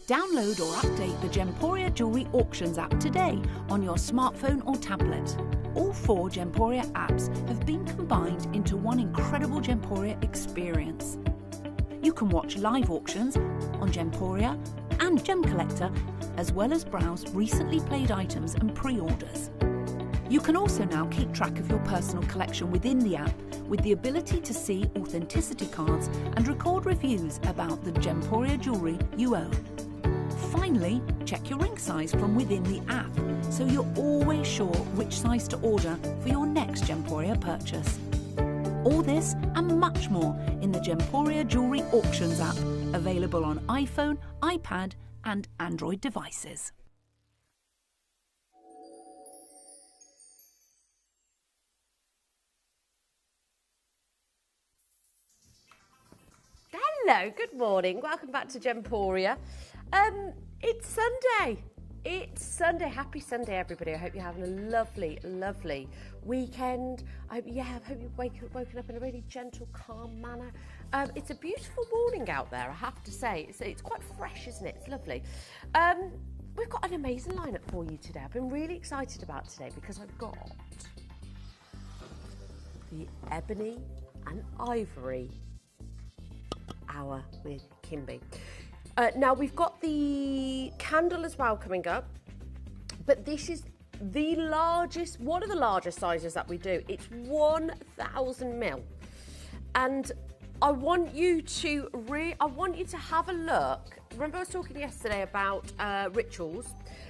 Download or update the Gemporia Jewellery Auctions app today on your smartphone or tablet. All 4 Gemporia apps have been combined into one incredible Gemporia experience. You can watch live auctions on Gemporia and Gem Collector, as well as browse recently played items and pre-orders. You can also now keep track of your personal collection within the app with the ability to see authenticity cards and record reviews about the Gemporia jewellery you own. Finally, check your ring size from within the app, so you're always sure which size to order for your next Gemporia purchase. All this and much more in the Gemporia Jewellery Auctions app, available on iPhone, iPad and Android devices. Hello, good morning. Welcome back to Gemporia. It's Sunday. It's Sunday. Happy Sunday, everybody. I hope you're having a lovely, lovely weekend. I hope you've woken up in a really gentle, calm manner. It's a beautiful morning out there, I have to say. It's quite fresh, isn't it? It's lovely. We've got an amazing lineup for you today. I've been really excited about today because I've got the Ebony and Ivory Hour with Kimby. Now we've got the candle as well coming up, but this is the largest, one of the largest sizes that we do. It's 1,000 ml, and I want you to have a look. Remember I was talking yesterday about rituals.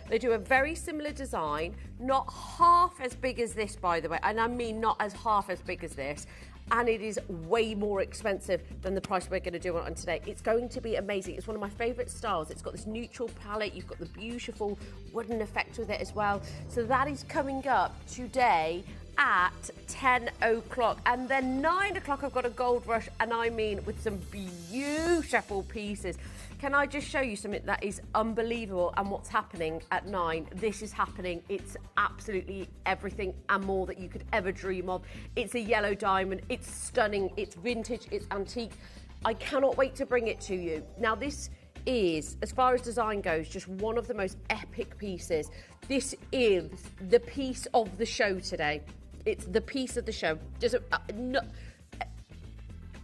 They do a very similar design, not half as big as this, by the way, and I mean not as half as big as this. And it is way more expensive than the price we're going to do on today. It's going to be amazing. It's one of my favourite styles. It's got this neutral palette. You've got the beautiful wooden effect with it as well. So that is coming up today at 10 o'clock. And then 9 o'clock, I've got a gold rush, and I mean with some beautiful pieces. Can I just show you something that is unbelievable and what's happening at 9? This is happening. It's absolutely everything and more that you could ever dream of. It's a yellow diamond. It's stunning. It's vintage. It's antique. I cannot wait to bring it to you. Now, this is, as far as design goes, just one of the most epic pieces. This is the piece of the show today. It's the piece of the show. Just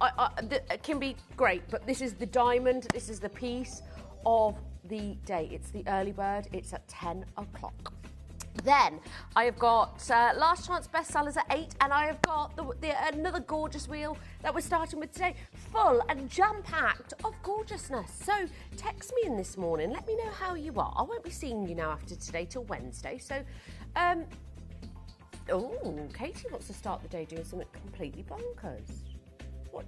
it can be great, but this is the diamond. This is the piece of the day. It's the early bird. It's at 10 o'clock. Then I have got last chance bestsellers at 8, and I have got another gorgeous wheel that we're starting with today, full and jam-packed of gorgeousness. So text me in this morning. Let me know how you are. I won't be seeing you now after today till Wednesday. So, Katie wants to start the day doing something completely bonkers. What?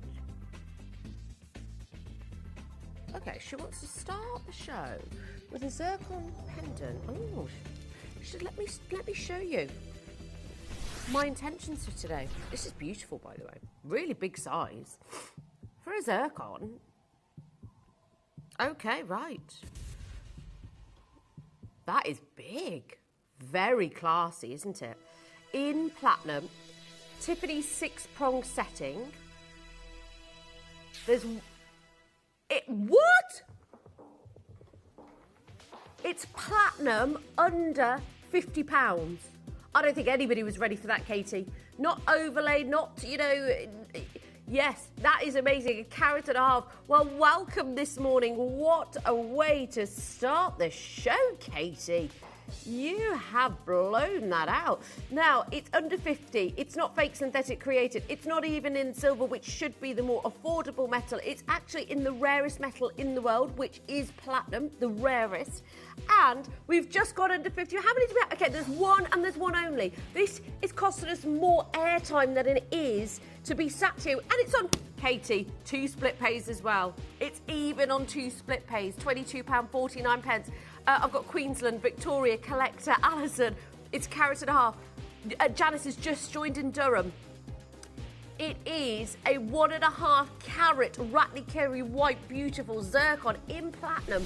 Okay, she wants to start the show with a zircon pendant. Oh, let me show you my intentions for today. This is beautiful, by the way. Really big size for a zircon. Okay, right. That is big. Very classy, isn't it? In platinum, Tiffany's 6-prong setting. What? It's platinum under £50. I don't think anybody was ready for that, Katie. Not overlaid, not, yes, that is amazing. 1.5 carats. Well, welcome this morning. What a way to start the show, Katie. You have blown that out. Now, it's under 50. It's not fake synthetic created. It's not even in silver, which should be the more affordable metal. It's actually in the rarest metal in the world, which is platinum, the rarest. And we've just got under 50. How many do we have? Okay, there's one and there's one only. This is costing us more airtime than it is to be sat here. And it's on, Katie, 2 split pays as well. It's even on 2 split pays, £22.49. I've got Queensland, Victoria, Collector, Alison. It's 1.5 carats. Janice has just joined in Durham. It is a 1.5 carat Ratley Kerry white, beautiful zircon in platinum.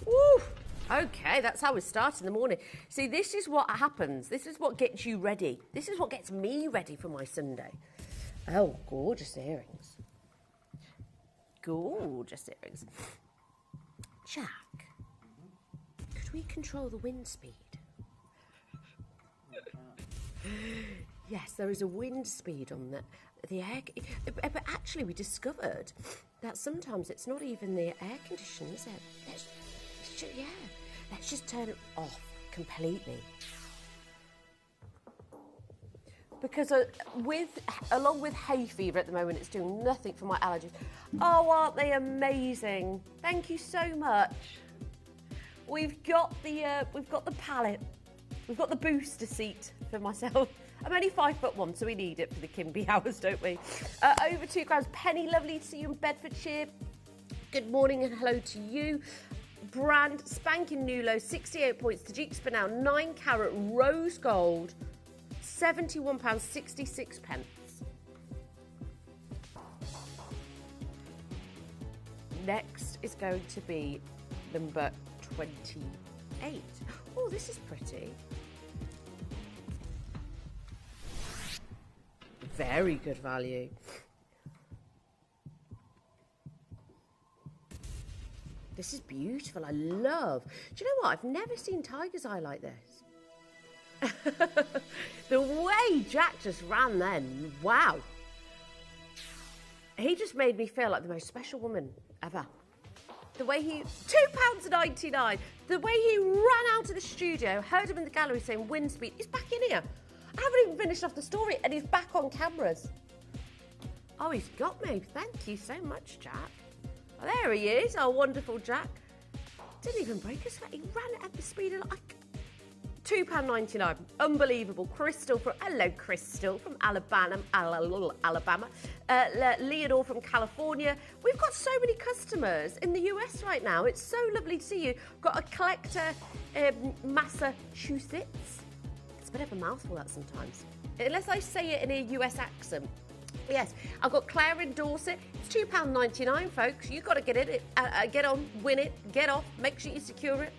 Woo! Okay, that's how we start in the morning. See, this is what happens. This is what gets you ready. This is what gets me ready for my Sunday. Oh, gorgeous earrings. Gorgeous earrings. Jack, Do we control the wind speed? Yes, there is a wind speed on the air. But actually, we discovered that sometimes it's not even the air conditioning, is it? Let's just turn it off completely. Because along with hay fever at the moment, it's doing nothing for my allergies. Oh, aren't they amazing? Thank you so much. We've got the pallet. We've got the booster seat for myself. I'm only 5'1", so we need it for the Kimby hours, don't we? Over £2. Penny, lovely to see you in Bedfordshire. Good morning and hello to you. Brand, spanking new low, 68 points. The Duke's Banal, 9 carat rose gold, £71.66. Next is going to be number 28. Oh, this is pretty. Very good value. This is beautiful. I love. Do you know what? I've never seen tiger's eye like this. The way Jack just ran then, wow. He just made me feel like the most special woman ever. The way he, £2.99. The way he ran out of the studio, heard him in the gallery saying wind speed. He's back in here. I haven't even finished off the story and he's back on cameras. Oh, he's got me. Thank you so much, Jack. Oh, there he is, our wonderful Jack. Didn't even break a sweat. He ran at the speed of like £2.99. Unbelievable. Crystal from, hello Crystal from Alabama. Leonore from California. We've got so many customers in the US right now. It's so lovely to see you. Got a collector, Massachusetts. It's a bit of a mouthful that sometimes. Unless I say it in a US accent. Yes, I've got Claire in Dorset. It's £2.99, folks. You've got to get it, get on, win it, get off, make sure you secure it.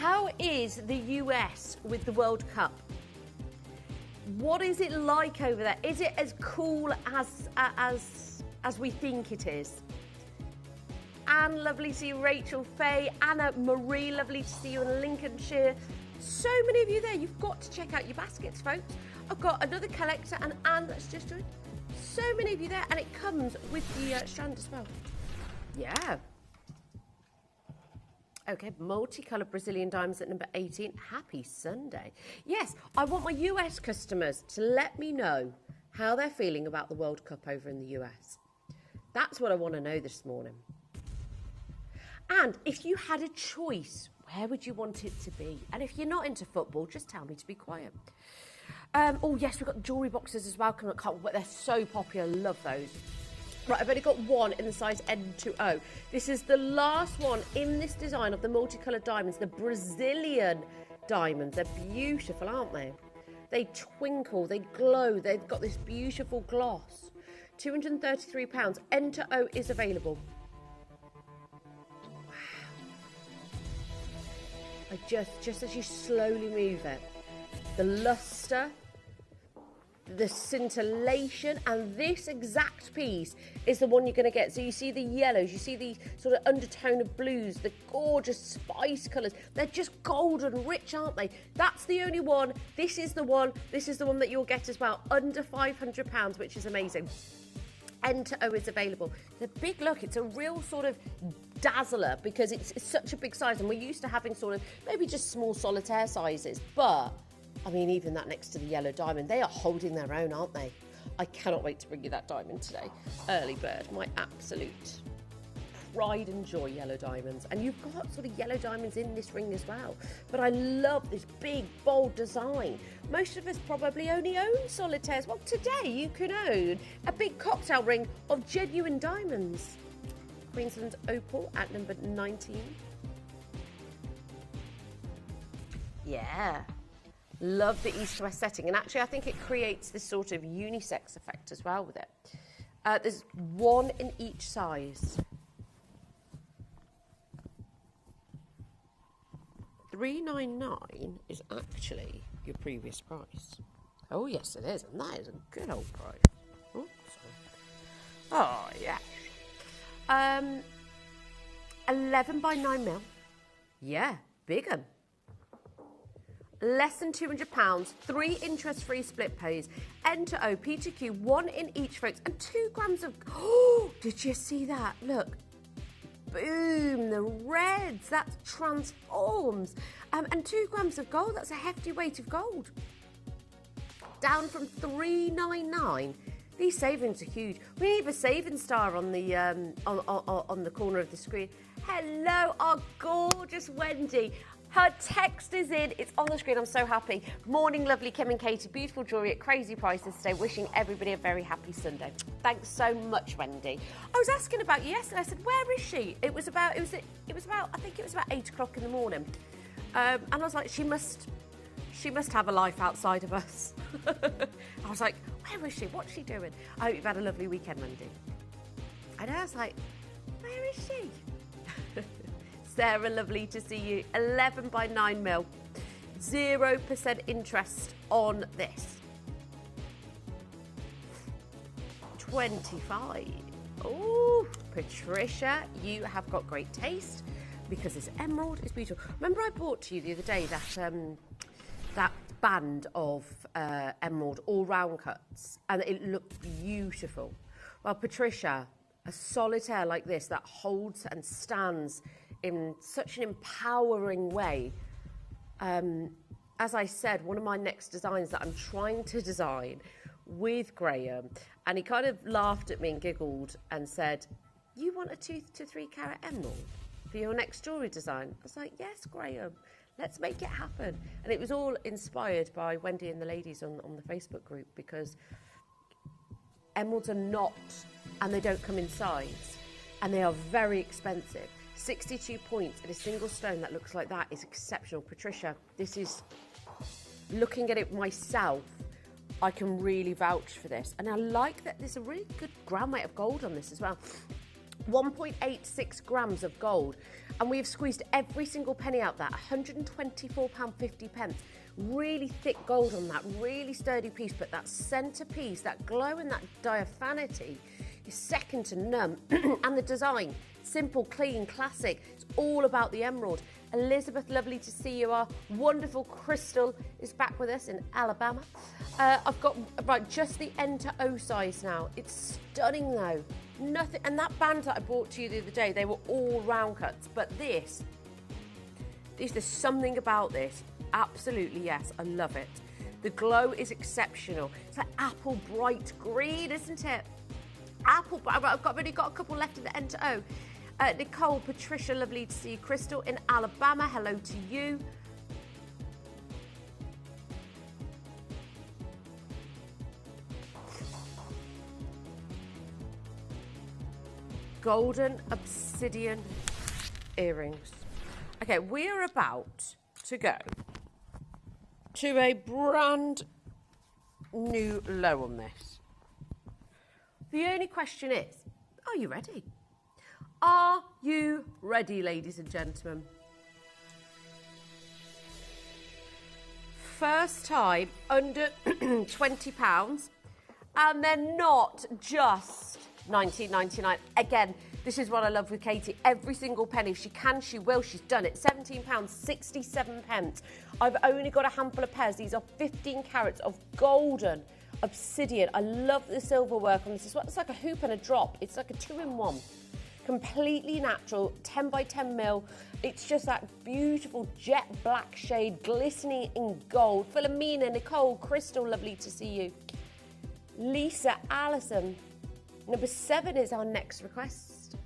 How is the US with the World Cup? What is it like over there? Is it as cool as we think it is? Anne, lovely to see you. Rachel, Faye, Anna, Marie, lovely to see you in Lincolnshire. So many of you there. You've got to check out your baskets, folks. I've got another collector and Anne that's just joined. So many of you there, and it comes with the strand as well. Yeah. Okay, multicoloured Brazilian diamonds at number 18. Happy Sunday. Yes, I want my US customers to let me know how they're feeling about the World Cup over in the US. That's what I want to know this morning. And if you had a choice, where would you want it to be? And if you're not into football, just tell me to be quiet. Oh, yes, we've got jewellery boxes as well. But they're so popular. Love those. Right, I've only got one in the size N2O. This is the last one in this design of the multicoloured diamonds, the Brazilian diamonds. They're beautiful, aren't they? They twinkle, they glow, they've got this beautiful gloss. £233. N2O is available. Wow. Just as you slowly move it, the lustre, the scintillation, and this exact piece is the one you're going to get. So you see the yellows, you see the sort of undertone of blues, the gorgeous spice colours. They're just golden rich, aren't they? That's the only one. This is the one. This is the one that you'll get as well. Under £500, which is amazing. N2O is available. The big look, it's a real sort of dazzler because it's such a big size, and we're used to having sort of maybe just small solitaire sizes, but I mean, even that next to the yellow diamond, they are holding their own, aren't they? I cannot wait to bring you that diamond today. Early bird, my absolute pride and joy, yellow diamonds. And you've got sort of yellow diamonds in this ring as well. But I love this big, bold design. Most of us probably only own solitaires. Well, today you can own a big cocktail ring of genuine diamonds. Queensland Opal at number 19. Yeah. Love the east-west setting, and actually I think it creates this sort of unisex effect as well with it. There's one in each size. $399 is actually your previous price. Oh yes, it is, and that is a good old price. Oh, sorry. Oh yeah. 11 by 9 mil. Yeah, big 'un. Less than £200, 3 interest-free split pays, N to O, P to Q, 1 in each folks, and 2 grams of... Oh, did you see that? Look. Boom, the reds, that transforms. And 2 grams of gold, that's a hefty weight of gold. Down from $3.99. These savings are huge. We have a saving star on the corner of the screen. Hello, our gorgeous Wendy. Her text is in. It's on the screen. I'm so happy. Morning, lovely Kim and Katie. Beautiful jewellery at crazy prices today. Wishing everybody a very happy Sunday. Thanks so much, Wendy. I was asking about you yesterday. I said, where is she? It was about. I think it was about 8 o'clock in the morning. And I was like, she must have a life outside of us. I was like, where is she? What's she doing? I hope you've had a lovely weekend, Wendy. And I was like, where is she? Sarah, lovely to see you. 11 by 9 mil. 0% interest on this. 25. Oh, Patricia, you have got great taste because this emerald is beautiful. Remember I bought to you the other day that band of emerald all round cuts, and it looked beautiful. Well, Patricia, a solitaire like this that holds and stands in such an empowering way. As I said, one of my next designs that I'm trying to design with Graham, and he kind of laughed at me and giggled and said, you want a 2 to 3 carat emerald for your next jewellery design? I was like, yes, Graham, let's make it happen. And it was all inspired by Wendy and the ladies on the Facebook group, because emeralds are not, and they don't come in size, and they are very expensive. 62 points in a single stone that looks like that is exceptional. Patricia, this is, looking at it myself, I can really vouch for this. And I like that there's a really good gram weight of gold on this as well. 1.86 grams of gold. And we've squeezed every single penny out there. £124.50. Really thick gold on that, really sturdy piece. But that centrepiece, that glow and that diaphanity is second to none. And the design, simple, clean, classic. It's all about the emerald. Elizabeth, lovely to see you. Our wonderful Crystal is back with us in Alabama. I've got, right, just the N to O size now. It's stunning though. Nothing, and that band that I bought to you the other day, they were all round cuts. But this, there's something about this. Absolutely, yes, I love it. The glow is exceptional. It's like apple bright green, isn't it? Apple, I've already got a couple left in the N to O. Nicole, Patricia, lovely to see you. Crystal in Alabama, hello to you. Golden obsidian earrings. Okay, we are about to go to a brand new low on this. The only question is, are you ready? Are you ready, ladies and gentlemen? First time under £20, and they're not just £19.99. Again, this is what I love with Katie. Every single penny. If she can, she will. She's done it. £17.67. I've only got a handful of pairs. These are 15 carats of golden obsidian. I love the silver work on this. It's like a hoop and a drop. It's like a 2-in-1. Completely natural, 10 by 10 mil. It's just that beautiful jet black shade, glistening in gold. Philomena, Nicole, Crystal, lovely to see you. Lisa, Alison. Number 7 is our next request.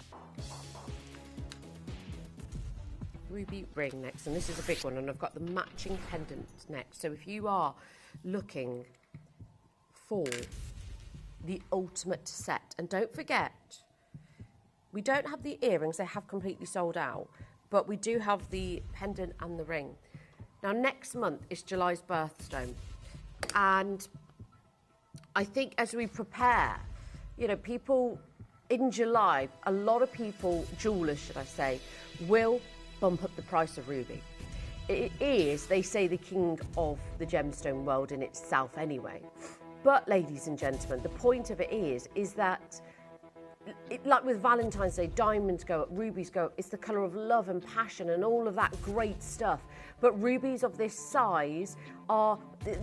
Ruby ring next, and this is a big one, and I've got the matching pendant next. So if you are looking for the ultimate set, and don't forget, we don't have the earrings, they have completely sold out, but we do have the pendant and the ring. Now, next month is July's birthstone, and I think as we prepare, you know, people in July, a lot of people, jewellers should I say, will bump up the price of ruby. It is, they say, the king of the gemstone world in itself anyway. But ladies and gentlemen, the point of it is that like with Valentine's Day, diamonds go up, rubies go up. It's the colour of love and passion and all of that great stuff. But rubies of this size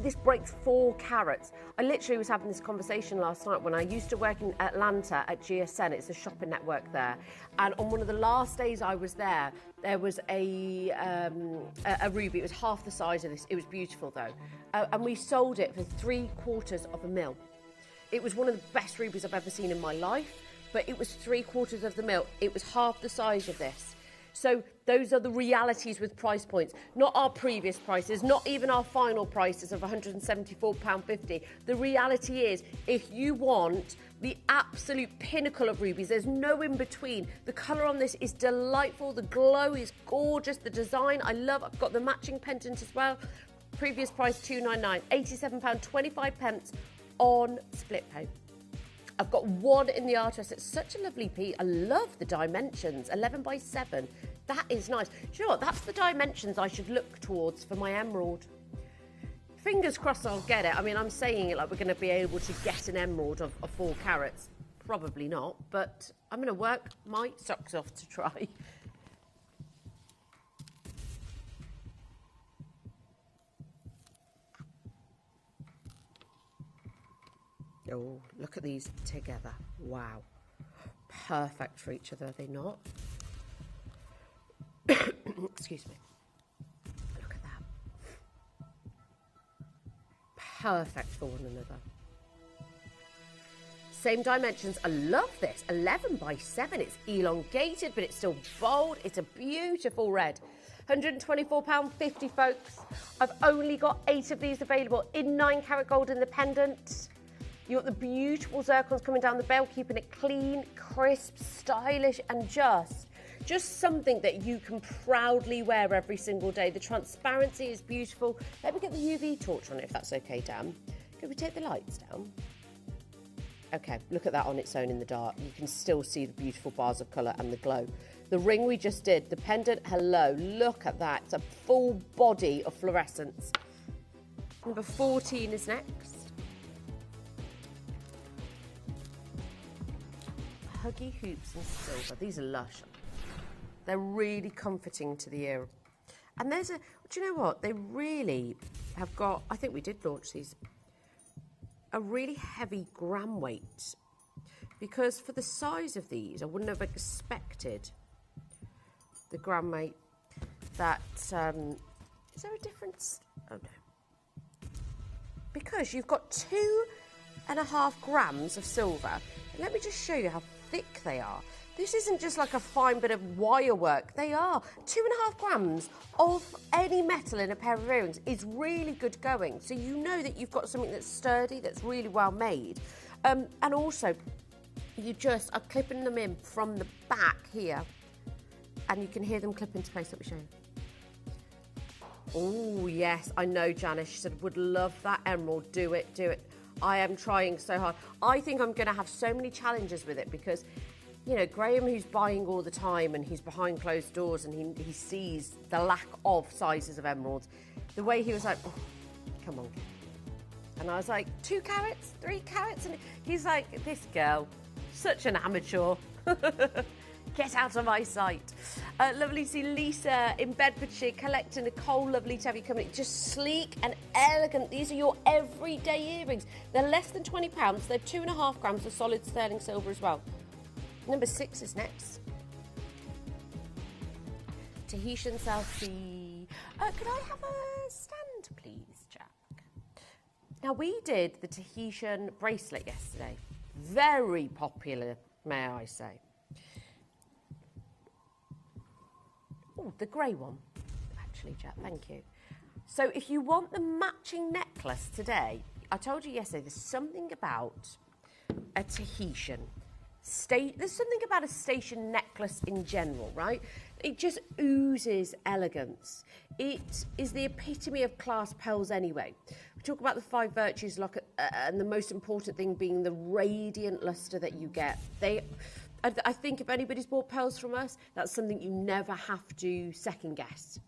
this breaks 4 carats. I literally was having this conversation last night when I used to work in Atlanta at GSN. It's a shopping network there. And on one of the last days I was there, there was a ruby. It was half the size of this. It was beautiful though. And we sold it for $750,000. It was one of the best rubies I've ever seen in my life, but it was $750,000. It was half the size of this. So those are the realities with price points, not our previous prices, not even our final prices of £174.50. The reality is, if you want the absolute pinnacle of rubies, there's no in between. The colour on this is delightful. The glow is gorgeous. The design, I love. I've got the matching pendant as well. Previous price £299, £87.25 on split pay. I've got one in the artist. It's such a lovely piece. I love the dimensions, 11 by 7. That is nice. Do you know what? That's the dimensions I should look towards for my emerald. Fingers crossed I'll get it. I mean, I'm saying it like we're going to be able to get an emerald of 4 carats. Probably not, but I'm going to work my socks off to try. Oh, look at these together. Wow. Perfect for each other, are they not? Excuse me. Look at that. Perfect for one another. Same dimensions. I love this. 11 by 7. It's elongated, but it's still bold. It's a beautiful red. £124.50, folks. I've only got 8 of these available in 9 carat gold in the pendant. You've got the beautiful zircons coming down the bell, keeping it clean, crisp, stylish, and just something that you can proudly wear every single day. The transparency is beautiful. Let me get the UV torch on it, if that's okay, Dan. Could we take the lights down? Okay, look at that on its own in the dark. You can still see the beautiful bars of colour and the glow. The ring we just did, the pendant, hello, look at that. It's a full body of fluorescence. Number 14 is next. Huggy hoops in silver. These are lush. They're really comforting to the ear. And there's do you know what? They really have got, I think we did launch these, a really heavy gram weight. Because for the size of these, I wouldn't have expected the gram weight that, is there a difference? Oh no. Because you've got 2.5 grams of silver. Let me just show you how thick they are. This isn't just like a fine bit of wire work. They are 2.5 grams of any metal in a pair of earrings is really good going. So you know that you've got something that's sturdy, that's really well made. And also, you just are clipping them in from the back here, and you can hear them clip into place. Let me show you. Oh yes, I know, Janice. She said, would love that emerald. Do it, do it. I am trying so hard. I think I'm going to have so many challenges with it because, you know, Graham, who's buying all the time and he's behind closed doors and he sees the lack of sizes of emeralds, the way he was like, oh, come on. And I was like, 2 carats, 3 carats? And he's like, this girl, such an amateur. Get out of my sight. Lovely to see Lisa in Bedfordshire collecting. Nicole, lovely to have you coming. Just sleek and elegant. These are your everyday earrings. They're less than £20. They're 2.5 grams of solid sterling silver as well. Number 6 is next. Tahitian South Sea. Could I have a stand, please, Jack? Now, we did the Tahitian bracelet yesterday. Very popular, may I say. Oh, the grey one, actually, Jack, thank you. So if you want the matching necklace today, I told you yesterday, there's something about a Tahitian. There's something about a station necklace in general, right? It just oozes elegance. It is the epitome of class pearls anyway. We talk about the 5 virtues locket, and the most important thing being the radiant lustre that you get. I think if anybody's bought pearls from us, that's something you never have to second guess.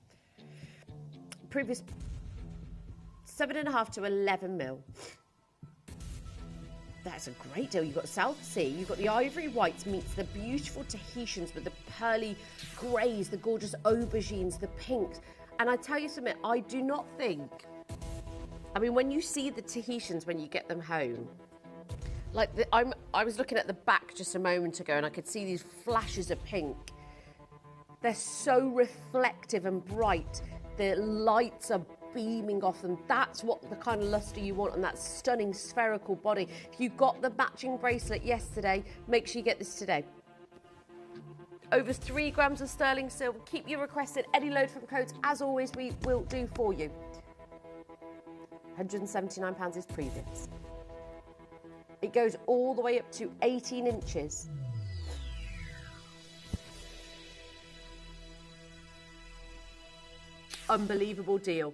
Previous 7.5 to 11 mil. that's a great deal. You've got South Sea, you've got the ivory whites meets the beautiful Tahitians with the pearly greys, the gorgeous aubergines, the pinks. And I tell you something, I do not think, I mean, when you see the Tahitians, when you get them home, like I was looking at the back just a moment ago and I could see these flashes of pink. They're so reflective and bright. The lights are beaming off them. That's what the kind of luster you want on that stunning spherical body. If you got the matching bracelet yesterday, make sure you get this today. Over 3 grams of sterling silver. Keep your requests in. Any load from codes, as always, we will do for you. £179 is previous. It goes all the way up to 18 inches. Unbelievable deal.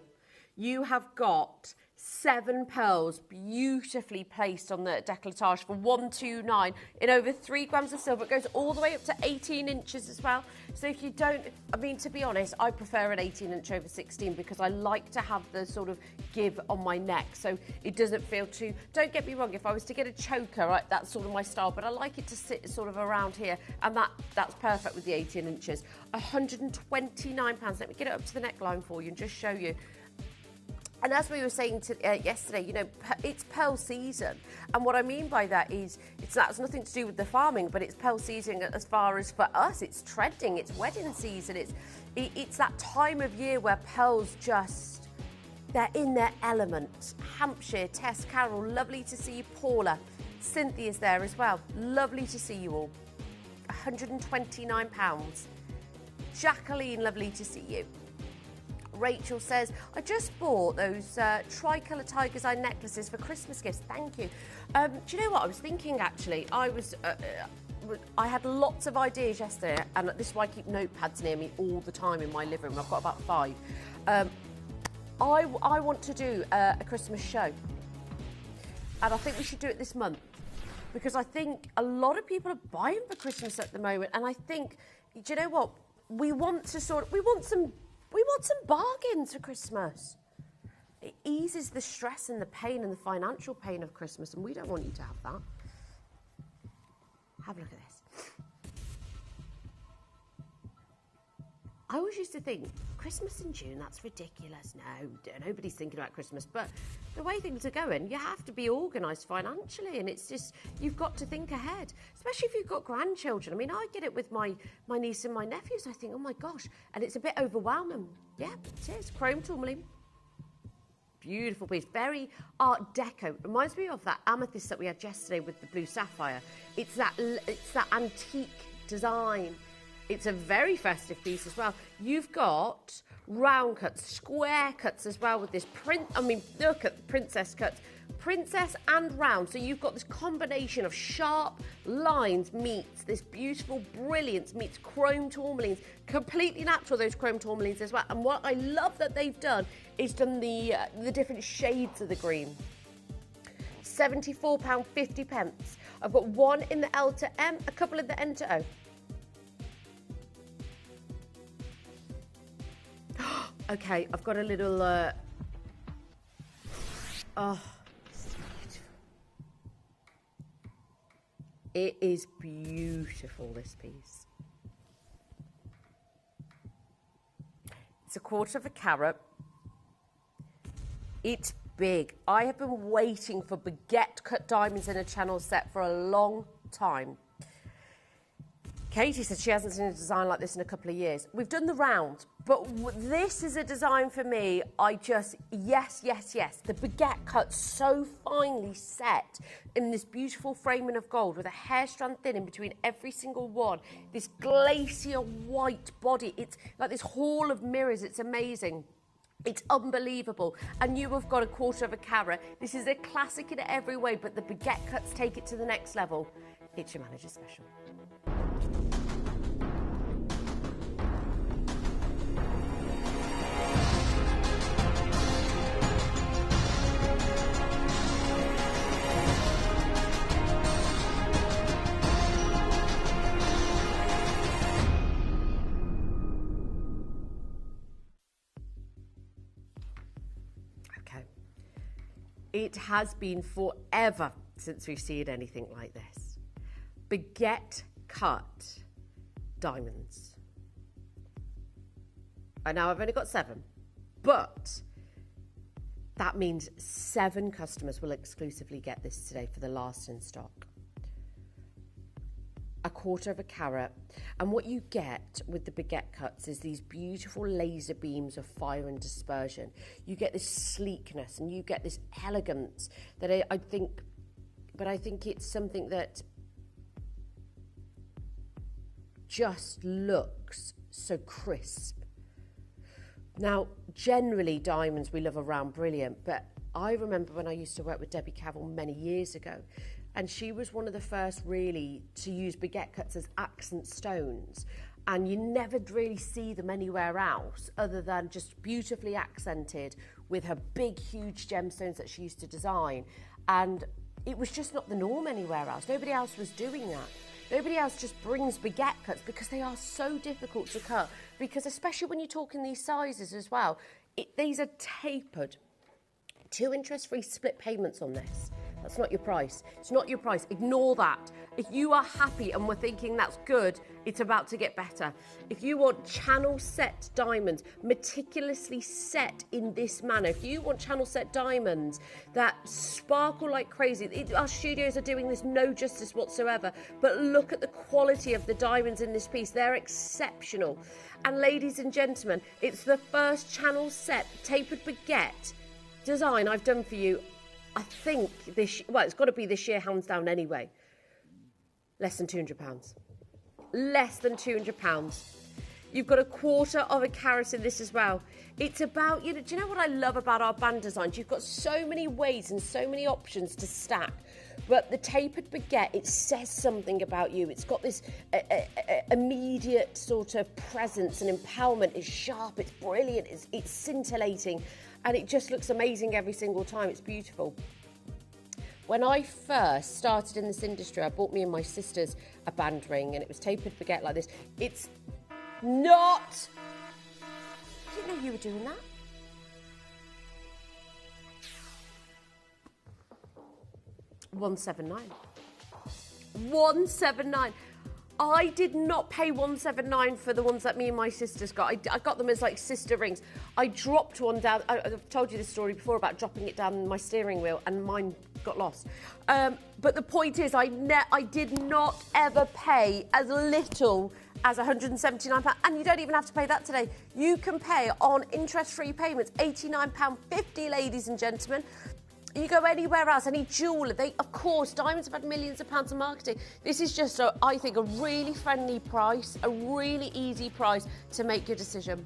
You have got 7 pearls beautifully placed on the décolletage for £129 in over 3 grams of silver. It goes all the way up to 18 inches as well. So if you don't, I mean, to be honest, I prefer an 18 inch over 16 because I like to have the sort of give on my neck so it doesn't feel too, don't get me wrong, if I was to get a choker, right, that's sort of my style, but I like it to sit sort of around here, and that's perfect with the 18 inches. £129. Let me get it up to the neckline for you and just show you. And as we were saying yesterday, you know, it's pearl season. And what I mean by that is that's nothing to do with the farming, but it's pearl season as far as for us, it's trending, it's wedding season. It's that time of year where pearls just, they're in their element. Hampshire, Tess, Carol, lovely to see you. Paula, Cynthia's there as well. Lovely to see you all. £129. Jacqueline, lovely to see you. Rachel says, I just bought those tricolour tiger's eye necklaces for Christmas gifts. Thank you. Do you know what I was thinking, actually? I had lots of ideas yesterday, and this is why I keep notepads near me all the time in my living room. I've got about 5. I want to do a Christmas show, and I think we should do it this month, because I think a lot of people are buying for Christmas at the moment, and I think, do you know what? We want some bargains for Christmas. It eases the stress and the pain and the financial pain of Christmas, and we don't want you to have that. Have a look at this. I always used to think, Christmas in June, that's ridiculous. No, nobody's thinking about Christmas. But the way things are going, you have to be organised financially, and it's just, you've got to think ahead, especially if you've got grandchildren. I mean, I get it with my niece and my nephews. I think, oh my gosh, and it's a bit overwhelming. Yeah, it is. Chrome tourmaline. Beautiful piece, very Art Deco. Reminds me of that amethyst that we had yesterday with the blue sapphire. It's that antique design. It's a very festive piece as well. You've got round cuts, square cuts as well with this print. I mean, look at the princess cuts. Princess and round. So you've got this combination of sharp lines meets this beautiful brilliance meets chrome tourmalines. Completely natural, those chrome tourmalines as well. And what I love that they've done is done the different shades of the green. £74.50. I've got one in the L to M, a couple in the N to O. Okay, I've got a little, oh, it is beautiful, this piece. It's 1/4 carat. It's big. I have been waiting for baguette cut diamonds in a channel set for a long time. Katie said she hasn't seen a design like this in a couple of years. We've done the round, but this is a design for me. Yes. The baguette cut so finely set in this beautiful framing of gold with a hair strand thin in between every single one. This glacier white body. It's like this hall of mirrors. It's amazing. It's unbelievable. And you have got 1/4 carat. This is a classic in every way, but the baguette cuts take it to the next level. It's your manager's special. It has been forever since we've seen anything like this. Baguette cut diamonds. And now I've only got 7, but that means 7 customers will exclusively get this today for the last in stock. 1/4 carat. And what you get with the baguette cuts is these beautiful laser beams of fire and dispersion. You get this sleekness and you get this elegance that I think it's something that just looks so crisp. Now, generally diamonds we love are round, brilliant, but I remember when I used to work with Debbie Cavell many years ago, and she was one of the first really to use baguette cuts as accent stones, and you never really see them anywhere else other than just beautifully accented with her big, huge gemstones that she used to design. And it was just not the norm anywhere else. Nobody else was doing that. Nobody else just brings baguette cuts because they are so difficult to cut. Because especially when you're talking these sizes as well, these are tapered. 2 interest-free split payments on this. That's not your price. It's not your price. Ignore that. If you are happy and we're thinking that's good, it's about to get better. If you want channel set diamonds, meticulously set in this manner, if you want channel set diamonds that sparkle like crazy, our studios are doing this no justice whatsoever, but look at the quality of the diamonds in this piece. They're exceptional. And ladies and gentlemen, it's the first channel set tapered baguette design I've done for you. I think it's got to be this year, hands down anyway. Less than £200. Less than £200. You've got 1/4 carat in this as well. It's about, do you know what I love about our band designs? You've got so many ways and so many options to stack. But the tapered baguette, it says something about you. It's got this immediate sort of presence and empowerment. It's sharp, it's brilliant, it's scintillating. And it just looks amazing every single time. It's beautiful. When I first started in this industry, I bought me and my sisters a band ring, and it was tapered baguette like this. It's not... I didn't know you were doing that. £179. £179. I did not pay £179 for the ones that me and my sisters got. I got them as like sister rings. I dropped one down. I've told you this story before about dropping it down my steering wheel, and mine got lost. But the point is, I did not ever pay as little as £179, and you don't even have to pay that today. You can pay on interest-free payments, £89.50, ladies and gentlemen. You go anywhere else, any jeweller, of course, diamonds have had millions of pounds of marketing. This is just, I think, a really friendly price, a really easy price to make your decision.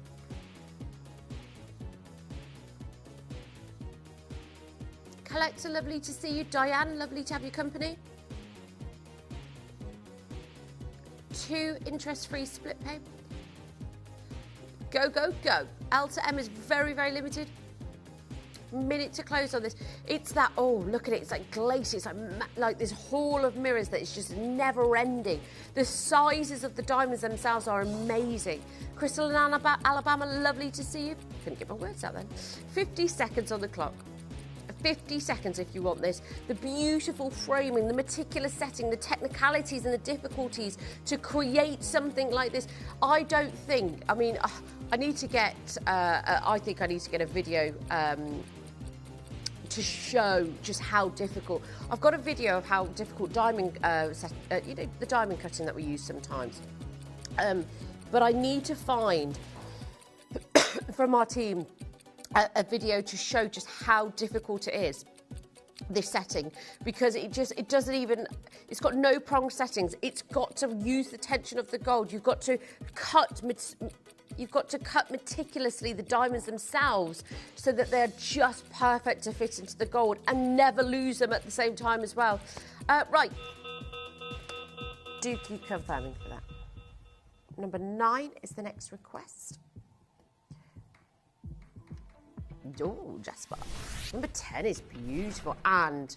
Collector, lovely to see you. Diane, lovely to have your company. 2 interest-free split pay. Go, go, go. L to M is very, very limited. Minute to close on this. It's that, oh, look at it, it's like glacier. It's like this hall of mirrors that is just never ending. The sizes of the diamonds themselves are amazing. Crystal in Alabama, lovely to see you. Couldn't get my words out then. 50 seconds on the clock. 50 seconds if you want this. The beautiful framing, the meticulous setting, the technicalities and the difficulties to create something like this. I don't think, I mean, I need to get, I think I need to get a video to show just how difficult. I've got a video of how difficult diamond, the diamond cutting that we use sometimes. But I need to find from our team a video to show just how difficult it is, this setting, because it doesn't even, it's got no prong settings. It's got to use the tension of the gold. You've got to cut meticulously the diamonds themselves so that they're just perfect to fit into the gold and never lose them at the same time as well. Right. Do keep confirming for that. Number 9 is the next request. Oh, Jasper. Number 10 is beautiful, and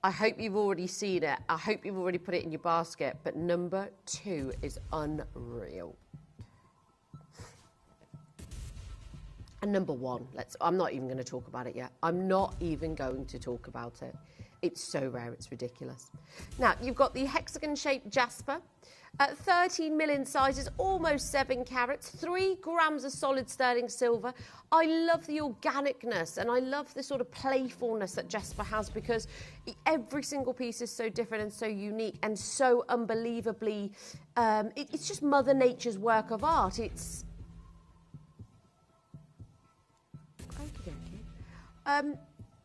I hope you've already seen it. I hope you've already put it in your basket, but number 2 is unreal. And number 1, I'm not even going to talk about it yet. I'm not even going to talk about it. It's so rare, it's ridiculous. Now, you've got the hexagon-shaped jasper. 13 million sizes, almost 7 carats, 3 grams of solid sterling silver. I love the organicness and I love the sort of playfulness that jasper has, because every single piece is so different and so unique and so unbelievably, it's just Mother Nature's work of art. It's...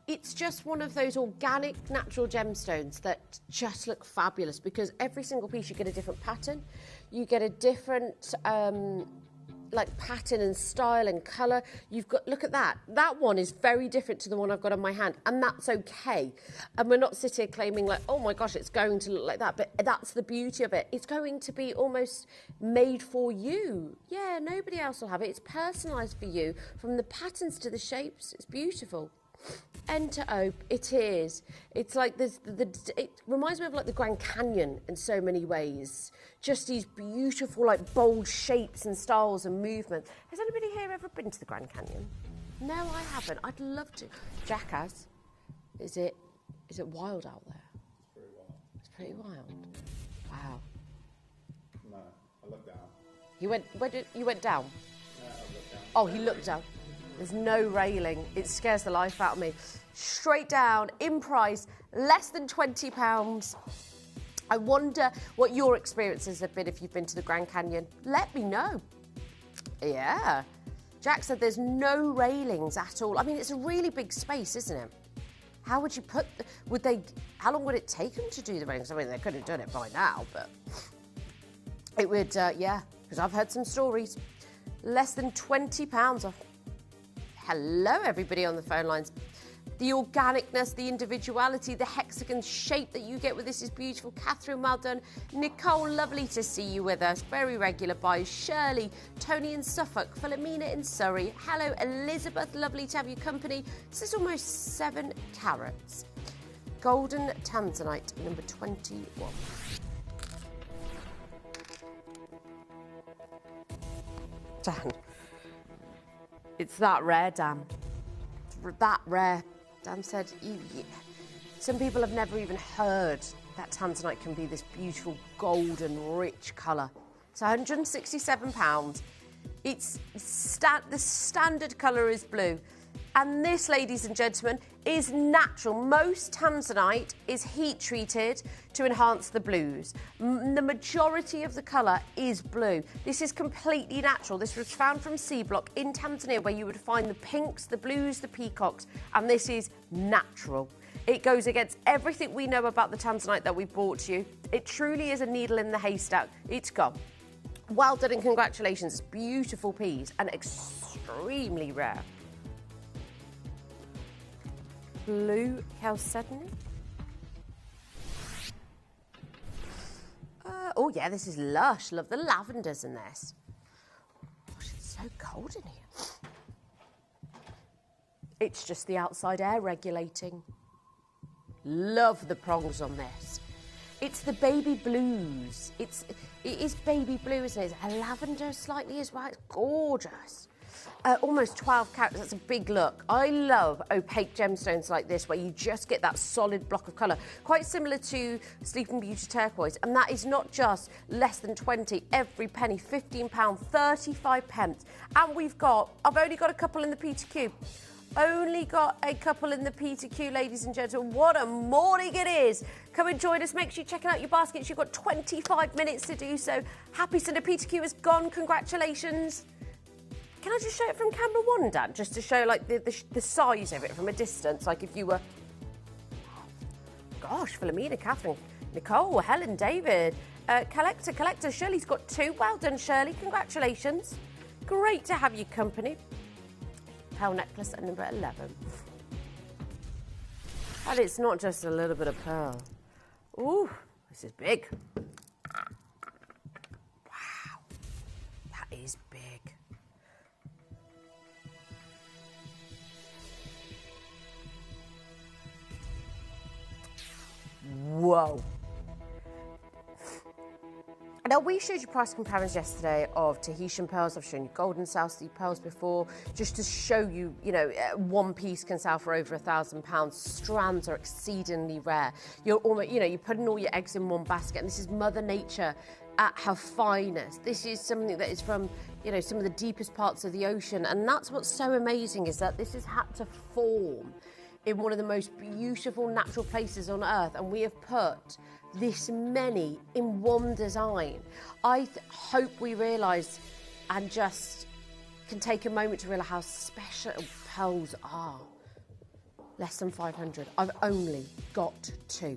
It's just one of those organic, natural gemstones that just look fabulous, because every single piece you get a different pattern. You get a different, like, pattern and style and colour. You've got, look at that. That one is very different to the one I've got on my hand, and that's okay. And we're not sitting here claiming, like, oh my gosh, it's going to look like that, but that's the beauty of it. It's going to be almost made for you. Yeah, nobody else will have it. It's personalised for you, from the patterns to the shapes. It's beautiful. Enter Ope, it is. It's like this. It reminds me of like the Grand Canyon in so many ways. Just these beautiful, like, bold shapes and styles and movements. Has anybody here ever been to the Grand Canyon? No, I haven't. I'd love to. Jack has. Is it wild out there? It's pretty wild. It's pretty wild. Wow. No, I looked down. You went down? Yeah, I looked down. Oh, he looked down. There's no railing. It scares the life out of me. Straight down, in price, less than £20. I wonder what your experiences have been if you've been to the Grand Canyon. Let me know. Yeah. Jack said there's no railings at all. I mean, it's a really big space, isn't it? How would you put... how long would it take them to do the railings? I mean, they could have done it by now, but... It would, yeah, because I've heard some stories. Less than £20 off. Hello, everybody on the phone lines. The organicness, the individuality, the hexagon shape that you get with this is beautiful. Catherine, well done. Nicole, lovely to see you with us. Very regular buys. Shirley, Tony in Suffolk, Philomena in Surrey. Hello, Elizabeth, lovely to have your company. This is almost 7 carats. Golden Tanzanite, number 21. Dan. It's that rare, Dan. It's that rare. Dan said, some people have never even heard that Tanzanite can be this beautiful golden, rich colour. It's £167. It's the standard colour is blue. And this, ladies and gentlemen, is natural. Most Tanzanite is heat treated to enhance the blues. The majority of the colour is blue. This is completely natural. This was found from C Block in Tanzania, where you would find the pinks, the blues, the peacocks, and this is natural. It goes against everything we know about the Tanzanite that we've brought to you. It truly is a needle in the haystack. It's gone. Well done and congratulations. It's beautiful piece and extremely rare. Blue chalcedony. Oh yeah, this is lush. Love the lavenders in this. Gosh, it's so cold in here. It's just the outside air regulating. Love the prongs on this. It's the baby blues. It is baby blue, isn't it? A lavender slightly as well. It's gorgeous. Almost 12 carats, that's a big look. I love opaque gemstones like this, where you just get that solid block of colour. Quite similar to Sleeping Beauty turquoise. And that is not just less than 20, every penny, £15, 35 pence. And I've only got a couple in the P2Q. Only got a couple in the P2Q, ladies and gentlemen. What a morning it is. Come and join us. Make sure you're checking out your baskets. You've got 25 minutes to do so. Happy Sunday. P2Q is gone. Congratulations. Can I just show it from camera 1, Dan? Just to show, like, the size of it from a distance. Like, if you were... Gosh, Philomena, Catherine, Nicole, Helen, David, Collector. Shirley's got 2. Well done, Shirley. Congratulations. Great to have you company. Pearl necklace at number 11. And it's not just a little bit of pearl. Ooh, this is big. Wow, that is big. Whoa. Now, we showed you price comparisons yesterday of Tahitian pearls. I've shown you golden South Sea pearls before, just to show you, you know, one piece can sell for over £1,000. Strands are exceedingly rare. You're almost, you know, you're putting all your eggs in one basket, and this is Mother Nature at her finest. This is something that is from, you know, some of the deepest parts of the ocean, and that's what's so amazing, is that this has had to form in one of the most beautiful natural places on earth, and we have put this many in one design. I hope we realise and just can take a moment to realise how special pearls are. Less than 500. I've only got 2.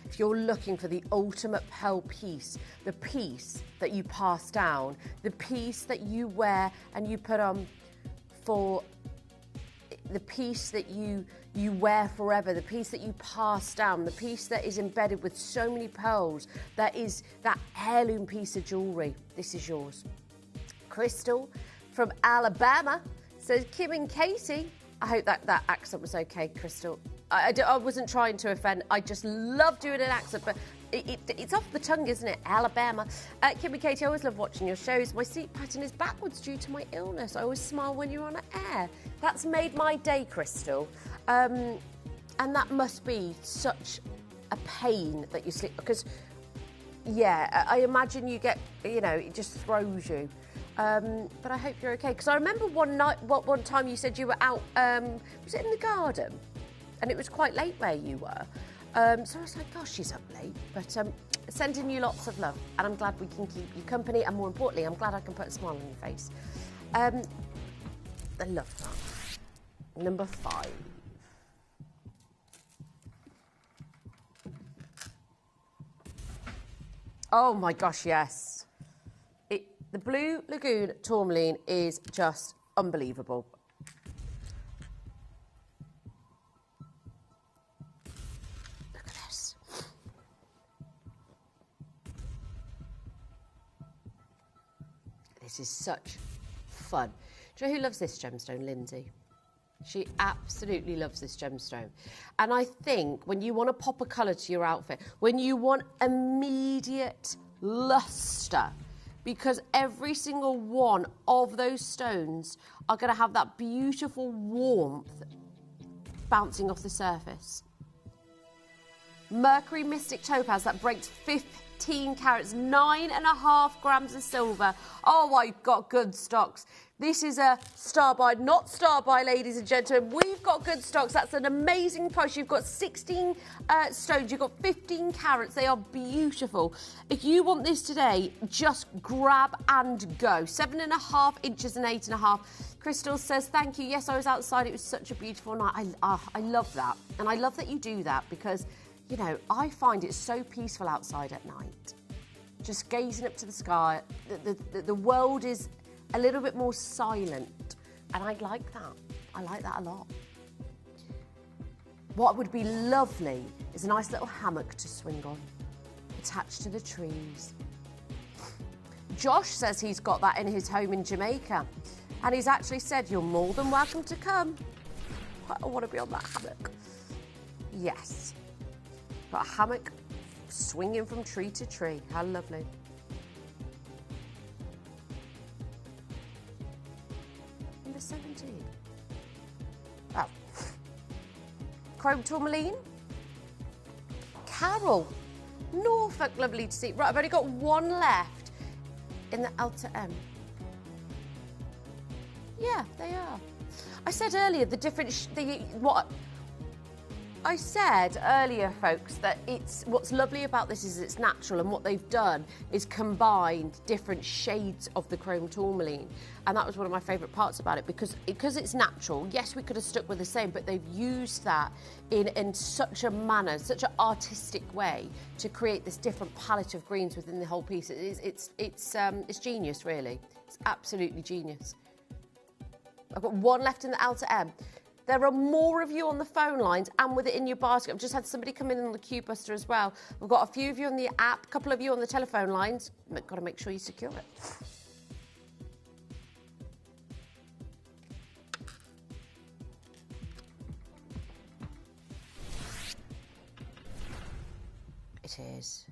If you're looking for the ultimate pearl piece, the piece that you pass down, the piece that you wear and you put on for the piece that you wear forever, the piece that you pass down, the piece that is embedded with so many pearls, that is that heirloom piece of jewellery. This is yours. Crystal from Alabama says, Kim and Katie. I hope that accent was okay, Crystal. I wasn't trying to offend. I just love doing an accent, but it's off the tongue, isn't it? Alabama. Kim and Katie, I always love watching your shows. My sleep pattern is backwards due to my illness. I always smile when you're on air. That's made my day, Crystal. And that must be such a pain that you sleep, because, yeah, I imagine you get, you know, it just throws you. But I hope you're okay, because I remember one time you said you were out, was it in the garden? And it was quite late where you were. So I was like, gosh, she's up late. But sending you lots of love, and I'm glad we can keep you company, and more importantly, I'm glad I can put a smile on your face. I love that. Number 5. Oh my gosh, yes. The Blue Lagoon tourmaline is just unbelievable. Look at this. This is such fun. Do you know who loves this gemstone? Lindsay. She absolutely loves this gemstone. And I think when you want to pop a colour to your outfit, when you want immediate lustre, because every single one of those stones are going to have that beautiful warmth bouncing off the surface. Mercury Mystic Topaz, that breaks 15 carats, 9.5 grams of silver. Oh, I've got good stocks. This is a star buy, not star buy, ladies and gentlemen. We've got good stocks. That's an amazing price. You've got 16 stones. You've got 15 carats. They are beautiful. If you want this today, just grab and go. 7.5 inches and 8.5. Crystal says, thank you. Yes, I was outside. It was such a beautiful night. I love that. And I love that you do that, because, you know, I find it so peaceful outside at night. Just gazing up to the sky. The world is a little bit more silent, and I like that. I like that a lot. What would be lovely is a nice little hammock to swing on, attached to the trees. Josh says he's got that in his home in Jamaica, and he's actually said, you're more than welcome to come. I want to be on that hammock. Yes. Got a hammock swinging from tree to tree. How lovely. Number 17. Oh. Chrome tourmaline. Carol. Norfolk, lovely to see. Right, I've only got one left in the Alta M. Yeah, they are. I said earlier the different, I said earlier, folks, that what's lovely about this is it's natural, and what they've done is combined different shades of the chrome tourmaline, and that was one of my favourite parts about it, because it's natural. Yes, we could have stuck with the same, but they've used that in such a manner, such an artistic way, to create this different palette of greens within the whole piece. It's genius, really. It's absolutely genius. I've got one left in the Alta M. There are more of you on the phone lines and with it in your basket. I've just had somebody come in on the Q Buster as well. We've got a few of you on the app, a couple of you on the telephone lines. Got to make sure you secure it. It is.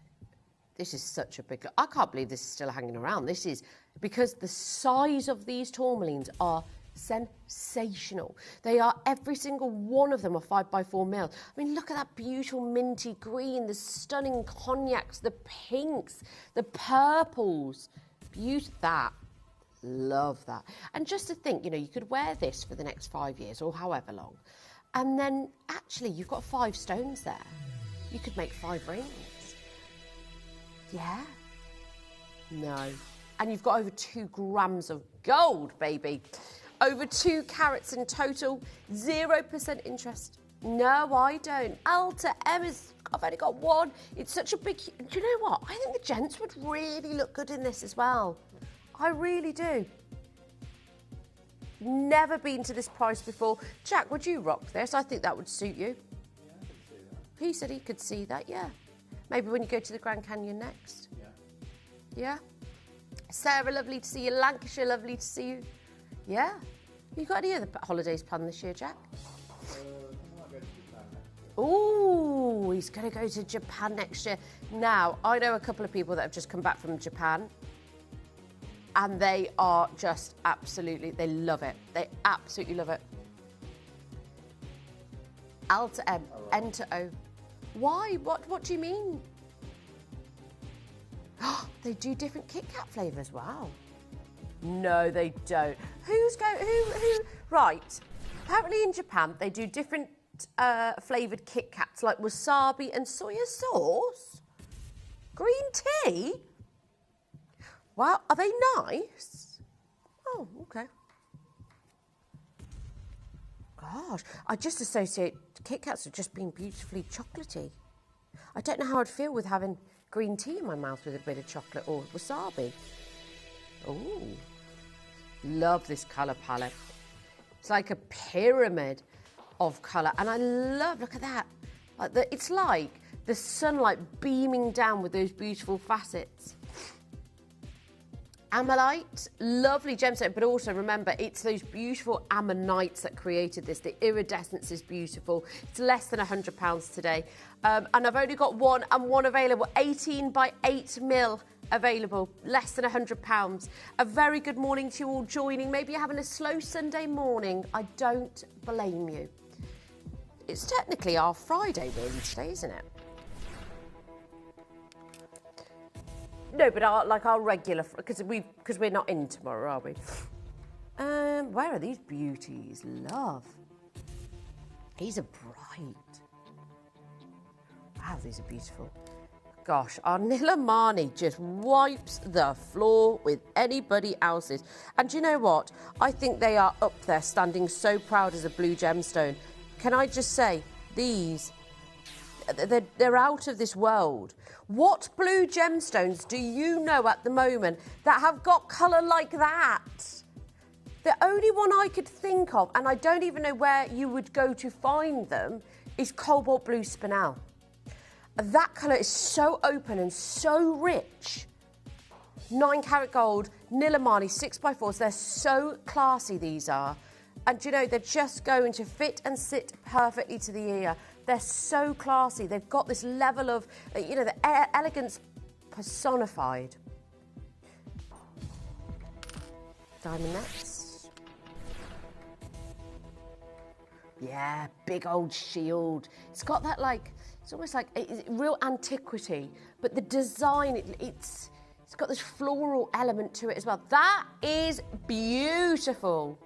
This is such a big... I can't believe this is still hanging around. This is because the size of these tourmalines are sensational. They are, every single one of them are 5x4 mil. I mean, look at that beautiful minty green, the stunning cognacs, the pinks, the purples. Beautiful. That. Love that. And just to think, you know, you could wear this for the next 5 years or however long. And then actually you've got 5 stones there. You could make 5 rings. Yeah. No. And you've got over 2 grams of gold, baby. Over 2 carats in total, 0% interest. No, I don't. Alta Emma's, I've only got 1. It's such a big... Do you know what? I think the gents would really look good in this as well. I really do. Never been to this price before. Jack, would you rock this? I think that would suit you. Yeah, I can see that. He said he could see that, yeah. Maybe when you go to the Grand Canyon next. Yeah. Yeah? Sarah, lovely to see you. Lancashire, lovely to see you. Yeah? You got any other holidays planned this year, Jack? I might go to Japan next year. Ooh, he's going to go to Japan next year. Now, I know a couple of people that have just come back from Japan, and they are just absolutely, they love it. They absolutely love it. L to M, N to O. Why? What do you mean? They do different Kit Kat flavours. Wow. No, they don't. Who? Right. Apparently in Japan, they do different flavoured Kit Kats, like wasabi and soya sauce. Green tea? Wow, are they nice? Oh, okay. Gosh, I just associate Kit Kats with just being beautifully chocolatey. I don't know how I'd feel with having green tea in my mouth with a bit of chocolate or wasabi. Oh, love this colour palette. It's like a pyramid of colour, and I love, look at that. It's like the sunlight beaming down with those beautiful facets. Ammolite, lovely gemstone, but also remember, it's those beautiful ammonites that created this. The iridescence is beautiful. It's less than £100 today. And I've only got 1 and 1 available, 18 by 8 mil available, less than £100. A very good morning to you all joining. Maybe you're having a slow Sunday morning. I don't blame you. It's technically our Friday really today, isn't it? No, but our regular, because we're not in tomorrow, are we? Where are these beauties? Love. These are bright. Wow, these are beautiful. Gosh, our Nilamani just wipes the floor with anybody else's. And do you know what? I think they are up there, standing so proud as a blue gemstone. Can I just say, these, they're out of this world. What blue gemstones do you know at the moment that have got colour like that? The only one I could think of, and I don't even know where you would go to find them, is cobalt blue spinel. That colour is so open and so rich. 9 karat gold, Nilamani 6x4s, they're so classy, these are. And you know, they're just going to fit and sit perfectly to the ear. They're so classy. They've got this level of, you know, the elegance personified. Diamond nets. Yeah, big old shield. It's got that, like, it's almost like real antiquity, but the design, it's got this floral element to it as well. That is beautiful.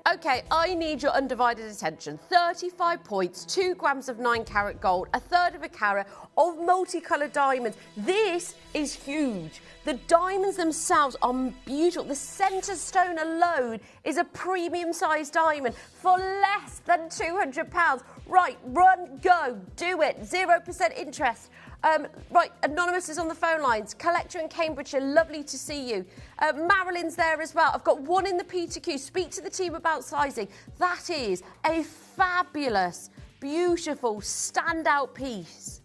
Okay, I need your undivided attention. 35 points, 2 grams of 9 karat gold, 1/3 of a carat of multicoloured diamonds. This is huge. The diamonds themselves are beautiful. The centre stone alone is a premium sized diamond for less than £200. Right, run, go, do it. 0% interest. Right, Anonymous is on the phone lines. Collector in Cambridgeshire, lovely to see you. Marilyn's there as well. I've got 1 in the P2Q. Speak to the team about sizing. That is a fabulous, beautiful, standout piece.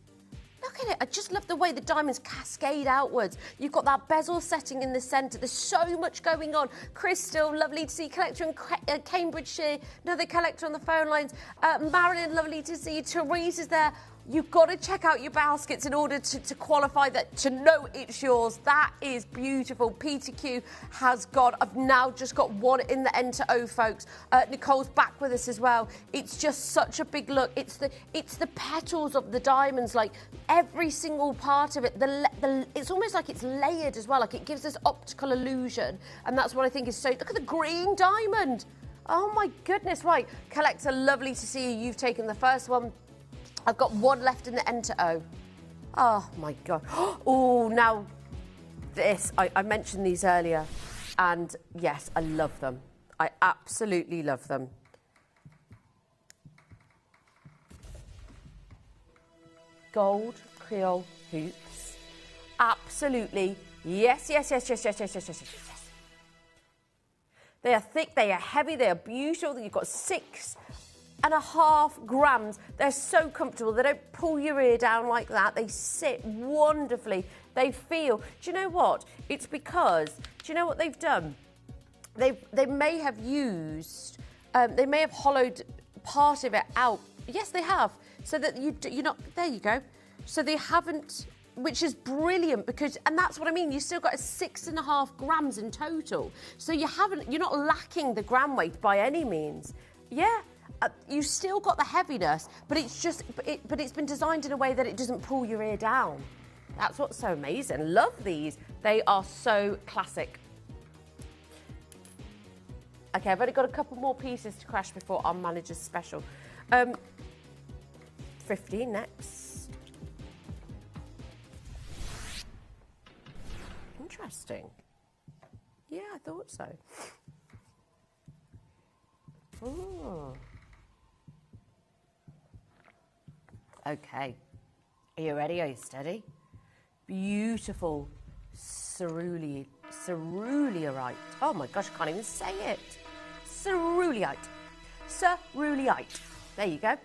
Look at it. I just love the way the diamonds cascade outwards. You've got that bezel setting in the centre. There's so much going on. Crystal, lovely to see. Collector in Cambridgeshire. Another collector on the phone lines. Marilyn, lovely to see you. Therese is there. You've got to check out your baskets in order to qualify that, to know it's yours. That is beautiful. PTQ has got, I've now just got one in the Enter O, folks. Nicole's back with us as well. It's just such a big look. It's the petals of the diamonds, like every single part of it. It's almost like it's layered as well, like it gives this optical illusion. And that's what I think is so, look at the green diamond. Oh my goodness, right. Collector, lovely to see you. You've taken the first one. I've got one left in the Enter O. Oh my God. Oh, now this, I mentioned these earlier, and yes, I love them. I absolutely love them. Gold Creole hoops. Absolutely. Yes, yes, yes, yes, yes, yes, yes, yes, yes, yes. They are thick, they are heavy, they are beautiful. You've got 6.5 grams. They're so comfortable. They don't pull your ear down like that. They sit wonderfully. They feel. Do you know what? It's because, do you know what they've done? They may have used, they may have hollowed part of it out. Yes, they have. So that you're not, there you go. So they haven't, which is brilliant because, and that's what I mean, you still got 6.5 grams in total. So you're not lacking the gram weight by any means. Yeah. You still got the heaviness, but it's been designed in a way that it doesn't pull your ear down. That's what's so amazing. Love these. They are so classic. Okay, I've only got a couple more pieces to crash before our manager's special. 15 next. Interesting. Yeah, I thought so. Oh. Okay. Are you ready? Are you steady? Beautiful ceruleite. Oh my gosh, I can't even say it. Ceruleite. Ceruleite. There you go.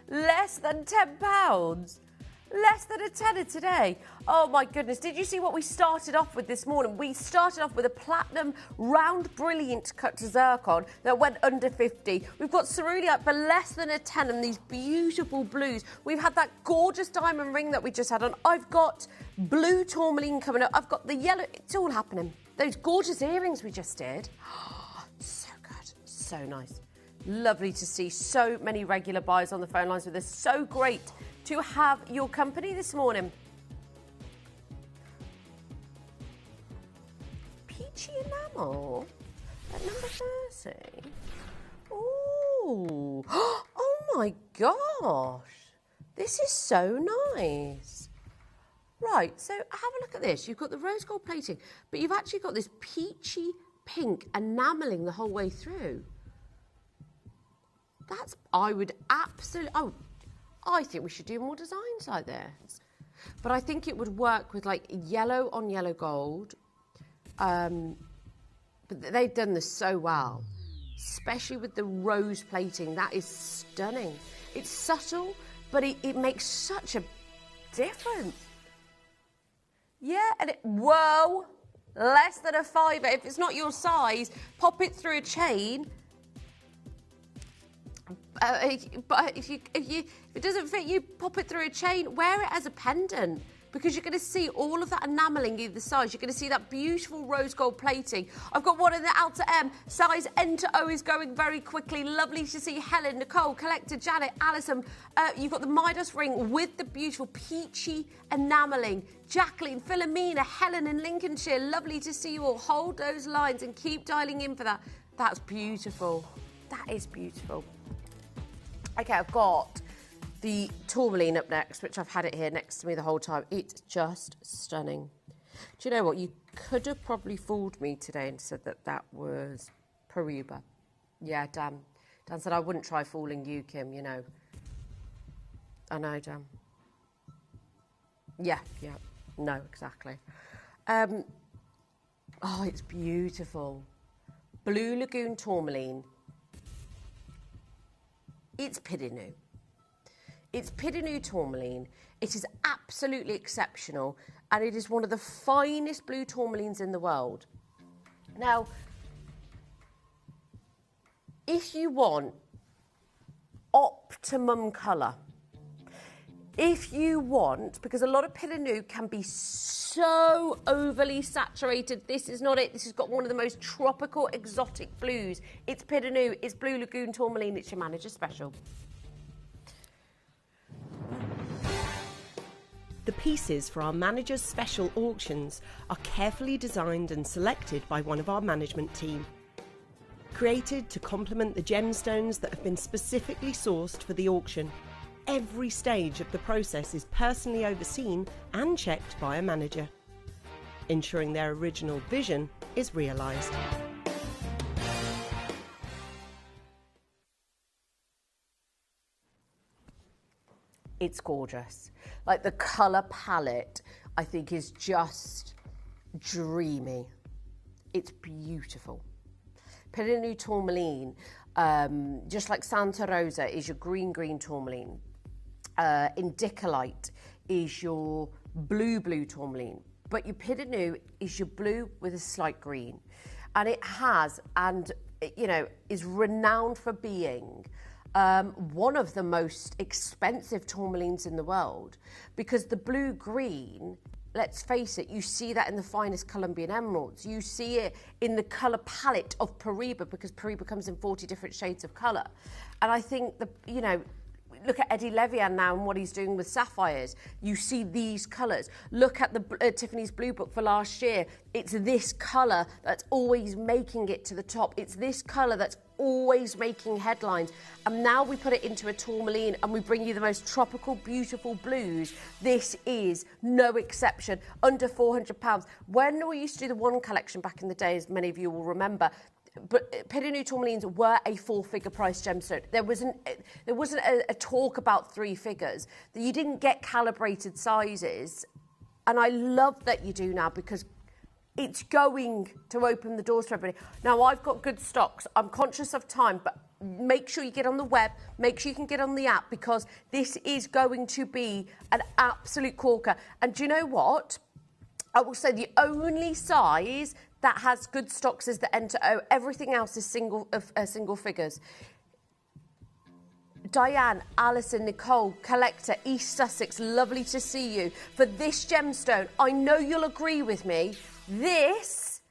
Less than £10. Less than a tenner today. Oh my goodness. Did you see what we started off with this morning? We started off with a platinum round brilliant cut to zircon that went under 50. We've got ceruleite for less than a tenner and these beautiful blues. We've had that gorgeous diamond ring that we just had on. I've got blue tourmaline coming up. I've got the yellow. It's all happening. Those gorgeous earrings we just did. Oh, so good. So nice. Lovely to see so many regular buyers on the phone lines with us. So great to have your company this morning. Peachy enamel at number 30. Ooh. Oh my gosh. This is so nice. Right, so have a look at this. You've got the rose gold plating, but you've actually got this peachy pink enameling the whole way through. I would absolutely, I think we should do more designs like this. But I think it would work with like yellow on yellow gold. But they've done this so well, especially with the rose plating. That is stunning. It's subtle, but it makes such a difference. Yeah, and whoa, less than a fiver. If it's not your size, pop it through a chain. But if it doesn't fit you, pop it through a chain. Wear it as a pendant because you're going to see all of that enameling either side. You're going to see that beautiful rose gold plating. I've got one in the Alta M. Size Enter O is going very quickly. Lovely to see Helen, Nicole, Collector, Janet, Alison. You've got the Midas ring with the beautiful peachy enameling. Jacqueline, Philomena, Helen in Lincolnshire. Lovely to see you all. Hold those lines and keep dialing in for that. That's beautiful. That is beautiful. Okay, I've got the tourmaline up next, which I've had it here next to me the whole time. It's just stunning. Do you know what? You could have probably fooled me today and said that that was Peruba. Yeah, Dan. Dan said I wouldn't try fooling you, Kim, you know. I know, Dan. Yeah. No, exactly. Oh, it's beautiful. Blue Lagoon tourmaline. It's Pidinu. It's Pidinu tourmaline. It is absolutely exceptional, and it is one of the finest blue tourmalines in the world. Now, if you want optimum colour. If you want, because a lot of Pinot Noir can be so overly saturated, this is not it. This has got one of the most tropical, exotic blues. It's Pinot Noir, it's Blue Lagoon Tourmaline, it's your manager special. The pieces for our Manager's Special auctions are carefully designed and selected by one of our management team. Created to complement the gemstones that have been specifically sourced for the auction, every stage of the process is personally overseen and checked by a manager, ensuring their original vision is realised. It's gorgeous. Like, the colour palette, I think, is just dreamy. It's beautiful. Pinot Noir Tourmaline, just like Santa Rosa, is your green tourmaline. Indicolite is your blue tourmaline. But your Pinot Noir is your blue with a slight green. And it has, and, you know, is renowned for being one of the most expensive tourmalines in the world, because the blue-green, let's face it, you see that in the finest Colombian emeralds. You see it in the colour palette of Paraiba, because Paraiba comes in 40 different shades of colour. And I think, you know, look at Eddie Levian now and what he's doing with sapphires. You see these colours. Look at the Tiffany's Blue Book for last year. It's this colour that's always making it to the top. It's this colour that's always making headlines. And now we put it into a tourmaline and we bring you the most tropical, beautiful blues. This is no exception. Under £400. When we used to do the one collection back in the day, as many of you will remember, but Pinot Noir tourmalines were a four-figure price gemstone. There wasn't a talk about three figures. You didn't get calibrated sizes, and I love that you do now, because it's going to open the doors for everybody. Now, I've got good stocks. I'm conscious of time, but make sure you get on the web. Make sure you can get on the app, because this is going to be an absolute corker. And do you know what? I will say the only size that has good stocks is the N to O. Everything else is single figures. Diane, Alison, Nicole, Collector, East Sussex, lovely to see you. For this gemstone, I know you'll agree with me, this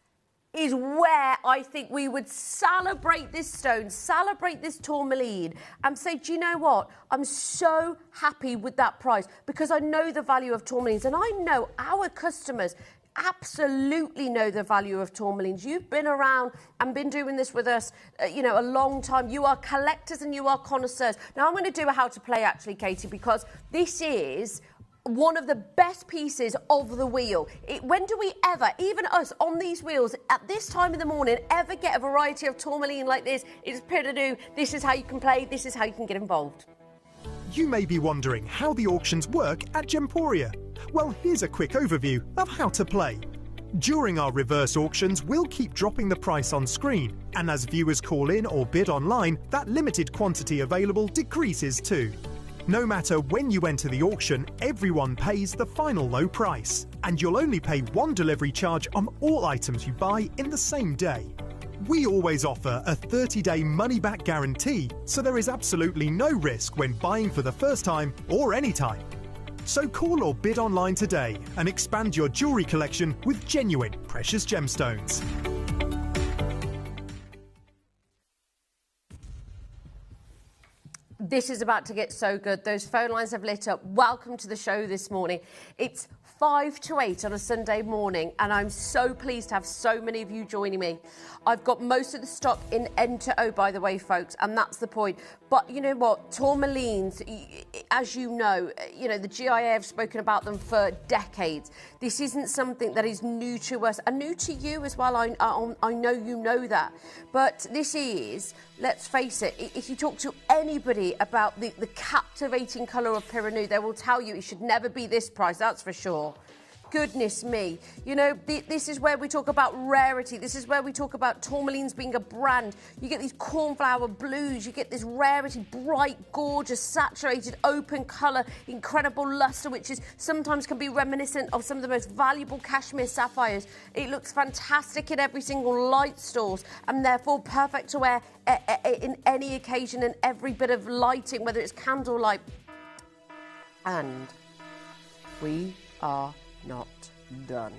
is where I think we would celebrate this stone, celebrate this tourmaline, and say, do you know what? I'm so happy with that price, because I know the value of tourmalines, and I know our customers absolutely know the value of tourmalines. You've been around and been doing this with us, you know, a long time. You are collectors and you are connoisseurs. Now, I'm going to do a how to play, actually, Katie, because this is one of the best pieces of the wheel. When do we ever, even us on these wheels at this time in the morning, ever get a variety of tourmaline like this? It's Pinot Noir. This is how you can play. This is how you can get involved. You may be wondering how the auctions work at Gemporia. Well, here's a quick overview of how to play. During our reverse auctions, we'll keep dropping the price on screen, and as viewers call in or bid online, that limited quantity available decreases too. No matter when you enter the auction, everyone pays the final low price, and you'll only pay one delivery charge on all items you buy in the same day. We always offer a 30-day money-back guarantee, so there is absolutely no risk when buying for the first time or any time. So call or bid online today and expand your jewellery collection with genuine precious gemstones. This is about to get so good. Those phone lines have lit up. Welcome to the show this morning. It's 5 to 8 on a Sunday morning, and I'm so pleased to have so many of you joining me. I've got most of the stock in N to O, by the way, folks, and that's the point. But you know what? Tourmalines, as you know, the GIA have spoken about them for decades. This isn't something that is new to us, and new to you as well. I know you know that. But this is, let's face it, if you talk to anybody about the captivating colour of Pinot Noir, they will tell you it should never be this price, that's for sure. Goodness me. You know, this is where we talk about rarity. This is where we talk about tourmalines being a brand. You get these cornflower blues. You get this rarity, bright, gorgeous, saturated, open colour, incredible lustre, which is sometimes can be reminiscent of some of the most valuable cashmere sapphires. It looks fantastic in every single light source and therefore perfect to wear in any occasion and every bit of lighting, whether it's candlelight. And we are not done.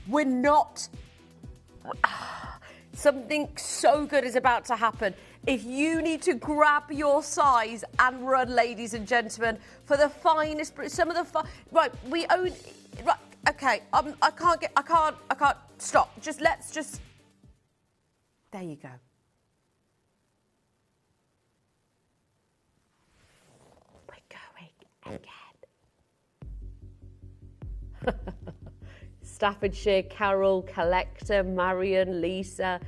We're not. Something so good is about to happen. If you need to grab your size and run, ladies and gentlemen, for the finest, some of the right, we own. Right, okay. I can't stop. Let's just. There you go. We're going again. Staffordshire, Carol, Collector, Marion, Lisa,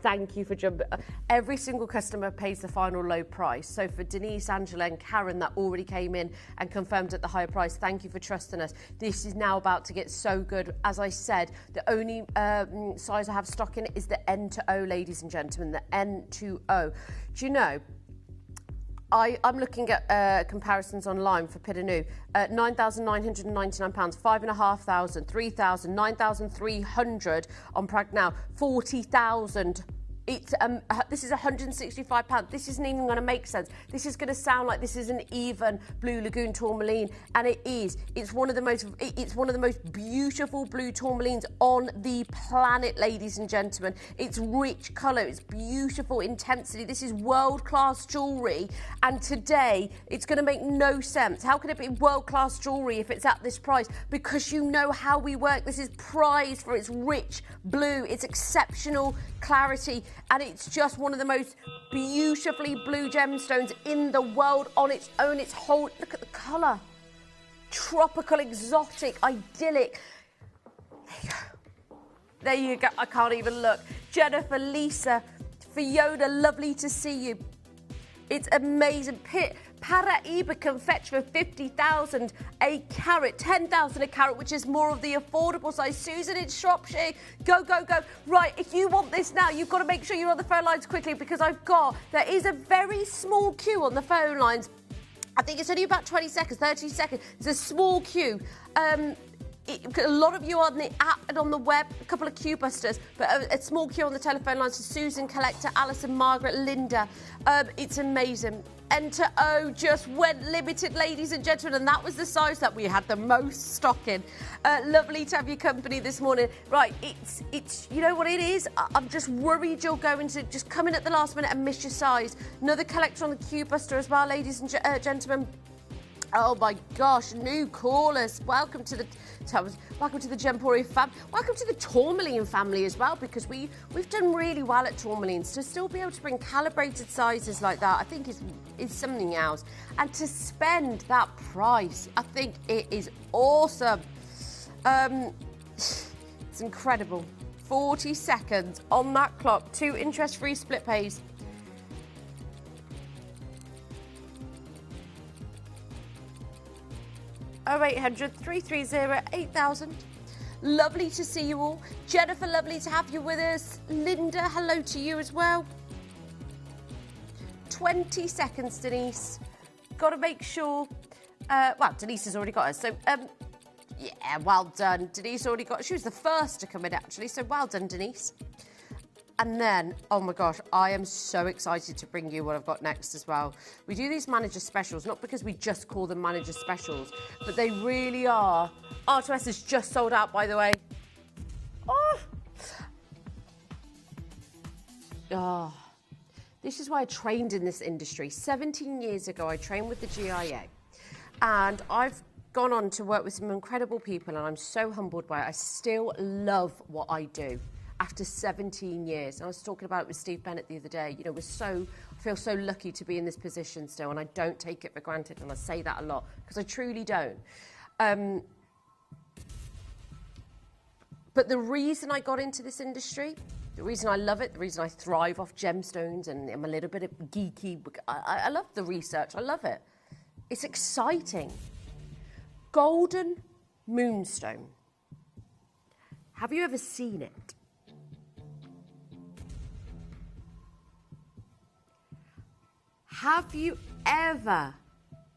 thank you for jumping. Every single customer pays the final low price. So for Denise, Angela and Karen that already came in and confirmed at the higher price, thank you for trusting us. This is now about to get so good. As I said, the only size I have stock in is the N to O, ladies and gentlemen, the N2O. Do you know, I'm looking at comparisons online for Pidanu. £9,999, 5,500, 3,000, 9,300 on Prag now, 40,000. It's this is £165. This isn't even going to make sense. This is going to sound like this is an even Blue Lagoon tourmaline, and it is. It's one of the most beautiful blue tourmalines on the planet, ladies and gentlemen. It's rich colour, it's beautiful intensity. This is world-class jewellery, and today it's going to make no sense. How can it be world-class jewellery if it's at this price? Because you know how we work. This is prized for its rich blue, its exceptional clarity, and it's just one of the most beautifully blue gemstones in the world on its own. Its whole, look at the colour. Tropical, exotic, idyllic. There you go. There you go. I can't even look. Jennifer, Lisa, Fiona, lovely to see you. It's amazing. Paraiba can fetch for 50,000 a carat, 10,000 a carat, which is more of the affordable size. Susan in Shropshire, go, go, go. Right, if you want this now, you've got to make sure you're on the phone lines quickly because there is a very small queue on the phone lines. I think it's only about 20 seconds, 30 seconds. There's a small queue. A lot of you are on the app and on the web, a couple of queue busters, but a small queue on the telephone lines to Susan, Collector, Alison, Margaret, Linda. It's amazing. Enter O just went limited, ladies and gentlemen, and that was the size that we had the most stock in. Lovely to have your company this morning. Right, it's you know what it is? I'm just worried you're going to just come in at the last minute and miss your size. Another collector on the queue buster as well, ladies and gentlemen. Oh my gosh, new callers. Welcome to the Gemporia family. Welcome to the tourmaline family as well, because we've done really well at tourmalines. To still be able to bring calibrated sizes like that, I think is something else. And to spend that price, I think it is awesome. It's incredible. 40 seconds on that clock. 2 interest-free split pays. Oh, 0800 330 8000. Lovely to see you all. Jennifer, lovely to have you with us. Linda, hello to you as well. 20 seconds, Denise. Got to make sure. Well, Denise has already got us. So, yeah, well done. Denise already got. She was the first to come in, actually. So, well done, Denise. And then, oh my gosh, I am so excited to bring you what I've got next as well. We do these manager specials, not because we just call them manager specials, but they really are. R2S is just sold out, by the way. Oh, this is why I trained in this industry. 17 years ago, I trained with the GIA. And I've gone on to work with some incredible people, and I'm so humbled by it. I still love what I do. After 17 years. And I was talking about it with Steve Bennett the other day. You know, I feel so lucky to be in this position still, and I don't take it for granted, and I say that a lot, because I truly don't. But the reason I got into this industry The reason I love it, the reason I thrive off gemstones and I'm a little bit geeky, I love the research, I love it. It's exciting. Golden moonstone. Have you ever seen it? Have you ever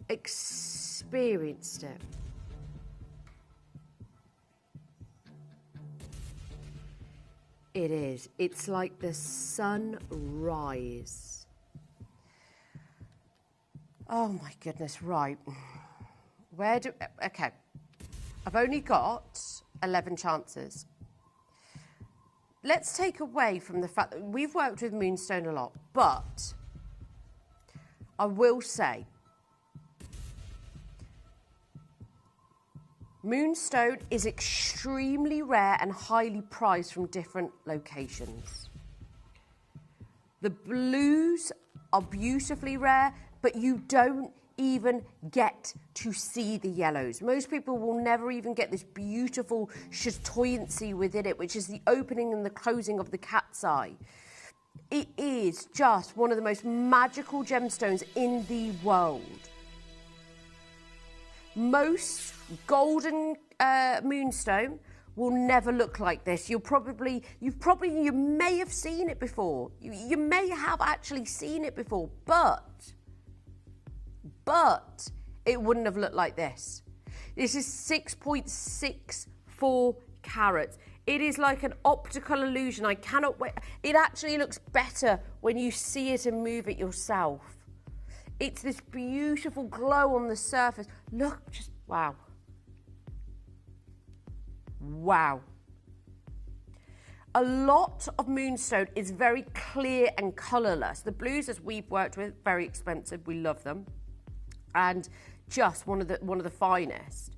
experienced it? It is. It's like the sunrise. Oh my goodness, right. Okay. I've only got 11 chances. Let's take away from the fact that we've worked with moonstone a lot, but I will say moonstone is extremely rare and highly prized from different locations. The blues are beautifully rare, but you don't even get to see the yellows. Most people will never even get this beautiful chatoyancy within it, which is the opening and the closing of the cat's eye. It is just one of the most magical gemstones in the world. Most golden moonstone will never look like this. You may have seen it before. You may have actually seen it before, but it wouldn't have looked like this. This is 6.64 carats. It is like an optical illusion. I cannot wait. It actually looks better when you see it and move it yourself. It's this beautiful glow on the surface. Look, just wow. Wow. A lot of moonstone is very clear and colourless. The blues, as we've worked with, very expensive. We love them. And just one of the finest.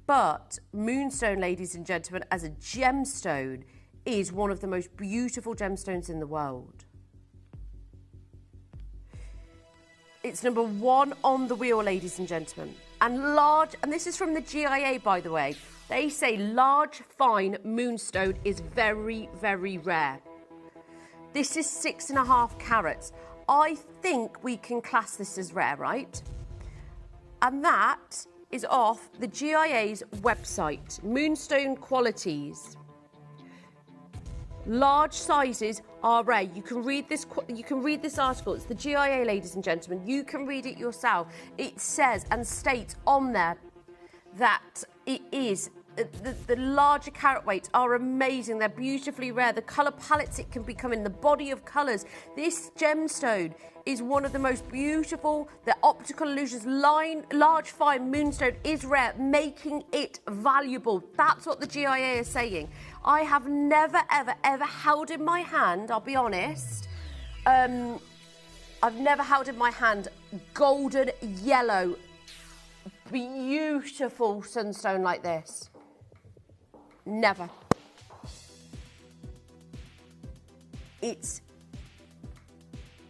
But moonstone, ladies and gentlemen, as a gemstone, is one of the most beautiful gemstones in the world. It's number 1 on the wheel, ladies and gentlemen. And this is from the GIA, by the way. They say large, fine moonstone is very, very rare. This is 6.5 carats. I think we can class this as rare, right? And that is off the GIA's website, Moonstone Qualities. Large sizes are rare. You can read this article. It's the GIA, ladies and gentlemen. You can read it yourself. It says and states on there that it is the larger carat weights are amazing. They're beautifully rare. The colour palettes it can become in, the body of colours. This gemstone is one of the most beautiful. The optical illusions, large fine moonstone is rare, making it valuable. That's what the GIA is saying. I have never, ever, ever held in my hand, I'll be honest, I've never held in my hand golden yellow, beautiful sunstone like this. Never. And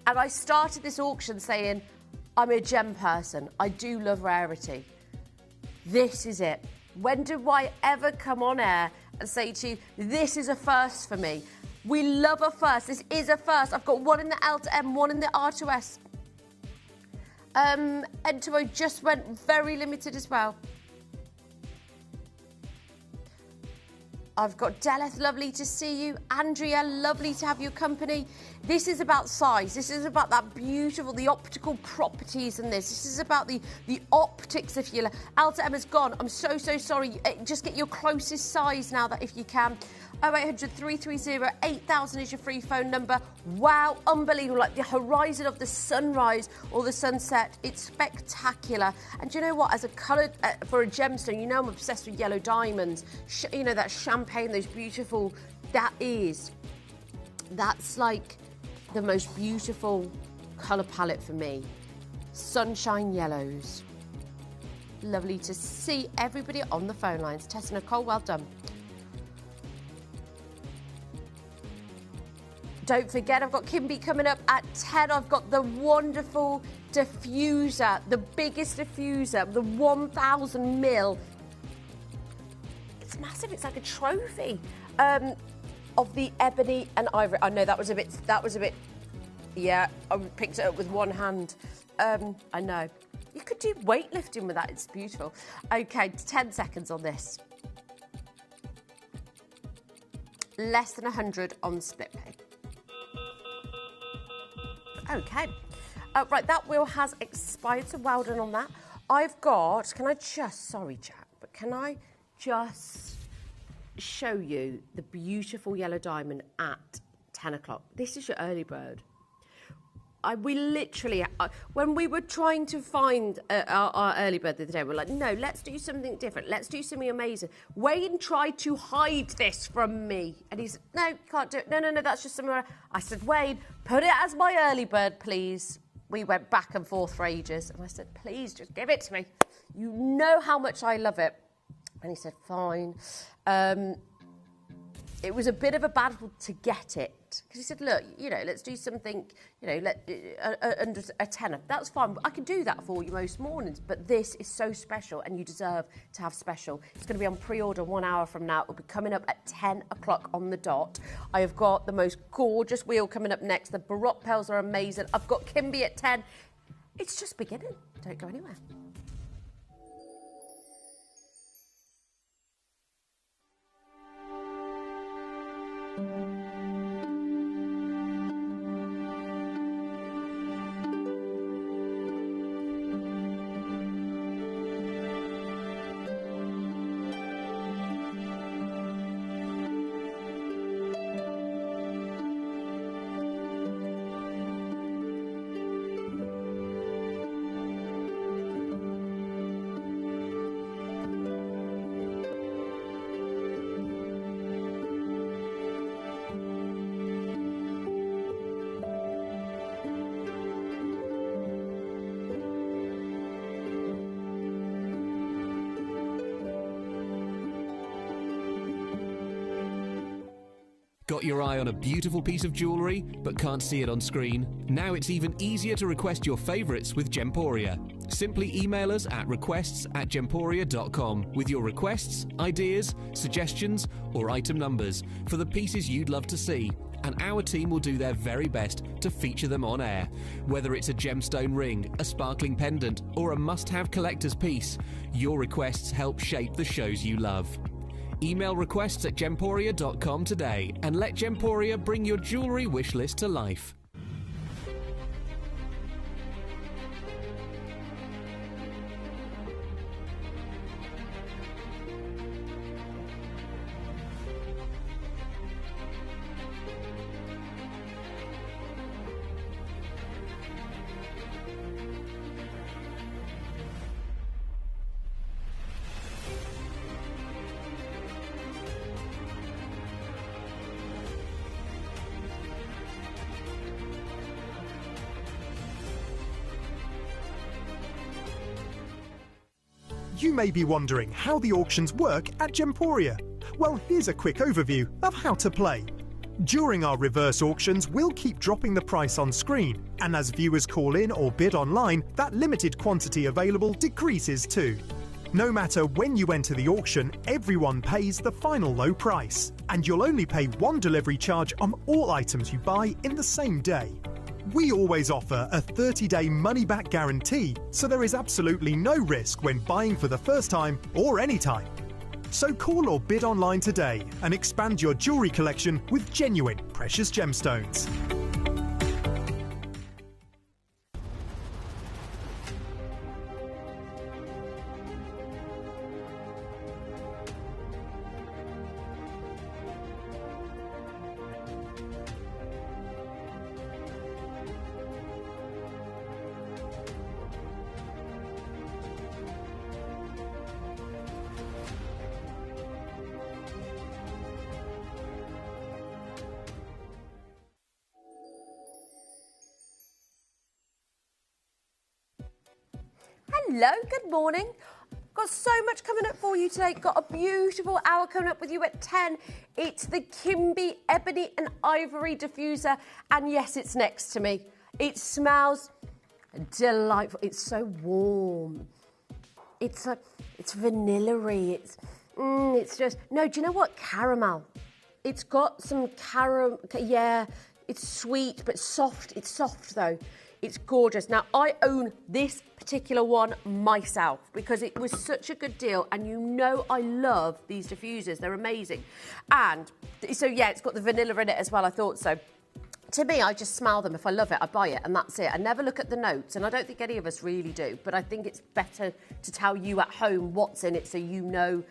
I started this auction saying, I'm a gem person. I do love rarity. This is it. When do I ever come on air and say to you, this is a first for me? We love a first. This is a first. I've got one in the L to M, one in the R to S. Entero just went very limited as well. I've got Deleth, lovely to see you. Andrea, lovely to have your company. This is about size. This is about that beautiful, the optical properties in this. This is about the optics, if you like. Alta Emma's gone. I'm so sorry. Just get your closest size now, that if you can. 0800 330 8000 is your free phone number. Wow, unbelievable. Like the horizon of the sunrise or the sunset. It's spectacular. And do you know what? As a colour, for a gemstone, you know I'm obsessed with yellow diamonds. You know, that champagne, those beautiful, that's like the most beautiful colour palette for me. Sunshine yellows. Lovely to see everybody on the phone lines. Tessa Nicole, well done. Don't forget, I've got Kimby coming up at 10. I've got the wonderful diffuser, the biggest diffuser, the 1,000 mil. It's massive. It's like a trophy. of the ebony and ivory. I know that was a bit, yeah, I picked it up with one hand. I know. You could do weightlifting with that, it's beautiful. Okay, 10 seconds on this. Less than 100 on split pay. Okay. Right, that wheel has expired, so well done on that. I've got, sorry Jack, but can I just show you the beautiful yellow diamond at 10 o'clock? This is your early bird. We literally, when we were trying to find our early bird the other day, we were like, no, let's do something different. Let's do something amazing. Wayne tried to hide this from me. And he said, no, you can't do it. No, that's just somewhere. I said, Wayne, put it as my early bird, please. We went back and forth for ages. And I said, please, just give it to me. You know how much I love it. And he said, fine. It was a bit of a battle to get it. Because he said, look, let's do something, under a tenner. That's fine. I can do that for you most mornings. But this is so special and you deserve to have special. It's going to be on pre-order 1 hour from now. It will be coming up at 10 o'clock on the dot. I have got the most gorgeous wheel coming up next. The Baroque pearls are amazing. I've got Kimby at 10. It's just beginning. Don't go anywhere. Got your eye on a beautiful piece of jewellery but can't see it on screen? Now it's even easier to request your favourites with Gemporia. Simply email us at requests@gemporia.com with your requests, ideas, suggestions or item numbers for the pieces you'd love to see, and our team will do their very best to feature them on air. Whether it's a gemstone ring, a sparkling pendant or a must-have collector's piece, your requests help shape the shows you love. Email requests@gemporia.com today and let Gemporia bring your jewellery wish list to life. You may be wondering how the auctions work at Gemporia. Well, here's a quick overview of how to play. During our reverse auctions, we'll keep dropping the price on screen, and as viewers call in or bid online, that limited quantity available decreases too. No matter when you enter the auction, everyone pays the final low price, and you'll only pay one delivery charge on all items you buy in the same day. We always offer a 30-day money-back guarantee, so there is absolutely no risk when buying for the first time or any time. So call or bid online today and expand your jewellery collection with genuine precious gemstones. Hello, good morning. Got so much coming up for you today. Got a beautiful hour coming up with you at 10. It's the Kimby Ebony and Ivory diffuser. And yes, it's next to me. It smells delightful. It's so warm. It's vanilla-y. It's just, no, do you know what? Caramel. It's got some caramel, yeah, it's sweet, but soft. It's soft though. It's gorgeous. Now, I own this particular one myself because it was such a good deal, and you know I love these diffusers. They're amazing. And so, yeah, it's got the vanilla in it as well. I thought so. To me, I just smell them. If I love it, I buy it, and that's it. I never look at the notes, and I don't think any of us really do, but I think it's better to tell you at home what's in it so you know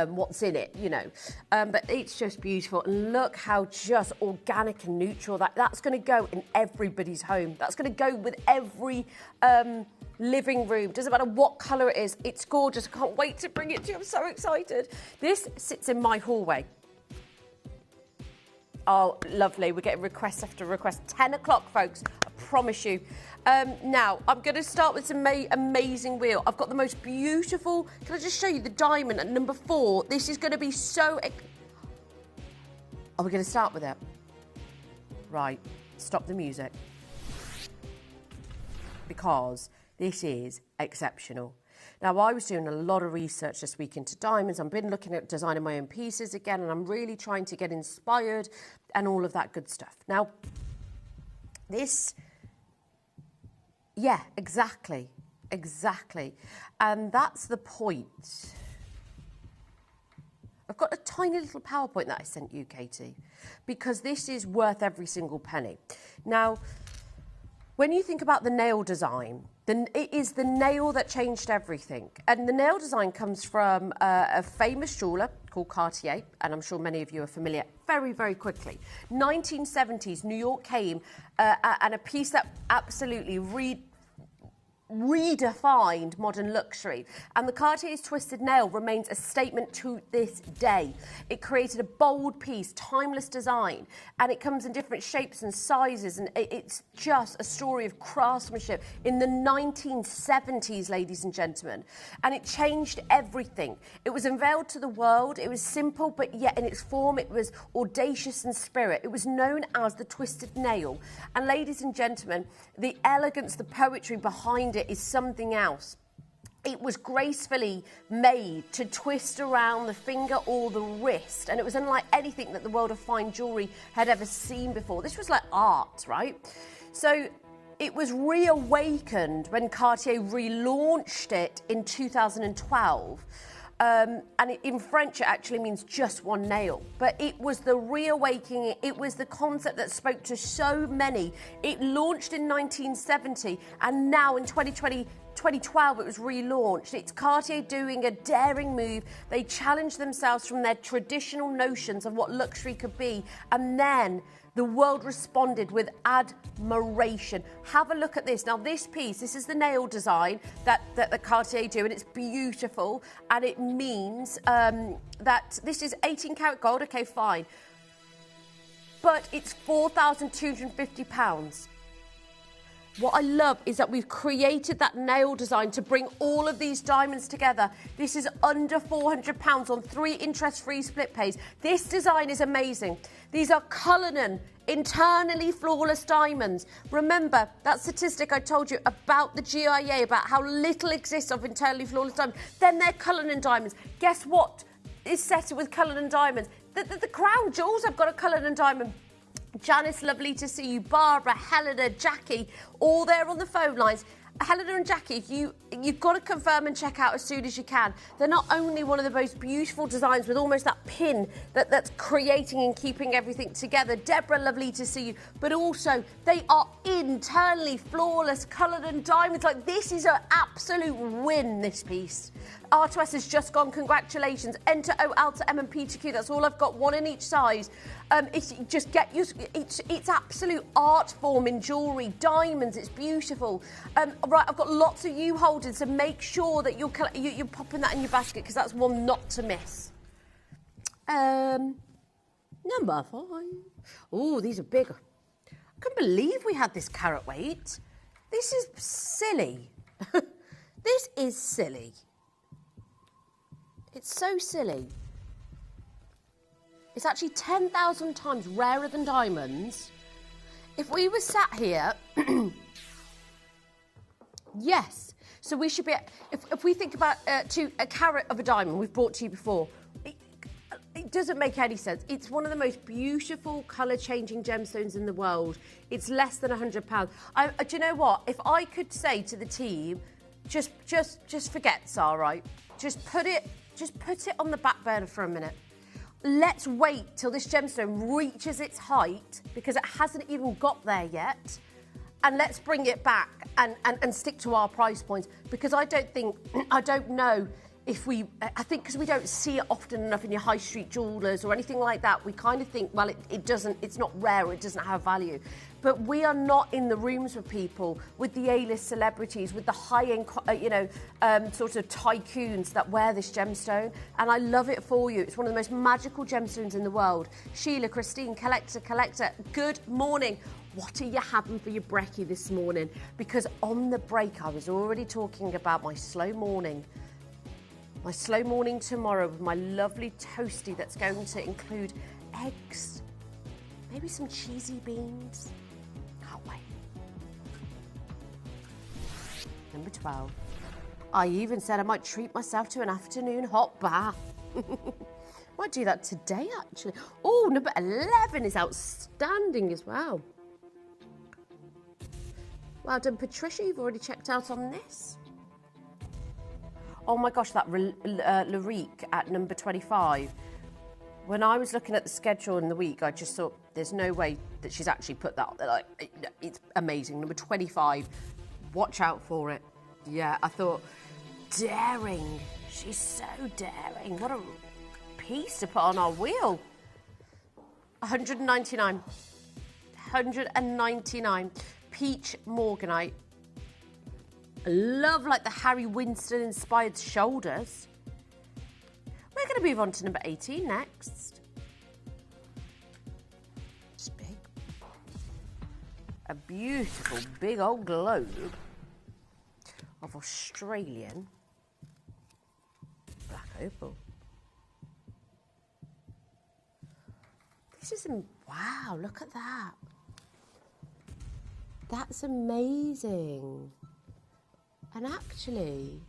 what's in it, you know. But it's just beautiful, and look how just organic and neutral that's going to go in everybody's home. That's going to go with every living room. Doesn't matter what colour it is. It's gorgeous. I can't wait to bring it to you. I'm so excited. This sits in my hallway. Oh, lovely. We're getting request after request. 10 o'clock, folks. I promise you. Now, I'm going to start with some amazing wheel. I've got the most beautiful... Can I just show you the diamond at number 4? This is going to be so... Are we going to start with it? Right. Stop the music. Because this is exceptional. Now, I was doing a lot of research this week into diamonds. I've been looking at designing my own pieces again, and I'm really trying to get inspired and all of that good stuff. Now, this, yeah, exactly. And that's the point. I've got a tiny little PowerPoint that I sent you, Katie, because this is worth every single penny. Now, when you think about the nail design, it is the nail that changed everything. And the nail design comes from a famous jeweller called Cartier, and I'm sure many of you are familiar very, very quickly. 1970s, New York came, and a piece that absolutely redefined modern luxury, and the Cartier's twisted nail remains a statement to this day. It created a bold piece, timeless design, and it comes in different shapes and sizes, and it's just a story of craftsmanship in the 1970s, ladies and gentlemen, and it changed everything. It was unveiled to the world. It was simple, but yet in its form it was audacious in spirit. It was known as the twisted nail, and ladies and gentlemen, the elegance, the poetry behind it is something else. It was gracefully made to twist around the finger or the wrist, and it was unlike anything that the world of fine jewellery had ever seen before. This was like art, right? So it was reawakened when Cartier relaunched it in 2012. And in French, it actually means just one nail. But it was the reawakening. It was the concept that spoke to so many. It launched in 1970, and now in 2012, it was relaunched. It's Cartier doing a daring move. They challenged themselves from their traditional notions of what luxury could be, and then the world responded with admiration. Have a look at this. Now, this piece, this is the nail design that Cartier do, and it's beautiful, and it means that this is 18 karat gold. Okay, fine. But it's £4,250. What I love is that we've created that nail design to bring all of these diamonds together. This is under £400 on 3 interest-free split pays. This design is amazing. These are Cullinan internally flawless diamonds. Remember that statistic I told you about the GIA, about how little exists of internally flawless diamonds. Then they're Cullinan diamonds. Guess what is set with Cullinan diamonds? The crown jewels have got a Cullinan diamond. Janice, lovely to see you. Barbara, Helena, Jackie, all there on the phone lines. Helena and Jackie, you've got to confirm and check out as soon as you can. They're not only one of the most beautiful designs with almost that pin that's creating and keeping everything together. Deborah, lovely to see you. But also, they are internally flawless Cullinan diamonds. Like, this is an absolute win, this piece. R2S has just gone. Congratulations. Enter O, Alta, M and P to Q. That's all I've got, one in each size. It's absolute art form in jewellery. Diamonds, it's beautiful. Right, I've got lots of you holding, so make sure that you're popping that in your basket, because that's one not to miss. Number 5. Oh, these are big. I can't believe we had this carat weight. This is silly. This is silly. It's so silly. It's actually 10,000 times rarer than diamonds. If we were sat here, yes. So we should be, if we think about a carat of a diamond we've brought to you before, doesn't make any sense. It's one of the most beautiful colour-changing gemstones in the world. It's less than £100. Do you know what? If I could say to the team, just forget Sarite. Just put it on the back burner for a minute. Let's wait till this gemstone reaches its height, because it hasn't even got there yet. And let's bring it back and stick to our price points, because I don't know if I think because we don't see it often enough in your high street jewellers or anything like that, we kind of think, well, it's not rare, it doesn't have value. But we are not in the rooms with people, with the A-list celebrities, with the high-end, sort of tycoons that wear this gemstone. And I love it for you. It's one of the most magical gemstones in the world. Sheila, Christine, collector, good morning. What are you having for your brekkie this morning? Because on the break, I was already talking about my slow morning. My slow morning tomorrow with my lovely toasty that's going to include eggs, maybe some cheesy beans. Can't wait. Number 12. I even said I might treat myself to an afternoon hot bath. Might do that today, actually. Oh, number 11 is outstanding as well. Well done, Patricia. You've already checked out on this. Oh my gosh, that Larique at number 25. When I was looking at the schedule in the week, I just thought there's no way that she's actually put that. Like, it's amazing. Number 25. Watch out for it. Yeah, I thought, daring. She's so daring. What a piece to put on our wheel. 199. 199. Peach Morganite. I love like the Harry Winston inspired shoulders. We're going to move on to number 18 next. It's big. A beautiful big old globe of Australian black opal. This is, wow, look at that. That's amazing. And actually,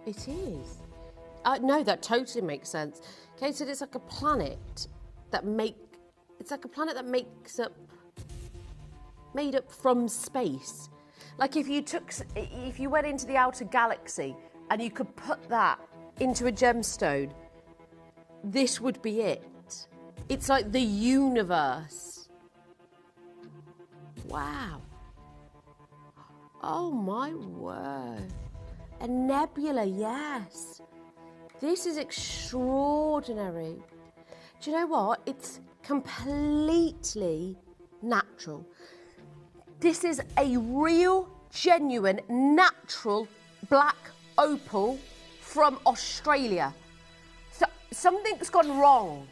it is. No, that totally makes sense. Okay, so it's like a planet that made up from space. Like if you went into the outer galaxy and you could put that into a gemstone, this would be it. It's like the universe. Wow. Oh my word. A nebula, yes. This is extraordinary. Do you know what? It's completely natural. This is a real, genuine, natural black opal from Australia. So something's gone wrong.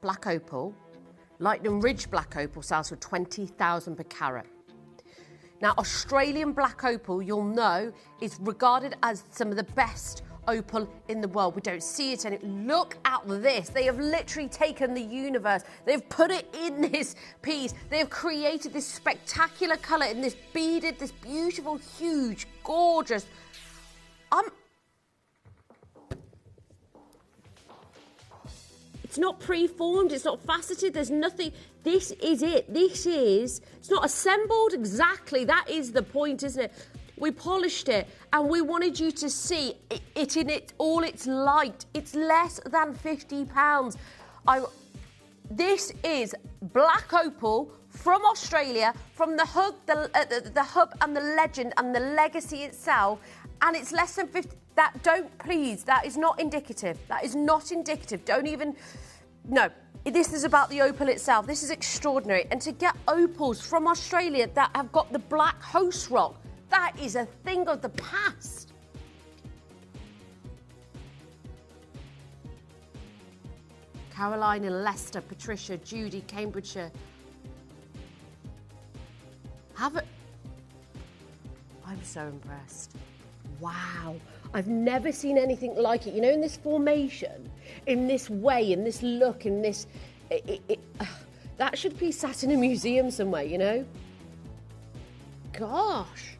Black opal, Lightning Ridge black opal sells for $20,000 per carat. Now, Australian black opal, you'll know, is regarded as some of the best opal in the world. We don't see it anymore. Look at this. They have literally taken the universe. They've put it in this piece. They have created this spectacular colour in this beaded, this beautiful, huge, gorgeous. It's not pre-formed, it's not faceted, there's nothing. This is it. It's not assembled exactly. That is the point, isn't it? We polished it and we wanted you to see it in all its light. It's less than £50. This is black opal from Australia, from the hub, the hub and the legend and the legacy itself, and it's less than 50. That is not indicative. That is not indicative. No. This is about the opal itself. This is extraordinary. And to get opals from Australia that have got the black host rock, that is a thing of the past. Caroline in Leicester, Patricia, Judy, Cambridgeshire. I'm so impressed. Wow. I've never seen anything like it. You know, in this formation, in this way, in this look, in this... that should be sat in a museum somewhere, you know? gosh.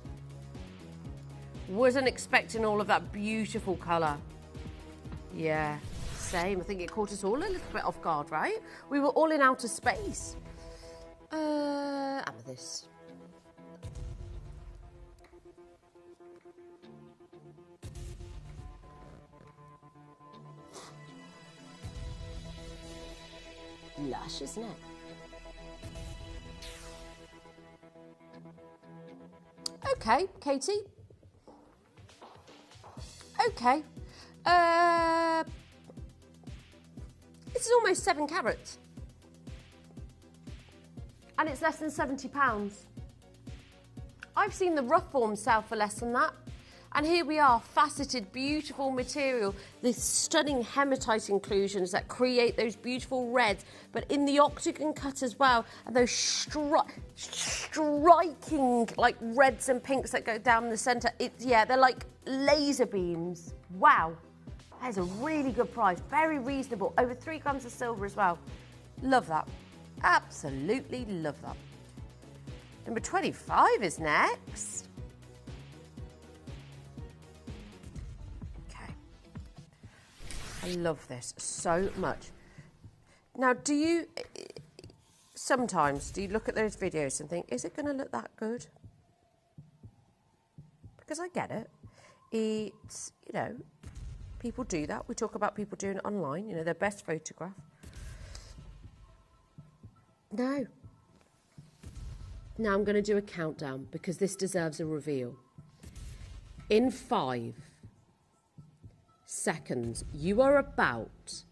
Wasn't expecting all of that beautiful colour. Yeah, same. I think it caught us all a little bit off guard, right? We were all in outer space. Amethyst. Lush, isn't it? Okay, Katie. Okay. This is almost 7 carats. And it's less than £70. I've seen the rough forms sell for less than that. And here we are, faceted, beautiful material, the stunning hematite inclusions that create those beautiful reds, but in the octagon cut as well, and those striking like reds and pinks that go down the centre. Yeah, they're like laser beams. Wow, that is a really good price, very reasonable, over 3 grams of silver as well. Love that, absolutely love that. Number 25 is next. I love this so much. Now, sometimes do you look at those videos and think, is it going to look that good? Because I get it. It's, people do that. We talk about people doing it online, their best photograph. No. Now I'm going to do a countdown because this deserves a reveal. In 5 seconds, you are about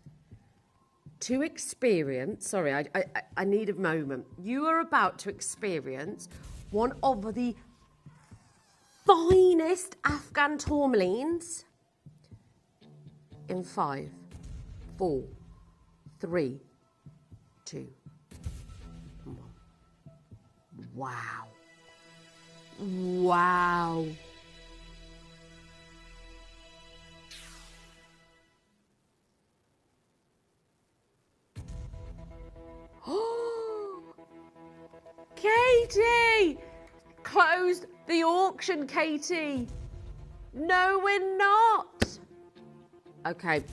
to experience, sorry, I need a moment. You are about to experience one of the finest Afghan tourmalines in 5, 4, 3, 2, 1. Wow. Wow. Katie! Closed the auction, Katie. No, we're not. Okay.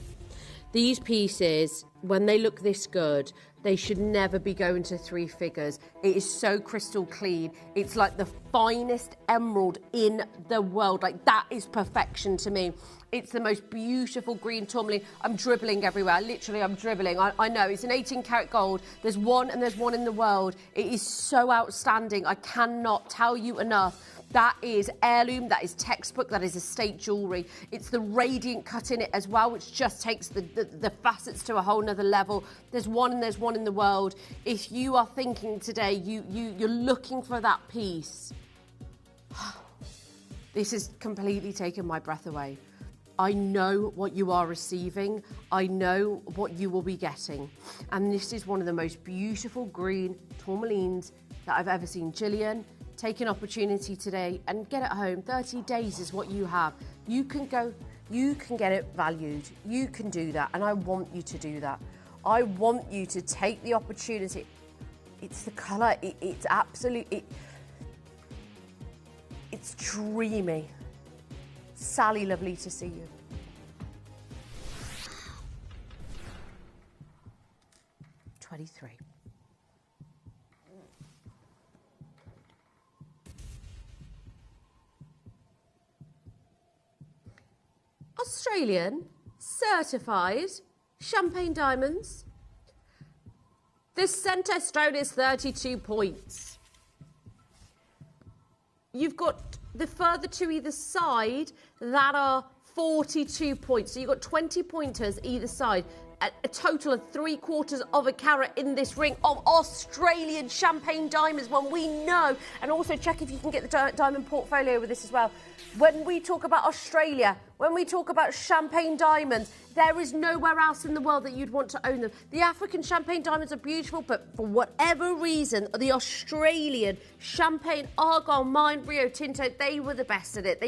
These pieces, when they look this good, they should never be going to 3 figures. It is so crystal clean. It's like the finest emerald in the world. Like, that is perfection to me. It's the most beautiful green tourmaline. I'm dribbling everywhere. Literally, I'm dribbling. I know, it's an 18 karat gold. There's one and there's one in the world. It is so outstanding. I cannot tell you enough. That is heirloom, that is textbook, that is estate jewellery. It's the radiant cut in it as well, which just takes the facets to a whole nother level. There's one and there's one in the world. If you are thinking today, you're looking for that piece, this has completely taken my breath away. I know what you are receiving. I know what you will be getting. And this is one of the most beautiful green tourmalines that I've ever seen. Gillian, take an opportunity today and get it home. 30 days is what you have. You can get it valued. You can do that. And I want you to do that. I want you to take the opportunity. It's the colour. It's absolute. It's dreamy. Sally, lovely to see you. $23. Australian certified champagne diamonds. The centre stone is 32 points. You've got the further to either side that are 42 points. So you've got 20 pointers either side. A total of 3/4 of a carat in this ring of Australian champagne diamonds, one we know. And also check if you can get the diamond portfolio with this as well. When we talk about Australia, when we talk about champagne diamonds, there is nowhere else in the world that you'd want to own them. The African champagne diamonds are beautiful, but for whatever reason, the Australian champagne, Argyle, Mine, Rio Tinto, they were the best at it.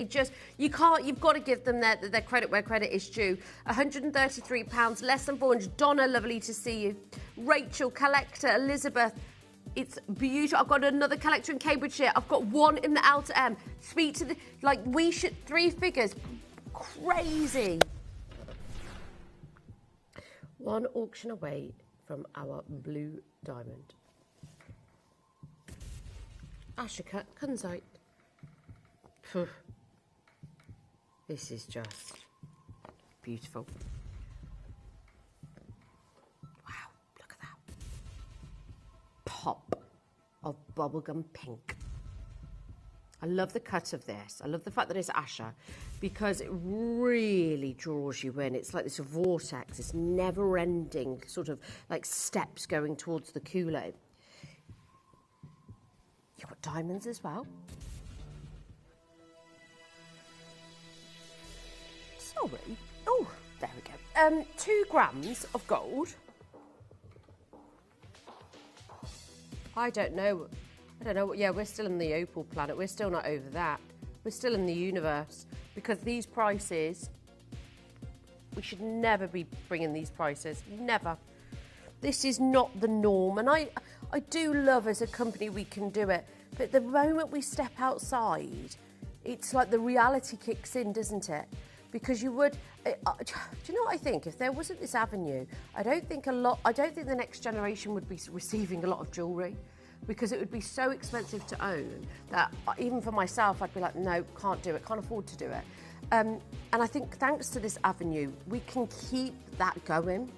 You've got to give them their credit where credit is due. £133, less than 400. Donna, lovely to see you. Rachel, Collector, Elizabeth. It's beautiful. I've got another collector in Cambridgeshire. I've got one in the Outer M. Speak to the, like, we should, 3 figures. Crazy. One auction away from our blue diamond. Ashika Kunzite. This is just beautiful. Wow, look at that. Pop of bubblegum pink. I love the cut of this. I love the fact that it's Asha because it really draws you in. It's like this vortex, this never-ending sort of like steps going towards the Kool-Aid. You've got diamonds as well. Sorry. Oh, there we go. 2 grams of gold. I don't know. Yeah, we're still in the opal planet. We're still not over that. We're still in the universe because these prices, we should never be bringing these prices. Never. This is not the norm. And I do love as a company we can do it. But the moment we step outside, it's like the reality kicks in, doesn't it? Because you would, do you know what I think? If there wasn't this avenue, I don't think the next generation would be receiving a lot of jewellery because it would be so expensive to own that even for myself, I'd be like, no, can't do it, can't afford to do it. And I think thanks to this avenue, we can keep that going.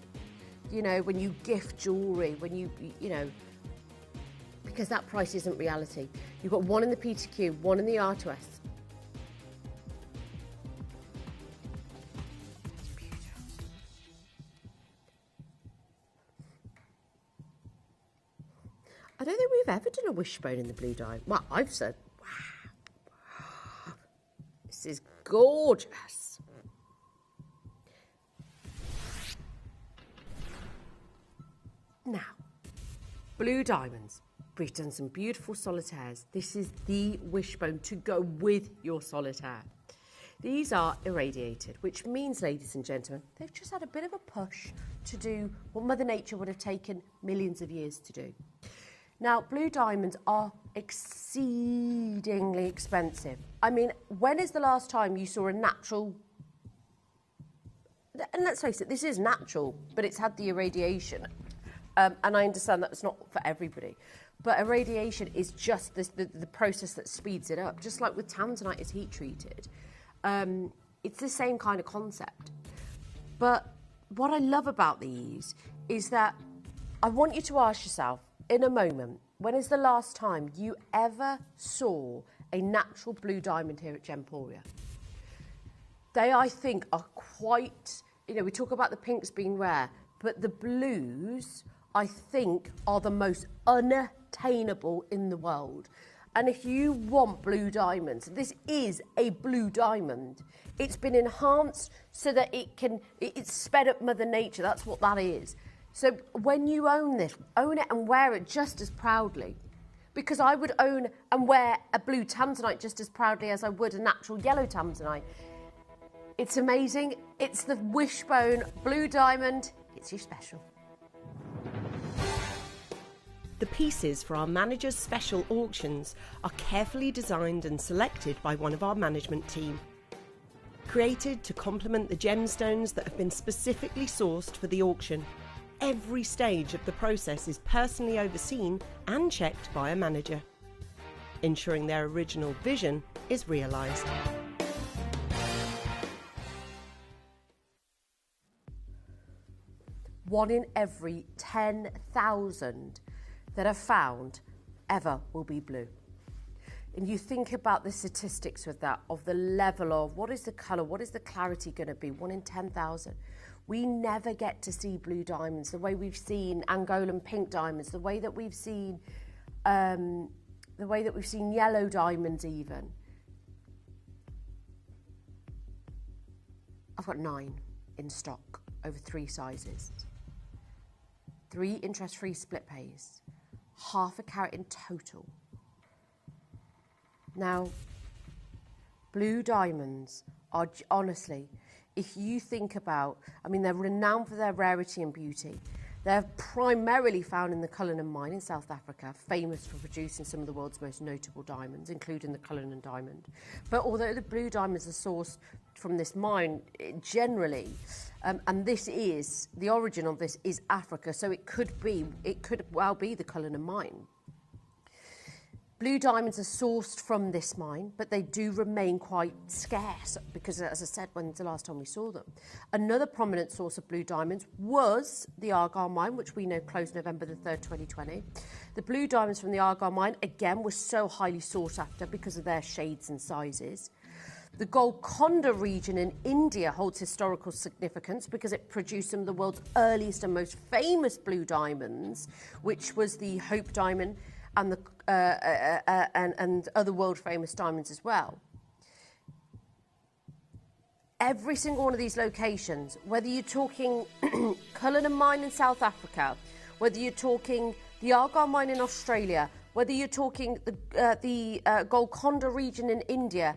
You know, when you gift jewellery, when you know, because that price isn't reality. You've got one in the P2Q, one in the R2S. I don't think we've ever done a wishbone in the blue dye. Well, I've said, wow, this is gorgeous. Now, blue diamonds. We've done some beautiful solitaires. This is the wishbone to go with your solitaire. These are irradiated, which means, ladies and gentlemen, they've just had a bit of a push to do what Mother Nature would have taken millions of years to do. Now, blue diamonds are exceedingly expensive. I mean, when is the last time you saw a natural... And let's face it, this is natural, but it's had the irradiation. And I understand that's not for everybody. But irradiation is just the process that speeds it up. Just like with tanzanite is heat treated. It's the same kind of concept. But what I love about these is that I want you to ask yourself, in a moment, when is the last time you ever saw a natural blue diamond here at Gemporia? They, I think, are quite, you know, we talk about the pinks being rare, but the blues, I think, are the most unattainable in the world. And if you want blue diamonds, this is a blue diamond. It's been enhanced so that it's sped up Mother Nature. That's what that is. So when you own this, own it and wear it just as proudly. Because I would own and wear a blue tanzanite just as proudly as I would a natural yellow tanzanite. It's amazing. It's the wishbone blue diamond. It's your special. The pieces for our managers' special auctions are carefully designed and selected by one of our management team. Created to complement the gemstones that have been specifically sourced for the auction. Every stage of the process is personally overseen and checked by a manager, ensuring their original vision is realised. One in every 10,000 that are found ever will be blue. And you think about the statistics with that, of the level of what is the colour, what is the clarity going to be, 1 in 10,000. We never get to see blue diamonds the way we've seen Angolan pink diamonds, the way that we've seen yellow diamonds even. I've got 9 in stock over 3 sizes. 3 interest-free split pays, half a carat in total. Now, blue diamonds are, honestly, if you think about, I mean, they're renowned for their rarity and beauty. They're primarily found in the Cullinan mine in South Africa, famous for producing some of the world's most notable diamonds, including the Cullinan diamond. But although the blue diamonds are sourced from this mine generally, and this is, the origin of this is Africa, so it could well be the Cullinan mine. Blue diamonds are sourced from this mine, but they do remain quite scarce because, as I said, when's the last time we saw them? Another prominent source of blue diamonds was the Argyle mine, which we know closed November the 3rd, 2020. The blue diamonds from the Argyle mine, again, were so highly sought after because of their shades and sizes. The Golconda region in India holds historical significance because it produced some of the world's earliest and most famous blue diamonds, which was the Hope diamond and other world-famous diamonds as well. Every single one of these locations, whether you're talking Cullinan mine in South Africa, whether you're talking the Argyle mine in Australia, whether you're talking the Golconda region in India,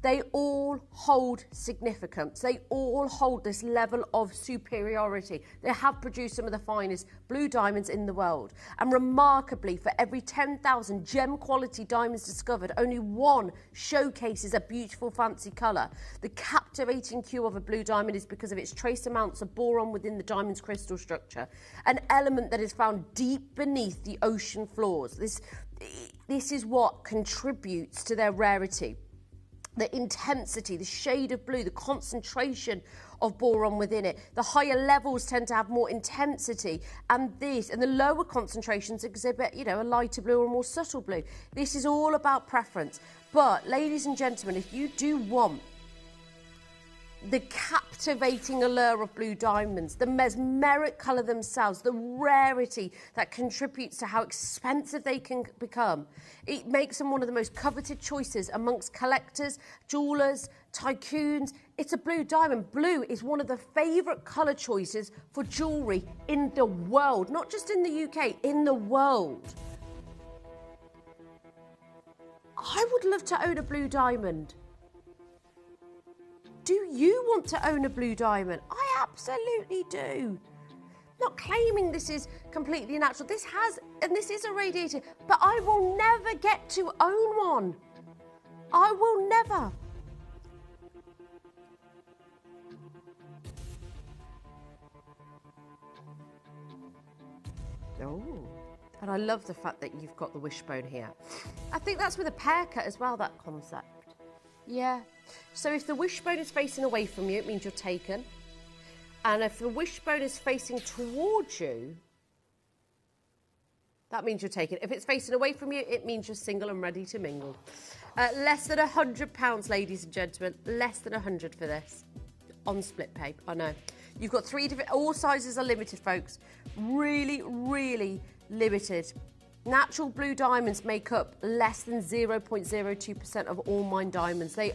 they all hold significance. They all hold this level of superiority. They have produced some of the finest blue diamonds in the world. And remarkably, for every 10,000 gem quality diamonds discovered, only one showcases a beautiful fancy colour. The captivating hue of a blue diamond is because of its trace amounts of boron within the diamond's crystal structure, an element that is found deep beneath the ocean floors. This is what contributes to their rarity. The intensity, the shade of blue, the concentration of boron within it. The higher levels tend to have more intensity, and the lower concentrations exhibit, a lighter blue or more subtle blue. This is all about preference. But, ladies and gentlemen, if you do want the captivating allure of blue diamonds, the mesmeric colour themselves, the rarity that contributes to how expensive they can become, it makes them one of the most coveted choices amongst collectors, jewellers, tycoons. It's a blue diamond. Blue is one of the favourite colour choices for jewellery in the world, not just in the UK, in the world. I would love to own a blue diamond. Do you want to own a blue diamond? I absolutely do. Not claiming this is completely natural. This is irradiated, but I will never get to own one. I will never. Oh, and I love the fact that you've got the wishbone here. I think that's with a pear cut as well, that concept. Yeah. So if the wishbone is facing away from you, it means you're taken. And if the wishbone is facing towards you, that means you're taken. If it's facing away from you, it means you're single and ready to mingle. Less than £100, ladies and gentlemen. Less than 100 for this. On split pay, I know. You've got 3 different, all sizes are limited, folks. Really, really limited. Natural blue diamonds make up less than 0.02% of all mined diamonds. They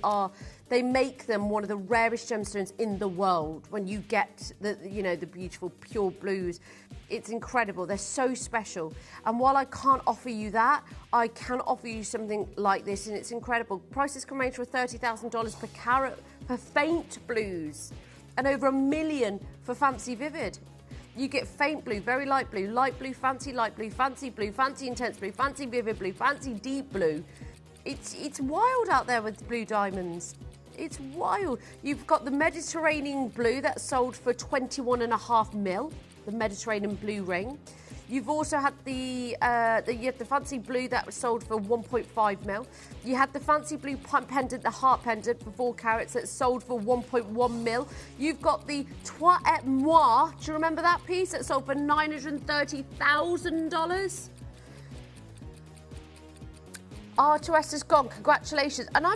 make them one of the rarest gemstones in the world. When you get the beautiful pure blues, it's incredible. They're so special. And while I can't offer you that, I can offer you something like this, and it's incredible. Prices can range from $30,000 per carat for faint blues, and over $1 million for fancy vivid. You get faint blue, very light blue, fancy blue, fancy intense blue, fancy vivid blue, fancy deep blue. It's wild out there with blue diamonds. It's wild. You've got the Mediterranean blue that's sold for 21.5 mil, the Mediterranean blue ring. You've also had the fancy blue that was sold for 1.5 mil. You had the fancy blue pendant, the heart pendant for 4 carats that's sold for 1.1 mil. You've got the Trois et Moi, do you remember that piece? That sold for $930,000. R2S is gone, congratulations. And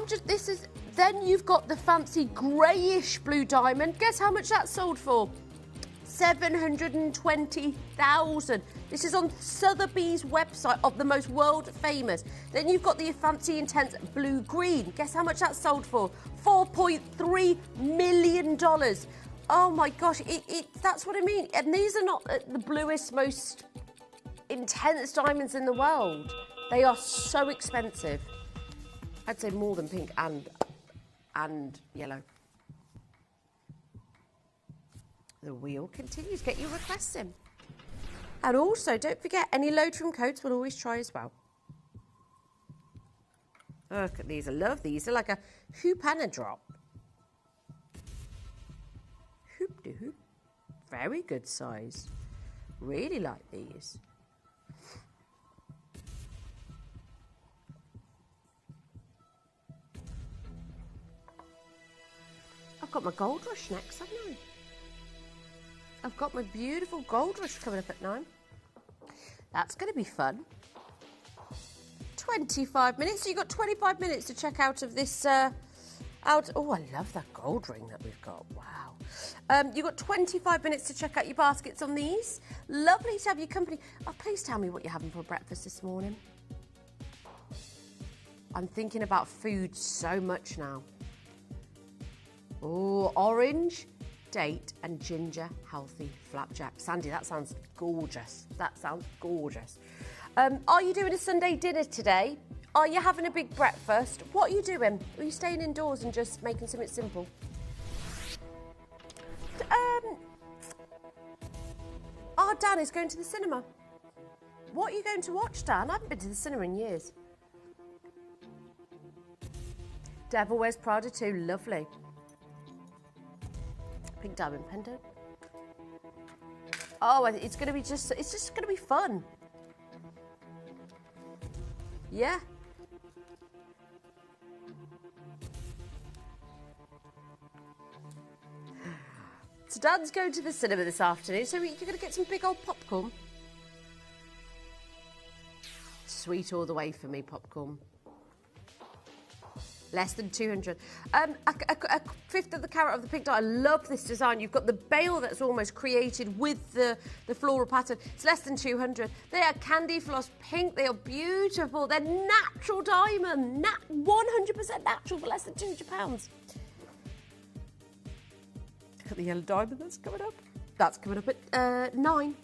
then you've got the fancy greyish blue diamond. Guess how much that sold for? $720,000. This is on Sotheby's website of the most world famous. Then you've got the fancy intense blue green. Guess how much that sold for? $4.3 million. Oh my gosh, that's what I mean. And these are not the bluest, most intense diamonds in the world. They are so expensive. I'd say more than pink and yellow. The wheel continues. Get your requests in. And also, don't forget, any load from coats we'll always try as well. Look at these. I love these. They're like a hoop and a drop. Hoop-de-hoop. Very good size. Really like these. I've got my Gold Rush next, haven't I? I've got my beautiful Gold Rush coming up at 9. That's going to be fun. 25 minutes. So you've got 25 minutes to check out of this. Oh, I love that gold ring that we've got. Wow. You've got 25 minutes to check out your baskets on these. Lovely to have your company. Oh, please tell me what you're having for breakfast this morning. I'm thinking about food so much now. Oh, orange, date and ginger healthy flapjack. Sandy, that sounds gorgeous. That sounds gorgeous. Are you doing a Sunday dinner today? Are you having a big breakfast? What are you doing? Are you staying indoors and just making something simple? Dan is going to the cinema. What are you going to watch, Dan? I haven't been to the cinema in years. Devil Wears Prada 2, lovely. Pink diamond pendant. Oh, it's going to be it's just going to be fun. Yeah. So Dan's going to the cinema this afternoon, so you're going to get some big old popcorn. Sweet all the way for me, popcorn. Less than 200. A fifth of the carat of the pink dye. I love this design. You've got the bail that's almost created with the floral pattern. It's less than 200. They are candy floss pink. They are beautiful. They're natural diamond. 100% natural for less than £200. Look at the yellow diamond that's coming up. That's coming up at 9.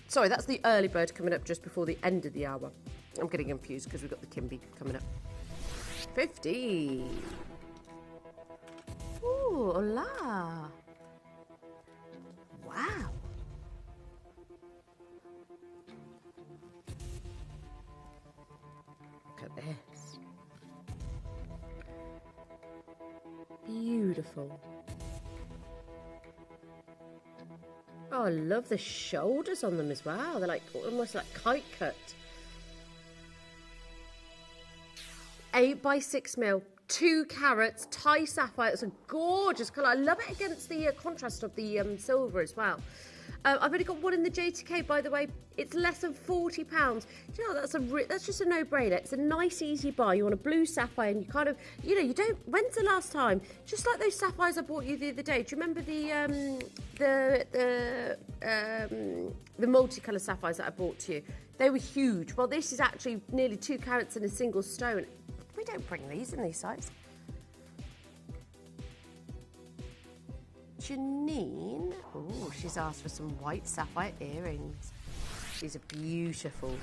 Sorry, that's the early bird coming up just before the end of the hour. I'm getting confused because we've got the Kimby coming up. 50. Ooh, hola. Wow. Look at this. Beautiful. Oh, I love the shoulders on them as well. They're like almost like kite cut. 8x6mm, 2 carats, tie sapphire. It's a gorgeous colour. I love it against the contrast of the silver as well. I've only got one in the JTK, by the way. It's less than £40. Do you know, that's just a no-brainer. It's a nice, easy buy. You want a blue sapphire, and you kind of, you don't. When's the last time? Just like those sapphires I bought you the other day. Do you remember the multicolour sapphires that I bought to you? They were huge. Well, this is actually nearly 2 carats in a single stone. We don't bring these in these sites. Janine, oh, she's asked for some white sapphire earrings. These are beautiful.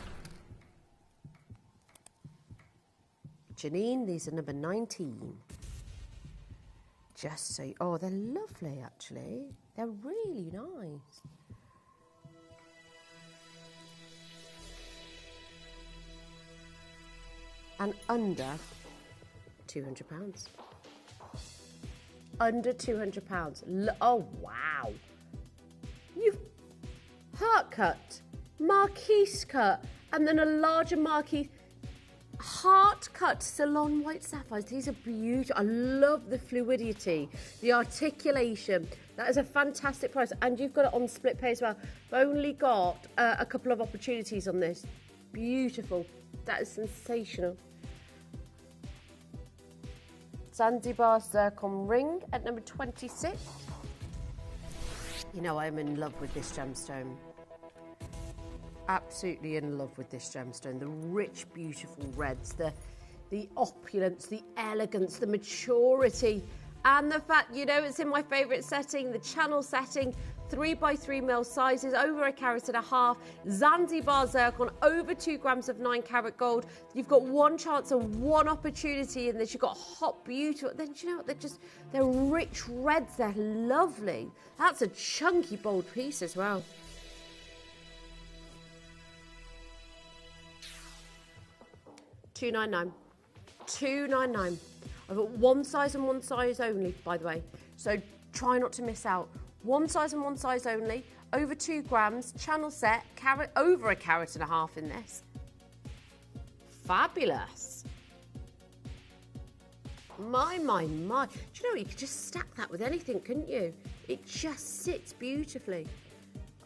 Janine, these are number 19. Just so, oh, they're lovely actually. They're really nice. And under £200. Under £200. Oh, wow. You've heart cut, marquise cut, and then a larger marquise. Heart cut salon white sapphires. These are beautiful. I love the fluidity, the articulation. That is a fantastic price. And you've got it on split pay as well. I've only got a couple of opportunities on this. Beautiful. That is sensational. Zanzibar zircon ring at number 26. You know, I'm in love with this gemstone. Absolutely in love with this gemstone. The rich, beautiful reds, the opulence, the elegance, the maturity, and the fact, you know, it's in my favourite setting, the channel setting. 3x3mm sizes, over 1.5 carats, Zanzibar zircon, over 2 grams of 9 carat gold. You've got one chance and one opportunity in this. You've got hot, beautiful. Then do you know what? They're rich reds. They're lovely. That's a chunky, bold piece as well. 299. 299. I've got one size and one size only, by the way. So try not to miss out. One size and one size only. Over 2 grams. Channel set. Carat, over a carat and a half in this. Fabulous. My. Do you know, you could just stack that with anything, couldn't you? It just sits beautifully.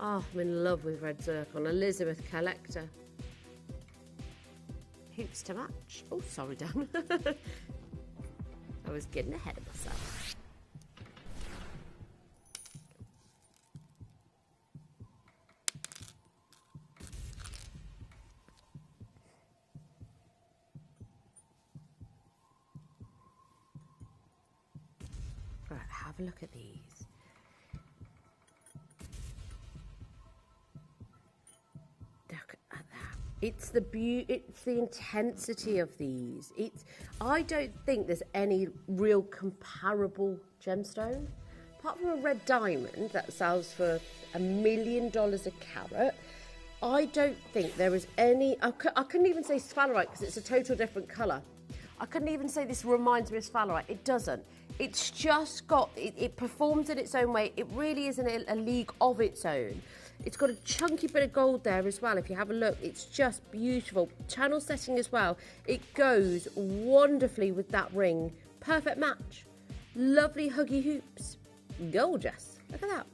Oh, I'm in love with red zircon. Elizabeth Collector. Hoops to match. Oh, sorry, Dan. I was getting ahead of myself. Right, have a look at these. Look at that. It's the it's the intensity of these. I don't think there's any real comparable gemstone. Apart from a red diamond that sells for $1 million a carat, I don't think there is any. I couldn't even say sphalerite because it's a total different colour. I couldn't even say this reminds me of sphalerite. It doesn't. It's just got, it performs in its own way. It really is in a league of its own. It's got a chunky bit of gold there as well. If you have a look, it's just beautiful. Channel setting as well. It goes wonderfully with that ring. Perfect match. Lovely huggy hoops. Gorgeous. Look at that.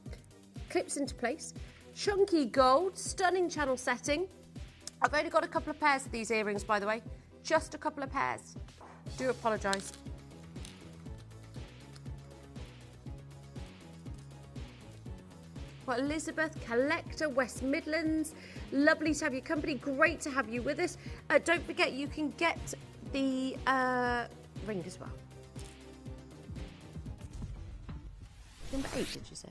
Clips into place. Chunky gold. Stunning channel setting. I've only got a couple of pairs of these earrings, by the way. Just a couple of pairs. Do apologise. Well, Elizabeth Collector, West Midlands. Lovely to have your company. Great to have you with us. Don't forget, you can get the ring as well. Number 8, did you say?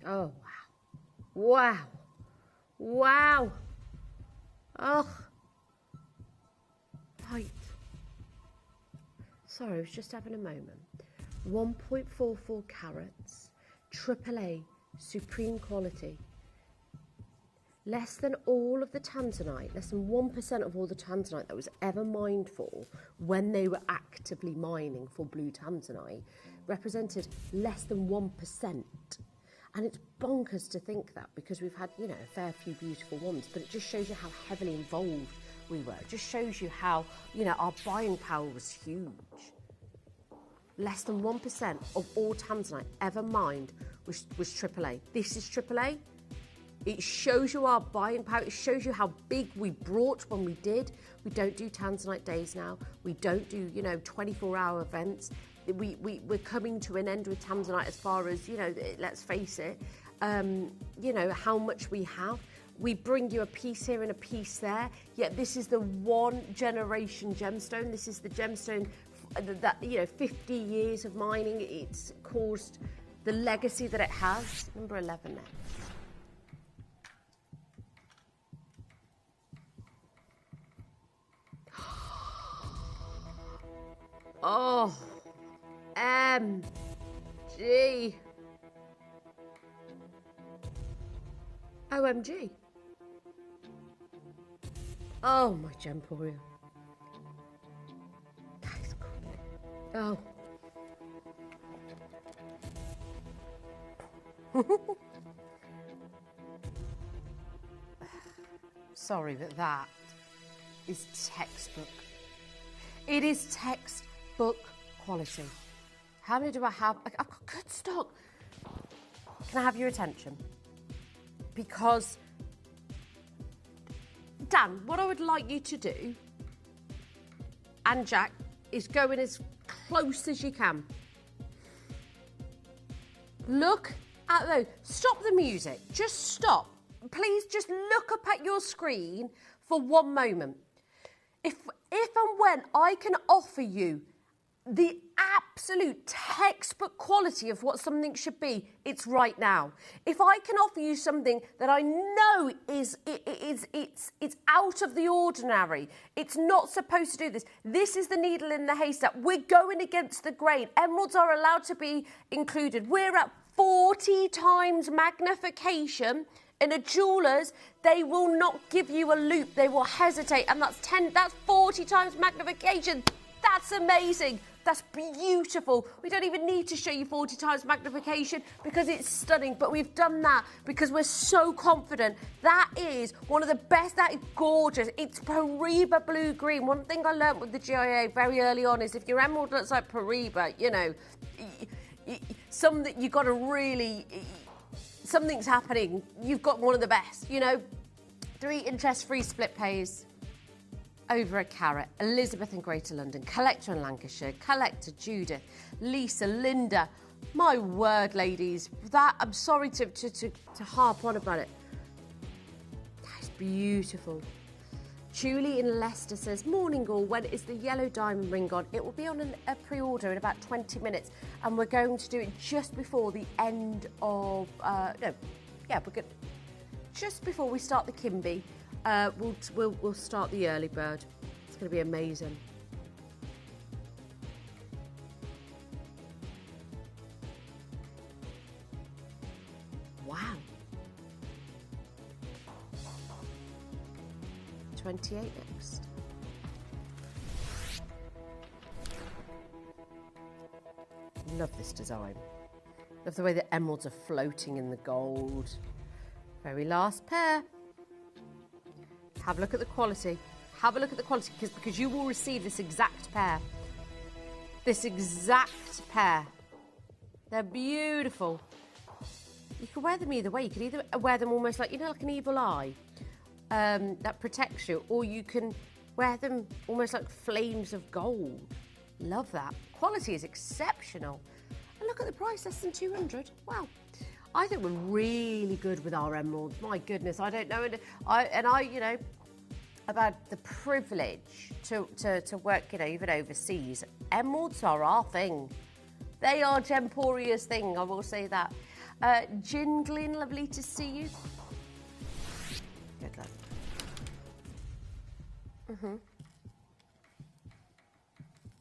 Oh, wow. Wow. Wow. Oh. Right. Sorry, I was just having a moment. 1.44 carats, AAA, supreme quality. Less than all of the tanzanite, less than 1% of all the tanzanite that was ever mined for when they were actively mining for blue tanzanite represented less than 1%. And it's bonkers to think that because we've had, you know, a fair few beautiful ones, but it just shows you how heavily involved we were. It just shows you how, you know, our buying power was huge. Less than 1% of all tanzanite ever mined was AAA. This is AAA. It shows you our buying power. It shows you how big we brought when we did. We don't do tanzanite days now. We don't do, you know, 24-hour events. We're coming to an end with tanzanite as far as, you know, let's face it, you know, how much we have. We bring you a piece here and a piece there, yet this is the one generation gemstone. This is the gemstone that, you know, 50 years of mining, it's caused the legacy that it has. Number 11 next. Oh, MG. OMG. Oh, my Gemporia. That is cool. Oh. Sorry, but that is textbook. It is textbook quality. How many do I have? I've got good stock. Can I have your attention? Because, Dan, what I would like you to do, and Jack, is go in as close as you can. Look at those. Stop the music. Just stop. Please just look up at your screen for one moment. If and when I can offer you the absolute textbook quality of what something should be, it's right now. If I can offer you something that I know is it's out of the ordinary, it's not supposed to do this. This is the needle in the haystack. We're going against the grain. Emeralds are allowed to be included. We're at 40 times magnification. In a jeweller's, they will not give you a loop. They will hesitate, and that's 40 times magnification. That's amazing. That's beautiful. We don't even need to show you 40 times magnification because it's stunning, but we've done that because we're so confident. That is one of the best. That is gorgeous. It's Pariba blue green. One thing I learned with the GIA very early on is if your emerald looks like Pariba, you know, you got to really, something's happening. You've got one of the best, you know. 3 interest-free split pays. Over a carat. Elizabeth in Greater London, Collector in Lancashire, Collector Judith, Lisa, Linda. My word, ladies, that I'm sorry to harp on about it. That's beautiful. Julie in Leicester says, morning all, when is the yellow diamond ring on? It will be on a pre-order in about 20 minutes, and we're going to do it just before the end of, just before we start the Kimby. We'll start the early bird. It's going to be amazing. Wow. 28 next. Love this design. Love the way the emeralds are floating in the gold. Very last pair. Have a look at the quality. Have a look at the quality because you will receive this exact pair. This exact pair. They're beautiful. You can wear them either way. You can either wear them almost like, you know, like an evil eye that protects you, or you can wear them almost like flames of gold. Love that. Quality is exceptional. And look at the price, less than 200. Wow. I think we're really good with our emeralds. My goodness, I don't know. I you know, I've had the privilege to work, you know, even overseas. Emeralds are our thing. They are Gemporia's thing, I will say that. Jindlin, lovely to see you. Good luck.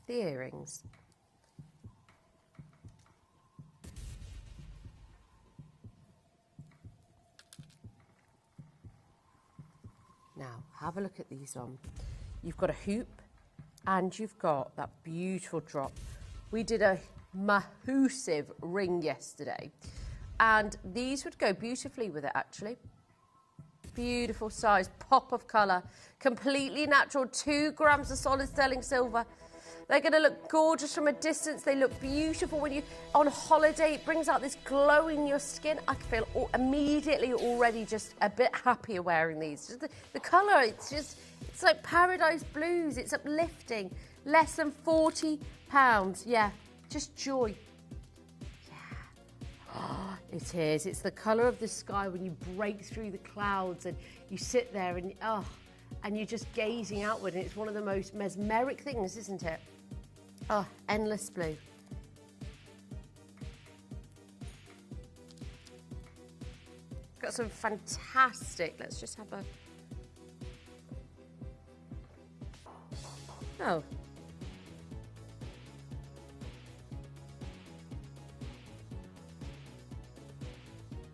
The earrings. Now, have a look at these on. You've got a hoop and you've got that beautiful drop. We did a massive ring yesterday and these would go beautifully with it actually. Beautiful size, pop of colour, completely natural, 2 grams of solid sterling silver. They're going to look gorgeous from a distance. They look beautiful when you're on holiday. It brings out this glow in your skin. I feel immediately already just a bit happier wearing these. Just the colour, it's like paradise blues. It's uplifting. Less than £40. Yeah, just joy. Yeah. Oh, it is. It's the colour of the sky when you break through the clouds and you sit there and, and you're just gazing outward. And it's one of the most mesmeric things, isn't it? Oh, endless blue. Got some fantastic, let's just have a... Oh.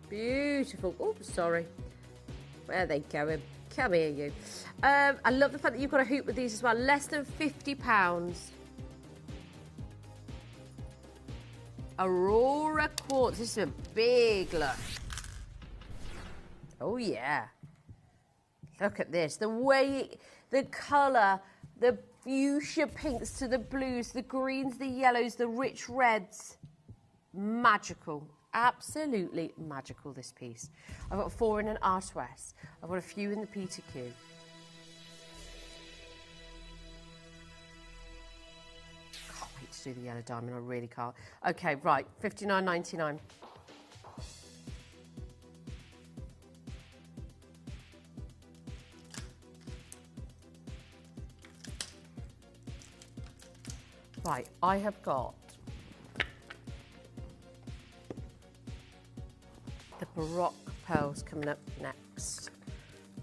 Beautiful. Oops, sorry. Where are they going? Come here, you. I love the fact that you've got a hoop with these as well. Less than £50. Aurora quartz. This is a big look. Oh, yeah. Look at this. The way, the colour, the fuchsia pinks to the blues, the greens, the yellows, the rich reds. Magical. Absolutely magical, this piece. I've got 4 in an Artwest. I've got a few in the Peter Q. Can't wait to do the yellow diamond, I really can't. Okay, right, $59.99. Right, I have got the Baroque pearls coming up next.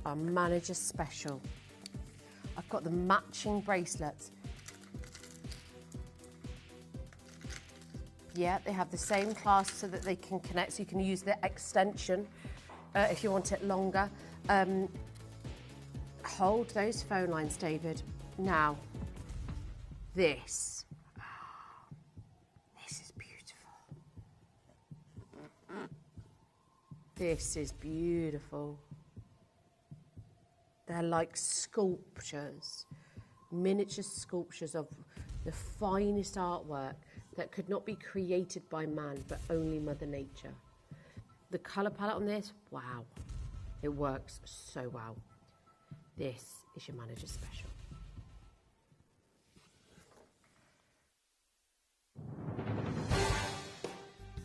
Our manager special. I've got the matching bracelets. Yeah, they have the same clasp so that they can connect, so you can use the extension if you want it longer. Hold those phone lines, David. Now, this is beautiful. This is beautiful. They're like sculptures, miniature sculptures of the finest artwork that could not be created by man, but only Mother Nature. The colour palette on this, wow. It works so well. This is your manager special.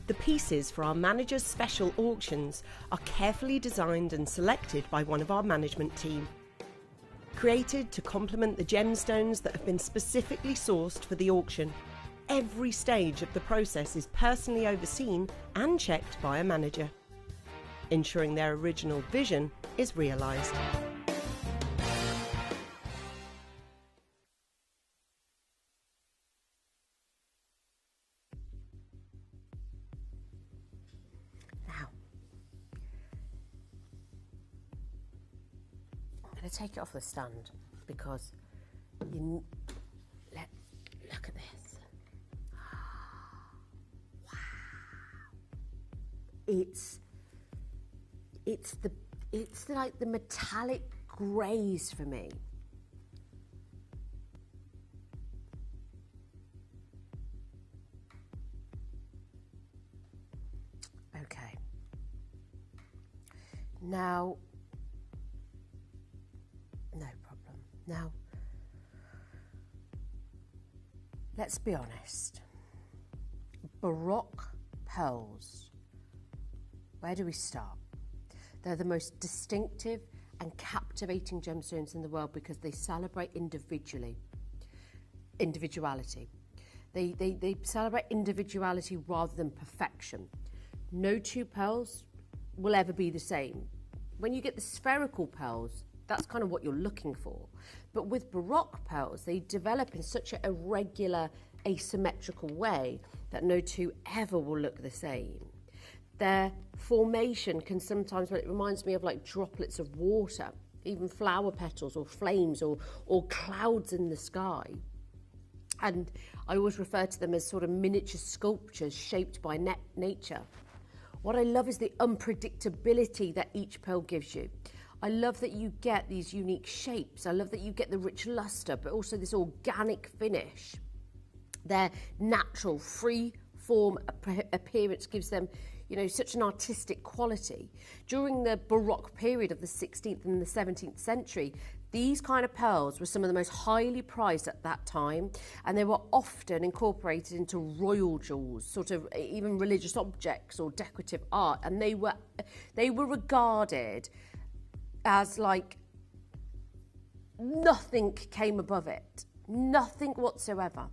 The pieces for our manager's special auctions are carefully designed and selected by one of our management team. Created to complement the gemstones that have been specifically sourced for the auction, every stage of the process is personally overseen and checked by a manager, ensuring their original vision is realised. I'm going to take it off the stand because look at this. Wow. It's like the metallic greys for me. Okay. Now, no problem. Now, let's be honest. Baroque pearls. Where do we start? They're the most distinctive and captivating gemstones in the world because they celebrate individuality. They celebrate individuality rather than perfection. No two pearls will ever be the same. When you get the spherical pearls, that's kind of what you're looking for. But with Baroque pearls, they develop in such a irregular, asymmetrical way that no two ever will look the same. Their formation can sometimes, it reminds me of like droplets of water, even flower petals or flames or clouds in the sky. And I always refer to them as sort of miniature sculptures shaped by nature. What I love is the unpredictability that each pearl gives you. I love that you get these unique shapes. I love that you get the rich luster, but also this organic finish. Their natural, free form appearance gives them, such an artistic quality. During the Baroque period of the 16th and the 17th century, these kind of pearls were some of the most highly prized at that time, and they were often incorporated into royal jewels, sort of even religious objects or decorative art, and they were regarded as like nothing came above it, nothing whatsoever.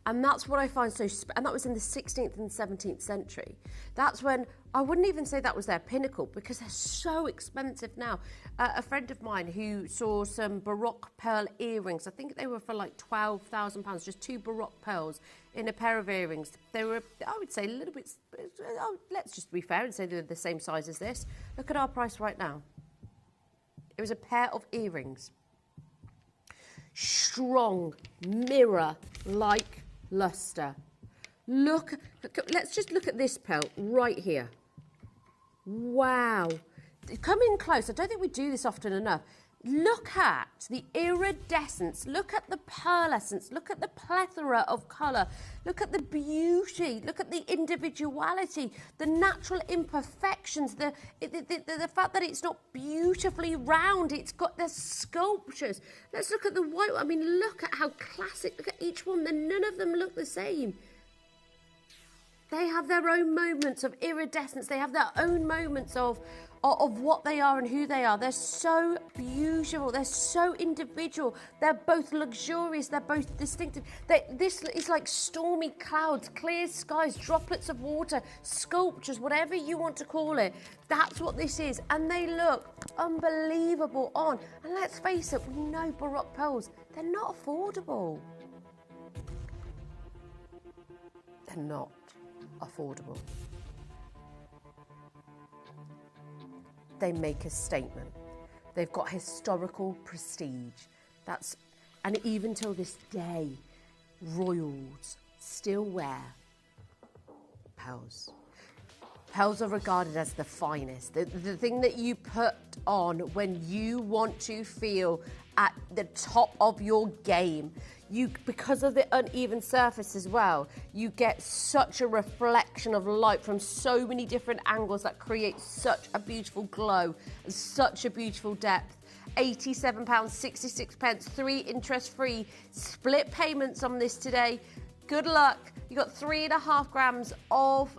And that's what I find and that was in the 16th and 17th century. That's when, I wouldn't even say that was their pinnacle because they're so expensive now. A friend of mine who saw some Baroque pearl earrings, I think they were for like £12,000, just 2 Baroque pearls in a pair of earrings. They were, I would say, a little bit, let's just be fair and say they're the same size as this. Look at our price right now. It was a pair of earrings. Strong, mirror-like luster. Look, let's just look at this pearl right here. Wow. Come in close. I don't think we do this often enough. Look at the iridescence. Look at the pearlescence. Look at the plethora of colour. Look at the beauty. Look at the individuality, the natural imperfections, the fact that it's not beautifully round. It's got the sculptures. Let's look at the white. I mean, look at how classic. Look at each one. None of them look the same. They have have their own moments of iridescence. They have their own moments of what they are and who they are. They're so beautiful. They're so individual. They're both luxurious. They're both distinctive. This is like stormy clouds, clear skies, droplets of water, sculptures, whatever you want to call it. That's what this is. And they look unbelievable on. And let's face it, we know Baroque pearls, they're not affordable. They're not affordable. They make a statement. They've got historical prestige. And even till this day, royals still wear pearls. Pearls are regarded as the finest, the thing that you put on when you want to feel at the top of your game. Because of the uneven surface as well, you get such a reflection of light from so many different angles that creates such a beautiful glow and such a beautiful depth. £87.66, 3 interest-free, split payments on this today. Good luck. You got 3.5 grams of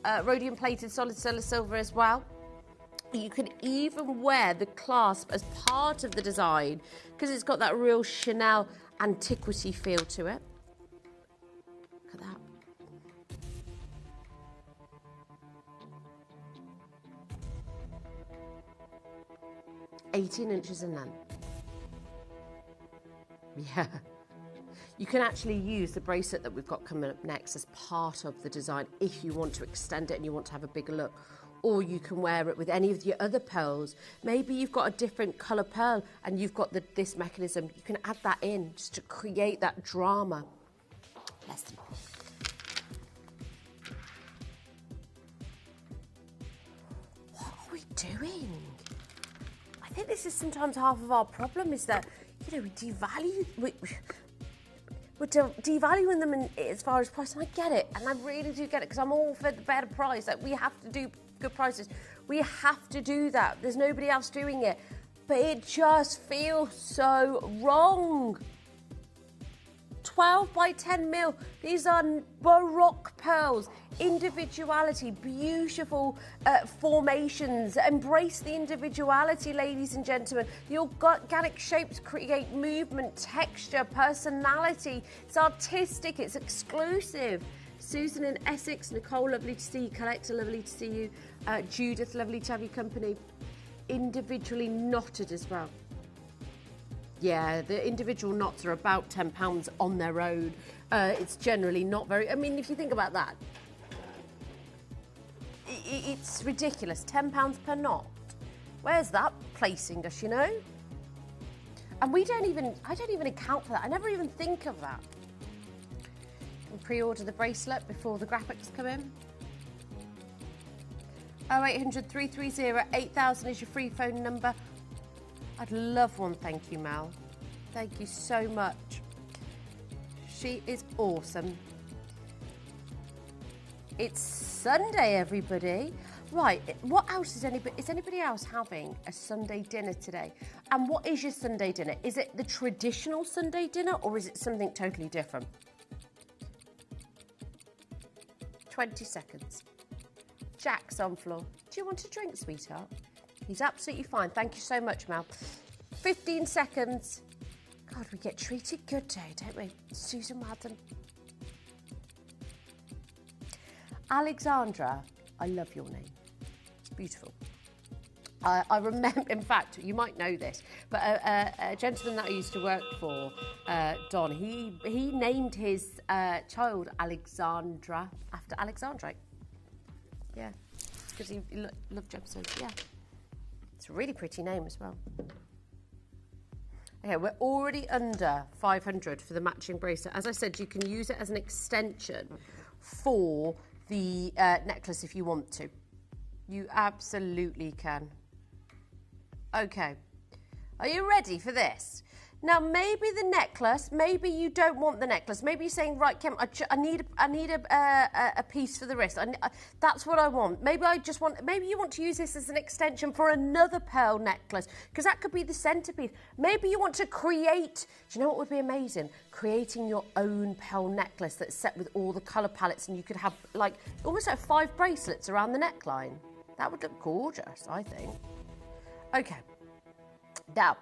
rhodium-plated solid solar silver as well. You can even wear the clasp as part of the design because it's got that real Chanel antiquity feel to it. Look at that. "18 inches in length." Yeah. You can actually use the bracelet that we've got coming up next as part of the design if you want to extend it and you want to have a bigger look. Or you can wear it with any of your other pearls. Maybe you've got a different colour pearl and you've got this mechanism. You can add that in just to create that drama. Listen. What are we doing? I think this is sometimes half of our problem is that, we devalue... We're devaluing them as far as price, and I get it, and I really do get it, because I'm all for the better price. Like, we have to do good prices. We have to do that. There's nobody else doing it. But it just feels so wrong. 12 by 10 mil. These are Baroque pearls. Individuality, beautiful formations. Embrace the individuality, ladies and gentlemen. The organic shapes create movement, texture, personality. It's artistic, it's exclusive. Susan in Essex, Nicole, lovely to see you. Collector, lovely to see you. Judith, lovely to have your company. Individually knotted as well. Yeah, the individual knots are about £10 on their own. It's generally not very... I mean, if you think about that, it's ridiculous. £10 per knot. Where's that placing us, And I don't even account for that. I never even think of that. You can pre-order the bracelet before the graphics come in. 0800 330 8000 is your free phone number. I'd love one, thank you, Mel. Thank you so much. She is awesome. It's Sunday, everybody. Right, what else is anybody else having a Sunday dinner today? And what is your Sunday dinner? Is it the traditional Sunday dinner or is it something totally different? 20 seconds. Jack's on floor. Do you want a drink, sweetheart? He's absolutely fine. Thank you so much, Mel. 15 seconds. God, we get treated good today, don't we? Susan Madden. Alexandra, I love your name. It's beautiful. I remember, in fact, you might know this, but a gentleman that I used to work for, Don, he named his child Alexandra after Alexandrite. Yeah, because he loved gemstones, yeah. It's a really pretty name as well. Okay, we're already under 500 for the matching bracelet. As I said, you can use it as an extension for the necklace if you want to. You absolutely can. Okay, are you ready for this? Now, maybe the necklace, maybe you don't want the necklace. Maybe you're saying, right, Kim, I need a piece for the wrist. That's what I want. Maybe maybe you want to use this as an extension for another pearl necklace, because that could be the centerpiece. Maybe you want to create, do you know what would be amazing? Creating your own pearl necklace that's set with all the colour palettes, and you could have like almost like 5 bracelets around the neckline. That would look gorgeous, I think. Okay. Now,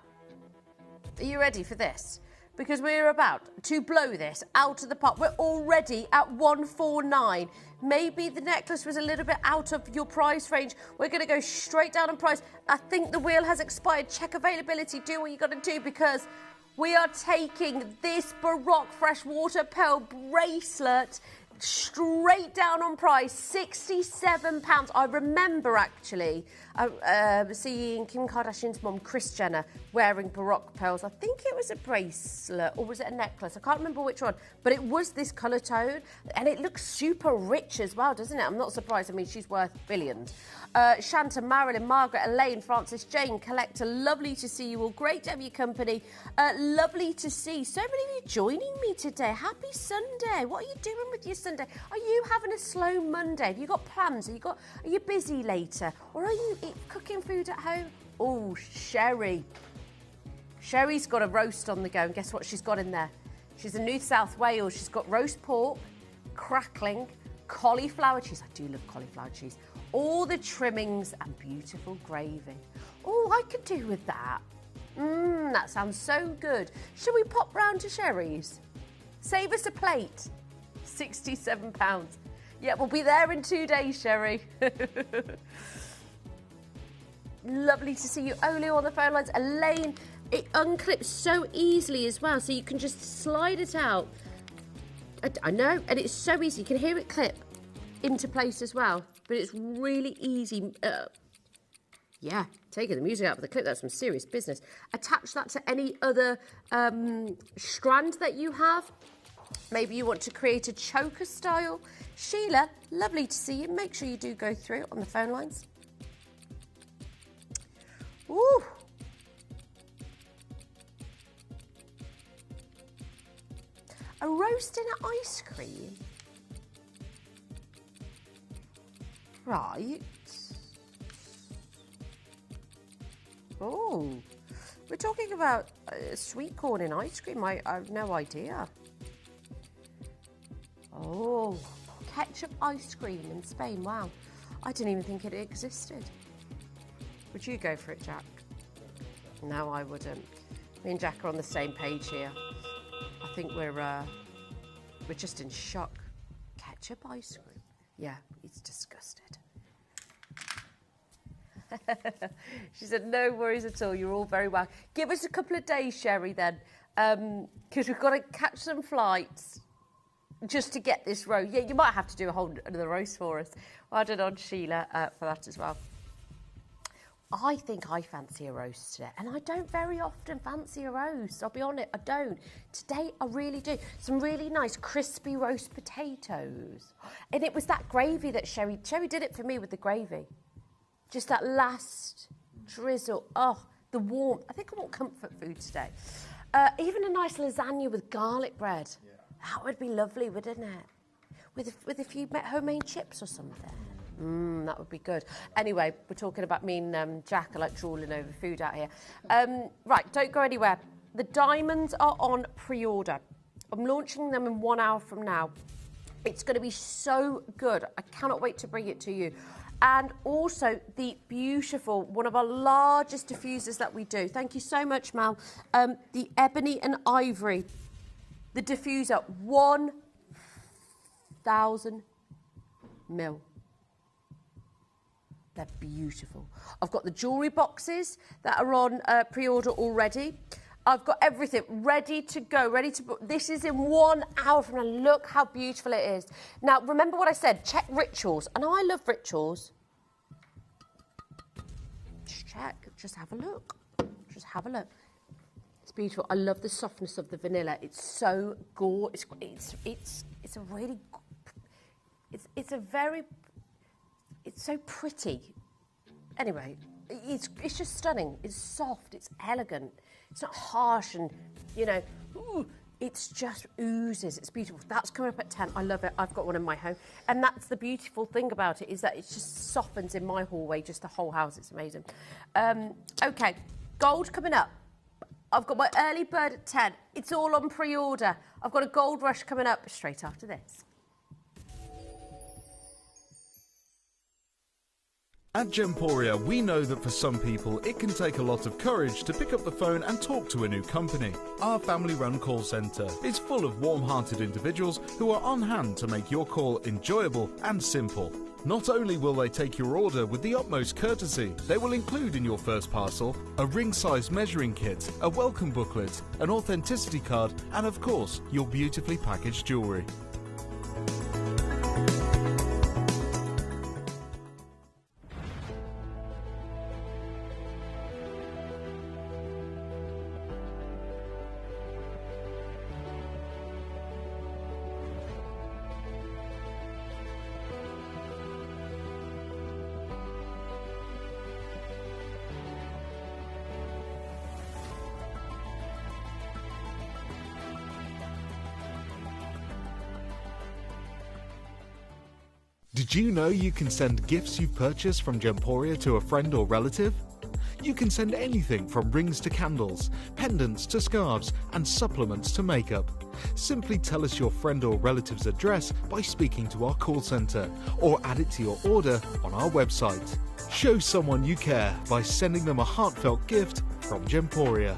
are you ready for this? Because we're about to blow this out of the park. We're already at 149. Maybe the necklace was a little bit out of your price range. We're going to go straight down in price. I think the wheel has expired. Check availability. Do what you got to do, because we are taking this Baroque freshwater pearl bracelet straight down on price, £67. I remember actually seeing Kim Kardashian's mum, Kris Jenner, wearing Baroque pearls. I think it was a bracelet, or was it a necklace? I can't remember which one, but it was this colour tone, and it looks super rich as well, doesn't it? I'm not surprised. I mean, she's worth billions. Shanta, Marilyn, Margaret, Elaine, Francis, Jane, Collector, lovely to see you all. Great to have your company. Lovely to see so many of you joining me today. Happy Sunday. What are you doing with your Sunday? Are you having a slow Monday? Have you got plans? Are you busy later? Or are you cooking food at home? Oh, Sherry. Sherry's got a roast on the go, and guess what she's got in there? She's in New South Wales. She's got roast pork, crackling, cauliflower cheese. I do love cauliflower cheese. All the trimmings and beautiful gravy. Oh, I could do with that. That sounds so good. Shall we pop round to Sherry's? Save us a plate. £67. Yeah, we'll be there in 2 days, Sherry. Lovely to see you. Olio on the phone lines. Elaine, it unclips so easily as well, so you can just slide it out. I know, and it's so easy. You can hear it clip into place as well, but it's really easy. Yeah, taking the music out of the clip, that's some serious business. Attach that to any other strand that you have. Maybe you want to create a choker style. Sheila, lovely to see you. Make sure you do go through on the phone lines. Ooh. A roast in an ice cream. Right. Oh, we're talking about sweet corn in ice cream. I have no idea. Oh, ketchup ice cream in Spain. Wow. I didn't even think it existed. Would you go for it, Jack? No, I wouldn't. Me and Jack are on the same page here. I think we're just in shock. Ketchup ice cream? Yeah, he's disgusted. She said, no worries at all. You're all very well. Give us a couple of days, Sherry, then, because we've got to catch some flights just to get this roast. Yeah, you might have to do another roast for us. Well done on Sheila for that as well. I think I fancy a roast today, and I don't very often fancy a roast. I'll be honest, I don't. Today, I really do. Some really nice crispy roast potatoes. And it was that gravy that Sherry did it for me with the gravy. Just that last drizzle. Oh, the warmth. I think I want comfort food today. Even a nice lasagna with garlic bread. Yeah. That would be lovely, wouldn't it? With a few homemade chips or something. That would be good. Anyway, we're talking about me and Jack are like drooling over food out here. Right, don't go anywhere. The diamonds are on pre-order. I'm launching them in 1 hour from now. It's going to be so good. I cannot wait to bring it to you. And also the beautiful, one of our largest diffusers that we do. Thank you so much, Mal. The ebony and ivory. The diffuser, 1,000 mil. They're beautiful. I've got the jewellery boxes that are on pre-order already. I've got everything ready to go, ready to book. This is in 1 hour from now. Look how beautiful it is. Now, remember what I said, check Rituals. And I love Rituals. Just check, just have a look. Just have a look. It's beautiful. I love the softness of the vanilla. It's so gorgeous. It's a really, it's so pretty. Anyway, it's just stunning. It's soft, it's elegant, it's not harsh and, you know, ooh, it's just oozes. It's beautiful. That's coming up at 10. I love it. I've got one in my home. And that's the beautiful thing about it, is that it just softens in my hallway, just the whole house. It's amazing. Okay, gold coming up. I've got my early bird at 10. It's all on pre-order. I've got a gold rush coming up straight after this. At Gemporia, we know that for some people, it can take a lot of courage to pick up the phone and talk to a new company. Our family-run call centre is full of warm-hearted individuals who are on hand to make your call enjoyable and simple. Not only will they take your order with the utmost courtesy, they will include in your first parcel a ring-size measuring kit, a welcome booklet, an authenticity card, and of course, your beautifully packaged jewellery. Did you know you can send gifts you've purchased from Gemporia to a friend or relative? You can send anything from rings to candles, pendants to scarves, and supplements to makeup. Simply tell us your friend or relative's address by speaking to our call centre, or add it to your order on our website. Show someone you care by sending them a heartfelt gift from Gemporia.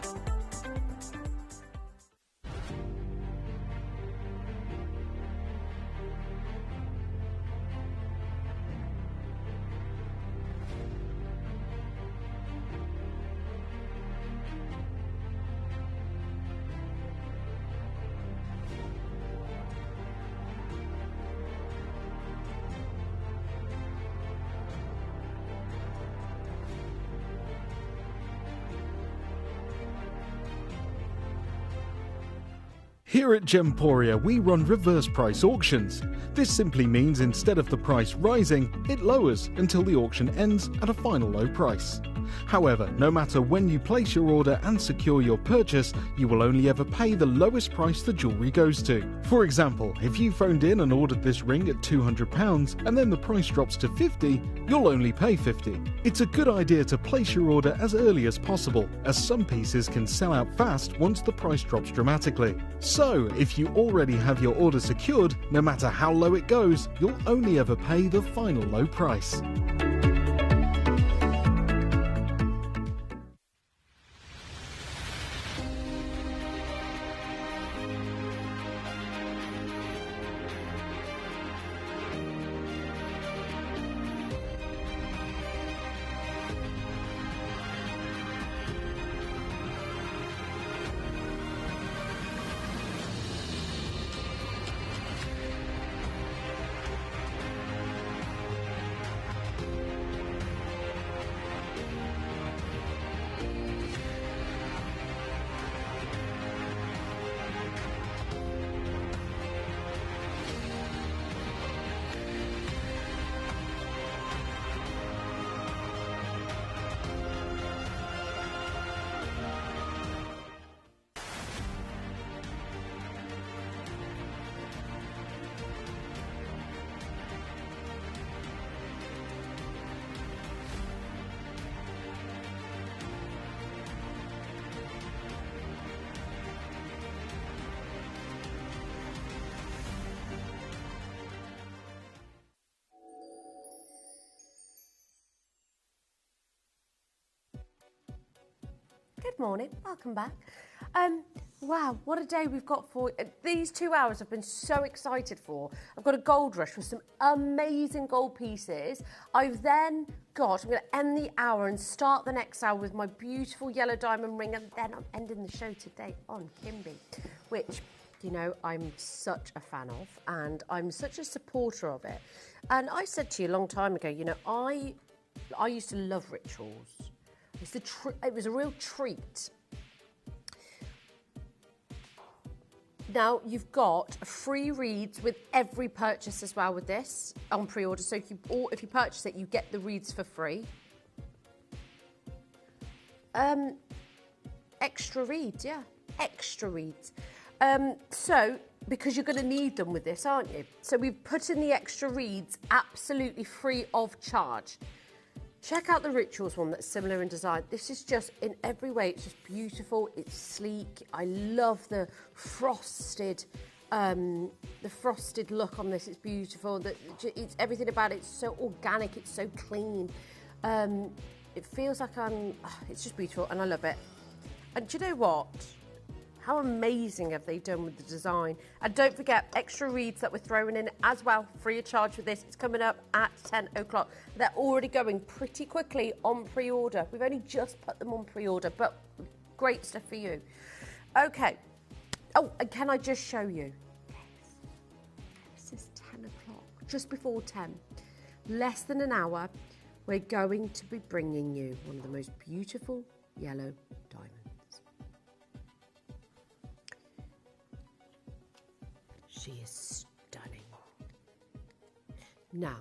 Here at Gemporia, we run reverse price auctions. This simply means instead of the price rising, it lowers until the auction ends at a final low price. However, no matter when you place your order and secure your purchase, you will only ever pay the lowest price the jewellery goes to. For example, if you phoned in and ordered this ring at £200 and then the price drops to £50, you'll only pay £50. It's a good idea to place your order as early as possible, as some pieces can sell out fast once the price drops dramatically. So, if you already have your order secured, no matter how low it goes, you'll only ever pay the final low price. Good morning, welcome back. Wow, what a day we've got for these 2 hours. I've been so excited for. I've got a gold rush with some amazing gold pieces. I'm going to end the hour and start the next hour with my beautiful yellow diamond ring, and then I'm ending the show today on Kimby, which, you know, I'm such a fan of, and I'm such a supporter of it. And I said to you a long time ago, you know, I used to love rituals. It was a real treat. Now you've got free reads with every purchase as well with this on pre-order. So if you purchase it, you get the reads for free. extra reeds, yeah, extra reeds. So, because you're going to need them with this, aren't you? So we've put in the extra reeds absolutely free of charge. Check out the Rituals one that's similar in design. This is just, in every way, it's just beautiful, it's sleek. I love the frosted look on this. It's beautiful. It's everything about it. It's so organic, it's so clean. It feels like it's just beautiful and I love it. And do you know what? How amazing have they done with the design? And don't forget, extra reeds that we're throwing in as well, free of charge for this. It's coming up at 10 o'clock. They're already going pretty quickly on pre-order. We've only just put them on pre-order, but great stuff for you. Okay. Oh, and can I just show you? This is 10 o'clock, just before 10. Less than an hour, we're going to be bringing you one of the most beautiful yellow diamonds. She is stunning. Now,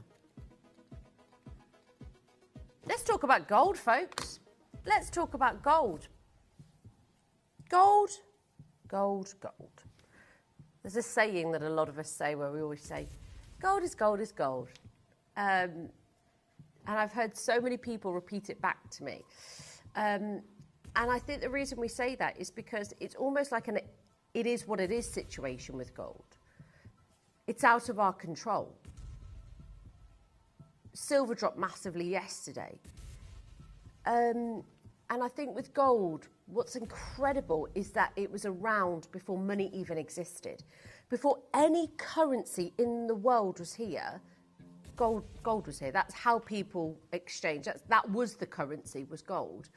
let's talk about gold, folks. Let's talk about gold. Gold, gold, gold. There's a saying that a lot of us say where we always say, gold is gold is gold. And I've heard so many people repeat it back to me. And I think the reason we say that is because it's almost like it is what it is situation with gold. It's out of our control. Silver dropped massively yesterday. And I think with gold, what's incredible is that it was around before money even existed. Before any currency in the world was here, gold was here. That's how people exchange. That was the currency, was gold.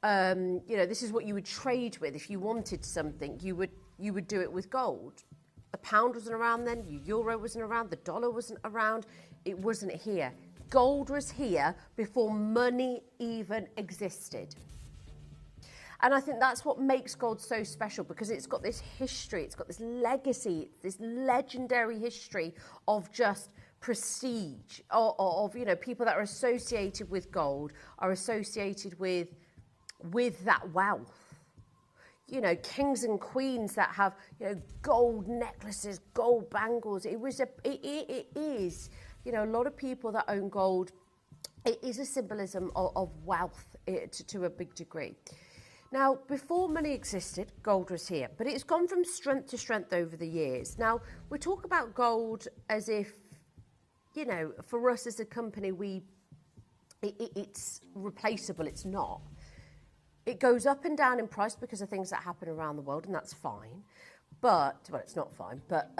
This is what you would trade with. If you wanted something, you would do it with gold. The pound wasn't around then, the euro wasn't around, the dollar wasn't around, it wasn't here. Gold was here before money even existed. And I think that's what makes gold so special, because it's got this history, it's got this legacy, this legendary history of just prestige, of people that are associated with gold are associated with that wealth. Kings and queens that have, gold necklaces, gold bangles. It is, a lot of people that own gold. It is a symbolism of wealth to a big degree. Now, before money existed, gold was here, but it's gone from strength to strength over the years. Now, we talk about gold as if, for us as a company, it's replaceable. It's not. It goes up and down in price because of things that happen around the world, and that's fine. But, well, it's not fine, but,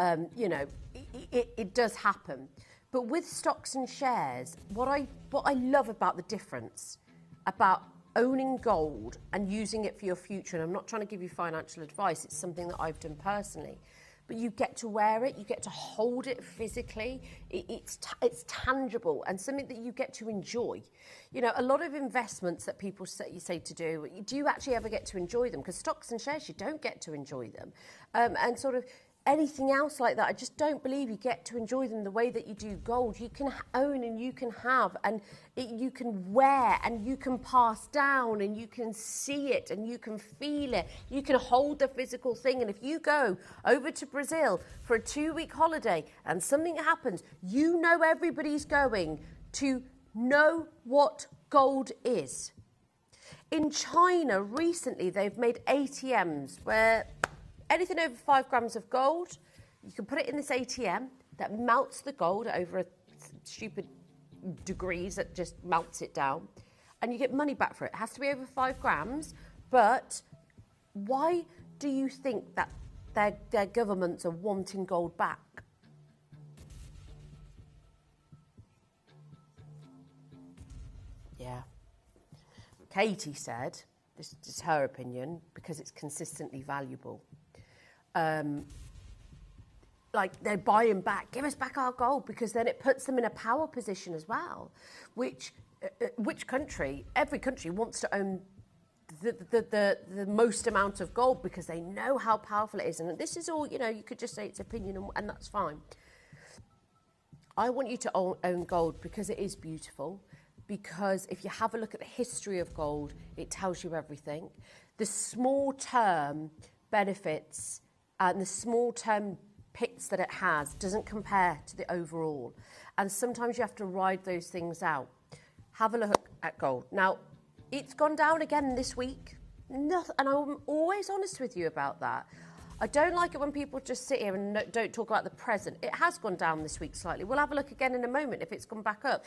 it does happen. But with stocks and shares, what I love about the difference about owning gold and using it for your future, and I'm not trying to give you financial advice, it's something that I've done personally, but you get to wear it, you get to hold it physically, it's tangible and something that you get to enjoy. A lot of investments that people say to do you actually ever get to enjoy them? Because stocks and shares, you don't get to enjoy them. And sort of anything else like that, I just don't believe you get to enjoy them the way that you do gold. You can own and you can have and you can wear and you can pass down and you can see it and you can feel it. You can hold the physical thing. And if you go over to Brazil for a 2-week holiday and something happens, everybody's going to know what gold is. In China, recently, they've made ATMs where anything over 5 grams of gold, you can put it in this ATM that melts the gold over a stupid degrees that just melts it down, and you get money back for it. It has to be over 5 grams, but why do you think that their governments are wanting gold back? Yeah. Katie said, this is her opinion, because it's consistently valuable. They're buying back, give us back our gold, because then it puts them in a power position as well, which country, every country wants to own the most amount of gold because they know how powerful it is. And this is all, you could just say it's opinion and that's fine. I want you to own gold because it is beautiful. because if you have a look at the history of gold, it tells you everything. The small term benefits and the small term pits that it has doesn't compare to the overall. And sometimes you have to ride those things out. Have a look at gold. Now, it's gone down again this week. Nothing, and I'm always honest with you about that. I don't like it when people just sit here and don't talk about the present. It has gone down this week slightly. We'll have a look again in a moment if it's gone back up.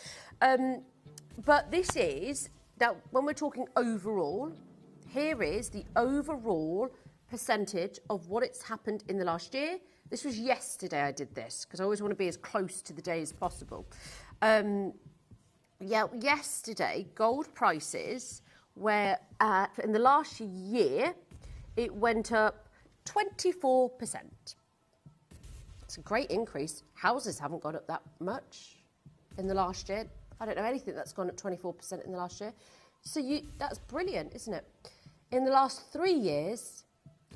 But this is, now when we're talking overall, here is the overall percentage of what it's happened in the last year. This was yesterday I did this, because I always want to be as close to the day as possible. Yesterday, gold prices were at, in the last year, it went up 24%. It's a great increase. Houses haven't gone up that much in the last year. I don't know anything that's gone up 24% in the last year. So that's brilliant, isn't it? In the last 3 years,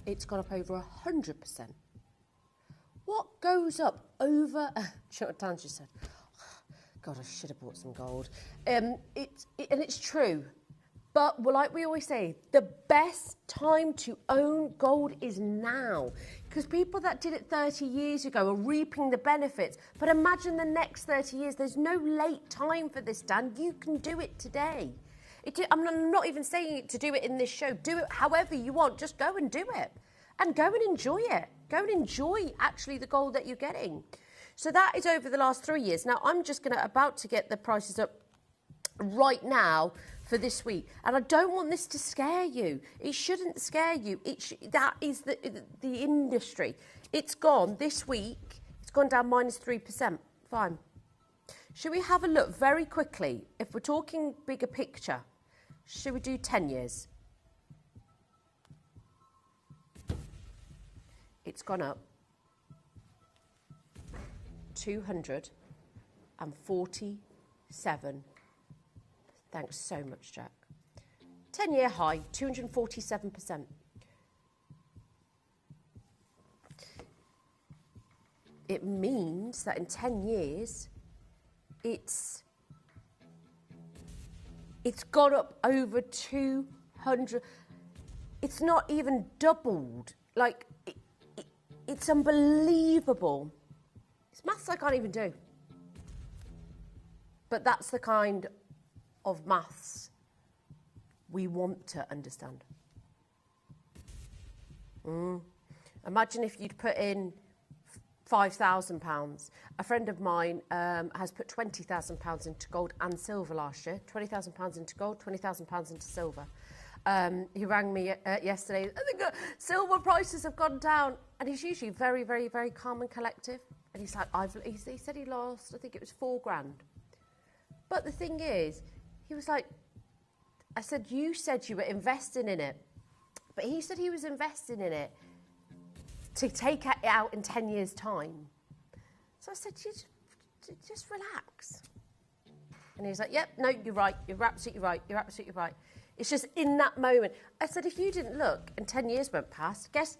it's gone up over 100%. What goes up over... do you know what Dan just said? God, I should have bought some gold. And it's true. But like we always say, the best time to own gold is now. Because people that did it 30 years ago are reaping the benefits. But imagine the next 30 years. There's no late time for this, Dan. You can do it today. I'm not even saying it to do it in this show. Do it however you want. Just go and do it. And go and enjoy it. Go and enjoy, actually, the gold that you're getting. So that is over the last 3 years. Now, I'm just about to get the prices up right now for this week. And I don't want this to scare you. It shouldn't scare you. That is the industry. It's gone this week. It's gone down -3%. Fine. Should we have a look very quickly? If we're talking bigger picture, should we do 10 years? It's gone up 247. Thanks so much, Jack. 10-year high, 247%. It means that in 10 years, it's gone up over 200. It's not even doubled. Like, it's unbelievable. It's maths I can't even do. But that's the kind of maths we want to understand. Imagine if you'd put in £5,000. A friend of mine has put £20,000 into gold and silver last year. £20,000 into gold, £20,000 into silver. He rang me yesterday. I think silver prices have gone down. And he's usually very, very, very calm and collective. And he's like, he said he lost, I think it was £4,000. But the thing is, he was like, I said, you said you were investing in it. But he said he was investing in it to take it out in 10 years' time. So I said, just relax. And he was like, yep, no, you're right. You're absolutely right. You're absolutely right. It's just in that moment. I said, if you didn't look and 10 years went past, guess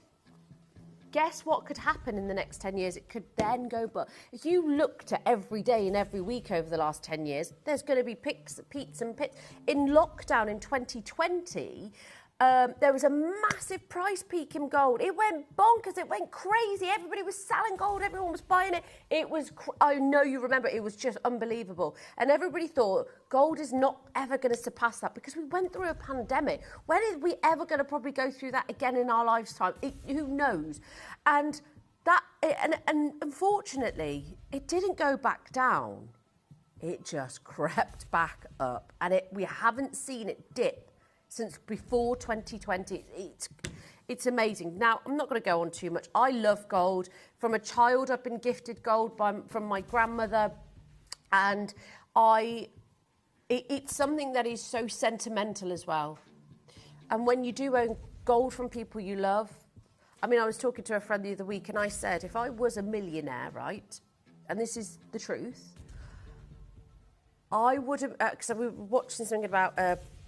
what could happen in the next 10 years? It could then go, but if you looked at every day and every week over the last 10 years, there's going to be peaks and pits. In lockdown in 2020, there was a massive price peak in gold. It went bonkers. It went crazy. Everybody was selling gold. Everyone was buying it. It was, I know you remember, it was just unbelievable. And everybody thought gold is not ever going to surpass that because we went through a pandemic. When are we ever going to probably go through that again in our lifetime? Who knows? And unfortunately, it didn't go back down. It just crept back up. And we haven't seen it dip since before 2020. It's amazing. Now, I'm not going to go on too much. I love gold. From a child, I've been gifted gold from my grandmother. And it's something that is so sentimental as well. And when you do own gold from people you love, I mean, I was talking to a friend the other week and I said, if I was a millionaire, right, and this is the truth, I would have, because we were watching something about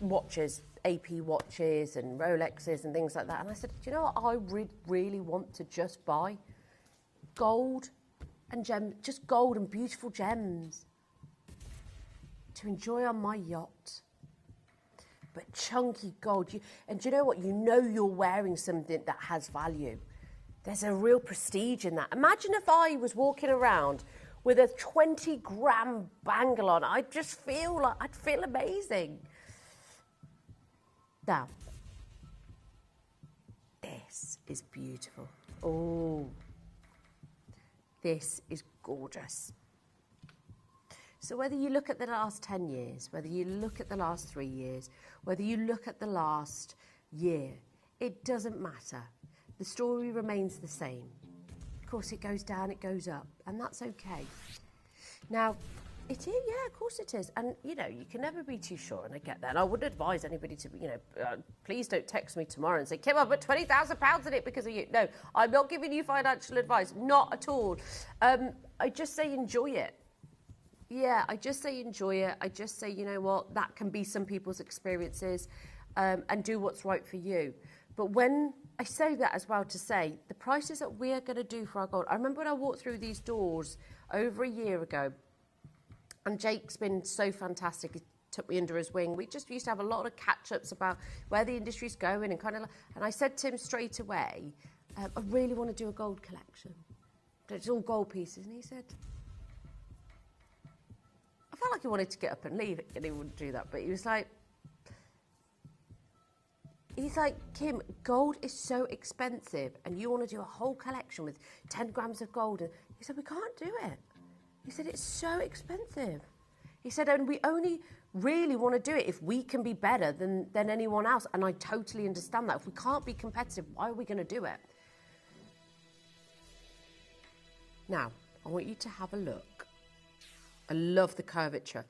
watches, AP watches and Rolexes and things like that. And I said, do you know what I really want to just buy? Gold and gems, just gold and beautiful gems. to enjoy on my yacht. But chunky gold, and do you know what? You know you're wearing something that has value. There's a real prestige in that. Imagine if I was walking around with a 20-gram bangle on. I'd feel amazing. Now, this is beautiful. Oh, this is gorgeous. So whether you look at the last 10 years, whether you look at the last 3 years, whether you look at the last year, it doesn't matter. The story remains the same. Of course, it goes down, it goes up, and that's okay. Now, it is, yeah, of course it is. And, you know, you can never be too sure, and I get that. And I wouldn't advise anybody to, please don't text me tomorrow and say, Kim, I put £20,000 in it because of you. No, I'm not giving you financial advice, not at all. I just say enjoy it. Yeah, I just say enjoy it. I just say, you know what, that can be some people's experiences, and do what's right for you. But when I say that as well to say, the prices that we're going to do for our gold, I remember when I walked through these doors over a year ago, and Jake's been so fantastic. He took me under his wing. We just used to have a lot of catch-ups about where the industry's going and and I said to him straight away, I really want to do a gold collection. It's all gold pieces. And he said, I felt like he wanted to get up and leave, and he wouldn't do that, but he's like, Kim, gold is so expensive, and you want to do a whole collection with 10 grams of gold. And he said, we can't do it. He said, it's so expensive. He said, and we only really want to do it if we can be better than anyone else. And I totally understand that. If we can't be competitive, why are we going to do it? Now, I want you to have a look. I love the curvature.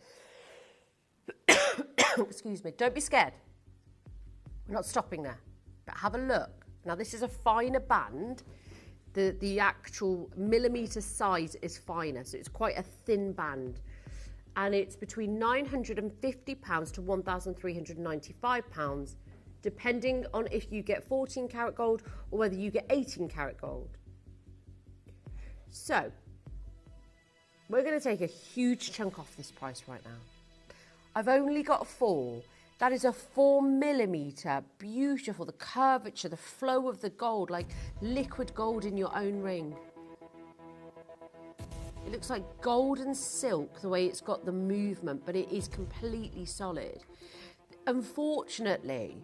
Excuse me. Don't be scared. We're not stopping there. But have a look. Now, this is a finer band. The actual millimetre size is finer, so it's quite a thin band. And it's between £950 to £1,395, depending on if you get 14 karat gold or whether you get 18 karat gold. So, we're going to take a huge chunk off this price right now. I've only got 4. That is a 4 millimetre, beautiful, the curvature, the flow of the gold, like liquid gold in your own ring. It looks like gold and silk, the way it's got the movement, but it is completely solid. Unfortunately,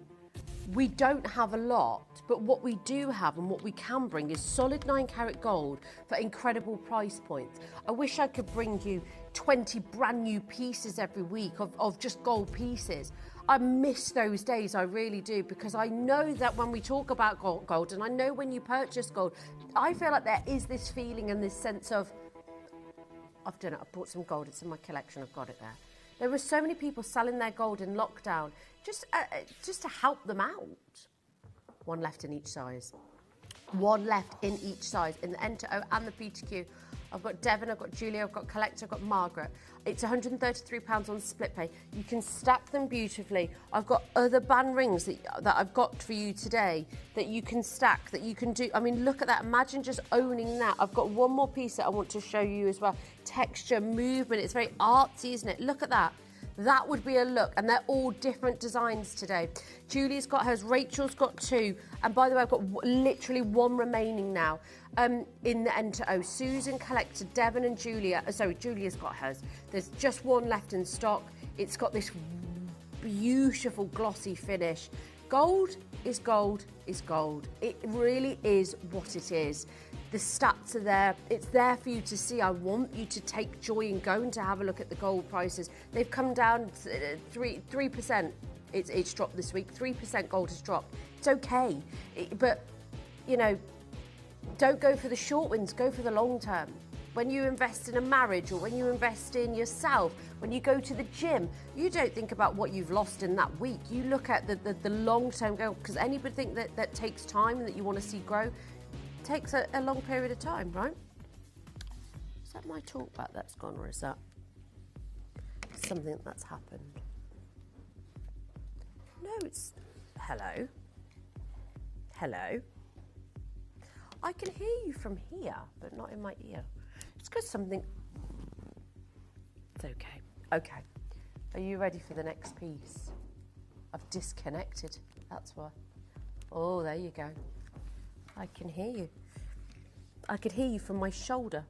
we don't have a lot, but what we do have and what we can bring is solid 9 karat gold for incredible price points. I wish I could bring you 20 brand new pieces every week of just gold pieces. I miss those days, I really do, because I know that when we talk about gold, and I know when you purchase gold, I feel like there is this feeling and this sense of, I've done it, I've bought some gold, it's in my collection, I've got it there. There were so many people selling their gold in lockdown just to help them out. 1 left in each size. 1 left in each size, in the N2O and the P2Q. I've got Devon, I've got Julia, I've got Collector, I've got Margaret. It's £133 on split pay. You can stack them beautifully. I've got other band rings that I've got for you today that you can stack, that you can do. I mean, look at that. Imagine just owning that. I've got one more piece that I want to show you as well. Texture, movement. It's very artsy, isn't it? Look at that. That would be a look, and they're all different designs today. Julie's got hers, Rachel's got 2, and by the way, I've got literally 1 remaining now in the N2O. Susan, Collector, Devon and Julia, Julia's got hers. There's just 1 left in stock. It's got this beautiful glossy finish. Gold is gold is gold. It really is what it is. The stats are there. It's there for you to see. I want you to take joy in going to have a look at the gold prices. They've come down 3%. It's dropped this week. 3% gold has dropped. It's okay. But, you know, don't go for the short wins. Go for the long term. When you invest in a marriage or when you invest in yourself, when you go to the gym, you don't think about what you've lost in that week. You look at the long-term goal, because anybody that takes time and that you want to see grow takes a long period of time, right? Is that my talk back that's gone, or is that something that's happened? No, it's... Hello? Hello? I can hear you from here, but not in my ear. It's because something... It's okay. Okay. Are you ready for the next piece? I've disconnected, that's why. Oh, there you go. I can hear you. I could hear you from my shoulder,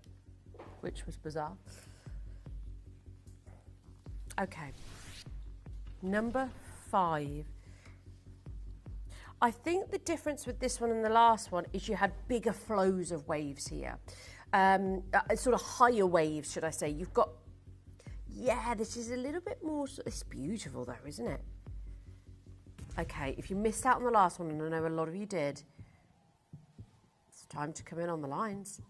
which was bizarre. Okay, number 5. I think the difference with this one and the last one is you had bigger flows of waves here. Sort of higher waves, should I say. You've got, yeah, this is a little bit more, it's beautiful though, isn't it? Okay, if you missed out on the last one, and I know a lot of you did, it's time to come in on the lines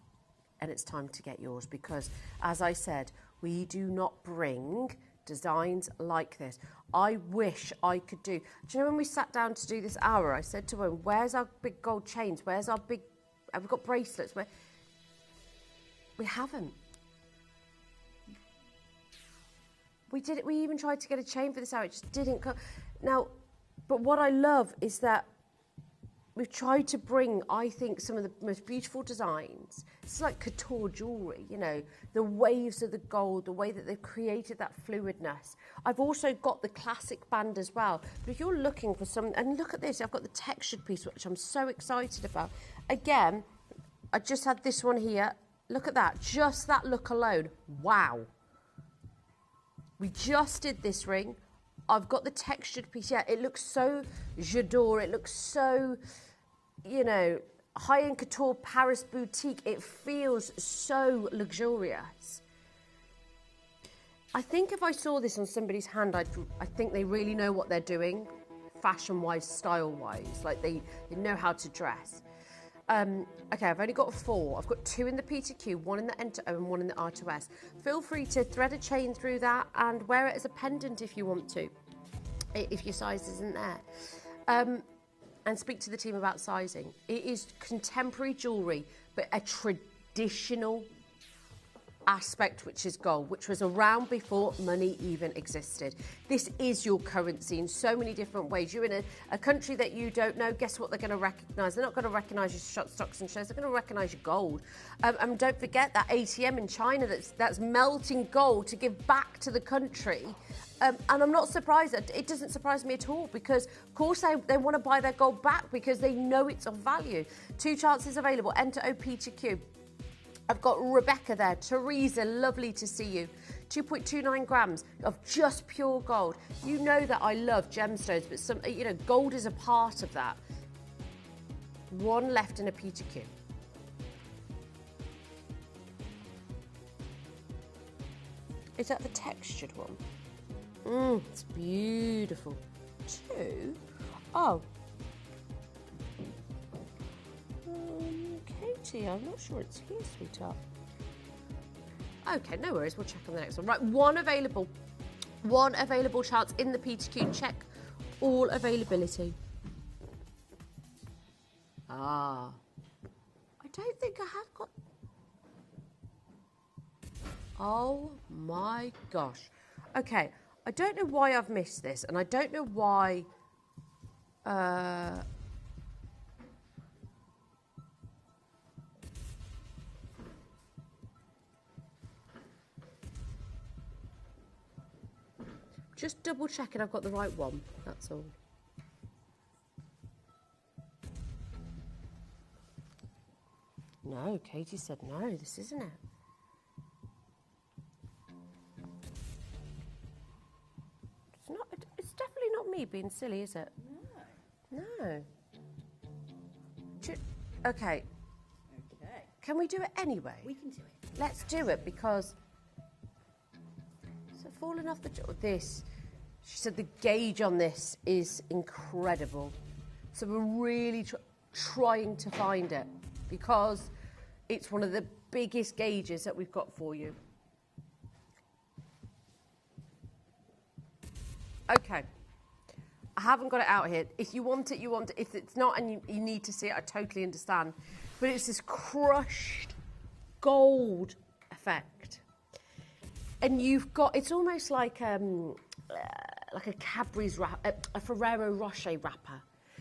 and it's time to get yours because, as I said, we do not bring designs like this. I wish I could do you know when we sat down to do this hour, I said to him, where's our big gold chains? Where's our big, have we got bracelets? Where? We haven't. We even tried to get a chain for this hour, it just didn't come. Now, but what I love is that we've tried to bring, I think, some of the most beautiful designs. It's like couture jewellery, you know, the waves of the gold, the way that they've created that fluidness. I've also got the classic band as well. But if you're looking for some, and look at this, I've got the textured piece, which I'm so excited about. Again, I just had this one here. Look at that, just that look alone. Wow. We just did this ring. I've got the textured piece. Yeah, it looks so j'adore. It looks so, you know, high-end couture Paris boutique. It feels so luxurious. I think if I saw this on somebody's hand, I think they really know what they're doing, fashion-wise, style-wise. Like they know how to dress. Okay, I've only got 4. I've got 2 in the P2Q, 1 in the Enter O and 1 in the R2S. Feel free to thread a chain through that and wear it as a pendant if you want to, if your size isn't there. And speak to the team about sizing. It is contemporary jewellery, but a traditional aspect, which is gold, which was around before money even existed. This is your currency in so many different ways. You're in a country that you don't know, guess what they're going to recognise? They're not going to recognise your stocks and shares, they're going to recognise your gold. And don't forget that ATM in China that's melting gold to give back to the country. And I'm not surprised, it doesn't surprise me at all because, of course, they want to buy their gold back because they know it's of value. 2 chances available, Enter OP2Q. I've got Rebecca there. Teresa, lovely to see you. 2.29 grams of just pure gold. You know that I love gemstones, but some, you know, gold is a part of that. 1 left in a P2Q. Is that the textured one? It's beautiful. 2. Oh. Katie, I'm not sure it's here, sweetheart. Okay, no worries. We'll check on the next one. Right, 1 available. 1 available chance in the P2Q. Check all availability. Ah. I don't think I have got... Oh, my gosh. Okay, I don't know why I've missed this, and I don't know why... Just double checking I've got the right one, that's all. No, Katie said no, this isn't it. It's definitely not me being silly, is it? No. No. Okay. Okay. Can we do it anyway? We can do it. Let's do it because... So falling off the... This... She said the gauge on this is incredible. So we're really trying to find it because it's one of the biggest gauges that we've got for you. Okay. I haven't got it out here. If you want it, you want it. If it's not and you need to see it, I totally understand. But it's this crushed gold effect. And you've got, it's almost like a Cadbury's wrap, a Ferrero Rocher wrapper.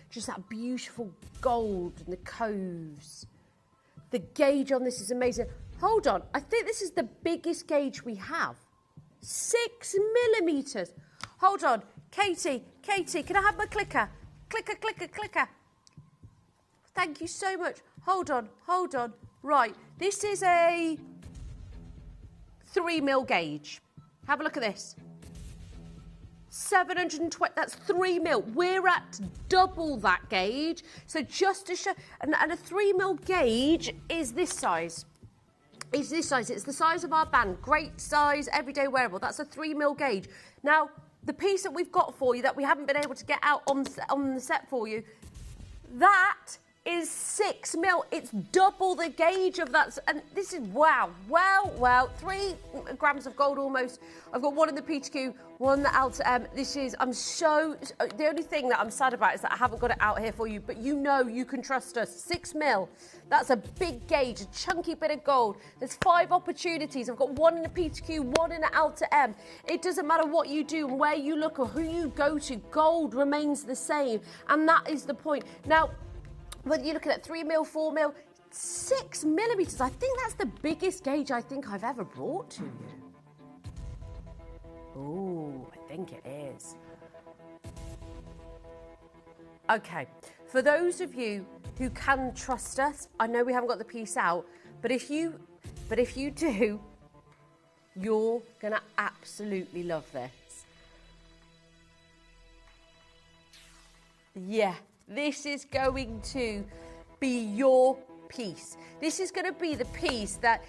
Just that beautiful gold and the coves. The gauge on this is amazing. Hold on, I think this is the biggest gauge we have. 6mm. Hold on. Katie, can I have my clicker? Clicker. Thank you so much. Hold on. Right, this is a 3mm gauge. Have a look at this. 720, that's 3mm. We're at double that gauge. So just to show, and a 3mm gauge is this size. It's this size. It's the size of our band. Great size, everyday wearable. That's a 3mm gauge. Now, the piece that we've got for you that we haven't been able to get out on the set for you, that is 6mm. It's double the gauge of that. And this is, wow, 3 grams of gold almost. I've got one in the PTQ, one in the Alta M. The only thing that I'm sad about is that I haven't got it out here for you, but you know you can trust us. 6mm, that's a big gauge, a chunky bit of gold. There's 5 opportunities. I've got one in the PTQ, one in the Alta M. It doesn't matter what you do and where you look or who you go to, gold remains the same. And that is the point. Now, whether you're looking at 3mm, 4mm, 6mm, I think that's the biggest gauge I think I've ever brought to you. Ooh, I think it is. Okay, for those of you who can trust us, I know we haven't got the piece out, but if you do, you're gonna absolutely love this. Yeah. This is going to be your piece. This is going to be the piece that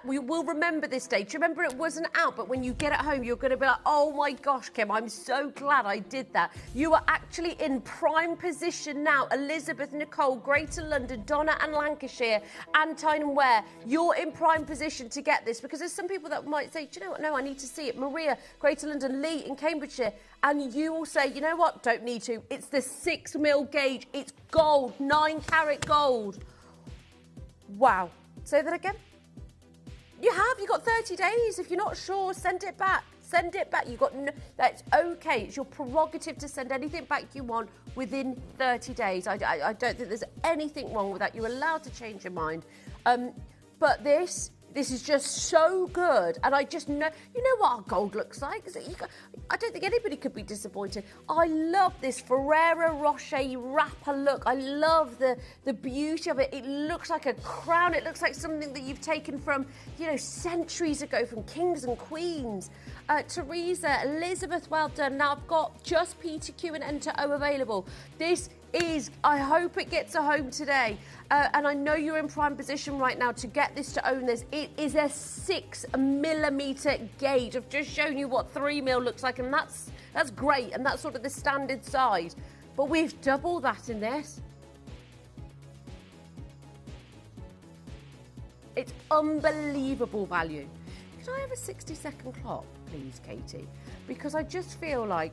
we will remember this day. Do you remember it wasn't out, but when you get it home, you're going to be like, oh my gosh, Kim, I'm so glad I did that. You are actually in prime position now. Elizabeth, Nicole, Greater London, Donna and Lancashire, and Tyne and Ware. You're in prime position to get this because there's some people that might say, do you know what? No, I need to see it. Maria, Greater London, Lee in Cambridgeshire. And you will say, you know what? Don't need to. It's the 6mm gauge. It's gold, 9-carat gold. Wow. Say that again. You've got 30 days. If you're not sure, send it back. Send it back. That's okay. It's your prerogative to send anything back you want within 30 days. I don't think there's anything wrong with that. You're allowed to change your mind. But this is just so good. And I just know, you know what our gold looks like? I don't think anybody could be disappointed. I love this Ferrero Rocher wrapper look. I love the beauty of it. It looks like a crown. It looks like something that you've taken from, centuries ago, from kings and queens. Teresa, Elizabeth, well done. Now I've got just P2Q and Enter O available. I hope it gets a home today. And I know you're in prime position right now to get this to own this. It is a 6mm gauge. I've just shown you what 3mm looks like, and that's great, and that's sort of the standard size. But we've doubled that in this. It's unbelievable value. Could I have a 60-second clock, please, Katie? Because I just feel like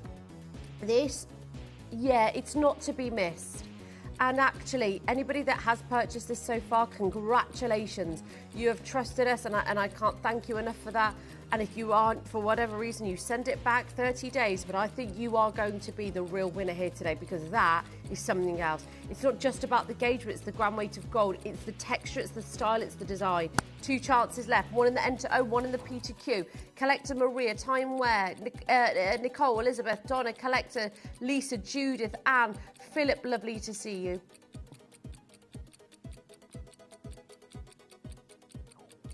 this, it's not to be missed. And actually, anybody that has purchased this so far, congratulations. You have trusted us, and I can't thank you enough for that. And if you aren't, for whatever reason, you send it back 30 days. But I think you are going to be the real winner here today, because that is something else. It's not just about the gauge, but it's the gram weight of gold. It's the texture, it's the style, it's the design. 2 chances left. One in the Enter O, one in the P2Q. Collector Maria, Time Ware, Nicole, Elizabeth, Donna, Collector, Lisa, Judith, Anne, Philip, lovely to see you.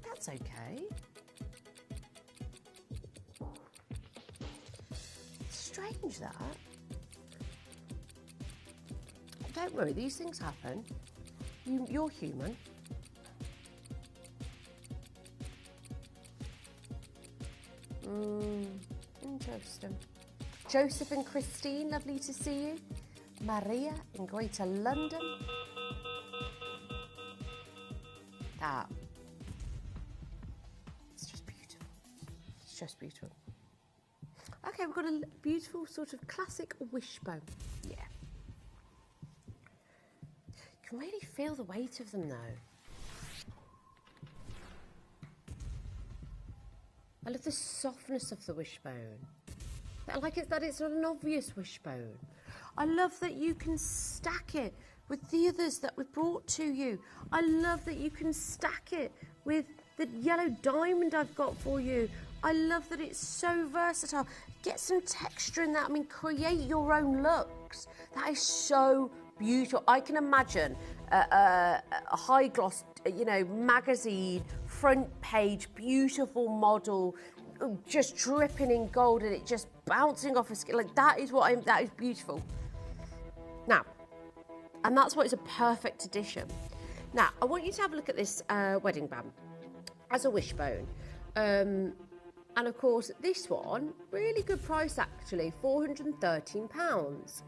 That's okay. Strange that. Don't worry, these things happen. You're human. Interesting. Joseph and Christine, lovely to see you. Maria in Greater London. That. It's just beautiful. It's just beautiful. Okay, we've got a beautiful sort of classic wishbone. Yeah. You can really feel the weight of them though. I love the softness of the wishbone. I like it that it's not an obvious wishbone. I love that you can stack it with the others that we've brought to you. I love that you can stack it with the yellow diamond I've got for you. I love that it's so versatile. Get some texture in that. I mean, create your own looks. That is so beautiful. I can imagine a high gloss, you know, magazine, front page, beautiful model, just dripping in gold and it just bouncing off a skin. Like that is beautiful. Now, and that's why it's a perfect addition. Now, I want you to have a look at this wedding band as a wishbone. And of course, this one, really good price actually, £413.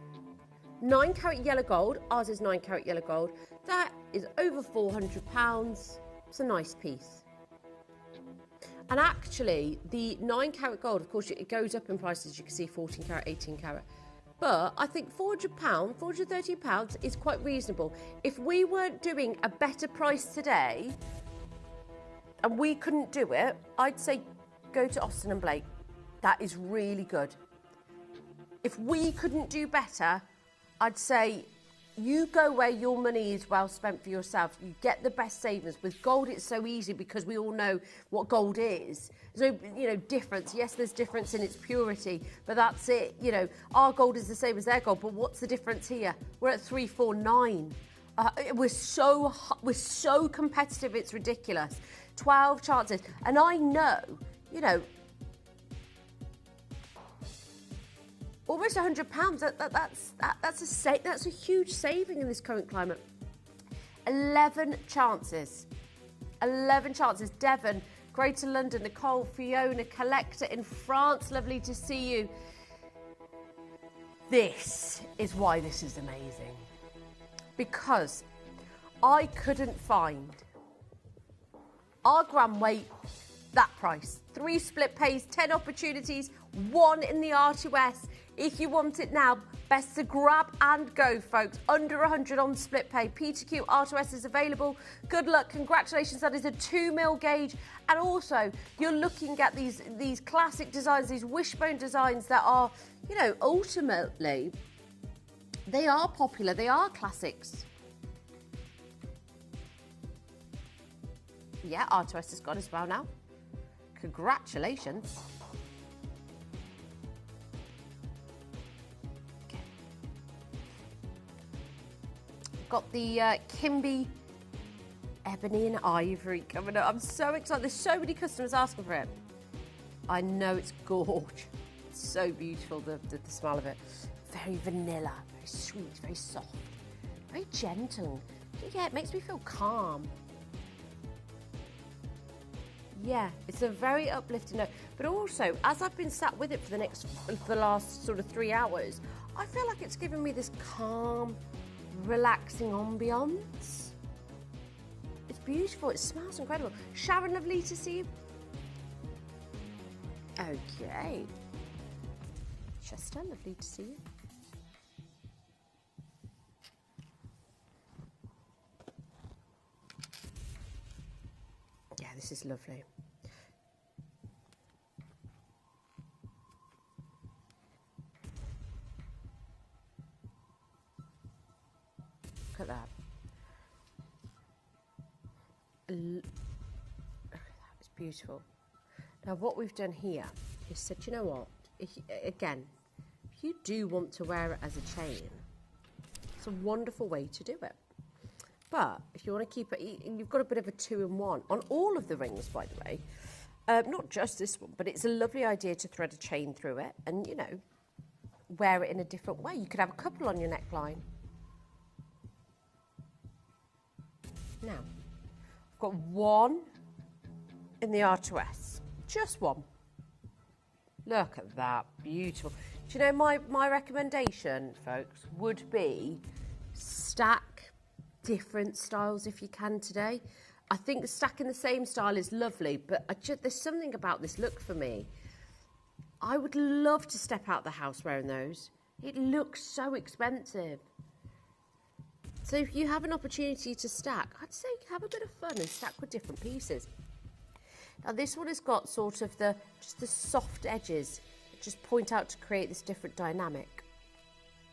9 carat yellow gold, ours is 9 carat yellow gold. That is over £400. It's a nice piece. And actually, the 9 carat gold, of course, it goes up in price, as you can see, 14 carat, 18 carat. But I think £400, £413 is quite reasonable. If we weren't doing a better price today, and we couldn't do it, I'd say go to Austin and Blake. That is really good. If we couldn't do better, I'd say you go where your money is well spent for yourself. You get the best savings. With gold, it's so easy because we all know what gold is. There's no, you know, difference. Yes, there's difference in its purity, but that's it. You know, our gold is the same as their gold, but what's the difference here? We're at 349. We're so competitive. It's ridiculous. 12 chances, and I know, you know, almost £100. That's a huge saving in this current climate. 11 chances. 11 chances. Devon, Greater London, Nicole, Fiona, Collector in France. Lovely to see you. This is why this is amazing. Because I couldn't find our gram weight, that price. 3 split pays, 10 opportunities, 1 in the R2S. If you want it now, best to grab and go, folks. Under 100 on split pay. P2Q R2S is available. Good luck. Congratulations. That is a 2mm gauge. And also, you're looking at these classic designs, these wishbone designs that are, you know, ultimately, they are popular. They are classics. Yeah, R2S has got as well now. Congratulations. Okay. Got the Kimby Ebony and Ivory coming up. I'm so excited. There's so many customers asking for it. I know it's gorgeous. It's so beautiful, the smell of it. Very vanilla, very sweet, very soft, very gentle. Yeah, it makes me feel calm. Yeah, it's a very uplifting note. But also, as I've been sat with it for the last sort of 3 hours, I feel like it's giving me this calm, relaxing ambience. It's beautiful. It smells incredible. Sharon, lovely to see you. Okay. Chester, lovely to see you. Yeah, this is lovely. Look at that. Look at that, it's beautiful. Now what we've done here is said, you know what, if you do want to wear it as a chain, it's a wonderful way to do it. But if you want to keep it, you've got a bit of a 2-in-1 on all of the rings, by the way. Not just this one, but it's a lovely idea to thread a chain through it and, you know, wear it in a different way. You could have a couple on your neckline. Now, I've got 1 in the R2S, just 1. Look at that, beautiful. Do you know my recommendation, folks, would be stack different styles if you can today. I think stacking the same style is lovely, but there's something about this look for me. I would love to step out the house wearing those. It looks so expensive. So if you have an opportunity to stack, I'd say have a bit of fun and stack with different pieces. Now this one has got sort of just the soft edges that just point out to create this different dynamic.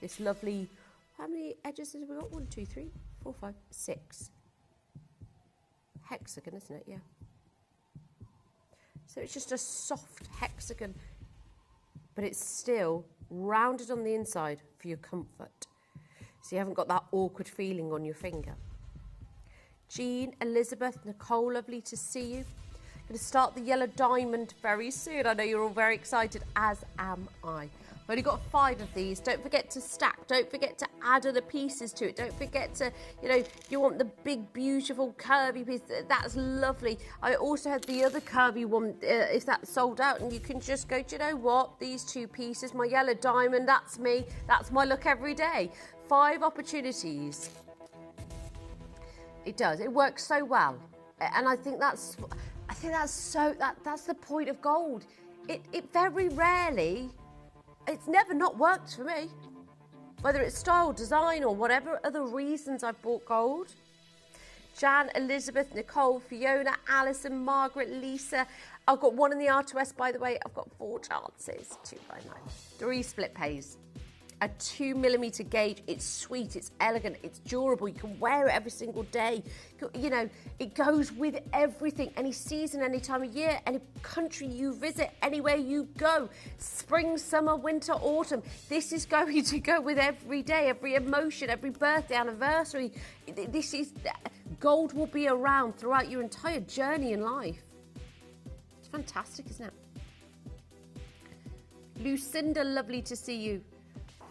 This lovely, how many edges have we got? 1, 2, 3, 4, 5, 6. Hexagon, isn't it? Yeah. So it's just a soft hexagon, but it's still rounded on the inside for your comfort. So you haven't got that awkward feeling on your finger. Jean, Elizabeth, Nicole, lovely to see you. Going to start the yellow diamond very soon. I know you're all very excited, as am I. I've only got 5 of these. Don't forget to stack. Don't forget to add other pieces to it. Don't forget to, you want the big, beautiful, curvy piece. That's lovely. I also had the other curvy one, if that's sold out, and you can just go, do you know what? These 2 pieces, my yellow diamond, that's me. That's my look every day. 5 opportunities. It does. It works so well. And I think that's the point of gold. It very rarely, it's never not worked for me. Whether it's style, design, or whatever other reasons I've bought gold. Jan, Elizabeth, Nicole, Fiona, Alison, Margaret, Lisa. I've got 1 in the R2S, by the way. I've got 4 chances. 299. 3 split pays. A 2mm gauge. It's sweet, it's elegant, it's durable. You can wear it every single day. It goes with everything. Any season, any time of year, any country you visit, anywhere you go. Spring, summer, winter, autumn. This is going to go with every day, every emotion, every birthday, anniversary. Gold will be around throughout your entire journey in life. It's fantastic, isn't it? Lucinda, lovely to see you.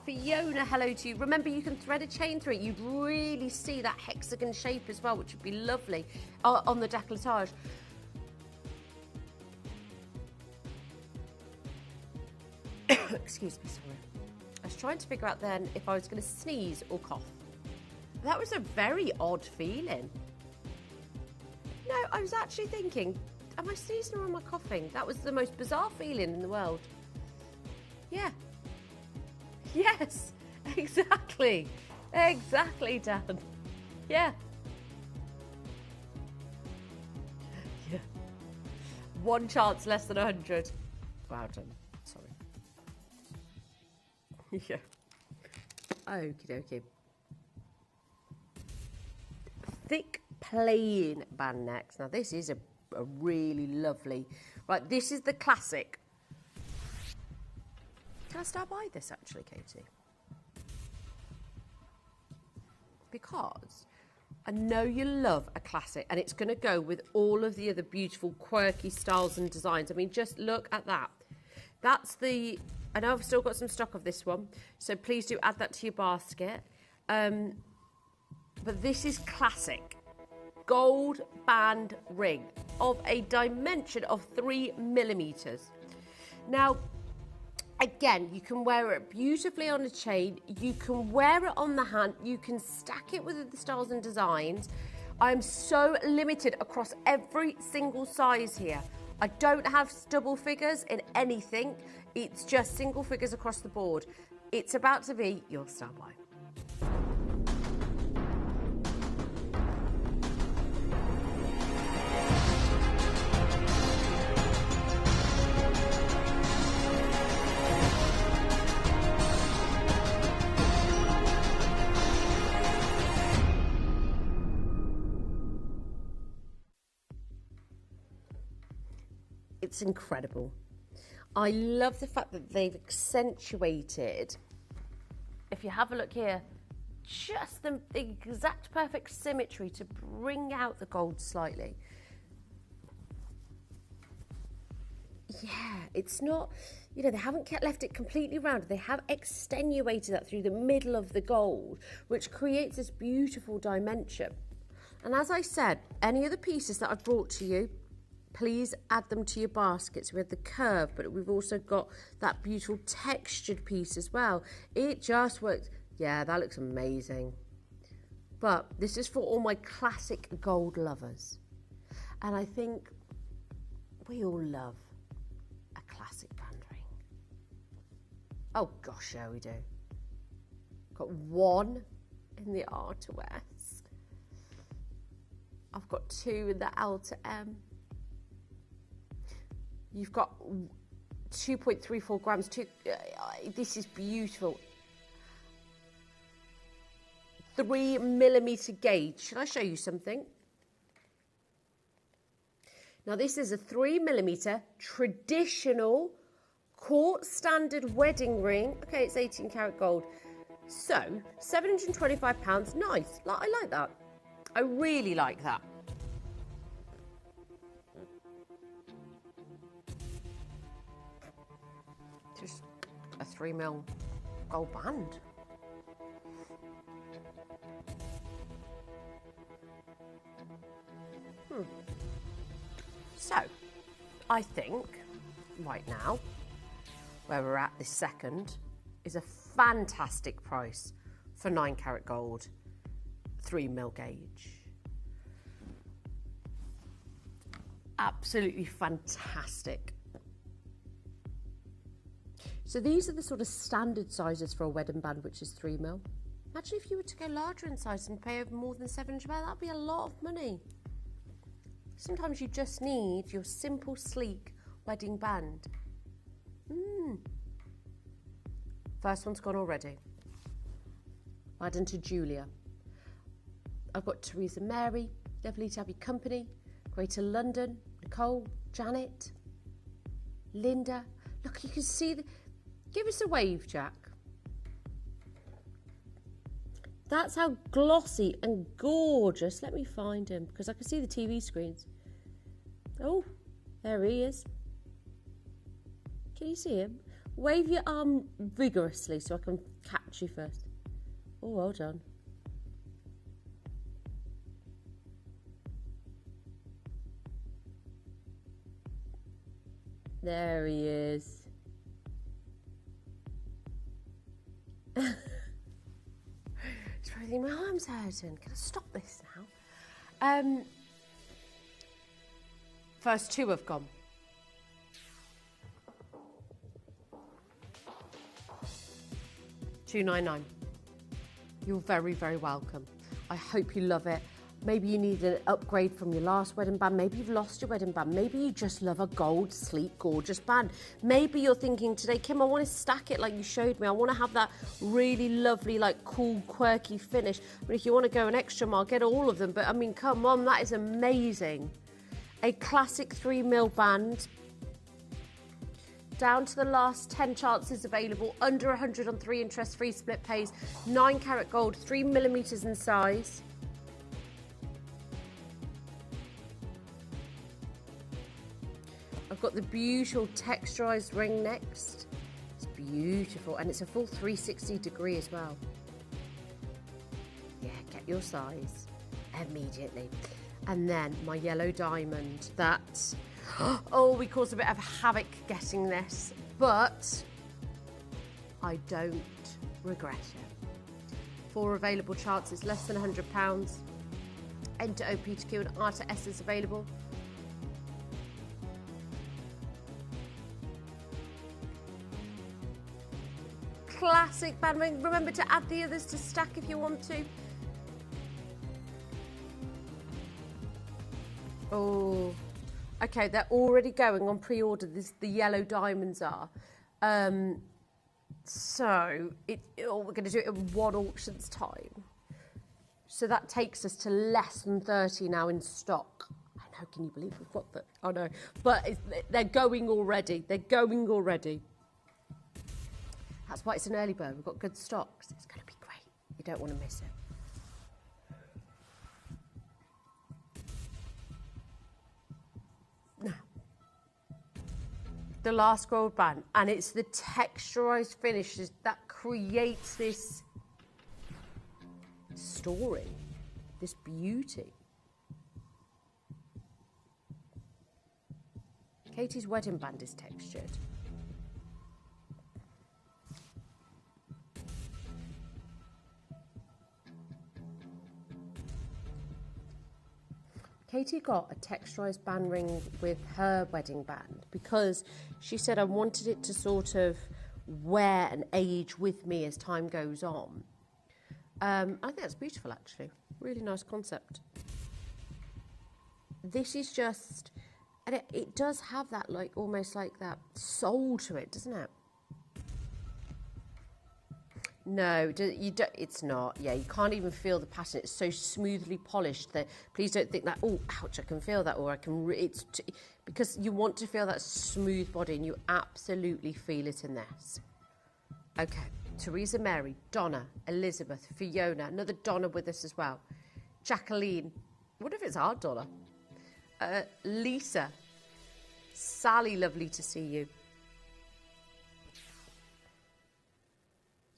Fiona, hello to you. Remember, you can thread a chain through it. You'd really see that hexagon shape as well, which would be lovely on the décolletage. Excuse me, sorry. I was trying to figure out then if I was going to sneeze or cough. That was a very odd feeling. No, I was actually thinking, am I sneezing or am I coughing? That was the most bizarre feeling in the world. Yeah. Yes, exactly. Exactly, Dan. Yeah. Yeah. 1 chance less than 100. Wow, Dan. Sorry. Yeah. Okie dokie. Thick plain band necks. Now, this is a really lovely... Right, this is the classic. Can I start by this, actually, Katie? Because I know you love a classic, and it's going to go with all of the other beautiful, quirky styles and designs. I mean, just look at that. That's the... I know I've still got some stock of this one, so please do add that to your basket. But this is classic. Gold band ring of a dimension of 3mm. Now... Again, you can wear it beautifully on a chain, you can wear it on the hand, you can stack it with the styles and designs. I'm so limited across every single size here. I don't have double figures in anything, it's just single figures across the board. It's about to be your star buy. It's incredible. I love the fact that they've accentuated, if you have a look here, just the exact perfect symmetry to bring out the gold slightly. Yeah, it's not, they haven't left it completely round. They have extenuated that through the middle of the gold, which creates this beautiful dimension. And as I said, any of the pieces that I've brought to you, please add them to your baskets. We have the curve, but we've also got that beautiful textured piece as well. It just works. Yeah, that looks amazing. But this is for all my classic gold lovers. And I think we all love a classic band ring. Oh gosh, yeah, we do. Got 1 in the R to S. I've got 2 in the L to M. You've got 2.34 grams. This is beautiful. 3mm gauge. Should I show you something? Now this is a 3mm traditional court standard wedding ring. Okay, it's 18 karat gold. So, £725, nice. I like that. I really like that. Just a 3mm gold band. So, I think right now, where we're at this second, is a fantastic price for 9 karat gold, 3mm gauge. Absolutely fantastic. So these are the sort of standard sizes for a wedding band, which is 3mm. Imagine if you were to go larger in size and pay over more than £700, that'd be a lot of money. Sometimes you just need your simple, sleek wedding band. First one's gone already. Adding to Julia. I've got Teresa Mary, lovely to have your company. Greater London, Nicole, Janet, Linda. Look, you can see the... Give us a wave, Jack. That's how glossy and gorgeous. Let me find him, because I can see the TV screens. Oh, there he is. Can you see him? Wave your arm vigorously so I can catch you first. Oh, well done. There he is. It's really my arm's hurting. Can I stop this now? First two have gone. £299. You're very, very welcome. I hope you love it. Maybe you need an upgrade from your last wedding band. Maybe you've lost your wedding band. Maybe you just love a gold, sleek, gorgeous band. Maybe you're thinking today, Kim, I want to stack it like you showed me. I want to have that really lovely, like cool, quirky finish. But if you want to go an extra mile, get all of them. But I mean, come on, that is amazing. A classic 3mm band. Down to the last 10 chances available. Under 100 on 3 interest-free split pays. 9 karat gold, 3mm in size. I've got the beautiful texturized ring next. It's beautiful, and it's a full 360 degree as well. Yeah, get your size immediately. And then my yellow diamond, that, oh, we caused a bit of havoc getting this, but I don't regret it. 4 available chances, less than £100. Enter OP2Q and R to S is available. Classic band ring. Remember to add the others to stack if you want to. Oh, okay, they're already going on pre-order. The yellow diamonds are. So we're going to do it in one auction's time. So that takes us to less than 30 now in stock. I know, can you believe we've got that? I know, but they're going already. They're going already. That's why it's an early bird. We've got good stock. It's going to be great. You don't want to miss it. Now, the last gold band, and it's the texturized finishes that creates this story, this beauty. Katie's wedding band is textured. Katie got a texturised band ring with her wedding band because she said I wanted it to sort of wear and age with me as time goes on. I think that's beautiful, actually. Really nice concept. This is just, and it does have that, like, almost like that soul to it, doesn't it? No, you don't, it's not. Yeah, you can't even feel the pattern. It's so smoothly polished that please don't think that, oh, ouch, I can feel that, or I can, because you want to feel that smooth body, and you absolutely feel it in this. Okay, Teresa Mary, Donna, Elizabeth, Fiona, another Donna with us as well. Jacqueline, what if it's our Donna? Lisa, Sally, lovely to see you.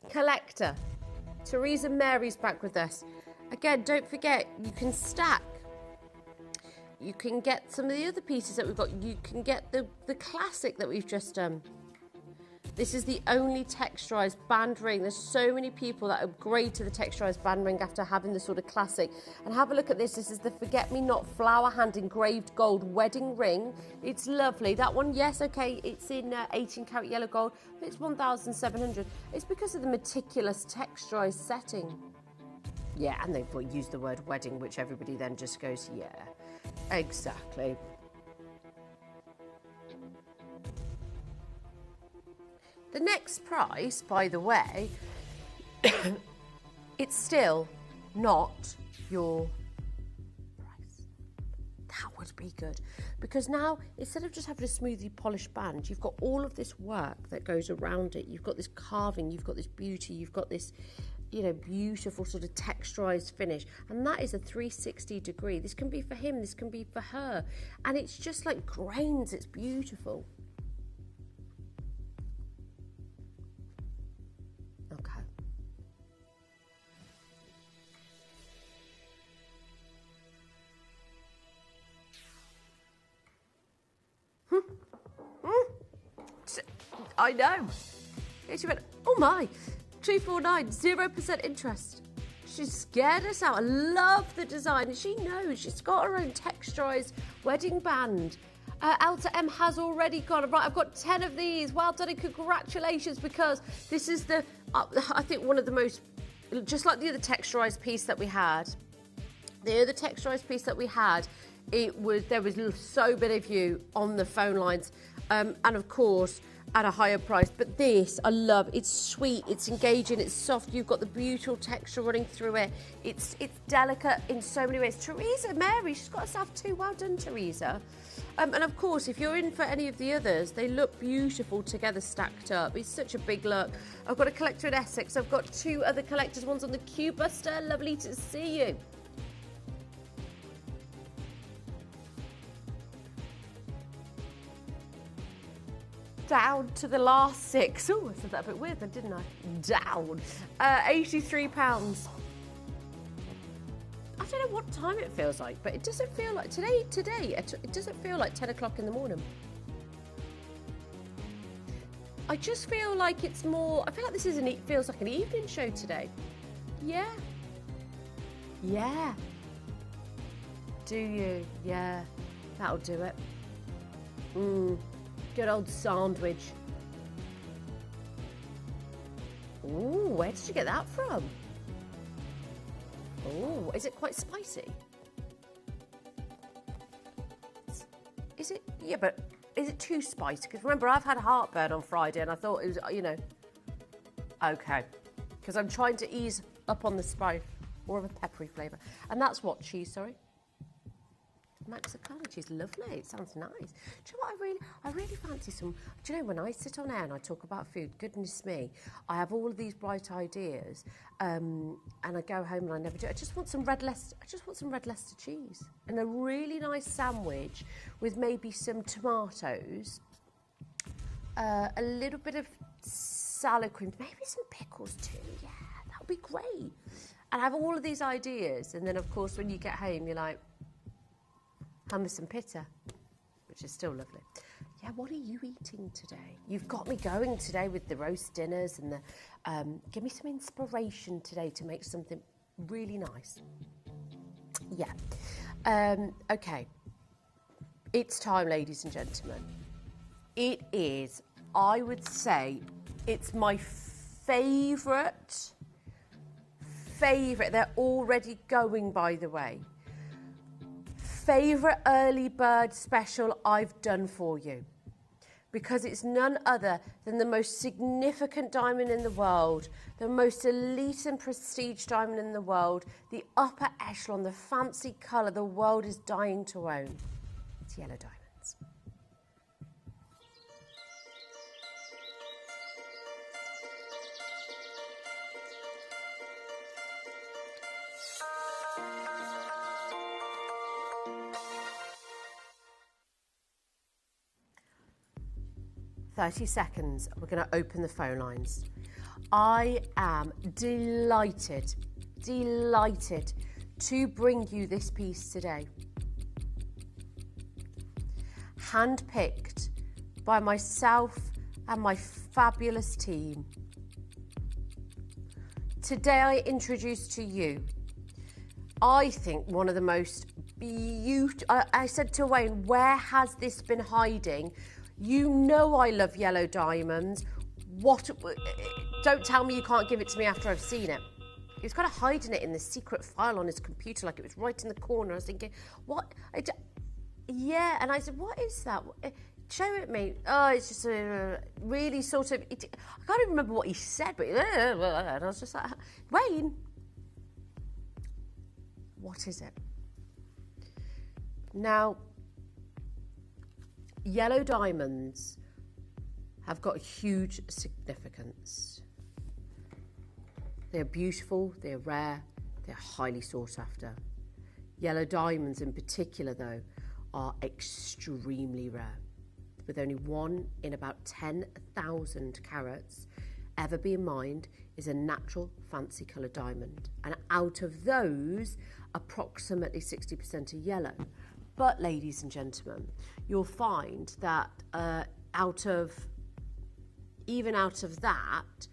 Collector, Teresa Mary's back with us. Again, don't forget, you can stack. You can get some of the other pieces that we've got. You can get the classic that we've just done. This is the only texturized band ring. There's so many people that upgrade to the texturized band ring after having the sort of classic. And have a look at this. This is the Forget-Me-Not flower hand engraved gold wedding ring. It's lovely. That one, yes, okay, it's in 18 karat yellow gold. But it's 1,700. It's because of the meticulous texturized setting. Yeah, and they've used the word wedding, which everybody then just goes, yeah, exactly. The next price, by the way, it's still not your price. That would be good. Because now, instead of just having a smoothly polished band, you've got all of this work that goes around it. You've got this carving, you've got this beauty, you've got this, you know, beautiful sort of texturized finish. And that is a 360 degree. This can be for him, this can be for her. And it's just like grains, it's beautiful. I know. She went, oh my, 249, 0% interest. She scared us out. I love the design. She knows. She's got her own texturized wedding band. Alta M has already gone. Right, I've got 10 of these. Well done and congratulations, because this is the, I think one of the most, just like the other texturized piece that we had, there was so many of you on the phone lines, and of course at a higher price. But this I love. It's sweet, it's engaging, it's soft. You've got the beautiful texture running through it. It's delicate in so many ways. Teresa Mary, she's got herself two. Well done, Teresa. And of course, if you're in for any of the others, they look beautiful together, stacked up. It's such a big look. I've got a collector in Essex. I've got two other collectors. One's on the Q Buster. Lovely to see you. Down to the last six. Oh, I said that a bit weird then, didn't I? Down. £83. I don't know what time it feels like, but it doesn't feel like today. It doesn't feel like 10 o'clock in the morning. I just feel like it's more. I feel like this is feels like an evening show today. Yeah. Yeah. Do you? Yeah. That'll do it. Good old sandwich. Ooh, where did you get that from? Oh, is it quite spicy? Is it? Yeah, but is it too spicy? Because remember, I've had heartburn on Friday and I thought it was, you know. Okay. Because I'm trying to ease up on the spice, or of a peppery flavour. And that's what cheese, sorry? Maxicana cheese, lovely. It sounds nice. Do you know what I really fancy some? Do you know when I sit on air and I talk about food? Goodness me, I have all of these bright ideas, and I go home and I never do. I just want some red Leicester. I just want some red Leicester cheese and a really nice sandwich with maybe some tomatoes, a little bit of salad cream, maybe some pickles too. Yeah, that would be great. And I have all of these ideas, and then of course when you get home, you're like, hummus and pitta, which is still lovely. Yeah, what are you eating today? You've got me going today with the roast dinners and the. Give me some inspiration today to make something really nice. Yeah. Okay. It's time, ladies and gentlemen. It is. I would say it's my favourite. They're already going, by the way. Favourite early bird special I've done for you. because it's none other than the most significant diamond in the world, the most elite and prestige diamond in the world, the upper echelon, the fancy colour the world is dying to own. It's yellow diamonds. "30 seconds, we're going to open the phone lines. I am delighted to bring you this piece today. Handpicked by myself and my fabulous team. Today I introduce to you, I think, one of the most beautiful... I said to Wayne, where has this been hiding? You know I love yellow diamonds. What? Don't tell me you can't give it to me after I've seen it. He was kind of hiding it in the secret file on his computer, like it was right in the corner. I was thinking, what? Yeah, and I said, what is that? Show it me. Oh, it's just really sort of... I can't even remember what he said, but... And I was just like, Wayne, what is it? Now... Yellow diamonds have got huge significance. They're beautiful, they're rare, they're highly sought after. Yellow diamonds in particular, though, are extremely rare, with only one in about 10,000 carats ever being mined is a natural fancy coloured diamond. And out of those, approximately 60% are yellow. But, ladies and gentlemen, you'll find that out of that,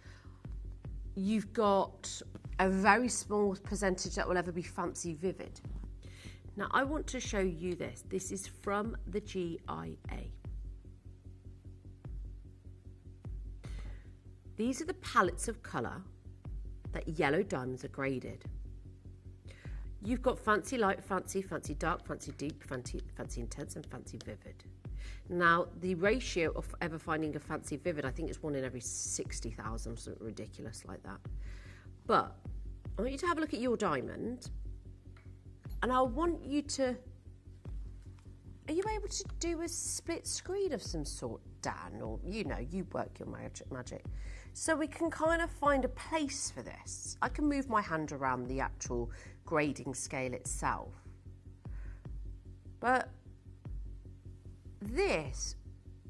you've got a very small percentage that will ever be fancy vivid. Now, I want to show you this. This is from the GIA. These are the palettes of colour that yellow diamonds are graded. You've got fancy light, fancy dark, fancy deep, fancy intense, and fancy vivid. Now, the ratio of ever finding a fancy vivid, I think it's 1 in every 60,000, something ridiculous like that. But I want you to have a look at your diamond, and I want you to... Are you able to do a split screen of some sort, Dan? Or, you know, you work your magic. So we can kind of find a place for this. I can move my hand around the actual grading scale itself. But this,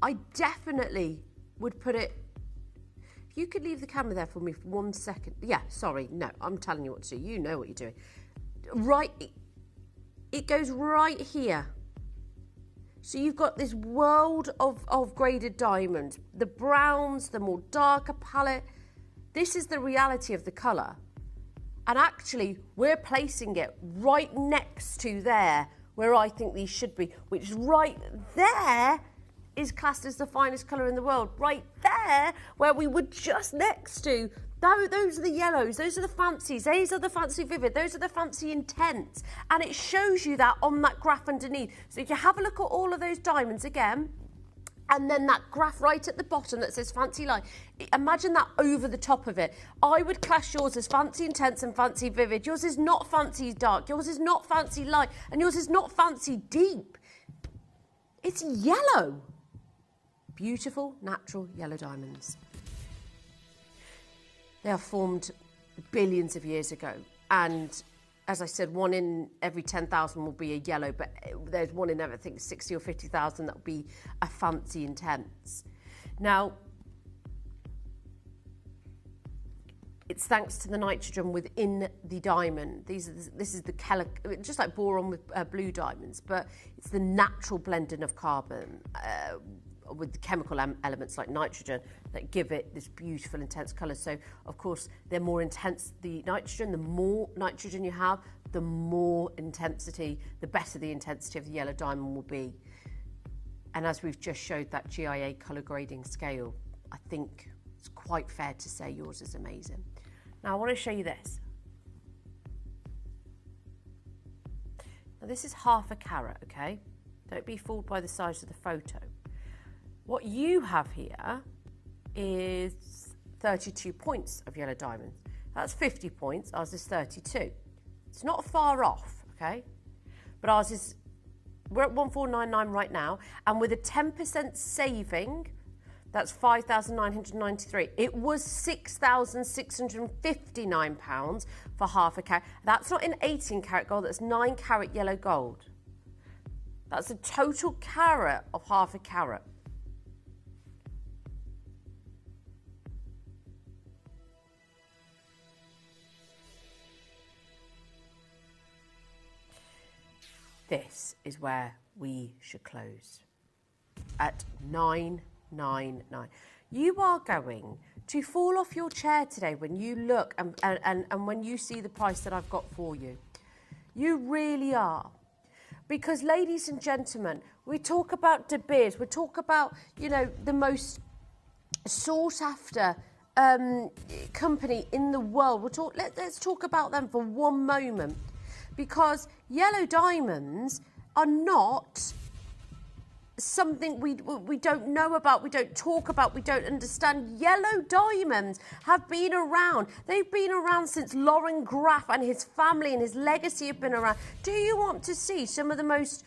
I definitely would put it... If you could leave the camera there for me for 1 second. Yeah, sorry, no, I'm telling you what to do. You know what you're doing. Right, it goes right here. So you've got this world of graded diamonds, the browns, the more darker palette. This is the reality of the colour. And actually, we're placing it right next to there, where I think these should be, which right there is classed as the finest colour in the world. Right there, where we were just next to, those are the yellows, those are the fancies, those are the fancy vivid, those are the fancy intense. And it shows you that on that graph underneath. So if you have a look at all of those diamonds again, and then that graph right at the bottom that says fancy light, imagine that over the top of it. I would class yours as fancy intense and fancy vivid. Yours is not fancy dark, yours is not fancy light, and yours is not fancy deep. It's yellow. Beautiful, natural yellow diamonds. They are formed billions of years ago, and as I said, 1 in every 10,000 will be a yellow, but there's 1 in every, I think, 60 or 50,000 that will be a fancy intense. Now, it's thanks to the nitrogen within the diamond. This is the color, just like boron with blue diamonds, but it's the natural blending of carbon with the chemical elements like nitrogen that give it this beautiful intense colour. So of course they're more intense, the nitrogen, the more nitrogen you have, the more intensity, the better the intensity of the yellow diamond will be. And as we've just showed that GIA colour grading scale, I think it's quite fair to say yours is amazing. Now I want to show you this. Now this is 1/2 carat, okay? Don't be fooled by the size of the photo. What you have here is 32 points of yellow diamonds. That's 50 points. Ours is 32. It's not far off, okay? But ours is, we're at 1499 right now, and with a 10% saving, that's £5,993. It was £6,659 for half a carat. That's not in 18 carat gold, that's 9 carat yellow gold. That's a total carat of half a carat. This is where we should close at 999. You are going to fall off your chair today when you look and when you see the price that I've got for you. You really are. Because, ladies and gentlemen, we talk about De Beers, we talk about, you know, the most sought after company in the world. Let's talk about them for one moment. Because yellow diamonds are not something we don't know about, we don't talk about, we don't understand. Yellow diamonds have been around. They've been around since Lauren Graff and his family and his legacy have been around. Do you want to see some of the most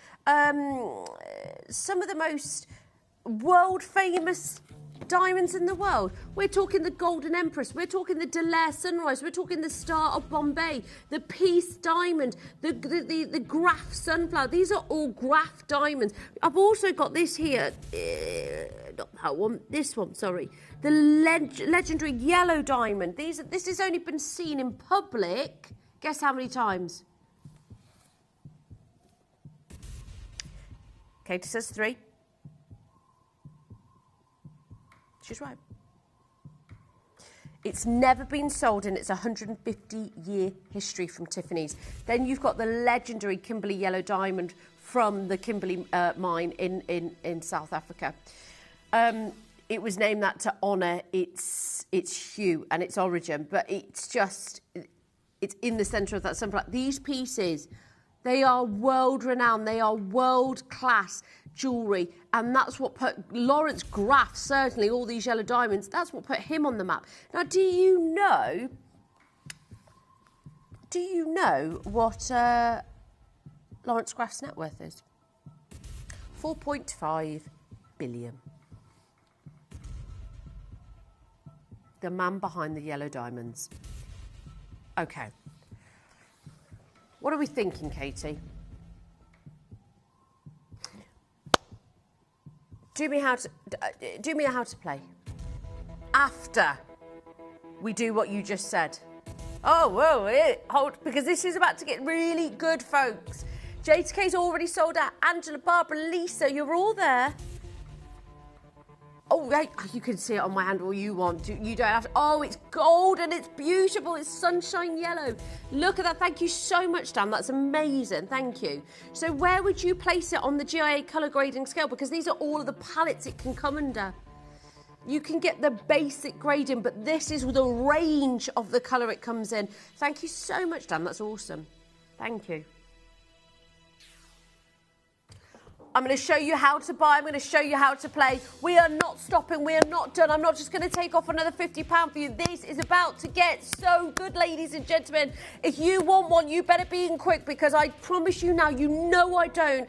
world famous diamonds in the world? We're talking the Golden Empress, we're talking the Dallaire Sunrise, we're talking the Star of Bombay, the Peace Diamond, the Graff Sunflower. These are all Graff diamonds. I've also got this here, not that one, this one, sorry, the legendary Yellow Diamond. This has only been seen in public, guess how many times? Katie says 3. She's right. It's never been sold in its 150-year history from Tiffany's. Then you've got the legendary Kimberley Yellow Diamond from the Kimberley mine in South Africa. It was named that to honour its hue and its origin, but it's in the centre of that sunflower. These pieces, they are world-renowned, they are world-class jewellery, and that's what put Lawrence Graff, certainly all these yellow diamonds, that's what put him on the map. Now, do you know what Lawrence Graff's net worth is? 4.5 billion. The man behind the yellow diamonds. Okay. What are we thinking, Katie? Do me how to play. After we do what you just said. Oh, whoa, hold, because this is about to get really good, folks. JTK's already sold out. Angela, Barbara, Lisa, you're all there. Oh, right, you can see it on my hand all you want. You don't have to. Oh, it's gold and it's beautiful. It's sunshine yellow. Look at that. Thank you so much, Dan. That's amazing. Thank you. So where would you place it on the GIA colour grading scale? Because these are all of the palettes it can come under. You can get the basic grading, but this is the range of the colour it comes in. Thank you so much, Dan. That's awesome. Thank you. I'm going to show you how to buy. I'm going to show you how to play. We are not stopping. We are not done. I'm not just going to take off another £50 for you. This is about to get so good, ladies and gentlemen. If you want one, you better be in quick, because I promise you now, you know I don't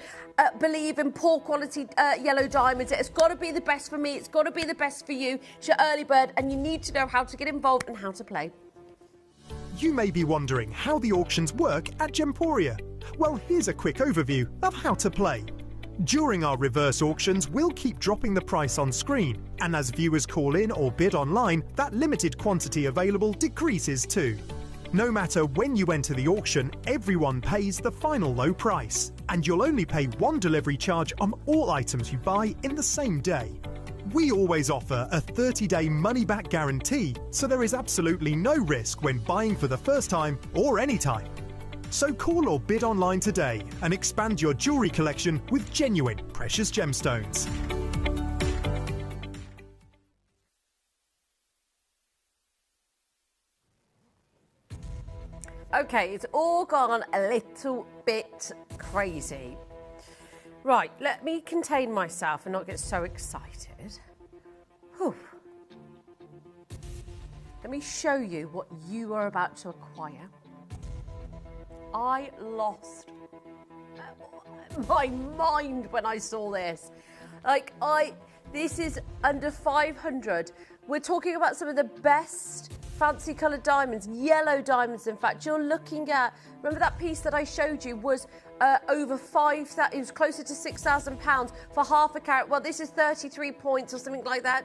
believe in poor quality yellow diamonds. It's got to be the best for me. It's got to be the best for you. It's your early bird, and you need to know how to get involved and how to play. You may be wondering how the auctions work at Gemporia. Well, here's a quick overview of how to play. During our reverse auctions, we'll keep dropping the price on screen, and as viewers call in or bid online, that limited quantity available decreases too. No matter when you enter the auction, everyone pays the final low price, and you'll only pay one delivery charge on all items you buy in the same day. We always offer a 30-day money-back guarantee, so there is absolutely no risk when buying for the first time or any time. So call or bid online today and expand your jewellery collection with genuine precious gemstones. Okay, it's all gone a little bit crazy. Right, let me contain myself and not get so excited. Whew. Let me show you what you are about to acquire. I lost my mind when I saw this. This is under 500. We're talking about some of the best fancy coloured diamonds, yellow diamonds. In fact, you're looking at, remember that piece that I showed you was over it was closer to £6,000 for half a carat. Well, this is 33 points or something like that.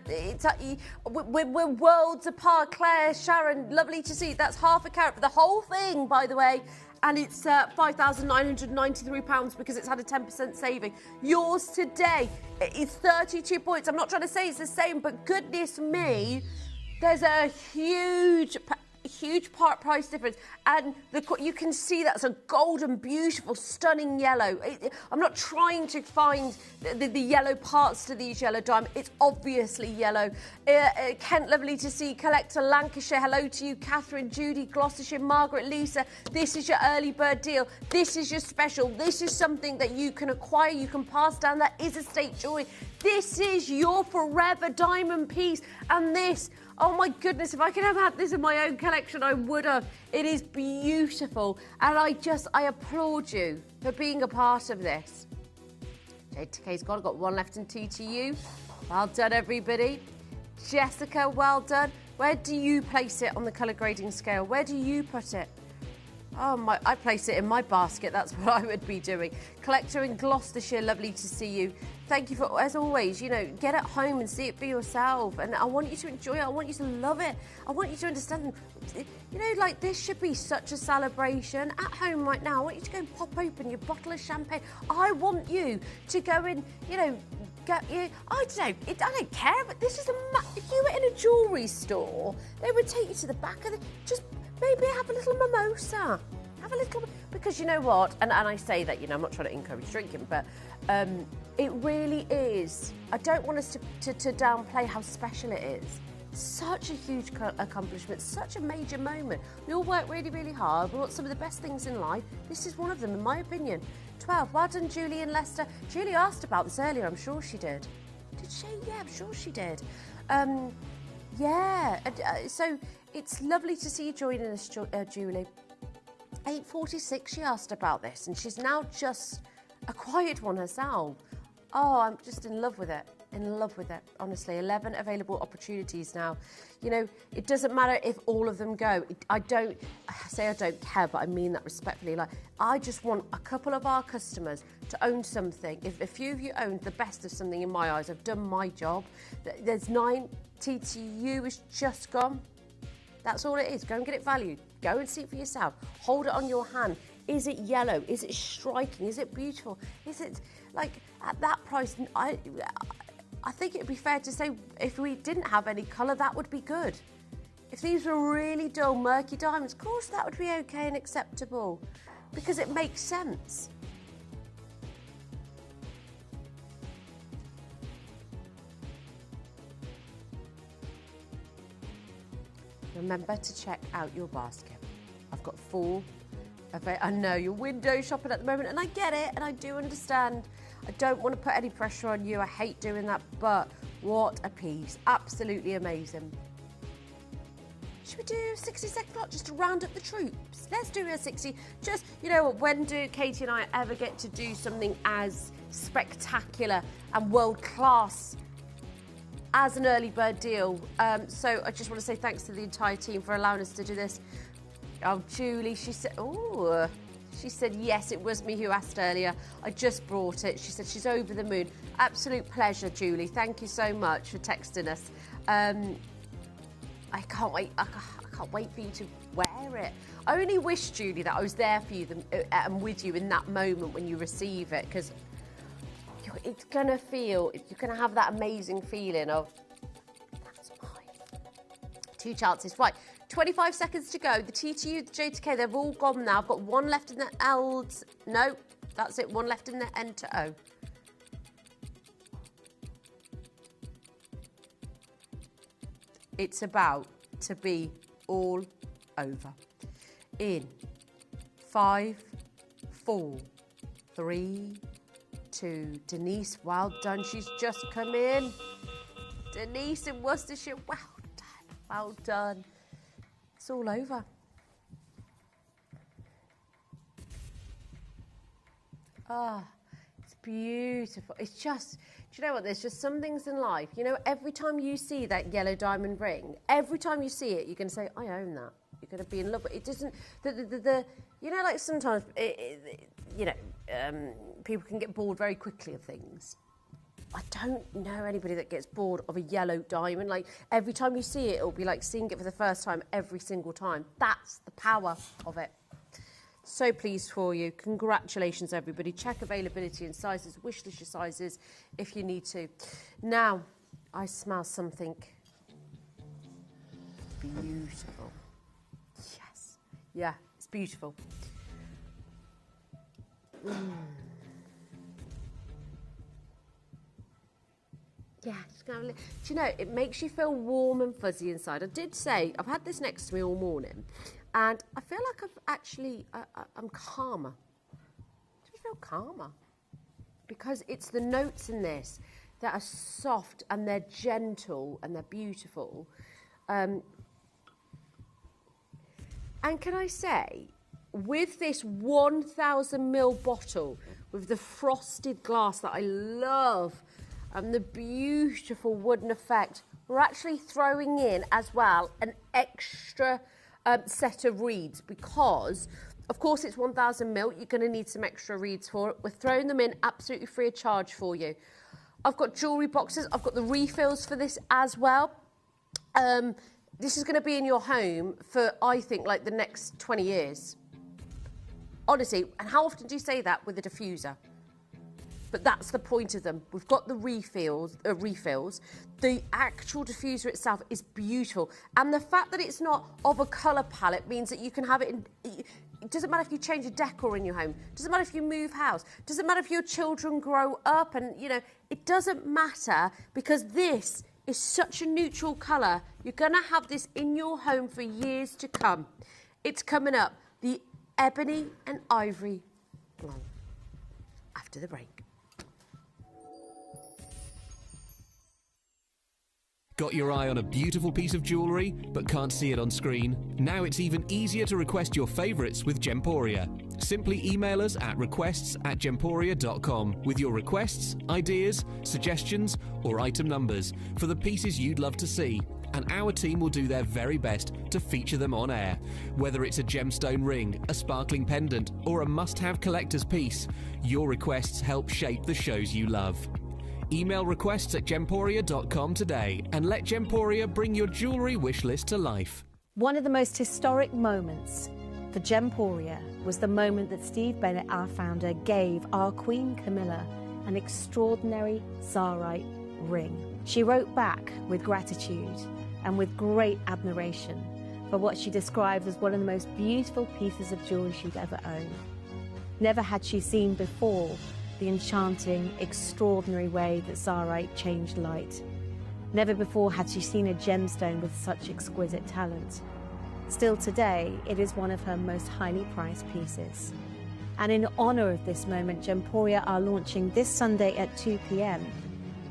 We're worlds apart. Claire, Sharon, lovely to see. That's half a carat for the whole thing, by the way. And it's £5,993 because it's had a 10% saving. Yours today is 32 points. I'm not trying to say it's the same, but goodness me, there's a huge price difference. And you can see that's a golden, beautiful, stunning yellow. I'm not trying to find the yellow parts to these yellow diamonds. It's obviously yellow. Kent, lovely to see. Collector, Lancashire, hello to you. Catherine, Judy, Gloucestershire, Margaret, Lisa. This is your early bird deal. This is your special. This is something that you can acquire, you can pass down. That is estate jewellery. This is your forever diamond piece. And this, oh my goodness, if I could have had this in my own collection, I would have. It is beautiful. And I applaud you for being a part of this. JTK's got one left in TTU. Well done, everybody. Jessica, well done. Where do you place it on the colour grading scale? Where do you put it? Oh, I place it in my basket. That's what I would be doing. Collector in Gloucestershire, lovely to see you. Thank you for, as always, get at home and see it for yourself. And I want you to enjoy it. I want you to love it. I want you to understand, this should be such a celebration. At home right now, I want you to go and pop open your bottle of champagne. I want you to go and, I don't care, but this is if you were in a jewellery store, they would take you to the back of just maybe have a little mimosa. Have a little, because you know what, and I say that, I'm not trying to encourage drinking, but it really is. I don't want us to downplay how special it is. Such a huge accomplishment, such a major moment. We all work really, really hard. We want some of the best things in life. This is one of them, in my opinion. 12. Well done, Julie and Leicester. Julie asked about this earlier. I'm sure she did. Did she? Yeah, I'm sure she did. So it's lovely to see you joining us, Julie. 8:46, she asked about this, and she's now just acquired one herself. Oh, I'm just in love with it. In love with it, honestly. 11 available opportunities now. It doesn't matter if all of them go. I don't care, but I mean that respectfully. I just want a couple of our customers to own something. If a few of you owned the best of something, in my eyes, I've done my job. There's 9. TTU is just gone. That's all it is. Go and get it valued. Go and see it for yourself. Hold it on your hand. Is it yellow? Is it striking? Is it beautiful? Is it, at that price, I think it would be fair to say if we didn't have any colour, that would be good. If these were really dull, murky diamonds, of course that would be okay and acceptable because it makes sense. Remember to check out your basket. I've got 4. I know you're window shopping at the moment, and I get it, and I do understand. I don't want to put any pressure on you. I hate doing that, but what a piece. Absolutely amazing. Should we do 60-second clock just to round up the troops? Let's do a 60. Just, when do Katie and I ever get to do something as spectacular and world-class as an early bird deal? So I just want to say thanks to the entire team for allowing us to do this. Oh, Julie, she said yes, it was me who asked earlier. I just brought it. She said she's over the moon. Absolute pleasure, Julie. Thank you so much for texting us. I can't wait. I can't wait for you to wear it. I only wish, Julie, that I was there for you and with you in that moment when you receive it, because it's gonna feel. You're gonna have that amazing feeling of that's mine. 2 chances, right? 25 seconds to go. The TTU, the J2K, they've all gone now. I've got 1 left in the L's. No, that's it. 1 left in the N to O. It's about to be all over. In 5, 4, 3, to Denise. Well done. She's just come in. Denise in Worcestershire. Well done. Well done. It's all over. Ah, it's beautiful. It's just, do you know what? There's just some things in life. You know, every time you see that yellow diamond ring, every time you see it, you're going to say, I own that. You're going to be in love with it. It doesn't, you know, like sometimes, people can get bored very quickly of things. I don't know anybody that gets bored of a yellow diamond. Like, every time you see it, it'll be like seeing it for the first time every single time. That's the power of it. So pleased for you. Congratulations, everybody. Check availability and sizes. Wish list your sizes if you need to. Now, I smell something beautiful. Yes. Yeah, it's beautiful. Yeah, just gonna have a do you know, it makes you feel warm and fuzzy inside. I did say, I've had this next to me all morning, and I feel like I've actually, I'm calmer. I feel calmer. Because it's the notes in this that are soft and they're gentle and they're beautiful. And can I say, with this 1,000ml bottle, with the frosted glass that I love, and the beautiful wooden effect, we're actually throwing in as well an extra set of reeds because, of course, it's 1,000ml. You're going to need some extra reeds for it. We're throwing them in absolutely free of charge for you. I've got jewellery boxes. I've got the refills for this as well. This is going to be in your home for, I think, like the next 20 years. Honestly, and how often do you say that with a diffuser? But that's the point of them. We've got the refills. The actual diffuser itself is beautiful. And the fact that it's not of a colour palette means that you can have it in... It doesn't matter if you change a decor in your home. It doesn't matter if you move house. It doesn't matter if your children grow up and, you know, it doesn't matter because this is such a neutral colour. You're going to have this in your home for years to come. It's coming up. The Ebony and Ivory Blonde. After the break. Got your eye on a beautiful piece of jewellery but can't see it on screen? Now it's even easier to request your favourites with Gemporia. Simply email us at requests@gemporia.com with your requests, ideas, suggestions or item numbers for the pieces you'd love to see, and our team will do their very best to feature them on air. Whether it's a gemstone ring, a sparkling pendant or a must-have collector's piece, your requests help shape the shows you love. Email requests@gemporia.com today and let Gemporia bring your jewellery wish list to life. One of the most historic moments for Gemporia was the moment that Steve Bennett, our founder, gave our Queen Camilla an extraordinary Tsarite ring. She wrote back with gratitude and with great admiration for what she described as one of the most beautiful pieces of jewellery she'd ever owned. Never had she seen before the enchanting, extraordinary way that Tsarite changed light. Never before had she seen a gemstone with such exquisite talent. Still today, it is one of her most highly prized pieces. And in honour of this moment, Gemporia are launching this Sunday at 2 p.m.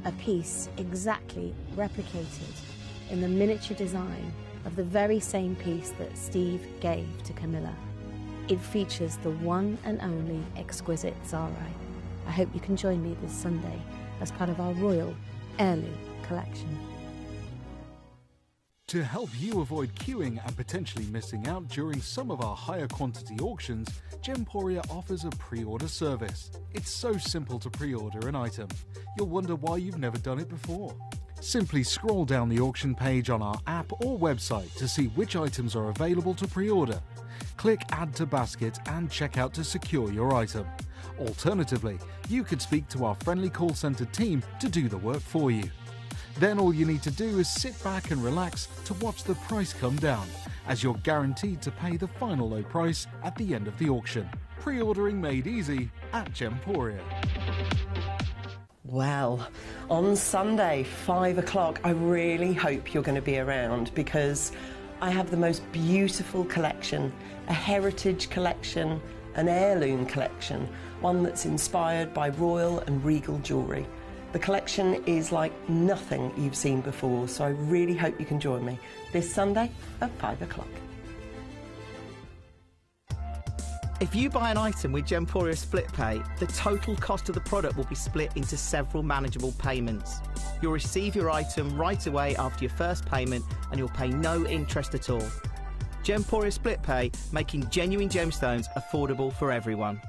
a piece exactly replicated in the miniature design of the very same piece that Steve gave to Camilla. It features the one and only exquisite Tsarite. I hope you can join me this Sunday as part of our Royal Heirloom collection. To help you avoid queuing and potentially missing out during some of our higher quantity auctions, Gemporia offers a pre-order service. It's so simple to pre-order an item. You'll wonder why you've never done it before. Simply scroll down the auction page on our app or website to see which items are available to pre-order. Click Add to Basket and check out to secure your item. Alternatively, you could speak to our friendly call centre team to do the work for you. Then all you need to do is sit back and relax to watch the price come down, as you're guaranteed to pay the final low price at the end of the auction. Pre-ordering made easy at Gemporia. Well, on Sunday, 5 o'clock, I really hope you're going to be around because I have the most beautiful collection, a heritage collection an heirloom collection, one that's inspired by royal and regal jewellery. The collection is like nothing you've seen before, so I really hope you can join me this Sunday at 5 o'clock. If you buy an item with Gemporia Split Pay, the total cost of the product will be split into several manageable payments. You'll receive your item right away after your first payment and you'll pay no interest at all. Gemporia Split Pay, making genuine gemstones affordable for everyone.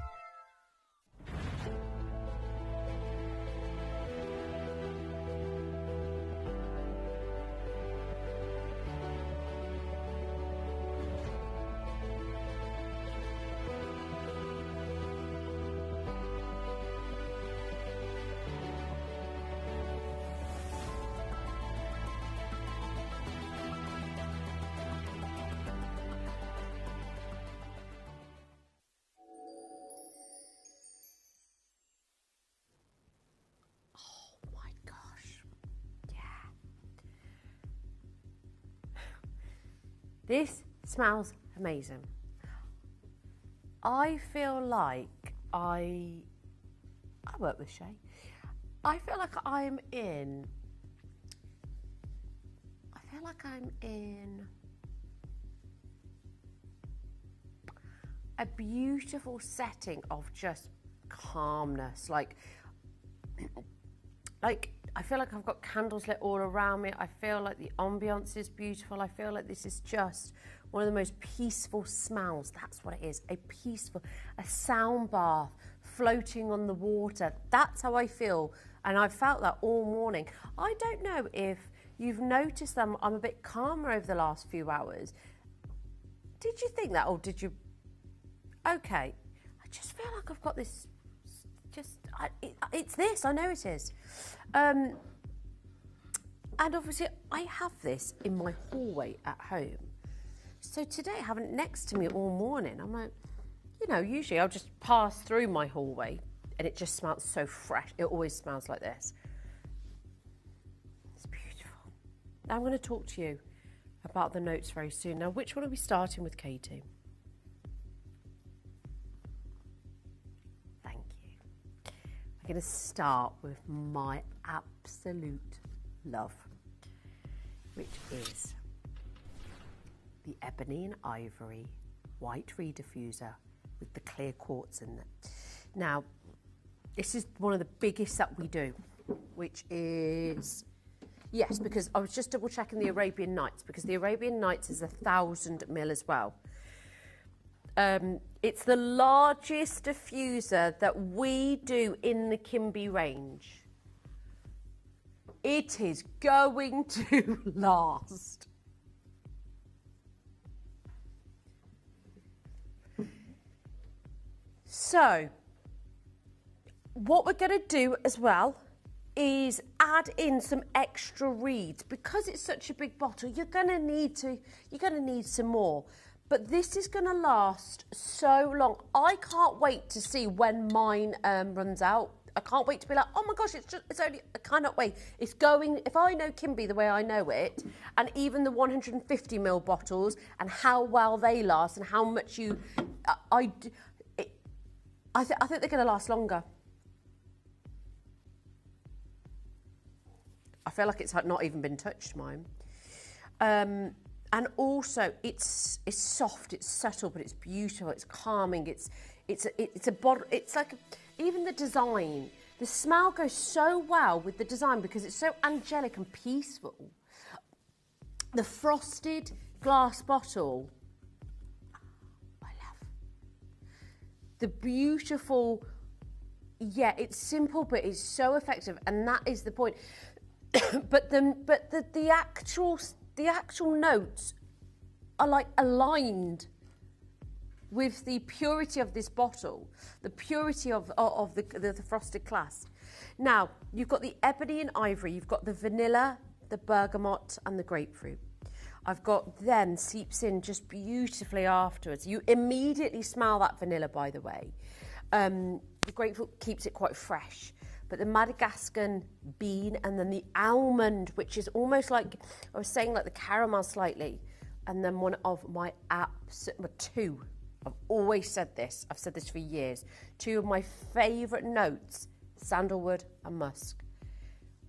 This smells amazing. I feel like I work with Shay. I feel like I'm in a beautiful setting of just calmness. Like I feel like I've got candles lit all around me. I feel like the ambience is beautiful. I feel like this is just one of the most peaceful smells. That's what it is, a sound bath floating on the water. That's how I feel, and I've felt that all morning. I don't know if you've noticed that I'm a bit calmer over the last few hours. Did you think that, or did you? Okay, I just feel like I've got this. It's this, I know it is. And obviously I have this in my hallway at home. So today I have it next to me all morning. I'm like, usually I'll just pass through my hallway and it just smells so fresh. It always smells like this. It's beautiful. Now I'm going to talk to you about the notes very soon. Now, which one are we starting with, Katie? I'm going to start with my absolute love, which is the Ebony and Ivory White Rediffuser with the clear quartz in it. Now, this is one of the biggest that we do, which is, yes, because I was just double checking the Arabian Nights, because the Arabian Nights is 1,000 mil as well. It's the largest diffuser that we do in the Kimby range. It is going to last. So, what we're going to do as well is add in some extra reeds. Because it's such a big bottle, you're going to need some more. But this is going to last so long. I can't wait to see when mine runs out. I can't wait to be like, oh my gosh, I cannot wait. It's going, if I know Kimby the way I know it, and even the 150 ml bottles and how well they last and how much I think they're going to last longer. I feel like it's not even been touched, mine. And also, it's soft, it's subtle, but it's beautiful, it's calming. It's a bottle. It's like even the design. The smell goes so well with the design because it's so angelic and peaceful. The frosted glass bottle, I love. The beautiful. Yeah, it's simple, but it's so effective, and that is the point. but the actual notes are like aligned with the purity of this bottle, the purity of the frosted glass. Now, you've got the ebony and ivory, you've got the vanilla, the bergamot and the grapefruit. I've got then seeps in just beautifully afterwards. You immediately smell that vanilla, by the way. The grapefruit keeps it quite fresh. But the Madagascan bean and then the almond, which is almost like, I was saying like the caramel slightly. And then one of my two I've always said this. I've said this for years. 2 of my favourite notes, sandalwood and musk.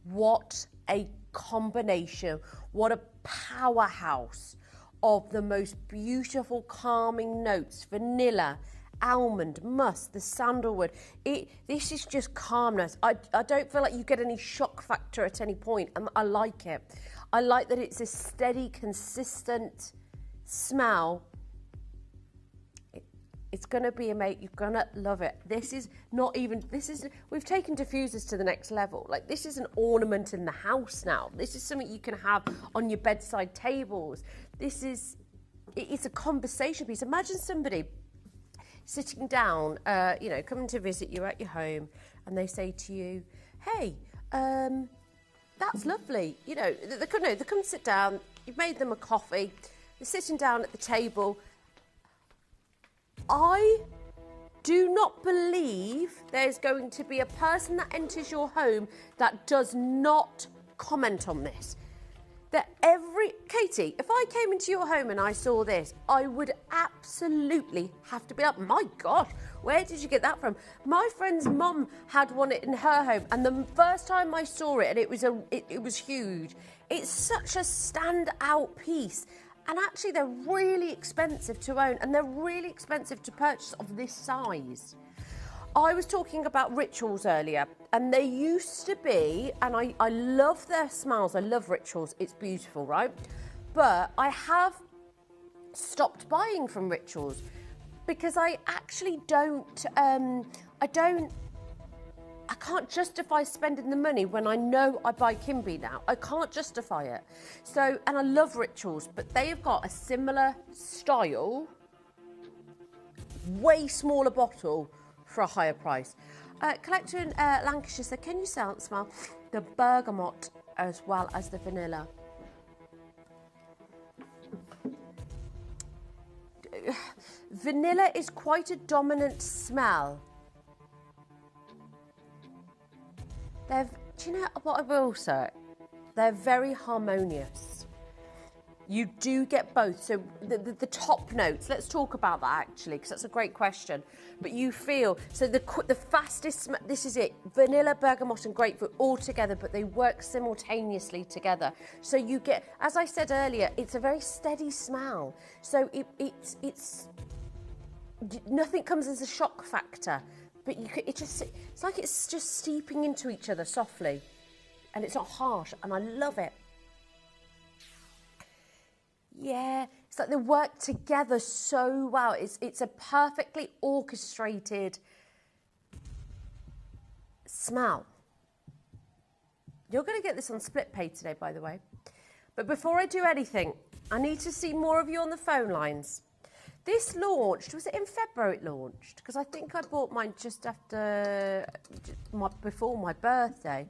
What a combination. What a powerhouse of the most beautiful, calming notes. Vanilla, almond, musk, the sandalwood. This is just calmness. I don't feel like you get any shock factor at any point, and I like it. I like that it's a steady, consistent smell. It's going to be amazing. You're going to love it. We've taken diffusers to the next level. Like, this is an ornament in the house now. This is something you can have on your bedside tables. It's a conversation piece. Imagine somebody sitting down, coming to visit you at your home, and they say to you, hey, that's lovely. They come sit down, you've made them a coffee, they're sitting down at the table. I do not believe there's going to be a person that enters your home that does not comment on this. Katie, if I came into your home and I saw this, I would absolutely have to be like, my gosh, where did you get that from? My friend's mum had one in her home, and the first time I saw it, and it was huge. It's such a standout piece. And actually, they're really expensive to own, and they're really expensive to purchase of this size. I was talking about rituals earlier, and they used to be, and I love their smells. I love rituals. It's beautiful, right? But I have stopped buying from rituals because I actually I can't justify spending the money when I know I buy Kimby now. I can't justify it. So, and I love rituals, but they have got a similar style, way smaller bottle for a higher price. Collector in Lancashire said, can you smell the bergamot as well as the vanilla? Vanilla is quite a dominant smell. Do you know what I will say? They're very harmonious. You do get both. So the top notes, let's talk about that actually, because that's a great question. But you feel, so the fastest, this is it, vanilla, bergamot and grapefruit all together, but they work simultaneously together. So you get, as I said earlier, it's a very steady smell. So it's nothing comes as a shock factor. But it's like it's just steeping into each other softly, and it's not harsh, and I love it. Yeah, it's like they work together so well. It's a perfectly orchestrated smell. You're going to get this on split pay today, by the way. But before I do anything, I need to see more of you on the phone lines. This launched, was it in February it launched? Because I think I bought mine just before my birthday.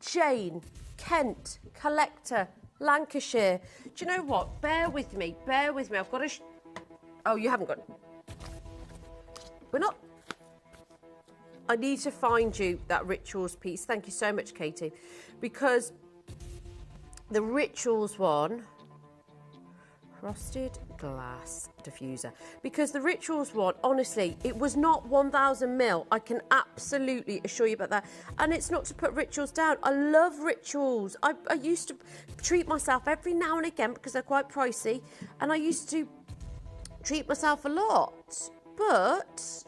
Jane, Kent, Collector, Lancashire. Do you know what? Bear with me. I've got to... Oh, you haven't got... We're not... I need to find you that rituals piece. Thank you so much, Katie. Because the rituals one... Frosted glass diffuser. Because the rituals one, honestly, it was not 1,000ml. I can absolutely assure you about that. And it's not to put rituals down. I love rituals. I used to treat myself every now and again because they're quite pricey. And I used to treat myself a lot. But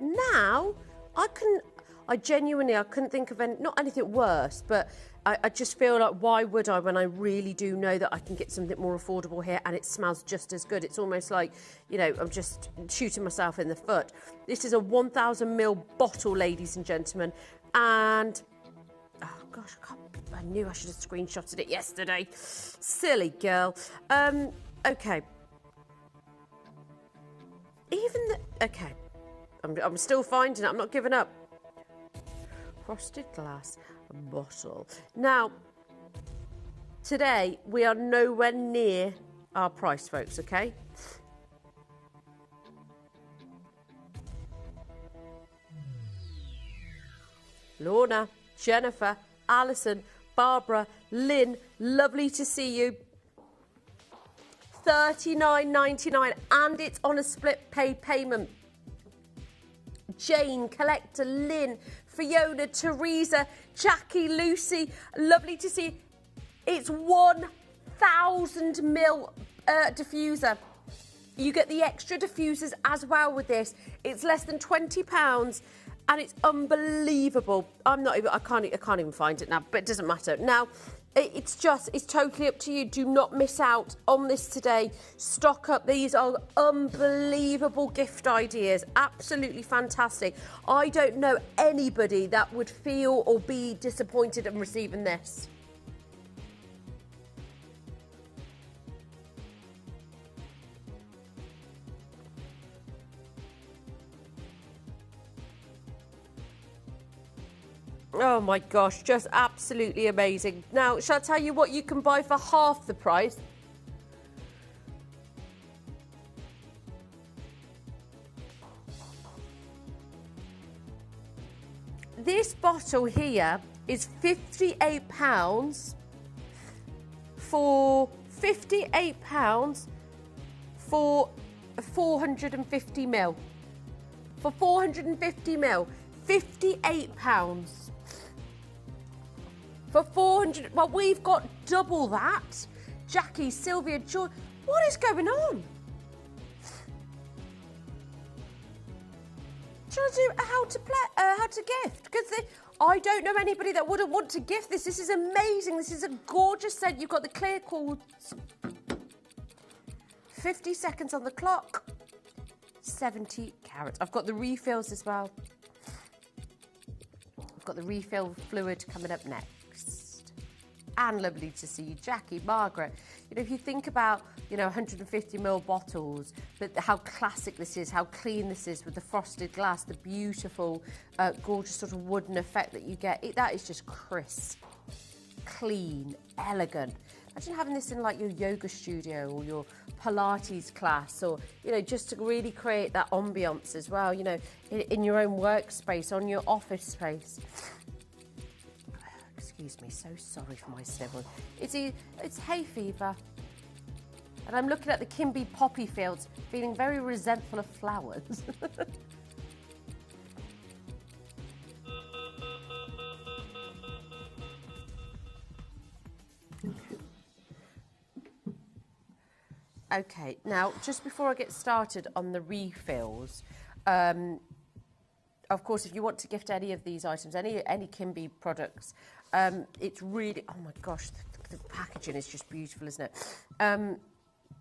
now I couldn't think of not anything worse, but I just feel like, why would I, when I really do know that I can get something more affordable here and it smells just as good? It's almost like, I'm just shooting myself in the foot. This is a 1,000ml bottle, ladies and gentlemen. And, oh gosh, I knew I should have screenshotted it yesterday. Silly girl. Okay. Okay. I'm still finding it. I'm not giving up. Frosted glass bottle. Now, today we are nowhere near our price, folks, okay? Lorna, Jennifer, Alison, Barbara, Lynn, lovely to see you. £39.99 and it's on a split pay payment. Jane, Collector, Lynn, Fiona, Teresa, Jackie, Lucy, lovely to see you. It's 1,000 ml diffuser. You get the extra diffusers as well with this. It's less than £20 and it's unbelievable. I can't even find it now, but it doesn't matter. Now, it's totally up to you. Do not miss out on this today. Stock up. These are unbelievable gift ideas. Absolutely fantastic. I don't know anybody that would feel or be disappointed in receiving this. Oh my gosh, just absolutely amazing. Now, shall I tell you what you can buy for half the price? This bottle here is £58 for £58 for 450 ml. For 450 ml, £58. For 400, well, we've got double that. Jackie, Sylvia, George, what is going on? Shall I do how to gift? Because I don't know anybody that wouldn't want to gift this. This is amazing. This is a gorgeous scent. You've got the clear cords. 50 seconds on the clock. 70 carats. I've got the refills as well. I've got the refill fluid coming up next. And lovely to see you, Jackie, Margaret. You know, if you think about, 150ml bottles, but how classic this is, how clean this is with the frosted glass, the beautiful, gorgeous sort of wooden effect that you get. That is just crisp, clean, elegant. Imagine having this in like your yoga studio or your Pilates class, or, just to really create that ambience as well, in your own workspace, on your office space. Excuse me, so sorry for my snivel. It's hay fever. And I'm looking at the Kimby poppy fields, feeling very resentful of flowers. Okay, now, just before I get started on the refills, of course, if you want to gift any of these items, any Kimby products, it's really, oh my gosh, the packaging is just beautiful, isn't it?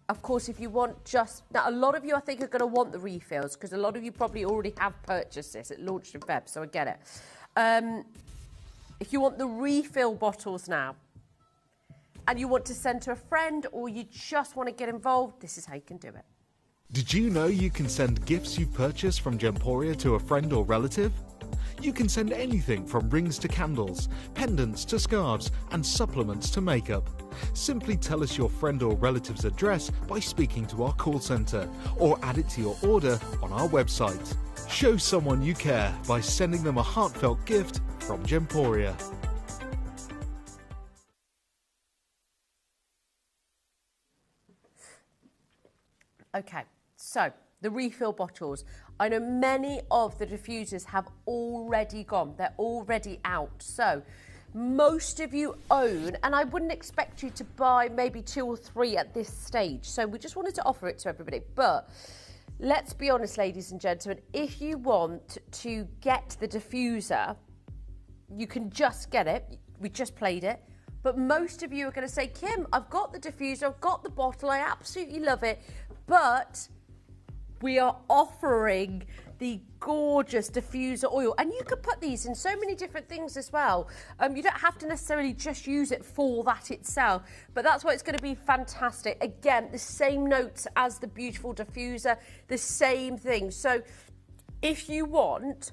Of course, if you want now a lot of you I think are going to want the refills because a lot of you probably already have purchased this. It launched in Feb, so I get it. If you want the refill bottles now and you want to send to a friend or you just want to get involved, this is how you can do it. Did you know you can send gifts you've purchased from Gemporia to a friend or relative? You can send anything from rings to candles, pendants to scarves, and supplements to makeup. Simply tell us your friend or relative's address by speaking to our call centre, or add it to your order on our website. Show someone you care by sending them a heartfelt gift from Gemporia. Okay, so the refill bottles. I know many of the diffusers have already gone. They're already out. So most of you own, and I wouldn't expect you to buy maybe 2 or 3 at this stage. So we just wanted to offer it to everybody. But let's be honest, ladies and gentlemen, if you want to get the diffuser, you can just get it. We just played it. But most of you are going to say, Kim, I've got the diffuser, I've got the bottle, I absolutely love it. But we are offering the gorgeous diffuser oil. And you could put these in so many different things as well. You don't have to necessarily just use it for that itself. But that's why it's going to be fantastic. Again, the same notes as the beautiful diffuser, the same thing. So if you want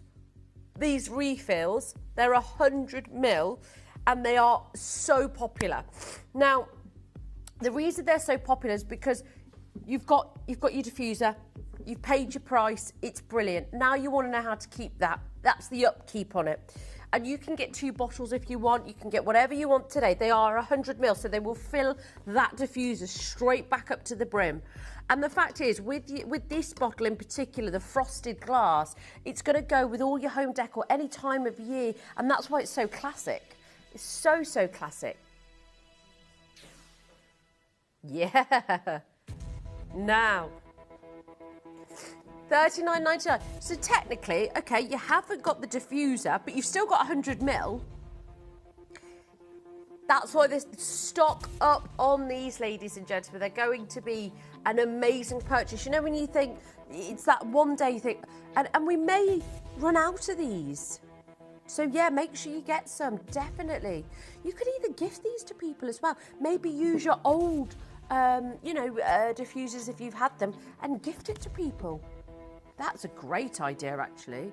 these refills, they're 100 ml and they are so popular. Now, the reason they're so popular is because you've got your diffuser, you've paid your price, it's brilliant. Now you want to know how to keep that. That's the upkeep on it. And you can get 2 bottles if you want. You can get whatever you want today. They are 100 ml, so they will fill that diffuser straight back up to the brim. And the fact is, with this bottle in particular, the frosted glass, it's going to go with all your home decor any time of year. And that's why it's so classic. It's so, so classic. Yeah. Now, $39.99. So technically, okay, you haven't got the diffuser, but you've still got 100 ml. That's why there's stock up on these, ladies and gentlemen. They're going to be an amazing purchase. You know, when you think, it's that one day you think, and we may run out of these. So yeah, make sure you get some, definitely. You could either gift these to people as well. Maybe use your old, diffusers if you've had them and gift it to people. That's a great idea, actually.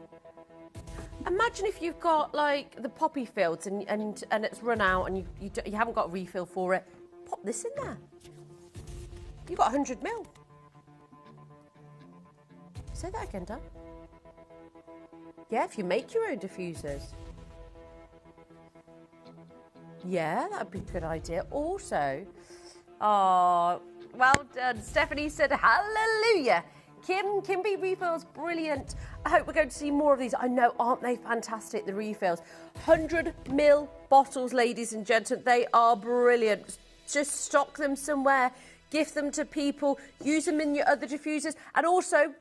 Imagine if you've got like the poppy fields and it's run out and you haven't got a refill for it. Pop this in there. You've got 100 ml. Say that again, Dan. Yeah, if you make your own diffusers. Yeah, that would be a good idea. Also, oh, well done. Stephanie said, hallelujah. Kimby refills, brilliant. I hope we're going to see more of these. I know, aren't they fantastic, the refills? 100 ml bottles, ladies and gentlemen. They are brilliant. Just stock them somewhere, gift them to people, use them in your other diffusers. And also,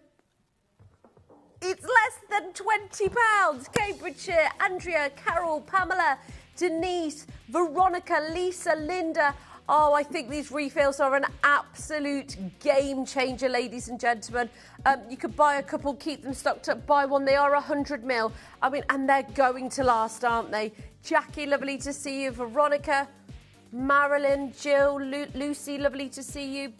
it's less than £20. Cambridgeshire, Andrea, Carol, Pamela, Denise, Veronica, Lisa, Linda. Oh, I think these refills are an absolute game changer, ladies and gentlemen. You could buy a couple, keep them stocked up, buy one. They are 100 ml. I mean, and they're going to last, aren't they? Jackie, lovely to see you. Veronica, Marilyn, Jill, Lucy, lovely to see you.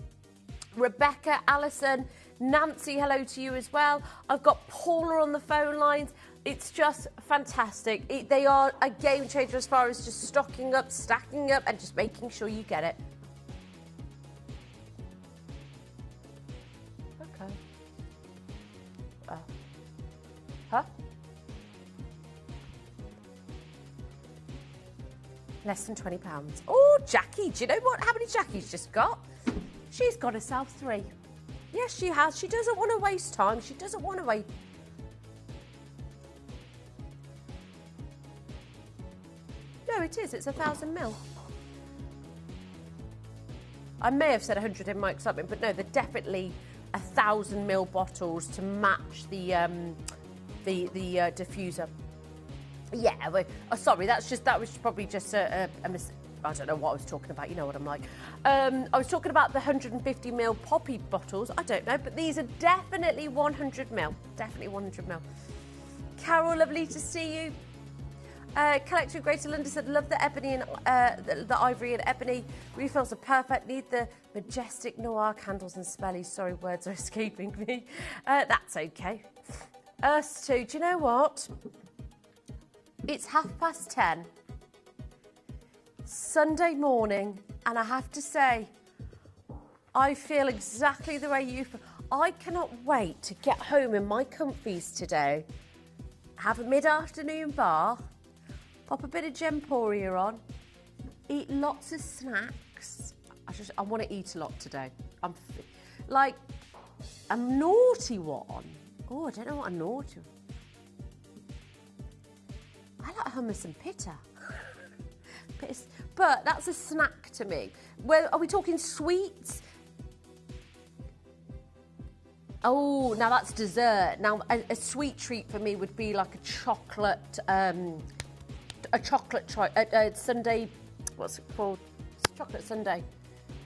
Rebecca, Alison, Nancy, hello to you as well. I've got Paula on the phone lines. It's just fantastic. They are a game changer as far as just stocking up, stacking up, and just making sure you get it. Okay. Huh? Less than £20. Oh, Jackie, do you know what? How many Jackie's just got? She's got herself 3. Yes, she has. She doesn't want to waste time. She doesn't want to wait. No, it is. It's 1,000 ml. I may have said 100 in my excitement, but no, they're definitely 1,000 ml bottles to match the diffuser. Yeah, well, oh, sorry, that was probably just a mistake. I don't know what I was talking about. You know what I'm like. I was talking about the 150 ml poppy bottles. I don't know, but these are definitely 100 ml. Definitely 100 ml. Carol, lovely to see you. Collector of Greater London said, love the ebony and the ivory and ebony. Refills are perfect. Need the majestic noir candles and smellies. Sorry, words are escaping me. That's okay. Us too. Do you know what? It's 10:30. Sunday morning, and I have to say, I feel exactly the way you feel. I cannot wait to get home in my comfies today, have a mid-afternoon bath, pop a bit of Gemporia on, eat lots of snacks. I want to eat a lot today. I'm like a naughty one. Oh, I don't know what a naughty one. I like hummus and pitta. But that's a snack to me. Well, are we talking sweets? Oh, now that's dessert. Now, a sweet treat for me would be like a chocolate sundae. What's it called? It's chocolate sundae.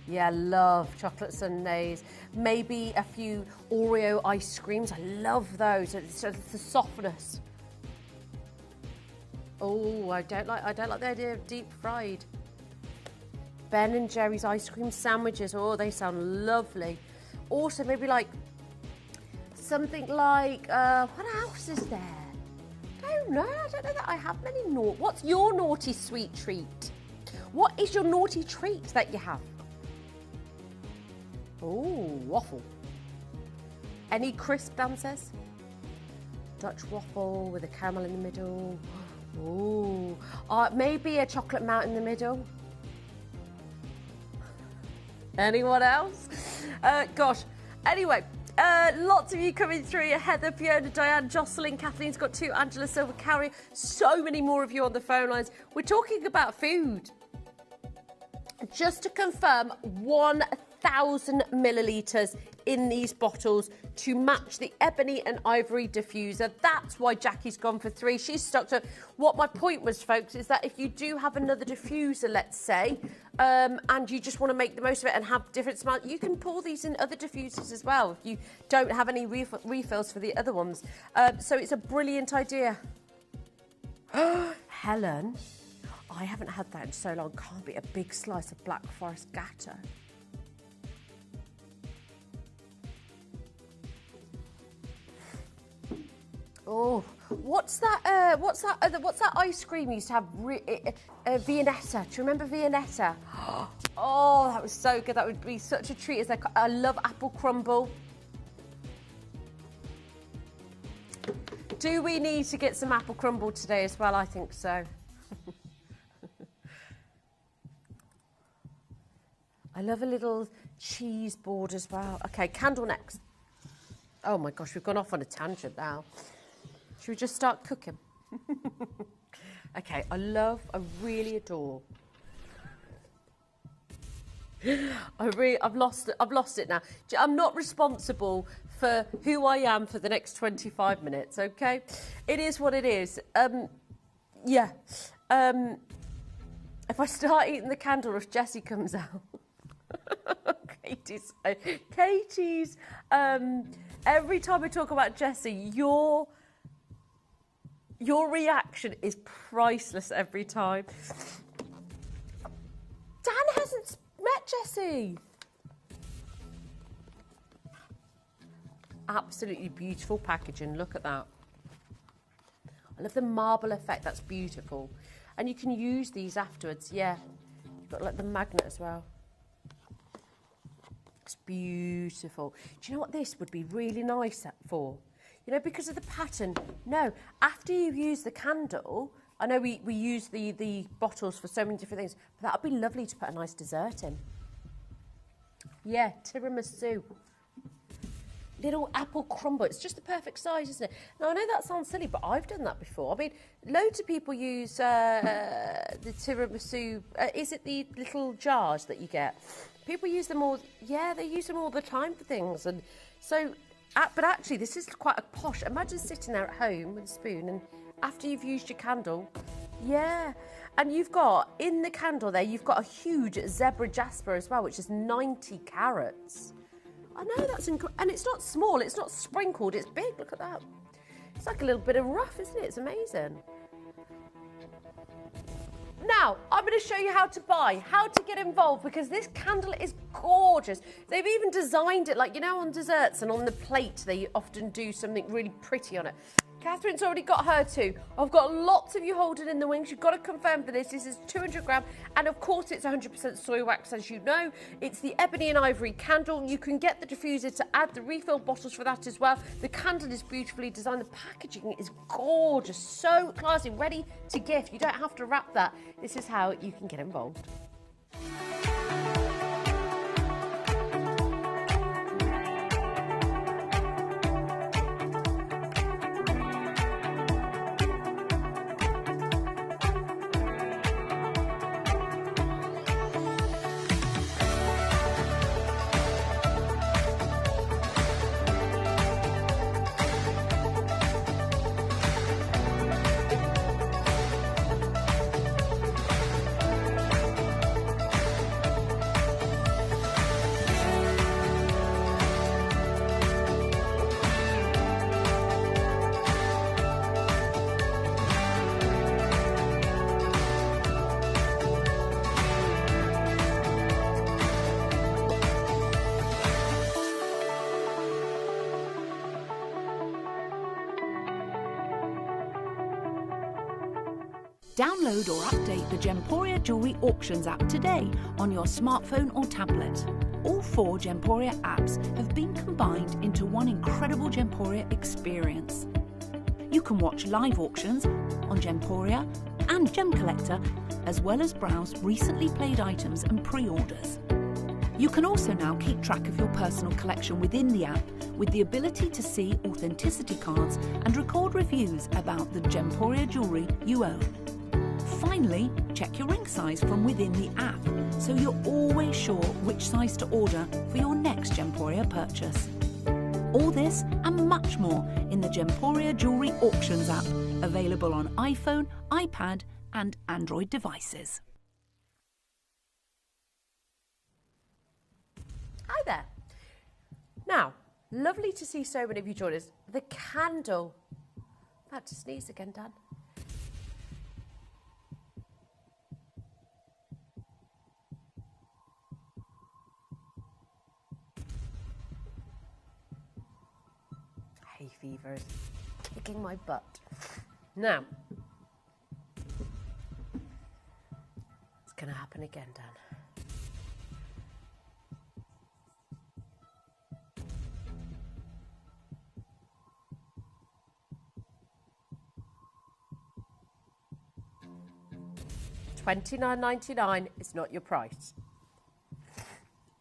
Yeah, I love chocolate sundaes. Maybe a few Oreo ice creams. I love those. It's the softness. Oh, I don't like the idea of deep fried. Ben and Jerry's ice cream sandwiches. Oh, they sound lovely. Also, maybe like something like what else is there? I don't know that I have many What's your naughty sweet treat? What is your naughty treat that you have? Oh, waffle. Any crisp, Dan says? Dutch waffle with a caramel in the middle. Ooh, maybe a chocolate mount in the middle. Anyone else? Gosh. Anyway, lots of you coming through. Heather, Fiona, Diane, Jocelyn, Kathleen's got 2, Angela, Silver, Carrie. So many more of you on the phone lines. We're talking about food. Just to confirm, 1,000 millilitres in these bottles to match the ebony and ivory diffuser. That's why Jackie's gone for 3. She's stuck to what my point was, folks, is that if you do have another diffuser, let's say, and you just want to make the most of it and have different smells, you can pour these in other diffusers as well if you don't have any refills for the other ones. So it's a brilliant idea. Helen, I haven't had that in so long. Can't be a big slice of Black Forest Gatto. Oh, what's that? What's that ice cream you used to have? Viennetta. Do you remember Viennetta? Oh, that was so good. That would be such a treat. I love apple crumble. Do we need to get some apple crumble today as well? I think so. I love a little cheese board as well. Okay, candle next. Oh my gosh, we've gone off on a tangent now. Should we just start cooking? Okay, I really adore. I've lost it now. I'm not responsible for who I am for the next 25 minutes, okay? It is what it is. Yeah. If I start eating the candle, if Jessie comes out. Katie's, every time I talk about Jessie, your reaction is priceless every time. Dan hasn't met Jessie. Absolutely beautiful packaging. Look at that. I love the marble effect. That's beautiful. And you can use these afterwards. Yeah. You've got like the magnet as well. It's beautiful. Do you know what this would be really nice for? You know, because of the pattern. No, after you've used the candle, I know we use the bottles for so many different things, but that would be lovely to put a nice dessert in. Yeah, tiramisu. Little apple crumble. It's just the perfect size, isn't it? Now, I know that sounds silly, but I've done that before. I mean, loads of people use the tiramisu. Is it the little jars that you get? People use them all. Yeah, they use them all the time for things. And so, but actually, this is quite a posh. Imagine sitting there at home with a spoon, and after you've used your candle, yeah. And you've got, in the candle there, you've got a huge zebra jasper as well, which is 90 carats. I know, that's incredible. And it's not small, it's not sprinkled, it's big. Look at that. It's like a little bit of rough, isn't it? It's amazing. Now, I'm going to show you how to buy, how to get involved, because this candle is gorgeous. They've even designed it, like, you know, on desserts and on the plate, they often do something really pretty on it. Catherine's already got her too. I've got lots of you holding in the wings. You've got to confirm for this. This is 200 gram. And of course, it's 100% soy wax, as you know. It's the ebony and ivory candle. You can get the diffuser to add the refill bottles for that as well. The candle is beautifully designed. The packaging is gorgeous. So classy, ready to gift. You don't have to wrap that. This is how you can get involved. Download or update the Gemporia Jewellery Auctions app today on your smartphone or tablet. All 4 Gemporia apps have been combined into one incredible Gemporia experience. You can watch live auctions on Gemporia and Gem Collector, as well as browse recently played items and pre-orders. You can also now keep track of your personal collection within the app with the ability to see authenticity cards and record reviews about the Gemporia jewellery you own. Finally, check your ring size from within the app so you're always sure which size to order for your next Gemporia purchase. All this and much more in the Gemporia Jewellery Auctions app, available on iPhone, iPad and Android devices. Hi there. Now, lovely to see so many of you join us. The candle. About to sneeze again, Dan. Hay fever is kicking my butt. Now, it's going to happen again, Dan. $29.99 is not your price.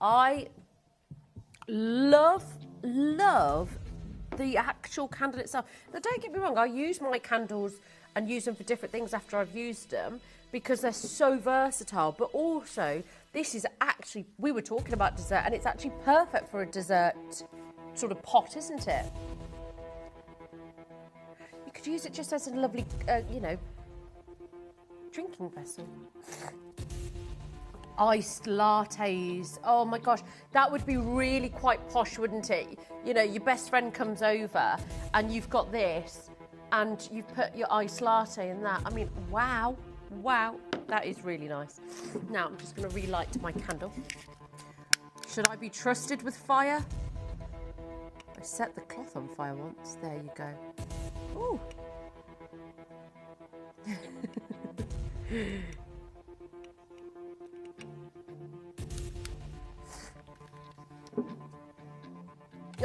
I love the actual candle itself. Now, don't get me wrong, I use my candles and use them for different things after I've used them because they're so versatile. But also, this is actually, we were talking about dessert, and it's actually perfect for a dessert sort of pot, isn't it? You could use it just as a lovely, drinking vessel. Iced lattes. Oh my gosh, that would be really quite posh, wouldn't it? You know, your best friend comes over and you've got this and you've put your iced latte in that. I mean, wow, that is really nice. Now, I'm just going to relight my candle. Should I be trusted with fire? I set the cloth on fire once. There you go. Ooh.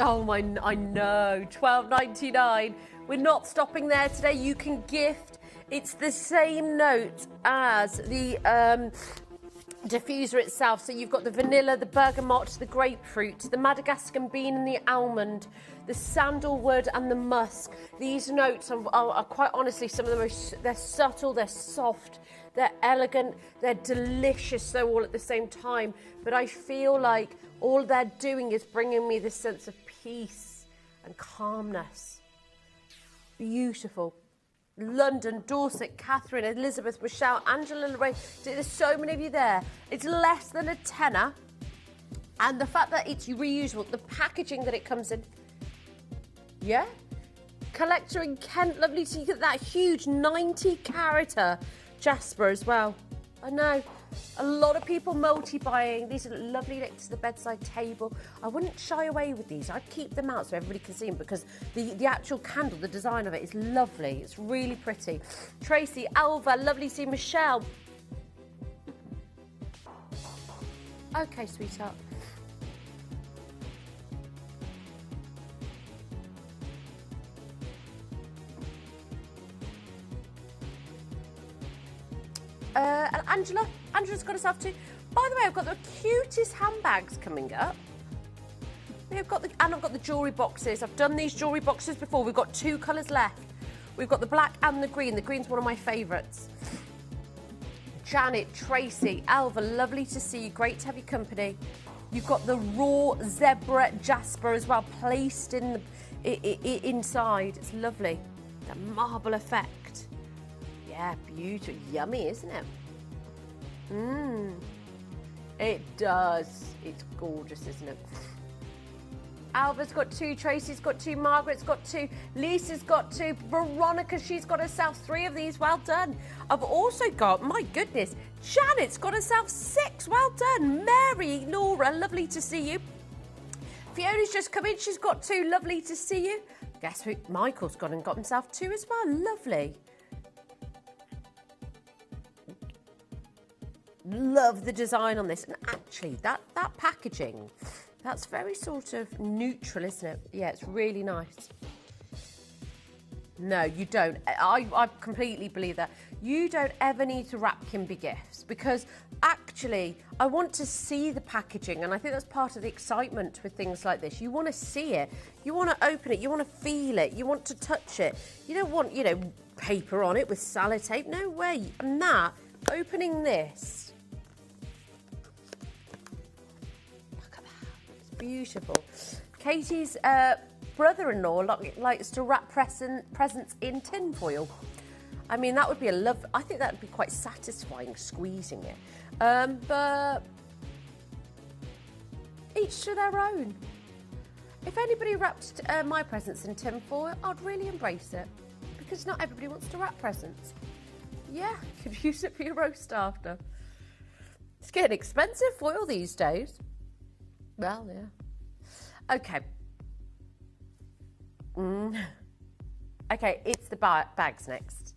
Oh my, I know, $12.99. We're not stopping there today. You can gift. It's the same note as the diffuser itself. So you've got the vanilla, the bergamot, the grapefruit, the Madagascar bean and the almond, the sandalwood and the musk. These notes are quite honestly some of the most, they're subtle, they're soft, they're elegant, they're delicious, though all at the same time. But I feel like all they're doing is bringing me this sense of peace and calmness. Beautiful. London, Dorset, Catherine, Elizabeth, Michelle, Angela, Lorraine. There's so many of you there. It's less than a tenner. And the fact that it's reusable, the packaging that it comes in. Yeah? Collector in Kent, lovely to get that huge 90-carat jasper as well. I know. A lot of people multi-buying. These are lovely next to the bedside table. I wouldn't shy away with these. I'd keep them out so everybody can see them because the actual candle, the design of it is lovely. It's really pretty. Tracy, Alva, lovely to see Michelle. Okay, sweetheart. And Angela's got herself two. By the way, I've got the cutest handbags coming up. I've got the jewellery boxes. I've done these jewellery boxes before. We've got two colours left. We've got the black and the green. The green's one of my favourites. Janet, Tracy, Alva, lovely to see you. Great to have your company. You've got the raw zebra jasper as well, placed in the inside. It's lovely. That marble effect. Yeah, beautiful. Yummy, isn't it? It does. It's gorgeous, isn't it? Alva's got two, Tracy's got two, Margaret's got two, Lisa's got two, Veronica, she's got herself 3 of these. Well done. I've also got, my goodness, Janet's got herself 6. Well done. Mary, Laura, lovely to see you. Fiona's just come in. She's got 2. Lovely to see you. Guess who? Michael's gone and got himself 2 as well. Lovely. Love the design on this. And actually, that packaging, that's very sort of neutral, isn't it? Yeah, it's really nice. No, you don't. I completely believe that. You don't ever need to wrap Kimby gifts because actually I want to see the packaging, and I think that's part of the excitement with things like this. You want to see it. You want to open it. You want to feel it. You want to touch it. You don't want, you know, paper on it with sellotape. No way. And that, opening this. Look at that. It's beautiful. Katie's brother-in-law likes to wrap presents in tin foil. I mean, that would be I think that would be quite satisfying, squeezing it. But each to their own. If anybody wrapped my presents in tin foil, I'd really embrace it. Because not everybody wants to wrap presents. Yeah, you could use it for your roast after. It's getting expensive, foil these days. Well, yeah. Okay. Okay, it's the bags next.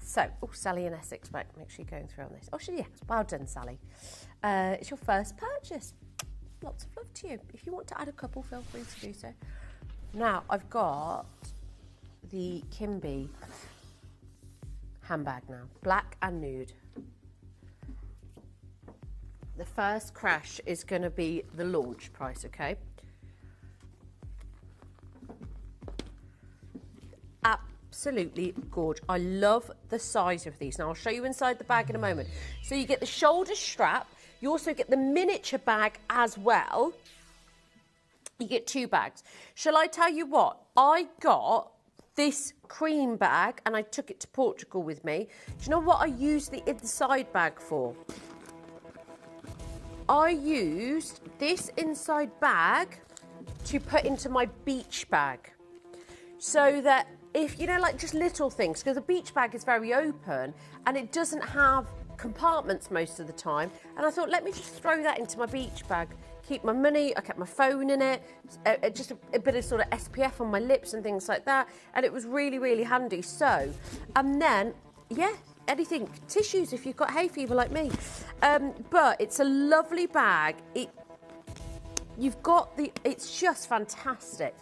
So, Sally in Essex, right, make sure you're going through on this. Oh, yes, well done, Sally. It's your first purchase. Lots of love to you. If you want to add a couple, feel free to do so. Now, I've got the Kimby handbag now, black and nude. The first crash is going to be the launch price, okay? Absolutely gorgeous. I love the size of these. Now, I'll show you inside the bag in a moment. So you get the shoulder strap. You also get the miniature bag as well. You get 2 bags. Shall I tell you what? I got this cream bag and I took it to Portugal with me. Do you know what I used the inside bag for? I used this inside bag to put into my beach bag. So that if, you know, like just little things, because a beach bag is very open and it doesn't have compartments most of the time. And I thought, let me just throw that into my beach bag, keep my money, I kept my phone in it, just a bit of sort of SPF on my lips and things like that. And it was really, really handy. So, and then, yeah, anything, tissues if you've got hay fever like me. But it's a lovely bag. It's just fantastic.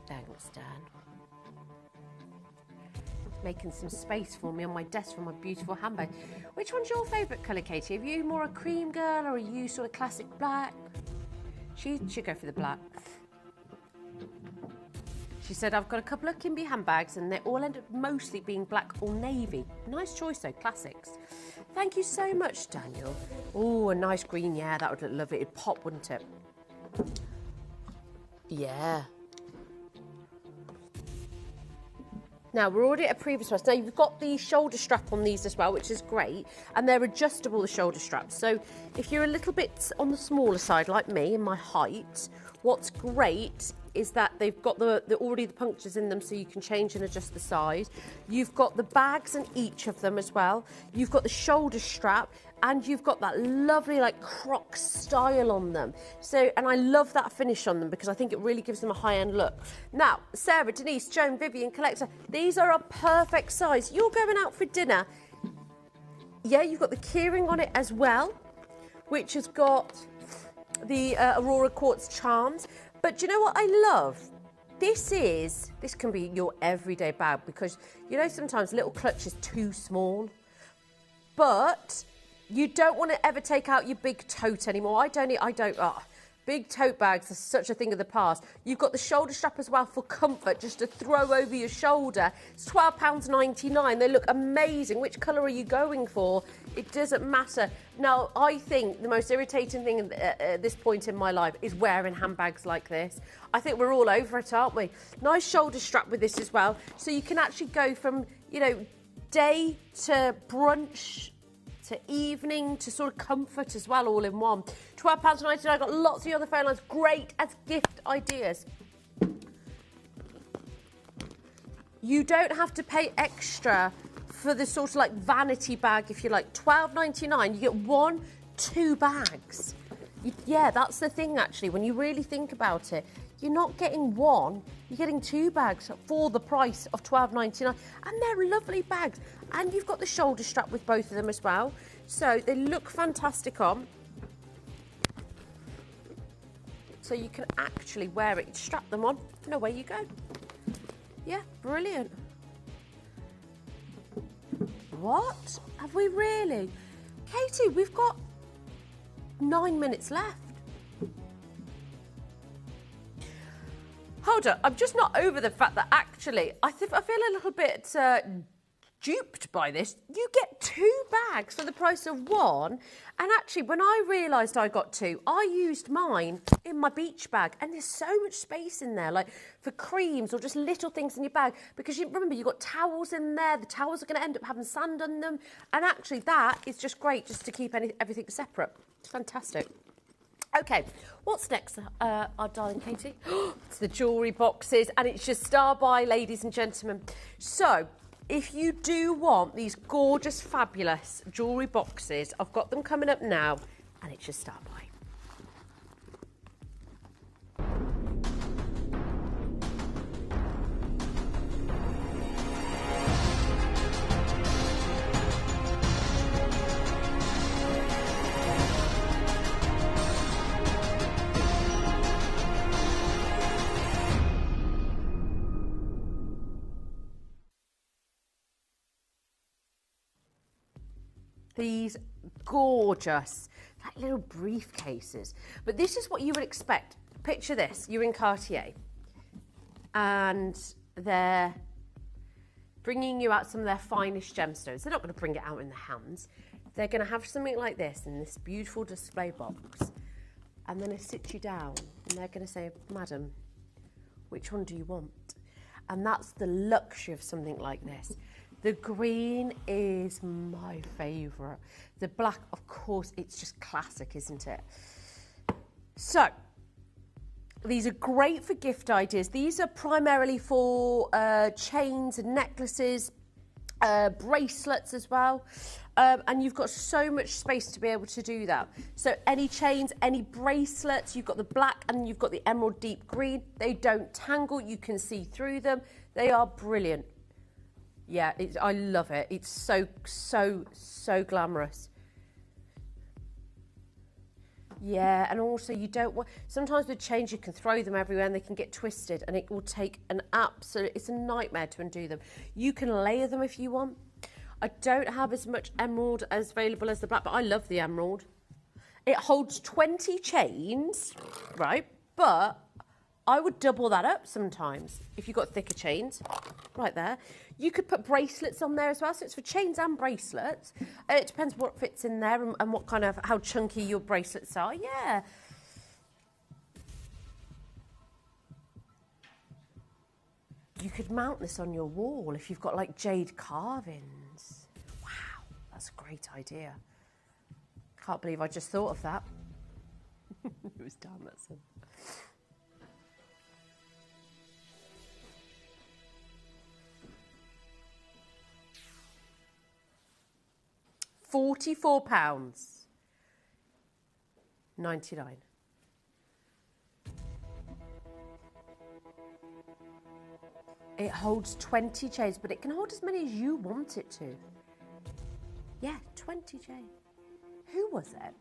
Thanks, Dan. Making some space for me on my desk for my beautiful handbag. Which one's your favourite colour, Katie? Are you more a cream girl or are you sort of classic black? She should go for the black. She said, I've got a couple of Kimby handbags and they all end up mostly being black or navy. Nice choice though, classics. Thank you so much, Daniel. Oh, a nice green, yeah, that would look lovely. It'd pop, wouldn't it? Yeah. Now, we're already at a previous one. Now, you've got the shoulder strap on these as well, which is great. And they're adjustable, the shoulder straps. So if you're a little bit on the smaller side, like me, in my height, what's great is that they've got already the punctures in them so you can change and adjust the size. You've got the bags in each of them as well. You've got the shoulder strap and you've got that lovely like croc style on them. So, and I love that finish on them because I think it really gives them a high-end look. Now, Sarah, Denise, Joan, Vivian, Collector, these are a perfect size. You're going out for dinner. Yeah, you've got the keyring on it as well, which has got the Aurora Quartz charms. But do you know what I love? This can be your everyday bag because, you know, sometimes little clutch is too small. But you don't want to ever take out your big tote anymore. Big tote bags are such a thing of the past. You've got the shoulder strap as well for comfort, just to throw over your shoulder. It's £12.99. They look amazing. Which colour are you going for? It doesn't matter. Now, I think the most irritating thing at this point in my life is wearing handbags like this. I think we're all over it, aren't we? Nice shoulder strap with this as well. So you can actually go from, you know, day to brunch to evening to sort of comfort as well, all in one. £12.99. I've got lots of the other phone lines. Great as gift ideas. You don't have to pay extra for the sort of like vanity bag, if you like. £12.99. You get 2 bags. Yeah, that's the thing actually. When you really think about it, you're not getting 1, you're getting 2 bags for the price of £12.99. And they're lovely bags. And you've got the shoulder strap with both of them as well. So they look fantastic on. so you can actually wear it. Strap them on and away you go. Yeah, brilliant. What? Have we really? Katie, we've got 9 minutes left. Hold on, I'm just not over the fact that actually, I feel a little bit duped by this. You get 2 bags for the price of 1. And actually, when I realised I got 2, I used mine in my beach bag. And there's so much space in there, like for creams or just little things in your bag. Because remember, you've got towels in there. The towels are going to end up having sand on them. And actually, that is just great just to keep everything separate. It's fantastic. Okay, what's next, our darling Katie? It's the jewellery boxes, and it's your star buy, ladies and gentlemen. So, if you do want these gorgeous, fabulous jewellery boxes, I've got them coming up now, and it's your star buy. These gorgeous, like little briefcases. But this is what you would expect. Picture this, you're in Cartier and they're bringing you out some of their finest gemstones. They're not going to bring it out in the hands. They're going to have something like this in this beautiful display box. And then they sit you down and they're going to say, Madam, which one do you want? And that's the luxury of something like this. The green is my favourite. The black, of course, it's just classic, isn't it? So, these are great for gift ideas. These are primarily for chains and necklaces, bracelets as well. And you've got so much space to be able to do that. So any chains, any bracelets, you've got the black and you've got the emerald deep green. They don't tangle, you can see through them. They are brilliant. Yeah, I love it. It's so glamorous. Yeah, and also you don't want... Sometimes with chains you can throw them everywhere and they can get twisted and it will take an absolute... It's a nightmare to undo them. You can layer them if you want. I don't have as much emerald as available as the black, but I love the emerald. It holds 20 chains, right? But I would double that up sometimes if you've got thicker chains, right there. You could put bracelets on there as well, so it's for chains and bracelets. It depends what fits in there and what kind of, how chunky your bracelets are, yeah. You could mount this on your wall if you've got like jade carvings. Wow, that's a great idea. Can't believe I just thought of that. It was Dan, that's him. £44.99. It holds 20 chains, but it can hold as many as you want it to. Yeah, 20 chains. Who was it?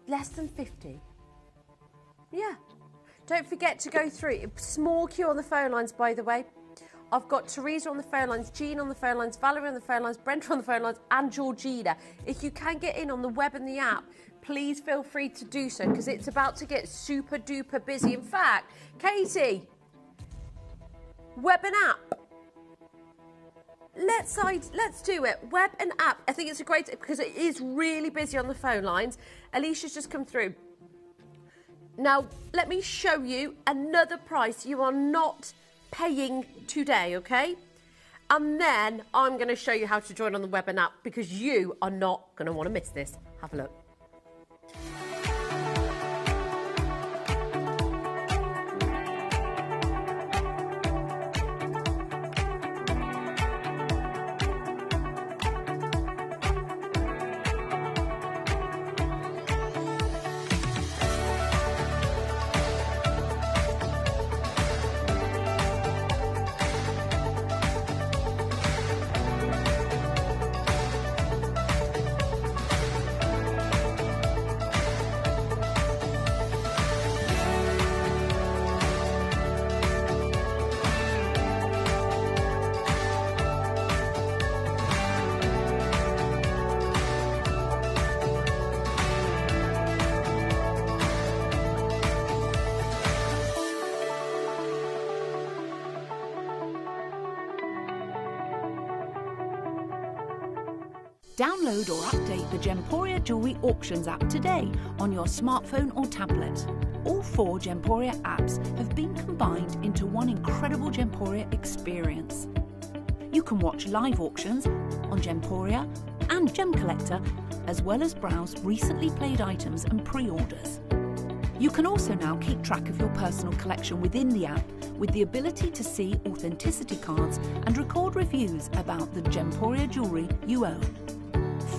Less than 50. Yeah. Don't forget to go through. Small queue on the phone lines, by the way. I've got Teresa on the phone lines, Jean on the phone lines, Valerie on the phone lines, Brenda on the phone lines, and Georgina. If you can get in on the web and the app, please feel free to do so, because it's about to get super duper busy. In fact, Katie, web and app. Let's do it. Web and app. I think it's a great, because it is really busy on the phone lines. Alicia's just come through. Now, let me show you another price you are not paying today, okay? And then I'm going to show you how to join on the web and app, because you are not going to want to miss this. Have a look. Download or update the Gemporia Jewellery Auctions app today on your smartphone or tablet. All 4 Gemporia apps have been combined into one incredible Gemporia experience. You can watch live auctions on Gemporia and Gem Collector, as well as browse recently played items and pre-orders. You can also now keep track of your personal collection within the app with the ability to see authenticity cards and record reviews about the Gemporia jewellery you own.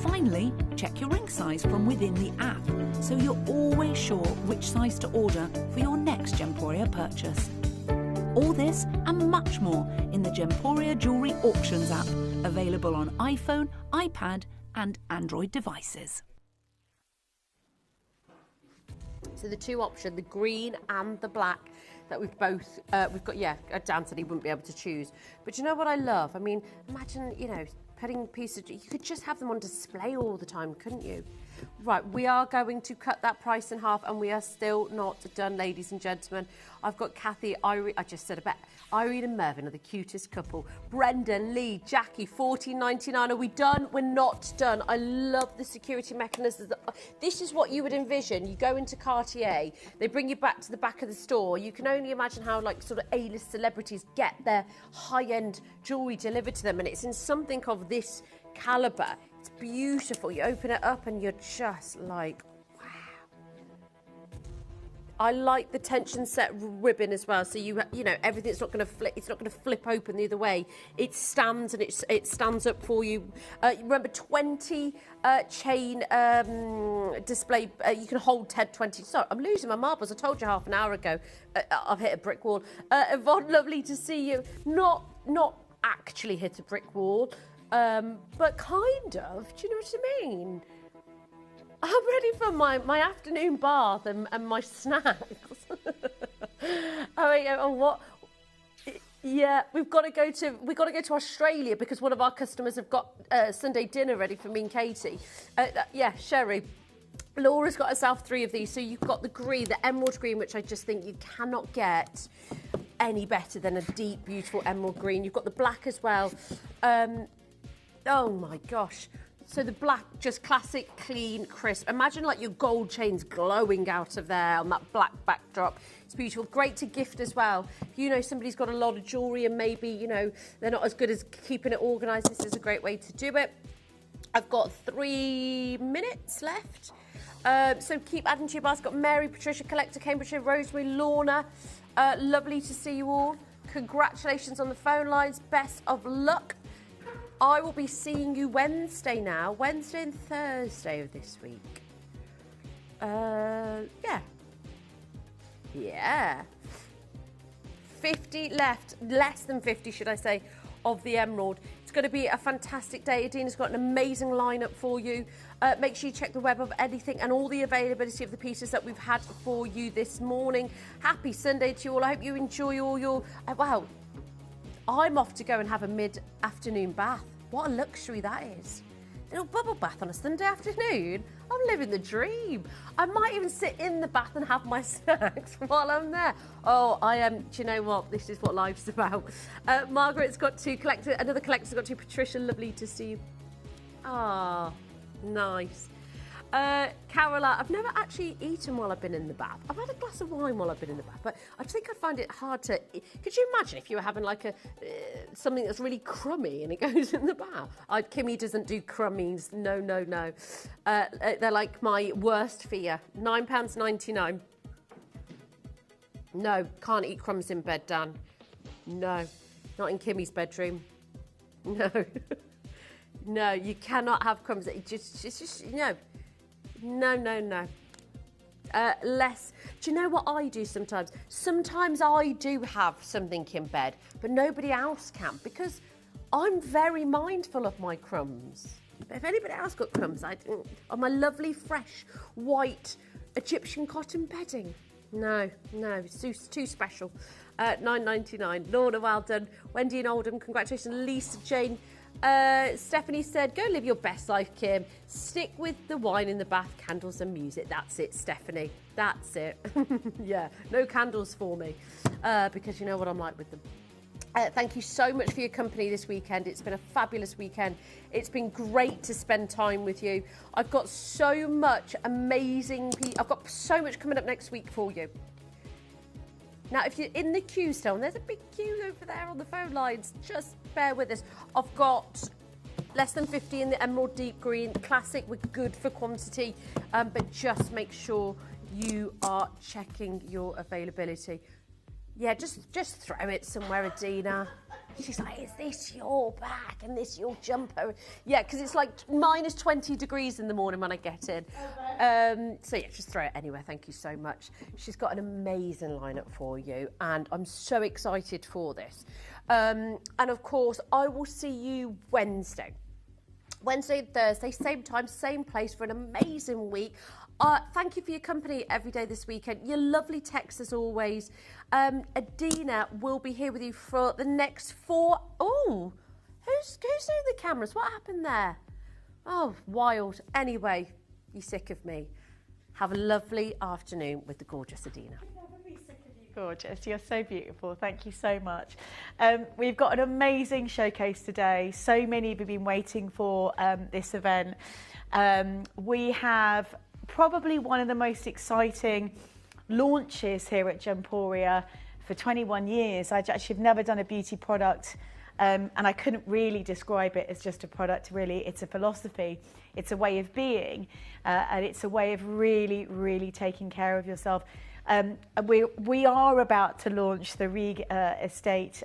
Finally, check your ring size from within the app, so you're always sure which size to order for your next Gemporia purchase. All this and much more in the Gemporia Jewellery Auctions app, available on iPhone, iPad and Android devices. So the 2 options, the green and the black, that we've both, we've got, yeah, Dan said he wouldn't be able to choose. But you know what I love? I mean, imagine, you know, putting pieces, you could just have them on display all the time, couldn't you? Right, we are going to cut that price in half, and we are still not done, ladies and gentlemen. I've got Kathy, Irene, I just said about Irene and Mervyn are the cutest couple. Brenda, Lee, Jackie, $14.99. Are we done? We're not done. I love the security mechanisms. This is what you would envision. You go into Cartier, they bring you back to the back of the store. You can only imagine how, like, sort of A-list celebrities get their high-end jewellery delivered to them, and it's in something of this calibre. It's beautiful. You open it up and you're just like, wow. I like the tension set ribbon as well. So you know, everything's not going to flip. It's not going to flip open the other way. It stands and it stands up for you. Remember, 20 chain display. You can hold 20. Sorry, I'm losing my marbles. I told you half an hour ago. I've hit a brick wall. Yvonne, lovely to see you. Not actually hit a brick wall. But kind of, do you know what I mean? I'm ready for my afternoon bath and my snacks. What? Yeah, we've got to go to Australia because one of our customers have got Sunday dinner ready for me and Katie. Yeah, Sherry. Laura's got herself 3 of these. So you've got the green, the emerald green, which I just think you cannot get any better than a deep, beautiful emerald green. You've got the black as well. Oh my gosh. So the black, just classic, clean, crisp. Imagine like your gold chains glowing out of there on that black backdrop. It's beautiful. Great to gift as well. If you know somebody's got a lot of jewellery and maybe, you know, they're not as good as keeping it organised, this is a great way to do it. I've got 3 minutes left. So keep adding to your basket. Got Mary, Patricia, Collector, Cambridgeshire, Rosemary, Lorna. Lovely to see you all. Congratulations on the phone lines. Best of luck. I will be seeing you Wednesday now. Wednesday and Thursday of this week. Yeah. 50 left. Less than 50, should I say, of the emerald. It's going to be a fantastic day. Adina's got an amazing lineup for you. Make sure you check the web of anything and all the availability of the pieces that we've had for you this morning. Happy Sunday to you all. I hope you enjoy all your... wow. I'm off to go and have a mid-afternoon bath. What a luxury that is. A little bubble bath on a Sunday afternoon. I'm living the dream. I might even sit in the bath and have my snacks while I'm there. Oh, I am. Do you know what? This is what life's about. Margaret's got 2. Another collector's got 2. Patricia, lovely to see you. Ah, nice. Carola, I've never actually eaten while I've been in the bath. I've had a glass of wine while I've been in the bath, but I think I find it hard to... Could you imagine if you were having like something that's really crummy and it goes in the bath? Kimmy doesn't do crummies. No. They're like my worst fear. £9.99. No, can't eat crumbs in bed, Dan. No, not in Kimmy's bedroom. No. No, you cannot have crumbs. It's just no. No. Less. Do you know what I do sometimes? Sometimes I do have something in bed, but nobody else can because I'm very mindful of my crumbs. If anybody else got crumbs, on my lovely, fresh, white Egyptian cotton bedding. No, it's too special. £9.99. Lorna, well done. Wendy and Oldham, congratulations. Lisa Jane. Stephanie said, go live your best life, Kim. Stick with the wine in the bath, candles and music. That's it, Stephanie. That's it. Yeah, no candles for me. Because you know what I'm like with them. Thank you so much for your company this weekend. It's been a fabulous weekend. It's been great to spend time with you. I've got so much amazing... I've got so much coming up next week for you. Now, if you're in the queue still, and there's a big queue over there on the phone lines, just bear with us. I've got less than 50 in the Emerald Deep Green. Classic, we're good for quantity, but just make sure you are checking your availability. Yeah, just throw it somewhere, Adina. She's like, is this your bag and this your jumper? Yeah, because it's like minus 20 degrees in the morning when I get in. So yeah, just throw it anywhere. Thank you so much. She's got an amazing lineup for you, and I'm so excited for this. And of course, I will see you Wednesday and Thursday, same time, same place for an amazing week. Thank you for your company every day this weekend. Your lovely texts as always. Adina will be here with you for the next 4... Oh, who's doing the cameras? What happened there? Oh, wild. Anyway, you're sick of me. Have a lovely afternoon with the gorgeous Adina. Gorgeous, you're so beautiful. Thank you so much. We've got an amazing showcase today. So many have been waiting for this event. We have probably one of the most exciting launches here at Gemporia for 21 years. I actually have never done a beauty product, and I couldn't really describe it as just a product. Really, it's a philosophy, it's a way of being, and it's a way of really, really taking care of yourself. We are about to launch the Rig Estate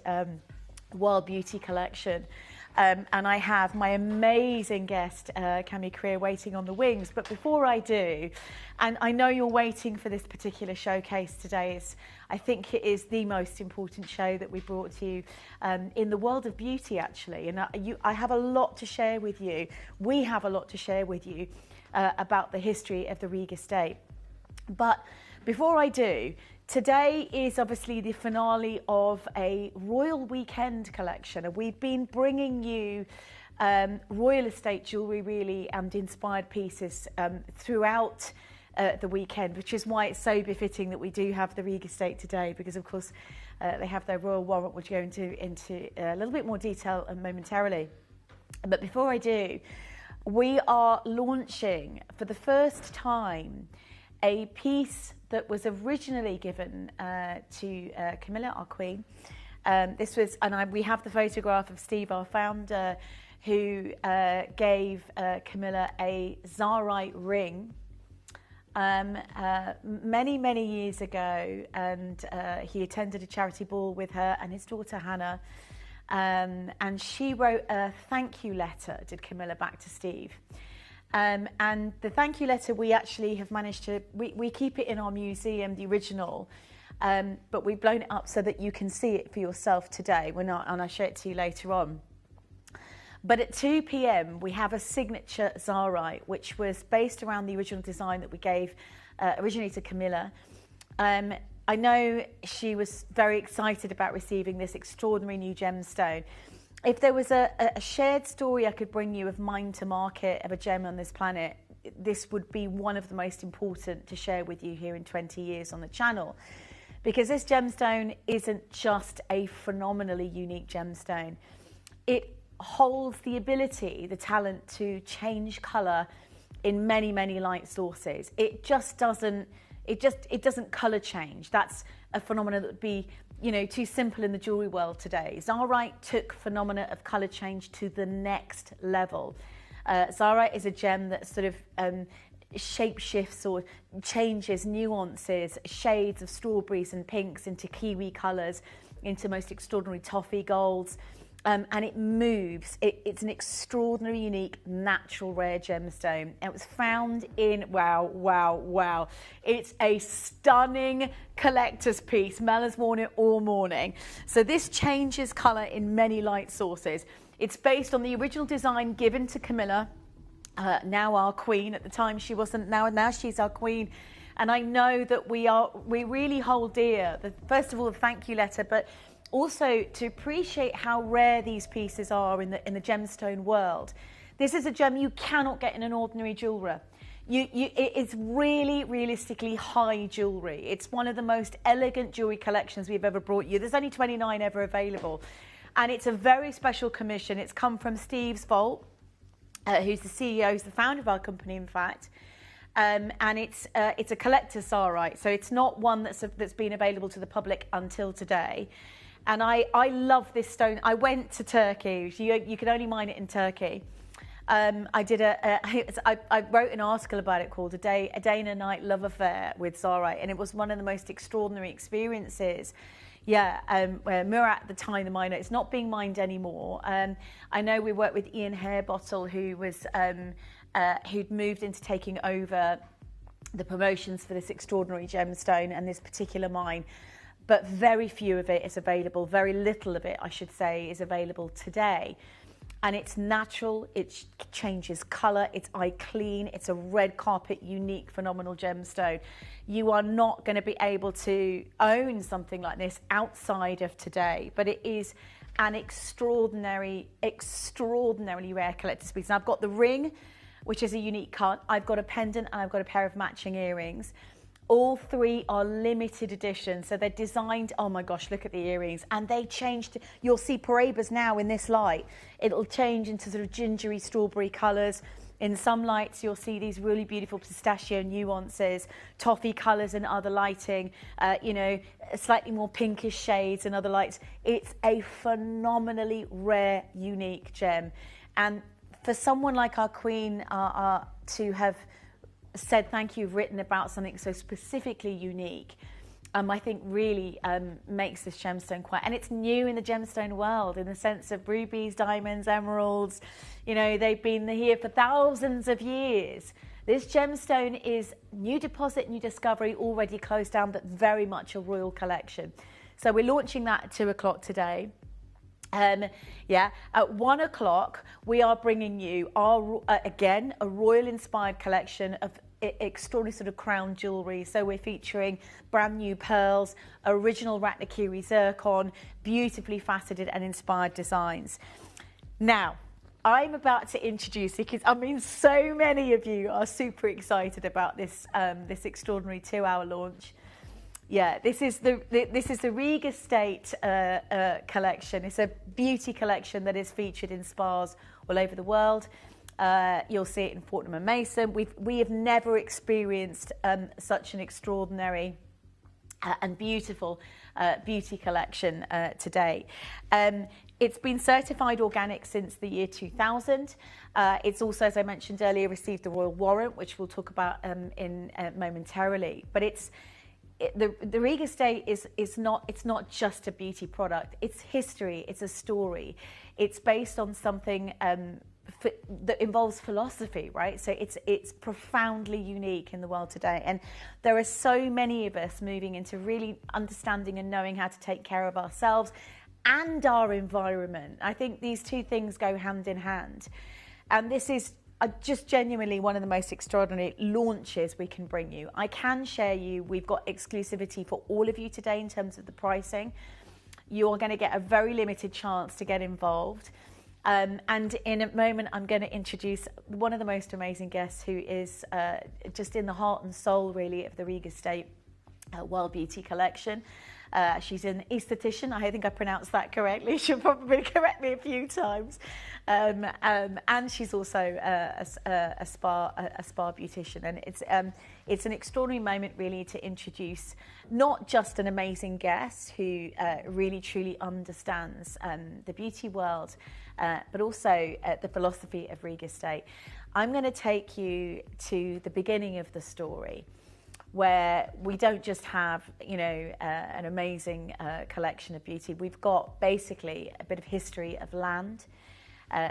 World Beauty Collection. And I have my amazing guest, Cami Creer, waiting on the wings. But before I do, and I know you're waiting for this particular showcase today, I think it is the most important show that we brought to you in the world of beauty, actually. And I have a lot to share with you. We have a lot to share with you about the history of the Rig Estate. But before I do, today is obviously the finale of a Royal Weekend collection, and we've been bringing you Royal Estate jewellery, really, and inspired pieces throughout the weekend, which is why it's so befitting that we do have the Rig Estate today, because of course they have their royal warrant, which we'll go into a little bit more detail momentarily. But before I do, we are launching for the first time a piece that was originally given to Camilla, our queen. This was, and we have the photograph of Steve, our founder, who gave Camilla a Zarite ring many, many years ago, and he attended a charity ball with her and his daughter Hannah, and she wrote a thank you letter, did Camilla, back to Steve. And the thank you letter, we actually have managed to, we keep it in our museum, the original, but we've blown it up so that you can see it for yourself today. And I'll show it to you later on. But at 2 p.m, we have a signature Zarite, which was based around the original design that we gave originally to Camilla. I know she was very excited about receiving this extraordinary new gemstone. If there was a shared story I could bring you of mine to market of a gem on this planet, this would be one of the most important to share with you here in 20 years on the channel. Because this gemstone isn't just a phenomenally unique gemstone. It holds the ability, the talent to change colour in many, many light sources. It doesn't colour change. That's a phenomenon that would be, you know, too simple in the jewellery world today. Zarite took phenomena of colour change to the next level. Zarite is a gem that sort of shape shifts or changes nuances, shades of strawberries and pinks into kiwi colours, into most extraordinary toffee golds. And it moves. It's an extraordinary, unique, natural, rare gemstone. It was found in, wow. It's a stunning collector's piece. Mel has worn it all morning. So this changes colour in many light sources. It's based on the original design given to Camilla, now our queen. At the time she wasn't, now she's our queen. And I know that we really hold dear, first of all, the thank you letter, but also to appreciate how rare these pieces are in the gemstone world. This is a gem you cannot get in an ordinary jeweller. It's really realistically high jewellery. It's one of the most elegant jewellery collections we've ever brought you. There's only 29 ever available. And it's a very special commission. It's come from Steve's Vault, who's the CEO, who's the founder of our company, in fact. And it's a collector's Tsarite, so it's not one that's been available to the public until today. And I love this stone. I went to Turkey. You can only mine it in Turkey. I wrote an article about it called A Day and a Night Love Affair with Tsarite, and it was one of the most extraordinary experiences. Where Murat at the time, the miner, it's not being mined anymore. I know we worked with Ian Hairbottle, who was who'd moved into taking over the promotions for this extraordinary gemstone and this particular mine. But very few of it is available. Very little of it, I should say, is available today. And it's natural, it changes colour, it's eye clean, it's a red carpet, unique, phenomenal gemstone. You are not going to be able to own something like this outside of today, but it is an extraordinarily rare collector's piece. And I've got the ring, which is a unique cut. I've got a pendant and I've got a pair of matching earrings. All three are limited edition, so they're designed, oh my gosh, look at the earrings. And they changed, you'll see Paraibas now in this light. It'll change into sort of gingery strawberry colours. In some lights, you'll see these really beautiful pistachio nuances, toffee colours in other lighting, slightly more pinkish shades in other lights. It's a phenomenally rare, unique gem. And for someone like our Queen to have said thank you, written about something so specifically unique, I think really makes this gemstone quite, and it's new in the gemstone world in the sense of rubies, diamonds, emeralds. They've been here for thousands of years. This gemstone is new deposit, new discovery, already closed down, but very much a royal collection. So we're launching that at 2 o'clock today. At 1 o'clock, we are bringing you our again a royal-inspired collection of extraordinary sort of crown jewellery. So we're featuring brand new pearls, original Ratnakiri zircon, beautifully faceted and inspired designs. Now, I'm about to introduce, because so many of you are super excited about this this extraordinary 2-hour launch. Yeah, this is the Riga Estate collection. It's a beauty collection that is featured in spas all over the world. You'll see it in Fortnum and Mason. We have never experienced such an extraordinary and beautiful beauty collection today. It's been certified organic since the year 2000. It's also, as I mentioned earlier, received the Royal Warrant, which we'll talk about momentarily. But the Riga Estate is not just a beauty product. It's history. It's a story. It's based on something that involves philosophy, right? So it's profoundly unique in the world today. And there are so many of us moving into really understanding and knowing how to take care of ourselves and our environment. I think these two things go hand in hand. And this is just genuinely one of the most extraordinary launches we can bring you. I can share you, we've got exclusivity for all of you today in terms of the pricing. You are going to get a very limited chance to get involved. And in a moment, I'm going to introduce one of the most amazing guests who is just in the heart and soul, really, of the Riga Estate World Beauty Collection. She's an esthetician. I think I pronounced that correctly. She'll probably correct me a few times. And she's also a spa beautician. And it's an extraordinary moment, really, to introduce not just an amazing guest who really, truly understands the beauty world, but also the philosophy of Riga Estate. I'm going to take you to the beginning of the story, where we don't just have, an amazing collection of beauty. We've got basically a bit of history of land,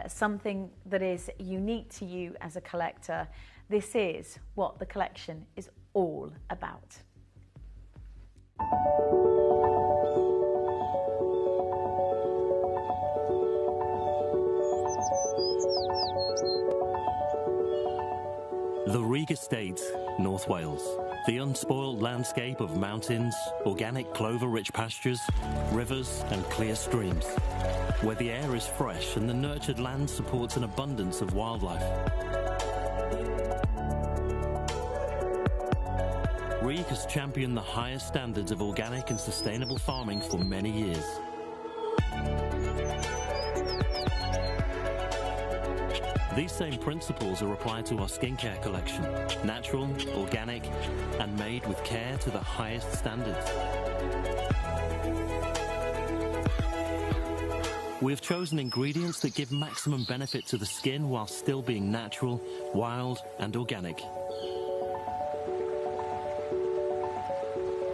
something that is unique to you as a collector. This is what the collection is all about. The Riga Estate, North Wales. The unspoiled landscape of mountains, organic clover-rich pastures, rivers and clear streams. Where the air is fresh and the nurtured land supports an abundance of wildlife. Reeg has championed the highest standards of organic and sustainable farming for many years. These same principles are applied to our skincare collection, natural, organic, and made with care to the highest standards. We have chosen ingredients that give maximum benefit to the skin while still being natural, wild, and organic.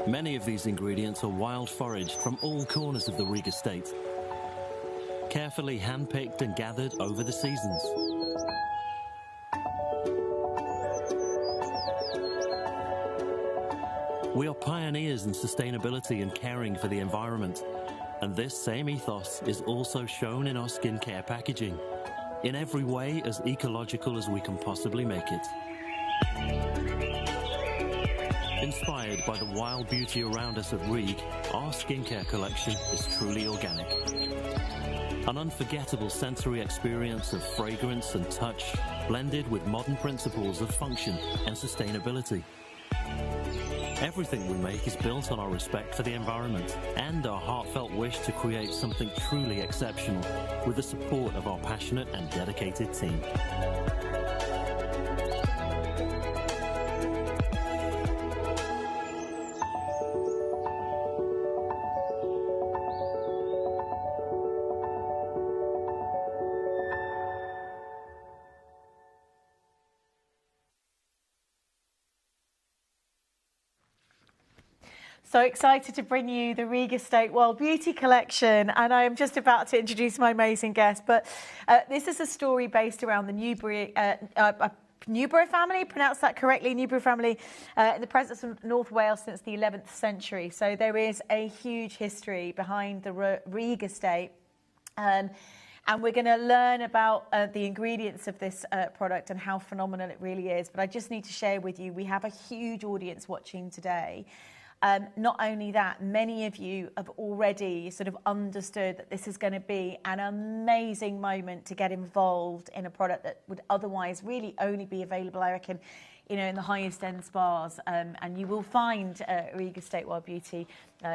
Many of these ingredients are wild foraged from all corners of the Reeg estate, carefully hand-picked and gathered over the seasons. We are pioneers in sustainability and caring for the environment, and this same ethos is also shown in our skincare packaging, in every way as ecological as we can possibly make it. Inspired by the wild beauty around us at Reeg, our skincare collection is truly organic. An unforgettable sensory experience of fragrance and touch, blended with modern principles of function and sustainability. Everything we make is built on our respect for the environment and our heartfelt wish to create something truly exceptional with the support of our passionate and dedicated team. So excited to bring you the Reeg Estate Wild Beauty Collection, and I am just about to introduce my amazing guest. But this is a story based around the Newborough family, pronounced that correctly, Newborough family, in the presence of North Wales since the 11th century. So there is a huge history behind the Reeg Estate. And we're going to learn about the ingredients of this product and how phenomenal it really is. But I just need to share with you, we have a huge audience watching today. Not only that, many of you have already sort of understood that this is going to be an amazing moment to get involved in a product that would otherwise really only be available, I reckon, you know, in the highest end spas. And you will find Reeg Estate Wild Beauty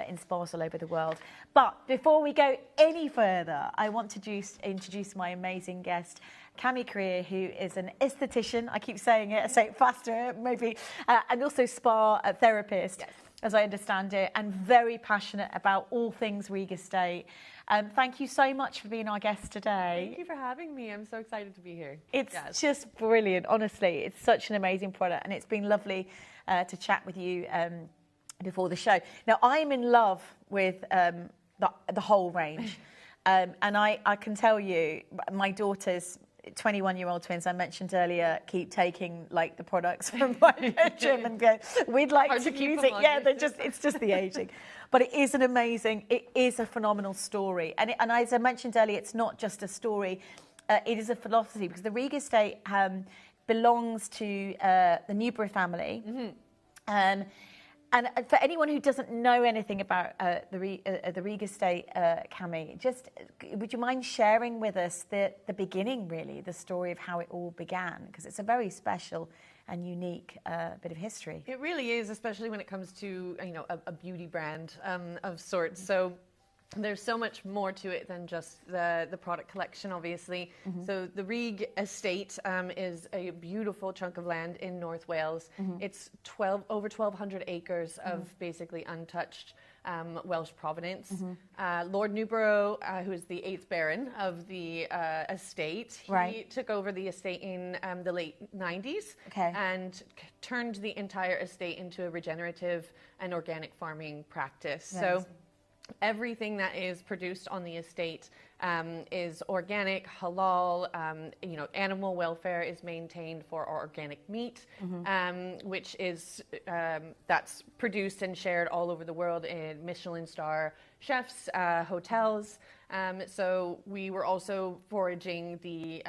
in spas all over the world. But before we go any further, I want to introduce my amazing guest, Cami Creer, who is an esthetician. I keep saying it, I say it faster maybe, and also spa therapist. Yes. As I understand it, and very passionate about all things Reeg Estate. Thank you so much for being our guest today. Thank you for having me. I'm so excited to be here. It's just brilliant, honestly. It's such an amazing product, and it's been lovely to chat with you before the show. Now, I'm in love with the whole range, and I can tell you, my daughter's 21-year-old twins I mentioned earlier keep taking like the products from my bedroom and go, we'd like to use it. Yeah, it's just the aging. But it is it is a phenomenal story. And as I mentioned earlier, it's not just a story, it is a philosophy, because the Reeg Estate belongs to the Newborough family. Mm-hmm. And for anyone who doesn't know anything about the Reeg Estate, Cami, just would you mind sharing with us the beginning, really, the story of how it all began? Because it's a very special and unique bit of history. It really is, especially when it comes to a beauty brand of sorts. So there's so much more to it than just the product collection, obviously. Mm-hmm. So the Reeg Estate is a beautiful chunk of land in North Wales. Mm-hmm. It's over 1,200 acres of basically untouched Welsh provenance. Mm-hmm. Lord Newborough, who is the 8th Baron of the estate, he took over the estate in the late 90s and turned the entire estate into a regenerative and organic farming practice. Nice. So everything that is produced on the estate is organic, halal. Animal welfare is maintained for our organic meat, which is that's produced and shared all over the world in Michelin star chefs, hotels. So we were also foraging the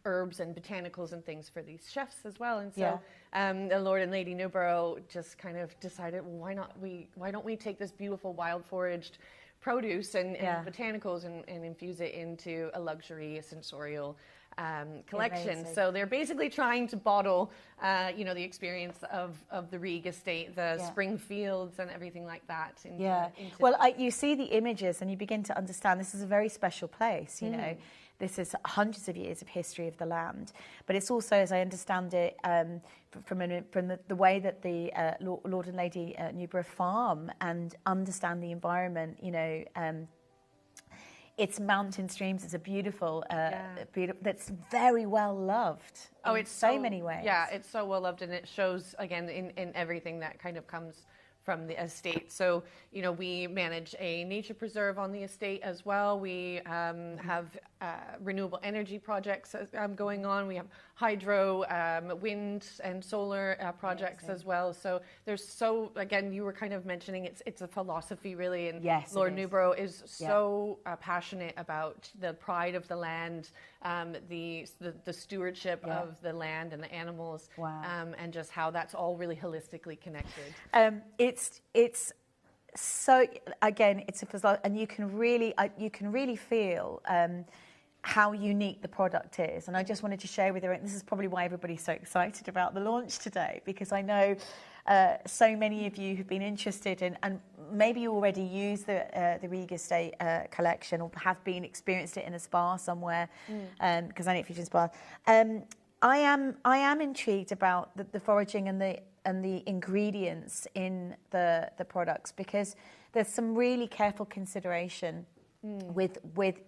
herbs and botanicals and things for these chefs as well. And so the Lord and Lady Newborough just kind of decided, well, why don't we take this beautiful wild foraged produce and botanicals and infuse it into a luxury, a sensorial collection. Amazing. So they're basically trying to bottle, the experience of the Rieg estate, the spring fields and everything like that. You see the images and you begin to understand this is a very special place, you know. This is hundreds of years of history of the land, but it's also, as I understand it, from the way that the Lord and Lady Newborough farm and understand the environment, it's mountain streams. It's a beautiful, that's very well loved. In so many ways. Yeah, it's so well loved, and it shows again in everything that kind of comes from the estate. So, we manage a nature preserve on the estate as well. We have renewable energy projects going on. We have hydro, wind and solar projects as well. So there's again, you were kind of mentioning it's a philosophy really, and Lord Newborough is so passionate about the pride of the land, the stewardship of the land and the animals, and just how that's all really holistically connected. It's so, again, it's a, and you can really feel how unique the product is. And I just wanted to share with you, and this is probably why everybody's so excited about the launch today, because I know so many of you have been interested in, and maybe you already use the Rieg Estate collection or have experienced it in a spa somewhere, because I know it features spas. I am intrigued about the foraging and the ingredients in the products, because there's some really careful consideration with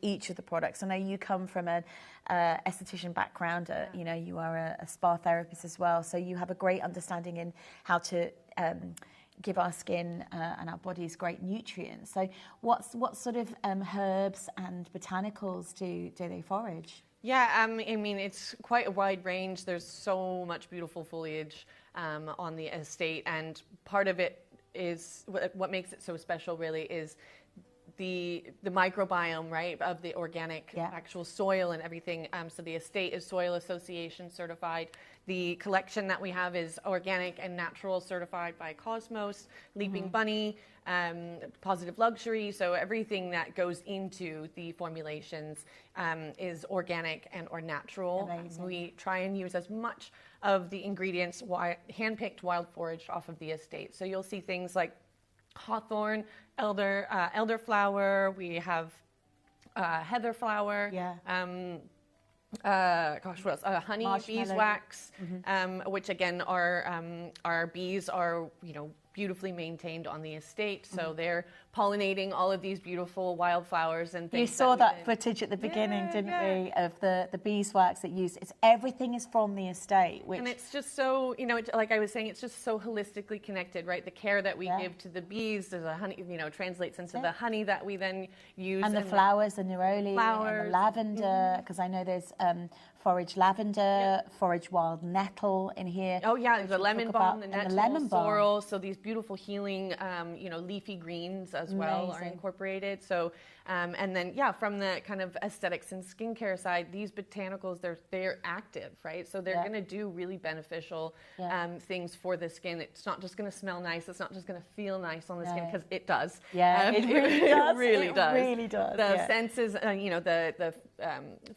each of the products. I know you come from an esthetician background, you are a spa therapist as well, so you have a great understanding in how to give our skin and our bodies great nutrients. So what sort of herbs and botanicals do they forage? Yeah, I mean, it's quite a wide range. There's so much beautiful foliage on the estate, and part of it is what makes it so special really is the microbiome, right, of the organic actual soil and everything. So the estate is Soil Association certified. The collection that we have is organic and natural, certified by Cosmos, Leaping Bunny, Positive Luxury. So everything that goes into the formulations is organic and or natural. Amazing. We try and use as much of the ingredients hand-picked wild foraged off of the estate. So you'll see things like hawthorn, elderflower. We have heather flower. What else? Honey, beeswax, which again our bees are beautifully maintained on the estate, so they're pollinating all of these beautiful wildflowers and things. You saw that footage at the beginning, didn't we, of the beeswax that used. Everything is from the estate, and it's just so like I was saying, it's just so holistically connected, right? The care that we give to the bees, there's a honey, translates into the honey that we then use, and the flowers, the neroli, and the lavender, because I know there's forage lavender, forage wild nettle in here. Oh yeah, the lemon balm, the nettle, sorrel. So these beautiful healing, leafy greens as well are incorporated. So, and then from the kind of aesthetics and skincare side, these botanicals, they're active, right? So they're going to do really beneficial things for the skin. It's not just going to smell nice. It's not just going to feel nice on the skin, because it does. Yeah, it really does. It really does. Really does. The senses, the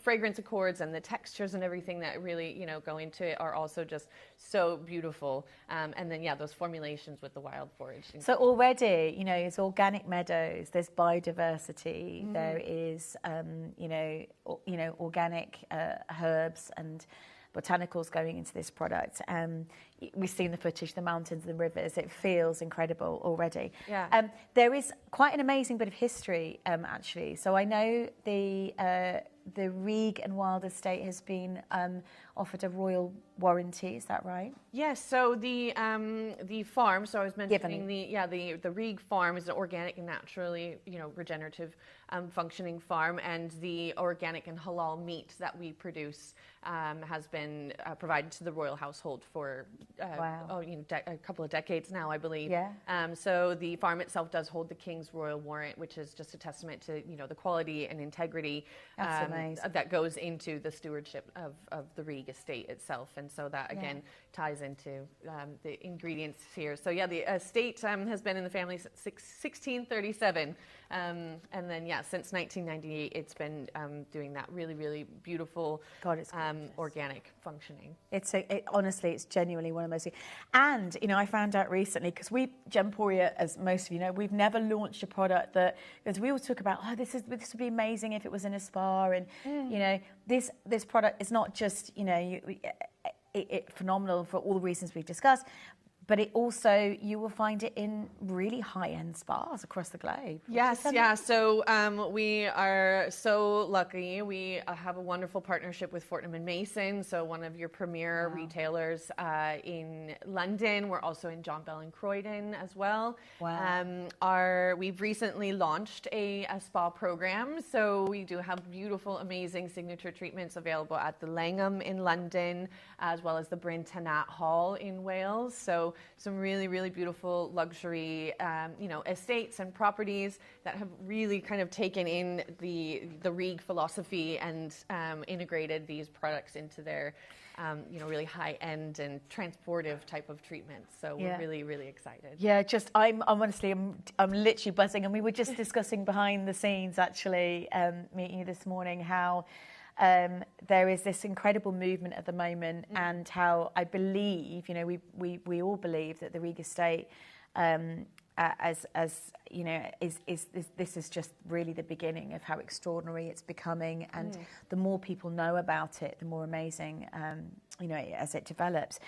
fragrance accords and the textures and everything that really go into it are also just so beautiful. And then those formulations with the wild forage. So already, it's organic meadows. There's biodiversity. There is, organic herbs and botanicals going into this product. We've seen the footage, the mountains, the rivers. It feels incredible already. Yeah. There is quite an amazing bit of history, actually. So I know the Rieg and Wild Estate has been offered a royal warranty. Is that right? Yes. So the farm. So I was mentioning the Rieg farm is an organic and naturally regenerative functioning farm, and the organic and halal meat that we produce has been provided to the royal household for a couple of decades now, I believe. Yeah. So the farm itself does hold the King's Royal Warrant, which is just a testament to the quality and integrity that goes into the stewardship of the Rieg. Riga estate itself, and so that again ties into the ingredients here. So yeah, the estate has been in the family since 1637, and then since 1998, it's been doing that really, really beautiful, organic functioning. Honestly, it's genuinely one of the most. And I found out recently, because Gemporia, as most of you know, we've never launched a product that, because we always talk about, this would be amazing if it was in a spa, and this product is not just phenomenal for all the reasons we've discussed, but it also, you will find it in really high-end spas across the globe. Yes, yeah. So we are so lucky. We have a wonderful partnership with Fortnum & Mason, so one of your premier retailers in London. We're also in John Bell and Croydon as well. Wow. We've recently launched a spa program, so we do have beautiful, amazing signature treatments available at the Langham in London, as well as the Bryn Tanat Hall in Wales. So some really, really beautiful luxury, estates and properties that have really kind of taken in the Riga philosophy and integrated these products into their, really high-end and transportive type of treatments. So we're really, really excited. Yeah, I'm honestly, I'm literally buzzing. And we were just discussing behind the scenes, actually, meeting you this morning, how there is this incredible movement at the moment, and how I believe, we all believe that the Riga estate, this is just really the beginning of how extraordinary it's becoming, and the more people know about it, the more amazing, as it develops.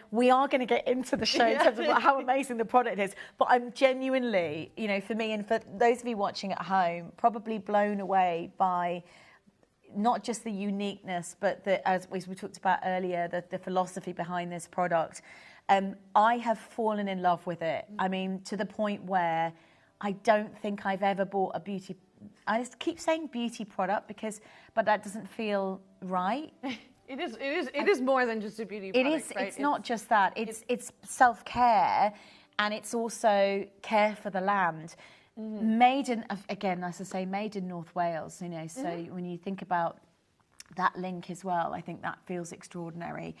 We are going to get into the show in terms of how amazing the product is, but I'm genuinely, for me and for those of you watching at home, probably blown away by not just the uniqueness, but as we talked about earlier, the philosophy behind this product. I have fallen in love with it. I mean, to the point where I don't think I've ever bought a beauty. I just keep saying beauty product but that doesn't feel right. It is more than just a beauty product. It is. Right? It's not just that. It's self-care, and it's also care for the land. Made in, again, as I say, made in North Wales, so when you think about that link as well, I think that feels extraordinary.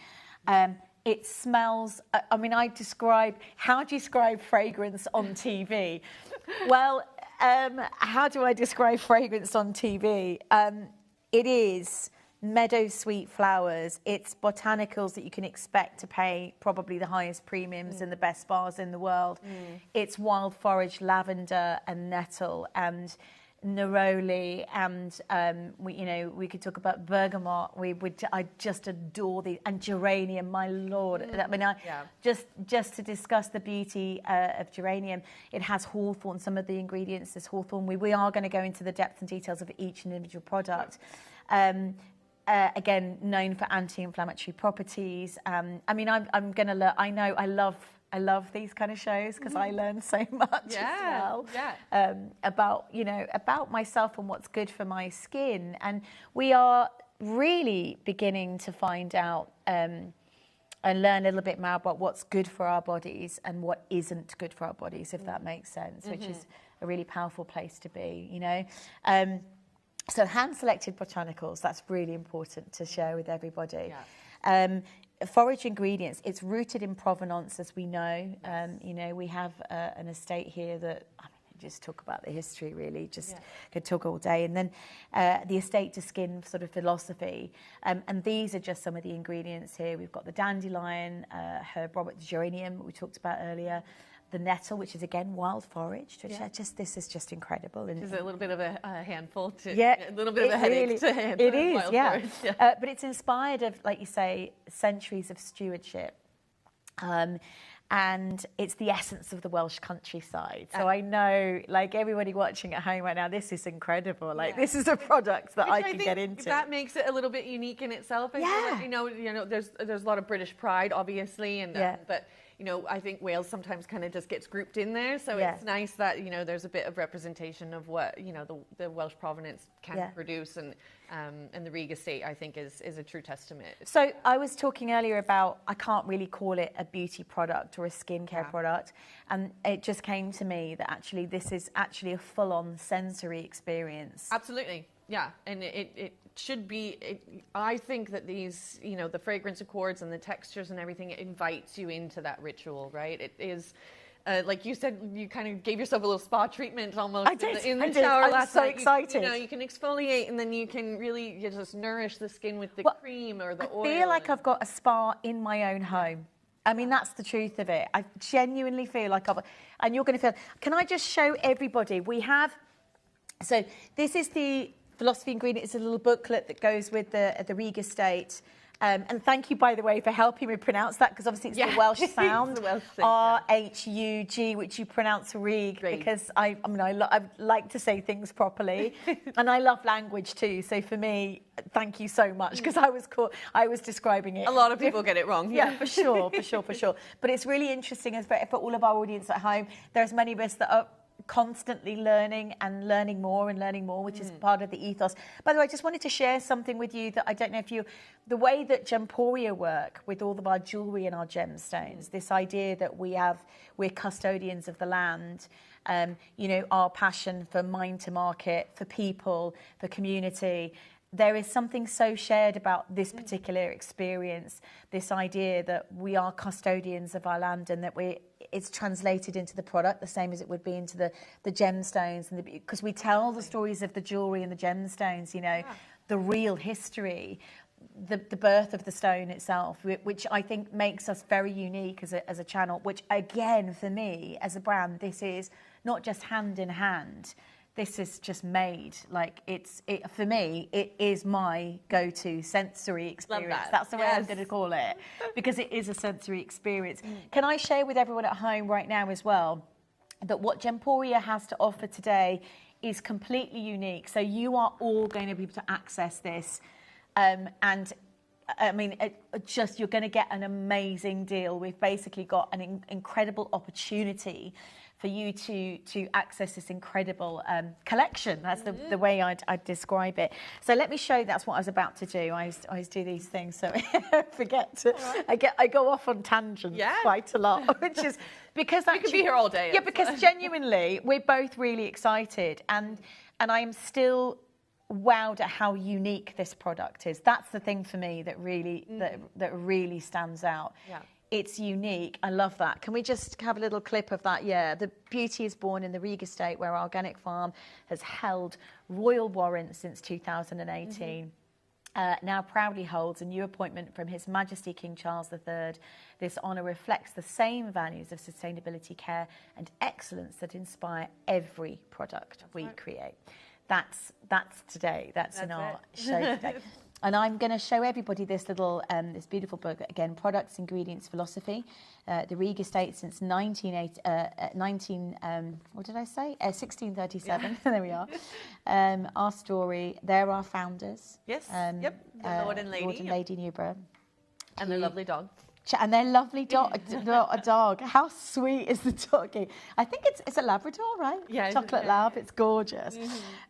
It smells, how do you describe fragrance on TV? Well, how do I describe fragrance on TV? It is meadow sweet flowers. It's botanicals that you can expect to pay probably the highest premiums in the best spas in the world. It's wild forage lavender and nettle and neroli, and we could talk about bergamot. I just adore these, and geranium. My lord, just to discuss the beauty of geranium. It has hawthorn. Some of the ingredients is hawthorn. We are going to go into the depth and details of each individual product. Again, known for anti-inflammatory properties. I'm going to learn. I love these kind of shows because I learn so much as well about myself and what's good for my skin. And we are really beginning to find out and learn a little bit more about what's good for our bodies and what isn't good for our bodies, if that makes sense, which is a really powerful place to be, So hand-selected botanicals, that's really important to share with everybody. Forage ingredients, it's rooted in provenance, as we know. We have an estate here that, just talk about the history, really, could talk all day. And then the estate to skin sort of philosophy. And these are just some of the ingredients here. We've got the dandelion, herb Robert, geranium, we talked about earlier. The nettle, which is again wild forage, which this is just incredible. And it's a little bit of a handful to, a little bit of a headache to handle. It is, forage, but it's inspired of, like you say, centuries of stewardship. And it's the essence of the Welsh countryside. So I know, like everybody watching at home right now, this is incredible. Like this is a product that I can get into. That makes it a little bit unique in itself. I feel like, there's a lot of British pride, obviously, and but. I think Wales sometimes kind of just gets grouped in there. So it's nice that, there's a bit of representation of what, the Welsh provenance can produce. And the Riga estate, I think, is a true testament. So I was talking earlier about, I can't really call it a beauty product or a skincare product. And it just came to me that actually this is actually a full-on sensory experience. Absolutely. Yeah, and it should be, I think that these, you know, the fragrance accords and the textures and everything, it invites you into that ritual, right? It is, like you said, you kind of gave yourself a little spa treatment almost in the shower last night. I'm so excited. You know, you can exfoliate and then you can really just nourish the skin with the cream or the oil. I feel like I've got a spa in my own home. I mean, that's the truth of it. I genuinely feel like and you're going to feel, can I just show everybody? We have, so this is the philosophy ingredient. It's a little booklet that goes with the Rieg estate. And thank you, by the way, for helping me pronounce that, because obviously it's the Welsh sound, R-H-U-G, which you pronounce Rieg, because I like to say things properly, and I love language too. So for me, thank you so much, because I was describing it. A lot of people get it wrong. Yeah, for sure. But it's really interesting as for all of our audience at home. There's many of us that are constantly learning more, which is part of the ethos. By the way, I just wanted to share something with you that I don't know if the way that Gemporia work with all of our jewellery and our gemstones, this idea that we're custodians of the land, you know, our passion for mind to market, for people, for community. There is something so shared about this particular experience, this idea that we are custodians of our land and that it's translated into the product the same as it would be into the gemstones, and because we tell the stories of the jewellery and the gemstones, you know, the real history, the birth of the stone itself, which I think makes us very unique as a channel, which again, for me, as a brand, this is not just hand in hand. This is just made, like, for me, it is my go-to sensory experience. Love that. That's the way I'm going to call it, because it is a sensory experience. Can I share with everyone at home right now as well that what Gemporia has to offer today is completely unique. So you are all going to be able to access this. And I mean, you're going to get an amazing deal. We've basically got an incredible opportunity for you to access this incredible collection. That's the way I'd describe it. So let me show you. That's what I was about to do. I always do these things, so I forget to. I go off on tangents quite a lot, which is because we could be here all day. Yeah, because genuinely we're both really excited, and I'm still wowed at how unique this product is. That's the thing for me that really that really stands out. Yeah. It's unique. I love that. Can we just have a little clip of that? Yeah, the beauty is born in the Rieg estate, where our organic farm has held royal warrant since 2018. Now proudly holds a new appointment from His Majesty King Charles III. This honour reflects the same values of sustainability, care and excellence that inspire every product we create. That's today. That's in our show today. And I'm going to show everybody this little, this beautiful book, again, Products, Ingredients, Philosophy, the Rieg estate since 1637. There we are. Our story, they're our founders. Yes, the Lord and Lady. Lord and Lady Newborough. And their lovely dog. And their lovely dog, a dog. How sweet is the doggy? I think it's a Labrador, right? Yeah. Chocolate Lab. It's gorgeous.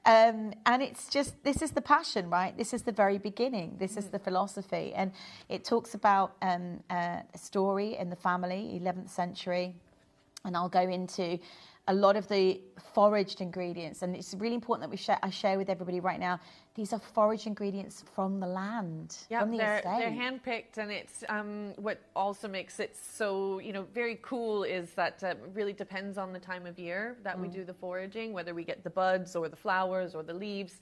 And it's just, this is the passion, right? This is the very beginning. This is the philosophy. And it talks about a story in the family, 11th century. And I'll go into a lot of the foraged ingredients. And it's really important that I share with everybody right now, these are forage ingredients from the land, from the estate. They're handpicked, and it's what also makes it so, you know, very cool is that it really depends on the time of year that we do the foraging, whether we get the buds or the flowers or the leaves.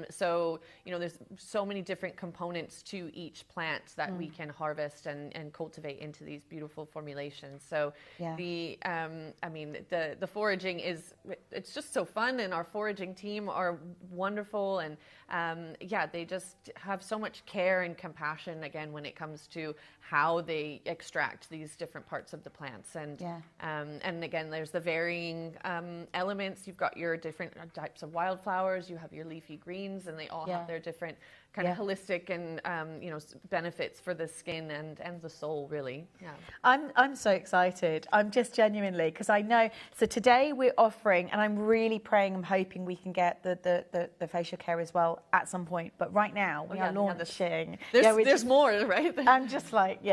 So, you know, there's so many different components to each plant that we can harvest and cultivate into these beautiful formulations. So the foraging it's just so fun, and our foraging team are wonderful, and they just have so much care and compassion, again, when it comes to how they extract these different parts of the plants. And again, there's the varying elements. You've got your different types of wildflowers, you have your leafy greens, and they all have their different kind of holistic and benefits for the skin and the soul, really. I'm so excited. I'm just genuinely, because I know, so today we're offering, and I'm really praying, I'm hoping we can get the facial care as well at some point, but right now we are launching. There's more, right? I'm just like,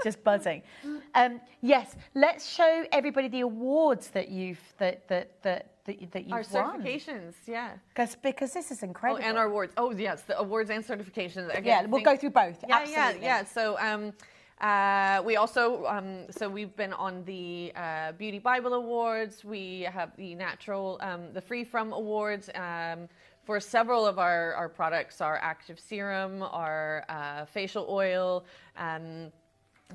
just buzzing. Yes, let's show everybody the awards that that you've Our won. certifications, yeah. Because this is incredible. Oh, and our awards. Oh, yes, the awards and certifications. Again, Yeah, we'll go through both. Yeah, Absolutely. yeah. So we also, so we've been on the Beauty Bible Awards. We have the Natural, the Free From Awards. For several of our products, our active serum, our facial oil.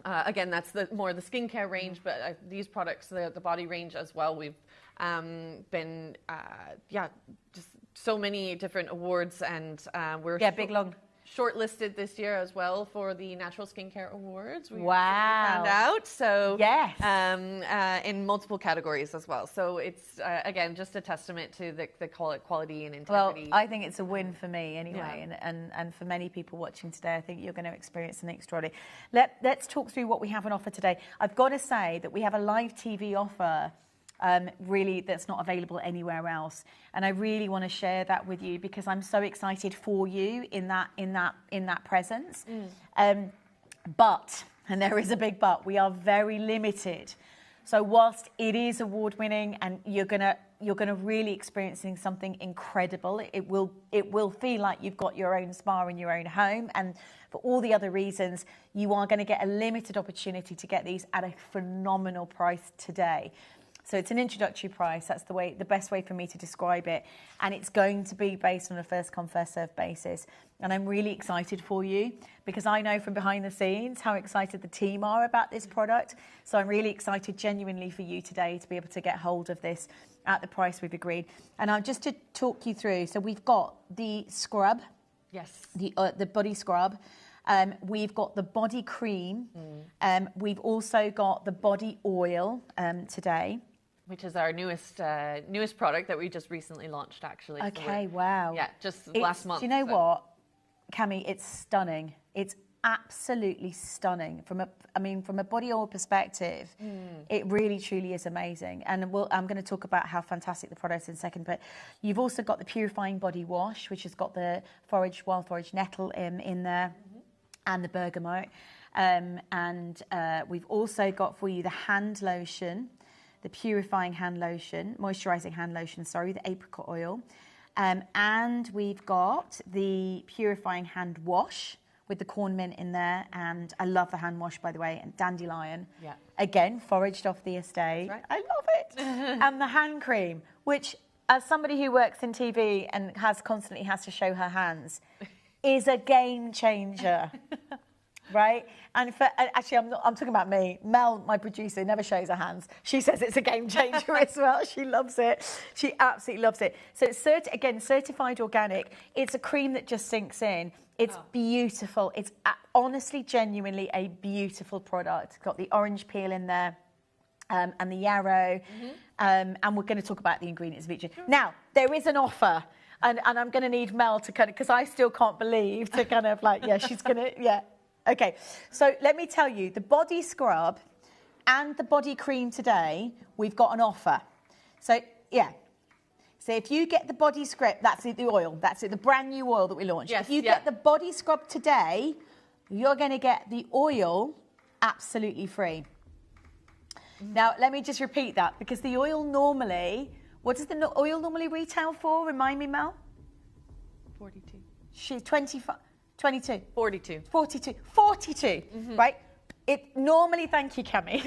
Again, that's more the skincare range, but these products, the body range as well. We've been, just so many different awards, and we're big long. Shortlisted this year as well for the Natural Skincare Awards. We Wow. found out. So yes, in multiple categories as well. So it's again just a testament to the quality and Well, integrity. I think it's a win for me anyway, and for many people watching today, I think you're going to experience something extraordinary. Let's talk through what we have on offer today. I've got to say that we have a live TV offer. Really, that's not available anywhere else, and I really want to share that with you because I'm so excited for you in that presence. But, and there is a big but, we are very limited. So whilst it is award-winning and you're gonna really experiencing something incredible, it will feel like you've got your own spa in your own home, and for all the other reasons, you are going to get a limited opportunity to get these at a phenomenal price today. So it's an introductory price. That's the best way for me to describe it. And it's going to be based on a first come, first served basis. And I'm really excited for you because I know from behind the scenes how excited the team are about this product. So I'm really excited genuinely for you today to be able to get hold of this at the price we've agreed. And I'll just to talk you through. So we've got the scrub. Yes. The body scrub. We've got the body cream. We've also got the body oil today. Which is our newest product that we just recently launched, actually. Okay, wow. Yeah, just last month. Do you know what, Cami? It's stunning. It's absolutely stunning. From a body oil perspective, it really, truly is amazing. And I'm going to talk about how fantastic the product is in a second. But you've also got the purifying body wish, which has got the wild forage nettle in there, and the bergamot. And we've also got for you the hand lotion. The purifying hand lotion, moisturising hand lotion, the apricot oil. And we've got the purifying hand wash with the corn mint in there. And I love the hand wash, by the way, and dandelion. Yeah. Again, foraged off the estate. Right. I love it. And the hand cream, which, as somebody who works in TV and constantly has to show her hands, is a game changer. Right? And actually, I'm talking about me. Mel, my producer, never shows her hands. She says it's a game changer as well. She loves it. She absolutely loves it. So it's certified organic. It's a cream that just sinks in. It's beautiful. It's honestly, genuinely a beautiful product. It's got the orange peel in there and the yarrow. And we're going to talk about the ingredients of each. Now, there is an offer. And I'm going to need Mel to kind of, because I still can't believe, to kind of like, she's going to, Okay, so let me tell you, the body scrub and the body cream today, we've got an offer. So, So if you get the body scrub, that's it, the oil, that's it, the brand new oil that we launched. Yes, if you get the body scrub today, you're going to get the oil absolutely free. Now, let me just repeat that, because the oil normally, what does the oil normally retail for? Remind me, Mel? 42. She's 25. 22. 42. 42. 42, right? It normally, thank you, Cami.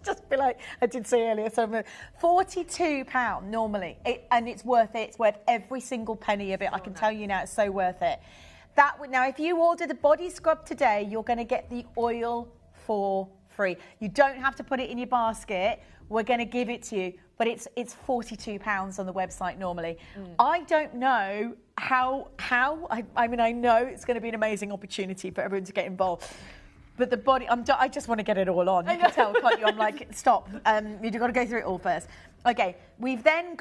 Just be like I did say earlier. So £42 normally, and it's worth it. It's worth every single penny of it. I can tell you now, it's so worth it. Now, if you order the body scrub today, you're going to get the oil for free. You don't have to put it in your basket. We're going to give it to you, but it's £42 on the website normally. I don't know how. I mean, I know it's going to be an amazing opportunity for everyone to get involved. But the body, I just want to get it all on. You can tell, can't you? I'm like, stop. You've got to go through it all first. Okay, we're going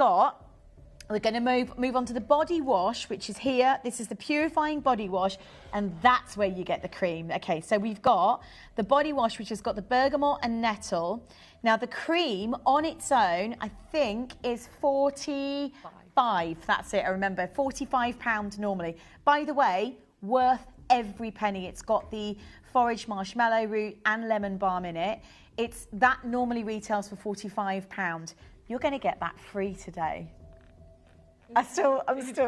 to move on to the body wash, which is here. This is the purifying body wash, and that's where you get the cream. Okay, so we've got the body wash, which has got the bergamot and nettle. Now, the cream on its own, I think, is 45. That's it, I remember. £45 normally. By the way, worth every penny. It's got the forage marshmallow root and lemon balm in it. That normally retails for £45. you're going to get that free today. I'm still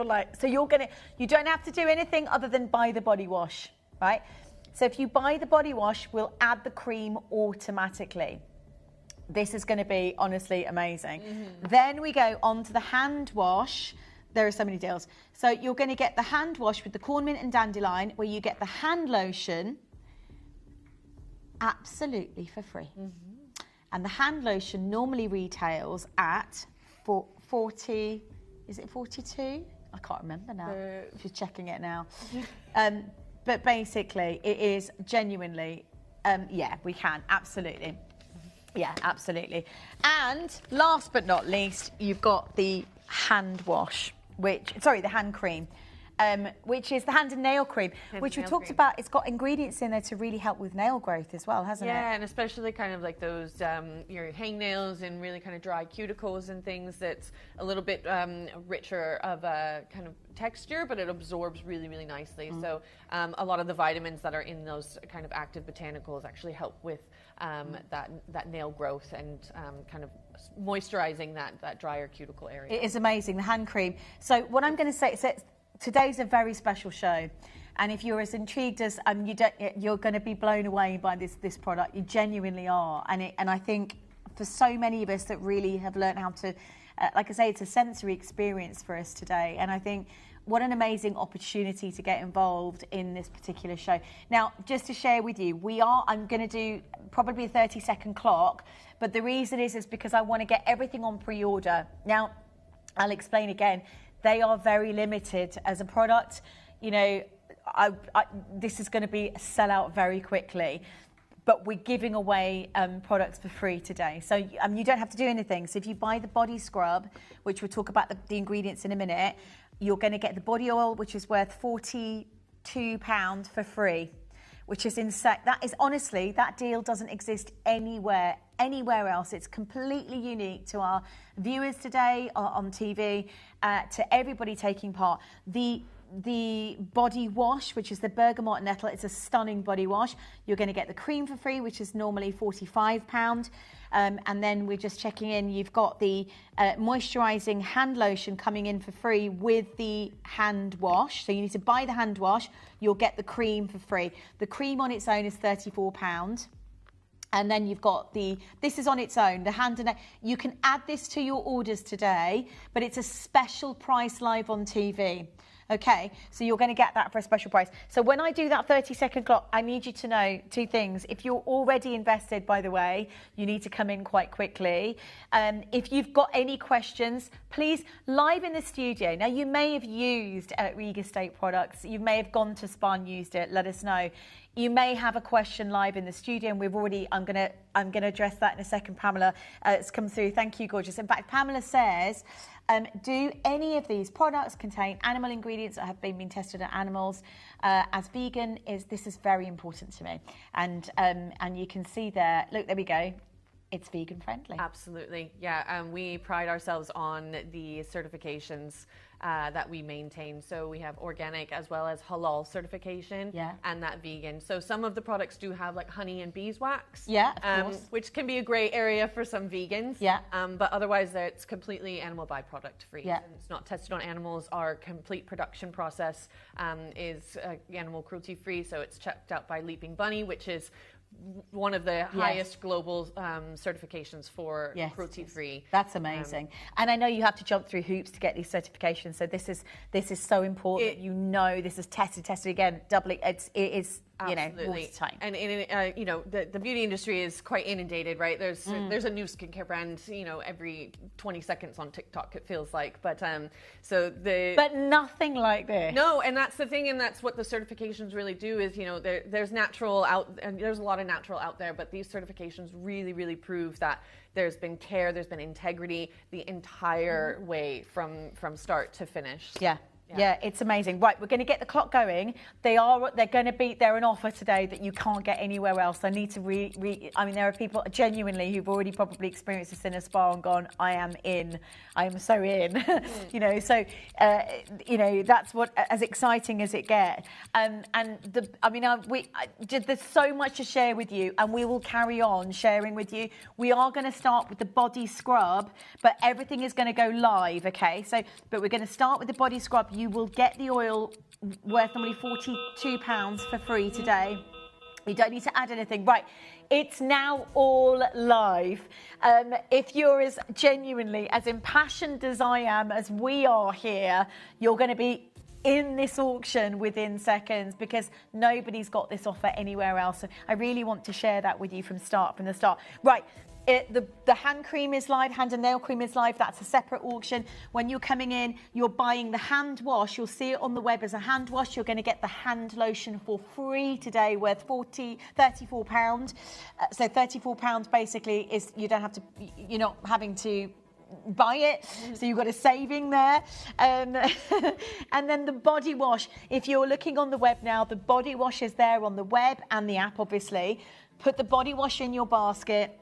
like, so you don't have to do anything other than buy the body wash, right? So if you buy the body wash, we'll add the cream automatically. This is going to be honestly amazing. Then we go on to the hand wash. There are so many deals. So you're going to get the hand wash with the cornmeal and dandelion, where you get the hand lotion absolutely for free. And the hand lotion normally retails at 40, is it 42? I can't remember now. She's checking it now. But basically, it is genuinely, yeah, we can, absolutely. Yeah, absolutely. And last but not least, you've got the hand wash, the hand cream, which is the hand and nail cream, which we talked about. It's got ingredients in there to really help with nail growth as well, hasn't it? Yeah, and especially kind of like those your hangnails and really kind of dry cuticles and things. That's a little bit richer of a kind of texture, but it absorbs really, really nicely. So a lot of the vitamins that are in those kind of active botanicals actually help with that nail growth and kind of moisturizing that drier cuticle area. It is amazing, the hand cream. So what I'm going to say is that today's a very special show, and if you're as intrigued as you're going to be blown away by this product. You genuinely are, and I think for so many of us that really have learned how to, like I say, it's a sensory experience for us today, and I think what an amazing opportunity to get involved in this particular show. Now, just to share with you, I'm going to do probably a 30-second clock, but the reason is because I want to get everything on pre-order. Now, I'll explain again. They are very limited as a product. You know, this is going to be a sellout very quickly, but we're giving away products for free today. So you don't have to do anything. So if you buy the body scrub, which we'll talk about the ingredients in a minute, you're going to get the body oil, which is worth £42 for free, which is insane. That is honestly, that deal doesn't exist anywhere else. It's completely unique to our viewers today on TV, to everybody taking part. The body wash, which is the bergamot nettle, it's a stunning body wash. You're going to get the cream for free, which is normally £45. And then we're just checking in. You've got the moisturising hand lotion coming in for free with the hand wash. So you need to buy the hand wash. You'll get the cream for free. The cream on its own is £34. And then you've got this is on its own, the hand and you can add this to your orders today, but it's a special price live on TV. Okay, so you're going to get that for a special price. So when I do that 30-second clock, I need you to know two things. If you're already invested, by the way, you need to come in quite quickly. If you've got any questions, please, live in the studio. Now, you may have used Reed Estate products. You may have gone to spa and used it. Let us know. You may have a question live in the studio, and I'm gonna address that in a second. Pamela, it's come through. Thank you, gorgeous. In fact, Pamela says, do any of these products contain animal ingredients that have been tested on animals? As vegan, this is very important to me, and you can see there. Look, there we go. It's vegan friendly. Absolutely, yeah. We pride ourselves on the certifications that we maintain. So we have organic as well as halal certification, and that vegan. So some of the products do have like honey and beeswax, of course, which can be a grey area for some vegans. But otherwise, it's completely animal byproduct free. And it's not tested on animals. Our complete production process is animal cruelty free. So it's checked out by Leaping Bunny, which is one of the highest global certifications for cruelty-free. That's amazing. And I know you have to jump through hoops to get these certifications. So this is so important. This is tested again. Doubly, it is. Absolutely. Watertight. And the beauty industry is quite inundated, right? There's a new skincare brand, every 20 seconds on TikTok, it feels like. But but nothing like this. No, and that's the thing, and that's what the certifications really do is, there's natural out, and there's a lot of natural out there, but these certifications really, really prove that there's been care, there's been integrity the entire way from start to finish. Yeah. Yeah, it's amazing. Right, we're going to get the clock going. They're an offer today that you can't get anywhere else. I need to I mean, there are people genuinely who've already probably experienced this in a spa and gone, I am in. I am so in. You know, so that's what as exciting as it gets. There's so much to share with you, and we will carry on sharing with you. We are going to start with the body scrub, but everything is going to go live. Okay, but we're going to start with the body scrub. You will get the oil worth normally £42 for free today. You don't need to add anything. Right, it's now all live. If you're as genuinely, as impassioned as I am, as we are here, you're going to be in this auction within seconds, because nobody's got this offer anywhere else. So I really want to share that with you from the start. Right. The hand cream is live, hand and nail cream is live. That's a separate auction. When you're coming in, you're buying the hand wash. You'll see it on the web as a hand wash. You're going to get the hand lotion for free today, worth £34. So £34 basically is you're not having to buy it, so you've got a saving there. And then the body wash, if you're looking on the web now, the body wash is there on the web and the app, obviously. Put the body wash in your basket.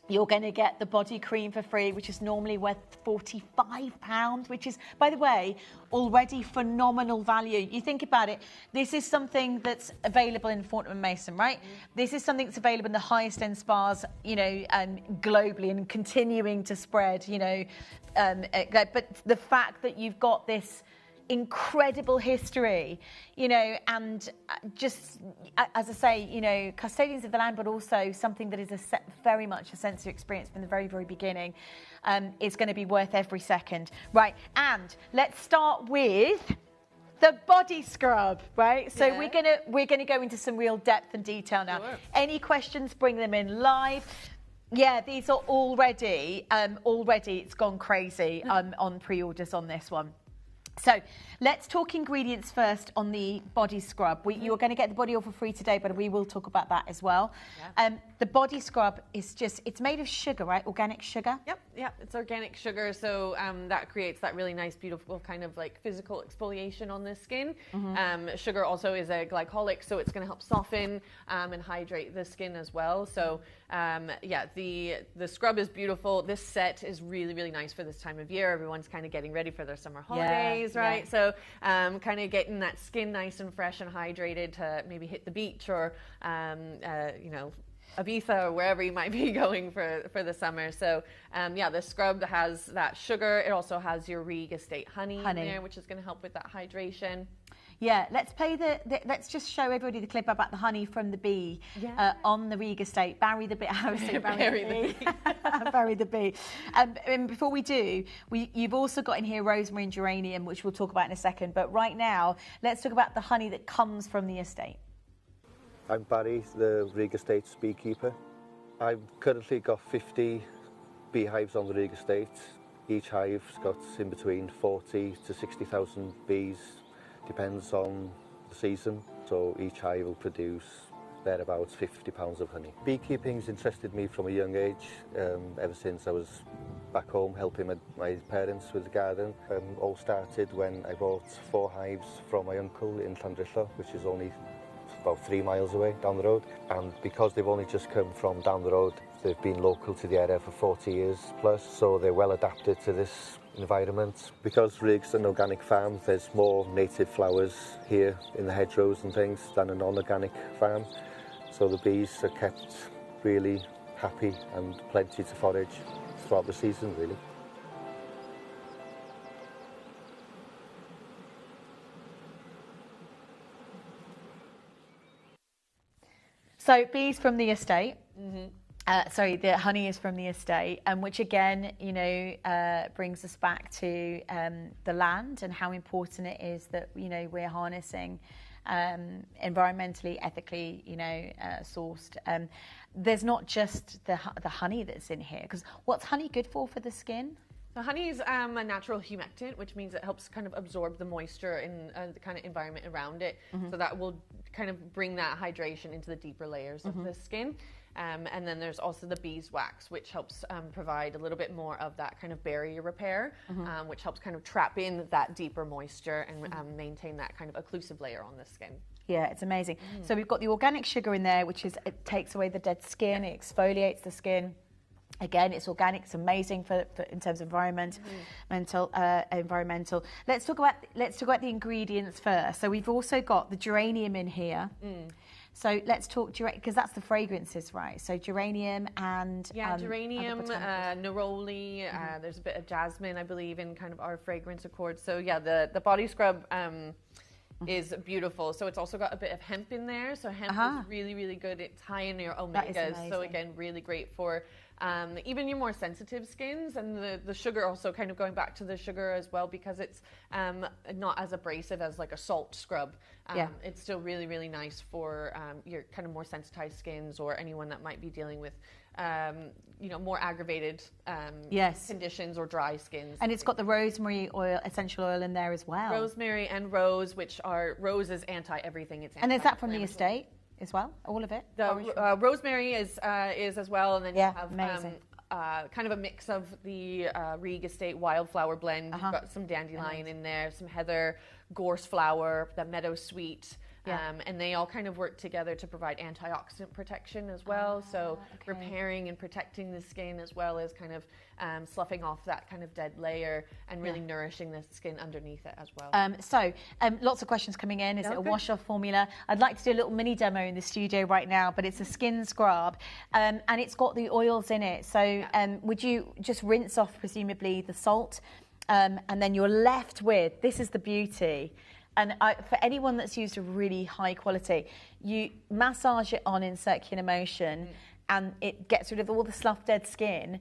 You're going to get the body cream for free, which is normally worth £45, which is, by the way, already phenomenal value. You think about it, this is something that's available in Fortnum & Mason, right? This is something that's available in the highest end spas, globally, and continuing to spread, but the fact that you've got this incredible history, and just, as I say, custodians of the land, but also something that is very much a sensory experience from the very, very beginning, is going to be worth every second. Right, and let's start with the body scrub, right? So we're gonna go into some real depth and detail now. Sure. Any questions, bring them in live. Yeah, these are already it's gone crazy on pre-orders on this one. So let's talk ingredients first on the body scrub. You're going to get the body oil for free today, but we will talk about that as well. Yeah. The body scrub is it's made of sugar, right? Organic sugar? Yep, it's organic sugar. So that creates that really nice, beautiful kind of like physical exfoliation on the skin. Mm-hmm. Sugar also is a glycolic, so it's going to help soften and hydrate the skin as well. So the scrub is beautiful. This set is really, really nice for this time of year. Everyone's kind of getting ready for their summer holidays, right? Yeah. So kind of getting that skin nice and fresh and hydrated to maybe hit the beach or, Ibiza or wherever you might be going for the summer. So the scrub has that sugar. It also has your Riga Estate honey in there, which is going to help with that hydration. Yeah, let's play let's just show everybody the clip about the honey from the bee on the Riga Estate. Barry the bee. I was saying Barry the bee. Barry the bee. And before we do, you've also got in here rosemary and geranium, which we'll talk about in a second. But right now, let's talk about the honey that comes from the estate. I'm Barry, the Riga Estate's beekeeper. I've currently got 50 beehives on the Riga Estate. Each hive's got in between 40 to 60,000 bees. Depends on the season, so each hive will produce thereabouts 50 pounds of honey. Beekeeping's interested me from a young age, ever since I was back home helping my parents with the garden. All started when I bought 4 hives from my uncle in Llandrillo, which is only about 3 miles away down the road, and because they've only just come from down the road, they've been local to the area for 40 years plus, so they're well adapted to this environment. Because Rig's an organic farm, there's more native flowers here in the hedgerows and things than a non-organic farm, so the bees are kept really happy and plenty to forage throughout the season, really. So bees from the estate. Mm-hmm. The honey is from the estate, which again, brings us back to the land and how important it is that we're harnessing environmentally, ethically, sourced. There's not just the honey that's in here, because what's honey good for the skin? So honey is a natural humectant, which means it helps kind of absorb the moisture in the kind of environment around it. Mm-hmm. So that will kind of bring that hydration into the deeper layers of the skin. And then there's also the beeswax, which helps provide a little bit more of that kind of barrier repair, which helps kind of trap in that deeper moisture and maintain that kind of occlusive layer on the skin. Yeah, it's amazing. So we've got the organic sugar in there, which is, it takes away the dead skin, it exfoliates the skin. Again, it's organic. It's amazing for in terms of environmental. Let's talk about the ingredients first. So we've also got the geranium in here. So let's talk because that's the fragrances, right? So geranium and geranium, neroli. There's a bit of jasmine, I believe, in kind of our fragrance accord. So yeah, the body scrub is beautiful. So it's also got a bit of hemp in there. So hemp is really, really good. It's high in your omegas. So again, really great for even your more sensitive skins, and the sugar also kind of going back to the sugar as well, because it's not as abrasive as like a salt scrub. It's still really, really nice for your kind of more sensitized skins, or anyone that might be dealing with more aggravated conditions or dry skins. And it's got the rosemary oil, essential oil in there as well. Rosemary and rose, which are, rose is anti-everything. It's and is that from the estate as well, all of it? The rosemary is as well, and then you have kind of a mix of the Riga Estate wildflower blend. You've got some dandelion in there, some heather, gorse flower, the meadow sweet. And they all kind of work together to provide antioxidant protection as well. So repairing and protecting the skin, as well as kind of sloughing off that kind of dead layer and really nourishing the skin underneath it as well. Lots of questions coming in. Is it a wash-off formula? I'd like to do a little mini demo in the studio right now, but it's a skin scrub and it's got the oils in it. So would you just rinse off, presumably, the salt and then you're left with, this is the beauty. And for anyone that's used a really high quality, you massage it on in circular motion and it gets rid of all the slough dead skin.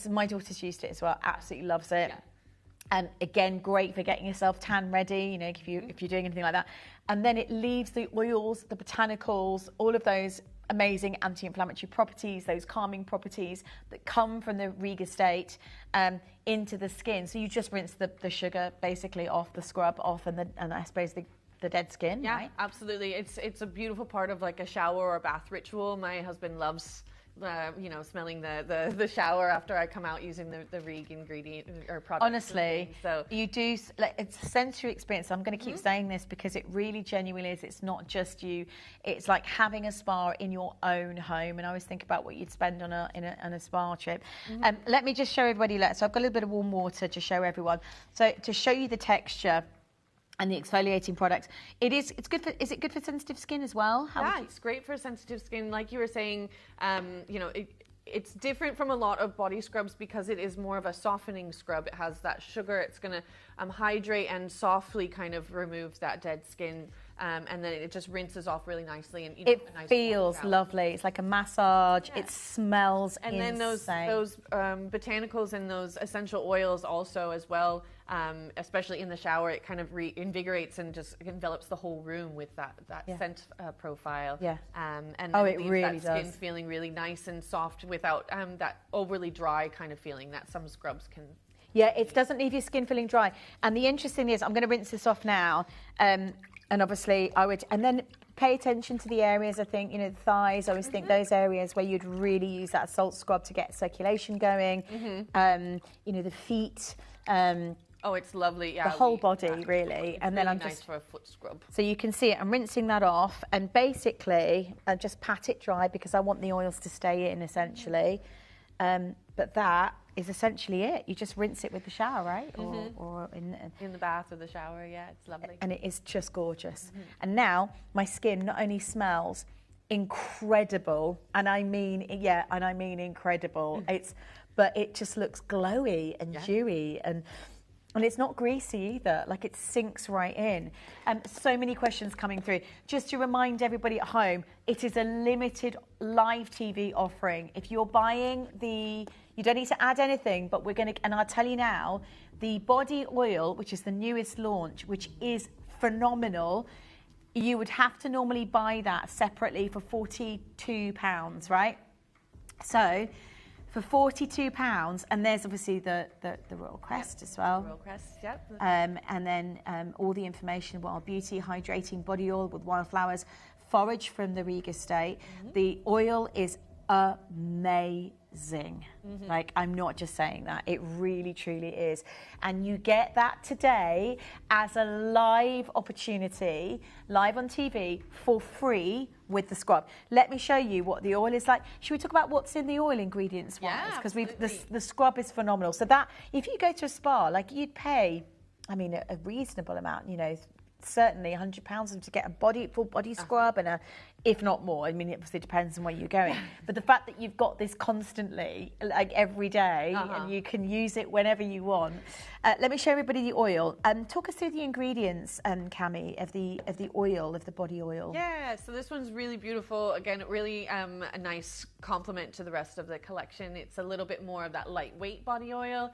My daughter's used it as well, absolutely loves it. And again, great for getting yourself tan ready, if you're doing anything like that. And then it leaves the oils, the botanicals, all of those amazing anti-inflammatory properties, those calming properties that come from the Riga Estate into the skin. So you just rinse the sugar basically off, the scrub off, and I suppose the dead skin, right? Absolutely. It's a beautiful part of like a shower or a bath ritual. My husband loves smelling the shower after I come out using the Rig ingredient or product. Honestly, so you do, it's a sensory experience. I'm going to keep saying this because it really genuinely is. It's not just you. It's like having a spa in your own home. And I always think about what you'd spend on a spa trip. Let me just show everybody. So I've got a little bit of warm water to show everyone. So to show you the texture and the exfoliating products, is it good for sensitive skin as well? It's great for sensitive skin. Like you were saying, it's different from a lot of body scrubs because it is more of a softening scrub. It has that sugar. It's going to hydrate and softly kind of remove that dead skin. And then it just rinses off really nicely. And it feels lovely. It's like a massage. It smells insane. And then those botanicals and those essential oils also as well, especially in the shower, it kind of reinvigorates and just envelops the whole room with that scent profile. And it leaves really that skin feeling really nice and soft without that overly dry kind of feeling that some scrubs can. Yeah, it doesn't leave your skin feeling dry. And the interesting thing is, I'm going to rinse this off now. And obviously and then pay attention to the areas, I think, the thighs, I always think those areas where you'd really use that salt scrub to get circulation going. The feet. It's lovely. Yeah, the whole body, really. And then really I'm nice just for a foot scrub. So you can see it. I'm rinsing that off, and basically I just pat it dry because I want the oils to stay in, essentially. But that is essentially it. You just rinse it with the shower, right? Or in the bath or the shower. Yeah, it's lovely. And it is just gorgeous. And now my skin not only smells incredible, and I mean incredible. But it just looks glowy and dewy and it's not greasy either. Like, it sinks right in. So many questions coming through. Just to remind everybody at home, it is a limited live TV offering. If you're buying you don't need to add anything, but and I'll tell you now, the body oil, which is the newest launch, which is phenomenal, you would have to normally buy that separately for £42, right? So, for £42, and there's obviously the Royal Crest as well. Royal Crest, yep. And then all the information, Wild Beauty, hydrating body oil with wildflowers, forage from the Riga Estate. The oil is amazing. Like, I'm not just saying that. It really, truly is. And you get that today as a live opportunity, live on TV, for free with the scrub. Let me show you what the oil is like. Should we talk about what's in the oil ingredients wise? Because the scrub is phenomenal. So that, if you go to a spa, like, you'd pay, I mean, a reasonable amount, you know, certainly £100 to get a full body scrub and if not more. I mean, it obviously depends on where you're going. But the fact that you've got this constantly, like every day, and you can use it whenever you want. Let me show everybody the oil. Talk us through the ingredients, Cami, of the oil, of the body oil. Yeah, so this one's really beautiful. Again, really a nice complement to the rest of the collection. It's a little bit more of that lightweight body oil.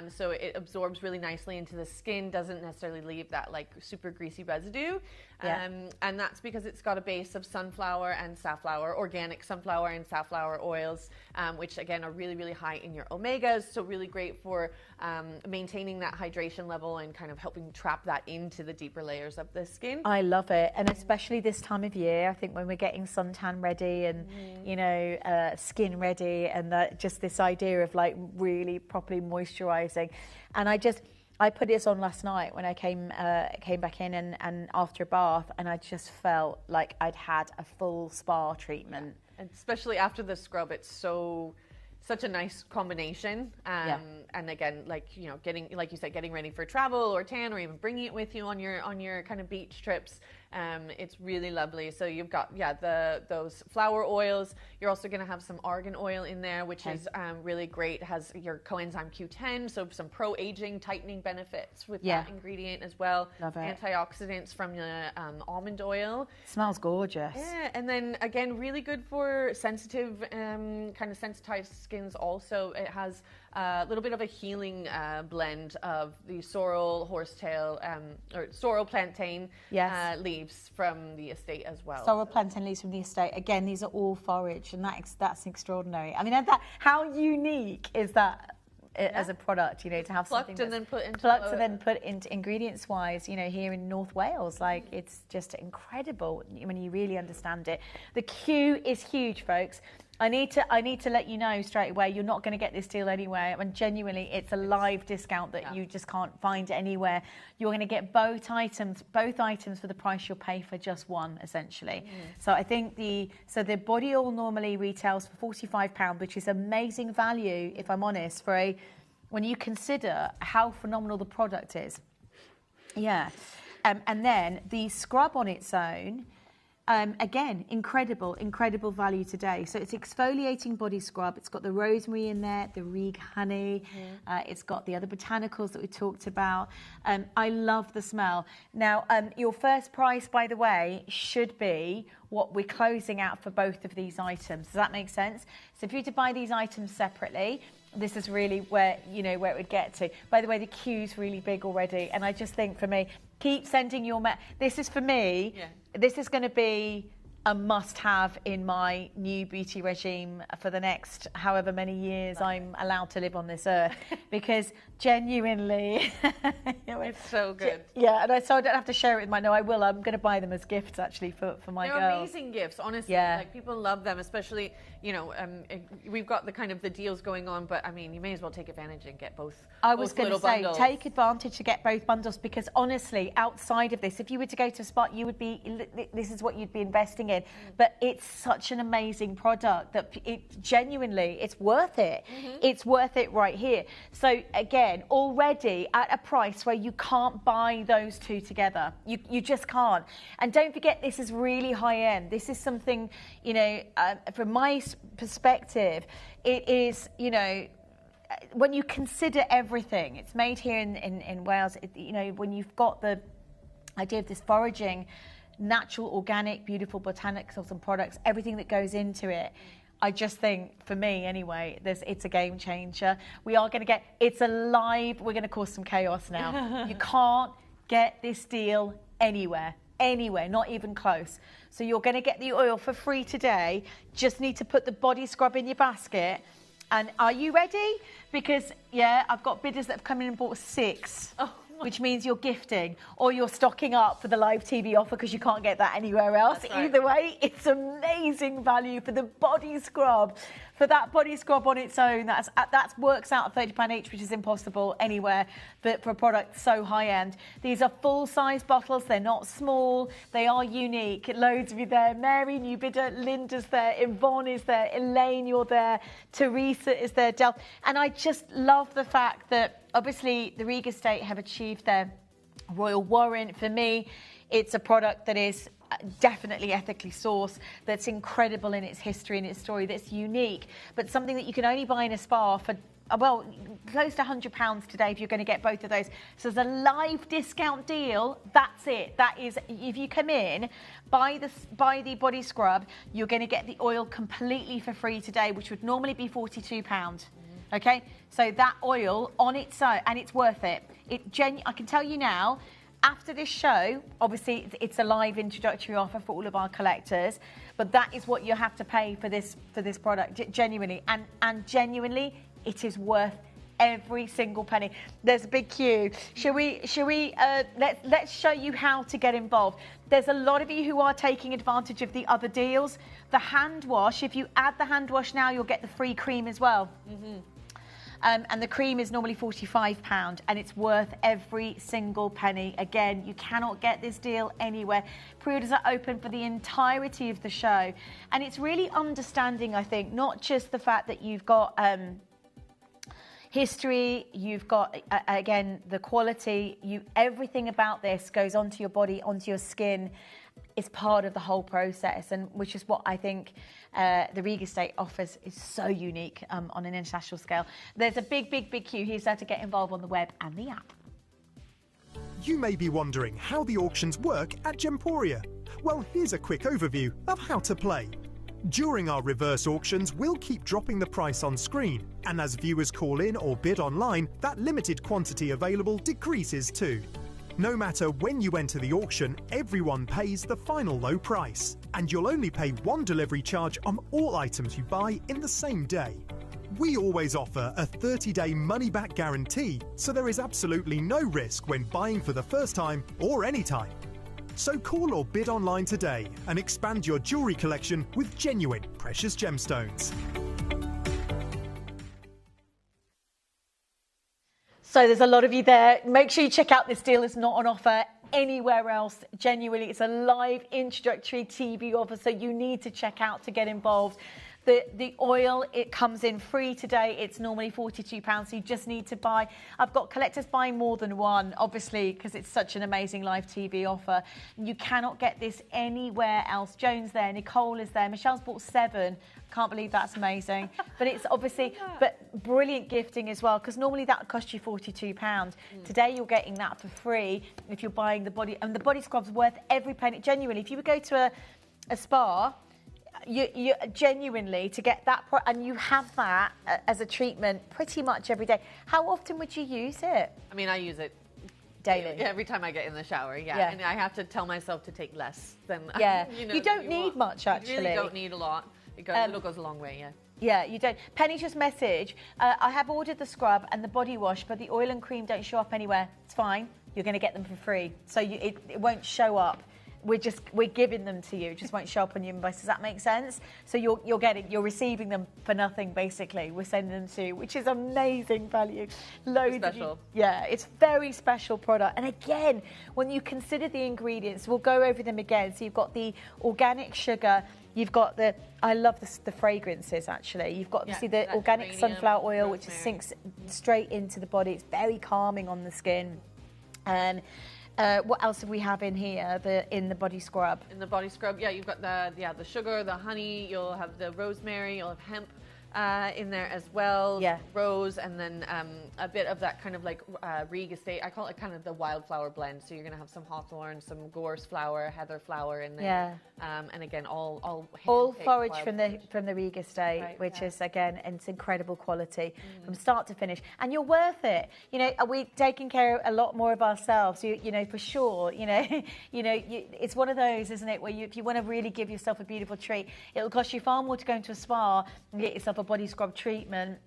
So it absorbs really nicely into the skin, doesn't necessarily leave that like super greasy residue. And that's because it's got a base of sunflower and safflower, organic sunflower and safflower oils, which again are really, really high in your omegas. So really great for maintaining that hydration level and kind of helping trap that into the deeper layers of the skin. I love it. And especially this time of year, I think when we're getting suntan ready and, you know, skin ready, and just this idea of like really properly moisturizing. And I put this on last night when I came back in and after a bath, and I just felt like I'd had a full spa treatment. And especially after the scrub, it's such a nice combination. And again, like, you know, like you said, getting ready for travel or tan, or even bringing it with you on your kind of beach trips. It's really lovely. So you've got, those flower oils. You're also going to have some argan oil in there, which is really great. It has your coenzyme Q10, so some pro-aging, tightening benefits with that ingredient as well. Love it. Antioxidants from the almond oil. Smells gorgeous. Yeah, and then again, really good for sensitive, kind of sensitized skins also. It has a little bit of a healing blend of the sorrel, horsetail, or sorrel plantain leaves from the estate as well. Sorrel plantain leaves from the estate. Again, these are all forage, and that's extraordinary. I mean, how unique is that as a product, you know, to have plucked something and then put into plucked and then put into ingredients wise, you know, here in North Wales. Like, it's just incredible when you really understand it. The queue is huge, folks. I need to let you know straight away, you're not going to get this deal anywhere. And genuinely, it's a live discount that you just can't find anywhere. You're going to get both items for the price you'll pay for just one, essentially. So I think the body oil normally retails for £45, which is amazing value, if I'm honest, when you consider how phenomenal the product is. Yeah. And then the scrub on its own, again, incredible value today. So it's exfoliating body scrub. It's got the rosemary in there, the Rieg honey. It's got the other botanicals that we talked about. I love the smell. Now, your first price, by the way, should be what we're closing out for both of these items. Does that make sense? So if you were to buy these items separately, this is really where it would get to. By the way, the queue's really big already, and I just think, for me, keep sending your this is for me. This is going to be a must-have in my new beauty regime for the next however many years I'm allowed to live on this earth, because genuinely, it's so good. Yeah, and so I don't have to share it with I will. I'm going to buy them as gifts actually for my girls. They're amazing gifts, honestly. Yeah. Like, people love them, especially, you know, we've got the kind of the deals going on, but I mean, you may as well take advantage and get both. I was going to say, bundles. Take advantage to get both bundles, because honestly, outside of this, if you were to go to a spot, this is what you'd be investing in. But it's such an amazing product that it's worth it. It's worth it right here. So again, already at a price where you can't buy those two together. You just can't. And don't forget, this is really high end. This is something, you know, from my perspective, it is, you know, when you consider everything, it's made here in Wales, you know, when you've got the idea of this foraging, natural, organic, beautiful botanicals and products, everything that goes into it, I just think, for me anyway, it's a game changer. We are going to get, it's alive, we're going to cause some chaos now. You can't get this deal anywhere, not even close. So you're going to get the oil for free today, just need to put the body scrub in your basket. And are you ready? Because, I've got bidders that have come in and bought 6. Oh, which means you're gifting or you're stocking up for the live TV offer because you can't get that anywhere else. That's right. Either way, it's amazing value for the body scrub. For that body scrub on its own, that works out at £30 each, which is impossible anywhere, but for a product so high-end. These are full-size bottles. They're not small. They are unique. Loads of you there. Mary Newbidder, Linda's there, Yvonne is there, Elaine, you're there, Teresa is there, Del. And I just love the fact that, obviously, the Riga Estate have achieved their royal warrant. For me, it's a product that is definitely ethically sourced, that's incredible in its history and its story, that's unique, but something that you can only buy in a spa for, well, close to £100 today if you're going to get both of those. So there's a live discount deal. That's it. That is, if you come in, buy the body scrub, you're going to get the oil completely for free today, which would normally be £42. Okay, so that oil on its own, and it's worth it. I can tell you now, after this show, obviously it's a live introductory offer for all of our collectors, but that is what you have to pay for this product, genuinely, and genuinely it is worth every single penny. There's a big queue. Shall we let's show you how to get involved. There's a lot of you who are taking advantage of the other deals. The hand wash, if you add the hand wash now, you'll get the free cream as well. And the cream is normally £45 and it's worth every single penny. Again, you cannot get this deal anywhere. Pre-orders are open for the entirety of the show. And it's really understanding, I think, not just the fact that you've got history, you've got, again, the quality, everything about this goes onto your body, onto your skin, is part of the whole process, and which is what I think the Riga Estate offers is so unique on an international scale. There's a big queue here, so to get involved on the web and the app. You may be wondering how the auctions work at Gemporia. Well, here's a quick overview of how to play. During our reverse auctions, we'll keep dropping the price on screen, and as viewers call in or bid online, that limited quantity available decreases too. No matter when you enter the auction, everyone pays the final low price, and you'll only pay one delivery charge on all items you buy in the same day. We always offer a 30-day money-back guarantee, so there is absolutely no risk when buying for the first time or any time. So call or bid online today and expand your jewellery collection with genuine precious gemstones. So there's a lot of you there. Make sure you check out this deal. It's not on offer anywhere else. Genuinely, it's a live introductory TV offer, so you need to check out to get involved. The oil, it comes in free today. It's normally £42, so you just need to buy. I've got collectors buying more than one, obviously, because it's such an amazing live TV offer. You cannot get this anywhere else. Joan's there, Nicole is there, Michelle's bought 7. Can't believe that's amazing. But it's obviously, but brilliant gifting as well, because normally that would cost you £42. Today you're getting that for free if you're buying the body, and the body scrub's worth every penny. Genuinely, if you would go to a spa, you genuinely, to get that, and you have that as a treatment pretty much every day. How often would you use it? I mean, I use it daily. Every time I get in the shower, and I have to tell myself to take less than. You don't need much, actually. You really don't need a lot. It goes a long way, Yeah, you don't. Penny just message, I have ordered the scrub and the body wash, but the oil and cream don't show up anywhere. It's fine. You're going to get them for free. So it won't show up. We're giving them to you. It just won't show up on your invoice. Does that make sense? So you're receiving them for nothing, basically. We're sending them to you, which is amazing value. Loads special. It's very special product. And again, when you consider the ingredients, we'll go over them again. So you've got the organic sugar. You've got I love the fragrances, actually. You've got, obviously, the organic sunflower oil, which sinks straight into the body. It's very calming on the skin. And what else do we have in here, in the body scrub? In the body scrub, you've got the sugar, the honey, you'll have the rosemary, you'll have hemp in there as well. Rose, and then a bit of that kind of like Riga Estate. I call it kind of the wildflower blend. So you're going to have some hawthorn, some gorse flower, heather flower in there. And again, all forage from the Riga Estate, which is, again, it's incredible quality from start to finish. And you're worth it. You know, we're taking care a lot more of ourselves. You know, for sure. It's one of those, isn't it, where if you want to really give yourself a beautiful treat, it'll cost you far more to go into a spa and get yourself a body scrub treatment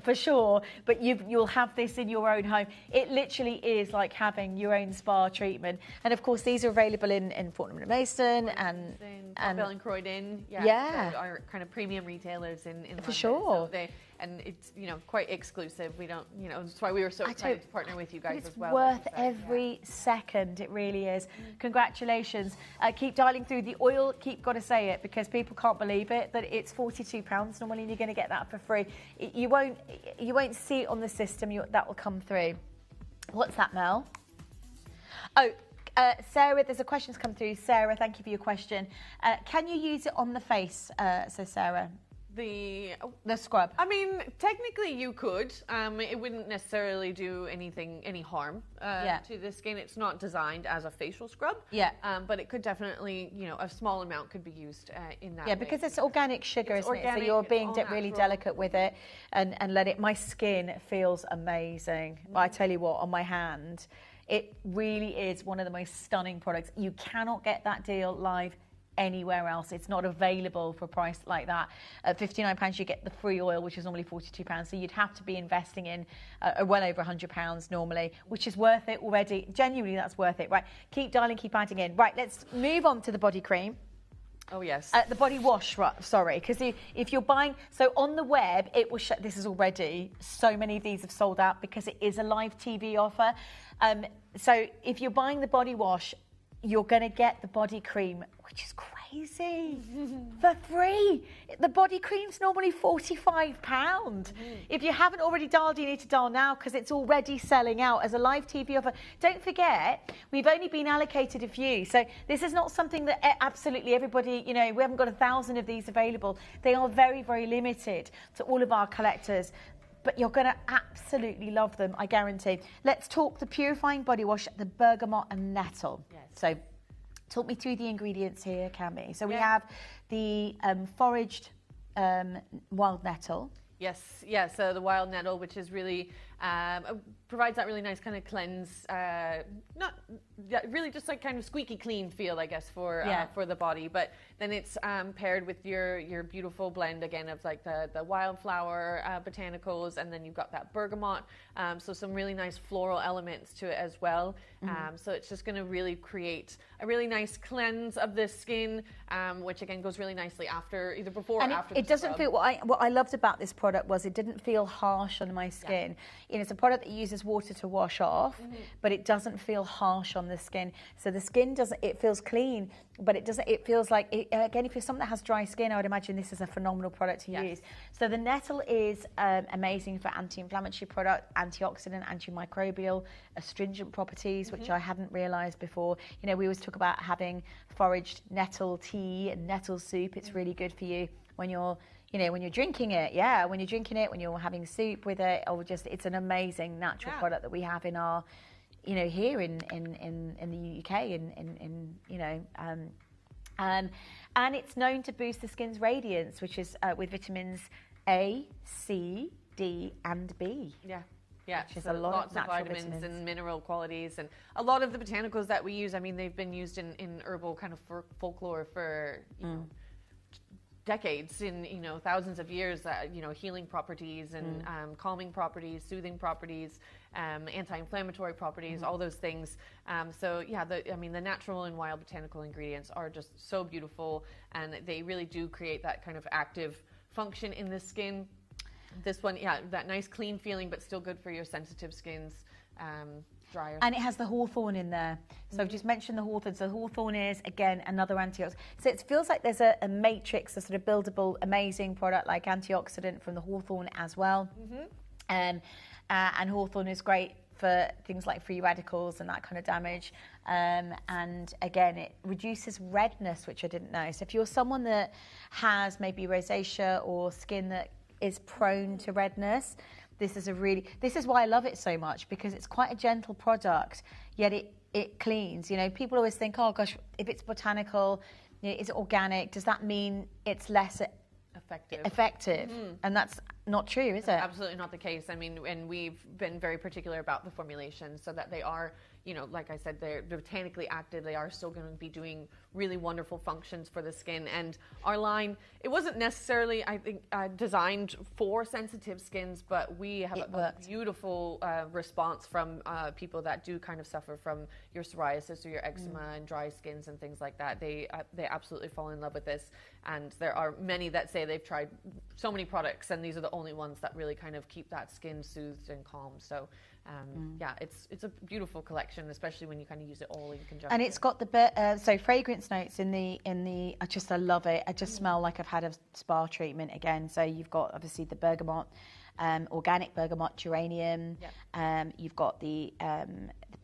For sure, but you'll have this in your own home. It literally is like having your own spa treatment. And of course, these are available in Fortnum & Mason and Bell and Croydon. Yeah. Are kind of premium retailers in London. For sure. So and it's quite exclusive. We don't that's why we were so excited to partner with you guys as well. It's worth every second. It really is. Congratulations. Keep dialing through the oil. Got to say it because people can't believe it that it's £42 normally, and you're going to get that for free. You won't see it on the system. That will come through. What's that, Mel? Oh. Sarah, there's a question's come through. Sarah, thank you for your question. Can you use it on the face? So Sarah. The scrub. I mean, technically you could. It wouldn't necessarily do any harm to the skin. It's not designed as a facial scrub. Yeah. But it could definitely, a small amount could be used in that. Yeah, way. because it's organic sugar, isn't it? So you're being really delicate with it, and let it. My skin feels amazing. But I tell you what, on my hand, it really is one of the most stunning products. You cannot get that deal live anywhere else. It's not available for a price like that. At £59 you get the free oil, which is normally £42, so you'd have to be investing in well over £100 normally, which is worth it already. Genuinely, that's worth it. Right, keep dialing, keep adding in. Right, let's move on to the body cream. Oh yes. The body wash, sorry, because if you're buying, so on the web, it will show, this is already, so many of these have sold out because it is a live TV offer. So if you're buying the body wash, you're going to get the body cream, which is crazy, for free. The body cream's normally £45. If you haven't already dialed, you need to dial now because it's already selling out as a live TV offer. Don't forget, we've only been allocated a few. So this is not something that absolutely everybody, we haven't got 1,000 of these available. They are very, very limited to all of our collectors. But you're going to absolutely love them, I guarantee. Let's talk the purifying body wash, the bergamot and nettle. Yes. So talk me through the ingredients here, Cami. So we have the foraged wild nettle. Yes, so the wild nettle, which is really provides that really nice kind of cleanse, really just like kind of squeaky clean feel, I guess, for the body. But then it's paired with your beautiful blend again of like the wildflower botanicals, and then you've got that bergamot, so some really nice floral elements to it as well. So it's just going to really create a really nice cleanse of the skin, which again goes really nicely either before or after. It doesn't feel what I loved about this product was it didn't feel harsh on my skin. It's a product that uses water to wash off, but it doesn't feel harsh on the skin. So the skin it feels clean, but it feels like, again, if you're someone that has dry skin, I would imagine this is a phenomenal product to use. So the nettle is amazing for anti-inflammatory product, antioxidant, antimicrobial, astringent properties, which I hadn't realised before. We always talk about having foraged nettle tea and nettle soup. It's really good for you when you're when you're drinking it, when you're having soup with it, or it's an amazing natural product that we have in our, here in the UK, and it's known to boost the skin's radiance, which is with vitamins A, C, D, and B. Yeah, which is so a lot lots of of vitamins and mineral qualities, and a lot of the botanicals that we use. I mean, they've been used in herbal kind of folklore for decades, in thousands of years. Healing properties and calming properties, soothing properties, anti-inflammatory properties, all those things. The natural and wild botanical ingredients are just so beautiful, and they really do create that kind of active function in the skin. This one, that nice clean feeling, but still good for your sensitive skins. Drier. And it has the hawthorn in there. So I've just mentioned the hawthorn. So the hawthorn is, again, another antioxidant. So it feels like there's a matrix, a sort of buildable, amazing product like antioxidant from the hawthorn as well. And hawthorn is great for things like free radicals and that kind of damage. And again, it reduces redness, which I didn't know. So if you're someone that has maybe rosacea or skin that is prone to redness, this is why I love it so much, because it's quite a gentle product, yet it cleans. People always think, oh gosh, if it's botanical, is it organic? Does that mean it's less effective? And not true, is it? Absolutely not the case. I mean, and we've been very particular about the formulation so that they are, you know, like I said, they're botanically active. They are still going to be doing really wonderful functions for the skin. And our line, it wasn't necessarily, I think, designed for sensitive skins, but we have a beautiful response from people that do kind of suffer from your psoriasis or your eczema and dry skins and things like that. They absolutely fall in love with this. And there are many that say they've tried so many products, and these are the only ones that really kind of keep that skin soothed and calm. So yeah, it's a beautiful collection, especially when you kind of use it all in conjunction. And it's got the fragrance notes in the I love it. I just smell like I've had a spa treatment again. So you've got obviously the bergamot, organic bergamot, geranium. Yep. You've got the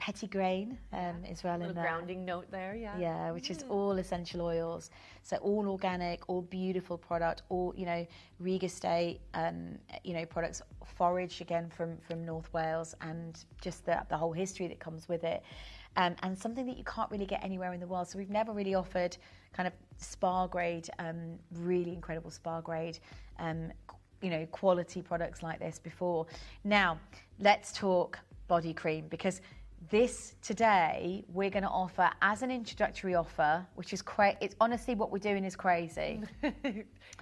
petitgrain as well in there. Grounding note there, yeah. Yeah, which is all essential oils. So all organic, all beautiful product, all, you know, Riga Estate, you know, products foraged again from North Wales, and just the whole history that comes with it. And something that you can't really get anywhere in the world. So we've never really offered kind of spa grade, really incredible spa grade, you know, quality products like this before. Now, let's talk body cream, because this today we're going to offer as an introductory offer, which is it's honestly what we're doing is crazy.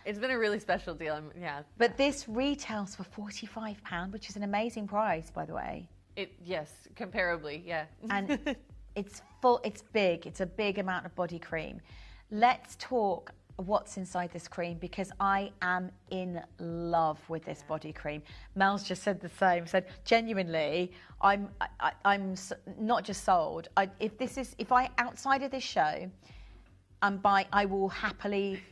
It's been a really special deal, yeah. But this retails for £45, which is an amazing price, by the way. Yes, comparably, yeah. And it's full. It's big. It's a big amount of body cream. Let's talk what's inside this cream, because I am in love with this body cream. Mel's just said the same. Said genuinely, I'm not just sold. If I outside of this show, I will happily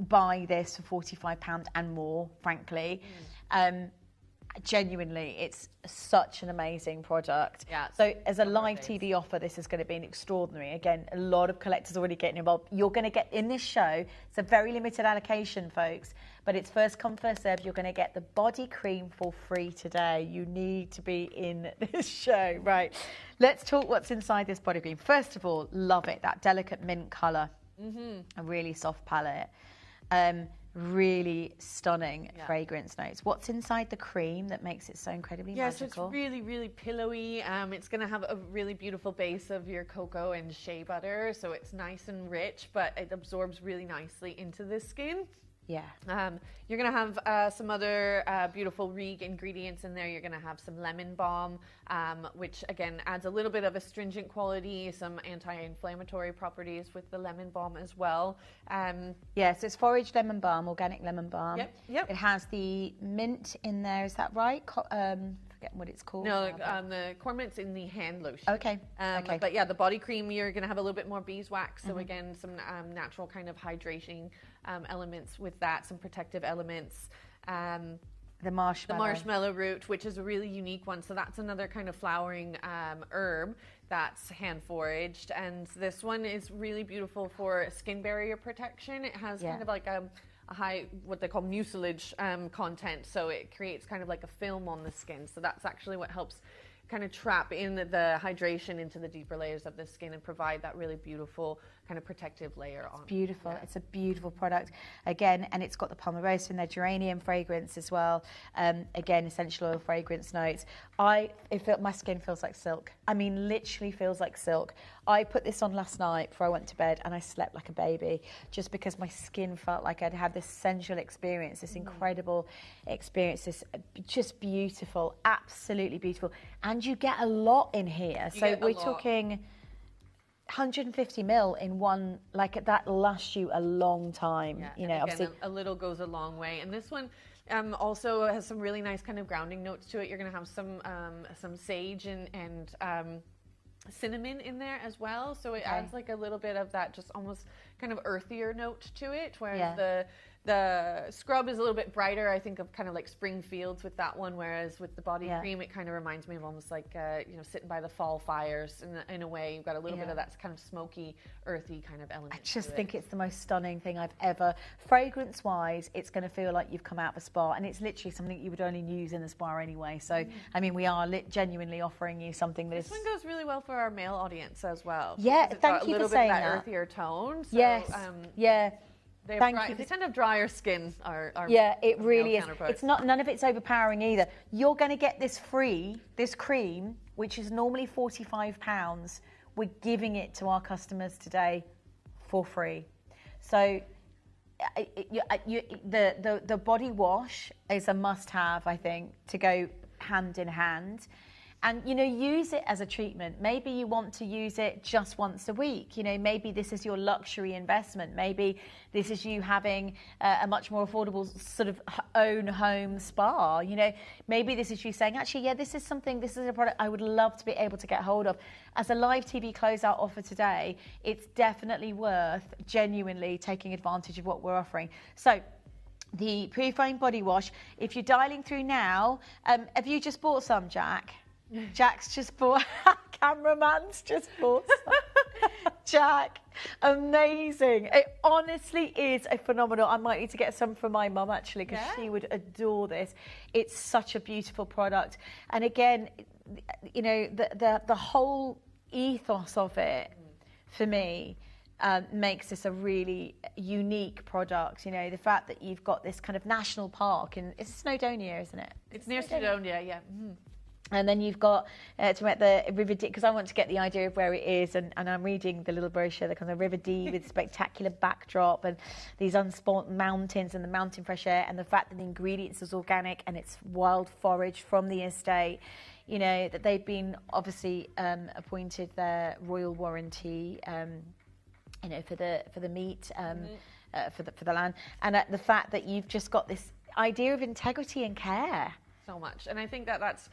buy this for £45 and more. Frankly, genuinely, it's such an amazing product. Yeah, so as a live TV offer, this is going to be an extraordinary. Again, a lot of collectors already getting involved. You're going to get in this show. It's a very limited allocation, folks, but it's first come, first served. You're going to get the body cream for free today. You need to be in this show, right? Let's talk what's inside this body cream. First of all, love it. That delicate mint colour, a really soft palette. Really stunning fragrance notes. What's inside the cream that makes it so incredibly magical? So it's really, really pillowy. It's going to have a really beautiful base of your cocoa and shea butter, so it's nice and rich, but it absorbs really nicely into the skin. Yeah. You're going to have some other beautiful Riga ingredients in there. You're going to have some lemon balm, which again adds a little bit of astringent quality, some anti-inflammatory properties with the lemon balm as well. Yes, it's foraged lemon balm, organic lemon balm. Yep. It has the mint in there. Is that right? Forget what it's called. No, the corn mint's in the hand lotion. Okay. But yeah, the body cream, you're going to have a little bit more beeswax. So again, some natural kind of hydrating elements with that, some protective elements. The marshmallow root, which is a really unique one. So that's another kind of flowering herb that's hand foraged. And this one is really beautiful for skin barrier protection. It has kind of like a high, what they call mucilage content. So it creates kind of like a film on the skin. So that's actually what helps kind of trap in the hydration into the deeper layers of the skin and provide that really beautiful kind of protective layer on. It's beautiful. Yeah. It's a beautiful product. Again, and it's got the palmarosa in there, geranium fragrance as well. Again, essential oil fragrance notes. My skin feels like silk. I mean, literally feels like silk. I put this on last night before I went to bed, and I slept like a baby, just because my skin felt like I'd had this sensual experience, this incredible experience, this just beautiful, absolutely beautiful. And you get a lot in here. So we're talking 150 ml in one, like that lasts you a long time. Yeah, you know, again, obviously a little goes a long way. And this one also has some really nice kind of grounding notes to it. You're going to have some sage and cinnamon in there as well. So it adds like a little bit of that just almost kind of earthier note to it, whereas the scrub is a little bit brighter, I think, of kind of like spring fields with that one, whereas with the body cream, it kind of reminds me of almost like, sitting by the fall fires in a way. You've got a little bit of that kind of smoky, earthy kind of element. I just think it's the most stunning thing I've ever, fragrance-wise, it's going to feel like you've come out of a spa, and it's literally something you would only use in the spa anyway. So, I mean, we are genuinely offering you something that this one goes really well for our male audience as well. Yeah, thank you for saying that. A little bit of that earthier tone. So, yes, They Thank you. They tend to have drier skin. Yeah, it really is. counterparts. It's not, none of it's overpowering either. You're going to get this free, this cream, which is normally £45. We're giving it to our customers today for free. So the body wash is a must-have, I think, to go hand in hand. And, you know, use it as a treatment. Maybe you want to use it just once a week. You know, maybe this is your luxury investment. Maybe this is you having a much more affordable sort of own home spa. You know, maybe this is you saying, actually, yeah, this is a product I would love to be able to get hold of. As a live TV closeout offer today, it's definitely worth genuinely taking advantage of what we're offering. So, the Purifying Body Wash, if you're dialing through now, have you just bought some, Jack? Jack's just bought, cameraman's just bought some. Jack, amazing. It honestly is a phenomenal. I might need to get some for my mum actually, because she would adore this. It's such a beautiful product. And again, you know, the whole ethos of it, for me, makes this a really unique product. You know, the fact that you've got this kind of national park, and it's Snowdonia, isn't it? It's near Snowdonia, yeah. Mm. And then you've got to make the River Dee, because I want to get the idea of where it is, and I'm reading the little brochure that comes on River Dee with spectacular backdrop and these unspoilt mountains and the mountain fresh air, and the fact that the ingredients is organic and it's wild forage from the estate. You know, that they've been obviously appointed their royal warranty, you know, for the meat, for the land, and the fact that you've just got this idea of integrity and care. So much, and I think that's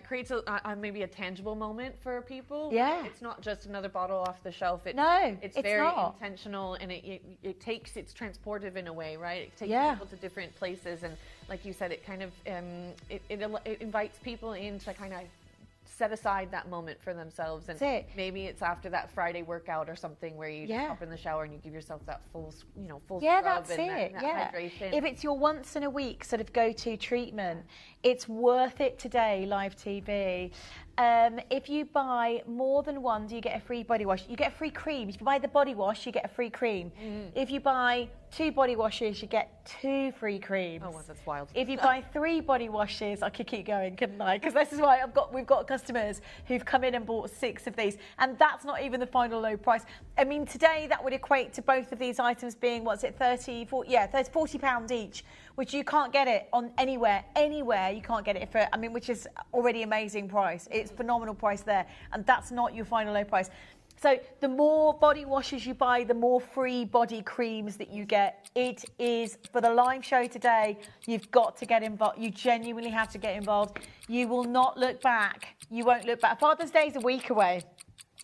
creates maybe a tangible moment for people. Yeah, it's not just another bottle off the shelf. It's very not. intentional, and it's transportive in a way, right? It takes people to different places, and like you said, it kind of it invites people in to kind of set aside that moment for themselves, and maybe it's after that Friday workout or something where you just hop in the shower and you give yourself that full scrub that's and it. that hydration. If it's your once in a week sort of go-to treatment, it's worth it today, live TV. If you buy more than one, do you get a free body wash? You get a free cream. If you buy the body wash, you get a free cream. If you buy 2 body washes, you get 2 free creams. Oh, well, that's wild. If you buy 3 body washes, I could keep going, couldn't I? Because this is why we've got customers who've come in and bought 6 of these, and that's not even the final low price. I mean, today that would equate to both of these items being, what's it, 30, 40, yeah, £40 each, which you can't get it on anywhere you can't get it for, I mean, which is already amazing price. It's phenomenal price there, and that's not your final low price. So the more body washes you buy, the more free body creams that you get. It is, for the live show today, you've got to get involved. You genuinely have to get involved. You will not look back. You won't look back. Father's Day is a week away.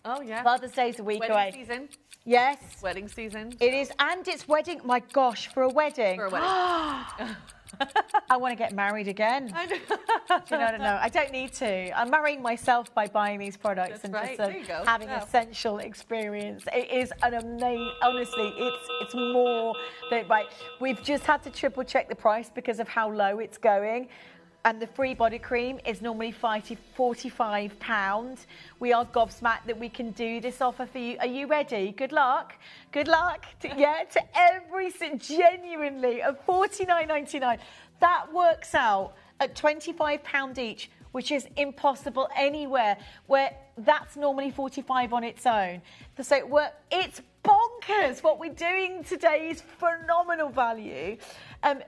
Oh, yeah. Father's Day is a week away. Wedding season. Yes. Wedding season. It is, and it's wedding. My gosh, for a wedding. For a wedding. I want to get married again. I know. Do you know what I know? I don't need to. I'm marrying myself by buying these products. That's and just having a sensual experience. It is an amazing, honestly, it's more than, right, we've just had to triple check the price because of how low it's going. And the free body cream is normally £45. We are gobsmacked that we can do this offer for you. Are you ready? Good luck. Good luck. To every, genuinely, of $49.99. That works out at £25 each, which is impossible anywhere, where that's normally $45 on its own. So it's bonkers. What we're doing today is phenomenal value.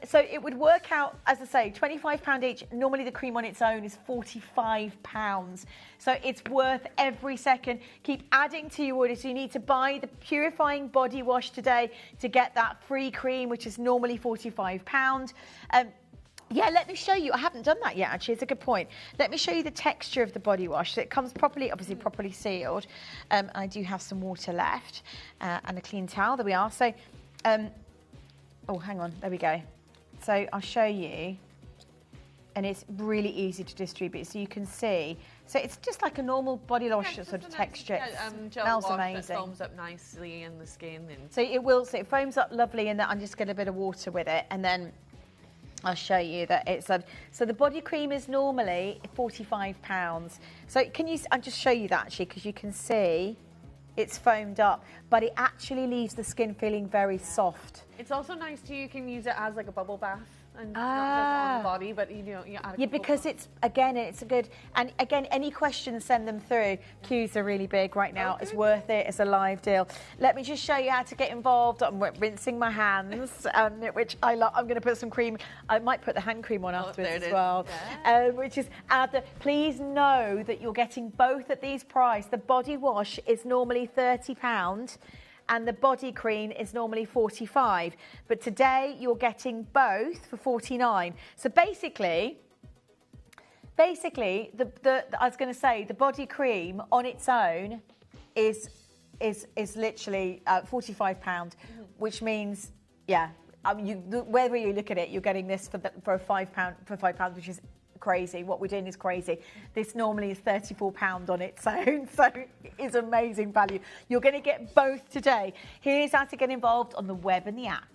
So it would work out, as I say, £25 each. Normally the cream on its own is £45. So it's worth every second. Keep adding to your order. So you need to buy the Purifying Body Wash today to get that free cream, which is normally £45. Yeah, let me show you. I haven't done that yet, actually. It's a good point. Let me show you the texture of the body wash. So it comes properly, obviously properly sealed. I do have some water left and a clean towel. There we are. So, oh, hang on. There we go. So I'll show you. And it's really easy to distribute. So you can see. So it's just like a normal body lotion sort of texture. It smells amazing. It foams up nicely in the skin. And so it will. So it foams up lovely, and I'm just going to get a bit of water with it, and then I'll show you that it's so the body cream is normally £45. So I'll just show you that actually, because you can see it's foamed up, but it actually leaves the skin feeling very soft. It's also nice too, you can use it as like a bubble bath. And not just on the body, but you know, you add a because it's a good. And again, any questions, send them through. Queues are really big right now. Okay. It's worth it. It's a live deal. Let me just show you how to get involved. I'm rinsing my hands, which I love. I'm going to put some cream. I might put the hand cream on afterwards as well. Yeah. Which is please know that you're getting both at these price. The body wash is normally £30. And the body cream is normally 45, but today you're getting both for 49. So basically, I was going to say the body cream on its own is literally £45, which means wherever you look at it, you're getting this for £5, which is crazy. What we're doing is crazy. This normally is £34 on its own, so it's amazing value. You're going to get both today. Here's how to get involved on the web and the app.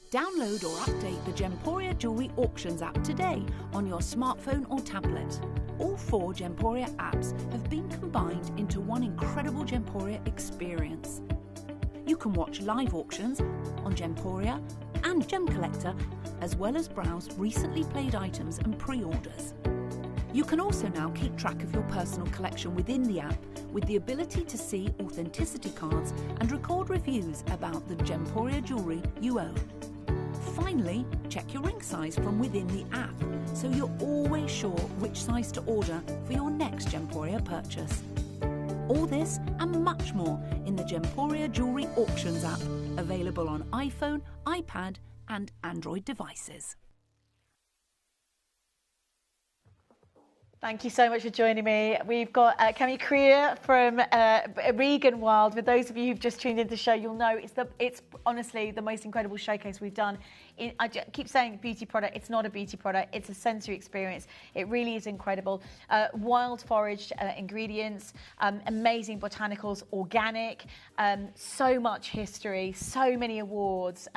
Download or update the Gemporia Jewellery Auctions app today on your smartphone or tablet. All 4 Gemporia apps have been combined into one incredible Gemporia experience. You can watch live auctions on Gemporia and Gem Collector, as well as browse recently played items and pre-orders. You can also now keep track of your personal collection within the app with the ability to see authenticity cards and record reviews about the Gemporia jewellery you own. Finally, check your ring size from within the app so you're always sure which size to order for your next Gemporia purchase. All this and much more in the Gemporia Jewellery Auctions app, available on iPhone, iPad and Android devices. Thank you so much for joining me. We've got Cami Krier from Regan Wild. For those of you who've just tuned into the show, you'll know it's honestly the most incredible showcase we've done. I keep saying beauty product. It's not a beauty product. It's a sensory experience. It really is incredible. Wild foraged ingredients, amazing botanicals, organic, so much history, so many awards.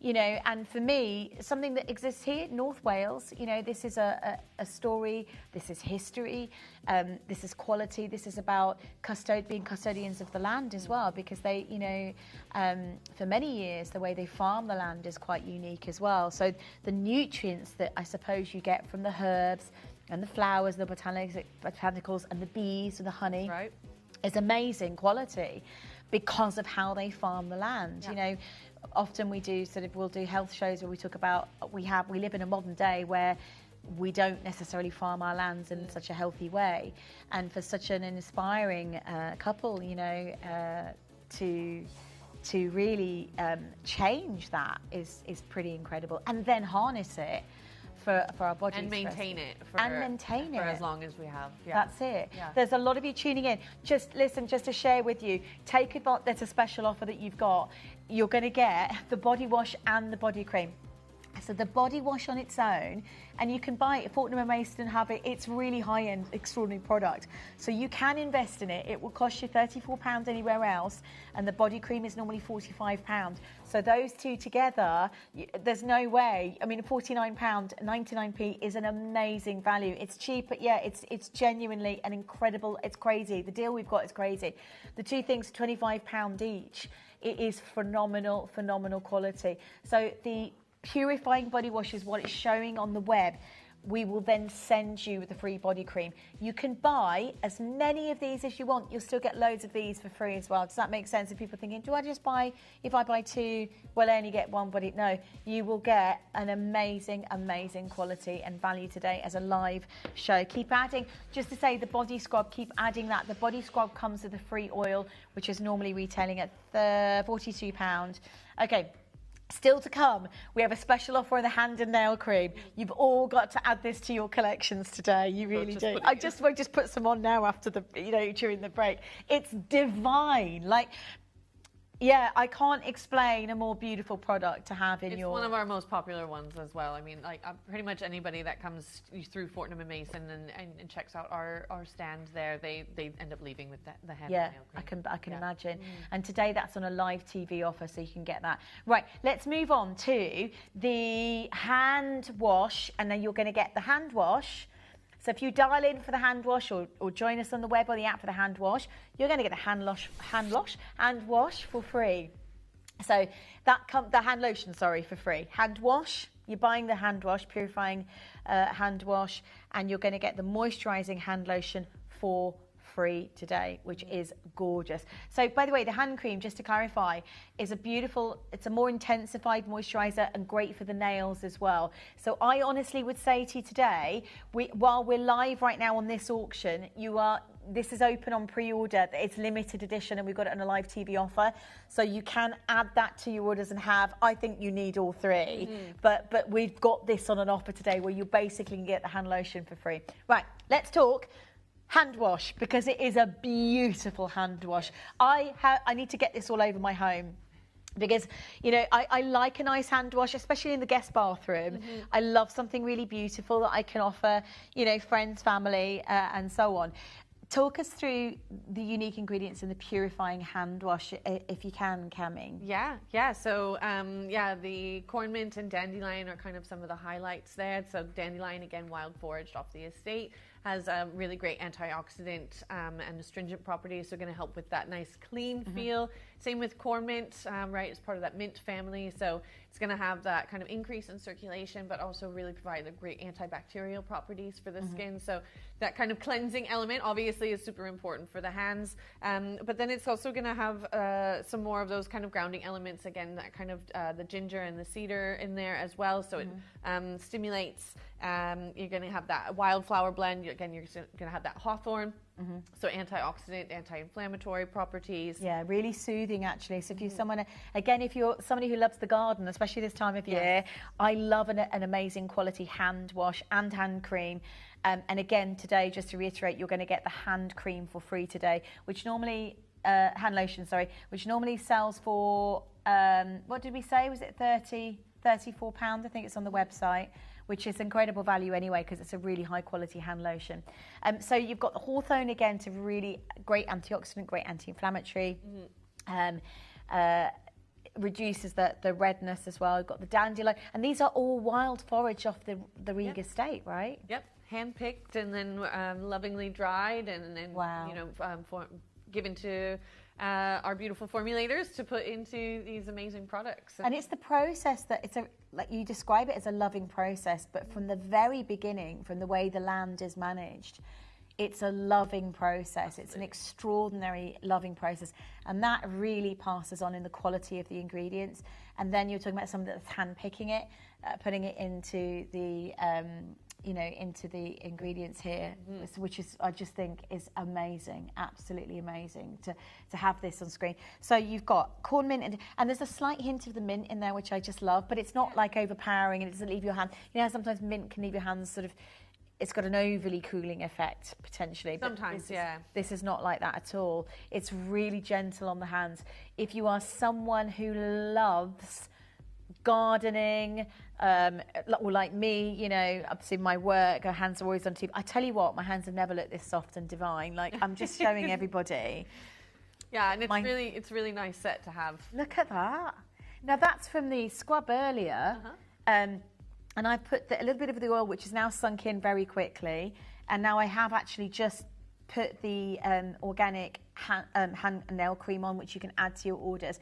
You know, and for me, something that exists here, North Wales. You know, this is a story. This is history. This is quality. This is about being custodians of the land as well, because they, you know, for many years, the way they farm the land is quite unique as well. So the nutrients that I suppose you get from the herbs and the flowers, the botanicals and the bees and the honey is amazing quality because of how they farm the land. Yeah. You know, often we'll do health shows where we talk about we live in a modern day where we don't necessarily farm our lands in such a healthy way, and for such an inspiring couple, you know, to really change that is pretty incredible, and then harness it for our bodies and maintain it for as long as we have. Yeah. That's it. Yeah. There's a lot of you tuning in. Just to share with you, there's a special offer that you've got. You're going to get the body wash and the body cream. So the body wash on its own, and you can buy it. Fortnum & Mason have it. It's really high-end, extraordinary product. So you can invest in it. It will cost you £34 anywhere else, and the body cream is normally £45. So those two together, there's no way. I mean, £49, 99p is an amazing value. It's cheap, but yeah, it's genuinely an incredible. It's crazy. The deal we've got is crazy. The two things, £25 each. It is phenomenal quality. So the purifying body wash is what it's showing on the web. we will then send you the free body cream. You can buy as many of these as you want. You'll still get loads of these for free as well. Does that make sense? If people are thinking, do I just buy, if I buy 2, will I only get 1 body? No, you will get an amazing, amazing quality and value today as a live show. Keep adding, just to say, the body scrub, keep adding that. The body scrub comes with a free oil, which is normally retailing at £42. Okay. Still to come, we have a special offer on the hand and nail cream. You've all got to add this to your collections today. You really do. I just won't just put some on now after the, during the break. It's divine. Like, yeah, I can't explain a more beautiful product to have in your... It's one of our most popular ones as well. I mean, like pretty much anybody that comes through Fortnum and Mason and checks out our stand there, they end up leaving with the hand and nail cream. I can imagine. And today that's on a live TV offer, so you can get that. Right, let's move on to the hand wash, and then you're going to get the hand wash. So if you dial in for the hand wash or join us on the web or the app for the hand wash, you're going to get the hand wash for free. So the hand lotion, sorry, for free. Hand wash, you're buying the hand wash, purifying hand wash, and you're going to get the moisturising hand lotion for free today, which is gorgeous. So by the way, the hand cream, just to clarify, is it's a more intensified moisturizer and great for the nails as well. So I honestly would say to you today, while we're live right now on this auction, this is open on pre-order. It's limited edition, and we've got it on a live TV offer. So you can add that to your orders and have, I think you need all 3, but we've got this on an offer today where you basically can get the hand lotion for free. Right, let's talk hand wash, because it is a beautiful hand wash. I need to get this all over my home, because I like a nice hand wash, especially in the guest bathroom. I love something really beautiful that I can offer friends, family, and so on. Talk us through the unique ingredients in the purifying hand wash, if you can, Cami. Yeah. So, the corn mint and dandelion are kind of some of the highlights there. So dandelion, again, wild foraged off the estate, has a really great antioxidant and astringent properties, so going to help with that nice clean feel. Same with corn mint, right? It's part of that mint family, so it's going to have that kind of increase in circulation, but also really provide the great antibacterial properties for the skin. So that kind of cleansing element obviously is super important for the hands, but then it's also going to have some more of those kind of grounding elements, again, that kind of the ginger and the cedar in there as well. So it stimulates. You're going to have that wildflower blend. Again, you're going to have that hawthorn. So antioxidant, anti-inflammatory properties. Yeah, really soothing actually. So if you're if you're somebody who loves the garden, especially this time of year, I love an amazing quality hand wash and hand cream. And again, today, just to reiterate, you're going to get the hand cream for free today, which normally, hand lotion, sorry, which normally sells for, what did we say? Was it £34? I think it's on the website, which is incredible value anyway, because it's a really high quality hand lotion. So you've got the hawthorn, again, to really great antioxidant, great anti-inflammatory. Reduces the redness as well. You've got the dandelion, and these are all wild forage off the Riga estate, right? Yep, hand-picked and then lovingly dried and then given to our beautiful formulators to put into these amazing products. And it's the process that like you describe it as a loving process, but from the very beginning, from the way the land is managed, it's a loving process. It's an extraordinary loving process, and that really passes on in the quality of the ingredients. And then you're talking about someone that's hand picking it, putting it into the into the ingredients here, which is, I just think, is amazing, absolutely amazing to have this on screen. So you've got corn mint, and there's a slight hint of the mint in there, which I just love, but it's not like overpowering, and it doesn't leave your hand. You know how sometimes mint can leave your hands sort of, it's got an overly cooling effect potentially. Sometimes, this is not like that at all. It's really gentle on the hands. If you are someone who loves gardening, or like me, obviously my work, our hands are always on TV. I tell you what, my hands have never looked this soft and divine. Like, I'm just showing everybody. Yeah, and it's really nice set to have. Look at that. Now that's from the scrub earlier. And I put a little bit of the oil, which is now sunk in very quickly. And now I have actually just put the organic hand and nail cream on, which you can add to your orders.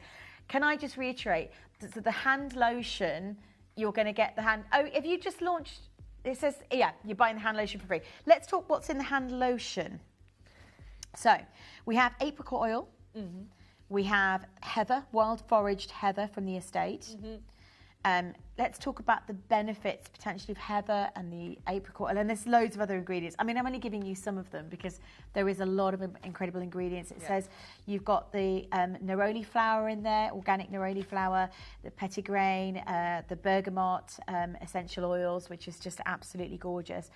Can I just reiterate, the hand lotion, you're going to get the hand... Oh, have you just launched it says, yeah, you're buying the hand lotion for free. Let's talk what's in the hand lotion. So we have apricot oil. Mm-hmm. We have heather, wild foraged heather from the estate. Mm-hmm. Let's talk about the benefits potentially of heather and the apricot oil. And there's loads of other ingredients. I mean, I'm only giving you some of them because there is a lot of incredible ingredients. It says you've got the neroli flower in there, organic neroli flower, the petitgrain, the bergamot essential oils, which is just absolutely gorgeous,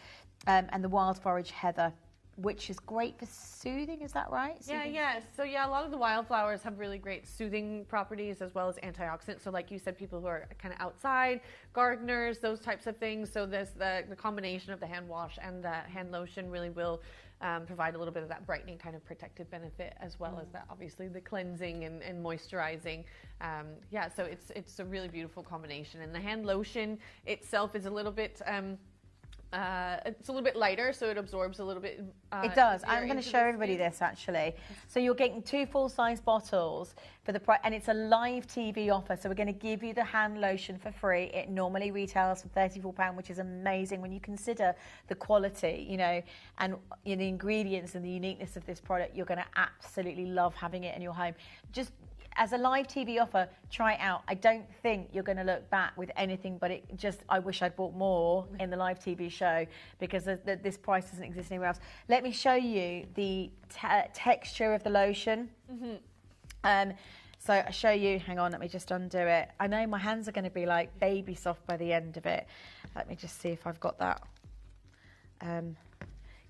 and the wild forage heather, which is great for soothing, is that right? Soothing? Yeah. So a lot of the wildflowers have really great soothing properties as well as antioxidants. So like you said, people who are kind of outside, gardeners, those types of things. So there's the combination of the hand wash and the hand lotion really will provide a little bit of that brightening kind of protective benefit, as well as that obviously the cleansing and moisturizing. So it's a really beautiful combination. And the hand lotion itself is a little bit it's a little bit lighter, so it absorbs a little bit. It does. I'm going to show everybody this actually. So you're getting 2 full-size bottles for the price, and it's a live TV offer. So we're going to give you the hand lotion for free. It normally retails for £34, which is amazing when you consider the quality, and the ingredients and the uniqueness of this product. You're going to absolutely love having it in your home. Just as a live TV offer, try it out. I don't think you're going to look back with anything, but I wish I'd bought more in the live TV show, because this price doesn't exist anywhere else. Let me show you the texture of the lotion. Mm-hmm. So I show you, hang on, let me just undo it. I know my hands are going to be like baby soft by the end of it. Let me just see if I've got that.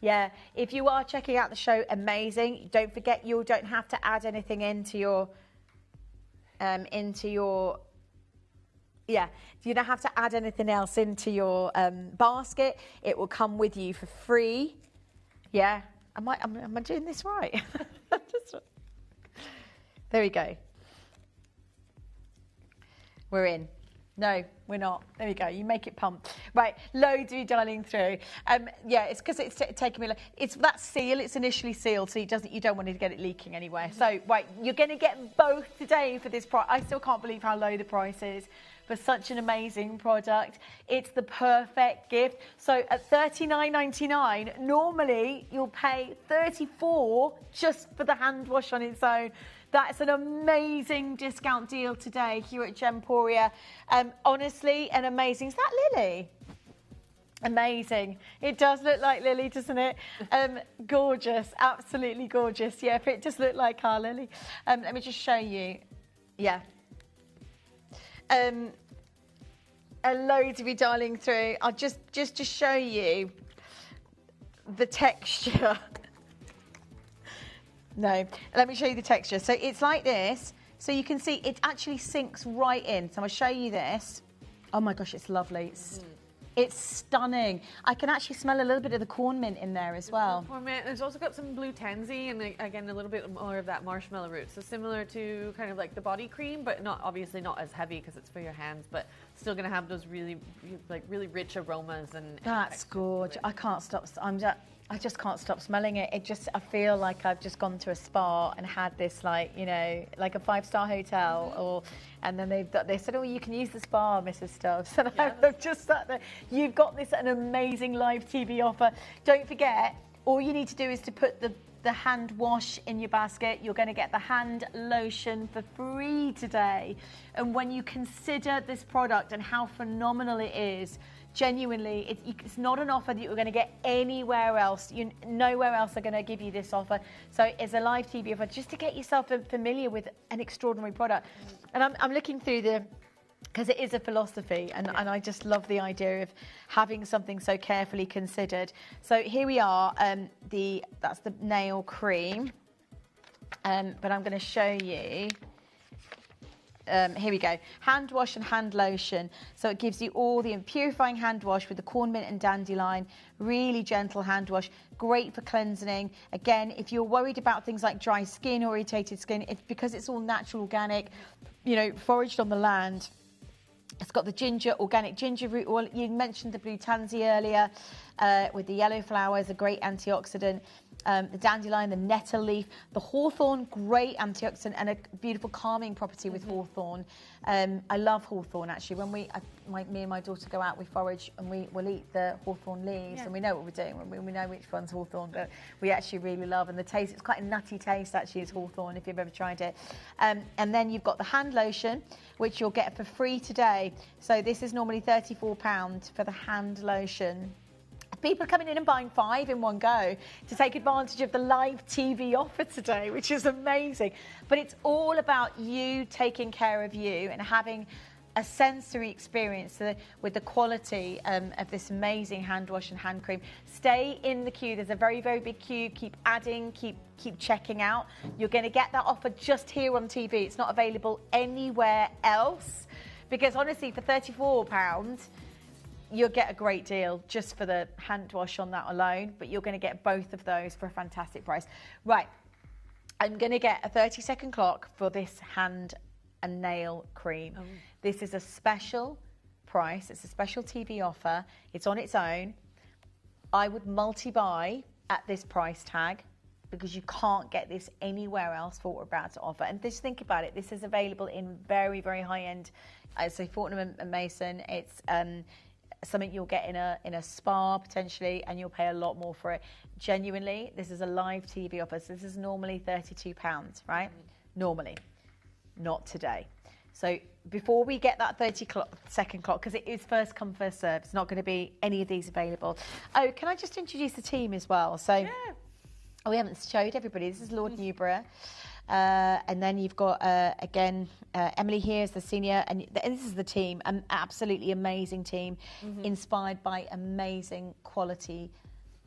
Yeah, if you are checking out the show, amazing. Don't forget, you don't have to add anything into your you don't have to add anything else into your basket. It will come with you for free. Yeah, am I doing this right? There we go. We're in. No, we're not. There we go. You make it pump. Right, loads of you dialing through. It's because it's taking me. It's that seal. It's initially sealed, so you don't want to get it leaking anywhere. So, right, you're going to get both today for this price. I still can't believe how low the price is for such an amazing product. It's the perfect gift. So at $39.99, normally you'll pay $34 just for the hand wash on its own. That's an amazing discount deal today here at Gemporia. Honestly, an amazing. Is that Lily? Amazing. It does look like Lily, doesn't it? Gorgeous, absolutely gorgeous. Yeah, if it does look like our Lily. Let me just show you. Yeah. Loads of you dialing through. I'll just to show you the texture. No, let me show you the texture. So it's like this. So you can see it actually sinks right in. So I'll show you this. Oh my gosh, it's lovely. It's stunning. I can actually smell a little bit of the corn mint in there as well. Corn mint. It's also got some blue tansy and again a little bit more of that marshmallow root. So similar to kind of like the body cream, but obviously not as heavy because it's for your hands, but still going to have those really rich aromas and. That's gorgeous. I can't stop. I just can't stop smelling it. I feel like I've just gone to a spa and had this like a 5-star hotel, and then they said, oh, you can use the spa, Mrs. Stubbs. And I've just sat there. You've got an amazing live TV offer. Don't forget, all you need to do is to put the hand wash in your basket. You're going to get the hand lotion for free today. And when you consider this product and how phenomenal it is, genuinely, it's not an offer that you're going to get anywhere else. Nowhere else are going to give you this offer. So it's a live TV offer just to get yourself familiar with an extraordinary product. And I'm looking through because it is a philosophy, and I just love the idea of having something so carefully considered. So here we are. That's the nail cream, but I'm going to show you. Here we go. Hand wash and hand lotion. So it gives you all the purifying hand wash with the corn mint and dandelion. Really gentle hand wash. Great for cleansing. Again, if you're worried about things like dry skin or irritated skin, because it's all natural, organic, foraged on the land. It's got the organic ginger root oil. You mentioned the blue tansy earlier with the yellow flowers, a great antioxidant. the dandelion, the nettle leaf, the hawthorn, great antioxidant and a beautiful calming property with hawthorn. I love hawthorn actually. When me and my daughter go out, we forage and we'll eat the hawthorn leaves, and we know what we're doing. We know which one's hawthorn, but we actually really love, and the taste, it's quite a nutty taste actually, is hawthorn if you've ever tried it. And then you've got the hand lotion, which you'll get for free today. So this is normally £34 for the hand lotion. People are coming in and buying 5 in one go to take advantage of the live TV offer today, which is amazing. But it's all about you taking care of you and having a sensory experience with the quality of this amazing hand wash and hand cream. Stay in the queue. There's a very, very big queue. Keep adding, keep checking out. You're going to get that offer just here on TV. It's not available anywhere else, because honestly, for £34, you'll get a great deal just for the hand wash on that alone, but you're going to get both of those for a fantastic price. Right, I'm going to get a 30-second clock for this hand and nail cream. Oh. This is a special price. It's a special TV offer. It's on its own. I would multi-buy at this price tag because you can't get this anywhere else for what we're about to offer. And just think about it. This is available in very, very high-end, I'd say Fortnum and Mason. It's something you'll get in a spa potentially, and you'll pay a lot more for it. Genuinely, this is a live TV offer. So this is normally £32, right? Normally, not today. So before we get that 30-second clock, because it is first come, first served, it's not going to be any of these available. Oh, can I just introduce the team as well? So we haven't showed everybody. This is Lord Newborough. And then you've got, again, Emily here is the senior, and this is the team, an absolutely amazing team, inspired by amazing quality,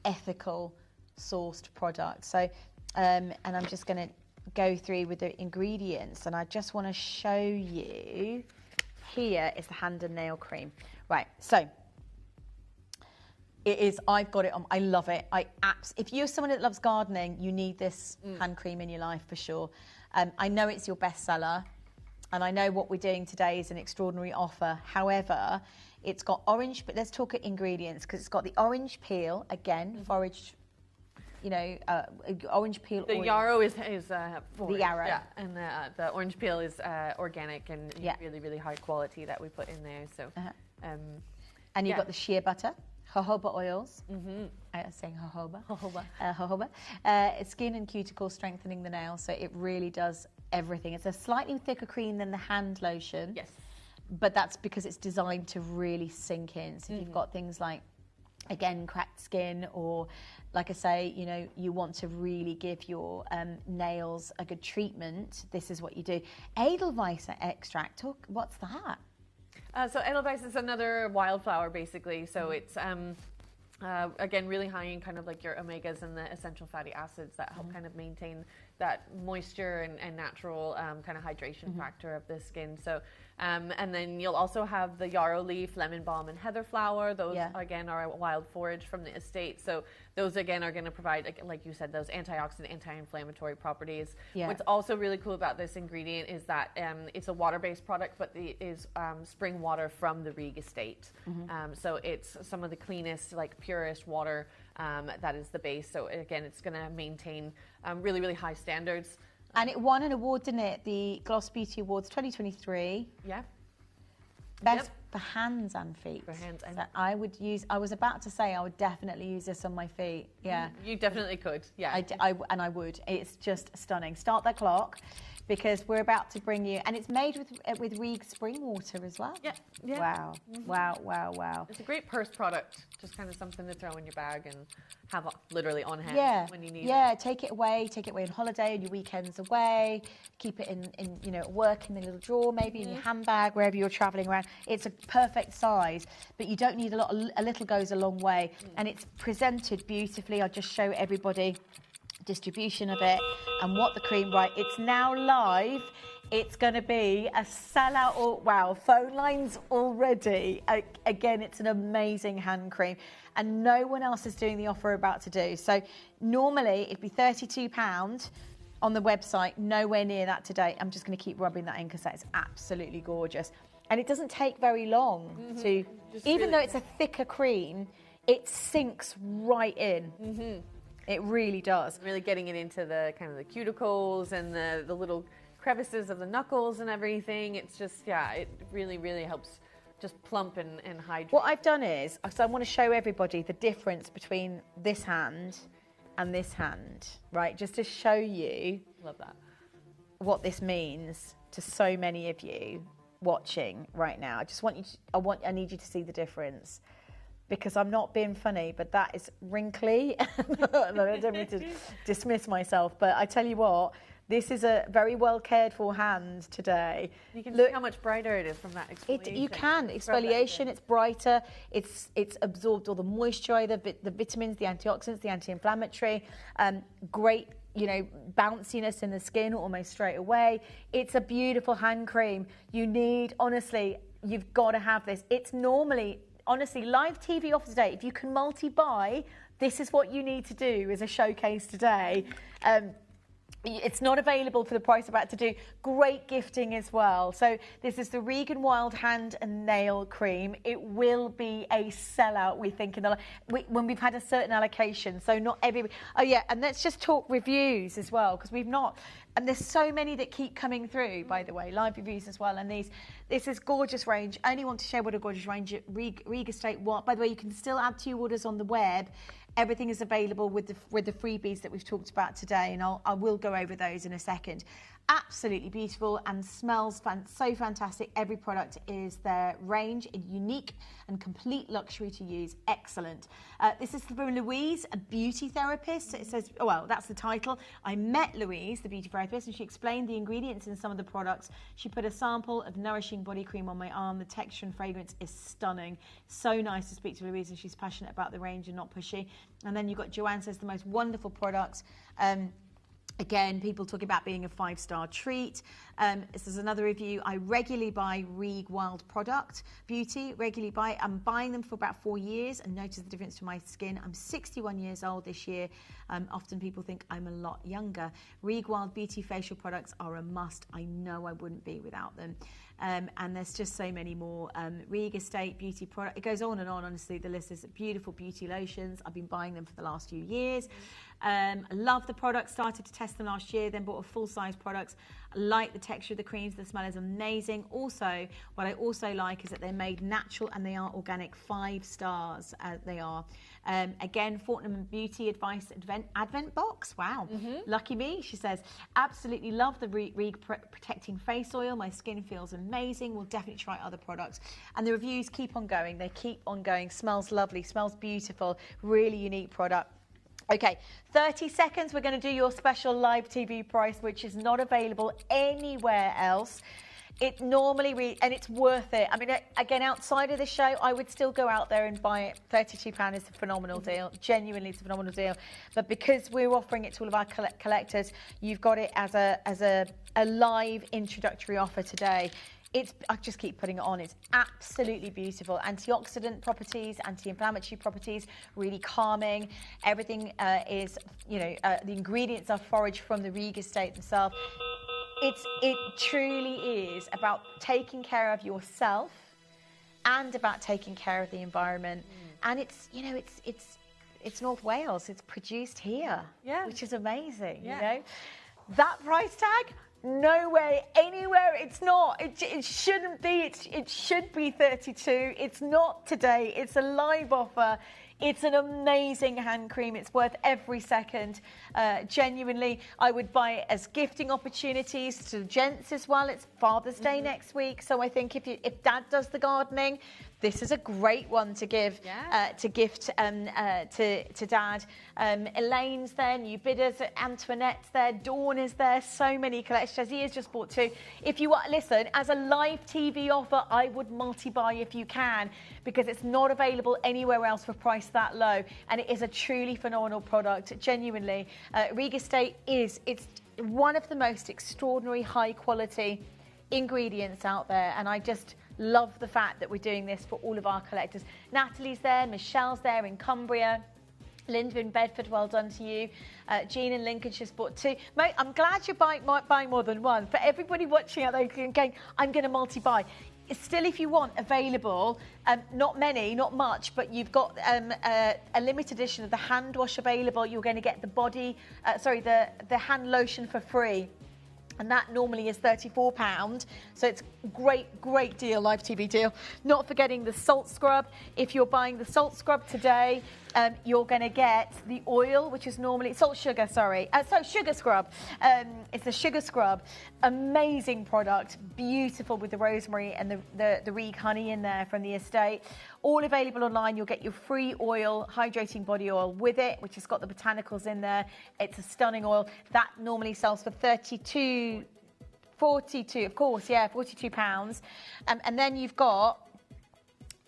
ethical, sourced products. So, and I'm just going to go through with the ingredients, and I just want to show you, here is the hand and nail cream. Right, so it is, I've got it on, I love it. If you're someone that loves gardening, you need this hand cream in your life for sure. I know it's your bestseller, and I know what we're doing today is an extraordinary offer. However, it's got orange, but let's talk at ingredients, because it's got the orange peel, again, foraged, you know, orange peel. The oil. yarrow is foraged, the yarrow. Yeah, and the orange peel is organic and really, really high quality that we put in there. So, and you've got the shea butter. Jojoba oils. I was saying jojoba. Jojoba. Skin and cuticle strengthening the nail, so it really does everything. It's a slightly thicker cream than the hand lotion. Yes. But that's because it's designed to really sink in. So if you've got things like, again, cracked skin, or like I say, you know, you want to really give your nails a good treatment, this is what you do. Edelweiss extract, what's that? So Edelweiss is another wildflower, basically. So it's, again, really high in kind of like your omegas and the essential fatty acids that help kind of maintain that moisture and natural kind of hydration factor of the skin. So, and then you'll also have the yarrow leaf, lemon balm, and heather flower. Those, again, are a wild forage from the estate. So those, again, are going to provide, like you said, those antioxidant, anti-inflammatory properties. What's also really cool about this ingredient is that it's a water-based product, but it is spring water from the Rieg estate. So it's some of the cleanest, like purest water that is the base. So again, it's going to maintain really, really high standards. And it won an award, didn't it? The Gloss Beauty Awards 2023. Yeah. Best for hands and feet. For hands and so I would use, I was about to say I would definitely use this on my feet. Yeah. You definitely could. Yeah. I would. It's just stunning. Start that clock, because we're about to bring you, and it's made with Rieg spring water as well. Yeah. Wow. Wow. It's a great purse product. Just kind of something to throw in your bag and have literally on hand when you need it. Yeah, take it away on holiday, on your weekends away. Keep it in you know, at work in the little drawer, maybe in your handbag, wherever you're traveling around. It's a perfect size, but you don't need a lot. A little goes a long way, and it's presented beautifully. I'll just show everybody distribution of it and what the cream, right, it's now live. It's going to be a sellout. Wow, phone lines already. Again, it's an amazing hand cream, and no one else is doing the offer we're about to do. So normally it'd be £32 on the website, nowhere near that today. I'm just going to keep rubbing that in because that's absolutely gorgeous. And it doesn't take very long to, even though it's a thicker cream, it sinks right in. It really does. Really getting it into the kind of the cuticles and the little crevices of the knuckles and everything. It's just, yeah, it really, really helps just plump and hydrate. What I've done is, so I want to show everybody the difference between this hand and this hand, right? Just to show you Love that. what this means to so many of you watching right now. I just want you to, I need you to see the difference, because I'm not being funny, but that is wrinkly. I don't mean to dismiss myself, but I tell you what, this is a very well cared for hand today. You can see how much brighter it is from that exfoliation. You can. Exfoliation, it's brighter. It's absorbed all the moisture, the vitamins, the antioxidants, the anti-inflammatory. Great, you know, bounciness in the skin almost straight away. It's a beautiful hand cream. You need, honestly, you've got to have this. It's normally, honestly, live TV offers today. If you can multi-buy, this is what you need to do as a showcase today. It's not available for the price I'm about to do. Great gifting as well. So this is the Regan Wild Hand and Nail Cream. It will be a sellout, we think, when we've had a certain allocation. So not every... Oh, yeah, and let's just talk reviews as well, because we've not... And there's so many that keep coming through, by the way, live reviews as well. And this is gorgeous range. I only want to share what a gorgeous range Riga Estate what. By the way, you can still add to your orders on the web. Everything is available with the freebies that we've talked about today, and I will go over those in a second. Absolutely beautiful and smells so fantastic. Every product is their range, unique and complete luxury to use. Excellent. This is from Louise, a beauty therapist. It says, oh, well, that's the title. I met Louise, the beauty therapist, and she explained the ingredients in some of the products. She put a sample of nourishing body cream on my arm. The texture and fragrance is stunning. So nice to speak to Louise, and she's passionate about the range and not pushy. And then you've got Joanne says the most wonderful products. Again, people talking about being a 5-star treat. This is another review. I regularly buy Reg Wild product beauty. I'm buying them for about 4 years and notice the difference to my skin. I'm 61 years old this year. Often people think I'm a lot younger. Reg Wild beauty facial products are a must. I know I wouldn't be without them. And there's just so many more. Riga Estate beauty product. It goes on and on, honestly. The list is beautiful beauty lotions. I've been buying them for the last few years. I love the products. Started to test them last year, then bought a full-size products. I like the texture of the creams. The smell is amazing. Also, what I also like is that they're made natural and they are organic. 5 stars they are. Again, Fortnum Beauty Advice Advent Box. Wow. Lucky me, she says. Absolutely love the Reg Protecting Face Oil. My skin feels amazing. We'll definitely try other products. And the reviews keep on going. They keep on going. Smells lovely. Smells beautiful. Really unique product. Okay, 30 seconds. We're going to do your special live TV price, which is not available anywhere else. It normally, and it's worth it. I mean, again, outside of the show, I would still go out there and buy it. £32 is a phenomenal deal. Genuinely, it's a phenomenal deal. But because we're offering it to all of our collectors, you've got it as a live introductory offer today. I just keep putting it on. It's absolutely beautiful. Antioxidant properties, anti-inflammatory properties, really calming. Everything is, the ingredients are foraged from the Riga Estate themselves. It truly is about taking care of yourself and about taking care of the environment. And it's North Wales. It's produced here, which is amazing. You know, that price tag. Nowhere, anywhere, it's not. It shouldn't be. It should be 32. It's not today. It's a live offer. It's an amazing hand cream. It's worth every second. Genuinely, I would buy it as gifting opportunities to gents as well. It's Father's Day next week, so I think if Dad does the gardening, this is a great one to give, to gift to Dad. Elaine's there, New Bidders, Antoinette's there, Dawn is there, so many collections. He has just bought 2. If you listen, as a live TV offer, I would multi-buy if you can, because it's not available anywhere else for a price that low, and it is a truly phenomenal product, genuinely. Riga Estate it's one of the most extraordinary high quality ingredients out there, and I just love the fact that we're doing this for all of our collectors. Natalie's there, Michelle's there in Cumbria, Linda in Bedford, well done to you. Jean in Lincolnshire's bought 2. Mate, I'm glad you're buying more than one. For everybody watching out there going, I'm going to multi-buy. still, if you want, available. Not many, not much, but you've got a limited edition of the hand wash available. You're going to get the the hand lotion for free. And that normally is £34. So it's great deal, live TV deal. Not forgetting the salt scrub. If you're buying the salt scrub today, you're going to get the oil, which is normally sugar scrub. It's the sugar scrub. Amazing product, beautiful with the rosemary and the Reed honey in there from the estate. All available online. You'll get your free oil, hydrating body oil with it, which has got the botanicals in there. It's a stunning oil. That normally sells for £42, of course, yeah, £42. And then you've got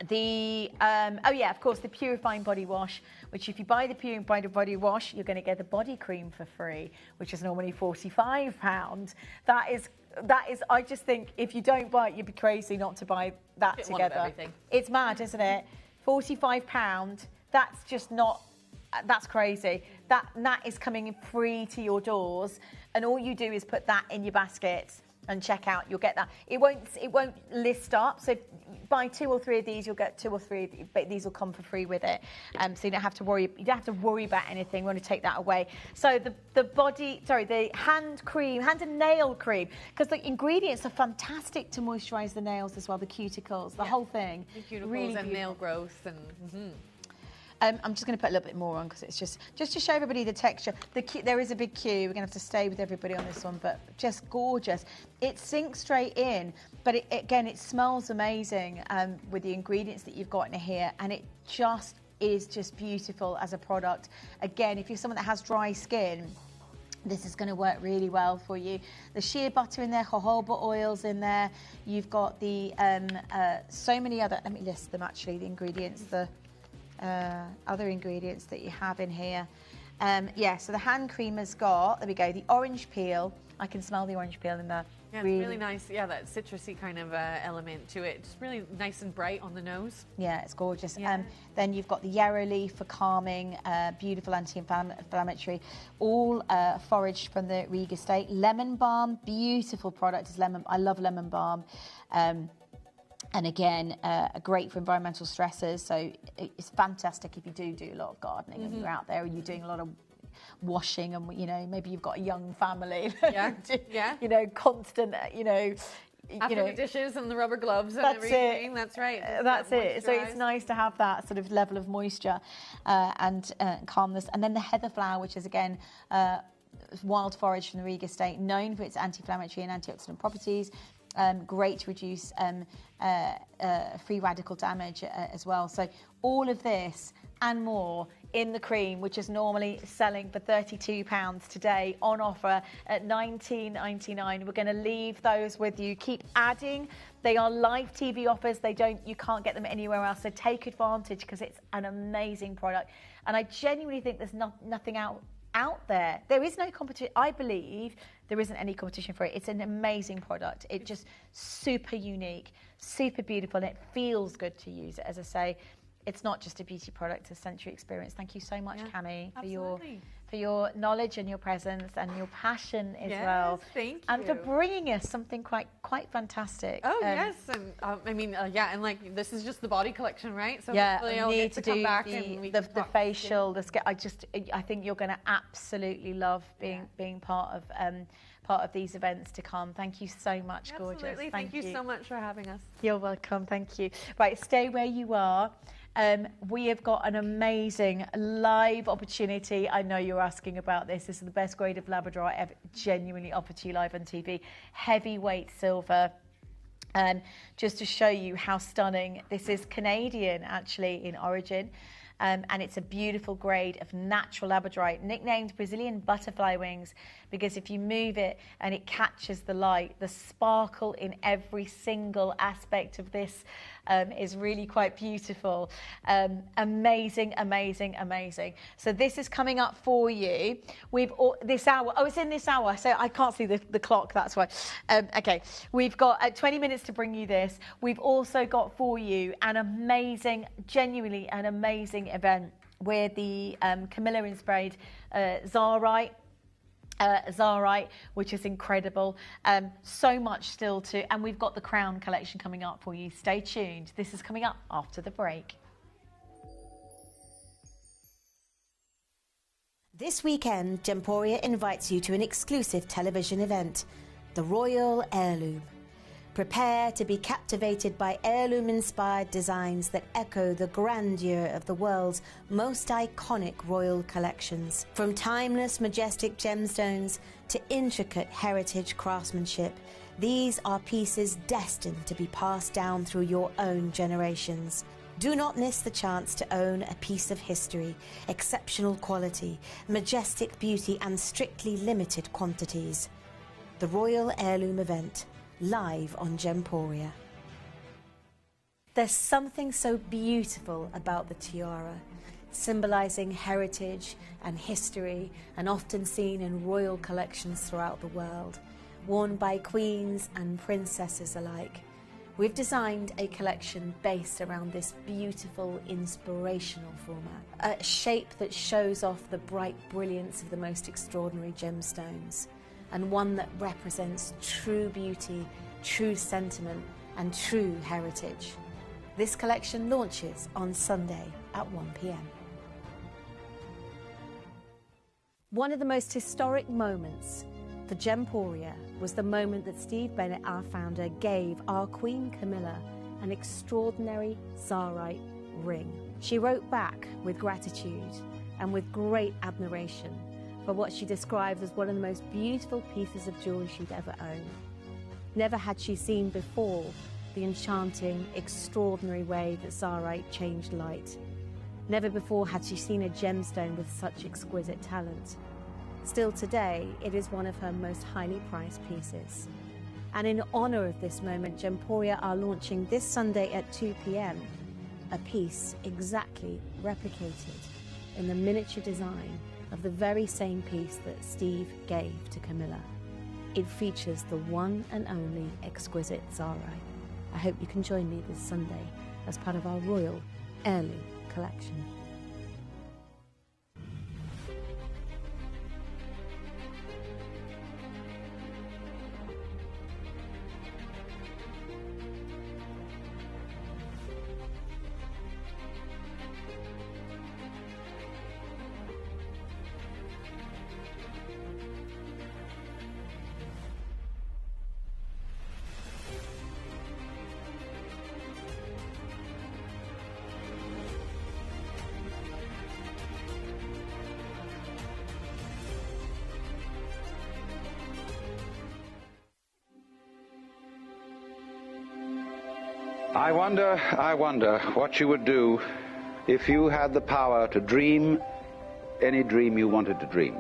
the, of course, the Purifying Body Wash, which if you buy the Purifying Body Wash, you're going to get the body cream for free, which is normally £45. That is, I just think if you don't buy it, you'd be crazy not to buy that Get together. one of everything. It's mad, isn't it? £45, that's just not, that's crazy. That is coming free to your doors, and all you do is put that in your baskets and check out. You'll get that. It won't list up. So buy 2 or 3 of these, you'll get 2 or 3. But these will come for free with it. So you don't have to worry. You don't have to worry about anything. We want to take that away. So the hand and nail cream, because the ingredients are fantastic to moisturise the nails as well. The cuticles, the whole thing. The cuticles really and beautiful. nail growth and. I'm just going to put a little bit more on because it's just to show everybody the texture. There is a big queue. We're going to have to stay with everybody on this one, but just gorgeous. It sinks straight in, but it smells amazing with the ingredients that you've got in here, and it just is just beautiful as a product. Again, if you're someone that has dry skin, this is going to work really well for you. The shea butter in there, jojoba oils in there. You've got the so many other. Let me list them actually. The ingredients, the other ingredients that you have in here. So the hand cream has got, there we go, the orange peel. I can smell the orange peel in there. Yeah, it's really nice. Yeah, that citrusy kind of element to it. It's really nice and bright on the nose. Yeah, it's gorgeous. Yeah. Then you've got the yarrow leaf for calming, beautiful anti-inflammatory, all foraged from the Reed estate. Lemon balm, beautiful product is lemon. I love lemon balm. And again, great for environmental stressors. So it's fantastic if you do a lot of gardening and you're out there and you're doing a lot of washing and, maybe you've got a young family. Yeah. Constant, After the dishes and the rubber gloves and that's everything. it. That's right. That's it. So it's nice to have that sort of level of moisture and calmness. And then the heather flower, which is again wild forage from the Reed estate, known for its anti-inflammatory and antioxidant properties. Great to reduce free radical damage as well. So all of this and more in the cream, which is normally selling for £32 today, on offer at $19.99. We're going to leave those with you. Keep adding. They are live TV offers. You can't get them anywhere else. So take advantage because it's an amazing product. And I genuinely think there's nothing out there. There is no competition. I believe there isn't any competition for it. It's an amazing product. It's just super unique, super beautiful, and it feels good to use it. As I say, it's not just a beauty product, it's a sensory experience. Thank you so much, Cami, for your knowledge and your presence and your passion as well. Thank you. And for bringing us something quite fantastic. Oh, yes. And and like this is just the body collection, right? So hopefully I'll need get to come do back and the facial, the skin. I think you're going to absolutely love being part of these events to come. Thank you so much, gorgeous. Absolutely. Thank you so much for having us. You're welcome. Thank you. Right, stay where you are. We have got an amazing live opportunity. I know you're asking about this. This is the best grade of Labrador I ever genuinely offered to you live on TV. Heavyweight silver. Just to show you how stunning. This is Canadian, actually, in origin. And it's a beautiful grade of natural labradorite, nicknamed Brazilian butterfly wings, because if you move it and it catches the light, the sparkle in every single aspect of this is really quite beautiful. Amazing, amazing, amazing. So this is coming up for you. This hour. Oh, it's in this hour, so I can't see the clock, that's why. Okay, we've got 20 minutes to bring you this. We've also got for you an amazing, genuinely an amazing event with the Camilla inspired Zarite. Zarite, which is incredible. So much still to, and we've got the Crown collection coming up for you. Stay tuned. This is coming up after the break. This weekend, Gemporia invites you to an exclusive television event, the Royal Heirloom. Prepare to be captivated by heirloom-inspired designs that echo the grandeur of the world's most iconic royal collections. From timeless, majestic gemstones to intricate heritage craftsmanship, these are pieces destined to be passed down through your own generations. Do not miss the chance to own a piece of history, exceptional quality, majestic beauty, and strictly limited quantities. The Royal Heirloom event, live on Gemporia. There's something so beautiful about the tiara, symbolising heritage and history, and often seen in royal collections throughout the world, worn by queens and princesses alike. We've designed a collection based around this beautiful, inspirational format, a shape that shows off the bright brilliance of the most extraordinary gemstones, and one that represents true beauty, true sentiment, and true heritage. This collection launches on Sunday at 1 p.m. One of the most historic moments for Gemporia was the moment that Steve Bennett, our founder, gave our Queen Camilla an extraordinary Zarite ring. She wrote back with gratitude and with great admiration for what she described as one of the most beautiful pieces of jewellery she'd ever owned. Never had she seen before the enchanting, extraordinary way that Zarite changed light. Never before had she seen a gemstone with such exquisite talent. Still today, it is one of her most highly prized pieces. And in honour of this moment, Gemporia are launching this Sunday at 2 p.m. a piece exactly replicated in the miniature design of the very same piece that Steve gave to Camilla. It features the one and only exquisite Zarite. I hope you can join me this Sunday as part of our Royal Heirloom collection. I wonder what you would do if you had the power to dream any dream you wanted to dream.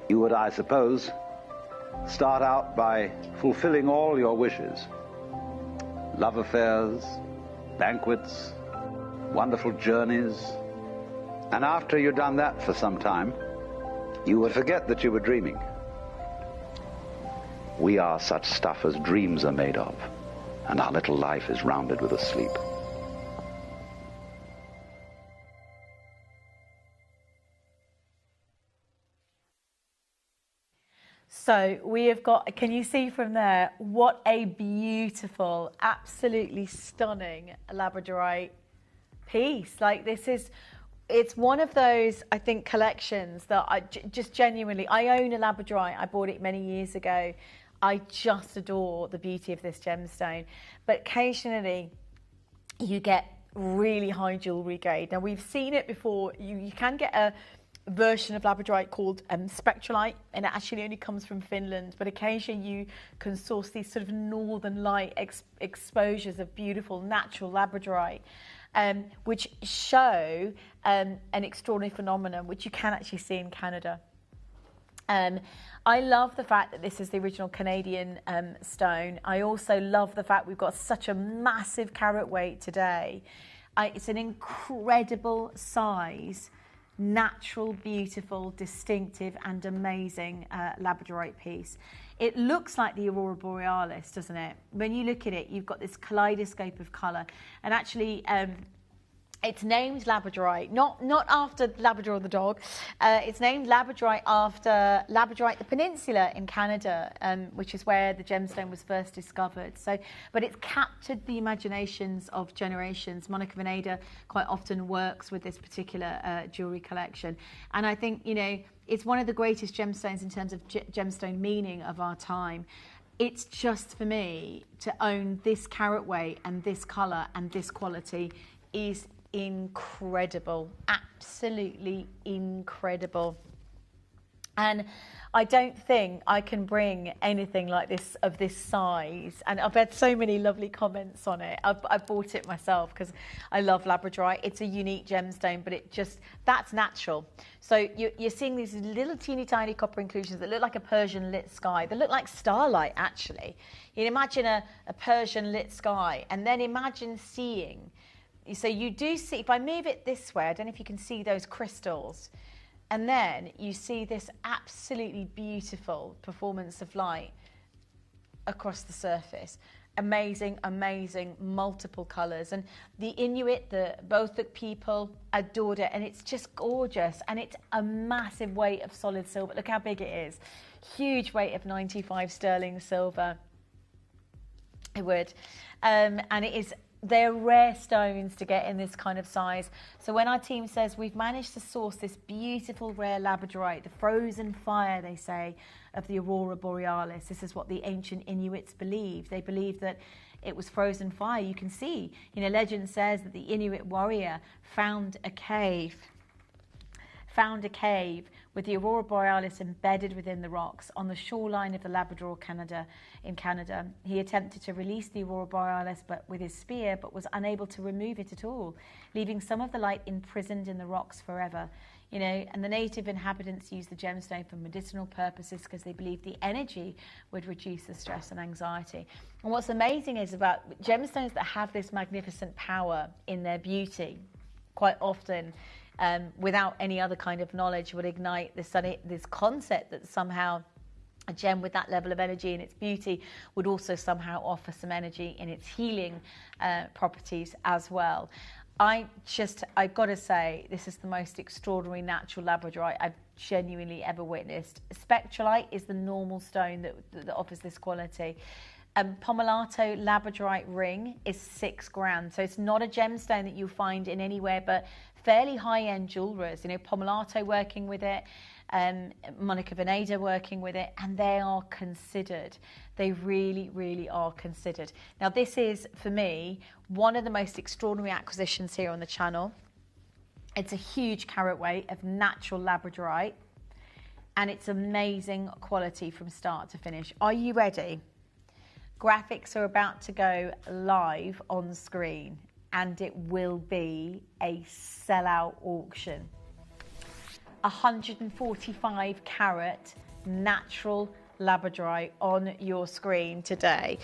You would, I suppose, start out by fulfilling all your wishes. Love affairs, banquets, wonderful journeys. And after you'd done that for some time, you would forget that you were dreaming. We are such stuff as dreams are made of, and our little life is rounded with a sleep. So we have got, can you see from there, what a beautiful, absolutely stunning Labradorite piece. Like this is, it's one of those, I think, collections that I just genuinely, I own a Labradorite. I bought it many years ago. I just adore the beauty of this gemstone. But occasionally you get really high jewellery grade. Now we've seen it before. You can get a version of Labradorite called Spectralite, and it actually only comes from Finland, but occasionally you can source these sort of northern light exposures of beautiful natural Labradorite, which show an extraordinary phenomenon which you can actually see in Canada. I love the fact that this is the original Canadian stone. I also love the fact we've got such a massive carat weight today. It's an incredible size, natural, beautiful, distinctive and amazing Labradorite piece. It looks like the Aurora Borealis, doesn't it? When you look at it, you've got this kaleidoscope of colour, and actually It's named labradorite, not after Labrador the dog. It's named labradorite after Labradorite, the peninsula in Canada, which is where the gemstone was first discovered. So, but it's captured the imaginations of generations. Monica Veneda quite often works with this particular jewellery collection. And I think, you know, it's one of the greatest gemstones in terms of gemstone meaning of our time. It's just, for me, to own this carat weight and this colour and this quality is incredible, absolutely incredible. And I don't think I can bring anything like this of this size. And I've had so many lovely comments on it. I bought it myself because I love labradorite. It's a unique gemstone, but it just, that's natural. So you're seeing these little teeny tiny copper inclusions that look like a Persian lit sky. They look like starlight, actually. You imagine a Persian lit sky, and then imagine seeing. So you do see, if I move it this way, I don't know if you can see those crystals, and then you see this absolutely beautiful performance of light across the surface. Amazing, amazing, multiple colours. And the Inuit, both the people adored it, and it's just gorgeous. And it's a massive weight of solid silver. Look how big it is. Huge weight of 95 sterling silver. It would. And it is... They're rare stones to get in this kind of size. So when our team says we've managed to source this beautiful rare labradorite, the frozen fire, they say, of the Aurora Borealis, this is what the ancient Inuits believed. They believed that it was frozen fire. You can see, you know, legend says that the Inuit warrior found a cave with the Aurora Borealis embedded within the rocks on the shoreline of the Labrador, in Canada. He attempted to release the Aurora Borealis with his spear, but was unable to remove it at all, leaving some of the light imprisoned in the rocks forever. You know, and the native inhabitants used the gemstone for medicinal purposes because they believed the energy would reduce the stress and anxiety. And what's amazing is about gemstones that have this magnificent power in their beauty, quite often, without any other kind of knowledge, would ignite this concept that somehow a gem with that level of energy and its beauty would also somehow offer some energy in its healing properties as well. I've got to say, this is the most extraordinary natural labradorite I've genuinely ever witnessed. Spectralite is the normal stone that offers this quality. Pomelato labradorite ring is 6 grand, so it's not a gemstone that you'll find in anywhere but fairly high-end jewelers. You know, Pomelato working with it, Monica Veneda working with it, and they are considered. They really, really are considered. Now, this is, for me, one of the most extraordinary acquisitions here on the channel. It's a huge carat weight of natural labradorite, and it's amazing quality from start to finish. Are you ready? Graphics are about to go live on screen, and it will be a sellout auction. 145 carat natural labradorite on your screen today.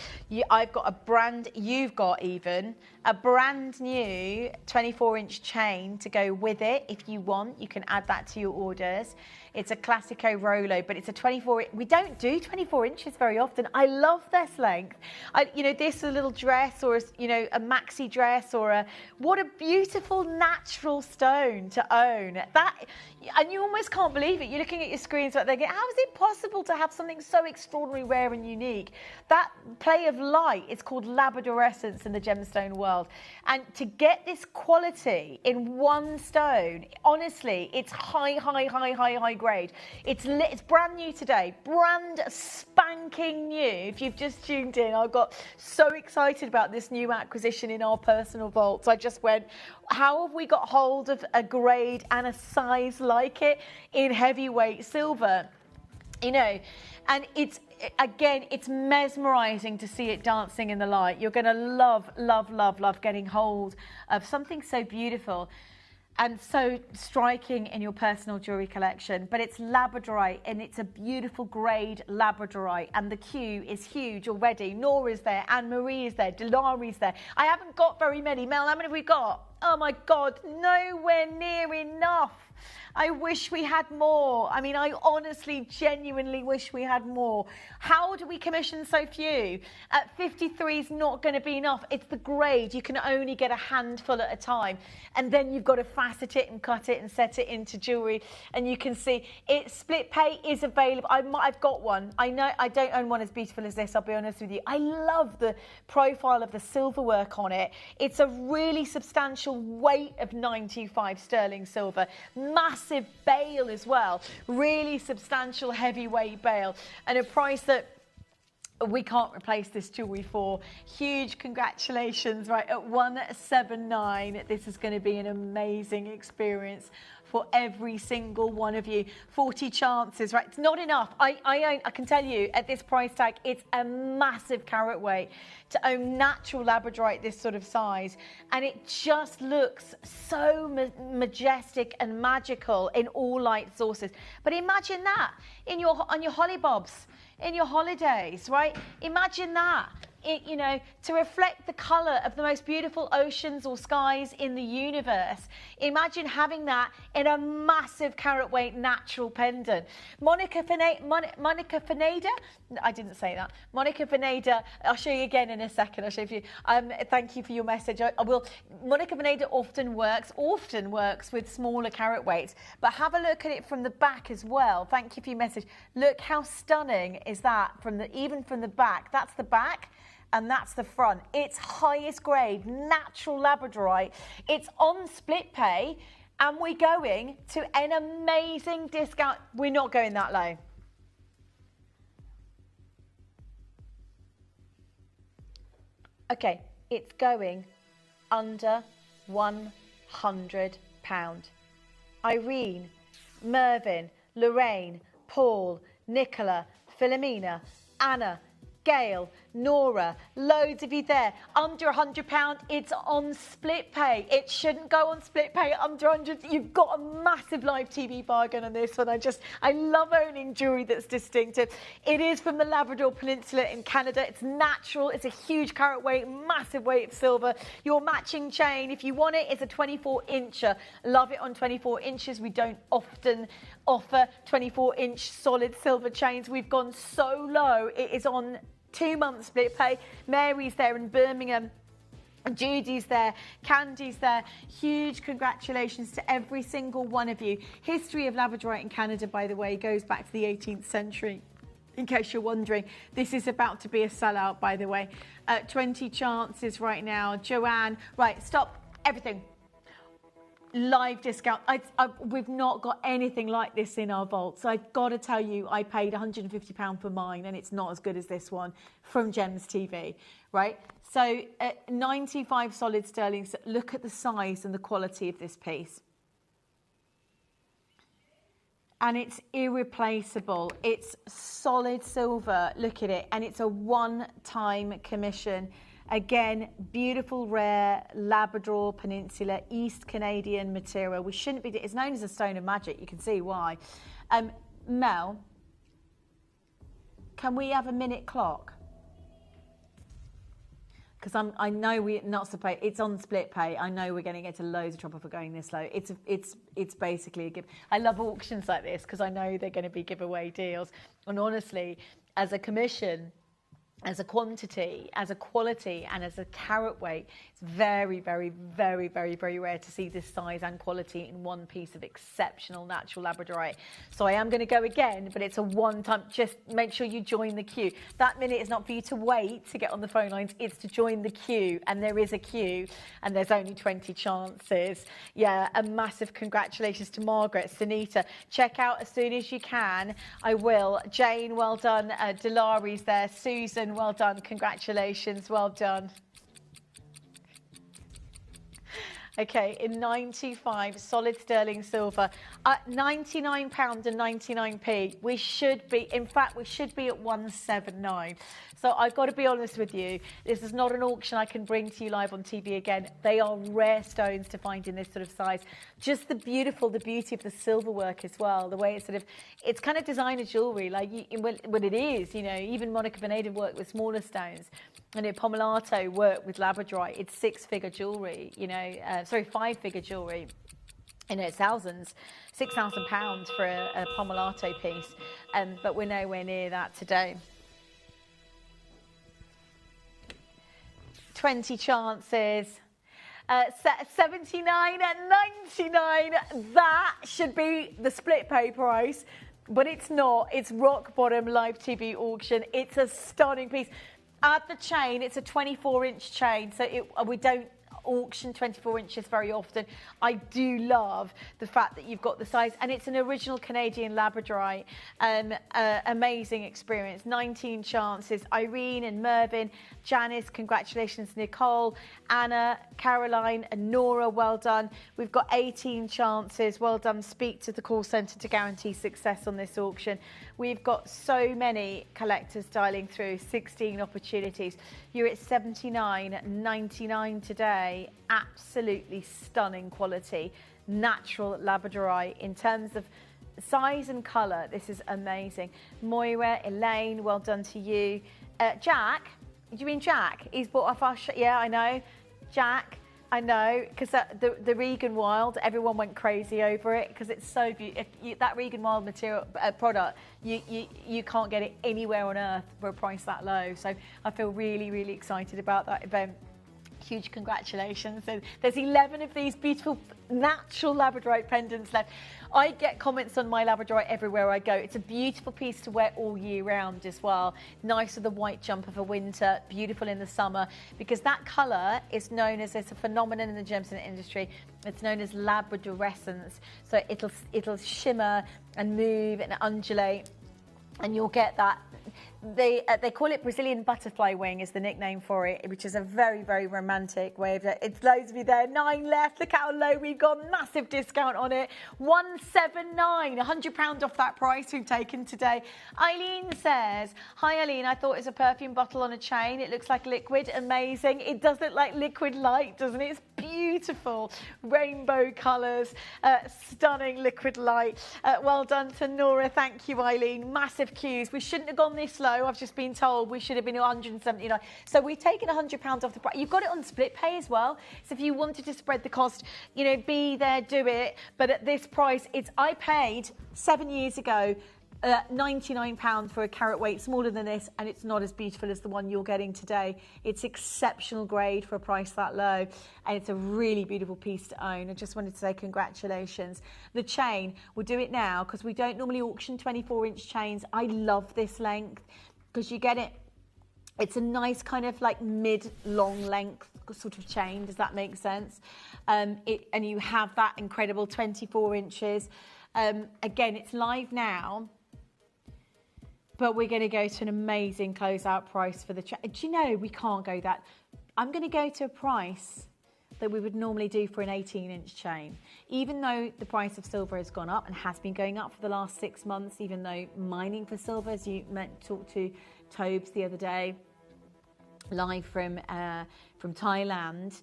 I've got you've got even a brand new 24-inch chain to go with it. If you want, you can add that to your orders. It's a Classico Rolo, but it's a 24. We don't do 24 inches very often. I love this length. You know, this a little dress, or you know, a maxi dress, or what a beautiful natural stone to own. That, and you almost can't believe it. You're looking at your screens right there, going, how is it possible to have something so extraordinary, rare, and unique? That play of light, it's called labradorescence in the gemstone world. And to get this quality in one stone, honestly, it's high grade. It's brand new today, brand spanking new. If you've just tuned in, I got so excited about this new acquisition in our personal vaults. I just went, how have we got hold of a grade and a size like it in heavyweight silver? You know, and it's, again, it's mesmerizing to see it dancing in the light. You're going to love getting hold of something so beautiful and so striking in your personal jewelry collection. But it's labradorite, and it's a beautiful grade labradorite, and the queue is huge already. Nora's there, Anne-Marie is there, Delari's there. I haven't got very many. Mel, how many have we got? Oh my God, nowhere near enough. I wish we had more. I mean, I honestly, genuinely wish we had more. How do we commission so few? 53 is not going to be enough. It's the grade. You can only get a handful at a time. And then you've got to facet it and cut it and set it into jewellery. And you can see it. Split pay is available. I've got one. I know I don't own one as beautiful as this, I'll be honest with you. I love the profile of the silver work on it. It's a really substantial weight of 925 sterling silver. Massive bale as well. Really substantial heavyweight bale. And a price that we can't replace this jewellery for. Huge congratulations, right, at 179. This is going to be an amazing experience for every single one of you. 40 chances, right? It's not enough. I can tell you at this price tag, it's a massive carat weight to own natural labradorite this sort of size. And it just looks so majestic and magical in all light sources. But imagine that on your hollybobs, in your holidays, right? Imagine that. You know, to reflect the colour of the most beautiful oceans or skies in the universe. Imagine having that in a massive carat weight natural pendant. Monica Feneda, I didn't say that. Monica Feneda, I'll show you again in a second. I'll show you. Thank you for your message. I will. Monica Feneda often works with smaller carat weights, but have a look at it from the back as well. Thank you for your message. Look how stunning is that even from the back. That's the back. And that's the front. It's highest grade, natural labradorite. It's on split pay, and we're going to an amazing discount. We're not going that low. Okay, it's going under £100. Irene, Mervyn, Lorraine, Paul, Nicola, Philomena, Anna, Gail, Nora, loads of you there. Under £100, it's on split pay. It shouldn't go on split pay under 100. You've got a massive live TV bargain on this one. I love owning jewellery that's distinctive. It is from the Labrador Peninsula in Canada. It's natural. It's a huge carat weight, massive weight of silver. Your matching chain, if you want it, is a 24-incher. Love it on 24 inches. We don't often offer 24-inch solid silver chains. We've gone so low. It is on 2 months split pay. Mary's there in Birmingham. Judy's there, Candy's there. Huge congratulations to every single one of you. History of labradorite in Canada, by the way, goes back to the 18th century. In case you're wondering, this is about to be a sellout, by the way. 20 chances right now. Joanne, right, stop everything. Live discount. We've not got anything like this in our vault. So I've got to tell you, I paid £150 for mine, and it's not as good as this one from Gems TV, right? So 95 solid sterling. So look at the size and the quality of this piece. And it's irreplaceable. It's solid silver. Look at it. And it's a one-time commission. Again, beautiful, rare Labrador Peninsula, East Canadian material. We shouldn't be. It's known as a stone of magic. You can see why. Mel, can we have a minute clock? Because I know we're not supposed. It's on split pay. I know we're going to get to loads of trouble for going this low. It's basically a give. I love auctions like this because I know they're going to be giveaway deals. And honestly, as a commission, as a quantity, as a quality, and as a carat weight, it's very, very, very, very, very rare to see this size and quality in one piece of exceptional natural labradorite. So I am going to go again, but it's a one-time. Just make sure you join the queue. That minute is not for you to wait to get on the phone lines. It's to join the queue, and there is a queue, and there's only 20 chances. Yeah, a massive congratulations to Margaret, Sunita. Check out as soon as you can. I will. Jane, well done. Delari's there. Susan, well done. Congratulations. Well done. Okay, in 95 solid sterling silver at £99 and 99p. We should be, in fact, we should be at 179. So I've got to be honest with you, this is not an auction I can bring to you live on TV again. They are rare stones to find in this sort of size. Just the beauty of the silver work as well. The way it's sort of, it's kind of designer jewellery, like when it is, you know, even Monica Veneda worked with smaller stones. And Pomelato worked with labradorite. It's six-figure jewellery, you know, sorry, five-figure jewellery. You know, it's thousands, £6,000 for a Pomelato piece, but we're nowhere near that today. 20 chances. 79 at 99. That should be the split pay price, but it's not. It's rock bottom live TV auction. It's a stunning piece. At the chain, it's a 24-inch chain, so we don't auction 24 inches very often. I do love the fact that you've got the size, and it's an original Canadian Labradorite. Amazing experience. 19 chances. Irene and Mervyn, Janice, congratulations. Nicole, Anna, Caroline and Nora, well done. We've got 18 chances. Well done. Speak to the call centre to guarantee success on this auction. We've got so many collectors dialing through, 16 opportunities. You're at 79.99 today. Absolutely stunning quality. Natural Labradorite. In terms of size and colour, this is amazing. Moira, Elaine, well done to you. Jack, do you mean Jack? He's bought off our yeah, I know. Jack, I know, because the Regan Wild, everyone went crazy over it because it's so beautiful. That Regan Wild material product, you can't get it anywhere on earth for a price that low. So I feel really, really excited about that event. Huge congratulations. So there's 11 of these beautiful natural Labradorite pendants left. I get comments on my Labradorite everywhere I go. It's a beautiful piece to wear all year round as well. Nice with a white jumper for winter, beautiful in the summer, because that colour is known as, it's a phenomenon in the gemstone industry. It's known as Labradorescence. So it'll shimmer and move and undulate, and you'll get that. They call it Brazilian butterfly wing is the nickname for it, which is a very, very romantic way of it. It's loads of you there. 9 left. Look how low we've got. Massive discount on it. 179. £100 off that price we've taken today. Eileen says, hi Eileen, I thought it was a perfume bottle on a chain. It looks like liquid. Amazing. It does look like liquid light, doesn't it? It's beautiful. Rainbow colours. Stunning liquid light. Well done to Nora. Thank you, Eileen. Massive queues. We shouldn't have gone this low. I've just been told we should have been 179. So we've taken £100 off the price. You've got it on split pay as well. So if you wanted to spread the cost, you know, be there, do it. But at this price, I paid 7 years ago £99 for a carat weight smaller than this, and it's not as beautiful as the one you're getting today. It's exceptional grade for a price that low, and it's a really beautiful piece to own. I just wanted to say congratulations. The chain, we'll do it now because we don't normally auction 24-inch chains. I love this length because you get it. It's a nice kind of like mid-long length sort of chain. Does that make sense? And you have that incredible 24 inches. Again, it's live now, but we're going to go to an amazing closeout price for the chain. Do you know, we can't go that. I'm going to go to a price that we would normally do for an 18-inch chain. Even though the price of silver has gone up and has been going up for the last 6 months, even though mining for silver, as you talked to Tobes the other day, live from Thailand,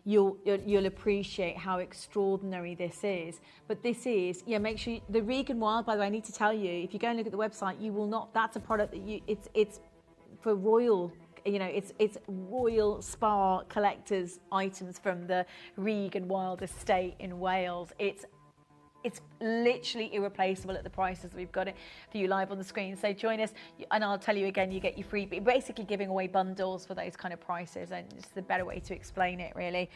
you'll appreciate how extraordinary this is. But this is, yeah, make sure the Regan Wild, by the way, I need to tell you, if you go and look at the website, you will not, that's a product that it's for royal, you know, it's royal spa collectors items from the Regan Wild estate in Wales. It's literally irreplaceable at the prices we've got it for you live on the screen. So join us, and I'll tell you again, you get your free, basically giving away bundles for those kind of prices, and it's the better way to explain it, really.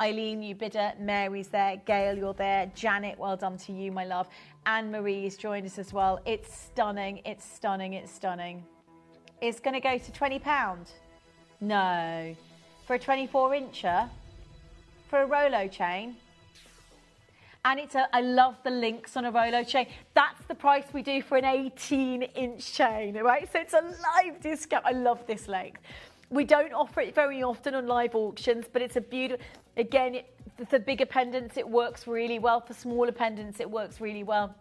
Eileen, you bidder, Mary's there, Gail, you're there, Janet, well done to you, my love. Anne-Marie's joined us as well. It's stunning, it's stunning, it's stunning. It's going to go to £20. No. For a 24-incher, for a Rolo chain. And I love the links on a Rolo chain. That's the price we do for an 18-inch chain, right? So it's a live discount. I love this length. We don't offer it very often on live auctions, but it's a beautiful, again, for bigger pendants, it works really well. For smaller pendants, it works really well.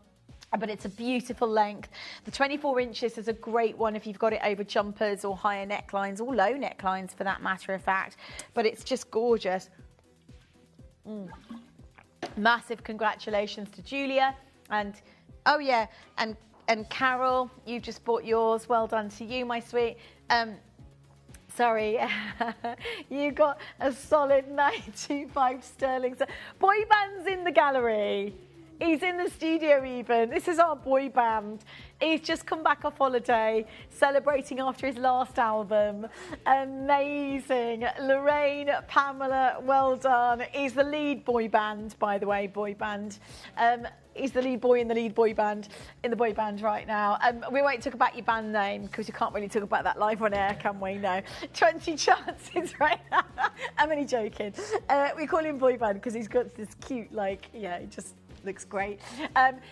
But it's a beautiful length. The 24 inches is a great one if you've got it over jumpers or higher necklines, or low necklines for that matter of fact. But it's just gorgeous. Massive congratulations to Julia and oh yeah, and Carol, you just bought yours. Well done to you, my sweet. Sorry, you got a solid 925 sterling. So, boy band's in the gallery. He's in the studio even. This is our boy band. He's just come back off holiday, celebrating after his last album. Amazing. Lorraine, Pamela, well done. He's the lead boy band, by the way, boy band. He's the lead boy in the lead boy band, right now. We won't talk about your band name because you can't really talk about that live on air, can we? No. 20 chances right now. I'm only joking. We call him boy band because he's got this cute, like, yeah, he just looks great.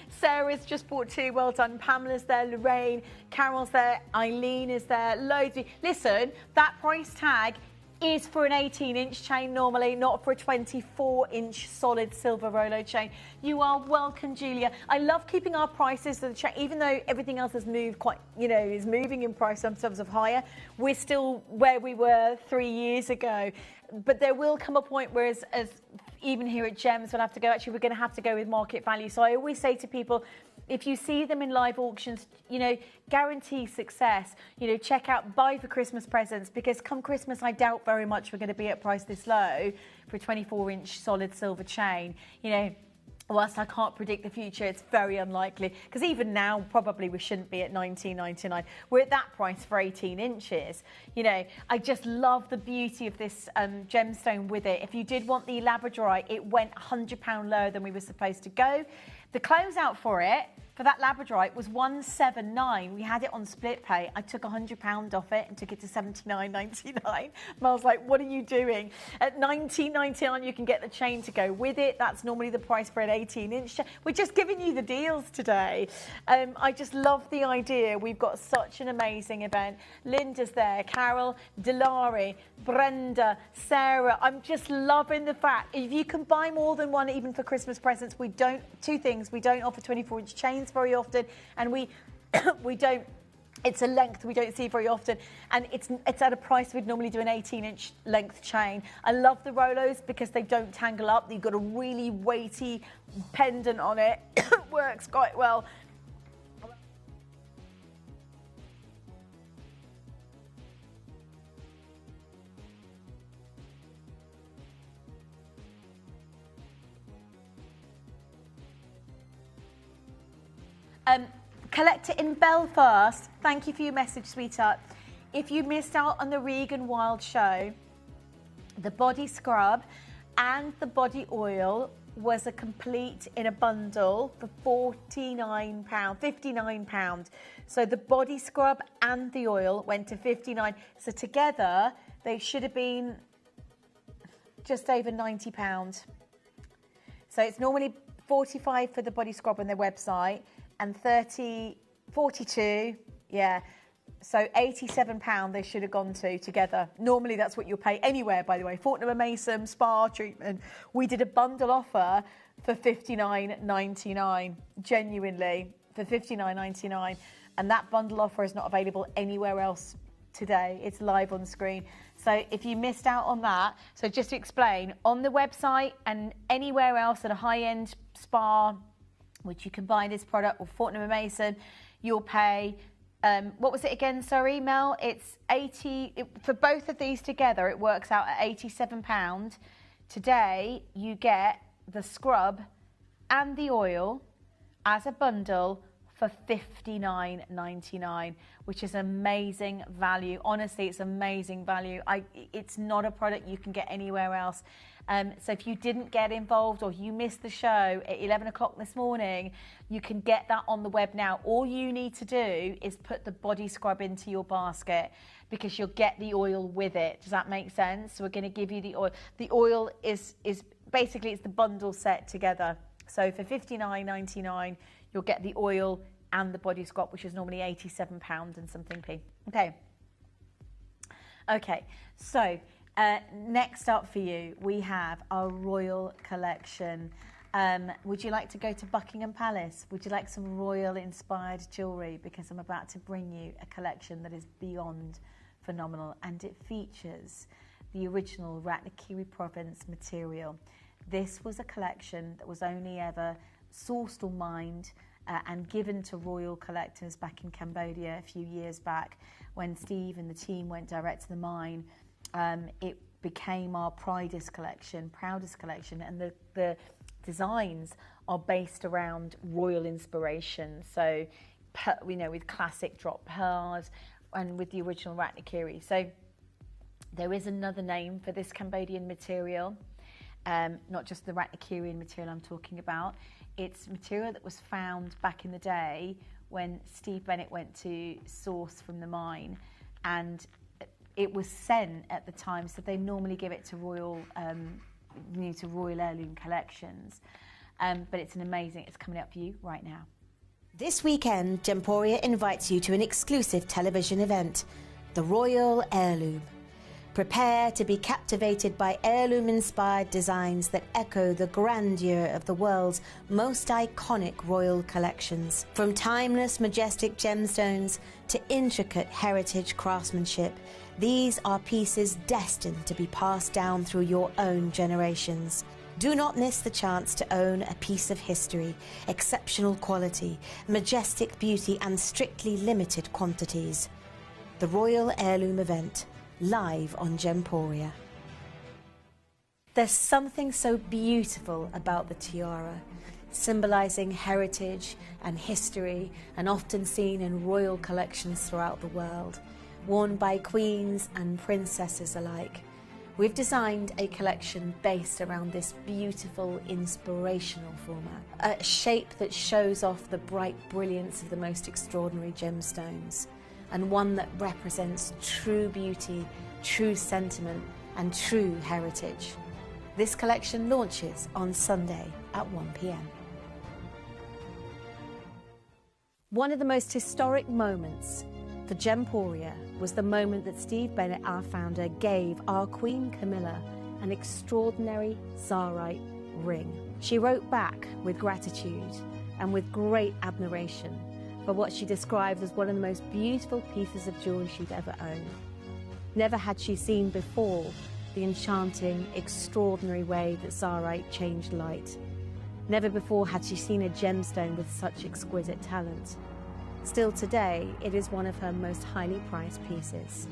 Sarah's just bought 2. Well done. Pamela's there. Lorraine. Carol's there. Eileen is there. Loads of you. Listen, that price tag is for an 18-inch chain normally, not for a 24-inch solid silver Rolo chain. You are welcome, Julia. I love keeping our prices for the chain, even though everything else has moved quite, is moving in price in terms of higher. We're still where we were 3 years ago. But there will come a point where, as even here at Gems, we'll have to go, actually, we're going to have to go with market value. So I always say to people, if you see them in live auctions, guarantee success. Check out, buy for Christmas presents, because come Christmas, I doubt very much we're going to be at price this low for a 24-inch solid silver chain. Whilst I can't predict the future, it's very unlikely, because even now probably we shouldn't be at $19.99. We're at that price for 18 inches. I just love the beauty of this gemstone with it. If you did want the Labradorite, it went £100 lower than we were supposed to go. The closeout for it, for that Labradorite, was $179. We had it on split pay. I took £100 off it and took it to $79.99. Mel's like, what are you doing? At $19.99, you can get the chain to go with it. That's normally the price for an 18-inch. We're just giving you the deals today. I just love the idea. We've got such an amazing event. Linda's there, Carol, Delari, Brenda, Sarah. I'm just loving the fact, if you can buy more than one, even for Christmas presents, two things. We don't offer 24-inch chains very often, and we don't, it's a length we don't see very often, and it's at a price we'd normally do an 18-inch length chain. I love the Rolos because they don't tangle up. You've got a really weighty pendant on it. Works quite well. Collect it in Belfast. Thank you for your message, sweetheart. If you missed out on the Regan Wild show, the body scrub and the body oil was a complete in a bundle for £59. So the body scrub and the oil went to £59. So together they should have been just over £90. So it's normally $45 for the body scrub on their website, and $42, yeah. So £87 they should have gone to together. Normally that's what you'll pay anywhere, by the way. Fortnum & Mason, spa treatment. We did a bundle offer for $59.99, genuinely, for $59.99. And that bundle offer is not available anywhere else today. It's live on screen. So if you missed out on that, so just to explain, on the website and anywhere else at a high-end spa, which you can buy this product, or Fortnum & Mason, you'll pay, what was it again, sorry, Mel? It's for both of these together, it works out at £87. Today, you get the scrub and the oil as a bundle for $59.99, which is amazing value. Honestly, it's amazing value. It's not a product you can get anywhere else. So if you didn't get involved or you missed the show at 11 o'clock this morning, you can get that on the web now. All you need to do is put the body scrub into your basket, because you'll get the oil with it. Does that make sense? So we're going to give you the oil. The oil is basically, it's the bundle set together. So for $59.99, you'll get the oil and the body scrub, which is normally £87 and something p. Okay, so next up for you, we have our royal collection. Would you like to go to Buckingham Palace? Would you like some royal inspired jewellery? Because I'm about to bring you a collection that is beyond phenomenal, and it features the original Ratnakiri Province material. This was a collection that was only ever sourced or mined and given to royal collectors back in Cambodia a few years back when Steve and the team went direct to the mine. It became our proudest collection, and the designs are based around royal inspiration. So, with classic drop pearls and with the original Ratnakiri. So there is another name for this Cambodian material, not just the Ratnakiri material I'm talking about. It's material that was found back in the day when Steve Bennett went to source from the mine, and it was sent at the time, so they normally give it to royal heirloom collections. But it's it's coming up for you right now. This weekend, Gemporia invites you to an exclusive television event, the Royal Heirloom. Prepare to be captivated by heirloom-inspired designs that echo the grandeur of the world's most iconic royal collections. From timeless, majestic gemstones to intricate heritage craftsmanship, these are pieces destined to be passed down through your own generations. Do not miss the chance to own a piece of history, exceptional quality, majestic beauty, and strictly limited quantities. The Royal Heirloom event, live on Gemporia. There's something so beautiful about the tiara, symbolising heritage and history, and often seen in royal collections throughout the world, worn by queens and princesses alike. We've designed a collection based around this beautiful, inspirational format, a shape that shows off the bright brilliance of the most extraordinary gemstones, and one that represents true beauty, true sentiment, and true heritage. This collection launches on Sunday at 1 p.m. One of the most historic moments for Gemporia was the moment that Steve Bennett, our founder, gave our Queen Camilla an extraordinary Tsarite ring. She wrote back with gratitude and with great admiration for what she described as one of the most beautiful pieces of jewellery she'd ever owned. Never had she seen before the enchanting, extraordinary way that Tsarite changed light. Never before had she seen a gemstone with such exquisite talent. Still today, it is one of her most highly prized pieces.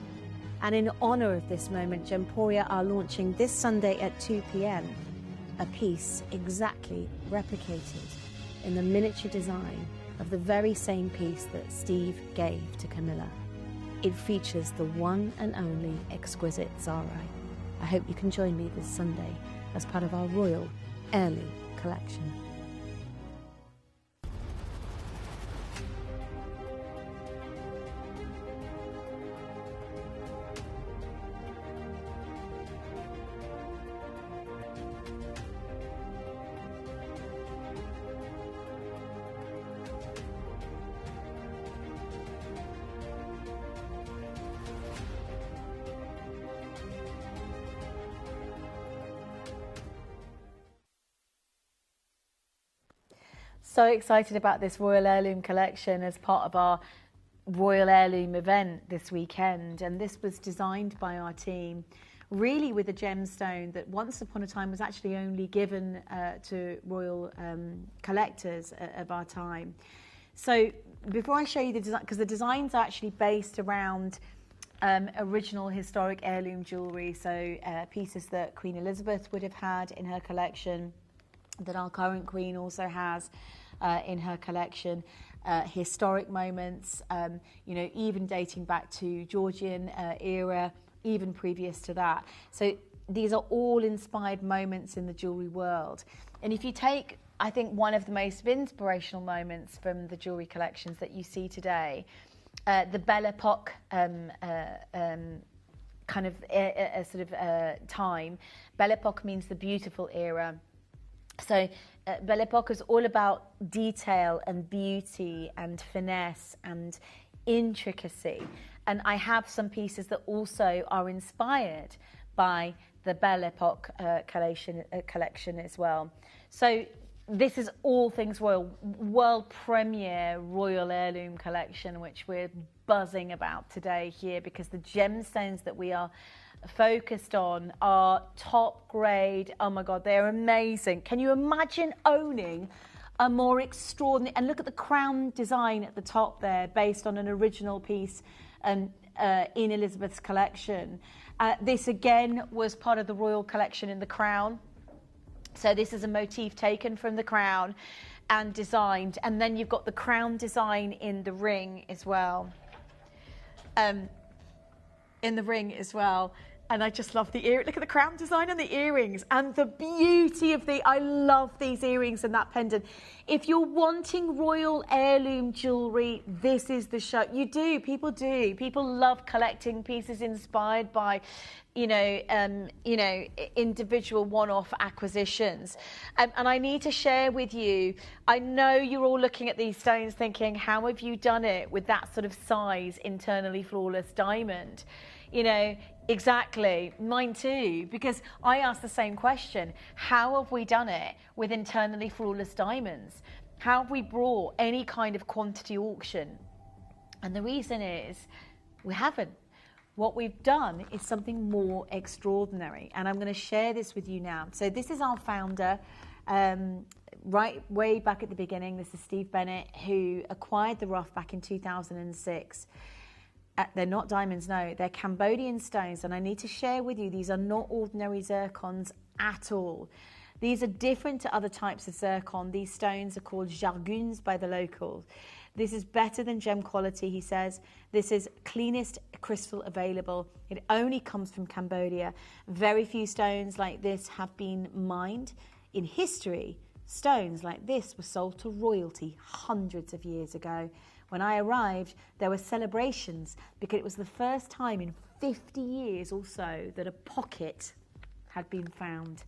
And in honour of this moment, Gemporia are launching this Sunday at 2 p.m. a piece exactly replicated in the miniature design of the very same piece that Steve gave to Camilla. It features the one and only exquisite Tsarite. I hope you can join me this Sunday as part of our Royal Heirloom collection. So excited about this Royal Heirloom collection as part of our Royal Heirloom event this weekend. And this was designed by our team, really with a gemstone that once upon a time was actually only given to royal collectors of our time. So before I show you the design, because the design's are actually based around original historic heirloom jewellery, so pieces that Queen Elizabeth would have had in her collection, that our current Queen also has in her collection, historic moments, even dating back to Georgian era, even previous to that. So these are all inspired moments in the jewellery world. And if you take, I think, one of the most inspirational moments from the jewellery collections that you see today, the Belle Epoque kind of time. Belle Epoque means the beautiful era. So Belle Epoque is all about detail and beauty and finesse and intricacy. And I have some pieces that also are inspired by the Belle Epoque collection as well. So this is all things royal, world premiere Royal Heirloom collection, which we're buzzing about today here, because the gemstones that we are focused on are top grade. Oh my God, they're amazing. Can you imagine owning a more extraordinary, and look at the crown design at the top there, based on an original piece in Elizabeth's collection. This again was part of the royal collection in the crown. So this is a motif taken from the crown and designed. And then you've got the crown design in the ring as well. And I just love the ear. Look at the crown design on the earrings and the beauty of I love these earrings and that pendant. If you're wanting royal heirloom jewellery, this is the show. People do. People love collecting pieces inspired by, individual one-off acquisitions. And I need to share with you, I know you're all looking at these stones thinking, how have you done it with that sort of size, internally flawless diamond? Exactly, mine too, because I asked the same question. How have we done it with internally flawless diamonds? How have we brought any kind of quantity auction? And the reason is we haven't. What we've done is something more extraordinary, and I'm going to share this with you now. So this is our founder, right way back at the beginning. This is Steve Bennett, who acquired the rough back in 2006. They're not diamonds, no, they're Cambodian stones, and I need to share with you, these are not ordinary zircons at all. These are different to other types of zircon. These stones are called jarguns by the locals. This is better than gem quality, he says. This is cleanest crystal available. It only comes from Cambodia. Very few stones like this have been mined. In history, stones like this were sold to royalty hundreds of years ago. When I arrived, there were celebrations because it was the first time in 50 years or so that a pocket had been found.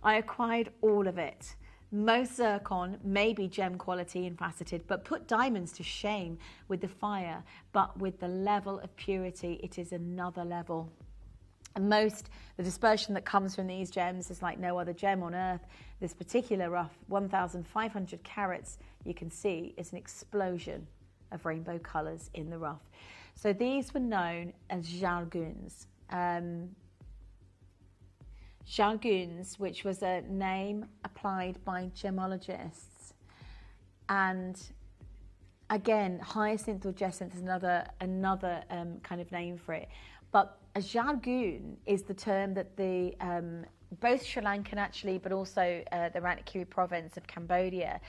I acquired all of it. Most zircon may be gem quality and faceted, but put diamonds to shame with the fire. But with the level of purity, it is another level. And the dispersion that comes from these gems is like no other gem on earth. This particular rough, 1,500 carats, you can see is an explosion of rainbow colours in the rough. So these were known as jarguns. Jarguns, which was a name applied by gemologists. And again, hyacinth or jacinth is another kind of name for it. But a jargun is the term that both Sri Lankan actually, but also the Ranakiri province of Cambodia,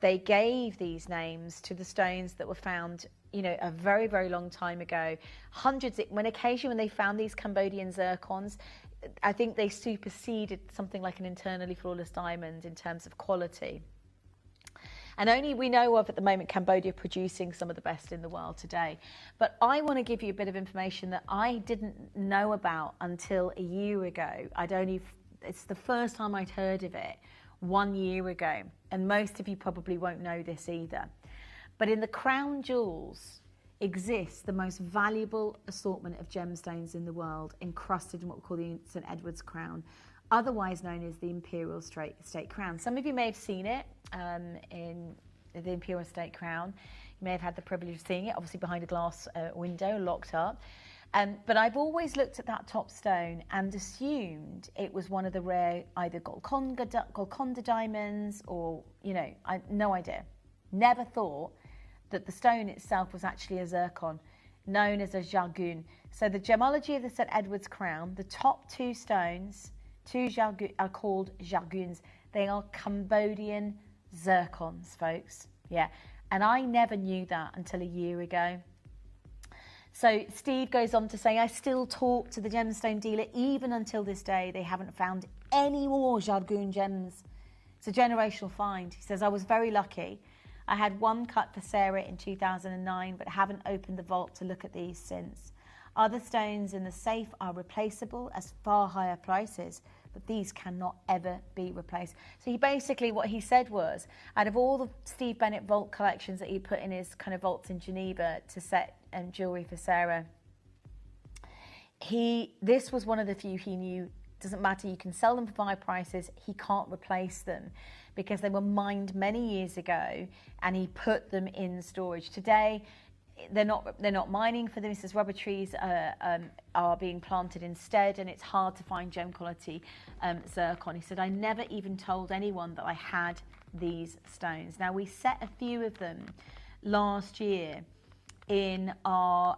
they gave these names to the stones that were found, a very, very long time ago. Occasionally when they found these Cambodian zircons, I think they superseded something like an internally flawless diamond in terms of quality. And only we know of at the moment Cambodia producing some of the best in the world today. But I want to give you a bit of information that I didn't know about until a year ago. It's the first time I'd heard of it 1 year ago. And most of you probably won't know this either. But in the crown jewels exists the most valuable assortment of gemstones in the world, encrusted in what we call the St. Edward's crown, otherwise known as the Imperial State Crown. Some of you may have seen it in the Imperial State Crown. You may have had the privilege of seeing it, obviously behind a glass window, locked up. But I've always looked at that top stone and assumed it was one of the rare either Golconda diamonds or, no idea. Never thought that the stone itself was actually a zircon, known as a jargun. So the gemology of the St. Edward's crown, the top two stones, are called jarguns. They are Cambodian zircons, folks. Yeah, and I never knew that until a year ago. So Steve goes on to say, I still talk to the gemstone dealer even until this day. They haven't found any more jargun gems. It's a generational find. He says, I was very lucky. I had one cut for Sarah in 2009, but haven't opened the vault to look at these since. Other stones in the safe are replaceable at far higher prices, but these cannot ever be replaced. So what he said was, out of all the Steve Bennett vault collections that he put in his kind of vaults in Geneva to set jewellery for Sarah, this was one of the few he knew, doesn't matter, you can sell them for high prices, he can't replace them because they were mined many years ago and he put them in storage. Today, they're not mining for them. He says rubber trees are being planted instead, and it's hard to find gem quality zircon. He said, I never even told anyone that I had these stones. Now, we set a few of them last year in our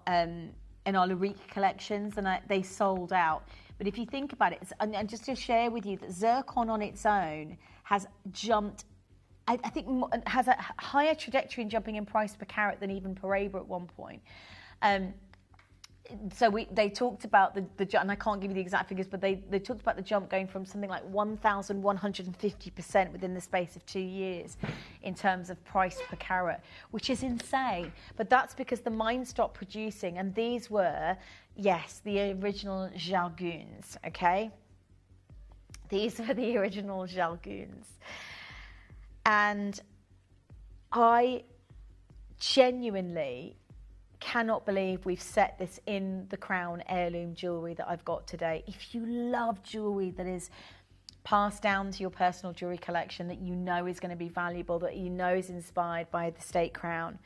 Larique collections, and they sold out. But if you think about it, and just to share with you that zircon on its own has jumped, I think has a higher trajectory in jumping in price per carat than even Paraiba at one point. So they talked about the jump, and I can't give you the exact figures, but they talked about the jump going from something like 1,150% within the space of 2 years in terms of price per carat, which is insane. But that's because the mine stopped producing, and these were, yes, the original Jargunes, okay? These were the original Jargunes. And I genuinely cannot believe we've set this in the crown heirloom jewellery that I've got today. If you love jewellery that is passed down to your personal jewellery collection, that you know is going to be valuable, that you know is inspired by the state crown,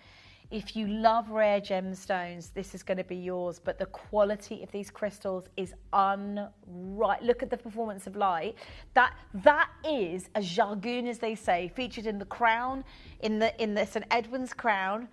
if you love rare gemstones, this is going to be yours. But the quality of these crystals is unright. Look at the performance of light. That is a Jargune, as they say, featured in the crown, in the St Edward's crown,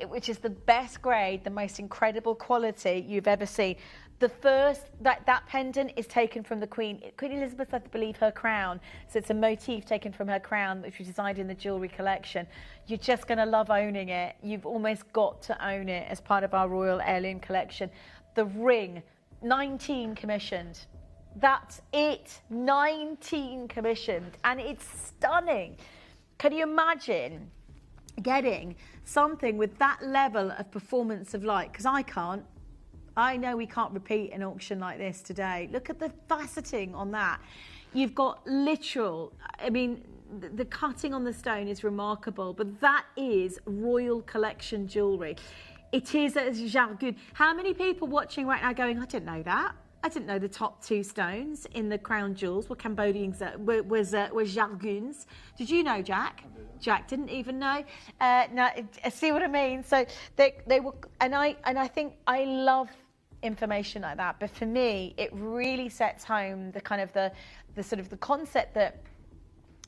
which is the best grade, the most incredible quality you've ever seen. The first, that pendant is taken from the Queen Elizabeth, I believe, her crown. So it's a motif taken from her crown, which was designed in the jewellery collection. You're just going to love owning it. You've almost got to own it as part of our Royal Heirloom collection. The ring, 19 commissioned. That's it, 19 commissioned. And it's stunning. Can you imagine getting something with that level of performance of light? Because I can't. I know we can't repeat an auction like this today. Look at the faceting on that. You've got literal, I mean, the cutting on the stone is remarkable, but that is Royal Collection jewellery. It is a Jargune. How many people watching right now going, I didn't know that. I didn't know the top 2 stones in the crown jewels were Cambodians, were Jargunes. Did you know, Jack? Jack didn't even know. No, see what I mean? So they were, and I think I love information like that. But for me, it really sets home the kind of the sort of the concept that,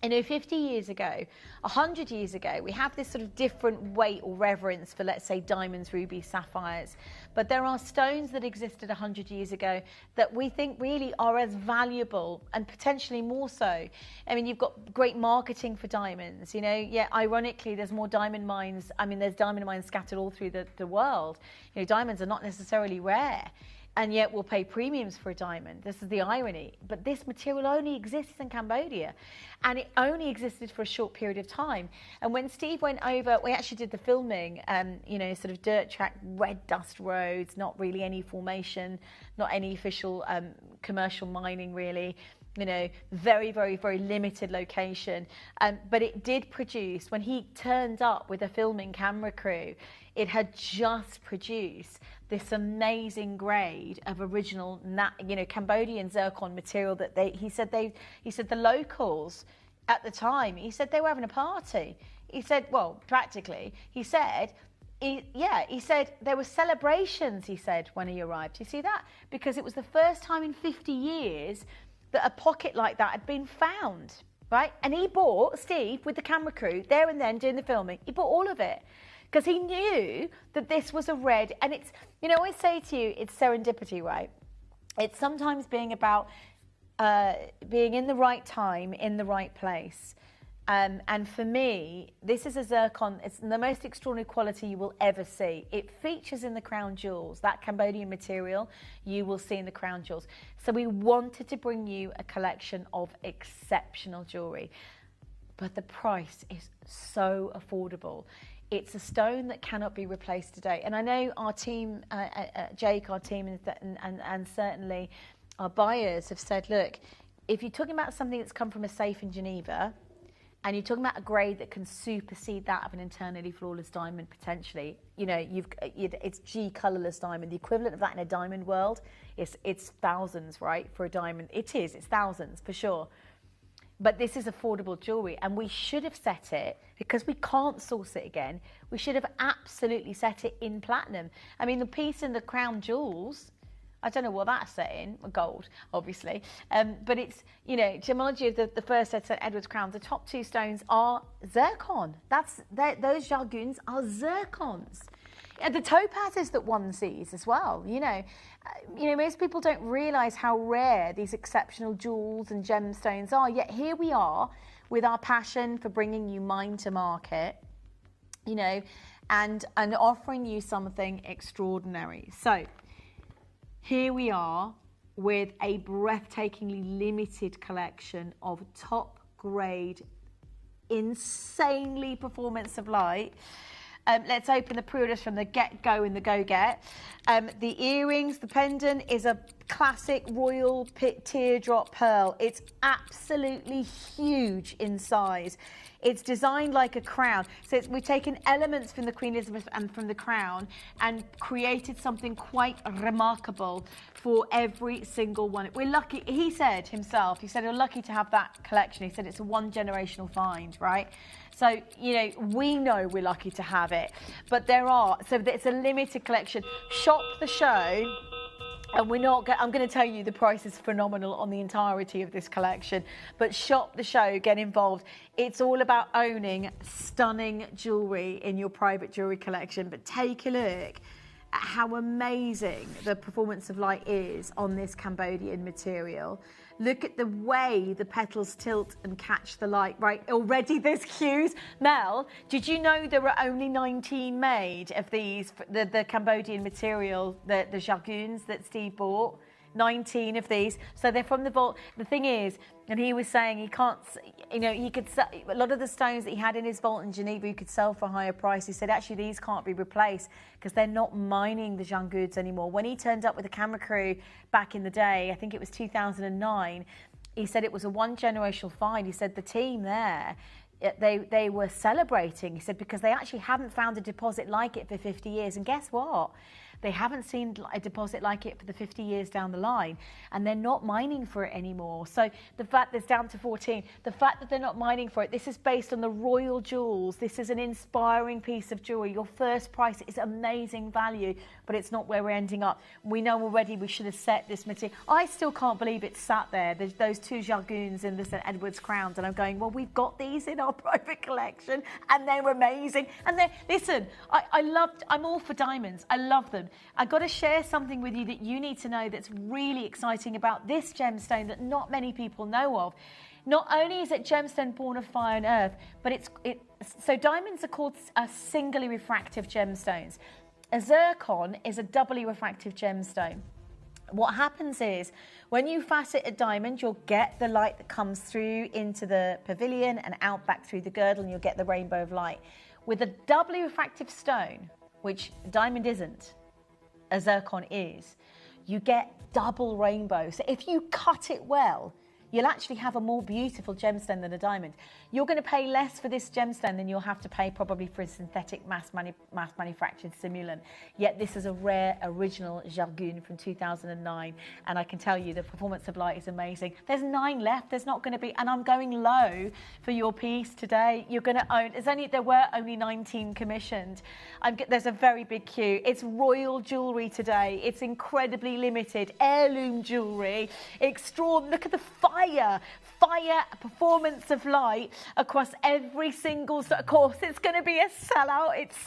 you know, 50 years ago, 100 years ago, we have this sort of different weight or reverence for, let's say, diamonds, rubies, sapphires. But there are stones that existed 100 years ago that we think really are as valuable and potentially more so. I mean, you've got great marketing for diamonds, you know. Yeah, ironically, there's more diamond mines. I mean, there's diamond mines scattered all through the world. You know, diamonds are not necessarily rare. And yet we'll pay premiums for a diamond. This is the irony. But this material only exists in Cambodia. And it only existed for a short period of time. And when Steve went over, we actually did the filming, you know, sort of dirt track, red dust roads, not really any formation, not any official commercial mining really. You know, very, very, very limited location. But it did produce, when he turned up with a filming camera crew, it had just produced this amazing grade of original, you know, Cambodian zircon material that he said the locals at the time, he said they were having a party. He said, well, practically, he said there were celebrations, he said, when he arrived. You see that? Because it was the first time in 50 years that a pocket like that had been found, right? And he bought, Steve, with the camera crew, there and then doing the filming, he bought all of it. Because he knew that this was a red, and it's, you know, I always say to you, it's serendipity, right? It's sometimes being about being in the right time, in the right place. And for me, this is a zircon. It's the most extraordinary quality you will ever see. It features in the crown jewels. That Cambodian material you will see in the crown jewels. So we wanted to bring you a collection of exceptional jewellery. But the price is so affordable. It's a stone that cannot be replaced today. And I know our team, Jake, our team, and certainly our buyers have said, look, if you're talking about something that's come from a safe in Geneva, and you're talking about a grade that can supersede that of an internally flawless diamond potentially, you know, it's G colourless diamond. The equivalent of that in a diamond world, it's thousands, right, for a diamond. It's thousands for sure. But this is affordable jewellery, and we should have set it, because we can't source it again, we should have absolutely set it in platinum. I mean, the piece in the crown jewels, I don't know what that's saying, gold, obviously. But it's, you know, gemology of the first St Edward's crown, the top 2 stones are zircon. Those jargoons are zircons. The topazes that one sees as well, you know, most people don't realise how rare these exceptional jewels and gemstones are. Yet here we are with our passion for bringing you mine to market, you know, and offering you something extraordinary. So here we are with a breathtakingly limited collection of top grade, insanely performance of light. Let's open the pre-orders from the get-go in the go-get. The earrings, the pendant is a classic royal teardrop pearl. It's absolutely huge in size. It's designed like a crown. So we've taken elements from the Queen Elizabeth and from the crown and created something quite remarkable for every single one. We're lucky, he said himself, we're lucky to have that collection. He said it's a one-generational find, right? So, you know, we know we're lucky to have it. But so it's a limited collection. Shop the show. And I'm going to tell you the price is phenomenal on the entirety of this collection. But shop the show, get involved. It's all about owning stunning jewellery in your private jewellery collection. But take a look at how amazing the performance of light is on this Cambodian material. Look at the way the petals tilt and catch the light, right? Already there's cues. Mel, did you know there were only 19 made of these, the Cambodian material, the jargoons that Steve bought? 19 of these. So they're from the vault. The thing is, and he was saying he can't, you know, he could sell a lot of the stones that he had in his vault in Geneva, he could sell for a higher price. He said, actually, these can't be replaced because they're not mining the Jean-Goods anymore. When he turned up with a camera crew back in the day, I think it was 2009, he said it was a one-generational find. He said the team there, they were celebrating. He said because they actually haven't found a deposit like it for 50 years. And guess what? They haven't seen a deposit like it for the 50 years down the line, and they're not mining for it anymore. So the fact that it's down to 14, the fact that they're not mining for it, this is based on the royal jewels. This is an inspiring piece of jewelry. Your first price is amazing value, but it's not where we're ending up. We know already we should have set this material. I still can't believe it's sat there. There's those 2 jargoons in the St Edward's crowns, and I'm going, well, we've got these in our private collection, and they're amazing. And listen, I'm all for diamonds. I love them. I've got to share something with you that you need to know that's really exciting about this gemstone that not many people know of. Not only is it gemstone born of fire and earth, but so diamonds are called singly refractive gemstones. A zircon is a doubly refractive gemstone. What happens is when you facet a diamond, you'll get the light that comes through into the pavilion and out back through the girdle, and you'll get the rainbow of light. With a doubly refractive stone, which diamond isn't, a zircon is, you get double rainbow. So if you cut it well, you'll actually have a more beautiful gemstone than a diamond. You're going to pay less for this gemstone than you'll have to pay probably for a synthetic mass manufactured simulant. Yet this is a rare original jargoon from 2009, and I can tell you the performance of light is amazing. There's 9 left. There's not going to be, and I'm going low for your piece today. You're going to own. There were only 19 commissioned. There's a very big queue. It's royal jewellery today. It's incredibly limited heirloom jewellery. Extraordinary. Look at the fire performance of light across every single, of course it's going to be a sellout. It's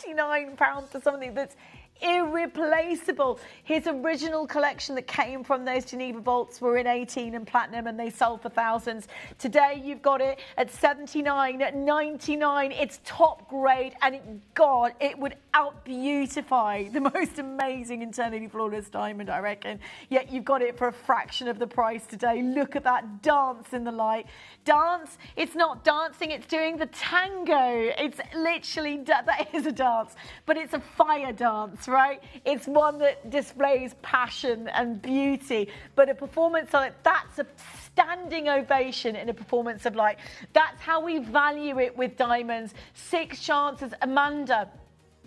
£79 for something that's irreplaceable. His original collection that came from those Geneva vaults were in 18 and platinum, and they sold for thousands. Today you've got it at 79, at 99. It's top grade, and God, it would out beautify the most amazing internally flawless diamond, I reckon. Yet you've got it for a fraction of the price today. Look at that dance in the light. Dance, it's not dancing, it's doing the tango. It's literally, that is a dance, but it's a fire dance, right? It's one that displays passion and beauty, but a performance of it, that's a standing ovation in a performance of light. That's how we value it with diamonds. 6 chances. Amanda,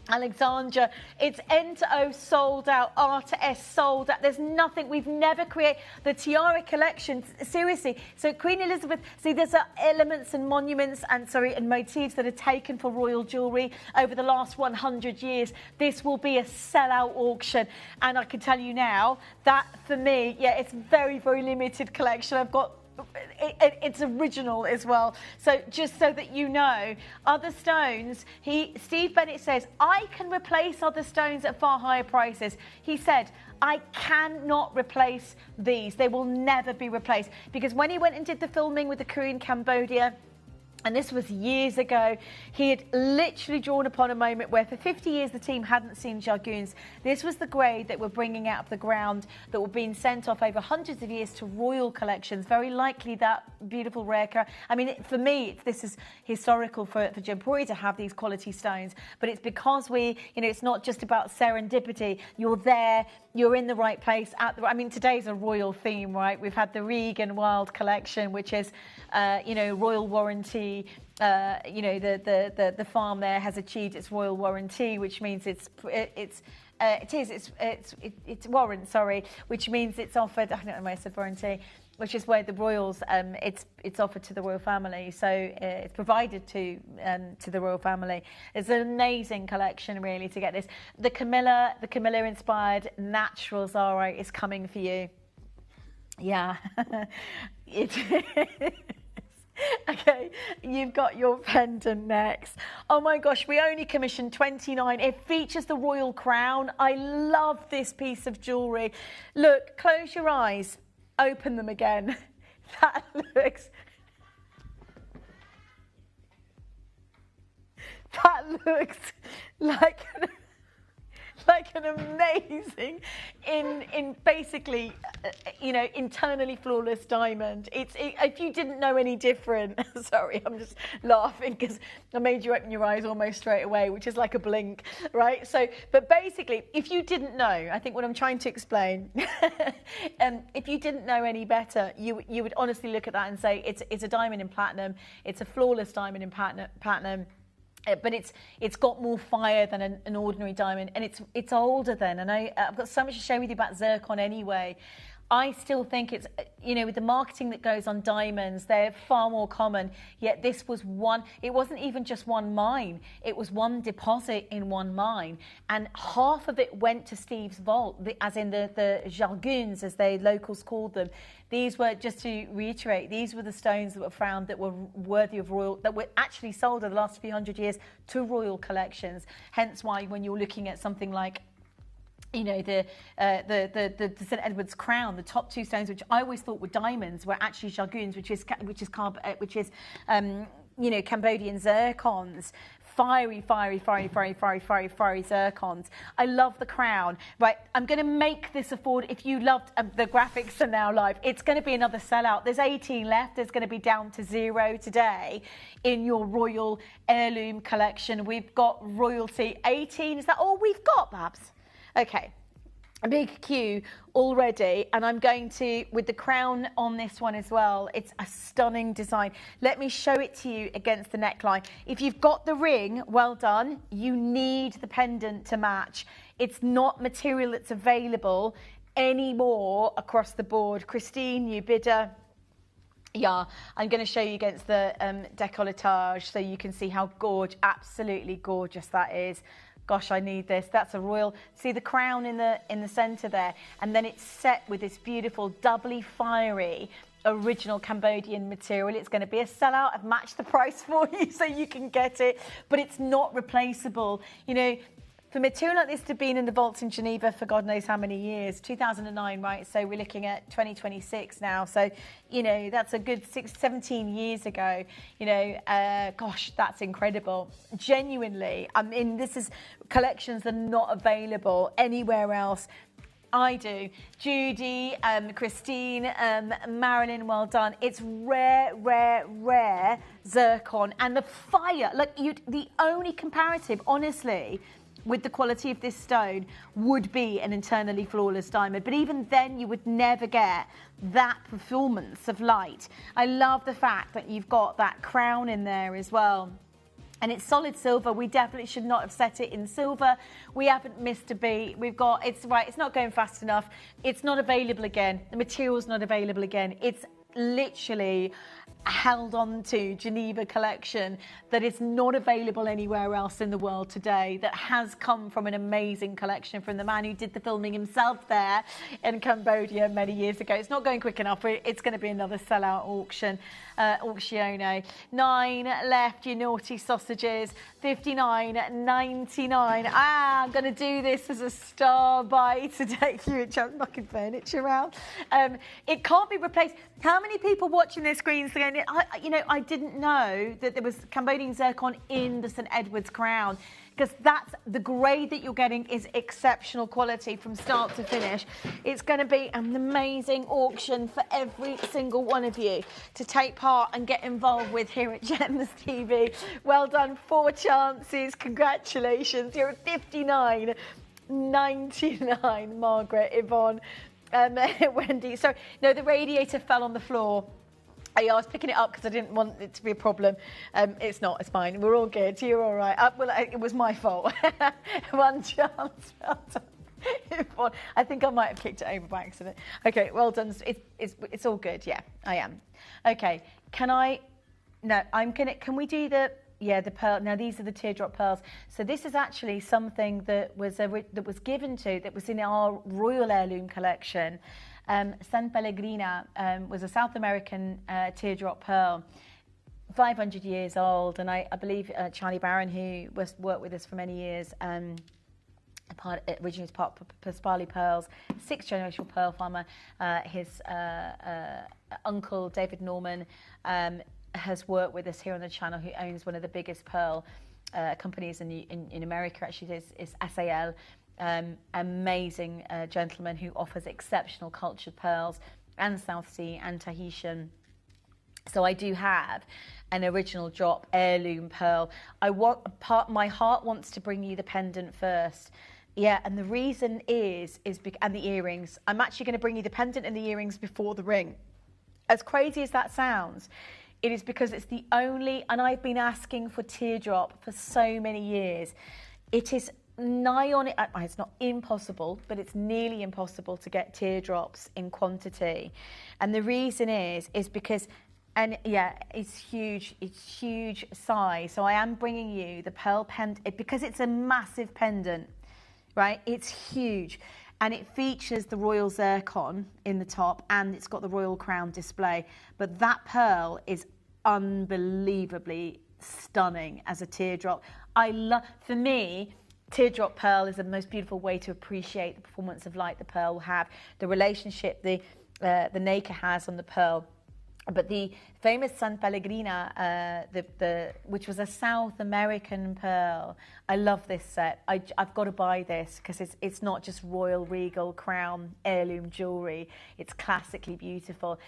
Alexandra, it's N to O sold out, R to S sold out. There's nothing, we've never created the tiara collection, seriously. So Queen Elizabeth, see, there's elements and monuments and motifs that are taken for royal jewellery over the last 100 years. This will be a sellout auction, and I can tell you now that for me, yeah, it's very, very limited collection. I've got it's original as well. So just so that you know, other stones, Steve Bennett says, I can replace other stones at far higher prices. He said, I cannot replace these. They will never be replaced. Because when he went and did the filming with the crew in Cambodia, and this was years ago, he had literally drawn upon a moment where for 50 years the team hadn't seen jargoons. This was the grade that we're bringing out of the ground that were being sent off over hundreds of years to royal collections. Very likely that beautiful rare. I mean, for me, this is historical for Gemporia to have these quality stones, but it's because it's not just about serendipity. You're there, you're in the right place. I mean, today's a royal theme, right? We've had the Regan Wild collection, which is, royal warranty. The farm there has achieved its royal warranty, which means it's warrant, sorry, which means it's offered. I don't know why I said warranty, which is where the royals, it's offered to the royal family, so it's provided to the royal family. It's an amazing collection, really, to get this. The Camilla inspired natural Zara is coming for you. Yeah, it is. Okay, you've got your pendant next. Oh my gosh, we only commissioned 29. It features the royal crown. I love this piece of jewellery. Look, close your eyes, open them again. That looks like an amazing, in basically, internally flawless diamond. If you didn't know any different, sorry, I'm just laughing because I made you open your eyes almost straight away, which is like a blink, right? So, but basically, if you didn't know, I think what I'm trying to explain, if you didn't know any better, you would honestly look at that and say it's a diamond in platinum. It's a flawless diamond in platinum. But it's got more fire than an ordinary diamond, and it's older than. And I've got so much to share with you about zircon anyway. I still think it's, with the marketing that goes on diamonds, they're far more common. Yet this was it wasn't even just one mine. It was one deposit in one mine. And half of it went to Steve's vault, as in the jargoons, as the locals called them. These were, just to reiterate, these were the stones that were found that were worthy of royal, that were actually sold in the last few hundred years to royal collections. Hence why when you're looking at something like the St Edward's crown, the top two stones, which I always thought were diamonds, were actually jargoons, which is Cambodian zircons. Fiery zircons. I love the crown. Right, I'm going to make this afford. If you loved the graphics are now live, it's going to be another sellout. There's 18 left. There's going to be down to 0 today in your royal heirloom collection. We've got royalty 18. Is that all we've got, Babs? Okay, a big queue already, and I'm going to, with the crown on this one as well, it's a stunning design. Let me show it to you against the neckline. If you've got the ring, well done. You need the pendant to match. It's not material that's available anymore across the board. Christine, you bidder. Yeah, I'm going to show you against the décolletage so you can see how absolutely gorgeous that is. Gosh, I need this. That's a royal. See the crown in the centre there, and then it's set with this beautiful, doubly fiery original Cambodian material. It's going to be a sellout. I've matched the price for you so you can get it, but it's not replaceable. For material like this to have been in the vaults in Geneva for God knows how many years, 2009, right? So we're looking at 2026 now. So, that's a good 17 years ago. Gosh, that's incredible. Genuinely, I mean, this is collections that are not available anywhere else. I do. Judy, Christine, Marilyn, well done. It's rare zircon. And the fire, the only comparative, honestly, with the quality of this stone would be an internally flawless diamond. But even then, you would never get that performance of light. I love the fact that you've got that crown in there as well. And it's solid silver. We definitely should not have set it in silver. We haven't missed a beat. We've got, it's right, it's not going fast enough. It's not available again. The material's not available again. It's literally held on to Geneva collection that is not available anywhere else in the world today, that has come from an amazing collection from the man who did the filming himself there in Cambodia many years ago. It's not going quick enough. It's going to be another sellout auction. Auctione. 9 left, you naughty sausages. 59.99. I'm going to do this as a star buy to take you and knocking furniture around. It can't be replaced. How many people watching their screens saying, I didn't know that there was Cambodian zircon in the St Edward's crown, because that's the grade that you're getting is exceptional quality from start to finish. It's going to be an amazing auction for every single one of you to take part and get involved with here at Gems TV. Well done, 4 chances, congratulations. You're at 59.99, Margaret, Yvonne, Wendy. So, no, the radiator fell on the floor. I was picking it up because I didn't want it to be a problem. It's not, it's fine. We're all good. You're all right. Well, it was my fault. 1 chance. Well done. I think I might have kicked it over by accident. Okay, well done. It's all good. Yeah, I am. Okay, can we do the pearl? Now, these are the teardrop pearls. So this is actually something that was given to, that was in our Royal Heirloom collection. San Pellegrina was a South American teardrop pearl, 500 years old, and I believe Charlie Barron, who worked with us for many years, originally was part of Paspali Pearls, 6th generation pearl farmer. His uncle David Norman has worked with us here on the channel, who owns one of the biggest pearl companies in America. Actually, is SAL. Amazing gentleman who offers exceptional cultured pearls and South Sea and Tahitian. So I do have an original drop heirloom pearl. My heart wants to bring you the pendant first. Yeah, and the reason is and the earrings. I'm actually going to bring you the pendant and the earrings before the ring. As crazy as that sounds, it is because it's the only, and I've been asking for teardrop for so many years. It is nigh on it. It's not impossible, but it's nearly impossible to get teardrops in quantity. And the reason is because, and yeah, it's huge size. So I am bringing you the pearl pendant because it's a massive pendant, right? It's huge. And it features the royal zircon in the top, and it's got the royal crown display. But that pearl is unbelievably stunning as a teardrop. For me, teardrop pearl is the most beautiful way to appreciate the performance of light the pearl will have, the relationship the nacre has on the pearl. But the famous San Pellegrina, which was a South American pearl, I love this set. I've got to buy this because it's not just royal, regal, crown, heirloom jewellery. It's classically beautiful.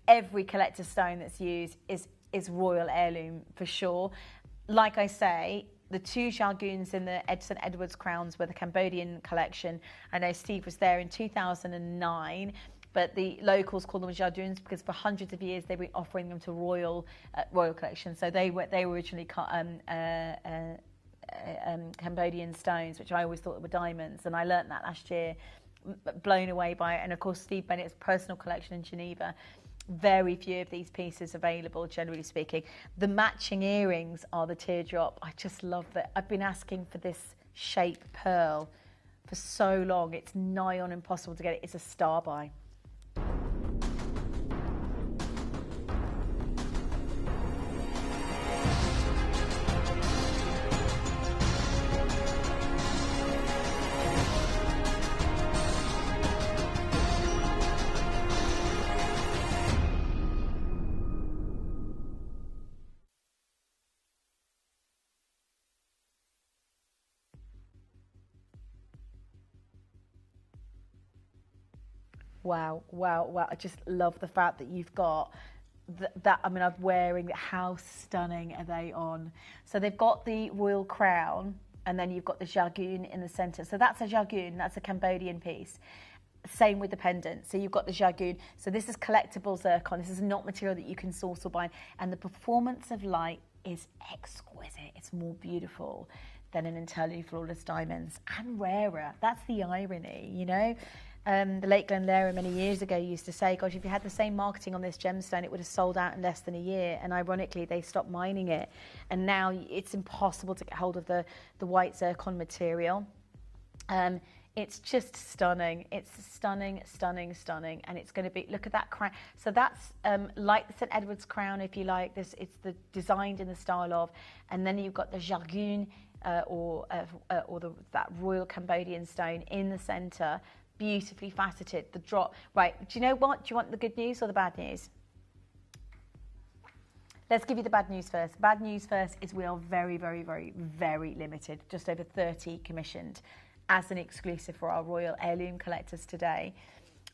Every collector's stone that's used is royal heirloom for sure. Like I say, the 2 jargoons in the St Edward's crowns were the Cambodian collection. I know Steve was there in 2009, but the locals call them jargoons because for hundreds of years they've been offering them to royal collection. So they were originally Cambodian stones, which I always thought were diamonds, and I learnt that last year, blown away by it. And of course, Steve Bennett's personal collection in Geneva. Very few of these pieces available, generally speaking. The matching earrings are the teardrop. I just love that. I've been asking for this shape pearl for so long. It's nigh on impossible to get it. It's a star buy. Wow, wow, wow. I just love the fact that you've got that. I mean, I'm wearing, how stunning are they on? So they've got the royal crown, and then you've got the jargoon in the centre. So that's a jargoon, that's a Cambodian piece. Same with the pendant. So you've got the jargoon. So this is collectible zircon. This is not material that you can source or buy. And the performance of light is exquisite. It's more beautiful than an entirely flawless diamonds, and rarer. That's the irony, you know. The late Glenn Lara many years ago used to say, gosh, if you had the same marketing on this gemstone, it would have sold out in less than a year. And ironically, they stopped mining it. And now it's impossible to get hold of the white zircon material. It's just stunning. It's stunning, stunning, stunning. And it's going to be, look at that crown. So that's like the St. Edward's crown, if you like. It's designed in the style of. And then you've got the jargon or that royal Cambodian stone in the centre. Beautifully faceted, the drop. Right, do you know what? Do you want the good news or the bad news? Let's give you the bad news first. Bad news first is we are very, very, very, very limited. Just over 30 commissioned as an exclusive for our Royal Heirloom collectors today.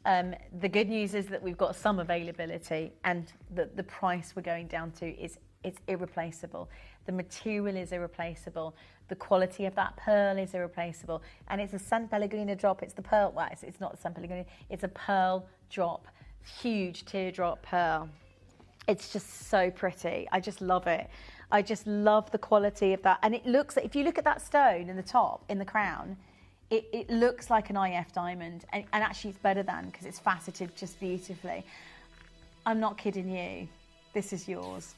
The good news is that we've got some availability, and the price we're going down to is it's irreplaceable. The material is irreplaceable. The quality of that pearl is irreplaceable. And it's a San Pellegrino drop. It's the pearl. Well, it's not San Pellegrino. It's a pearl drop. Huge teardrop pearl. It's just so pretty. I just love it. I just love the quality of that. And it looks, if you look at that stone in the top, in the crown, it looks like an IF diamond. And actually it's better than, because it's faceted just beautifully. I'm not kidding you. This is yours.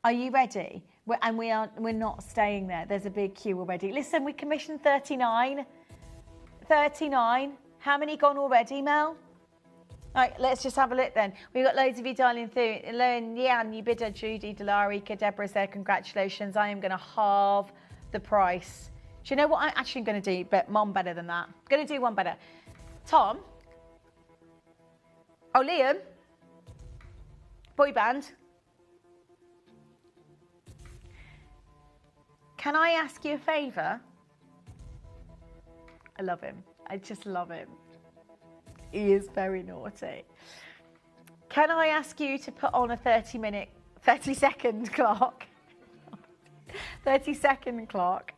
Are you ready? We're not staying there. There's a big queue already. Listen, we commissioned 39. 39. How many gone already, Mel? All right, let's just have a look then. We've got loads of you dialing through. Elaine, Yan, Ubida, Judy, Delarika, Deborah's there. Congratulations. I am going to halve the price. Do you know what I'm actually going to do? But Mom better than that. Going to do one better. Tom. Oh, Liam. Boy band. Can I ask you a favour? I love him. I just love him. He is very naughty. Can I ask you to put on a 30-second clock? 30-second clock.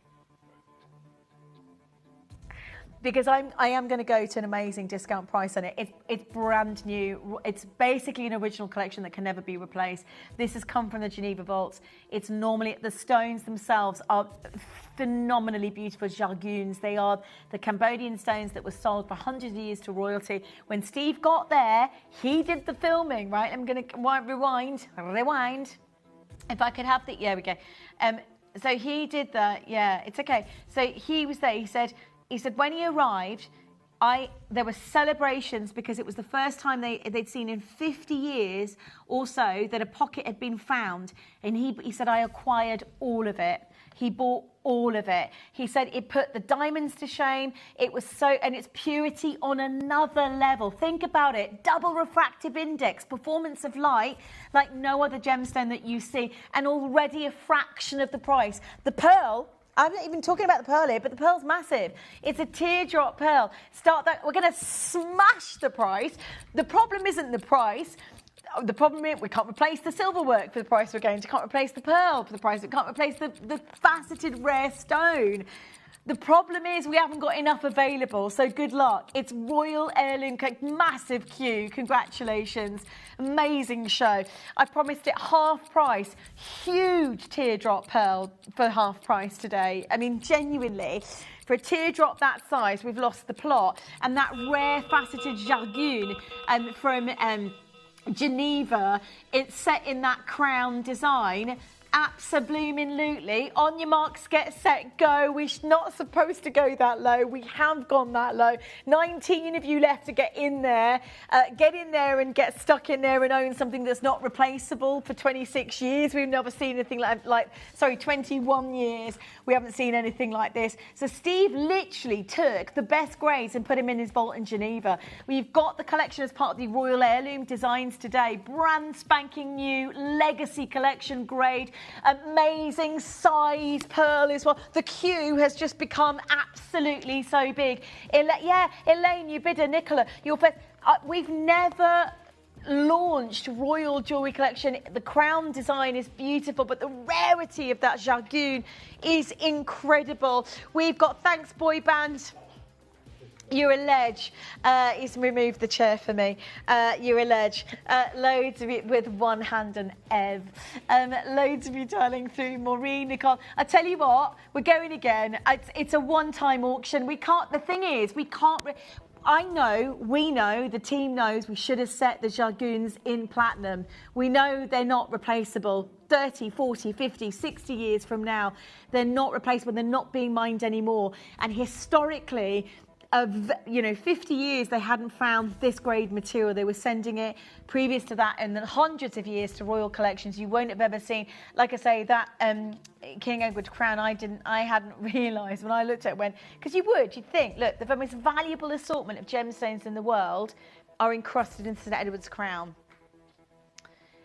Because I am going to go to an amazing discount price on it. It's brand new. It's basically an original collection that can never be replaced. This has come from the Geneva vaults. It's normally, the stones themselves are phenomenally beautiful jargons. They are the Cambodian stones that were sold for hundreds of years to royalty. When Steve got there, he did the filming, right? I'm going to rewind. If I could have the, yeah, we go. So he did that, yeah, it's okay. So he was there, he said when he arrived, there were celebrations because it was the first time they'd seen in 50 years or so that a pocket had been found. And he said, I acquired all of it. He bought all of it. He said it put the diamonds to shame. It was and its purity on another level. Think about it. Double refractive index, performance of light like no other gemstone that you see, and already a fraction of the price. The pearl, I'm not even talking about the pearl here, but the pearl's massive. It's a teardrop pearl. We're going to smash the price. The problem isn't the price. The problem is we can't replace the silver work for the price we're going to. Can't replace the pearl for the price. We can't replace the faceted rare stone. The problem is we haven't got enough available, so good luck. It's Royal Heirloom, massive queue. Congratulations. Amazing show. I promised it half price. Huge teardrop pearl for half price today. I mean, genuinely, for a teardrop that size, we've lost the plot. And that rare faceted jargon from Geneva, it's set in that crown design. Absolutely. On your marks, get set, go. We're not supposed to go that low. We have gone that low. 19 of you left to get in there. Get in there and get stuck in there and own something that's not replaceable for 26 years. We've never seen anything 21 years. We haven't seen anything like this. So Steve literally took the best grades and put him in his vault in Geneva. We've got the collection as part of the Royal Heirloom designs today. Brand spanking new legacy collection grade. Amazing size pearl as well. The queue has just become absolutely so big. Elaine, Ubida, Nicola, your first. We've never launched royal jewellery collection. The crown design is beautiful, but the rarity of that jargon is incredible. We've got, thanks boy band. You're a ledge. He's removed the chair for me. You're a ledge. Loads of you with one hand and Ev. Loads of you dialing through. Maureen, Nicole. I tell you what, we're going again. It's a one-time auction. We can't. The thing is, we can't. I know, we know, the team knows we should have set the Jargoons in platinum. We know they're not replaceable. 30, 40, 50, 60 years from now, they're not replaceable. They're not being mined anymore. And historically, 50 years they hadn't found this grade material. They were sending it previous to that, and then hundreds of years to royal collections. You won't have ever seen, like I say, that King Edward crown. I hadn't realised when I looked at it, because you'd think, look, the most valuable assortment of gemstones in the world are encrusted in St Edward's crown.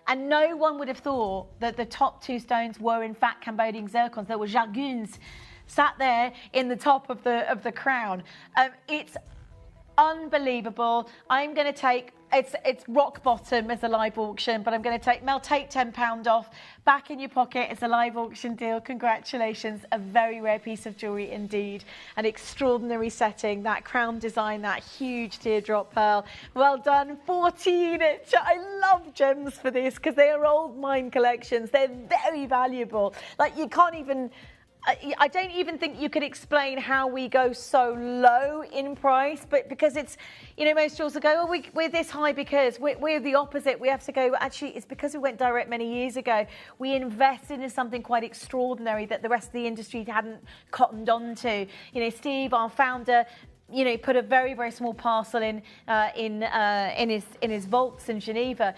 And no one would have thought that the top two stones were in fact Cambodian zircons. There were Jargoons sat there in the top of the crown. It's unbelievable. I'm going to take, it's rock bottom as a live auction, but I'm going to take, Mel, take £10 off, back in your pocket. It's a live auction deal. Congratulations. A very rare piece of jewellery indeed. An extraordinary setting, that crown design, that huge teardrop pearl. Well done. 14. I love gems for this because they are old mine collections. They're very valuable. Like, you can't even... I don't even think you could explain how we go so low in price, but because it's, most jewels will go, oh, we're this high because we're the opposite. We have to go, actually, it's because we went direct many years ago. We invested in something quite extraordinary that the rest of the industry hadn't cottoned on to. Steve, our founder, put a very, very small parcel in his vaults in Geneva.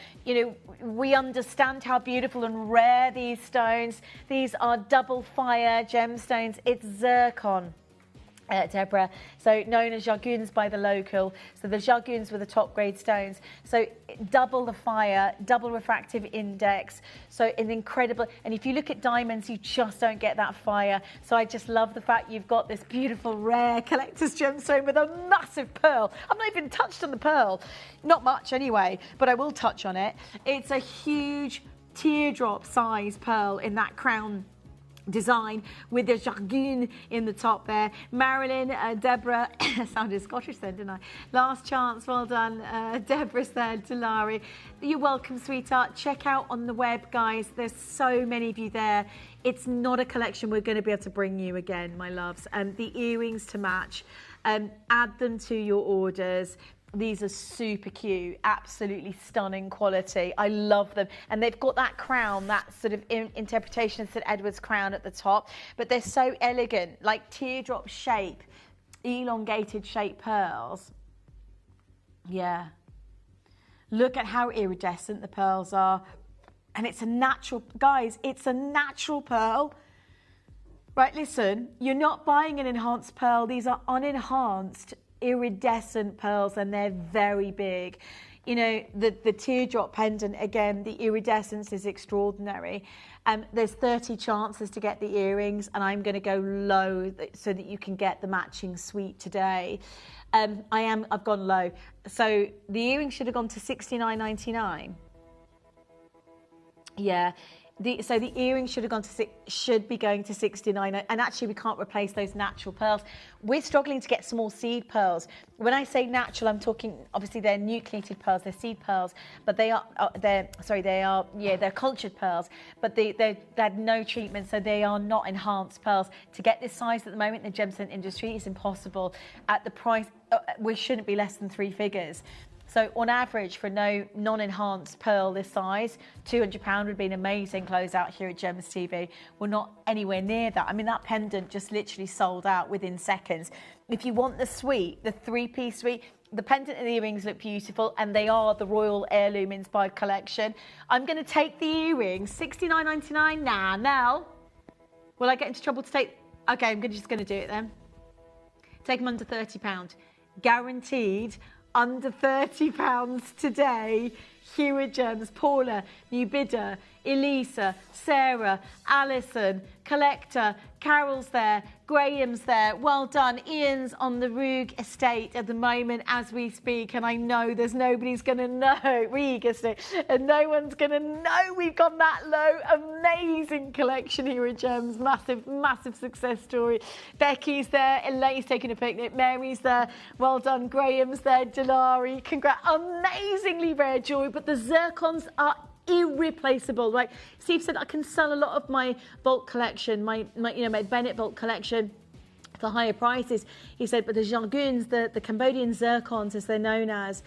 We understand how beautiful and rare these stones. These are double fire gemstones. It's zircon. Deborah, so known as Jargoons by the local. So the Jargoons were the top grade stones. So double the fire, double refractive index. So an incredible, and if you look at diamonds, you just don't get that fire. So I just love the fact you've got this beautiful rare collector's gemstone with a massive pearl. I've not even touched on the pearl. Not much anyway, but I will touch on it. It's a huge teardrop size pearl in that crown design with the Jargoon in the top there. Marilyn, Deborah, sounded Scottish then, didn't I? Last chance, well done. Deborah said to Larry, you're welcome, sweetheart. Check out on the web, guys. There's so many of you there. It's not a collection we're going to be able to bring you again, my loves. The earrings to match. Add them to your orders. These are super cute, absolutely stunning quality. I love them. And they've got that crown, that sort of interpretation of St Edward's crown at the top, but they're so elegant, like teardrop shape, elongated shape pearls. Yeah. Look at how iridescent the pearls are. And it's a natural, guys, it's a natural pearl. Right, listen, you're not buying an enhanced pearl. These are unenhanced iridescent pearls, and they're very big. The teardrop pendant, again, the iridescence is extraordinary. There's 30 chances to get the earrings, and I'm going to go low so that you can get the matching suite today. I've gone low. So the earrings should have gone to $69.99. Yeah. So the earrings should be going to $69, and actually we can't replace those natural pearls. We're struggling to get small seed pearls. When I say natural, I'm talking obviously they're nucleated pearls, they're seed pearls, but they're cultured pearls, but they had no treatment, so they are not enhanced pearls. To get this size at the moment in the gemstone industry is impossible. At the price, we shouldn't be less than 3 figures. So on average, for no non-enhanced pearl this size, £200 would be an amazing closeout here at Gems TV. We're not anywhere near that. I mean, that pendant just literally sold out within seconds. If you want the suite, the 3-piece suite, the pendant and the earrings look beautiful, and they are the Royal Heirloom Inspired Collection. I'm going to take the earrings, $69.99. Nah, Mel, will I get into trouble to take? Okay, I'm just going to do it then. Take them under £30. Guaranteed. Under £30 today. Here at Gems, Paula, new bidder, Elisa, Sarah, Alison, Collector, Carol's there, Graham's there. Well done. Ian's on the Roog estate at the moment as we speak, and I know there's nobody's going to know, Roog estate, and no one's going to know we've got that low. Amazing collection here at Gems. Massive, massive success story. Becky's there, Elaine's taking a picnic, Mary's there. Well done. Graham's there, Delari. Congrats. Amazingly rare jewelry, but the zircons are irreplaceable. Like Steve said, I can sell a lot of my bulk collection, my Bennett bulk collection for higher prices. He said, but the Jarguns, the Cambodian zircons as they're known as,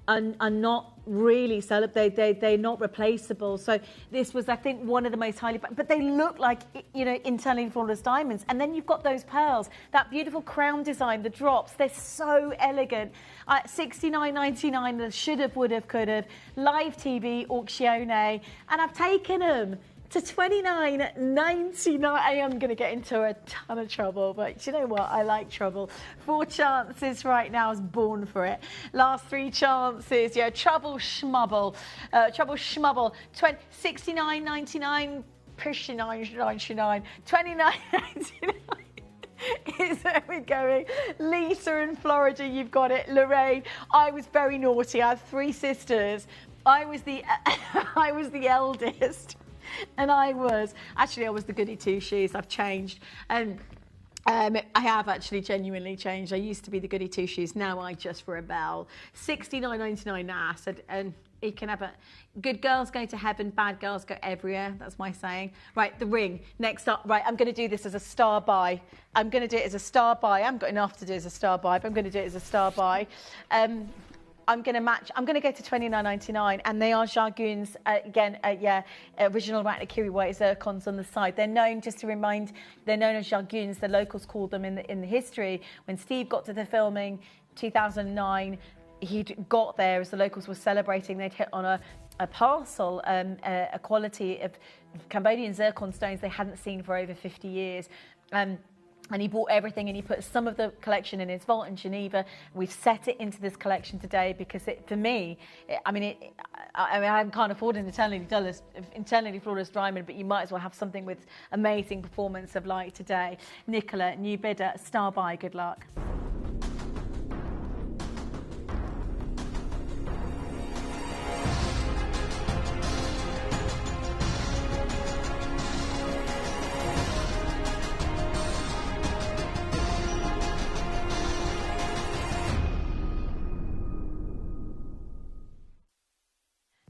are not really sellable. They're not replaceable. So this was, I think, one of the most highly, but they look like, internally flawless diamonds. And then you've got those pearls, that beautiful crown design, the drops. They're so elegant. $69.99, the should have, would have, could have, live TV, auctione, and I've taken them to $29.99. I am going to get into a ton of trouble, but you know what? I like trouble. 4 chances right now is born for it. Last 3 chances, yeah, trouble schmubble. $69.99, pushing $99.99, $29.99. Is where we're going. Lisa in Florida, you've got it. Lorraine, I was very naughty. I have 3 sisters. I was the eldest. And I was the goody 2-shoes. I've changed. And I have actually genuinely changed. I used to be the goody 2-shoes. Now I just rebel. $69.99 now. And you can have a good girls go to heaven, bad girls go everywhere. That's my saying. Right, the ring. Next up. Right, I'm going to do this as a star buy. I'm going to do it as a star buy. I haven't got enough to do as a star buy, but I'm going to do it as a star buy. I'm going to match. I'm going to go to $29.99, and they are Jarguns again. Original Ratnakiri white zircons on the side. They're known, just to remind, they're known as Jarguns. The locals called them in the history. When Steve got to the filming, 2009, he'd got there as the locals were celebrating. They'd hit on a parcel, a quality of Cambodian zircon stones they hadn't seen for over 50 years. And he bought everything, and he put some of the collection in his vault in Geneva. We've set it into this collection today because, for me, I can't afford an internally flawless diamond, but you might as well have something with amazing performance of light today. Nicola, new bidder, star buy. Good luck.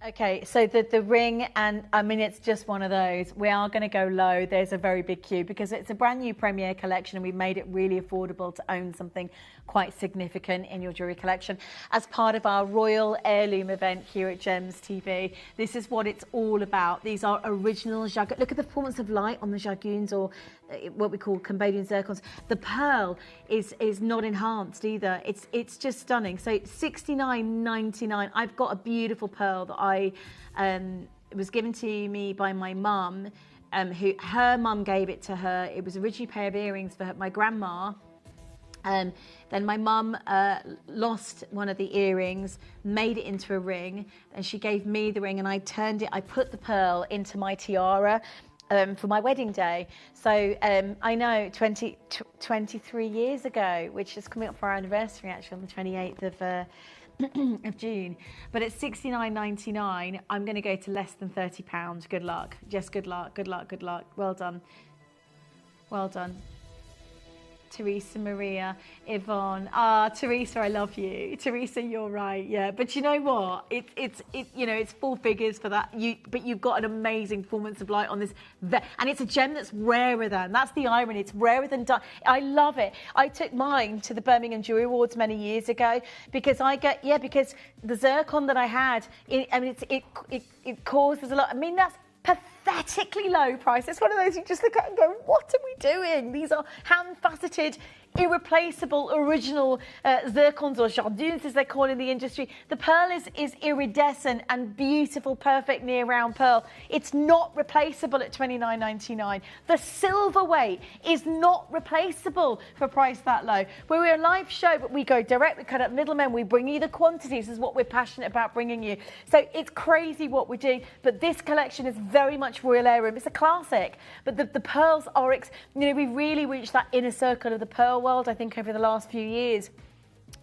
Okay, so the ring, and I mean, it's just one of those. We are going to go low. There's a very big queue because it's a brand new premiere collection, and we've made it really affordable to own something quite significant in your jewellery collection as part of our Royal Heirloom event here at Gems TV. This is what it's all about. These are original Jarguns. Look at the performance of light on the Jarguns, or what we call Cambodian zircons. The pearl is not enhanced either. It's just stunning. So $69.99. I've got a beautiful pearl that it was given to me by my mum, her mum gave it to her. It was originally a pair of earrings for my grandma. Then my mum lost one of the earrings, made it into a ring, and she gave me the ring, and I put the pearl into my tiara for my wedding day. So I know 23 years ago, which is coming up for our anniversary actually on the 28th of June. But at $69.99, I'm going to go to less than £30. Good luck. Just good luck, good luck, good luck. Well done. Well done. Teresa, Maria, Yvonne. Teresa, I love you. Teresa, you're right. Yeah, but you know what? It's 4 figures for that. But you've got an amazing performance of light on this, and it's a gem that's rarer than. That's the irony. It's rarer than. I love it. I took mine to the Birmingham Jewelry Awards many years ago because because the zircon that I had. It causes a lot. I mean, that's pathetically low price. It's one of those you just look at and go, what are we doing? These are hand-faceted irreplaceable, original zircons or jardins, as they call in the industry. The pearl is iridescent and beautiful, perfect near-round pearl. It's not replaceable at $29.99. The silver weight is not replaceable for a price that low. We're a live show, but we go direct, we cut out middlemen, we bring you the quantities. This is what we're passionate about bringing you. So it's crazy what we're doing, but this collection is very much Royal Heirloom. It's a classic, but the pearls are, we really reached that inner circle of the pearl world, I think, over the last few years.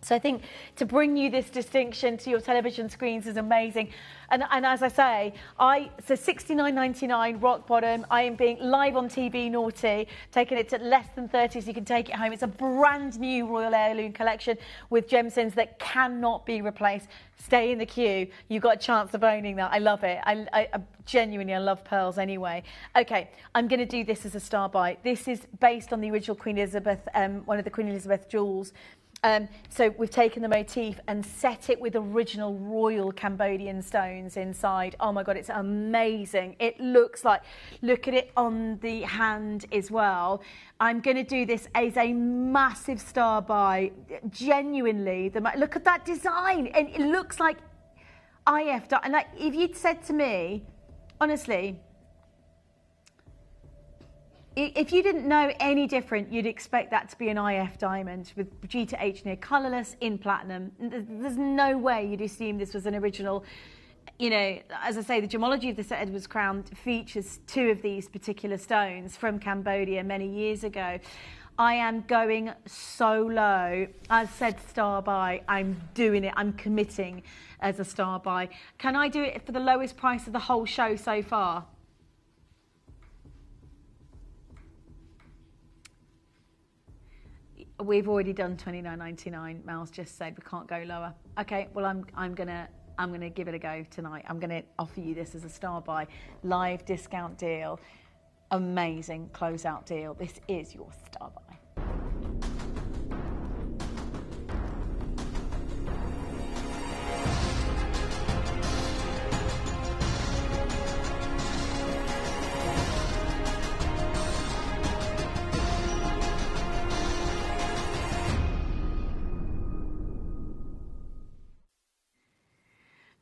So I think to bring you this distinction to your television screens is amazing. And as I say, so $69.99 rock bottom. I am being live on TV naughty, taking it to less than 30 so you can take it home. It's a brand new Royal Heirloom collection with gemstones that cannot be replaced. Stay in the queue. You've got a chance of owning that. I love it. I genuinely, I love pearls anyway. Okay, I'm going to do this as a star buy. This is based on the original Queen Elizabeth, one of the Queen Elizabeth jewels. So we've taken the motif and set it with original royal Cambodian stones inside. Oh my God, it's amazing. It looks like, look at it on the hand as well. I'm going to do this as a massive star buy. Genuinely, look at that design. And it looks like IF. And like, if you'd said to me, honestly, if you didn't know any different, you'd expect that to be an IF diamond with G to H near colourless in platinum. There's no way you'd assume this was an original. You know, as I say, the gemology of the St Edward's crown features two of these particular stones from Cambodia many years ago. I am going so low. I've said star buy. I'm doing it. I'm committing as a star buy. Can I do it for the lowest price of the whole show so far? We've already done $29.99. Mal's just said we can't go lower. Okay, well I'm gonna give it a go tonight. I'm gonna offer you this as a star buy, live discount deal, amazing closeout deal. This is your star buy.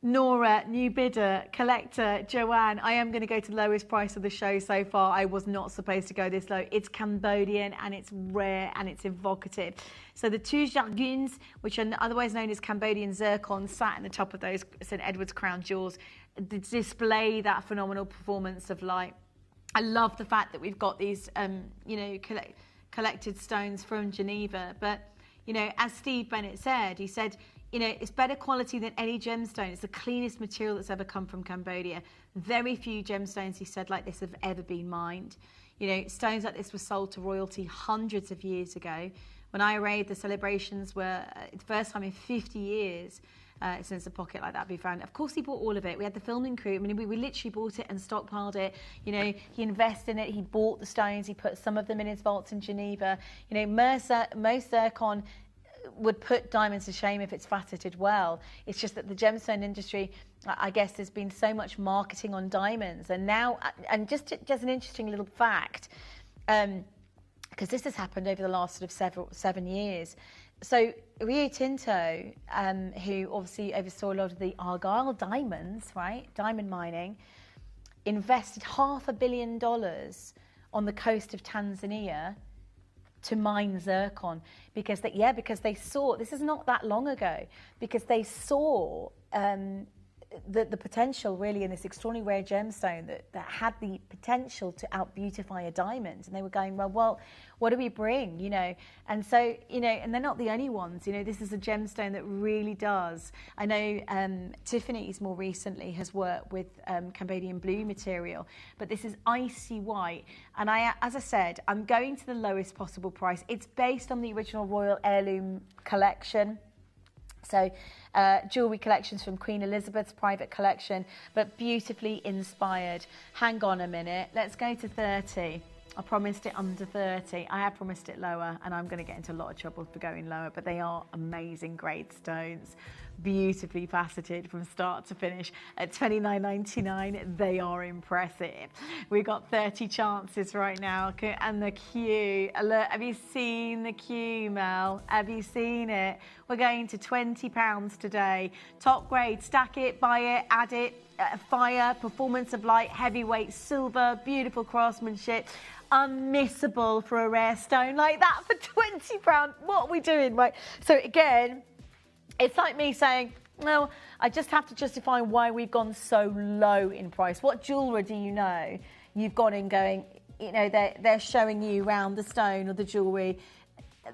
Nora, new bidder, collector, Joanne, I am going to go to the lowest price of the show so far. I was not supposed to go this low. It's Cambodian and it's rare and it's evocative. So the two jargons, which are otherwise known as Cambodian zircon, sat in the top of those St Edward's crown jewels, display that phenomenal performance of light. I love the fact that we've got these, collected stones from Geneva. But, as Steve Bennett said, he said, it's better quality than any gemstone. It's the cleanest material that's ever come from Cambodia. Very few gemstones, he said, like this have ever been mined. Stones like this were sold to royalty hundreds of years ago. When I arrived, the celebrations were the first time in 50 years since a pocket like that be found. Of course, he bought all of it. We had the filming crew. I mean, we literally bought it and stockpiled it. He invested in it. He bought the stones. He put some of them in his vaults in Geneva. Most zircon would put diamonds to shame if it's faceted well. It's just that the gemstone industry, I guess, there's been so much marketing on diamonds, and now, and just an interesting little fact, because this has happened over the last sort of 7 years. So Rio Tinto, who obviously oversaw a lot of the Argyle diamonds, right, diamond mining, invested $500 million on the coast of Tanzania to mine zircon because they saw, this is not that long ago, because they saw the potential really in this extraordinary rare gemstone that had the potential to out-beautify a diamond. And they were going, well, what do we bring, And so, and they're not the only ones, this is a gemstone that really does. I know Tiffany's more recently has worked with Cambodian blue material, but this is icy white. And as I said, I'm going to the lowest possible price. It's based on the original Royal Heirloom collection. So jewellery collections from Queen Elizabeth's private collection, but beautifully inspired. Hang on a minute, let's go to 30. I promised it under 30. I have promised it lower, and I'm going to get into a lot of trouble for going lower, but they are amazing grade stones. beautifully faceted from start to finish at $29.99. They are impressive. We've got 30 chances right now, and the queue. Look, have you seen the queue, Mel? Have you seen it? We're going to £20 today. Top grade, stack it, buy it, add it. Fire, performance of light, heavyweight, silver, beautiful craftsmanship. Unmissable for a rare stone like that for £20. What are we doing, right? So again, it's like me saying, no, I just have to justify why we've gone so low in price. What jewellery do you know you've gone in going, you know, they're showing you around the stone or the jewellery.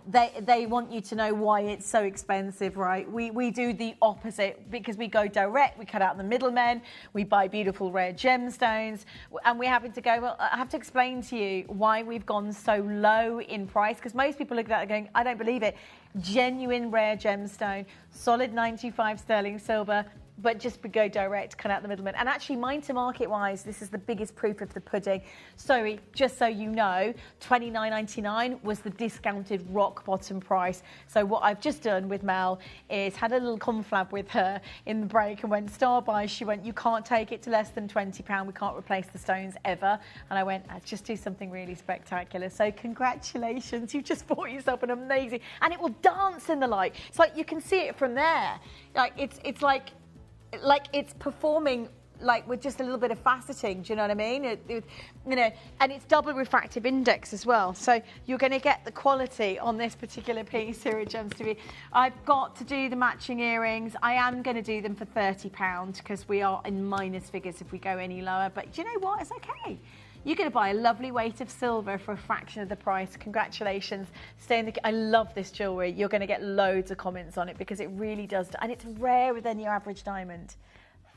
They want you to know why it's so expensive, right? We do the opposite because we go direct, we cut out the middlemen, we buy beautiful rare gemstones, and we happen to go, well, I have to explain to you why we've gone so low in price, because most people look at that going, I don't believe it. Genuine rare gemstone, solid 95 sterling silver, but just go direct, cut out the middleman. And actually, mine to market wise, this is the biggest proof of the pudding. Sorry, just so you know, $29.99 was the discounted rock bottom price. So what I've just done with Mel is had a little conflab with her in the break and went, star buy. She went, you can't take it to less than £20. We can't replace the stones ever. And I went, I'll just do something really spectacular. So congratulations, you've just bought yourself an amazing, and it will dance in the light. It's like you can see it from there. Like it's like it's performing like with just a little bit of faceting, do you know what I mean? You know, and it's double refractive index as well. So you're going to get the quality on this particular piece here at Gems TV. I've got to do the matching earrings. I am going to do them for £30 because we are in minus figures if we go any lower. But do you know what? It's okay. You're going to buy a lovely weight of silver for a fraction of the price. Congratulations. Stay in the... I love this jewellery. You're going to get loads of comments on it because it really does. And it's rarer than your average diamond.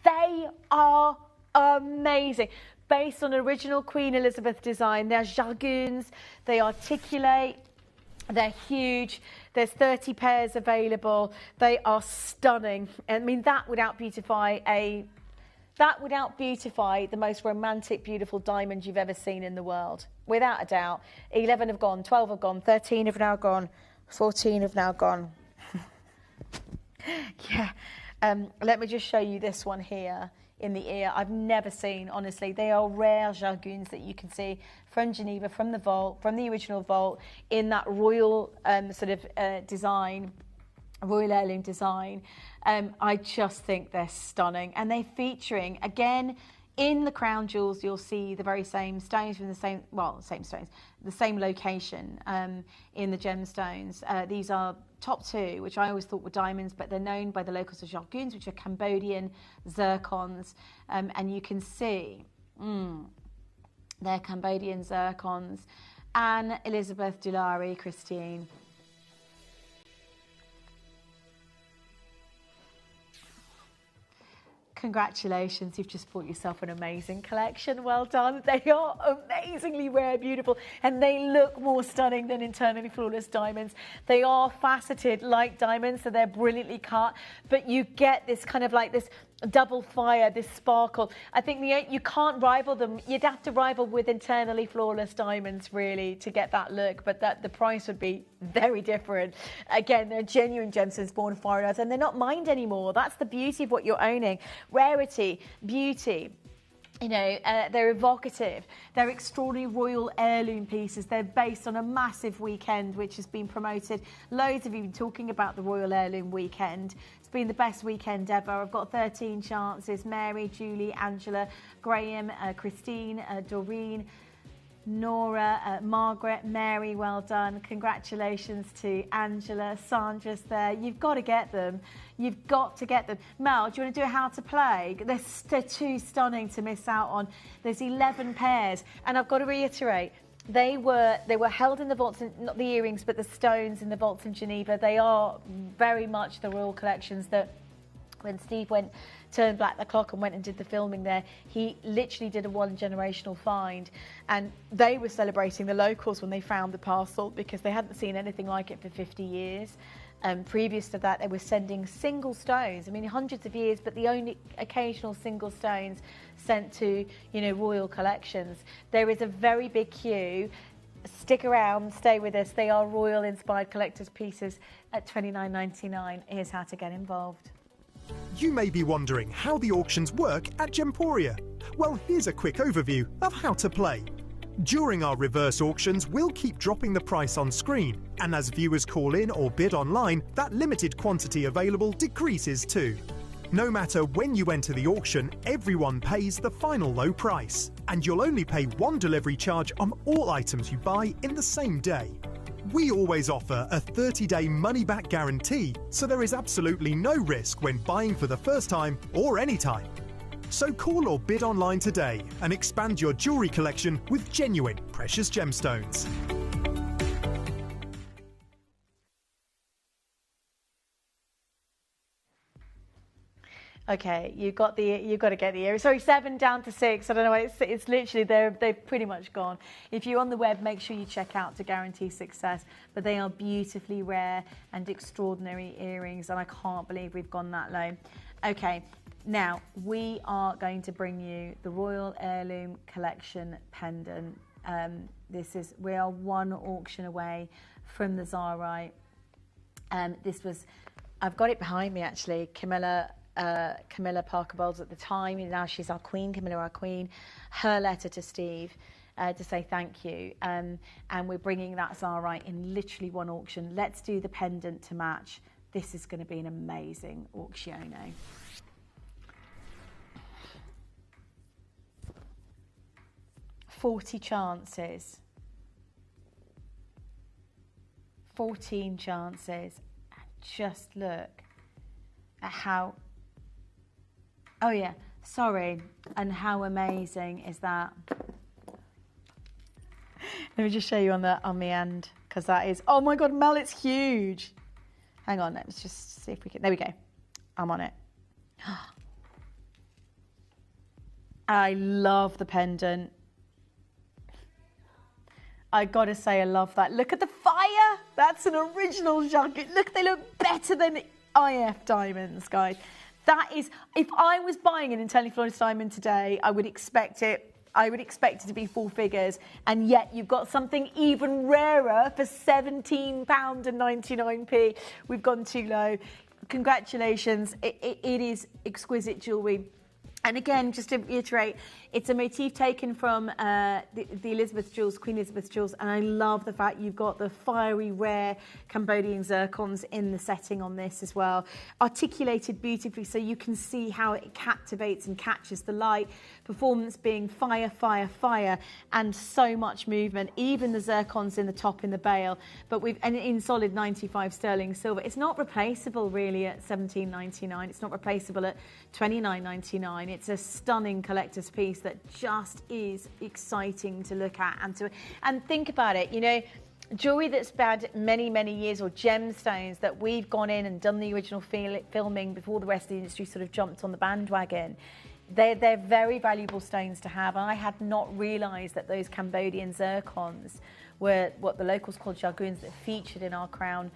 They are amazing. Based on original Queen Elizabeth design. They're jargons. They articulate. They're huge. There's 30 pairs available. They are stunning. I mean, that would out-beautify the most romantic, beautiful diamond you've ever seen in the world. Without a doubt. 11 have gone, 12 have gone, 13 have now gone, 14 have now gone. Yeah. Let me just show you this one here in the ear. I've never seen, honestly. They are rare jargons that you can see from Geneva, from the vault, from the original vault, in that royal design, royal heirloom design. I just think they're stunning, and they're featuring again in the crown jewels. You'll see the very same stones from the same stones, the same location in the gemstones. These are top two, which I always thought were diamonds, but they're known by the locals as jargons, which are Cambodian zircons, and you can see they're Cambodian zircons. Anne, Elizabeth, Dulari, Christine. Congratulations, you've just bought yourself an amazing collection. Well done. They are amazingly rare, beautiful, and they look more stunning than internally flawless diamonds. They are faceted like diamonds, so they're brilliantly cut, but you get this kind of like this double fire, this sparkle. I think you can't rival them. You'd have to rival with internally flawless diamonds really to get that look, but the price would be very different. Again, they're genuine gemstones born foreigners, and they're not mined anymore. That's the beauty of what you're owning. Rarity, beauty. You know, they're evocative. They're extraordinary royal heirloom pieces. They're based on a massive weekend, which has been promoted. Loads of you been talking about the royal heirloom weekend. It's been the best weekend ever. I've got 13 chances. Mary, Julie, Angela, Graham, Christine, Doreen, Nora, Margaret, Mary, well done. Congratulations to Angela, Sandra's there. You've got to get them. You've got to get them. Mel, do you want to do a how to play? They're too stunning to miss out on. There's 11 pairs. And I've got to reiterate, they were held in the vaults, not the earrings, but the stones in the vaults in Geneva. They are very much the royal collections that when Steve turned back the clock and went and did the filming there, he literally did a one-generational find, and they were celebrating the locals when they found the parcel because they hadn't seen anything like it for 50 years. Previous to that, they were sending single stones. I mean, hundreds of years, but the only occasional single stones sent to, you know, royal collections. There is a very big queue. Stick around, stay with us. They are royal-inspired collector's pieces at $29.99. Here's how to get involved. You may be wondering how the auctions work at Gemporia. Well, here's a quick overview of how to play. During our reverse auctions, we'll keep dropping the price on screen, and as viewers call in or bid online, that limited quantity available decreases too. No matter when you enter the auction, everyone pays the final low price, and you'll only pay one delivery charge on all items you buy in the same day. We always offer a 30-day money-back guarantee, so there is absolutely no risk when buying for the first time or any time. So call or bid online today and expand your jewellery collection with genuine precious gemstones. Okay, you've got to get the earrings. Sorry, 7 down to 6. I don't know. It's literally they've pretty much gone. If you're on the web, make sure you check out to guarantee success. But they are beautifully rare and extraordinary earrings, and I can't believe we've gone that low. Okay, now we are going to bring you the Royal Heirloom Collection pendant. We are one auction away from the Zarite. I've got it behind me actually. Camilla Parker Bowles at the time, now she's our queen, Camilla our queen, her letter to Steve to say thank you, and we're bringing that Zarite in literally one auction. Let's do the pendant to match. This is going to be an amazing auctiono. $40 chances, 14 chances, and just look at how, oh yeah, sorry, and how amazing is that? Let me just show you on the end, because that is, oh my God, Mel, it's huge. Hang on, let's just see if we can, there we go. I'm on it. I love the pendant. I gotta say, I love that. Look at the fire. That's an original junket. Look, they look better than IF diamonds, guys. That is, if I was buying an Intelliflorist diamond today, I would expect it to be 4 figures, and yet you've got something even rarer for £17.99. We've gone too low. Congratulations. It is exquisite jewellery. And again, just to reiterate, it's a motif taken from the Elizabeth jewels, Queen Elizabeth jewels, and I love the fact you've got the fiery, rare Cambodian zircons in the setting on this as well. Articulated beautifully so you can see how it captivates and catches the light. Performance being fire, fire, fire, and so much movement. Even the zircons in the top in the bail, but and in solid 95 sterling silver. It's not replaceable really at $17.99. It's not replaceable at $29.99. It's a stunning collector's piece that just is exciting to look at and think about it. You know, jewellery that's had many, many years, or gemstones that we've gone in and done the original filming before the rest of the industry sort of jumped on the bandwagon. They're very valuable stones to have. I had not realised that those Cambodian zircons were what the locals called jargoons that featured in our crown,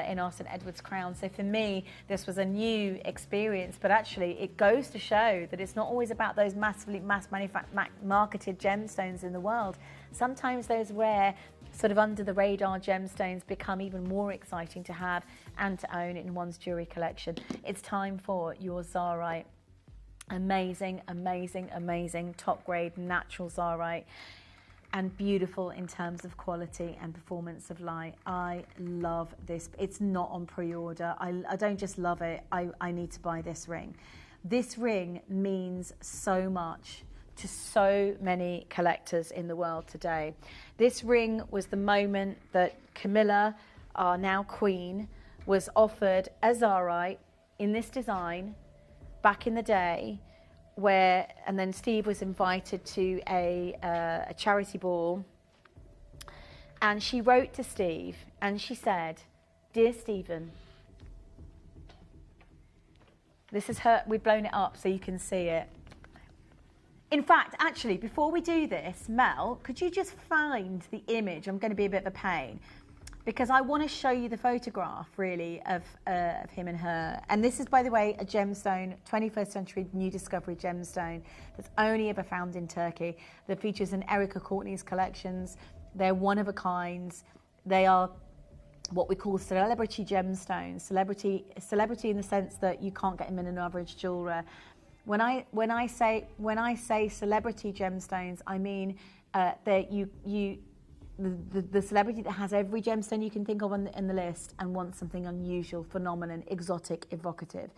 in our St Edward's crown. So for me, this was a new experience, but actually it goes to show that it's not always about those massively marketed gemstones in the world. Sometimes those rare, sort of under the radar gemstones become even more exciting to have and to own in one's jewellery collection. It's time for your Zarite. Amazing, amazing, amazing, top grade natural Zarite, and beautiful in terms of quality and performance of light. I love this. It's not on pre-order. I don't just love it, I need to buy this ring. This ring means so much to so many collectors in the world today. This ring was the moment that Camilla, our now queen, was offered a Zarite in this design back in the day, and then Steve was invited to a charity ball, and she wrote to Steve and she said, "Dear Stephen," this is her, we've blown it up so you can see it. In fact, actually, before we do this, Mel, could you just find the image? I'm going to be a bit of a pain, because I want to show you the photograph, really, of him and her. And this is, by the way, a gemstone, 21st century new discovery gemstone that's only ever found in Turkey, that features in Erica Courtney's collections. They're one of a kind. They are what we call celebrity gemstones. Celebrity in the sense that you can't get them in an average jeweler. When I say celebrity gemstones, I mean that the celebrity that has every gemstone you can think of in the list and wants something unusual, phenomenon, exotic, evocative.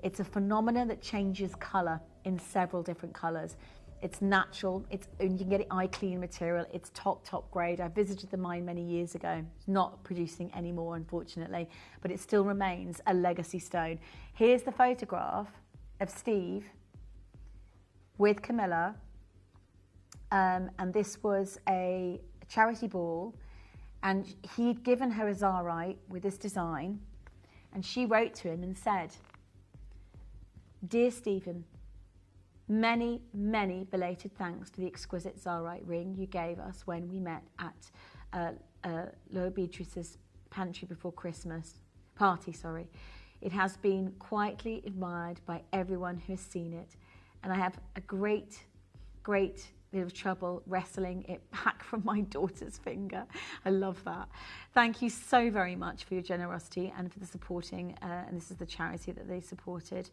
It's a phenomenon that changes colour in several different colours. It's natural, you can get it eye clean material, it's top grade. I visited the mine many years ago. It's not producing anymore, unfortunately, but it still remains a legacy stone. Here's the photograph of Steve with Camilla, and this was a charity ball, and he'd given her a Zarite with this design, and she wrote to him and said, "Dear Stephen, many, many belated thanks for the exquisite Zarite ring you gave us when we met at Lower Beatrice's pantry before Christmas party. It has been quietly admired by everyone who has seen it, and I have a great bit of trouble wrestling it back from my daughter's finger." I love that. Thank you so very much for your generosity and for the supporting, and this is the charity that they supported.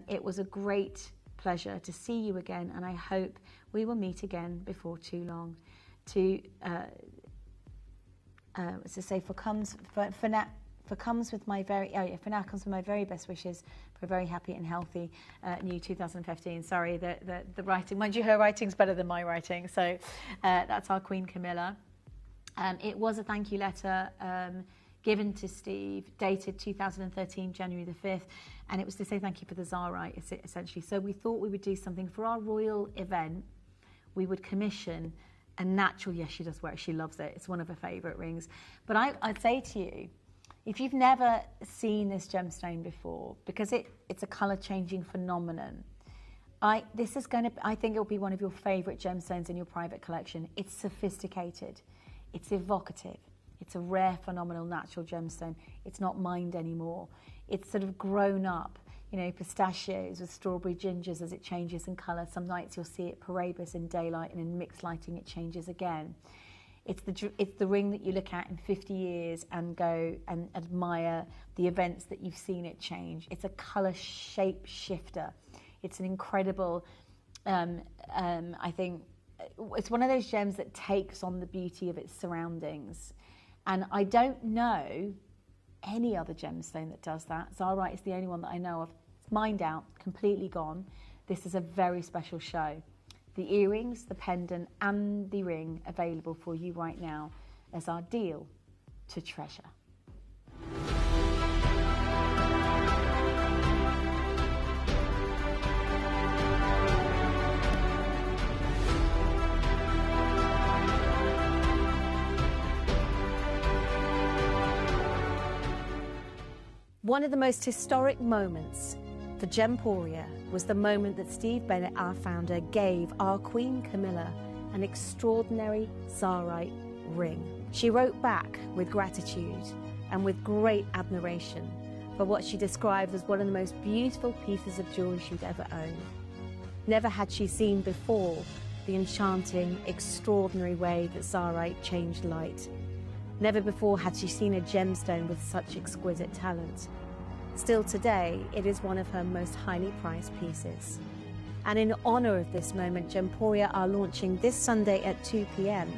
It was a great pleasure to see you again, and I hope we will meet again before too long. For now comes with my very best wishes for a very happy and healthy new 2015. Sorry, the writing, mind you, her writing's better than my writing. So that's our Queen Camilla. It was a thank you letter given to Steve, dated 2013, January the 5th, and it was to say thank you for the Zarite, essentially. So we thought we would do something for our royal event. We would commission a natural, yes, she does wear it, she loves it, it's one of her favourite rings. But I'd say to you, if you've never seen this gemstone before, because it's a colour-changing phenomenon, I think it'll be one of your favourite gemstones in your private collection. It's sophisticated, it's evocative, it's a rare, phenomenal, natural gemstone. It's not mined anymore. It's sort of grown up, pistachios with strawberry gingers as it changes in colour. Some nights you'll see it Parabus in daylight, and in mixed lighting it changes again. It's the ring that you look at in 50 years and go and admire the events that you've seen it change. It's a colour shape shifter. It's an incredible, I think, it's one of those gems that takes on the beauty of its surroundings. And I don't know any other gemstone that does that. Zarite is the only one that I know of. It's mined out, completely gone. This is a very special show. The earrings, the pendant and the ring available for you right now as our deal to treasure. One of the most historic moments for Gemporia was the moment that Steve Bennett, our founder, gave our Queen Camilla an extraordinary Zarite ring. She wrote back with gratitude and with great admiration for what she described as one of the most beautiful pieces of jewellery she'd ever owned. Never had she seen before the enchanting, extraordinary way that Zarite changed light. Never before had she seen a gemstone with such exquisite talent. Still today, it is one of her most highly prized pieces. And in honour of this moment, Gemporia are launching this Sunday at 2 p.m.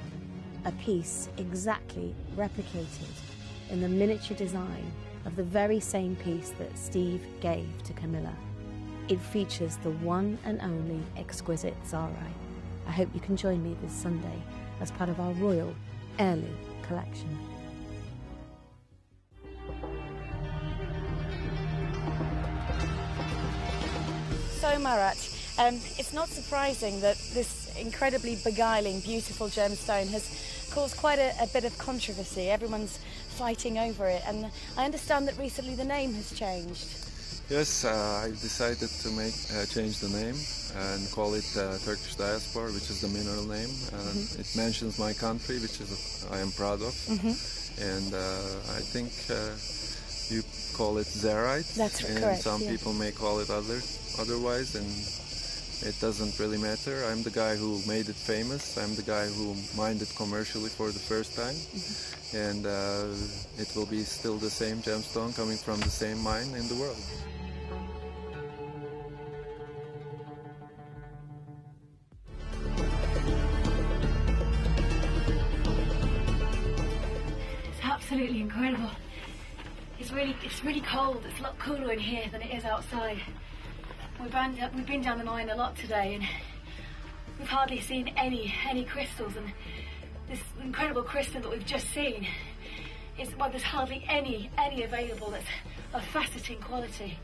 a piece exactly replicated in the miniature design of the very same piece that Steve gave to Camilla. It features the one and only exquisite Zarite. I hope you can join me this Sunday as part of our Royal Heirloom collection. So Marat, it's not surprising that this incredibly beguiling, beautiful gemstone has caused quite a bit of controversy. Everyone's fighting over it, and I understand that recently the name has changed. Yes, I decided to change the name and call it Turkish Diaspora, which is the mineral name. It mentions my country, which I am proud of. And I think you call it Zarite. That's and correct. some yeah. people may call it otherwise. And it doesn't really matter. I'm the guy who made it famous. I'm the guy who mined it commercially for the first time. And it will be still the same gemstone coming from the same mine in the world. It's absolutely incredible. It's really cold. It's a lot cooler in here than it is outside. We've been down the mine a lot today, and we've hardly seen any crystals. And this incredible crystal that we've just seen there's hardly any available that's of faceting quality.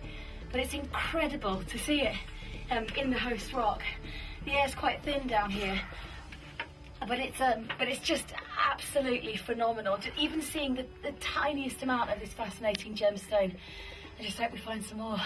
But it's incredible to see it in the host rock. The air's quite thin down here, but it's just absolutely phenomenal. Even seeing the tiniest amount of this fascinating gemstone. I just hope we find some more.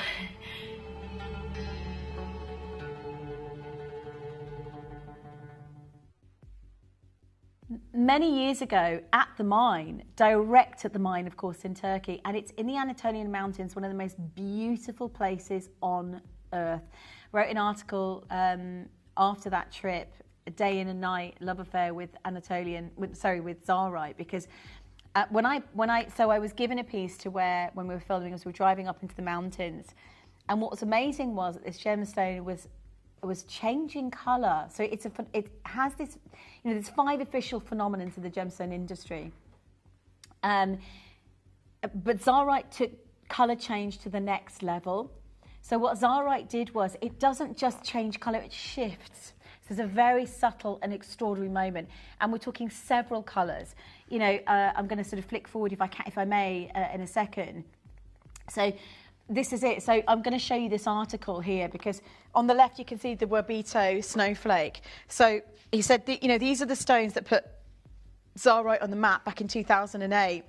Many years ago at the mine, direct at the mine, of course, in Turkey, and it's in the Anatolian Mountains, one of the most beautiful places on earth. Wrote an article after that trip, a day and a night love affair with Zarite, because I was given a piece to wear when we were filming as we were driving up into the mountains, and what was amazing was that this gemstone was changing colour. So it has this, there's 5 official phenomena to the gemstone industry. But Zarite took colour change to the next level. So what Zarite did was, it doesn't just change colour, it shifts. So it's a very subtle and extraordinary moment. And we're talking several colours. I'm going to sort of flick forward if I may, in a second. So this is it. So I'm going to show you this article here, because on the left you can see the Wabito snowflake. So he said, these are the stones that put Zarite on the map back in 2008.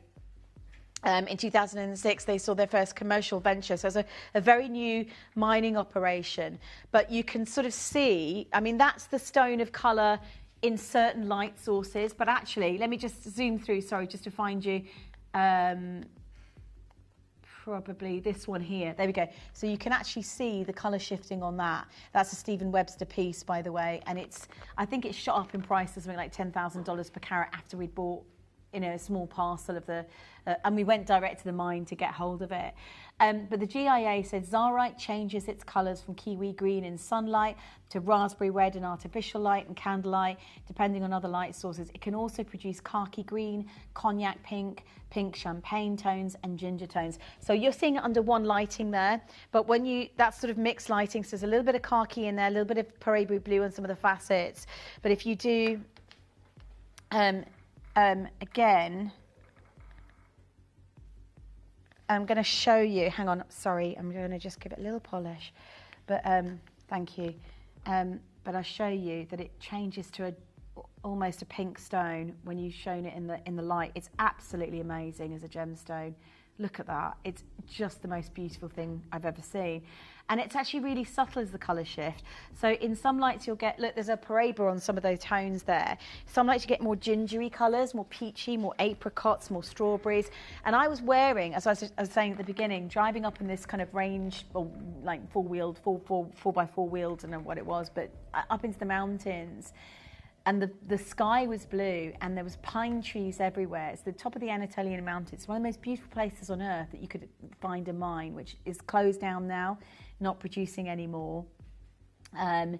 In 2006, they saw their first commercial venture. So it's a very new mining operation. But you can sort of see, that's the stone of colour in certain light sources. But actually, let me just zoom through, sorry, just to find you. Probably this one here. There we go. So you can actually see the colour shifting on that. That's a Stephen Webster piece, by the way. And I think it's shot up in price to something like $10,000 per carat after we'd bought a small parcel of and we went direct to the mine to get hold of it. But the GIA said Zarite changes its colours from kiwi green in sunlight to raspberry red in artificial light and candlelight, depending on other light sources. It can also produce khaki green, cognac pink, pink champagne tones and ginger tones. So you're seeing it under one lighting there, but that's sort of mixed lighting, so there's a little bit of khaki in there, a little bit of Perebu blue on some of the facets. But if you do, again, I'm going to show you, hang on, sorry, I'm going to just give it a little polish, but thank you. But I'll show you that it changes to almost a pink stone when you've shown it in the light. It's absolutely amazing as a gemstone. Look at that. It's just the most beautiful thing I've ever seen. And it's actually really subtle as the colour shift. So in some lights you'll get, look, there's a Perebu on some of those tones there. Some lights you get more gingery colours, more peachy, more apricots, more strawberries. And I was wearing, as I was saying at the beginning, driving up in this kind of range, or like 4x4 wheeled, I don't know what it was, but up into the mountains. And the sky was blue, and there was pine trees everywhere. It's the top of the Anatolian Mountains. It's one of the most beautiful places on earth that you could find a mine, which is closed down now, not producing anymore. And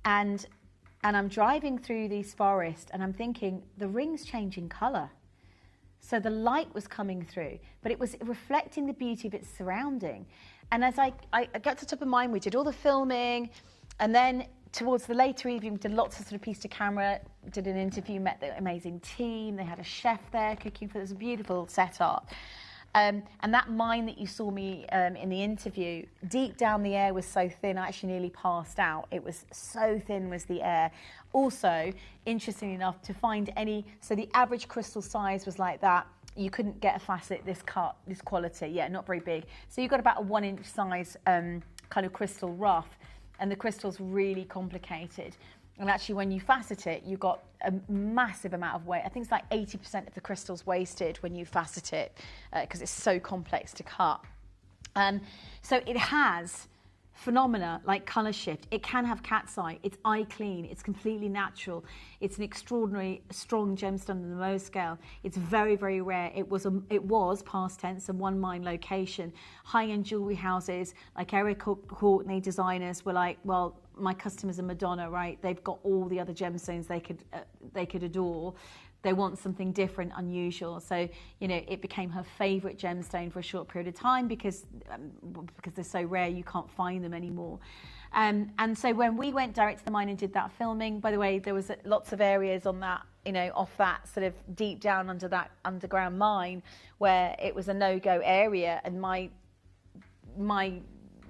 I'm driving through these forests, and I'm thinking, the ring's changing colour. So the light was coming through, but it was reflecting the beauty of its surrounding. And as I got to the top of mine, we did all the filming, and then towards the later evening, we did lots of sort of piece to camera, did an interview, met the amazing team. They had a chef there cooking for us. It was a beautiful setup. And that mine that you saw me in the interview, deep down the air was so thin, I actually nearly passed out. It was so thin was the air. Also, interestingly enough, to find so the average crystal size was like that. You couldn't get a facet this quality. Yeah, not very big. So you've got about a 1-inch size kind of crystal rough. And the crystal's really complicated. And actually, when you facet it, you've got a massive amount of weight. I think it's like 80% of the crystal's wasted when you facet it, because it's so complex to cut. So it has phenomena like colour shift. It can have cat's eye. It's eye clean. It's completely natural. It's an extraordinary, strong gemstone on the Mohs scale. It's very, very rare. It was past tense and one mine location. High-end jewellery houses like Eric Courtney designers were like, well, my customers are Madonna, right? They've got all the other gemstones they could adore. They want something different, unusual. So, you know, it became her favourite gemstone for a short period of time because they're so rare, you can't find them anymore. And so when we went direct to the mine and did that filming, by the way, there was lots of areas on that, you know, off that sort of deep down under that underground mine where it was a no-go area, and my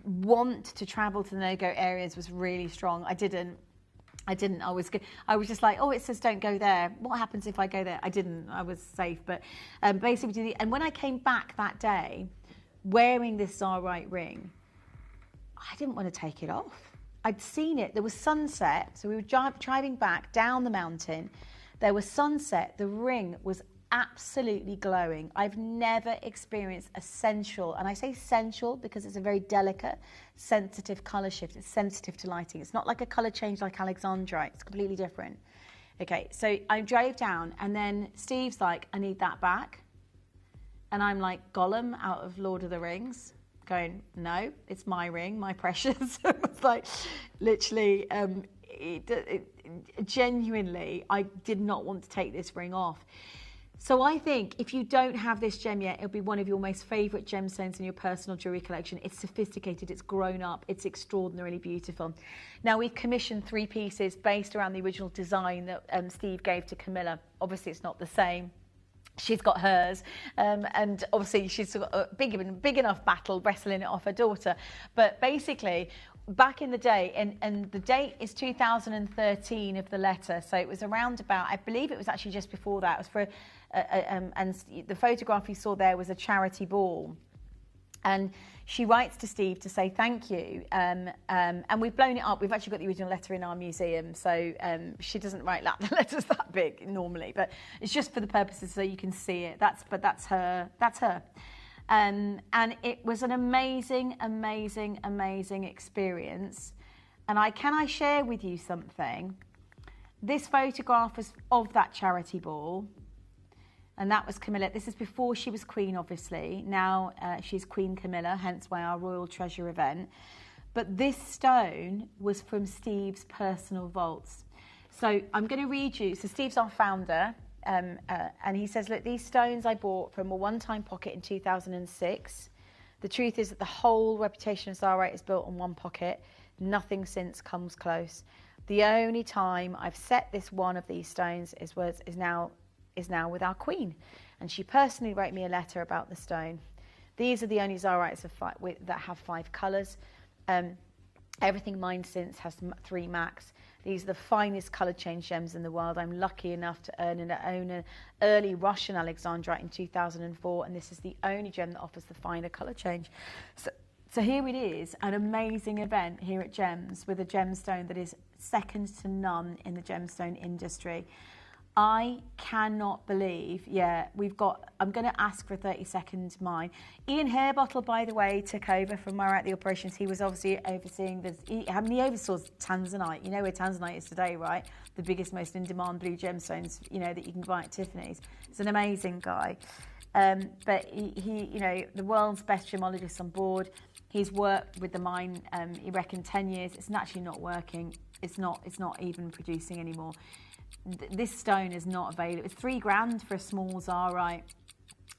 want to travel to the no-go areas was really strong. I didn't. I was just like, oh, it says don't go there. What happens if I go there? I didn't. I was safe. But basically, and when I came back that day, wearing this Zarite ring, I didn't want to take it off. I'd seen it. There was sunset. So we were driving back down the mountain. There was sunset. The ring was absolutely glowing. I've never experienced a sensual, and I say sensual because it's a very delicate, sensitive colour shift. It's sensitive to lighting. It's not like a colour change like Alexandrite. It's completely different. Okay, so I drove down, and then Steve's like, I need that back. And I'm like Gollum out of Lord of the Rings, going, no, it's my ring, my precious. It was like, literally, genuinely, I did not want to take this ring off. So I think if you don't have this gem yet, it'll be one of your most favourite gemstones in your personal jewellery collection. It's sophisticated, it's grown up, it's extraordinarily beautiful. Now, we've commissioned 3 pieces based around the original design that Steve gave to Camilla. Obviously, it's not the same. She's got hers, and obviously she's got a big enough battle wrestling it off her daughter. But basically, back in the day, and the date is 2013 of the letter, so it was around about, I believe it was actually just before that. It was for, and the photograph you saw there was a charity ball. And she writes to Steve to say thank you, and we've blown it up. We've actually got the original letter in our museum, so she doesn't write the letters that big normally, but it's just for the purposes so you can see it. That's her. And it was an amazing, amazing, amazing experience. And can I share with you something? This photograph was of that charity ball. And that was Camilla. This is before she was Queen, obviously. Now she's Queen Camilla, hence why our Royal Treasure event. But this stone was from Steve's personal vaults. So I'm going to read you. So Steve's our founder. And he says, look, these stones I bought from a one-time pocket in 2006. The truth is that the whole reputation of Zarite is built on one pocket. Nothing since comes close. The only time I've set this one of these stones is now with our Queen, and she personally wrote me a letter about the stone. These are the only Zarites that have 5 colours. Everything mine since has 3 max. These are the finest colour change gems in the world. I'm lucky enough to own an early Russian Alexandrite in 2004, and this is the only gem that offers the finer colour change. So here it is, an amazing event here at Gems with a gemstone that is second to none in the gemstone industry. I cannot believe, I'm going to ask for a 30-second mine. Ian Hairbottle, by the way, took over from where at the operations. He was obviously overseeing this. He oversaw Tanzanite. You know where Tanzanite is today, right? The biggest, most in-demand blue gemstones, that you can buy at Tiffany's. He's an amazing guy. But he, the world's best gemologist on board. He's worked with the mine, he reckoned 10 years. It's actually not working. It's not even producing anymore. This stone is not available. It's $3,000 for a small Zarite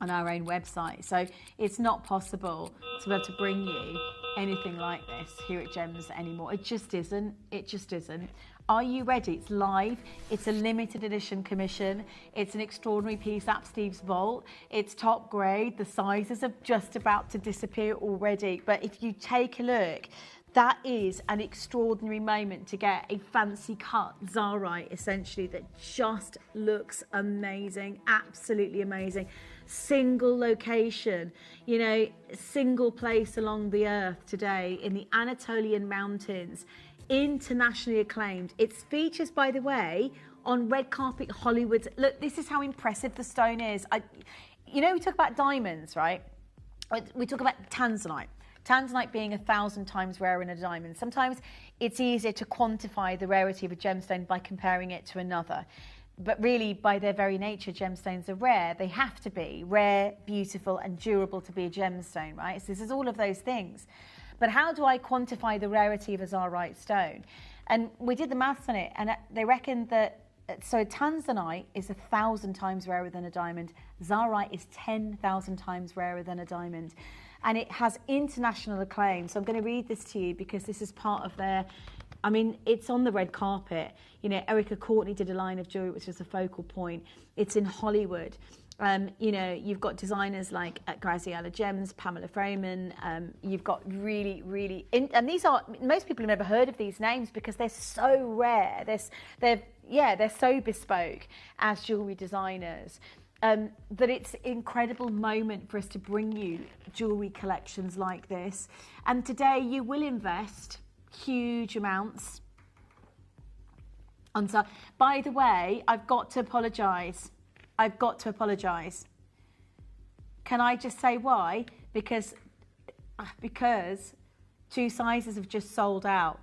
on our own website. So it's not possible to be able to bring you anything like this here at Gems anymore. It just isn't. It just isn't. Are you ready? It's live. It's a limited edition commission. It's an extraordinary piece at Steve's vault. It's top grade. The sizes are just about to disappear already. But if you take a look, that is an extraordinary moment to get a fancy cut Zarite, essentially, that just looks amazing, absolutely amazing. Single location, single place along the earth today in the Anatolian Mountains, internationally acclaimed. It's features, by the way, on red carpet Hollywood. Look, this is how impressive the stone is. We talk about diamonds, right? We talk about Tanzanite. Tanzanite being 1,000 times rarer than a diamond. Sometimes it's easier to quantify the rarity of a gemstone by comparing it to another. But really, by their very nature, gemstones are rare. They have to be rare, beautiful, and durable to be a gemstone, right? So this is all of those things. But how do I quantify the rarity of a Zarite stone? And we did the maths on it, and they reckon that, so Tanzanite is 1,000 times rarer than a diamond. Zarite is 10,000 times rarer than a diamond. And it has international acclaim. So I'm going to read this to you because this is part of their, I mean, it's on the red carpet. You know, Erica Courtney did a line of jewelry, which was a focal point. It's in Hollywood. You know, you've got designers like Graziella Gems, Pamela Freeman. You've got really, and these are, most people have never heard of these names because they're so rare. They're so bespoke as jewelry designers. That it's an incredible moment for us to bring you jewellery collections like this. And today you will invest huge amounts. And so, by the way, I've got to apologise. Can I just say why? Because 2 sizes have just sold out.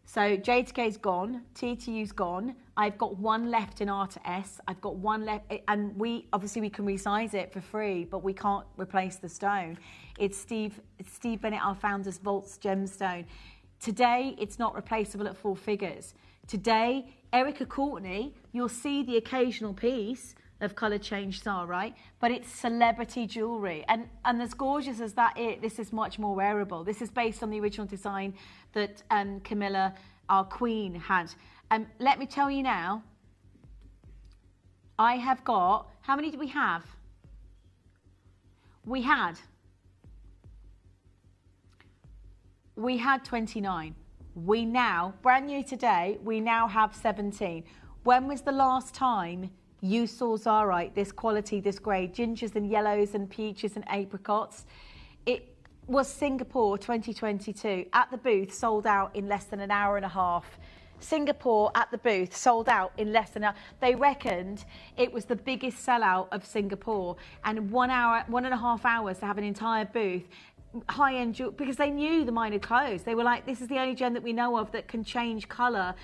So J2K's gone, TTU's gone. I've got 1 left in R to S. I've got 1 left, and we can resize it for free, but we can't replace the stone. It's Steve Bennett, our founder's Vaults gemstone. Today, it's not replaceable at 4 figures. Today, Erica Courtney, you'll see the occasional piece of colour change Zarite, but it's celebrity jewellery. And as gorgeous as that is, this is much more wearable. This is based on the original design that Camilla, our queen, had. Let me tell you now, I have got, how many do we have? We had 29. We now, brand new today, we now have 17. When was the last time you saw Zarite, this quality, this grade, gingers and yellows and peaches and apricots? It was Singapore 2022. At the booth, sold out in less than an hour and a half. Singapore at the booth, sold out in less than an hour. They reckoned it was the biggest sellout of Singapore, and 1.5 hours to have an entire booth. High-end jewelry, because they knew the mine had closed. They were like, this is the only gem that we know of that can change colour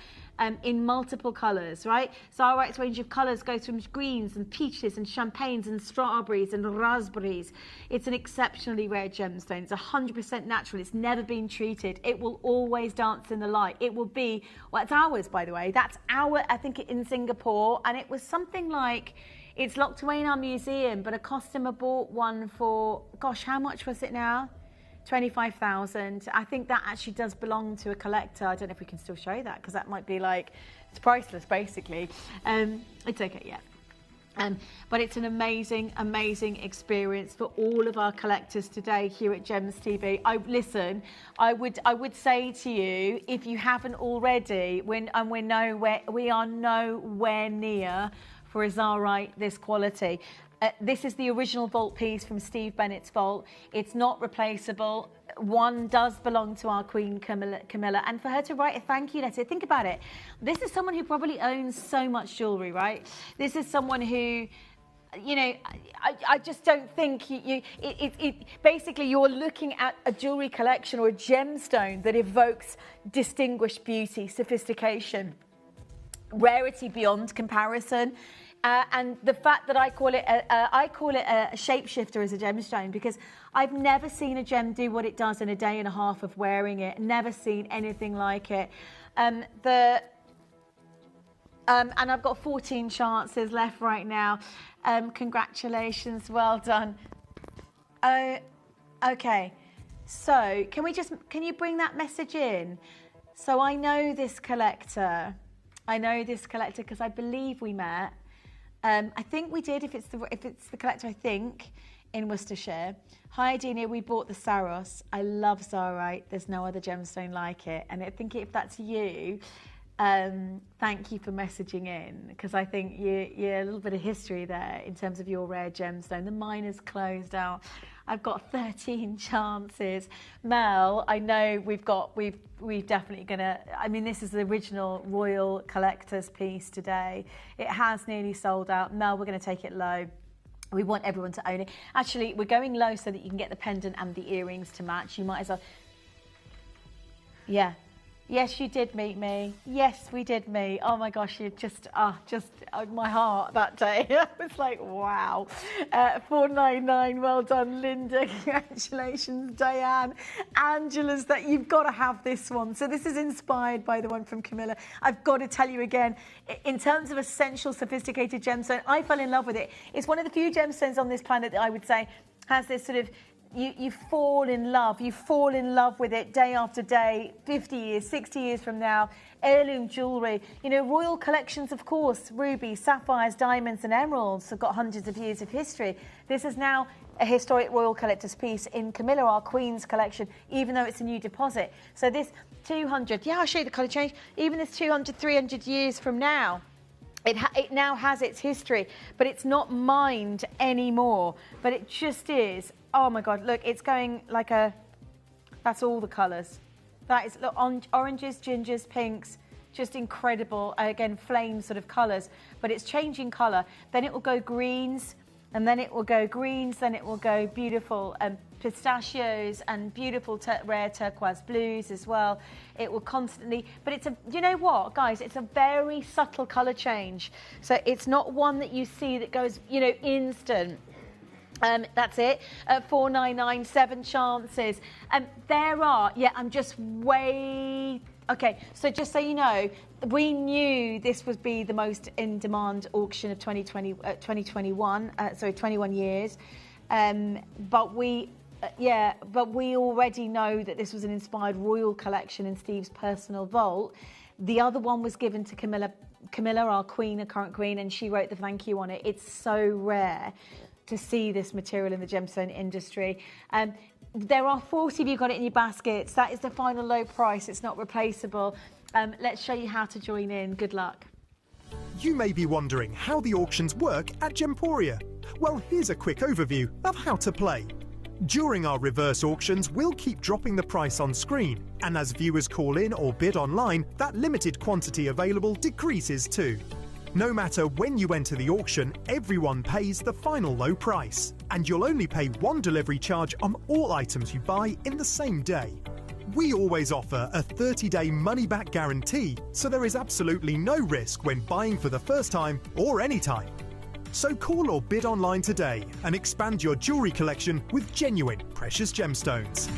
in multiple colours, right? Zarite's range of colours goes from greens and peaches and champagnes and strawberries and raspberries. It's an exceptionally rare gemstone. It's 100% natural. It's never been treated. It will always dance in the light. It will be, well, it's ours, by the way. That's I think, in Singapore, and it was something like, it's locked away in our museum, but a customer bought one for, gosh, how much was it now? 25,000. I think that actually does belong to a collector. I don't know if we can still show that, because that might be like, it's priceless, basically. It's okay, yeah. But it's an amazing experience for all of our collectors today here at Gems TV. I would say to you, if you haven't already, we are nowhere near for a Zarite this quality. This is the original vault piece from Steve Bennett's vault. It's not replaceable. One does belong to our Queen Camilla, and for her to write a thank you letter, think about it. This is someone who probably owns so much jewellery, right? This is someone who, you know, I just don't think basically you're looking at a jewellery collection or a gemstone that evokes distinguished beauty, sophistication, rarity beyond comparison. And the fact that I call it a shapeshifter as a gemstone, because I've never seen a gem do what it does in a day and a half of wearing it. Never seen anything like it. And I've got 14 chances left right now. Congratulations, well done. Okay, so can you bring that message in? So I know this collector because I believe we met. I think we did, if it's the collector, I think, in Worcestershire. Hi, Adina, we bought the Saros. I love Zarite. There's no other gemstone like it. And I think if that's you, thank you for messaging in, because I think you're a little bit of history there in terms of your rare gemstone. The mine is closed out. I've got 13 chances. Mel, I know we've definitely gonna, I mean, this is the original Royal Collector's piece today. It has nearly sold out. Mel, we're gonna take it low. We want everyone to own it. Actually, we're going low so that you can get the pendant and the earrings to match. You might as well... Yeah. Yes, you did meet me. Yes, we did meet. Oh my gosh, you just my heart that day. I was like, wow. 499, well done, Linda. Congratulations, Diane. Angela's that you've got to have this one. So this is inspired by the one from Camilla. I've got to tell you again, in terms of essential, sophisticated gemstone, I fell in love with it. It's one of the few gemstones on this planet that I would say has this sort of you fall in love. You fall in love with it day after day, 50 years, 60 years from now. Heirloom jewellery. You know, royal collections, of course, rubies, sapphires, diamonds and emeralds have got hundreds of years of history. This is now a historic royal collector's piece in Camilla, our Queen's collection, even though it's a new deposit. So this 200, yeah, I'll show you the colour change. Even this 200, 300 years from now, it now has its history, but it's not mined anymore. But it just is. Oh my God, look, it's going like a, that's all the colours. That is, look, oranges, gingers, pinks, just incredible. Again, flame sort of colours, but it's changing colour. Then it will go greens, and then it will go greens, then it will go beautiful pistachios and beautiful rare turquoise blues as well. It will constantly, but it's a, you know what, guys, it's a very subtle colour change. So it's not one that you see that goes, you know, instant. That's it. 499, 7 chances. There are, yeah, I'm just way... Okay, so just so you know, we knew this would be the most in-demand auction of 2021, sorry, 21 years. But we already know that this was an inspired royal collection in Steve's personal vault. The other one was given to Camilla, our queen, our current queen, and she wrote the thank you on it. It's so rare to see this material in the gemstone industry. There are 40 of you got it in your baskets. That is the final low price. It's not replaceable. Let's show you how to join in. Good luck. You may be wondering how the auctions work at Gemporia. Well, here's a quick overview of how to play. During our reverse auctions, we'll keep dropping the price on screen, and as viewers call in or bid online, that limited quantity available decreases too. No matter when you enter the auction, everyone pays the final low price, and you'll only pay one delivery charge on all items you buy in the same day. We always offer a 30-day money-back guarantee, so there is absolutely no risk when buying for the first time or any time. So call or bid online today and expand your jewellery collection with genuine precious gemstones.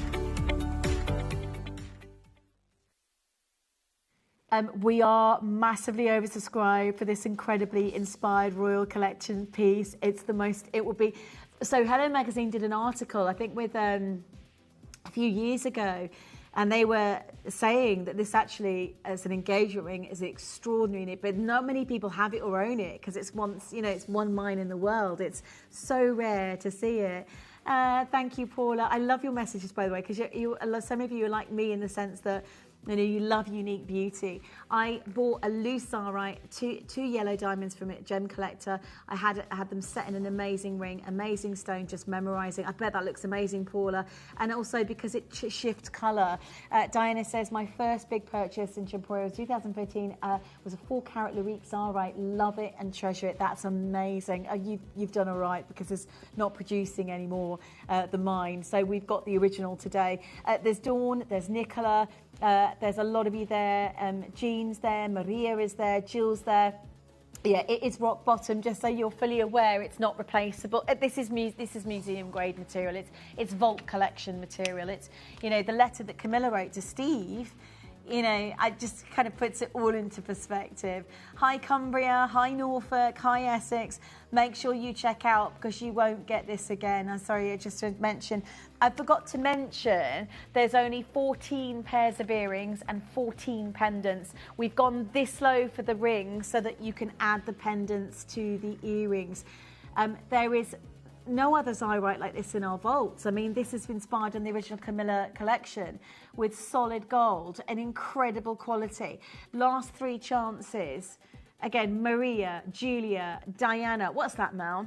We are massively oversubscribed for this incredibly inspired royal collection piece. It's the most, it will be, so Hello Magazine did an article, I think with a few years ago, and they were saying that this actually, as an engagement ring, is extraordinary, but not many people have it or own it because it's once, you know, it's one mine in the world. It's so rare to see it. Thank you, Paula. I love your messages, by the way, because some of you are like me in the sense that, you know, you love unique beauty. I bought a loose Zarite, two yellow diamonds from it, Gem Collector. I had them set in an amazing ring, amazing stone, just memorising. I bet that looks amazing, Paula. And also because it shifts colour. Diana says, my first big purchase in Gemporia was 2013, was a 4-carat Larique Zarite. Love it and treasure it. That's amazing. You've done all right because it's not producing anymore, the mine. So we've got the original today. There's Dawn, there's Nicola, there's a lot of you there. Jean's there, Maria is there, Jill's there. Yeah, it is rock bottom, just so you're fully aware. It's not replaceable. This is museum grade material. It's vault collection material. It's, you know, the letter that Camilla wrote to Steve, you know, I just kind of puts it all into perspective. Hi Cumbria, hi Norfolk, hi Essex. Make sure you check out because you won't get this again. I'm sorry, just to mention. I forgot to mention there's only 14 pairs of earrings and 14 pendants. We've gone this low for the rings so that you can add the pendants to the earrings. There is no other Zarite like this in our vaults. I mean, this has been inspired on the original Camilla collection with solid gold and incredible quality. Last 3 chances. Again, Maria, Julia, Diana. What's that, Mel?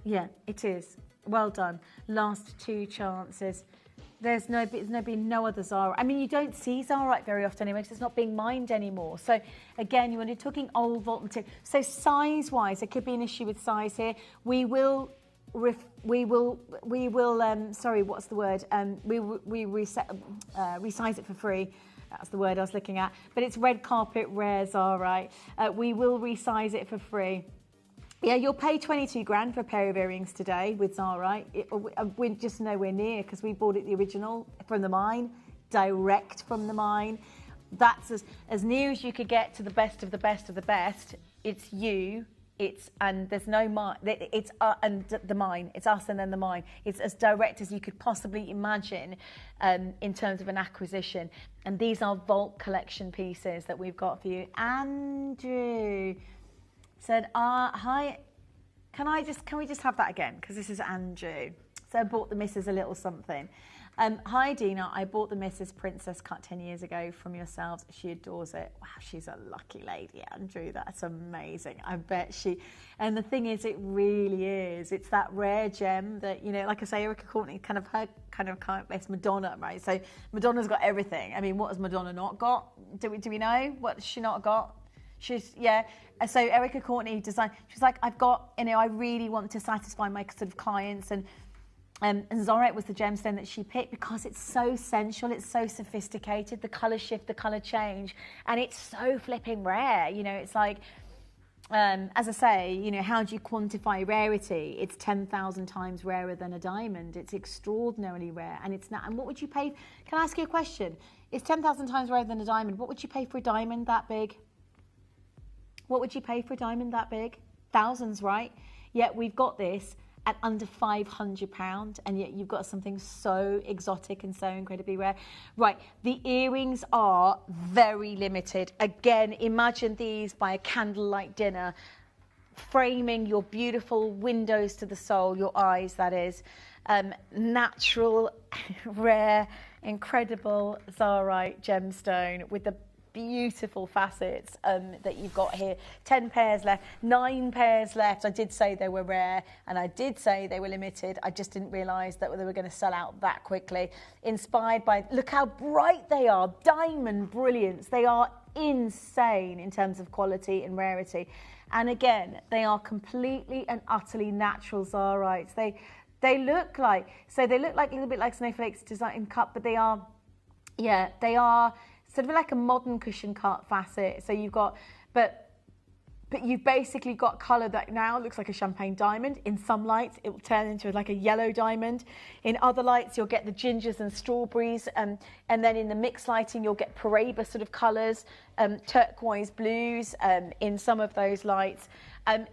Yeah, it is. Well done. Last 2 chances. There's been no other Zara. I mean, you don't see Zarite very often anyway because it's not being mined anymore. So again, when you're talking old vault material, so size-wise, there could be an issue with size here. We will sorry, what's the word? Resize it for free. That's the word I was looking at. But it's red carpet rare Zarite. We will resize it for free. Yeah, you'll pay 22 grand for a pair of earrings today with Zarite. We're just nowhere near because we bought it the original from the mine, direct from the mine. That's as near as you could get to the best of the best of the best. It's you. And there's no mine. It's and the mine. It's us and then the mine. It's as direct as you could possibly imagine in terms of an acquisition. And these are vault collection pieces that we've got for you. Andrew said, "Hi, can we just have that again? Because this is Andrew." So I bought the missus a little something. Hi Dina, I bought the Mrs. Princess cut 10 years ago from yourselves. She adores it. Wow, she's a lucky lady, Andrew. That's amazing. I bet she. And the thing is, it really is. It's that rare gem that, you know, like I say, Erica Courtney, it's Madonna, right? So Madonna's got everything. I mean, what has Madonna not got? Do we know? What has she not got? So Erica Courtney designed, she's like, I really want to satisfy my sort of clients, and Zarite was the gemstone that she picked because it's so sensual, it's so sophisticated, the colour shift, the colour change, and it's so flipping rare. You know, it's like, as I say, you know, how do you quantify rarity? It's 10,000 times rarer than a diamond. It's extraordinarily rare, and it's not. And what would you pay? Can I ask you a question? It's 10,000 times rarer than a diamond. What would you pay for a diamond that big? What would you pay for a diamond that big? Thousands, right? Yet we've got this at under £500, and yet you've got something so exotic and so incredibly rare. Right, the earrings are very limited. Again, imagine these by a candlelight dinner, framing your beautiful windows to the soul, your eyes, that is. Natural, rare, incredible Zarite gemstone with the beautiful facets that you've got here. 10 pairs left, 9 pairs left. I did say they were rare and I did say they were limited. I just didn't realise that they were going to sell out that quickly. Inspired by, look how bright they are, diamond brilliance. They are insane in terms of quality and rarity. And again, they are completely and utterly natural Zarites. They look like a little bit like snowflakes designed cut, but they are sort of like a modern cushion cut facet. So you've got, but you've basically got colour that now looks like a champagne diamond. In some lights, it will turn into like a yellow diamond. In other lights, you'll get the gingers and strawberries. And then in the mixed lighting, you'll get Paraiba sort of colours, turquoise blues in some of those lights.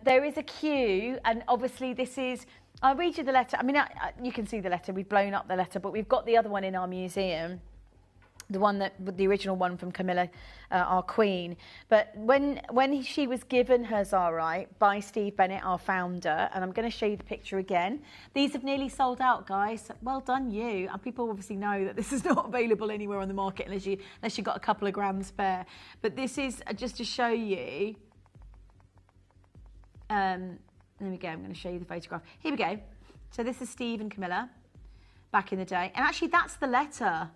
There is a queue, and obviously this is, I'll read you the letter. I mean, you can see the letter. We've blown up the letter, but we've got the other one in our museum. The original one from Camilla, our queen. But when she was given her Zarite by Steve Bennett, our founder, and I'm going to show you the picture again. These have nearly sold out, guys. Well done, you. And people obviously know that this is not available anywhere on the market unless you've got a couple of grand spare. But this is just to show you. There we go. I'm going to show you the photograph. Here we go. So this is Steve and Camilla back in the day, and actually that's the letter.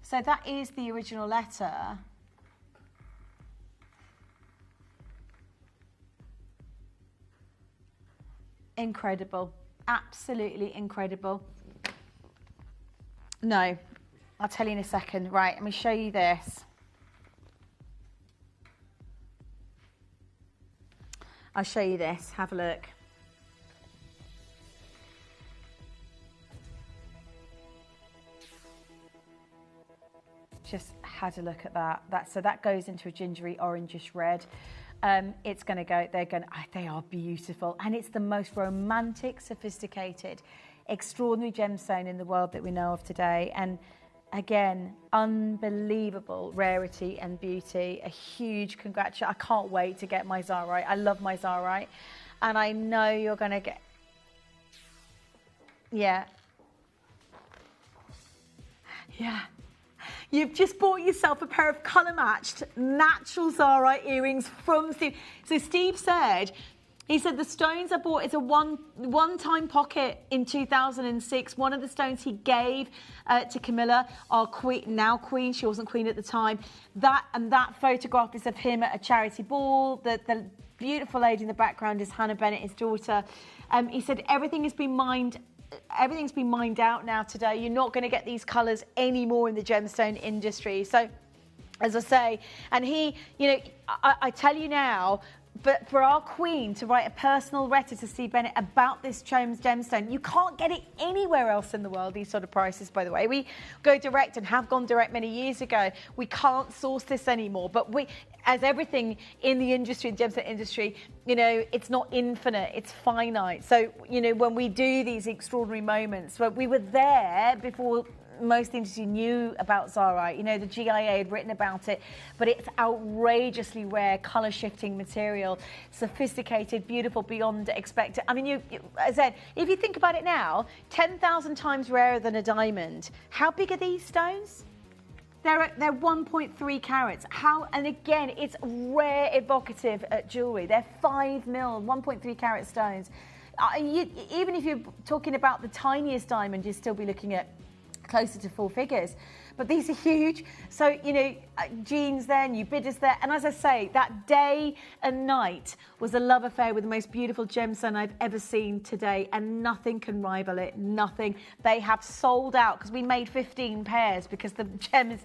So that is the original letter. Incredible. Absolutely incredible. No, I'll tell you in a second. Right, let me show you this. I'll show you this. Have a look. Just had a look at that. So that goes into a gingery orangish red. It's going to go, they are beautiful. And it's the most romantic, sophisticated, extraordinary gemstone in the world that we know of today. And again, unbelievable rarity and beauty. A huge congratulations. I can't wait to get my Zarite. I love my Zarite. And I know you're going to get, yeah. You've just bought yourself a pair of colour-matched natural Zarite earrings from Steve. So Steve said He said the stones I bought is a one-time pocket in 2006. One of the stones he gave to Camilla, our queen, now queen. She wasn't queen at the time. That photograph is of him at a charity ball. The beautiful lady in the background is Hannah Bennett, his daughter. He said everything's been mined out now today. You're not going to get these colours anymore in the gemstone industry. So, as I say, and he, I tell you now, but for our queen to write a personal letter to Steve Bennett about this gemstone, you can't get it anywhere else in the world, these sort of prices, by the way. We go direct and have gone direct many years ago. We can't source this anymore. But as everything in the industry, the gemstone industry, it's not infinite, it's finite. So, when we do these extraordinary moments, we were there before most industry knew about Zarite. The GIA had written about it, but it's outrageously rare, colour shifting material, sophisticated, beautiful, beyond expected. I mean, as I said, if you think about it now, 10,000 times rarer than a diamond. How big are these stones? They're 1.3 carats. And again, it's rare, evocative jewellery. They're 5 mil, 1.3 carat stones. Even if you're talking about the tiniest diamond, you'd still be looking at closer to 4 figures. But these are huge. So, Jean's there, new bidders there. And as I say, that day and night was a love affair with the most beautiful gemstone I've ever seen today. And nothing can rival it, nothing. They have sold out because we made 15 pairs because the gem is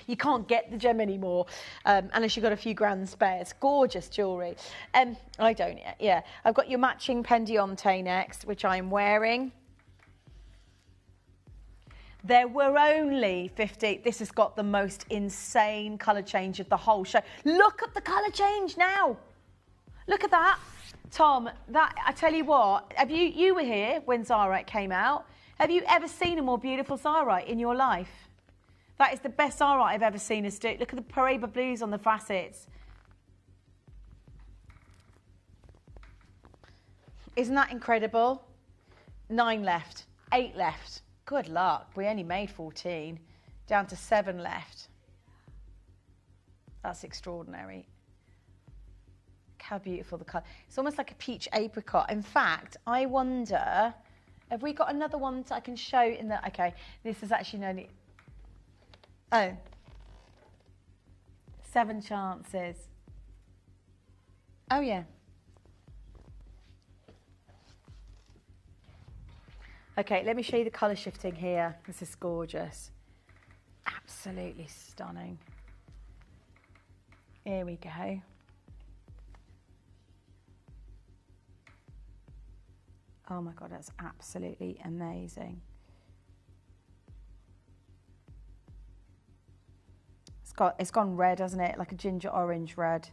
you can't get the gem anymore unless you've got a few grand spares. Gorgeous jewellery. I don't, yeah. I've got your matching pendiente next, which I'm wearing. There were only 50. This has got the most insane colour change of the whole show. Look at the colour change now. Look at that. Tom, I tell you what, you were here when Zarite came out. Have you ever seen a more beautiful Zarite in your life? That is the best Zarite I've ever seen us do. Look at the Paraiba blues on the facets. Isn't that incredible? 9 left, 8 left. Good luck. We only made 14. Down to 7 left. That's extraordinary. Look how beautiful the colour. It's almost like a peach apricot. In fact, I wonder, have we got another one that I can show in the... Okay, this is actually only... Oh. 7 chances. Oh, yeah. Okay, let me show you the colour shifting here. This is gorgeous. Absolutely stunning. Here we go. Oh my God, that's absolutely amazing. It's gone red, hasn't it? Like a ginger orange red.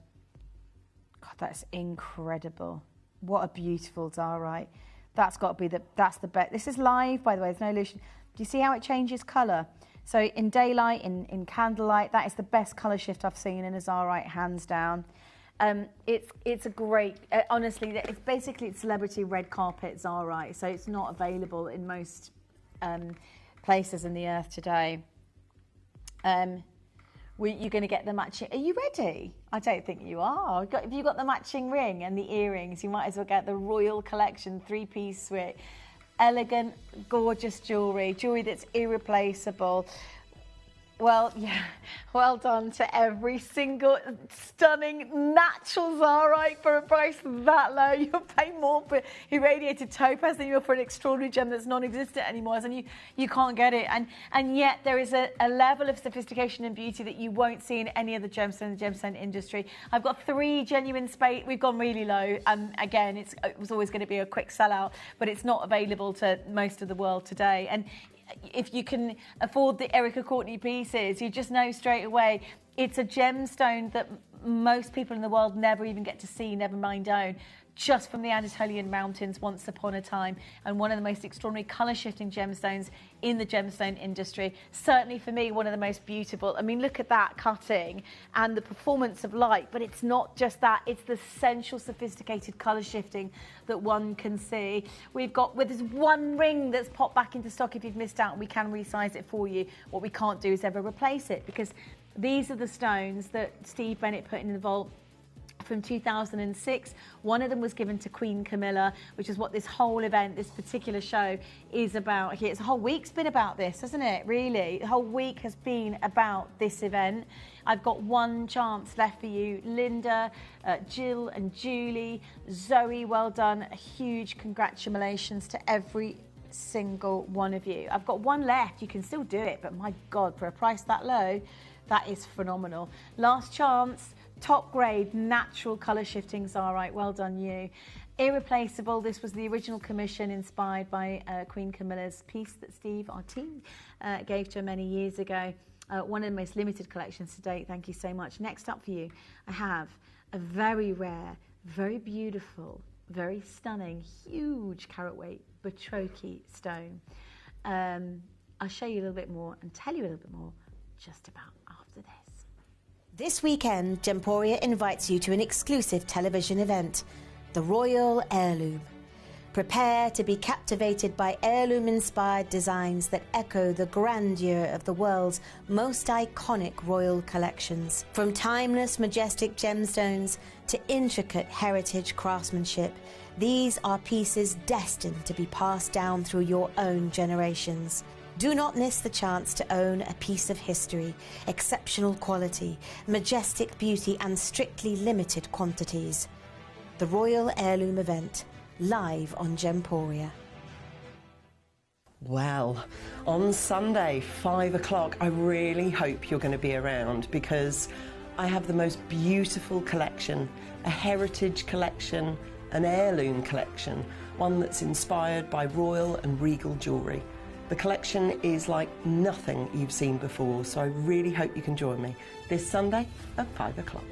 God, that's incredible. What a beautiful Zarite. That's got to be that's the best. This is live, by the way, there's no illusion. Do you see how it changes colour? So in daylight, in candlelight, that is the best colour shift I've seen in a Zarite, hands down. It's a great, honestly, it's basically celebrity red carpet Zarite, so it's not available in most places in the earth today. You're going to get the matching. Are you ready? I don't think you are. If you've got the matching ring and the earrings, you might as well get the Royal Collection 3-piece suite. Elegant, gorgeous jewellery that's irreplaceable. Well, yeah, well done to every single stunning natural Zarite for a price that low. You'll pay more for irradiated topaz than you will for an extraordinary gem that's non-existent anymore, and you can't get it. And yet there is a level of sophistication and beauty that you won't see in any other gemstone in the gemstone industry. I've got 3 genuine spades. We've gone really low. Again, it was always going to be a quick sellout, but it's not available to most of the world today. And if you can afford the Erica Courtney pieces, you just know straight away it's a gemstone that most people in the world never even get to see, never mind own, just from the Anatolian mountains once upon a time, and one of the most extraordinary colour-shifting gemstones in the gemstone industry. Certainly for me, one of the most beautiful. I mean, look at that cutting and the performance of light, but it's not just that, it's the sensual, sophisticated colour shifting that one can see. We've got, with this one ring that's popped back into stock, if you've missed out, we can resize it for you. What we can't do is ever replace it, because these are the stones that Steve Bennett put in the vault from 2006. One of them was given to Queen Camilla, which is what this whole event, this particular show is about here. It's a whole week's been about this, hasn't it? Really, the whole week has been about this event. I've got one chance left for you. Linda, Jill and Julie, Zoe, well done. A huge congratulations to every single one of you. I've got one left. You can still do it, but my God, for a price that low, that is phenomenal. Last chance. Top grade, natural colour shifting Zarite. Well done, you. Irreplaceable. This was the original commission inspired by Queen Camilla's piece that Steve, our team, gave to her many years ago. One of the most limited collections to date. Thank you so much. Next up for you, I have a very rare, very beautiful, very stunning, huge carat weight Batrochi stone. I'll show you a little bit more and tell you a little bit more just about after this. This weekend, Gemporia invites you to an exclusive television event, the Royal Heirloom. Prepare to be captivated by heirloom-inspired designs that echo the grandeur of the world's most iconic royal collections. From timeless, majestic gemstones to intricate heritage craftsmanship, these are pieces destined to be passed down through your own generations. Do not miss the chance to own a piece of history, exceptional quality, majestic beauty and strictly limited quantities. The Royal Heirloom event, live on Gemporia. Well, on Sunday, 5 o'clock, I really hope you're going to be around because I have the most beautiful collection, a heritage collection, an heirloom collection, one that's inspired by royal and regal jewellery. The collection is like nothing you've seen before, so I really hope you can join me this Sunday at 5 o'clock.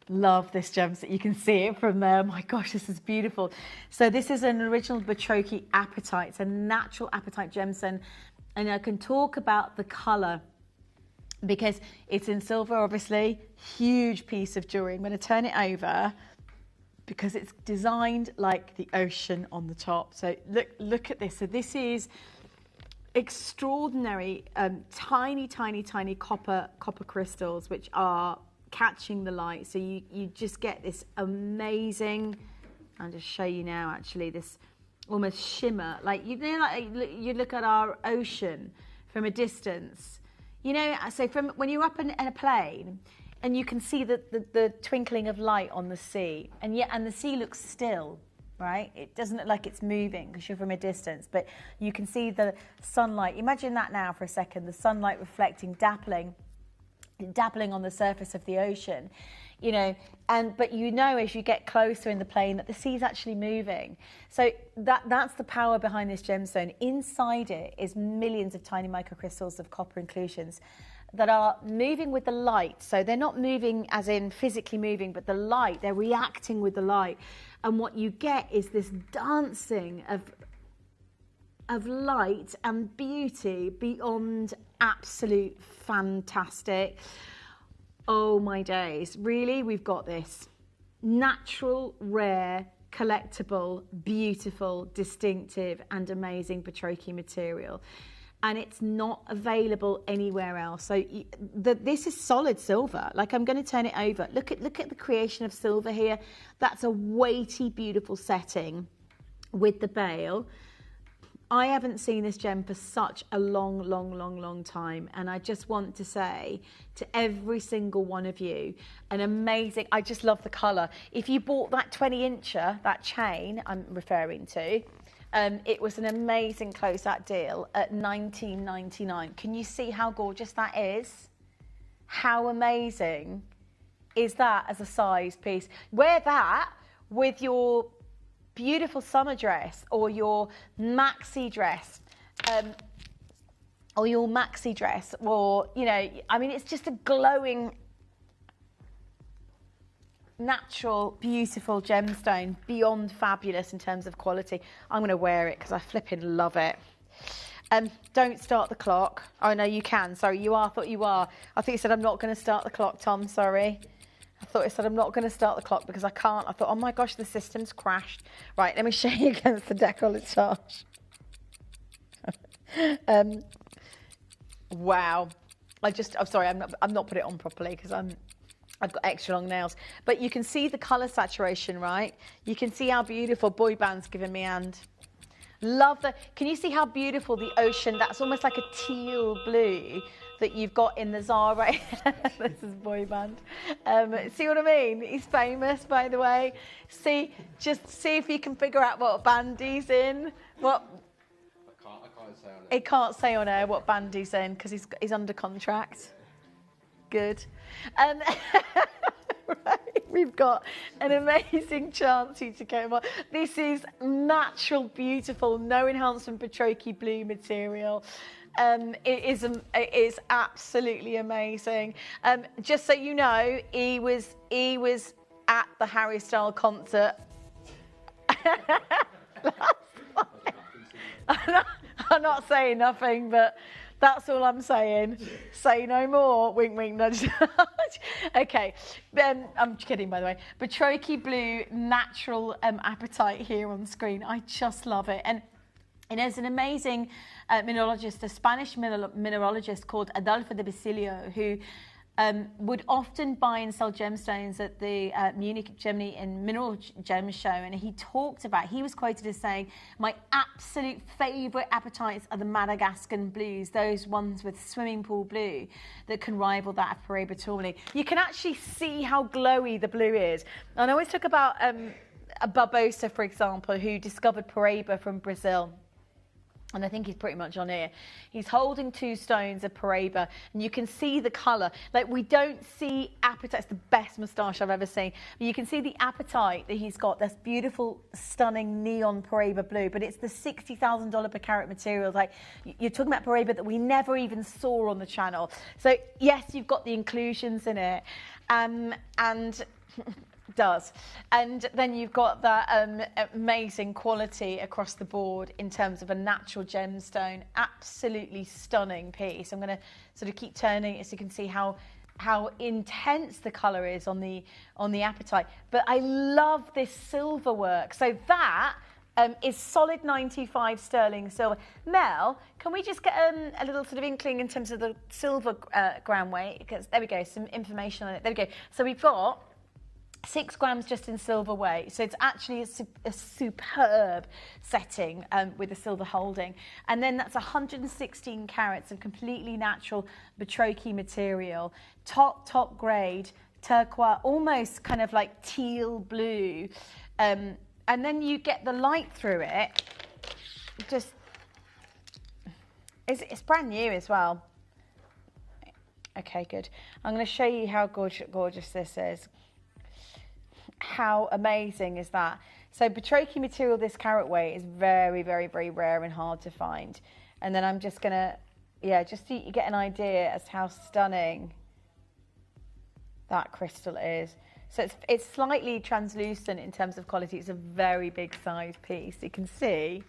Love this gemstone. You can see it from there. My gosh, this is beautiful. So this is an original Batrochi apatite. It's a natural apatite gemstone. And I can talk about the colour because it's in silver, obviously. Huge piece of jewellery. I'm going to turn it over because it's designed like the ocean on the top. So look at this. So this is extraordinary, tiny copper crystals, which are catching the light, so you just get this amazing. I'll just show you now. Actually, this almost shimmer, like you know, like you look at our ocean from a distance. You know, so from when you're up in a plane, and you can see the twinkling of light on the sea, and the sea looks still, right? It doesn't look like it's moving because you're from a distance, but you can see the sunlight. Imagine that now for a second, the sunlight reflecting, dappling on the surface of the ocean, you know, but you know as you get closer in the plane that the sea's actually moving. So that's the power behind this gemstone. Inside it is millions of tiny microcrystals of copper inclusions that are moving with the light. So they're not moving as in physically moving, but the light, they're reacting with the light. And what you get is this dancing of light and beauty beyond absolute fantastic. Oh my days, really, we've got this natural, rare, collectible, beautiful, distinctive and amazing Batrochi material, and it's not available anywhere else. So this is solid silver. Like, I'm going to turn it over. Look at the creation of silver here. That's a weighty, beautiful setting with the bail. I haven't seen this gem for such a long time, and I just want to say to every single one of you, an amazing, I just love the colour. If you bought that 20-incher, that chain I'm referring to, it was an amazing close-out deal at $19.99. Can you see how gorgeous that is? How amazing is that as a size piece? Wear that with your beautiful summer dress or your maxi dress, or you know, I mean, it's just a glowing natural, beautiful gemstone, beyond fabulous in terms of quality. I'm going to wear it because I flipping love it. Don't start the clock. Oh, no, you can. Sorry, you are. I thought you are. I thought you said I'm not going to start the clock, Tom. Sorry. I thought it said I'm not going to start the clock because I can't. I thought, oh, my gosh, the system's crashed. Right, let me show you against the décolletage. Wow. I'm sorry, I'm not put it on properly because I've got extra long nails. But you can see the colour saturation, right? You can see how beautiful boy band's giving me hand. Love the, can you see how beautiful the ocean, that's almost like a teal blue that you've got in the Zara. This is boy band. See what I mean? He's famous, by the way. Just see if you can figure out what band he's in. What? I can't say on air. He can't say on air what band he's in because he's under contract. Good. Right, we've got an amazing chance here to go on. This is natural, beautiful, no enhancement Petroki blue material. It is absolutely amazing. Just so you know, he was at the Harry Styles concert. I'm not saying nothing, but that's all I'm saying. Say no more. Wink, wink, nudge, nudge. Okay. I'm kidding, by the way. Petroki Blue natural appetite here on screen. I just love it. And there's an amazing mineralogist, a Spanish mineralogist called Adolfo de Basilio, who would often buy and sell gemstones at the Munich, Germany and Mineral Gem Show. And he talked about, he was quoted as saying, my absolute favourite appetites are the Madagascan blues, those ones with swimming pool blue that can rival that of Paraiba tourmaline. You can actually see how glowy the blue is. And I always talk about Barbosa, for example, who discovered Paraiba from Brazil. And I think he's pretty much on here. He's holding 2 stones of Paraiba, and you can see the colour. Like, we don't see apatite. It's the best moustache I've ever seen. But you can see the apatite that he's got, this beautiful, stunning neon Paraiba blue, but it's the $60,000 per carat material. Like, you're talking about Paraiba that we never even saw on the channel. So, yes, you've got the inclusions in it. And does. And then you've got that amazing quality across the board in terms of a natural gemstone. Absolutely stunning piece. I'm going to sort of keep turning it so you can see how intense the colour is on the apatite. But I love this silver work. So that is solid 95 sterling silver. Mel, can we just get a little sort of inkling in terms of the silver gram weight? Because there we go, some information on it. There we go. So we've got 6 grams just in silver weight, so it's actually a superb setting with the silver holding. And then that's 116 carats of completely natural Petroki material, top grade, turquoise, almost kind of like teal blue. And then you get the light through it. Just, it's brand new as well. Okay, good. I'm going to show you how gorgeous this is. How amazing is that? So Petroki material this carat weight is very, very, very rare and hard to find. And then I'm just gonna, just so you get an idea as to how stunning that crystal is. So it's slightly translucent in terms of quality. It's a very big size piece. You can see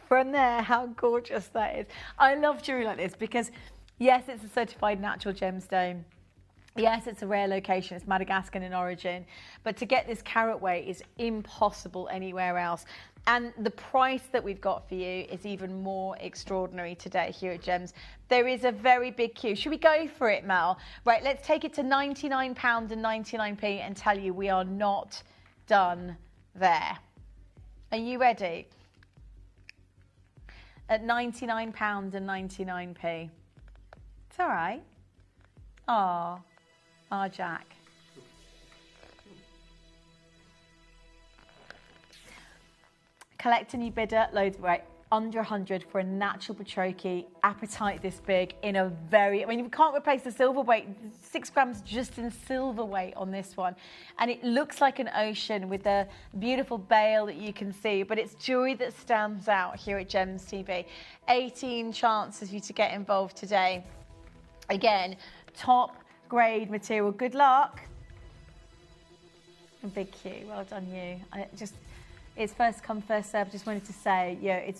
from there how gorgeous that is. I love jewelry like this because yes, it's a certified natural gemstone. Yes, it's a rare location, it's Madagascan in origin, but to get this carat weight is impossible anywhere else. And the price that we've got for you is even more extraordinary today here at Gems. There is a very big queue. Should we go for it, Mel? Right, let's take it to £99.99 and tell you we are not done there. Are you ready? At £99.99. It's all right. Aww. Ah, Jack. Collect a new bidder, loads, right, under 100 for a natural Petroki, apatite this big in a very, I mean, we can't replace the silver weight, 6 grams just in silver weight on this one. And it looks like an ocean with a beautiful bale that you can see, but it's jewelry that stands out here at Gems TV. 18 chances for you to get involved today. Again, top grade material. Good luck. A big Q. Well done, you. It's first come, first served. Just wanted to say,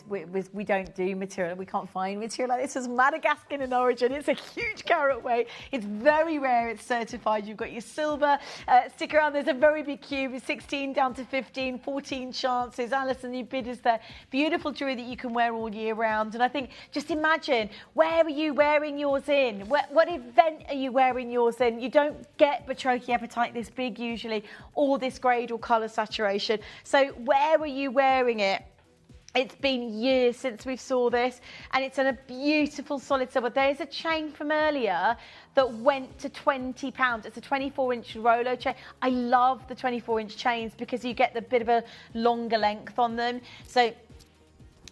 we don't do material. We can't find material like this. It's Madagascar in origin. It's a huge carat weight. It's very rare. It's certified. You've got your silver. Stick around. There's a very big cube. 16 down to 15, 14 chances. Alison, your bid is there. Beautiful jewellery that you can wear all year round. And I think, just imagine, where are you wearing yours in? What event are you wearing yours in? You don't get Betroki Apatite this big usually, or this grade or colour saturation. So where are you wearing it? It's been years since we saw this, and it's in a beautiful solid silver. There's a chain from earlier that went to £20. It's a 24-inch Rolo chain. I love the 24-inch chains because you get the bit of a longer length on them. So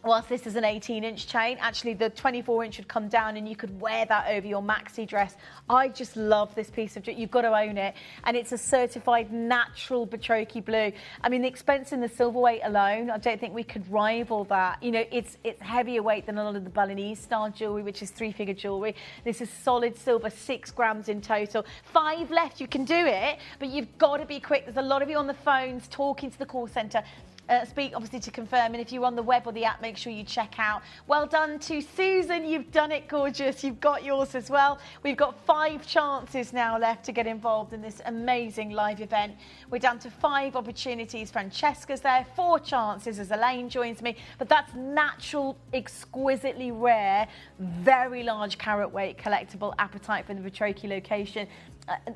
whilst this is an 18-inch chain, actually the 24-inch would come down and you could wear that over your maxi dress. I just love this piece of jewelry. You've got to own it. And it's a certified natural Betroki blue. I mean, the expense in the silver weight alone, I don't think we could rival that. You know, it's heavier weight than a lot of the Balinese style jewelry, which is three-figure jewelry. This is solid silver, 6 grams in total. 5 left, you can do it, but you've got to be quick. There's a lot of you on the phones talking to the call centre. Speak obviously to confirm, and if you're on the web or the app, make sure you check out. Well done to Susan, you've done it, gorgeous. You've got yours as well. We've got 5 chances now left to get involved in this amazing live event. We're down to 5 opportunities. Francesca's there, 4 chances as Elaine joins me, but that's natural, exquisitely rare, very large carat weight collectible apatite from the Betroki location.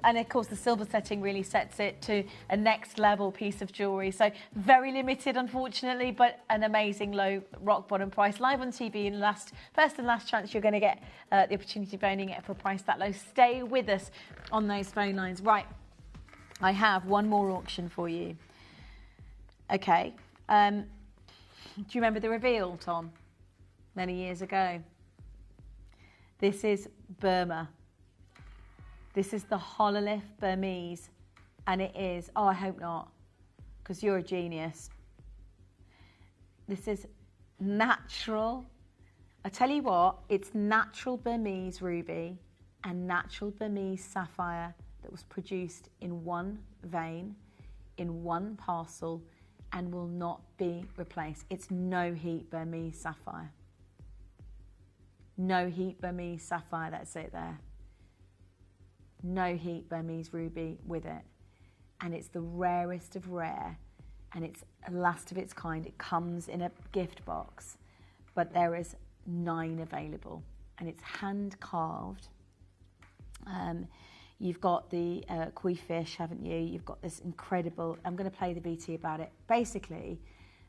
And of course the silver setting really sets it to a next level piece of jewellery. So very limited, unfortunately, but an amazing low rock bottom price. Live on TV, and first and last chance you're going to get the opportunity of owning it for a price that low. Stay with us on those phone lines. Right, I have one more auction for you. Okay, do you remember the reveal, Tom? Many years ago. This is Burma. This is the Hololith Burmese, and it is, oh, I hope not, because you're a genius. This is natural. I tell you what, it's natural Burmese ruby and natural Burmese sapphire that was produced in one vein, in one parcel, and will not be replaced. It's no heat Burmese sapphire. No heat Burmese sapphire, that's it there. No heat Burmese ruby with it, and it's the rarest of rare, and it's last of its kind. It comes in a gift box, but there is 9 available, and it's hand carved. You've got the koi fish, haven't you? You've got this incredible, I'm going to play the BT about it. Basically,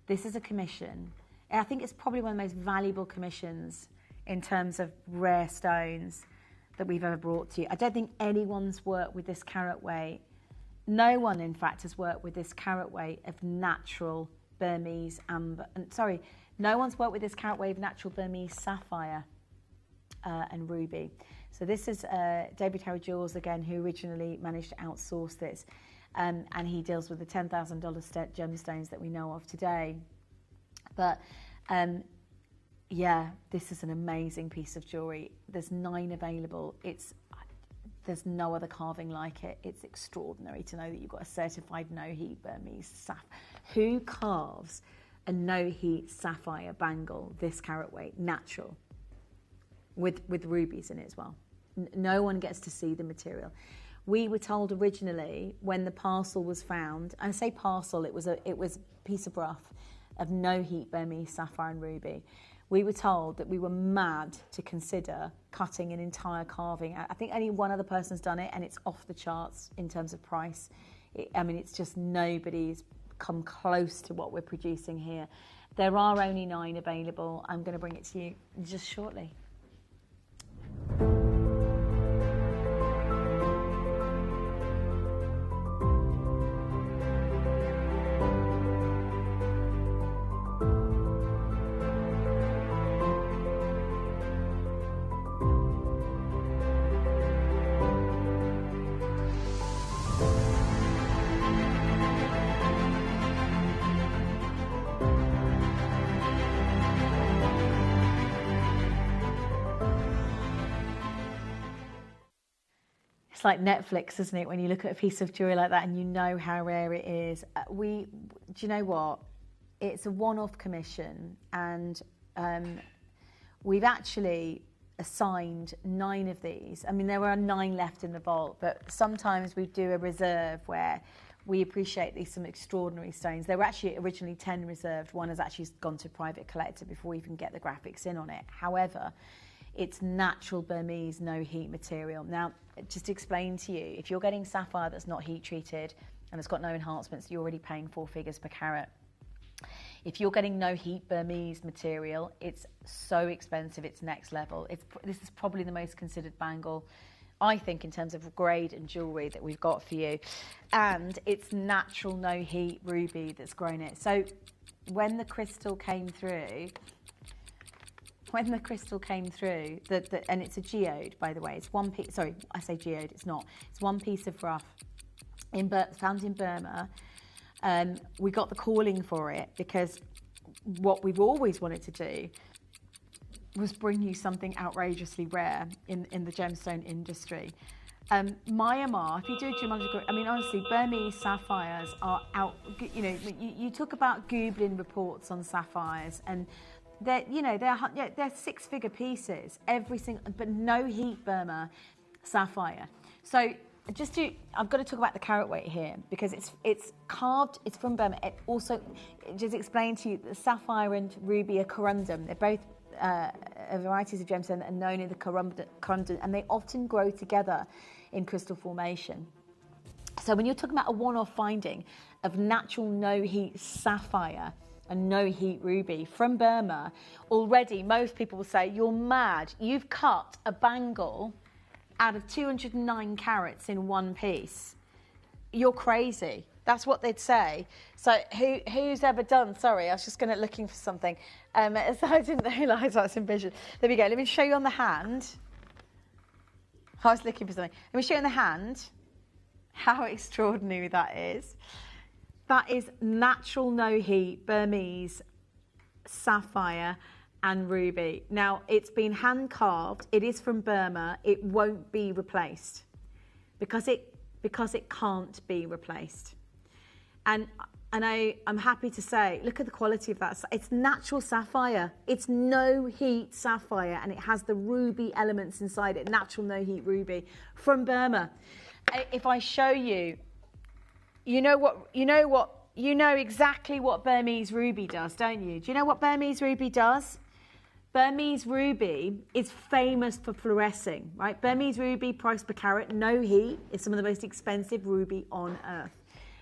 this is a commission, and I think it's probably one of the most valuable commissions in terms of rare stones that we've ever brought to you. I don't think anyone's worked with this carat weight. No one, in fact, has worked with this carat weight of natural Burmese amber. No one's worked with this carat weight of natural Burmese sapphire and ruby. So this is David Harry Jules again, who originally managed to outsource this, and he deals with the $10,000 gemstones that we know of today. But yeah, this is an amazing piece of jewellery. There's 9 available. There's no other carving like it. It's extraordinary to know that you've got a certified no-heat Burmese sapphire. Who carves a no-heat sapphire bangle this carat weight, natural, with rubies in it as well? No one gets to see the material. We were told originally when the parcel was found, and I say parcel, it was a piece of rough of no-heat Burmese sapphire and ruby. We were told that we were mad to consider cutting an entire carving. I think only one other person's done it, and it's off the charts in terms of price. It's just nobody's come close to what we're producing here. There are only 9 available. I'm going to bring it to you just shortly. It's like Netflix, isn't it? When you look at a piece of jewellery like that and you know how rare it is. Do you know what? It's a one-off commission, and we've actually assigned 9 of these. I mean, there are 9 left in the vault, but sometimes we do a reserve where we appreciate these some extraordinary stones. There were actually originally 10 reserved. One has actually gone to private collector before we even get the graphics in on it. However, it's natural Burmese no heat material. Now, just to explain to you, if you're getting sapphire that's not heat treated and it's got no enhancements, you're already paying 4 figures per carat. If you're getting no heat Burmese material, it's so expensive, it's next level. This is probably the most considered bangle, I think, in terms of grade and jewellery that we've got for you. And it's natural no heat ruby that's grown it. So when the crystal came through, and it's a geode, by the way, it's one piece, sorry, I say geode, it's not. It's one piece of rough found in Burma. We got the calling for it because what we've always wanted to do was bring you something outrageously rare in the gemstone industry. Myanmar, if you do geological, I mean, honestly, Burmese sapphires are out, you know, you talk about Googling reports on sapphires, and they're 6-figure pieces, every single, but no heat Burma sapphire. So I've got to talk about the carat weight here because it's carved, it's from Burma. It also, just explain to you, that sapphire and ruby are corundum. They're both varieties of gemstone that are known in the corundum, and they often grow together in crystal formation. So when you're talking about a one-off finding of natural no-heat sapphire and no-heat ruby from Burma, already most people will say, you're mad. You've cut a bangle out of 209 carats in one piece. You're crazy. That's what they'd say. So who's ever done, sorry, I was just looking for something. So I didn't realise that's in vision. There we go. Let me show you on the hand. I was looking for something. Let me show you on the hand how extraordinary that is. That is natural no heat Burmese sapphire and ruby. Now, it's been hand carved. It is from Burma. It won't be replaced because it can't be replaced. And I'm happy to say, look at the quality of that. It's natural sapphire. It's no heat sapphire, and it has the ruby elements inside it. Natural no heat ruby from Burma. If I show you, you know exactly what Burmese ruby does, don't you? Do you know what Burmese ruby does? Burmese ruby is famous for fluorescing, right? Burmese ruby, price per carat, no heat, is some of the most expensive ruby on earth.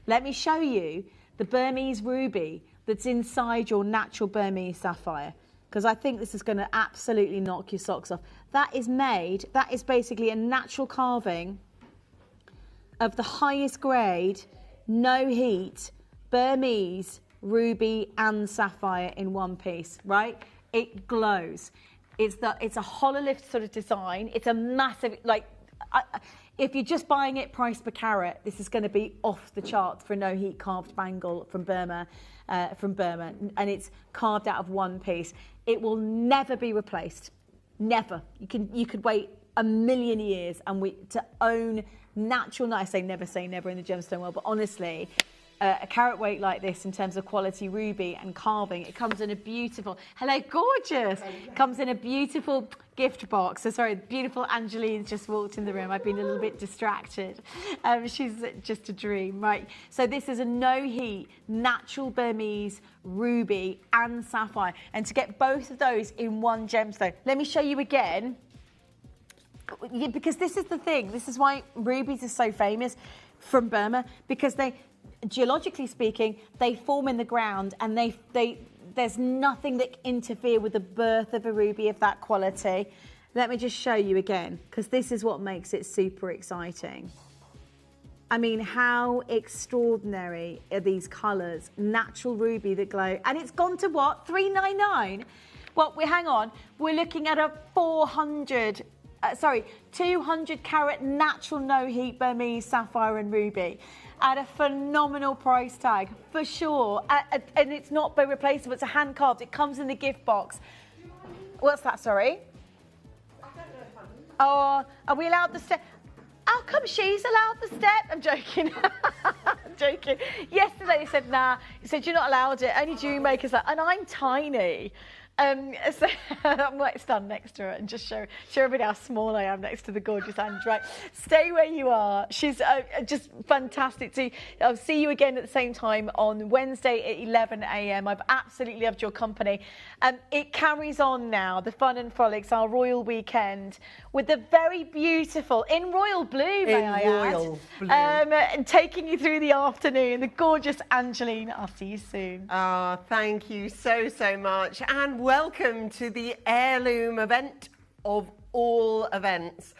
Let me show you the Burmese ruby that's inside your natural Burmese sapphire, because I think this is going to absolutely knock your socks off. That is basically a natural carving of the highest grade, no heat, Burmese ruby and sapphire in one piece, right? It glows. It's a hololift sort of design. It's a massive, if you're just buying it price per carat, this is going to be off the charts for a no heat carved bangle from Burma, and it's carved out of one piece. It will never be replaced. Never. You could wait a million years to own natural. I say never in the gemstone world, but honestly, a carat weight like this in terms of quality ruby and carving, it comes in a beautiful, hello, gorgeous, comes in a beautiful gift box. So sorry, beautiful Angeline's just walked in the room. I've been a little bit distracted. She's just a dream, right? So this is a no heat, natural Burmese ruby and sapphire. And to get both of those in one gemstone, let me show you again, because this is the thing. This is why rubies are so famous from Burma, because geologically speaking, they form in the ground, and there's nothing that can interfere with the birth of a ruby of that quality. Let me just show you again, because this is what makes it super exciting. I mean, how extraordinary are these colours? Natural ruby that glow. And it's gone to what? $399? Well, hang on. We're looking at a 200 carat natural no heat Burmese sapphire and ruby at a phenomenal price tag, for sure. And it's not replaceable, it's a hand carved, it comes in the gift box. What's that, sorry? Oh, are we allowed the how come she's allowed the step? I'm joking. I'm joking. Yesterday they said, nah. He said, you're not allowed it. Only June makers are. And I'm tiny. So I might stand next to her and just show everybody how small I am next to the gorgeous Andrew. Stay where you are. She's just fantastic. I'll see you again at the same time on Wednesday at 11 a.m. I've absolutely loved your company. It carries on now, the fun and frolics, our royal weekend, with the very beautiful, in royal blue, may I add, and taking you through the afternoon, the gorgeous Angeline. I'll see you soon. Oh, thank you so much. And welcome to the heirloom event of all events.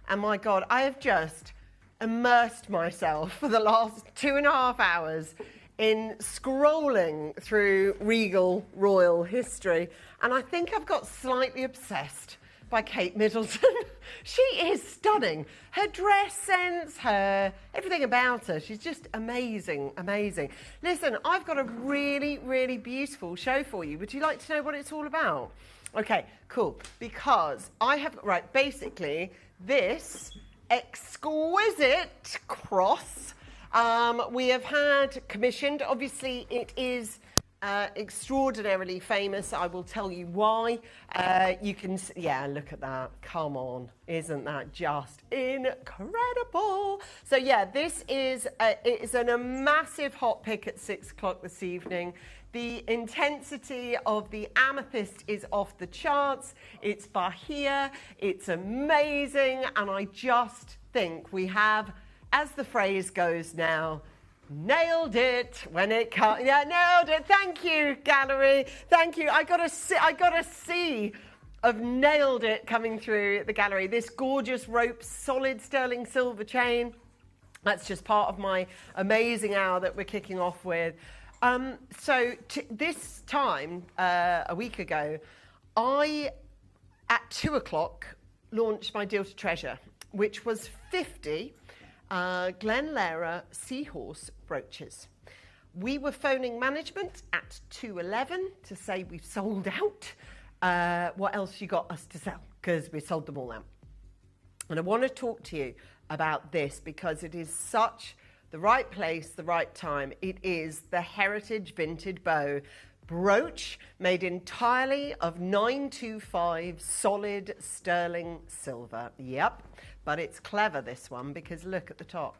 And my God, I have just immersed myself for the last 2.5 hours in scrolling through Regal royal history. And I think I've got slightly obsessed by Kate Middleton. She is stunning. Her dress sense, everything about her. She's just amazing, amazing. Listen, I've got a really, really beautiful show for you. Would you like to know what it's all about? Okay, cool. Because I have, basically, this exquisite cross we have had commissioned. Obviously, it is extraordinarily famous. I will tell you why. You can, look at that. Come on, isn't that just incredible? So yeah, this is a massive hot pick at 6 o'clock this evening. The intensity of the amethyst is off the charts. It's bahia. It's amazing, and I just think we have, as the phrase goes now, nailed it when it comes. Yeah, nailed it. Thank you, gallery. Thank you. I got a C of nailed it coming through the gallery. This gorgeous rope, solid sterling silver chain. That's just part of my amazing hour that we're kicking off with. So this time, a week ago, I, at 2 o'clock, launched my Deal to Treasure, which was 50 Glen Lara seahorse brooches. We were phoning management at 2:11 to say we've sold out. What else you got us to sell? Because we sold them all out. And I want to talk to you about this because it is such the right place, the right time. It is the Heritage Vintage Bow brooch made entirely of 925 solid sterling silver. Yep, but it's clever, this one, because look at the top.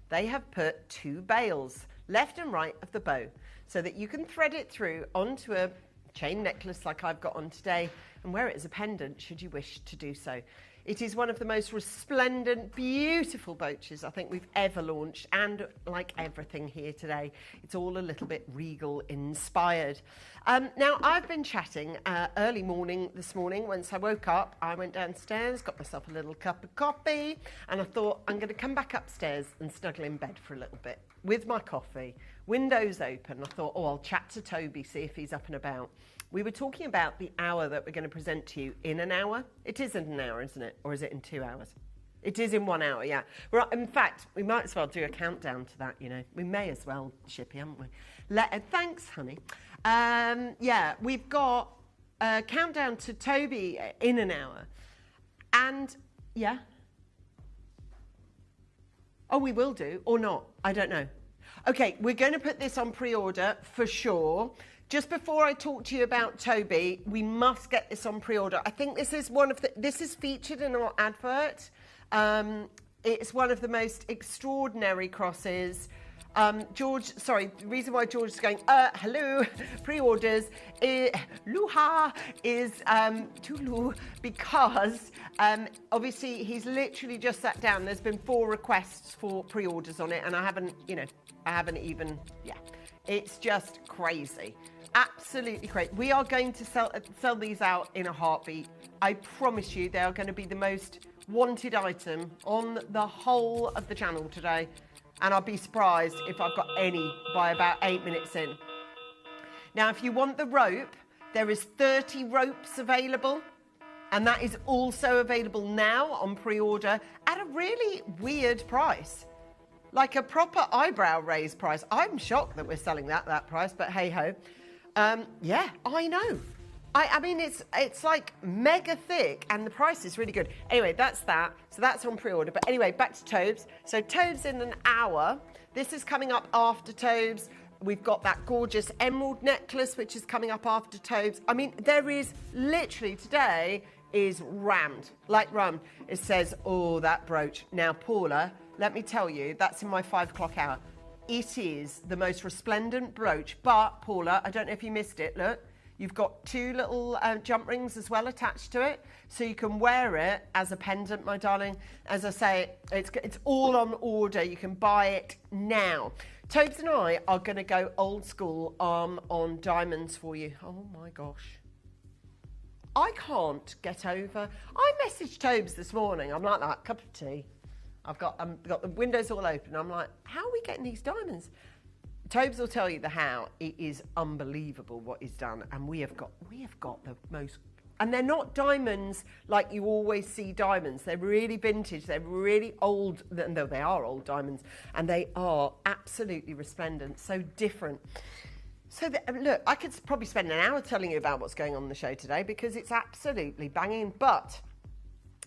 They have put 2 bails left and right of the bow so that you can thread it through onto a chain necklace like I've got on today and wear it as a pendant should you wish to do so. It is one of the most resplendent, beautiful brooches I think we've ever launched, and like everything here today, it's all a little bit Regal inspired. Now, I've been chatting early morning this morning. Once I woke up, I went downstairs, got myself a little cup of coffee, and I thought I'm going to come back upstairs and snuggle in bed for a little bit with my coffee, windows open. I thought, I'll chat to Toby, see if he's up and about. We were talking about the hour that we're going to present to you in an hour. It isn't an hour, isn't it? Or is it in 2 hours? It is in 1 hour, yeah. In fact, we might as well do a countdown to that, you know. We may as well, Shippy, haven't we? Thanks, honey. Yeah, we've got a countdown to Toby in an hour. And, yeah. Oh, we will do, or not. I don't know. Okay, we're going to put this on pre-order for sure. Just before I talk to you about Toby, we must get this on pre-order. I think this is this is featured in our advert. It's one of the most extraordinary crosses. George, sorry, the reason why George is going, hello, pre-orders, Luha is Tulu, because obviously he's literally just sat down. There's been 4 requests for pre-orders on it, and I haven't even, it's just crazy. Absolutely crazy. We are going to sell these out in a heartbeat. I promise you they are going to be the most wanted item on the whole of the channel today. And I'll be surprised if I've got any by about 8 minutes in. Now, if you want the rope, there is 30 ropes available. And that is also available now on pre-order at a really weird price. Like a proper eyebrow raise price. I'm shocked that we're selling that price, but hey ho. Yeah, I know. I mean, it's like mega thick, and the price is really good. Anyway, that's that. So that's on pre-order. But anyway, back to Tobes. So Tobes in an hour. This is coming up after Tobes. We've got that gorgeous emerald necklace, which is coming up after Tobes. I mean, there is literally today is rammed, like rum. It says, oh, that brooch. Now, Paula, let me tell you, that's in my 5 o'clock hour. It is the most resplendent brooch. But, Paula, I don't know if you missed it, look. You've got 2 little jump rings as well attached to it, so you can wear it as a pendant, my darling. As I say, it's all on order. You can buy it now. Tobes and I are going to go old school on diamonds for you. Oh, my gosh. I can't get over. I messaged Tobes this morning. I'm like that, cup of tea. I've got the windows all open. I'm like, how are we getting these diamonds? Tobes will tell you the how. It is unbelievable what he's done, and we have got the most. And they're not diamonds like you always see diamonds. They're really vintage. They're really old. Though they are old diamonds, and they are absolutely resplendent. So different. So look, I could probably spend an hour telling you about what's going on in the show today because it's absolutely banging. But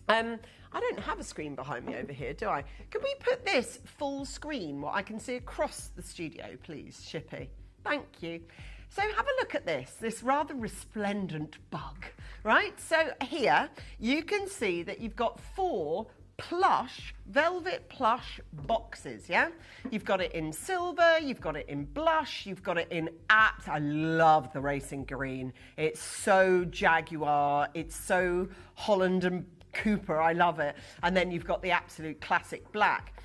I don't have a screen behind me over here, do I? Can we put this full screen, what I can see across the studio, please, Shippy? Thank you. So have a look at this rather resplendent bug, right? So here you can see that you've got 4 plush, velvet plush boxes, yeah? You've got it in silver, you've got it in blush, you've got it in apps. I love the racing green. It's so Jaguar, it's so Holland and Cooper, I love it. And then you've got the absolute classic black.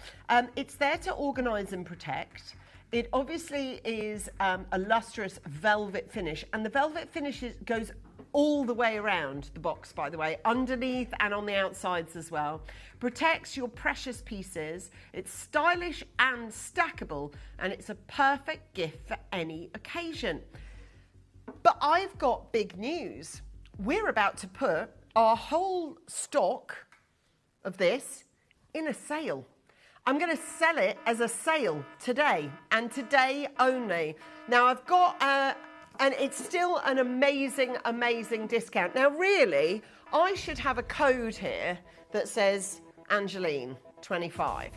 It's there to organise and protect. It obviously is a lustrous velvet finish, and the velvet finish goes all the way around the box, by the way, underneath and on the outsides as well. Protects your precious pieces. It's stylish and stackable, and it's a perfect gift for any occasion. But I've got big news. We're about to put our whole stock of this in a sale. I'm going to sell it as a sale today, and today only. Now I've got, and it's still an amazing, amazing discount. Now really, I should have a code here that says Angeline 25,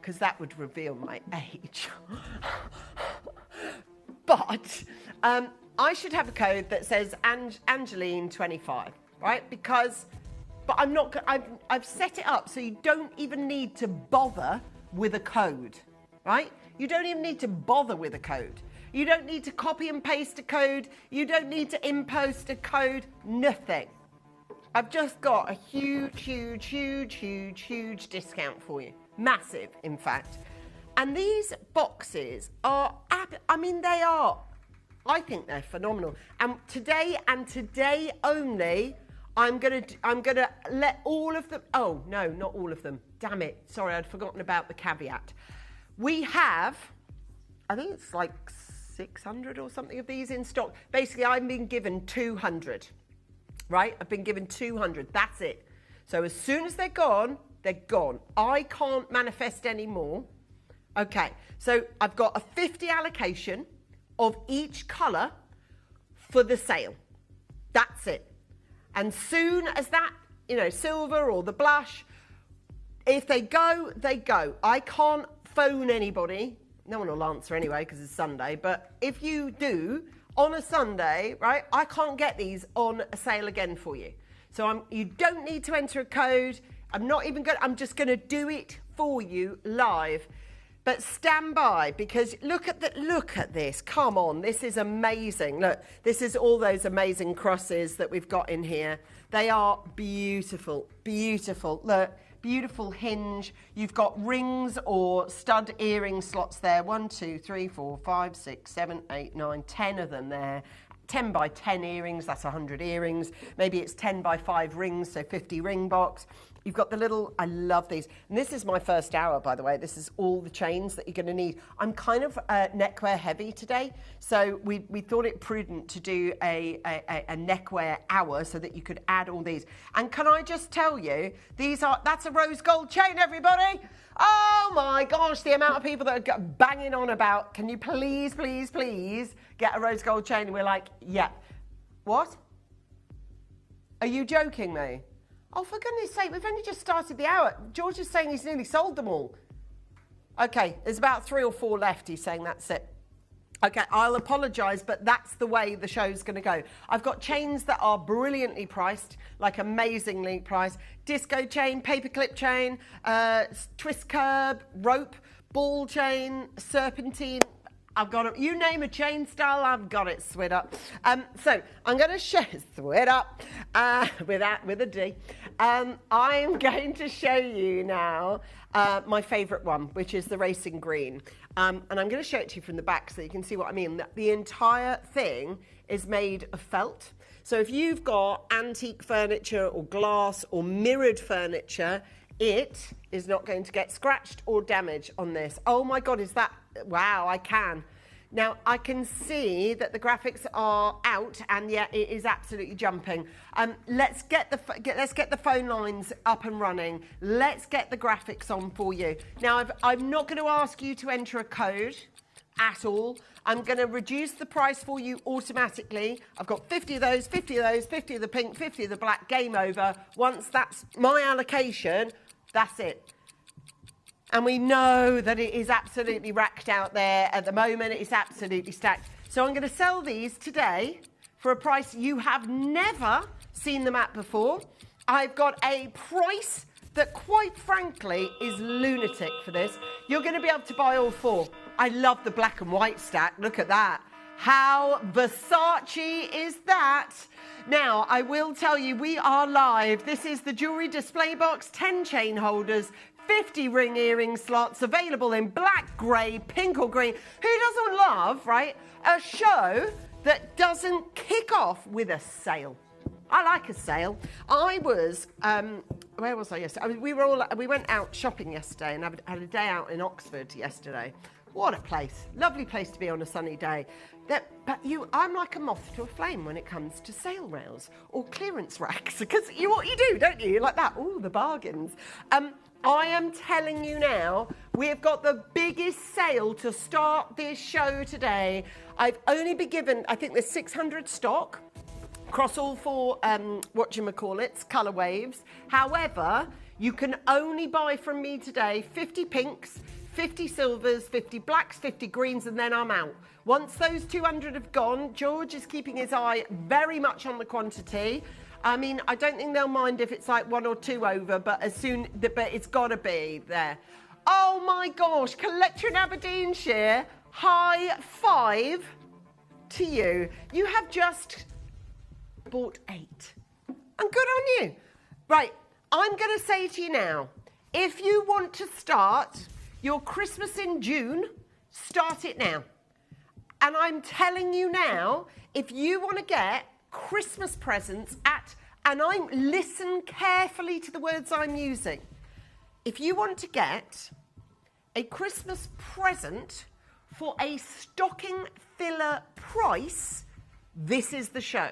because that would reveal my age. But I should have a code that says Angeline 25, right? But I'm not. I've set it up so you don't even need to bother with a code, right? You don't even need to bother with a code. You don't need to copy and paste a code. You don't need to impost a code. Nothing. I've just got a huge, huge, huge, huge, huge discount for you. Massive, in fact. And these boxes are. I mean, they are. I think they're phenomenal. And today only, I'm gonna let all of them. Oh no, not all of them. Damn it! Sorry, I'd forgotten about the caveat. We have, I think it's like 600 or something of these in stock. Basically, I've been given 200. Right? I've been given 200. That's it. So as soon as they're gone, they're gone. I can't manifest any more. Okay. So I've got a 50 allocation of each colour for the sale. That's it. And soon as that, silver or the blush, if they go, they go. I can't phone anybody. No one will answer anyway because it's Sunday. But if you do, on a Sunday, right, I can't get these on a sale again for you. So you don't need to enter a code. I'm just going to do it for you live. But stand by, because look at this. Come on, this is amazing. Look, this is all those amazing crosses that we've got in here. They are beautiful, beautiful. Look, beautiful hinge. You've got rings or stud earring slots there. 1, 2, 3, 4, 5, 6, 7, 8, 9, 10 of them there. 10 by 10 earrings, that's 100 earrings. Maybe it's 10 by 5 rings, so 50 ring box. You've got the little, I love these. And this is my first hour, by the way. This is all the chains that you're going to need. I'm kind of neckwear heavy today, so we thought it prudent to do a neckwear hour so that you could add all these. And can I just tell you, that's a rose gold chain, everybody. Oh my gosh, the amount of people that are banging on about, can you please, please, please get a rose gold chain? And we're like, yeah. What? Are you joking me? Oh, for goodness sake, we've only just started the hour. George is saying he's nearly sold them all. Okay, there's about 3 or 4 left. He's saying that's it. Okay, I'll apologise, but that's the way the show's going to go. I've got chains that are brilliantly priced, like amazingly priced. Disco chain, paperclip chain, twist curb, rope, ball chain, serpentine. I've got it. You name a chain style, I've got it, Swid up. So I'm going to show Swid up with a D. I'm going to show you now my favourite one, which is the racing green. And I'm going to show it to you from the back so you can see what I mean. The entire thing is made of felt. So if you've got antique furniture or glass or mirrored furniture, it is not going to get scratched or damaged on this. Oh my God, is that... Wow, I can. Now, I can see that the graphics are out, and yet it is absolutely jumping. Let's get the phone lines up and running. Let's get the graphics on for you. Now, I'm not going to ask you to enter a code at all. I'm going to reduce the price for you automatically. I've got 50 of those, 50 of those, 50 of the pink, 50 of the black. Game over. Once that's my allocation, that's it. And we know that it is absolutely racked out there at the moment. It's absolutely stacked. So I'm going to sell these today for a price you have never seen them at before. I've got a price that, quite frankly, is lunatic for this. You're going to be able to buy all 4. I love the black and white stack. Look at that. How Versace is that? Now, I will tell you, we are live. This is the jewellery display box, 10 chain holders, 50 ring earring slots, available in black, grey, pink or green. Who doesn't love, right, a show that doesn't kick off with a sale? I like a sale. I was, where was I yesterday? We went out shopping yesterday and had a day out in Oxford yesterday. What a place. Lovely place to be on a sunny day. I'm like a moth to a flame when it comes to sale rails or clearance racks, because what you do, don't you? You're like that, ooh, the bargains. I am telling you now, we've got the biggest sale to start this show today. I've only been given, I think there's 600 stock across all 4, colour waves. However, you can only buy from me today 50 pinks, 50 silvers, 50 blacks, 50 greens, and then I'm out. Once those 200 have gone, George is keeping his eye very much on the quantity. I mean, I don't think they'll mind if it's like 1 or 2 over, but but it's got to be there. Oh my gosh, Collector in Aberdeenshire, high 5 to you. You have just bought 8. And good on you. Right, I'm going to say to you now, if you want to start your Christmas in June, start it now. And I'm telling you now, if you want to get Christmas presents listen carefully to the words I'm using. If you want to get a Christmas present for a stocking filler price, this is the show.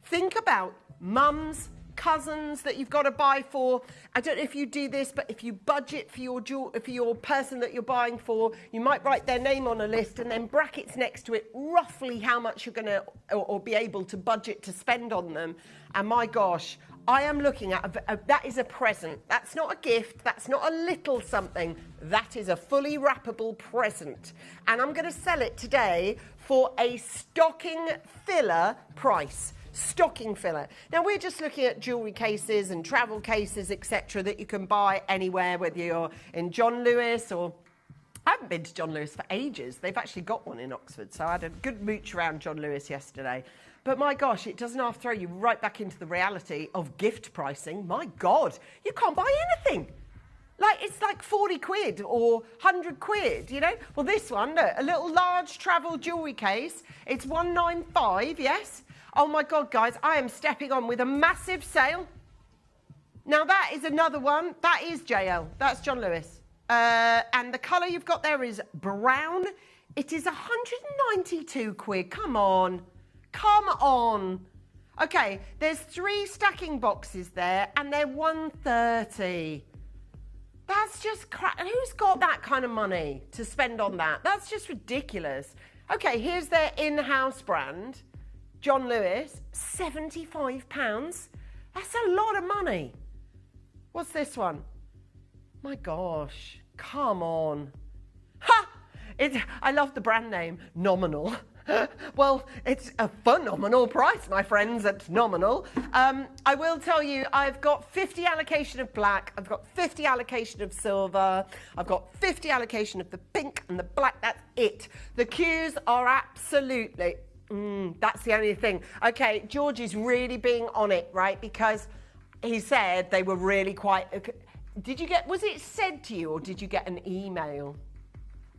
Think about mums, cousins that you've got to buy for. I don't know if you do this, but if you budget for your person that you're buying for, you might write their name on a list and then brackets next to it roughly how much you're going to or be able to budget to spend on them. And my gosh, I am looking at that is a present. That's not a gift. That's not a little something. That is a fully wrappable present. And I'm going to sell it today for a stocking filler price. Stocking filler. Now, we're just looking at jewellery cases and travel cases, etc., that you can buy anywhere, whether you're in John Lewis or... I haven't been to John Lewis for ages. They've actually got one in Oxford, so I had a good mooch around John Lewis yesterday. But my gosh, it doesn't half throw you right back into the reality of gift pricing. My God, you can't buy anything. It's like 40 quid or 100 quid, you know? Well, this one, look, a little large travel jewellery case. It's 195, yes? Oh my God, guys, I am stepping on with a massive sale. Now, that is another one. That is JL. That's John Lewis. And the colour you've got there is brown. It is 192 quid. Come on. Come on. Okay, there's 3 stacking boxes there, and they're 130. That's just crap. And who's got that kind of money to spend on that? That's just ridiculous. Okay, here's their in-house brand. John Lewis, £75. That's a lot of money. What's this one? My gosh, come on. Ha! I love the brand name, Nominal. Well, it's a phenomenal price, my friends, at Nominal. I will tell you, I've got 50 allocation of black, I've got 50 allocation of silver, I've got 50 allocation of the pink and the black, that's it. The queues are absolutely, that's the only thing. Okay, George is really being on it, right, because he said they were really quite, was it said to you or did you get an email?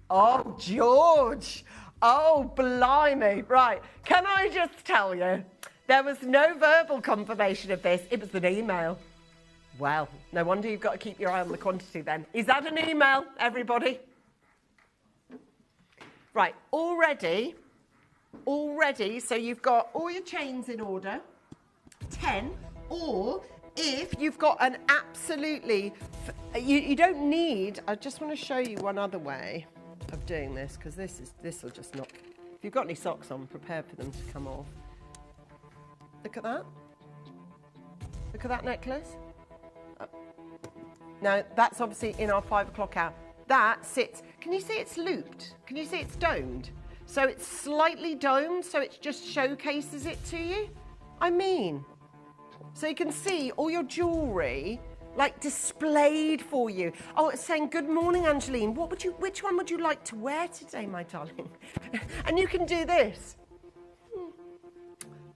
Oh, George. Oh, blimey. Right. Can I just tell you, there was no verbal confirmation of this. It was an email. Well, no wonder you've got to keep your eye on the quantity then. Is that an email, everybody? Right. Already, so you've got all your chains in order, 10, or if you've got an absolutely, you don't need, I just want to show you one other way of doing this, because this will just knock. If you've got any socks on, prepare for them to come off. Look at that. Look at that necklace. Now that's obviously in our 5 o'clock hour. That sits, can you see it's looped? Can you see it's domed? So it's slightly domed, so it just showcases it to you. I mean, so you can see all your jewellery like displayed for you. Oh, it's saying, good morning, Angeline. Which one would you like to wear today, my darling? And you can do this.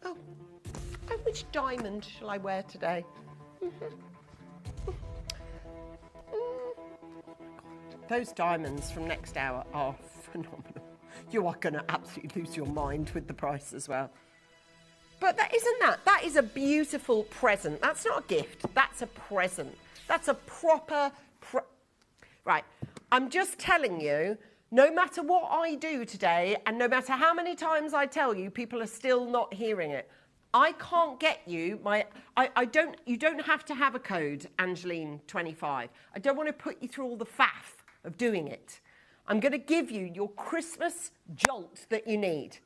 Oh, which diamond shall I wear today? Those diamonds from next hour are phenomenal. You are going to absolutely lose your mind with the price as well. But that is a beautiful present. That's not a gift, that's a present. That's a proper, right, I'm just telling you, no matter what I do today, and no matter how many times I tell you, people are still not hearing it. I can't get you, you don't have to have a code, Angeline25. I don't want to put you through all the faff of doing it. I'm going to give you your Christmas jolt that you need.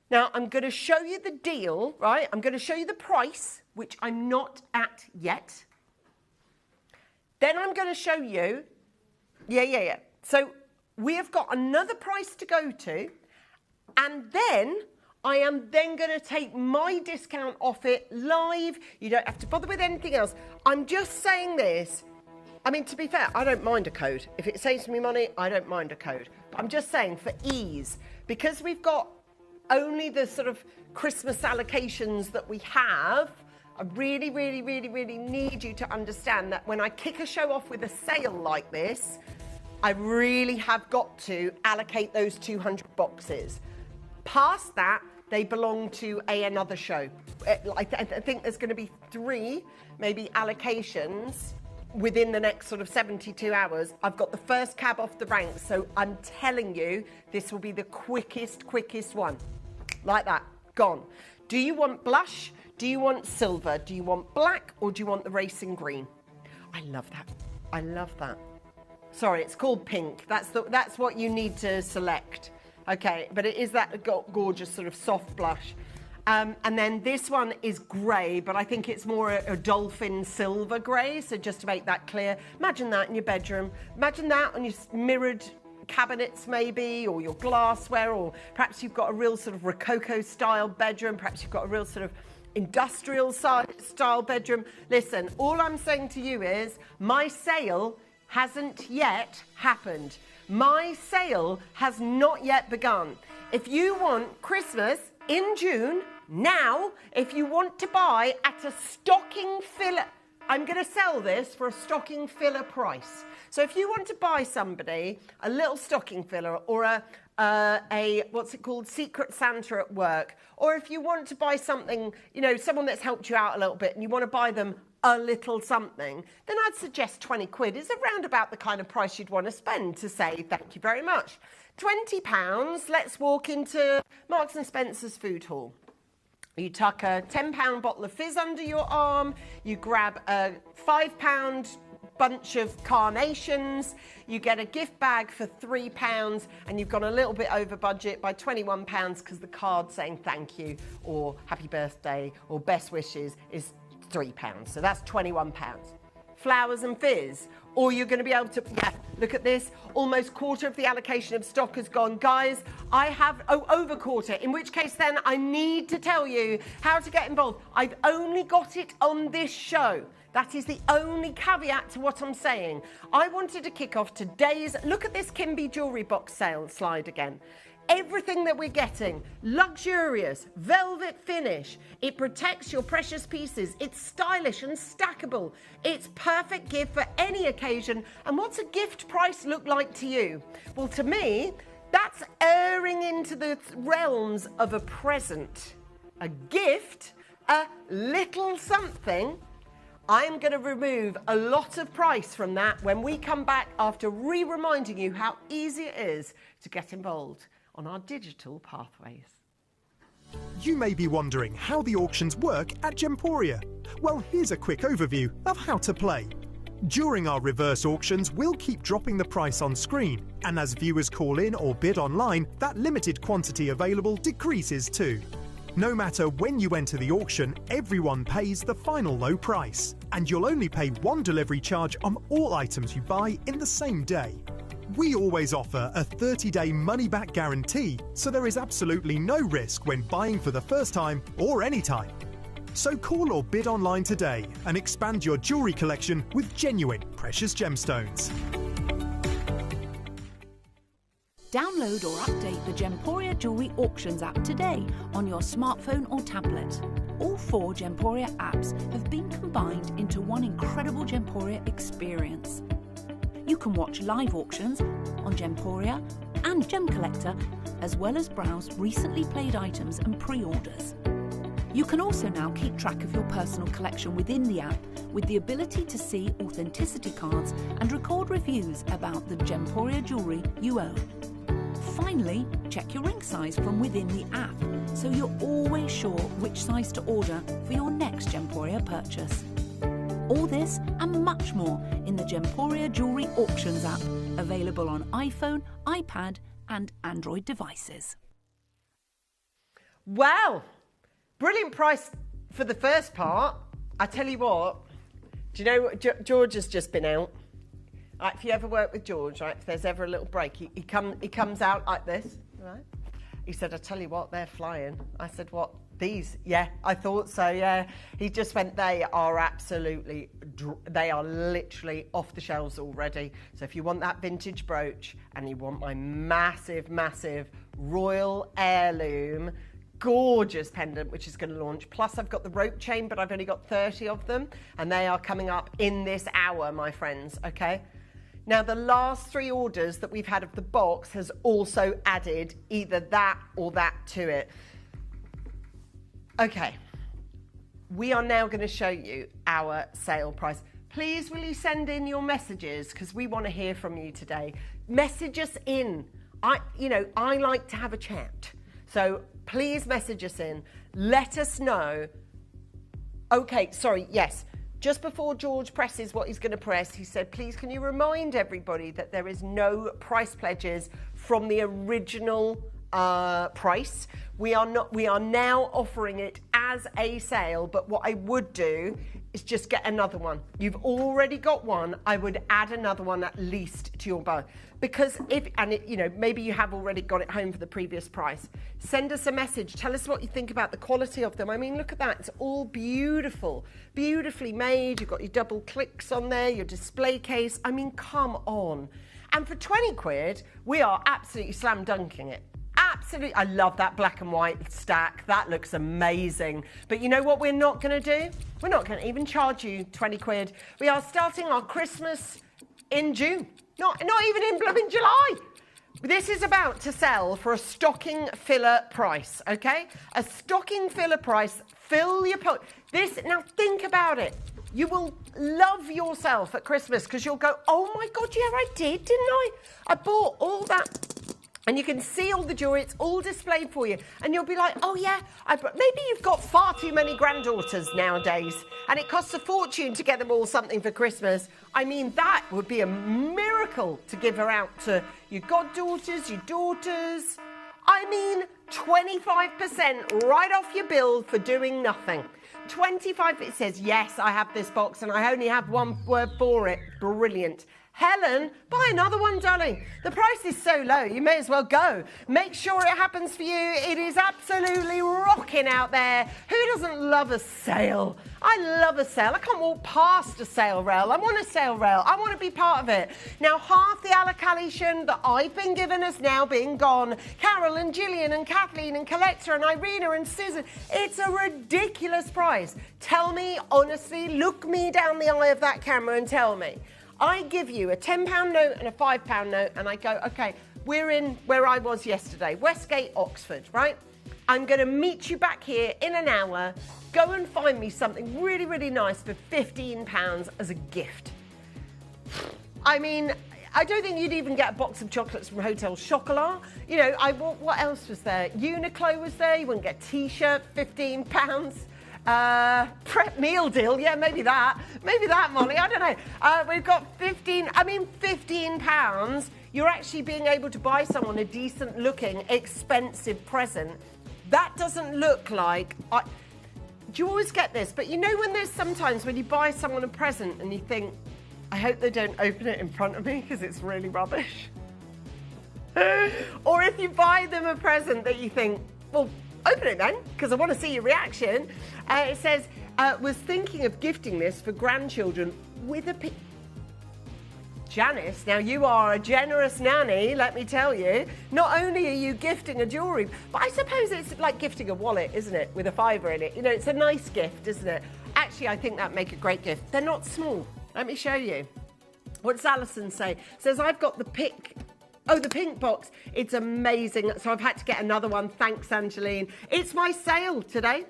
Now, I'm going to show you the deal, right? I'm going to show you the price, which I'm not at yet. Then I'm going to show you, yeah. So we have got another price to go to, and then I am then going to take my discount off it live. You don't have to bother with anything else. I'm just saying this. I mean, to be fair, I don't mind a code. If it saves me money, I don't mind a code. But I'm just saying, for ease, because we've got only the sort of Christmas allocations that we have, I really, really, really, really need you to understand that when I kick a show off with a sale like this, I really have got to allocate those 200 boxes. Past that, they belong to another show. I think there's going to be 3, maybe, allocations within the next sort of 72 hours. I've got the first cab off the rank, so I'm telling you, this will be the quickest one. Like that, gone. Do you want blush? Do you want silver? Do you want black? Or do you want the racing green? I love that. I love that. Sorry, it's called pink. That's what you need to select. Okay, but it is that gorgeous sort of soft blush. And then this one is grey, but I think it's more a dolphin silver grey, so just to make that clear. Imagine that in your bedroom. Imagine that on your mirrored cabinets maybe, or your glassware, or perhaps you've got a real sort of Rococo style bedroom, perhaps you've got a real sort of industrial style bedroom. Listen, all I'm saying to you is my sale hasn't yet happened. My sale has not yet begun. If you want Christmas in June, now, if you want to buy at a stocking filler, I'm going to sell this for a stocking filler price. So if you want to buy somebody a little stocking filler, or a what's it called, Secret Santa at work, or if you want to buy something, you know, someone that's helped you out a little bit and you want to buy them a little something, then I'd suggest 20 quid is around about the kind of price you'd want to spend to say thank you very much. £20, let's walk into Marks and Spencer's food hall. You tuck a £10 bottle of fizz under your arm, you grab a £5 bunch of carnations. You get a gift bag for £3, and you've gone a little bit over budget by £21 because the card saying thank you or happy birthday or best wishes is £3. So that's £21. Flowers and fizz, or you're going to be able to, look at this, almost quarter of the allocation of stock has gone. Guys, I have, over quarter, in which case then I need to tell you how to get involved. I've only got it on this show. That is the only caveat to what I'm saying. I wanted to kick off today's, look at this Kimby jewellery box sale slide again. Everything that we're getting, luxurious, velvet finish. It protects your precious pieces. It's stylish and stackable. It's perfect gift for any occasion. And what's a gift price look like to you? Well, to me, that's erring into the realms of a present. A gift, a little something. I'm going to remove a lot of price from that when we come back after reminding you how easy it is to get involved on our digital pathways. You may be wondering how the auctions work at Gemporia. Well, here's a quick overview of how to play. During our reverse auctions, we'll keep dropping the price on screen, and as viewers call in or bid online, that limited quantity available decreases too. No matter when you enter the auction, everyone pays the final low price, and you'll only pay one delivery charge on all items you buy in the same day. We always offer a 30-day money-back guarantee, so there is absolutely no risk when buying for the first time or any time. So call or bid online today and expand your jewellery collection with genuine precious gemstones. Download or update the Gemporia Jewellery Auctions app today on your smartphone or tablet. All 4 Gemporia apps have been combined into one incredible Gemporia experience. You can watch live auctions on Gemporia and Gem Collector, as well as browse recently played items and pre-orders. You can also now keep track of your personal collection within the app with the ability to see authenticity cards and record reviews about the Gemporia jewellery you own. Finally, check your ring size from within the app, so you're always sure which size to order for your next Gemporia purchase. All this and much more in the Gemporia Jewellery Auctions app, available on iPhone, iPad and Android devices. Wow, brilliant price for the first part. I tell you what, do you know what George has just been out? Like, if you ever work with George, right, if there's ever a little break, he comes out like this, right? He said, I tell you what, they're flying. I said, what? These? Yeah, I thought so, yeah. He just went, they are absolutely, they are literally off the shelves already. So if you want that vintage brooch and you want my massive, massive royal heirloom, gorgeous pendant, which is going to launch. Plus I've got the rope chain, but I've only got 30 of them. And they are coming up in this hour, my friends, okay? Now, the last 3 orders that we've had of the box has also added either that or that to it. Okay, we are now going to show you our sale price. Please, will you send in your messages, because we want to hear from you today. Message us in. I like to have a chat. So please message us in. Let us know. Okay, sorry, yes. Just before George presses what he's going to press, he said, please can you remind everybody that there is no price pledges from the original price. We are now offering it as a sale, but what I would do is just get another one. You've already got one. I would add another one at least to your bow, because maybe you have already got it home for the previous price. Send us a message. Tell us what you think about the quality of them. I mean, look at that. It's all beautiful, beautifully made. You've got your double clicks on there, your display case. I mean, come on. And for 20 quid, we are absolutely slam dunking it. Absolutely. I love that black and white stack. That looks amazing. But you know what we're not going to do? We're not going to even charge you 20 quid. We are starting our Christmas in June. Not even in blooming July. This is about to sell for a stocking filler price, okay? A stocking filler price. Fill your now think about it. You will love yourself at Christmas because you'll go, oh my God, yeah, I did, didn't I? I bought all that And you can see all the jewellery, it's all displayed for you. And you'll be like, oh yeah, maybe you've got far too many granddaughters nowadays and it costs a fortune to get them all something for Christmas. I mean, that would be a miracle to give her out to your goddaughters, your daughters. I mean, 25% right off your bill for doing nothing. 25, it says, yes, I have this box and I only have one word for it. Brilliant. Helen, buy another one, darling. The price is so low, you may as well go. Make sure it happens for you. It is absolutely rocking out there. Who doesn't love a sale? I love a sale. I can't walk past a sale rail. I'm on a sale rail. I want to be part of it. Now, half the allocation that I've been given has now been gone. Carol and Gillian and Kathleen and Collector and Irina and Susan. It's a ridiculous price. Tell me, honestly, look me down the eye of that camera and tell me. I give you a £10 note and a £5 note and I go, okay, we're in where I was yesterday, Westgate, Oxford, right? I'm going to meet you back here in an hour. Go and find me something really, really nice for £15 as a gift. I mean, I don't think you'd even get a box of chocolates from Hotel Chocolat. You know, what else was there? Uniqlo was there. You wouldn't get a T-shirt, £15. Prep meal deal, yeah, maybe that, Molly, I don't know. We've got £15, you're actually being able to buy someone a decent looking, expensive present. That doesn't look like, do you always get this? But you know when there's sometimes when you buy someone a present and you think, I hope they don't open it in front of me because it's really rubbish. Or if you buy them a present that you think, well, open it then, because I want to see your reaction. It says, was thinking of gifting this for grandchildren with a Janice, now you are a generous nanny, let me tell you. Not only are you gifting a jewellery, but I suppose it's like gifting a wallet, isn't it? With a fiver in it. You know, it's a nice gift, isn't it? Actually, I think that'd make a great gift. They're not small. Let me show you. What does Alison say? Says, I've got the pink box. It's amazing. So I've had to get another one. Thanks, Angeline. It's my sale today.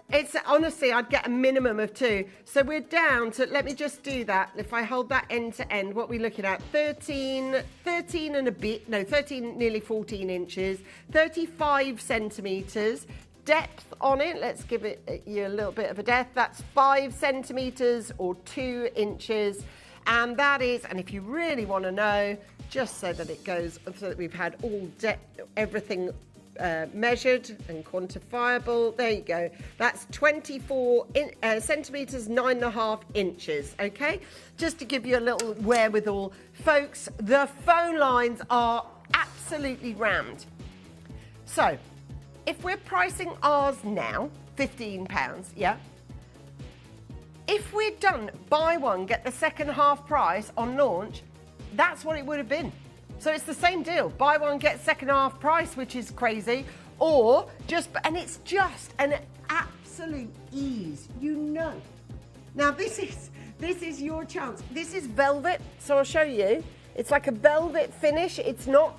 It's honestly, I'd get a minimum of 2. So we're down to, let me just do that. If I hold that end to end, what are we looking at? 13 and a bit, no, 13, nearly 14 inches, 35 centimetres. Depth on it, let's give it you a little bit of a depth. That's 5 centimetres or 2 inches. And that is, and if you really want to know, just so that it goes, so that we've had all everything measured and quantifiable. There you go. That's 24 centimetres, 9.5 inches. Okay, just to give you a little wherewithal, folks. The phone lines are absolutely rammed. So, if we're pricing ours now, £15, yeah. If we'd done buy one get the second half price on launch, that's what it would have been. So it's the same deal. Buy one, get second half price, which is crazy. Or just, and it's just an absolute ease, you know. Now this is your chance. This is velvet, so I'll show you. It's like a velvet finish. It's not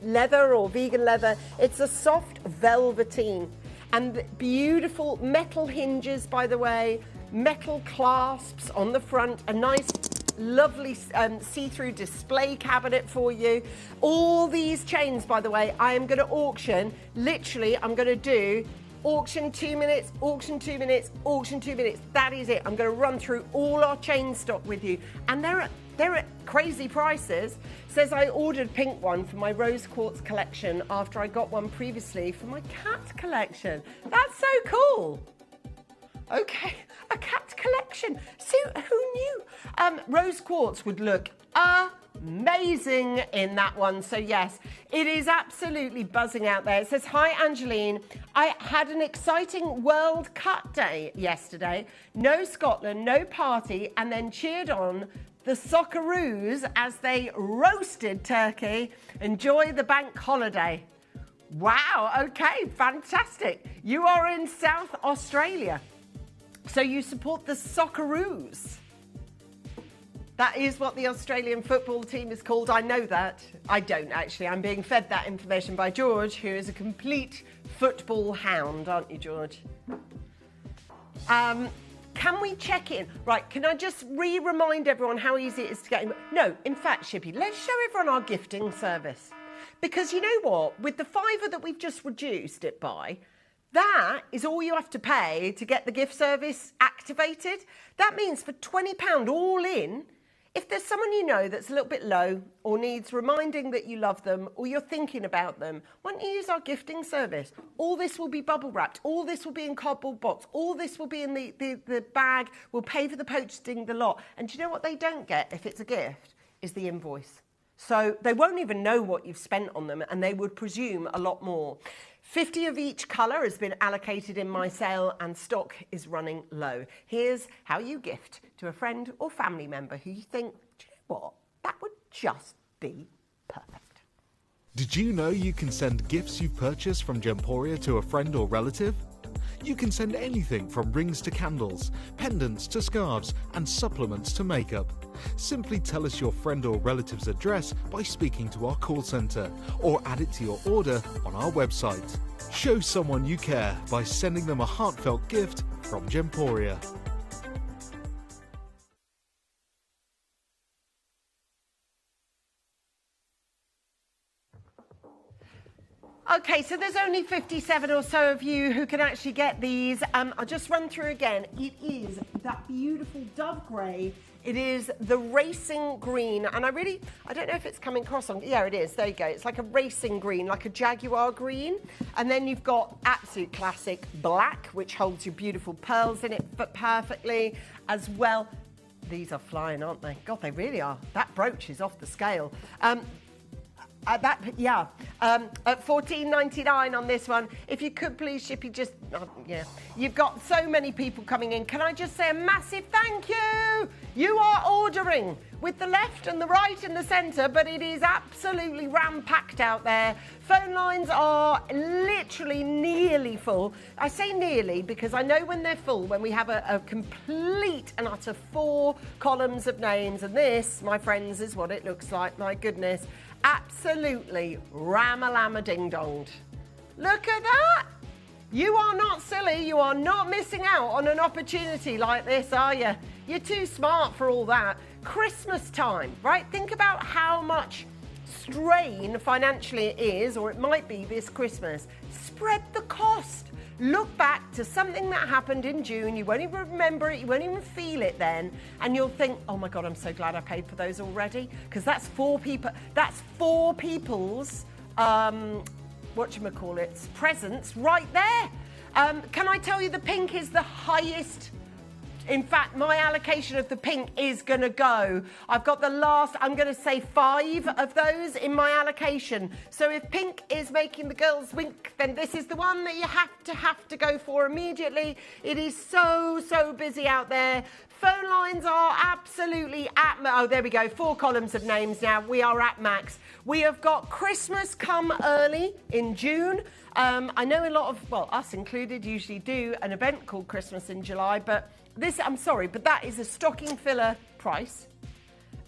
leather or vegan leather. It's a soft velveteen. And beautiful metal hinges, by the way, metal clasps on the front, a nice lovely see-through display cabinet for you. All these chains, by the way, I am going to auction. Literally, I'm going to do auction 2 minutes, auction 2 minutes, auction 2 minutes. That is it. I'm going to run through all our chain stock with you. And they're at crazy prices. Says I ordered pink one for my rose quartz collection after I got one previously for my cat collection. That's so cool. Okay, a cat collection. So who knew? Rose quartz would look amazing in that one. So yes, it is absolutely buzzing out there. It says, hi, Angeline. I had an exciting World Cup day yesterday. No Scotland, no party, and then cheered on the Socceroos as they roasted Turkey. Enjoy the bank holiday. Wow, okay, fantastic. You are in South Australia. So you support the Socceroos. That is what the Australian football team is called. I know that. I don't, actually. I'm being fed that information by George, who is a complete football hound, aren't you, George? Can we check in? Right, can I just remind everyone how easy it is to get in? No, in fact, Shippy, let's show everyone our gifting service. Because you know what? With the £5 that we've just reduced it by, that is all you have to pay to get the gift service activated. That means for £20 all in, if there's someone you know that's a little bit low or needs reminding that you love them or you're thinking about them, why don't you use our gifting service? All this will be bubble wrapped. All this will be in cardboard box. All this will be in the bag. We'll pay for the posting, the lot. And do you know what they don't get if it's a gift? Is the invoice. So they won't even know what you've spent on them and they would presume a lot more. 50 of each colour has been allocated in my sale and stock is running low. Here's how you gift to a friend or family member who you think, do you know what, that would just be perfect. Did you know you can send gifts you've purchased from Gemporia to a friend or relative? You can send anything from rings to candles, pendants to scarves, and supplements to makeup. Simply tell us your friend or relative's address by speaking to our call centre, or add it to your order on our website. Show someone you care by sending them a heartfelt gift from Gemporia. Okay, so there's only 57 or so of you who can actually get these. I'll just run through again. It is that beautiful dove grey. It is the racing green. And I don't know if it's coming across on, yeah, it is. There you go. It's like a racing green, like a Jaguar green. And then you've got absolute classic black, which holds your beautiful pearls in it perfectly as well. These are flying, aren't they? God, they really are. That brooch is off the scale. At $14.99 on this one. If you could please, Shippy, just, yeah. You've got so many people coming in. Can I just say a massive thank you? You are ordering with the left and the right and the centre, but it is absolutely ram-packed out there. Phone lines are literally nearly full. I say nearly because I know when they're full, when we have a complete and utter 4 columns of names, and this, my friends, is what it looks like. My goodness. Absolutely ram-a-lam-a-ding-donged. Look at that! You are not silly. You are not missing out on an opportunity like this, are you? You're too smart for all that. Christmas time, right? Think about how much strain financially it is, or it might be this Christmas. Spread the cost. Look back to something that happened in June. You won't even remember it. You won't even feel it then. And you'll think, oh my God, I'm so glad I paid for those already. Because that's 4 people. That's 4 people's, presents right there. Can I tell you the pink is the highest? In fact, my allocation of the pink is going to go. I've got the last, I'm going to say 5 of those in my allocation. So if pink is making the girls wink, then this is the one that you have to go for immediately. It is so busy out there. Phone lines are absolutely at, oh, there we go, 4 columns of names now. We are at max. We have got Christmas come early in June. I know a lot of, well, us included, usually do an event called Christmas in July, but this, I'm sorry, but that is a stocking filler price,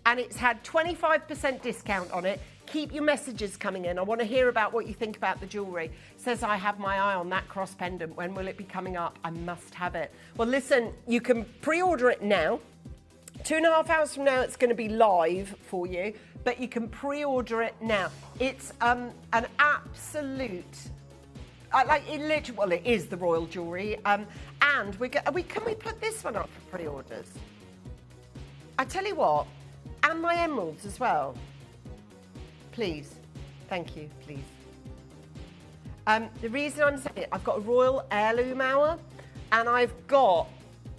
and it's had 25% discount on it. Keep your messages coming in. I want to hear about what you think about the jewellery. Says, I have my eye on that cross pendant. When will it be coming up? I must have it. Well, listen, you can pre-order it now. 2.5 hours from now, it's going to be live for you, but you can pre-order it now. It's an absolute... it is the royal jewellery. And can we put this one up for pre-orders? I tell you what, and my emeralds as well. Please. Thank you, please. The reason I'm saying it, I've got a royal heirloom hour, and I've got...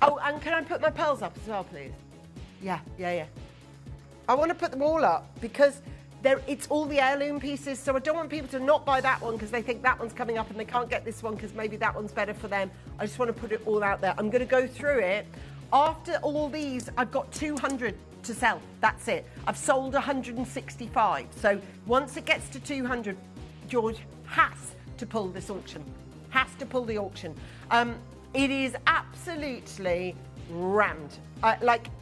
Oh, and can I put my pearls up as well, please? Yeah. I want to put them all up because... it's all the heirloom pieces, so I don't want people to not buy that one because they think that one's coming up and they can't get this one because maybe that one's better for them. I just want to put it all out there. I'm going to go through it. After all these, I've got 200 to sell. That's it. I've sold 165. So once it gets to 200, George has to pull this auction. Has to pull the auction. It is absolutely rammed.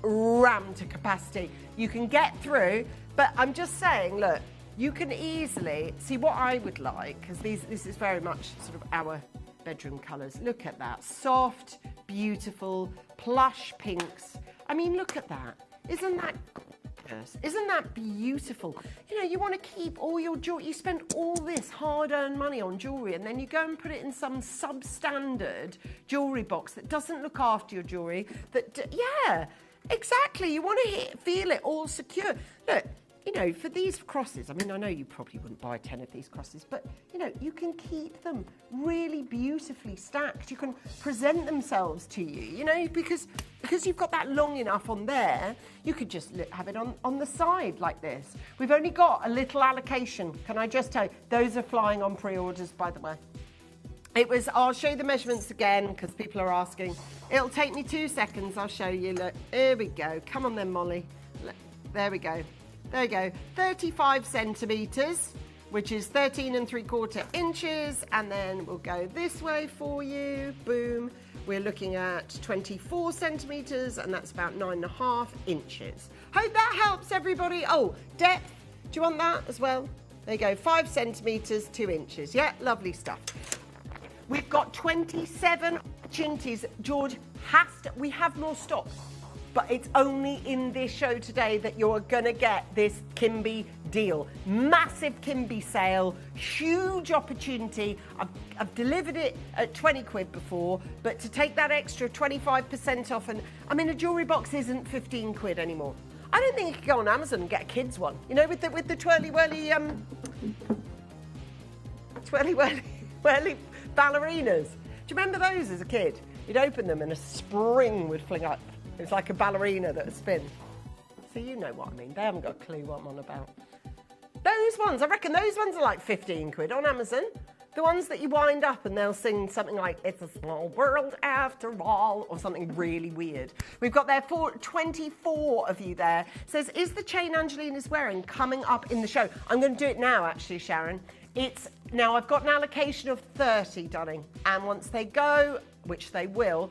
Rammed to capacity. You can get through... But I'm just saying, look, you can easily see what I would like, because this is very much sort of our bedroom colours. Look at that. Soft, beautiful, plush pinks. I mean, look at that. Isn't that gorgeous. Isn't that beautiful? You know, you want to keep all your jewelry. You spend all this hard-earned money on jewelry, and then you go and put it in some substandard jewelry box that doesn't look after your jewelry. Yeah, exactly. You want to feel it all secure. Look, you know, for these crosses, I mean, I know you probably wouldn't buy 10 of these crosses, but, you know, you can keep them really beautifully stacked. You can present themselves to you, you know, because you've got that long enough on there, you could just have it on the side like this. We've only got a little allocation. Can I just tell you, those are flying on pre-orders, by the way. I'll show you the measurements again, because people are asking. It'll take me 2 seconds, I'll show you. Look, here we go. Come on then, Molly. Look, there we go. There you go, 35 centimetres, which is 13 3/4 inches, and then we'll go this way for you, boom. We're looking at 24 centimetres, and that's about 9.5 inches. Hope that helps everybody. Oh, depth, do you want that as well? There you go, 5 centimetres, 2 inches. Yeah, lovely stuff. We've got 27 opportunities. George, we have more stock. But it's only in this show today that you're going to get this Kimby deal. Massive Kimby sale, huge opportunity. I've delivered it at 20 quid before, but to take that extra 25% off, and I mean, a jewellery box isn't 15 quid anymore. I don't think you could go on Amazon and get a kid's one, you know, with the twirly-whirly, twirly-whirly ballerinas. Do you remember those as a kid? You'd open them and a spring would fling up. It's like a ballerina that would spin. So you know what I mean. They haven't got a clue what I'm on about. Those ones, I reckon those ones are like 15 quid on Amazon. The ones that you wind up and they'll sing something like, "It's a small world after all," or something really weird. We've got there 24 of you there. It says, is the chain Angelina's wearing coming up in the show? I'm going to do it now, actually, Sharon. Now I've got an allocation of 30, darling. And once they go, which they will,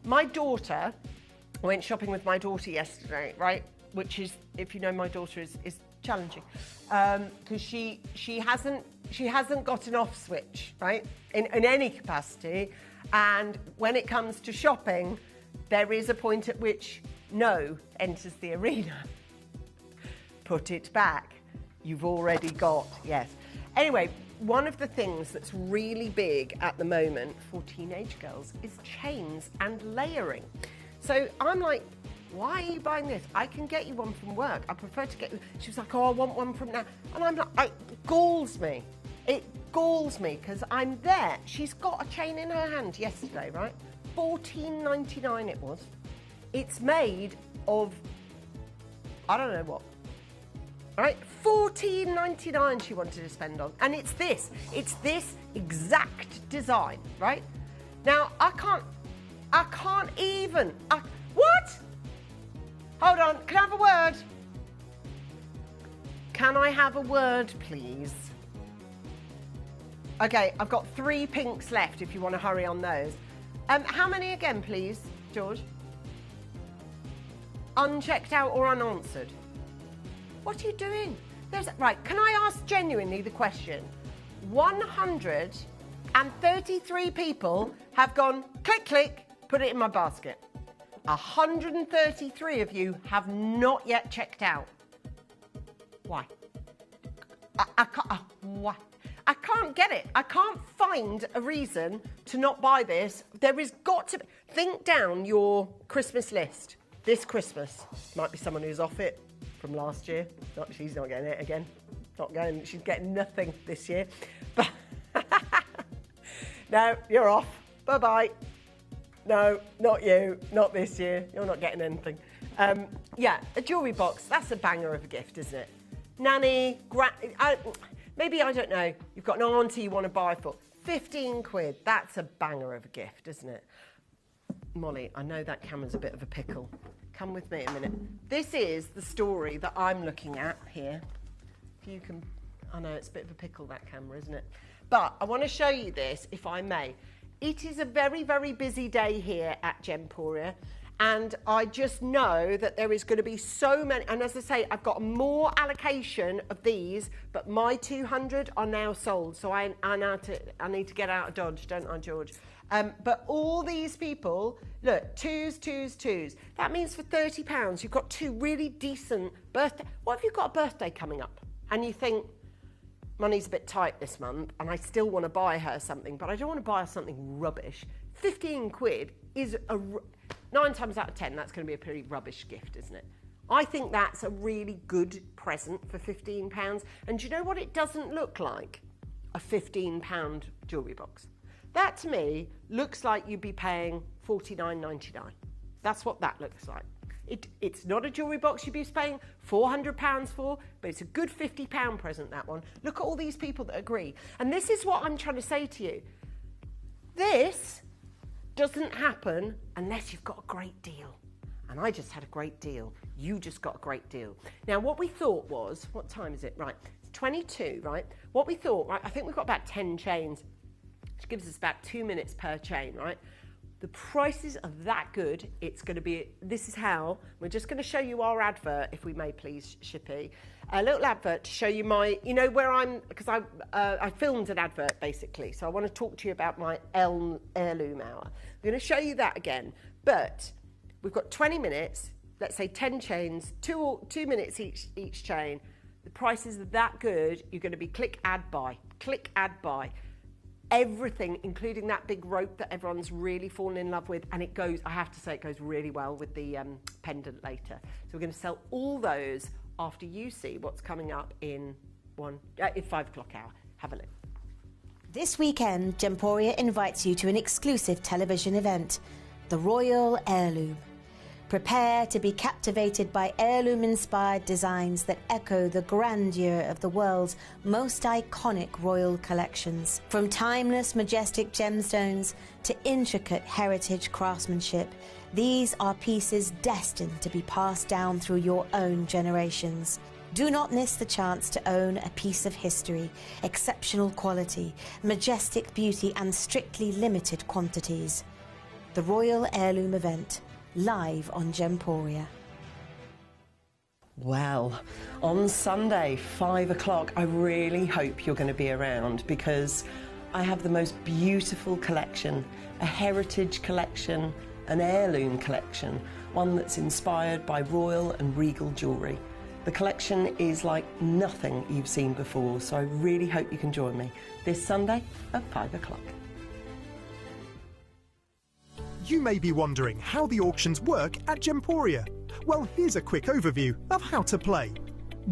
my daughter, I went shopping with my daughter yesterday, right? Which is, if you know my daughter, is challenging. Because she hasn't got an off switch, right? In any capacity. And when it comes to shopping, there is a point at which no enters the arena. Put it back. You've already got, yes. Anyway, one of the things that's really big at the moment for teenage girls is chains and layering. So I'm like, why are you buying this? I can get you one from work. I prefer to get... She was like, oh, I want one from now. And I'm like, it galls me. It galls me because I'm there. She's got a chain in her hand yesterday, right? $14.99 it was. It's made of, I don't know what. Right, $14.99 she wanted to spend on, and it's this exact design, right? Now I can't even. What? Hold on, can I have a word? Can I have a word, please? Okay, I've got 3 pinks left. If you want to hurry on those. How many again, please, George? Unchecked out or unanswered? What are you doing? Right, can I ask genuinely the question? 133 people have gone, click, click, put it in my basket. 133 of you have not yet checked out. Why? Why? I can't get it. I can't find a reason to not buy this. There has got to be. Think down your Christmas list. This Christmas. Might be someone who's off it from last year. She's not getting it again. She's getting nothing this year. But no, you're off. Bye-bye. No, not you. Not this year. You're not getting anything. Yeah, a jewellery box. That's a banger of a gift, isn't it? Nanny, maybe, I don't know, you've got an auntie you want to buy for 15 quid. That's a banger of a gift, isn't it? Molly, I know that camera's a bit of a pickle. Come with me a minute. This is the story that I'm looking at here. If you can, I know it's a bit of a pickle, that camera, isn't it? But I want to show you this, if I may. It is a very, very busy day here at Gemporia. And I just know that there is going to be so many, and as I say, I've got more allocation of these, but my 200 are now sold. So I need to get out of Dodge, don't I, George? But all these people, look, twos. That means for £30, you've got two really decent birthday. What if you've got a birthday coming up and you think, money's a bit tight this month and I still want to buy her something, but I don't want to buy her something rubbish. 15 quid is 9 times out of 10, that's going to be a pretty rubbish gift, isn't it? I think that's a really good present for £15. And do you know what it doesn't look like? A £15 jewellery box. That to me looks like you'd be paying $49.99. That's what that looks like. It's not a jewellery box you'd be paying £400 for, but it's a good £50 present, that one. Look at all these people that agree. And this is what I'm trying to say to you. This doesn't happen unless you've got a great deal. And I just had a great deal. You just got a great deal. Now, what we thought was, what time is it? Right, it's 22, right? What we thought, right, I think we've got about 10 chains, which gives us about 2 minutes per chain, right? The prices are that good, it's going to be, this is how, we're just going to show you our advert, if we may please, Shippy. A little advert to show you my, you know where I'm, because I filmed an advert basically, so I want to talk to you about my heirloom hour. I'm going to show you that again, but we've got 20 minutes, let's say 10 chains, 2 minutes each chain. The prices are that good, you're going to be click, add, buy. Everything, including that big rope that everyone's really fallen in love with, and it goes, I have to say, it goes really well with the pendant later. So we're going to sell all those after you see what's coming up in 5 o'clock hour. Have a look. This weekend, Gemporia invites you to an exclusive television event, the Royal Heirloom. Prepare to be captivated by heirloom-inspired designs that echo the grandeur of the world's most iconic royal collections. From timeless, majestic gemstones to intricate heritage craftsmanship, these are pieces destined to be passed down through your own generations. Do not miss the chance to own a piece of history, exceptional quality, majestic beauty, and strictly limited quantities. The Royal Heirloom event, live on Gemporia. Well, on Sunday, 5 o'clock, I really hope you're going to be around because I have the most beautiful collection, a heritage collection, an heirloom collection, one that's inspired by royal and regal jewellery. The collection is like nothing you've seen before, so I really hope you can join me this Sunday at 5 o'clock. You may be wondering how the auctions work at Gemporia. Well, here's a quick overview of how to play.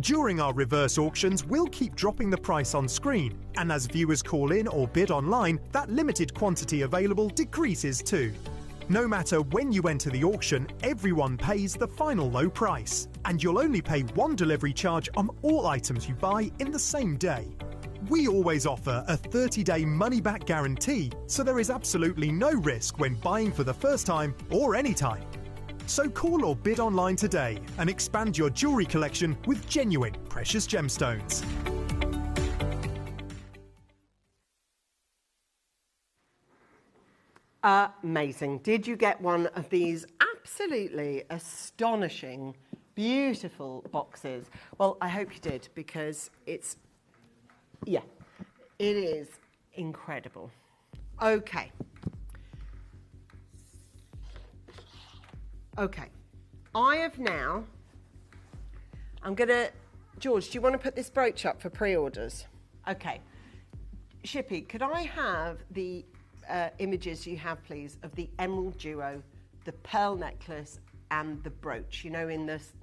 During our reverse auctions, we'll keep dropping the price on screen, and as viewers call in or bid online, that limited quantity available decreases too. No matter when you enter the auction, everyone pays the final low price, and you'll only pay one delivery charge on all items you buy in the same day. We always offer a 30-day money-back guarantee, so there is absolutely no risk when buying for the first time or any time. So call or bid online today and expand your jewellery collection with genuine precious gemstones. Amazing. Did you get one of these absolutely astonishing, beautiful boxes? Well, I hope you did, because it is incredible. Okay. George, do you want to put this brooch up for pre-orders? Okay. Shippy, could I have the images you have, please, of the emerald duo, the pearl necklace, and the brooch? You know, in this,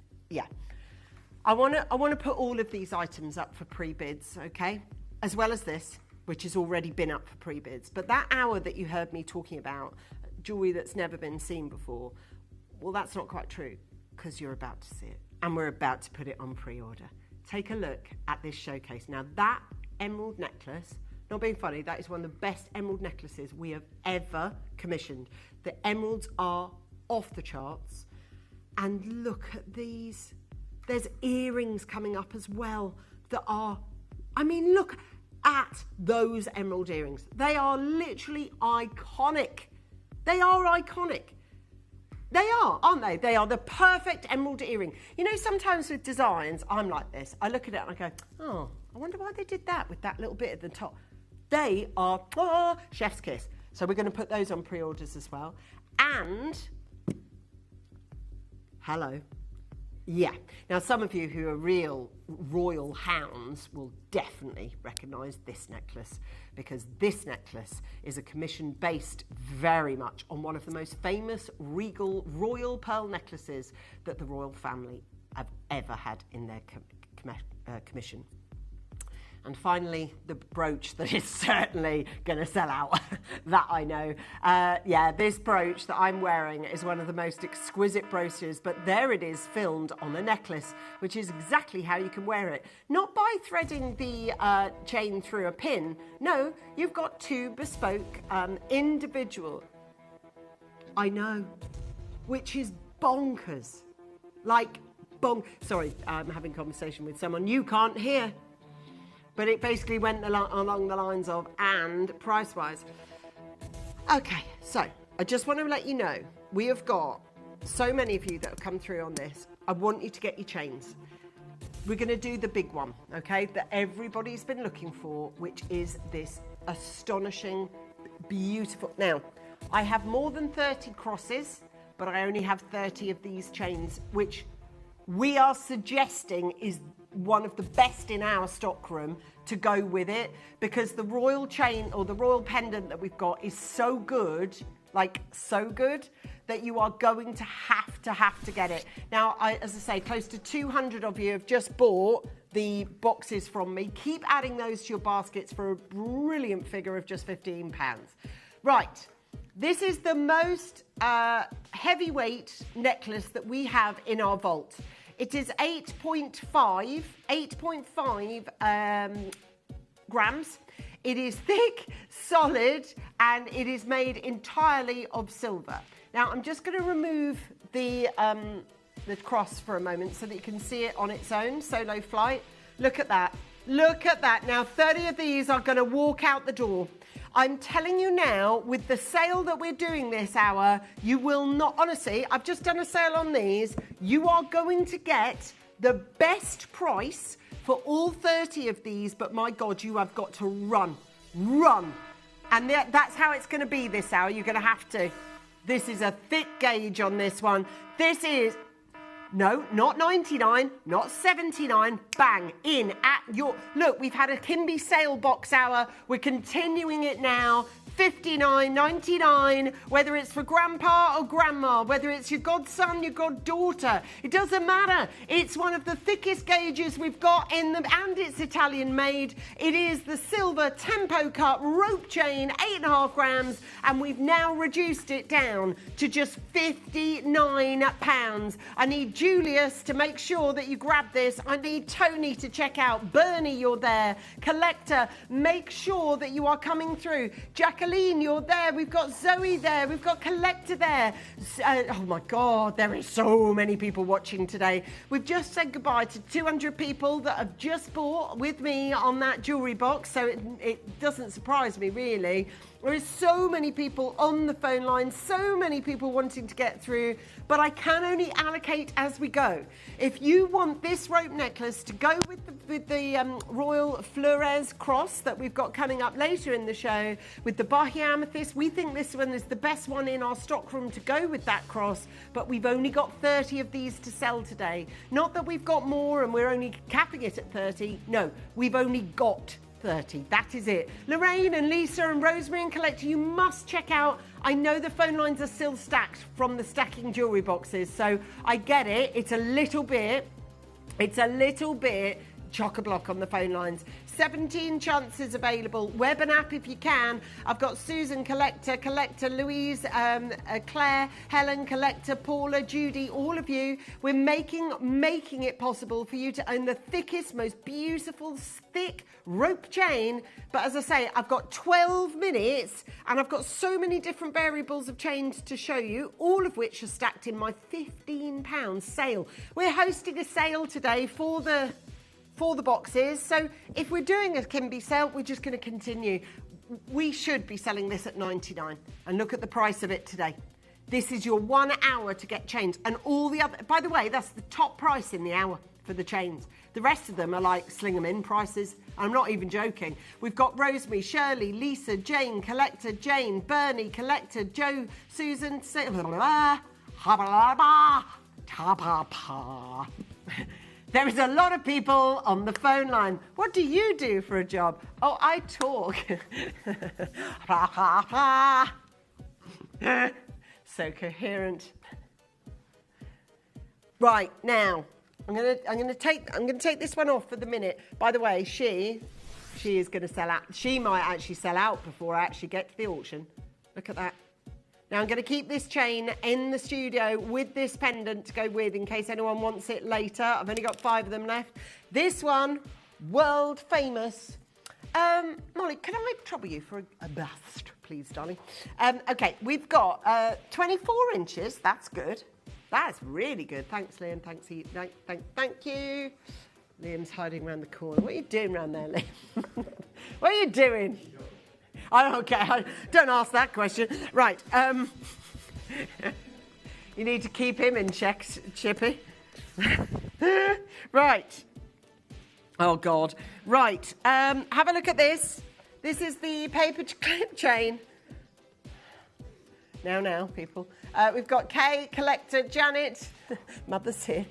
I want to put all of these items up for pre-bids, okay? As well as this, which has already been up for pre-bids. But that hour that you heard me talking about, jewellery that's never been seen before, well, that's not quite true, because you're about to see it. And we're about to put it on pre-order. Take a look at this showcase. Now, that emerald necklace, not being funny, that is one of the best emerald necklaces we have ever commissioned. The emeralds are off the charts. And look at these. There's earrings coming up as well that are, I mean, look at those emerald earrings. They are literally iconic. They are iconic. They are, aren't they? They are the perfect emerald earring. You know, sometimes with designs, I'm like this. I look at it and I go, oh, I wonder why they did that with that little bit at the top. They are chef's kiss. So we're going to put those on pre-orders as well. And, hello. Yeah. Now, some of you who are real royal hounds will definitely recognise this necklace, because this necklace is a commission based very much on one of the most famous regal royal pearl necklaces that the royal family have ever had in their commission. And finally, the brooch that is certainly going to sell out. That I know. Yeah, this brooch that I'm wearing is one of the most exquisite brooches, but there it is filmed on a necklace, which is exactly how you can wear it. Not by threading the chain through a pin. No, you've got two bespoke, individual. I know, which is bonkers. Like, sorry, I'm having a conversation with someone you can't hear. But it basically went along the lines of, and price-wise. Okay, so I just want to let you know, we have got so many of you that have come through on this. I want you to get your chains. We're going to do the big one, okay, that everybody's been looking for, which is this astonishing, beautiful... Now, I have more than 30 crosses, but I only have 30 of these chains, which we are suggesting is one of the best in our stockroom to go with it, because the royal chain or the royal pendant that we've got is so good, like so good, that you are going to have to get it. Now, as I say, close to 200 of you have just bought the boxes from me. Keep adding those to your baskets for a brilliant figure of just £15. Right, this is the most heavyweight necklace that we have in our vault. It is 8.5 grams. It is thick, solid, and it is made entirely of silver. Now, I'm just going to remove the cross for a moment so that you can see it on its own, solo flight. Look at that. Look at that. Now, 30 of these are going to walk out the door. I'm telling you now, with the sale that we're doing this hour, you will not, honestly, I've just done a sale on these. You are going to get the best price for all 30 of these, but my God, you have got to run. And that's how it's going to be this hour. You're going to have to. This is a thick gauge on this one. This is... No, not 99, not 79, bang, in at your... Look, we've had a Kimby sale box hour. We're continuing it now. $59.99, whether it's for grandpa or grandma, whether it's your godson, your goddaughter, it doesn't matter. It's one of the thickest gauges we've got in them, and it's Italian made. It is the silver tempo cut rope chain, 8.5 grams, and we've now reduced it down to just £59. I need Julius to make sure that you grab this. I need Tony to check out. Bernie, you're there. Collector, make sure that you are coming through. Jacqueline, you're there. We've got Zoe there. We've got Collector there. Oh my God, there is so many people watching today. We've just said goodbye to 200 people that have just bought with me on that jewellery box, so it doesn't surprise me, really. There is so many people on the phone line, so many people wanting to get through, but I can only allocate as we go. If you want this rope necklace to go with the Royal Flores cross that we've got coming up later in the show, with the Bahia Amethyst, we think this one is the best one in our stockroom to go with that cross, but we've only got 30 of these to sell today. Not that we've got more and we're only capping it at 30. No, we've only got 30. That is it. Lorraine and Lisa and Rosemary and Collector, you must check out. I know the phone lines are still stacked from the stacking jewellery boxes, so I get it. It's a little bit chock-a-block on the phone lines. 17 chances available. Web and app if you can. I've got Susan, Collector, Louise, Claire, Helen, Collector, Paula, Judy, all of you. We're making it possible for you to own the thickest, most beautiful, thick rope chain. But as I say, I've got 12 minutes and I've got so many different variables of chains to show you, all of which are stacked in my £15 sale. We're hosting a sale today for the boxes, so if we're doing a Kimby sale, we're just going to continue. We should be selling this at $99, and look at the price of it today. This is your 1 hour to get chains, and all the other, by the way, that's the top price in the hour, for the chains. The rest of them are like sling them in prices. I'm not even joking. We've got Rosemary, Shirley, Lisa, Jane, Collector, Jane, Bernie, Collector, Joe, Susan, There is a lot of people on the phone line. What do you do for a job? Oh, I talk. So coherent. Right, now I'm gonna take this one off for the minute. By the way, she is gonna sell out. She might actually sell out before I actually get to the auction. Look at that. Now I'm going to keep this chain in the studio with this pendant to go with in case anyone wants it later. I've only got 5 of them left. This one, world famous. Molly, can I trouble you for a bust, please, darling? Okay, we've got 24 inches. That's good. That's really good. Thanks, Liam. Thanks, thank you. Liam's hiding around the corner. What are you doing around there, Liam? What are you doing? Oh, okay, don't ask that question. Right, you need to keep him in check, Chippy. Right. Oh, God. Right, have a look at this. This is the paper clip chain. Now, people. We've got Kay, Collector, Janet, Mother's here.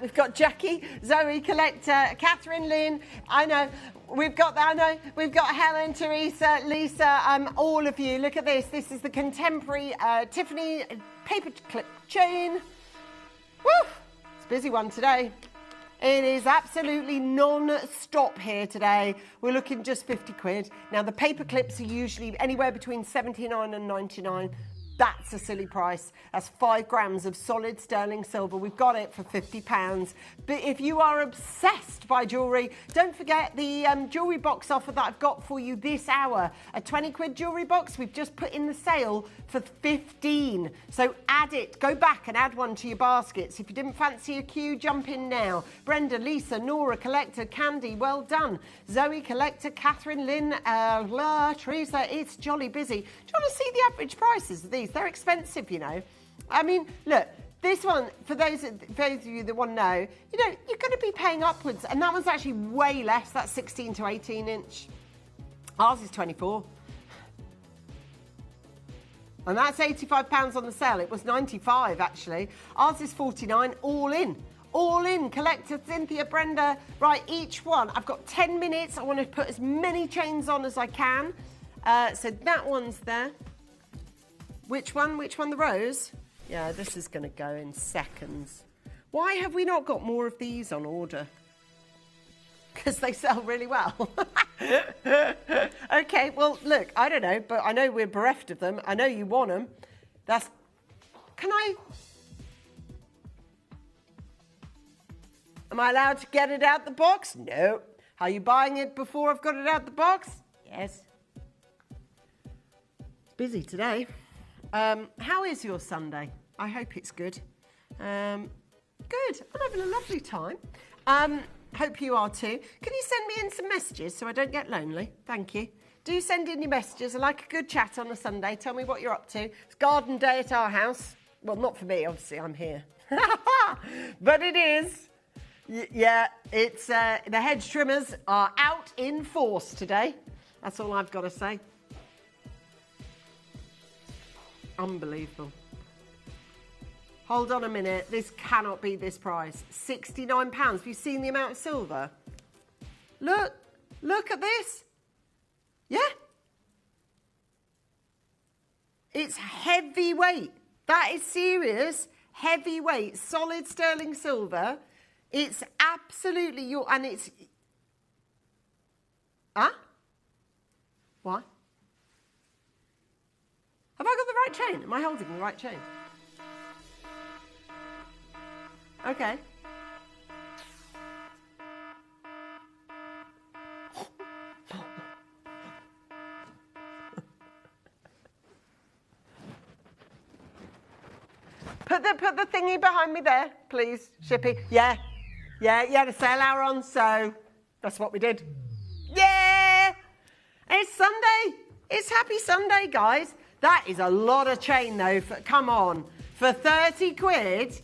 We've got Jackie, Zoe, Collector, Catherine, Lynn. I know. We've got Helen, Teresa, Lisa, all of you. Look at this. This is the contemporary Tiffany paper clip chain. Woo! It's a busy one today. It is absolutely non-stop here today. We're looking just 50 quid. Now, the paper clips are usually anywhere between 79 and 99. That's a silly price. That's 5 grams of solid sterling silver. We've got it for £50. But if you are obsessed by jewellery, don't forget the jewellery box offer that I've got for you this hour. A 20 quid jewellery box we've just put in the sale for 15. So add it. Go back and add one to your baskets. If you didn't fancy a queue, jump in now. Brenda, Lisa, Nora, Collector, Candy, well done. Zoe, Collector, Catherine, Lynn, Teresa, it's jolly busy. Do you want to see the average prices of these? They're expensive, you know. I mean, look, this one, for those of you that want to know, you know, you're going to be paying upwards, and that one's actually way less. That's 16 to 18 inch. Ours is 24. And that's £85 on the sale. It was 95 actually. Ours is 49, all in. All in. Collector, Cynthia, Brenda. Right, each one. I've got 10 minutes. I want to put as many chains on as I can. So that one's there. Which one? The rose? Yeah, this is going to go in seconds. Why have we not got more of these on order? Because they sell really well. Okay, well, look, I don't know, but I know we're bereft of them. I know you want them. Am I allowed to get it out the box? No. Are you buying it before I've got it out the box? Yes. It's busy today. How is your Sunday? I hope it's good. Good. I'm having a lovely time. Hope you are too. Can you send me in some messages so I don't get lonely? Thank you. Do send in your messages. I like a good chat on a Sunday. Tell me what you're up to. It's garden day at our house. Well, not for me, obviously. I'm here. But it is. Yeah, it's the hedge trimmers are out in force today. That's all I've got to say. Unbelievable. Hold on a minute. This cannot be this price. £69. Have you seen the amount of silver? Look at this. Yeah. It's heavyweight. That is serious. Heavyweight, solid sterling silver. It's absolutely and it's... Huh? Why? Have I got the right chain? Am I holding the right chain? Okay. Put the thingy behind me there, please, Shippy. Yeah, you had a sale hour on, so that's what we did. Yeah! It's Sunday. It's Happy Sunday, guys. That is a lot of chain, though. Come on. For 30 quid,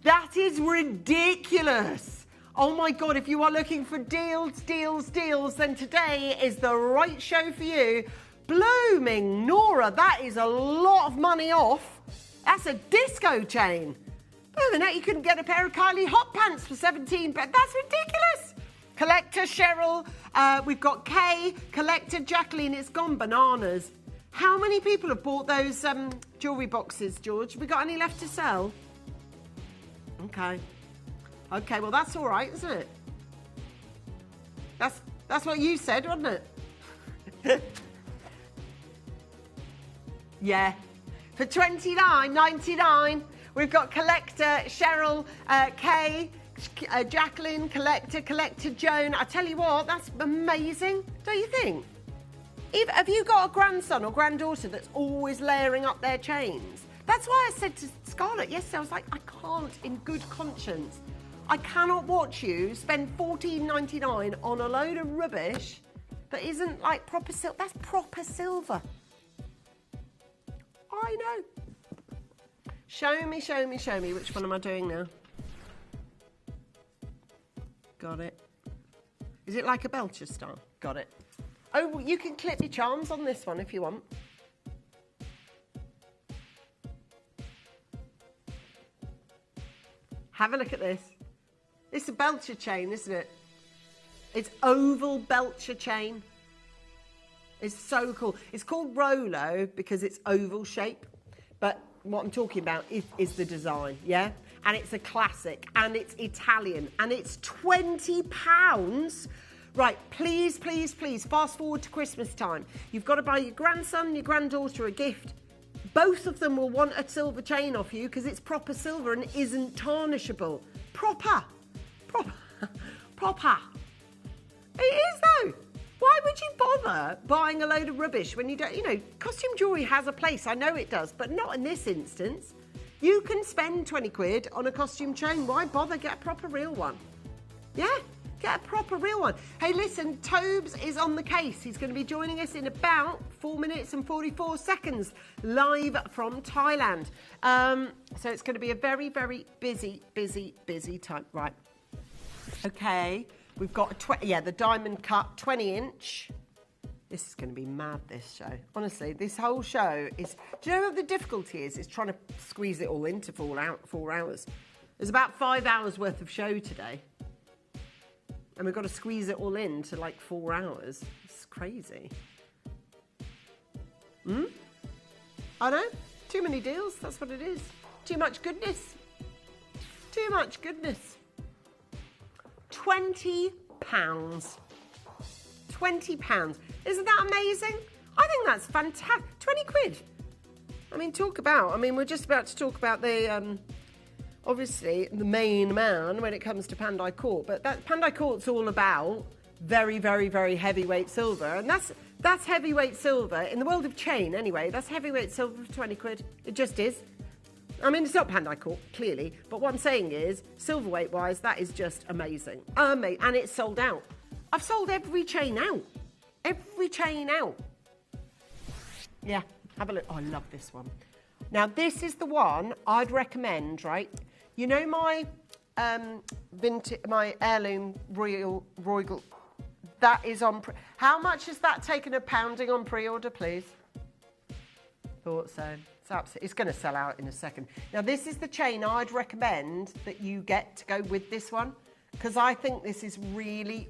that is ridiculous. Oh my God, if you are looking for deals, then today is the right show for you. Blooming Nora, that is a lot of money off. That's a disco chain. Blooming heck, you couldn't get a pair of Kylie hot pants for 17, but that's ridiculous. Collector Cheryl, we've got Kay, Collector Jacqueline, it's gone bananas. How many people have bought those jewellery boxes, George? Have we got any left to sell? Okay. Okay, well that's all right, isn't it? That's what you said, wasn't it? Yeah. For $29.99, we've got Collector Cheryl, Kay, Jacqueline, Collector Joan. I tell you what, that's amazing, don't you think? Have you got a grandson or granddaughter that's always layering up their chains? That's why I said to Scarlett yesterday, I was like, I can't, in good conscience, I cannot watch you spend $14.99 on a load of rubbish that isn't like proper silver. That's proper silver. I know. Show me. Which one am I doing now? Got it. Is it like a Belcher style? Got it. Oh, you can clip your charms on this one if you want. Have a look at this. It's a Belcher chain, isn't it? It's oval Belcher chain. It's so cool. It's called Rolo because it's oval shape. But what I'm talking about is the design, yeah? And it's a classic, and it's Italian, and it's £20. Right, please, fast forward to Christmas time. You've got to buy your grandson and your granddaughter a gift. Both of them will want a silver chain off you because it's proper silver and isn't tarnishable. Proper. It is though. Why would you bother buying a load of rubbish when you don't, costume jewellery has a place, I know it does, but not in this instance. You can spend 20 quid on a costume chain. Why bother? Get a proper real one. Yeah, get a proper real one. Hey, listen, Tobes is on the case. He's going to be joining us in about 4 minutes and 44 seconds, live from Thailand. So it's going to be a very, very busy time. Right. Okay. We've got, the diamond cut, 20-inch. This is going to be mad, this show. Honestly, this whole show is... Do you know what the difficulty is? It's trying to squeeze it all into 4 hours. There's about 5 hours worth of show today. And we've got to squeeze it all into, 4 hours. It's crazy. I know. Too many deals, that's what it is. Too much goodness. Too much goodness. £20. £20. Isn't that amazing? I think that's fantastic. 20 quid. I mean, we're just about to talk about the, obviously, the main man when it comes to Pandai Court. But that Pandai Court's all about very, very, very heavyweight silver. And that's heavyweight silver. In the world of chain, anyway, that's heavyweight silver for 20 quid. It just is. I mean, it's not Pandai Court, clearly, but what I'm saying is, silverweight-wise, that is just amazing. And it's sold out. I've sold every chain out. Every chain out. Yeah, have a look. Oh, I love this one. Now, this is the one I'd recommend, right? You know my my heirloom royal, that is on... How much has that taken a pounding on pre-order, please? Thought so. It's going to sell out in a second. Now, this is the chain I'd recommend that you get to go with this one because I think this is really...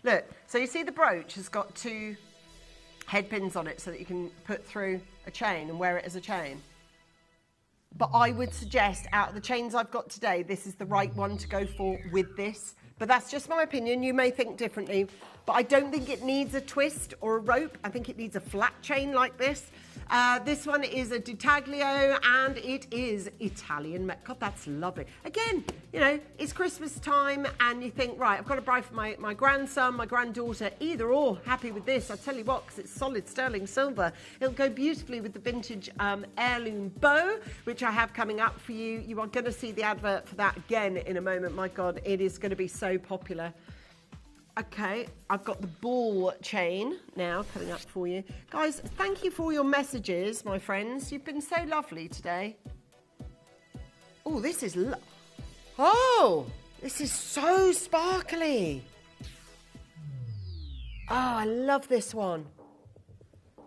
Look, so you see the brooch has got 2 head pins on it so that you can put through a chain and wear it as a chain. But I would suggest out of the chains I've got today, this is the right one to go for with this. But that's just my opinion. You may think differently. But I don't think it needs a twist or a rope. I think it needs a flat chain like this. This one is a Dutaglio and it is Italian. God, that's lovely. Again, it's Christmas time and you think, right, I've got to buy for my grandson, my granddaughter, either or. Happy with this. I'll tell you what, because it's solid sterling silver. It'll go beautifully with the vintage heirloom bow, which I have coming up for you. You are going to see the advert for that again in a moment. My God, it is going to be so popular. Okay, I've got the ball chain now coming up for you. Guys, thank you for all your messages, my friends. You've been so lovely today. Oh, this is... Oh, This is so sparkly. Oh, I love this one.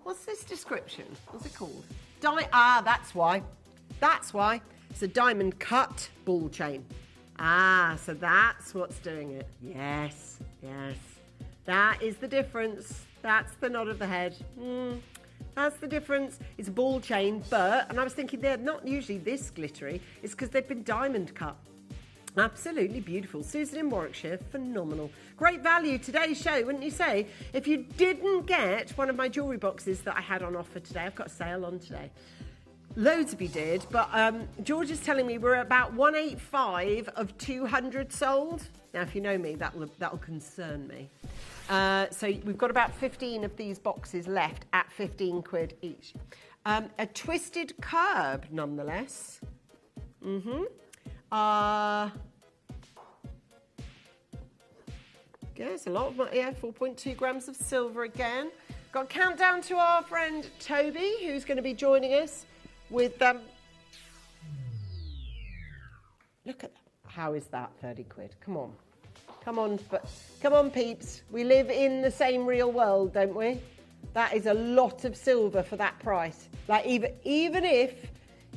What's this description? What's it called? That's why. That's why. It's a diamond cut ball chain. So that's what's doing it. Yes, yes. That is the difference. That's the nod of the head. That's the difference. It's a ball chain, and I was thinking they're not usually this glittery. It's because they've been diamond cut. Absolutely beautiful. Susan in Warwickshire, phenomenal. Great value today's show, wouldn't you say? If you didn't get one of my jewellery boxes that I had on offer today, I've got a sale on today. Loads of you did, but George is telling me we're about 185 of 200 sold. Now, if you know me, that'll concern me. So we've got about 15 of these boxes left at 15 quid each. A twisted curb, nonetheless. Yes, a lot of money. 4.2 grams of silver again. Got a countdown to our friend Toby, who's going to be joining us with look at that. How is that 30 quid? Come on. Come on, peeps. We live in the same real world, don't we? That is a lot of silver for that price. Like, even if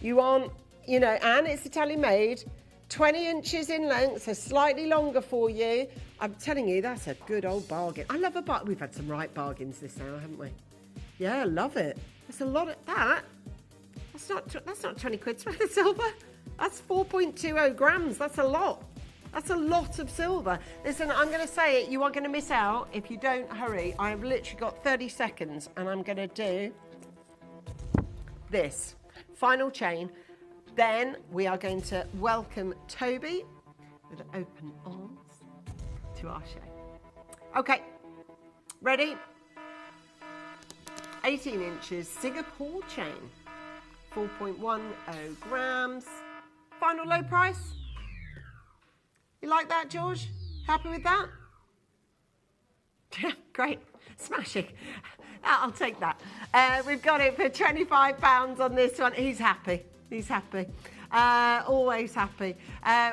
you aren't, and it's Italian made, 20 inches in length, so slightly longer for you. I'm telling you, that's a good old bargain. I love a bargain. We've had some right bargains this hour, haven't we? Yeah, I love it. That's a lot of that. That's not 20 quid worth of silver. That's 4.20 grams. That's a lot. That's a lot of silver. Listen, I'm going to say it. You are going to miss out if you don't hurry. I've literally got 30 seconds and I'm going to do this. Final chain. Then we are going to welcome Toby with open arms to our show. Okay, ready? 18 inches Singapore chain, 4.10 grams. Final low price. You like that, George? Happy with that? Great, smashing. I'll take that. We've got it for £25 on this one. He's happy. He's happy. Always happy.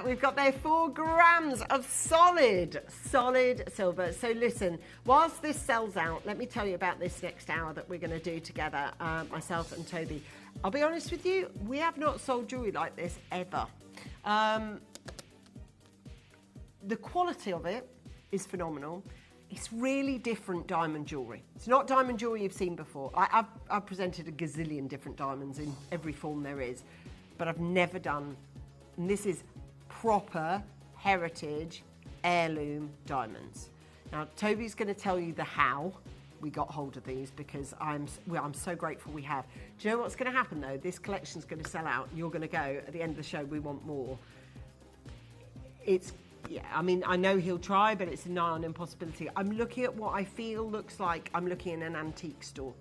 We've got there 4 grams of solid silver. So listen, whilst this sells out, let me tell you about this next hour that we're going to do together, myself and Toby. I'll be honest with you, we have not sold jewellery like this ever. The quality of it is phenomenal. It's really different diamond jewellery. It's not diamond jewellery you've seen before. I've presented a gazillion different diamonds in every form there is, but I've never done, and this is proper heritage heirloom diamonds. Now, Toby's going to tell you the how we got hold of these, because I'm so grateful we have. Do you know what's going to happen though? This collection's going to sell out. You're going to go at the end of the show, we want more. Yeah, I mean, I know he'll try, but it's a nigh on impossibility. I'm looking at what I feel looks like I'm looking in an antique store,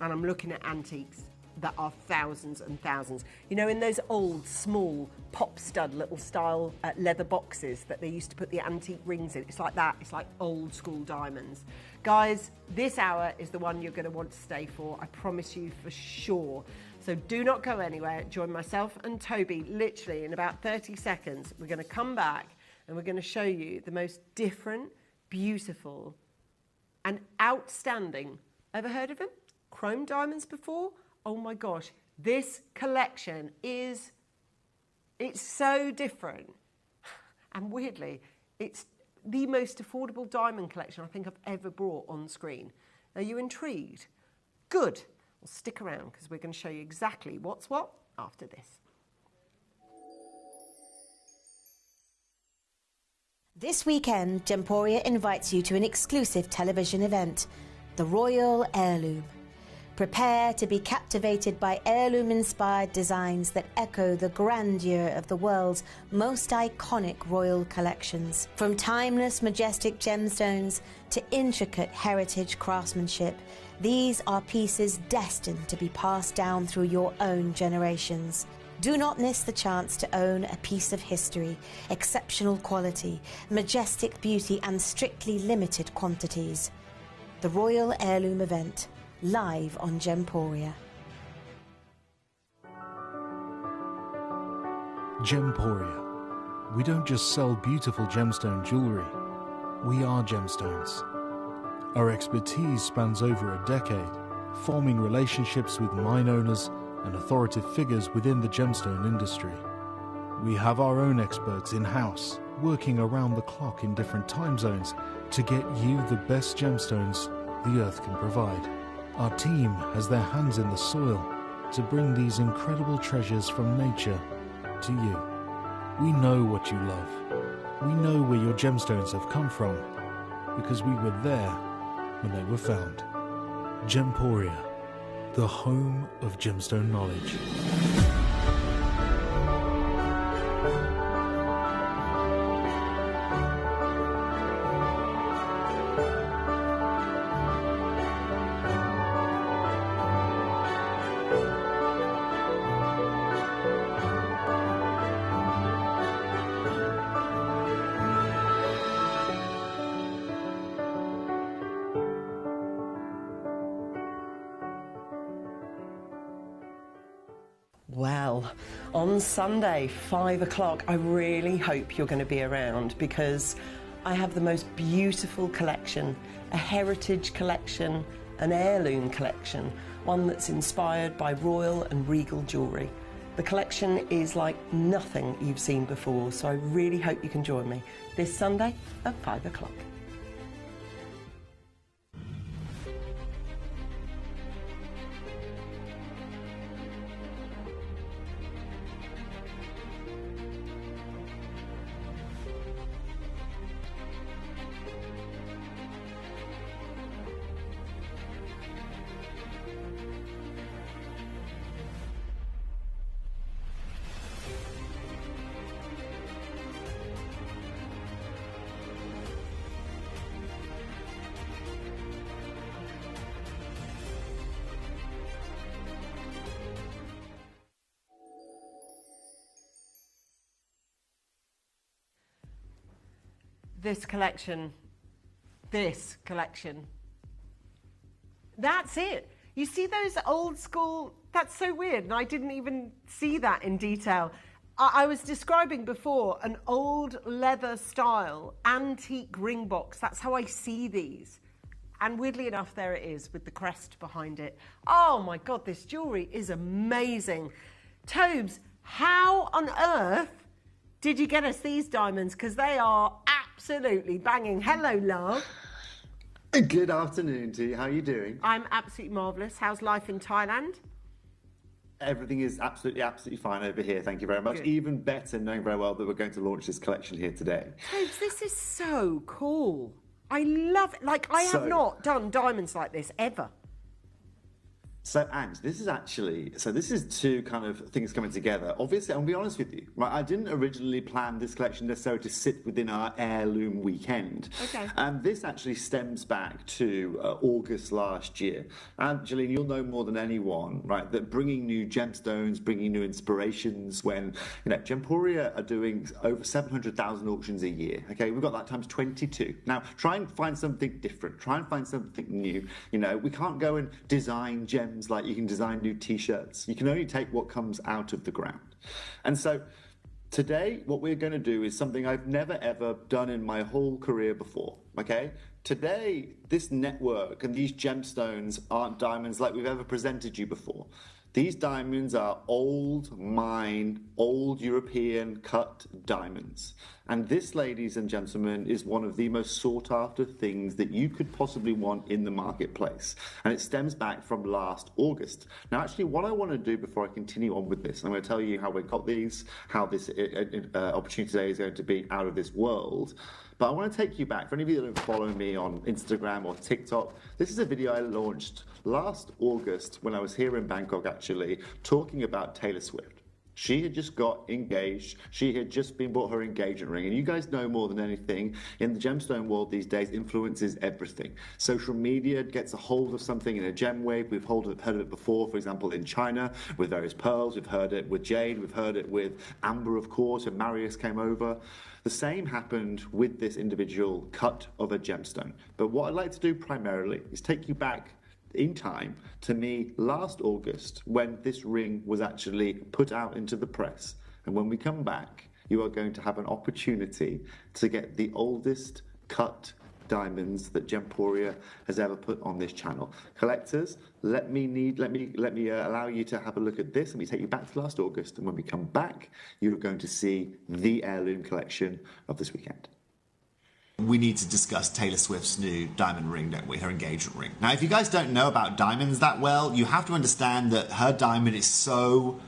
and I'm looking at antiques that are thousands and thousands. You know, in those old, small, pop stud little style leather boxes that they used to put the antique rings in. It's like that. It's like old school diamonds. Guys, this hour is the one you're going to want to stay for. I promise you for sure. So do not go anywhere. Join myself and Toby literally in about 30 seconds. We're going to come back and we're going to show you the most different, beautiful and outstanding. Ever heard of them? Chrome diamonds before? Oh my gosh, this collection it's so different. And weirdly, it's the most affordable diamond collection I think I've ever brought on screen. Are you intrigued? Good. Well, stick around because we're going to show you exactly what's what after this. This weekend, Gemporia invites you to an exclusive television event, the Royal Heirloom. Prepare to be captivated by heirloom-inspired designs that echo the grandeur of the world's most iconic royal collections. From timeless, majestic gemstones to intricate heritage craftsmanship, these are pieces destined to be passed down through your own generations. Do not miss the chance to own a piece of history, exceptional quality, majestic beauty and strictly limited quantities. The Royal Heirloom event, live on Gemporia. Gemporia, we don't just sell beautiful gemstone jewellery, we are gemstones. Our expertise spans over a decade, forming relationships with mine owners and authoritative figures within the gemstone industry. We have our own experts in-house, working around the clock in different time zones to get you the best gemstones the earth can provide. Our team has their hands in the soil to bring these incredible treasures from nature to you. We know what you love. We know where your gemstones have come from because we were there when they were found. Gemporia, the home of gemstone knowledge. Well, on Sunday, 5 o'clock, I really hope you're going to be around because I have the most beautiful collection, a heritage collection, an heirloom collection, one that's inspired by royal and regal jewellery. The collection is like nothing you've seen before, so I really hope you can join me this Sunday at 5 o'clock. This collection, that's it. You see those old school, that's so weird, and I didn't even see that in detail. I was describing before an old leather style antique ring box. That's how I see these. And weirdly enough, there it is with the crest behind it. Oh my God, this jewellery is amazing. Tobes, how on earth did you get us these diamonds? Because they are absolutely banging. Hello, love. Good afternoon to you. How are you doing? I'm absolutely marvellous. How's life in Thailand? Everything is absolutely fine over here. Thank you very much. Good. Even better knowing very well that we're going to launch this collection here today. Tobes, this is so cool. I love it. Like, I have not done diamonds like this ever. So, Ange, this is two kind of things coming together. Obviously, I'll be honest with you, right? I didn't originally plan this collection necessarily to sit within our heirloom weekend. Okay. And this actually stems back to August last year. And, Gillian, you'll know more than anyone, right, that bringing new gemstones, bringing new inspirations when, Gemporia are doing over 700,000 auctions a year, okay? We've got that times 22. Now, try and find something different. Try and find something new. We can't go and design gems like you can design new t-shirts. You can only take what comes out of the ground. And so today what we're going to do is something I've never ever done in my whole career before, okay? Today this network and these gemstones aren't diamonds like we've ever presented you before. These diamonds are old mine, old European cut diamonds. And this, ladies and gentlemen, is one of the most sought after things that you could possibly want in the marketplace. And it stems back from last August. Now, actually, what I want to do before I continue on with this, I'm going to tell you how we got these, how this opportunity today is going to be out of this world. But I want to take you back. For any of you that don't follow me on Instagram or TikTok, this is a video I launched last August when I was here in Bangkok, actually, talking about Taylor Swift. She had just got engaged. She had just been bought her engagement ring. And you guys know more than anything, in the gemstone world these days, influences everything. Social media gets a hold of something in a gem wave. We've heard of it before, for example, in China with various pearls. We've heard it with jade. We've heard it with amber, of course, when Marius came over. The same happened with this individual cut of a gemstone. But what I'd like to do primarily is take you back in time to me last August when this ring was actually put out into the press. And when we come back, you are going to have an opportunity to get the oldest cut diamonds that Gemporia has ever put on this channel. Collectors, let me allow you to have a look at this. Let me take you back to last August, and when we come back, you're going to see the heirloom collection of this weekend. We need to discuss Taylor Swift's new diamond ring, don't we? Her engagement ring. Now, if you guys don't know about diamonds that well, you have to understand that her diamond is so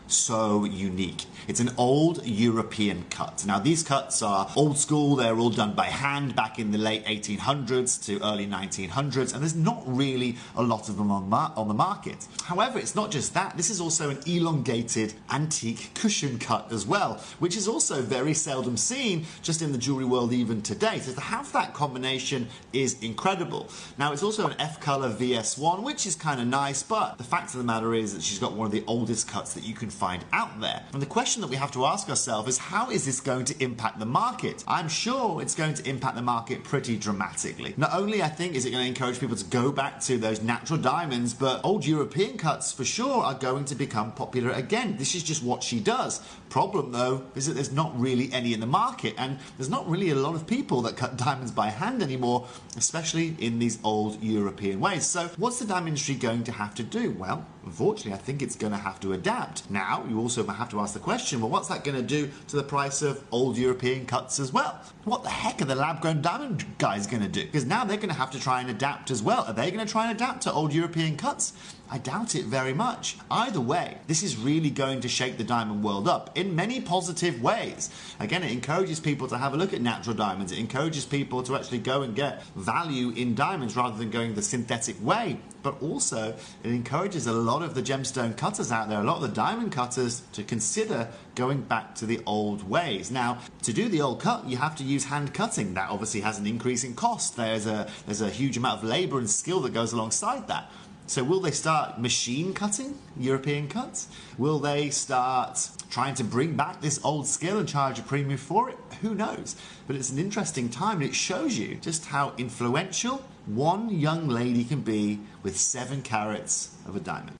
unique. It's an old European cut. Now, these cuts are old school. They're all done by hand back in the late 1800s to early 1900s, and there's not really a lot of them on the market. However, it's not just that. This is also an elongated antique cushion cut as well, which is also very seldom seen just in the jewelry world even today. So to have that combination is incredible. Now, it's also an F-color VS1, which is kind of nice, but the fact of the matter is that she's got one of the oldest cuts that you can find out there. And the question that we have to ask ourselves is, how is this going to impact the market? I'm sure it's going to impact the market pretty dramatically. Not only, I think, is it going to encourage people to go back to those natural diamonds, but old European cuts for sure are going to become popular again. This is just what she does. Problem, though, is that there's not really any in the market, and there's not really a lot of people that cut diamonds by hand anymore, especially in these old European ways. So what's the diamond industry going to have to do? Well, unfortunately, I think it's going to have to adapt. Now, you also have to ask the question, well, what's that going to do to the price of old European cuts as well? What the heck are the lab-grown diamond guys going to do? Because now they're going to have to try and adapt as well. Are they going to try and adapt to old European cuts? I doubt it very much. Either way, this is really going to shake the diamond world up in many positive ways. Again, it encourages people to have a look at natural diamonds. It encourages people to actually go and get value in diamonds rather than going the synthetic way. But also, it encourages a lot of the gemstone cutters out there, a lot of the diamond cutters, to consider going back to the old ways. Now, to do the old cut, you have to use hand cutting. That obviously has an increase in cost. There's a huge amount of labor and skill that goes alongside that. So will they start machine cutting European cuts? Will they start trying to bring back this old skill and charge a premium for it? Who knows? But it's an interesting time, and it shows you just how influential one young lady can be with 7 carats of a diamond.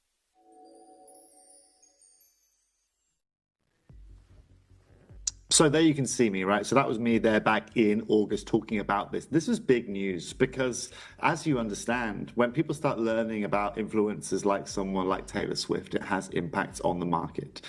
So there you can see me, right? So that was me there back in August talking about this. This was big news because, as you understand, when people start learning about influencers like someone like Taylor Swift, it has impacts on the market.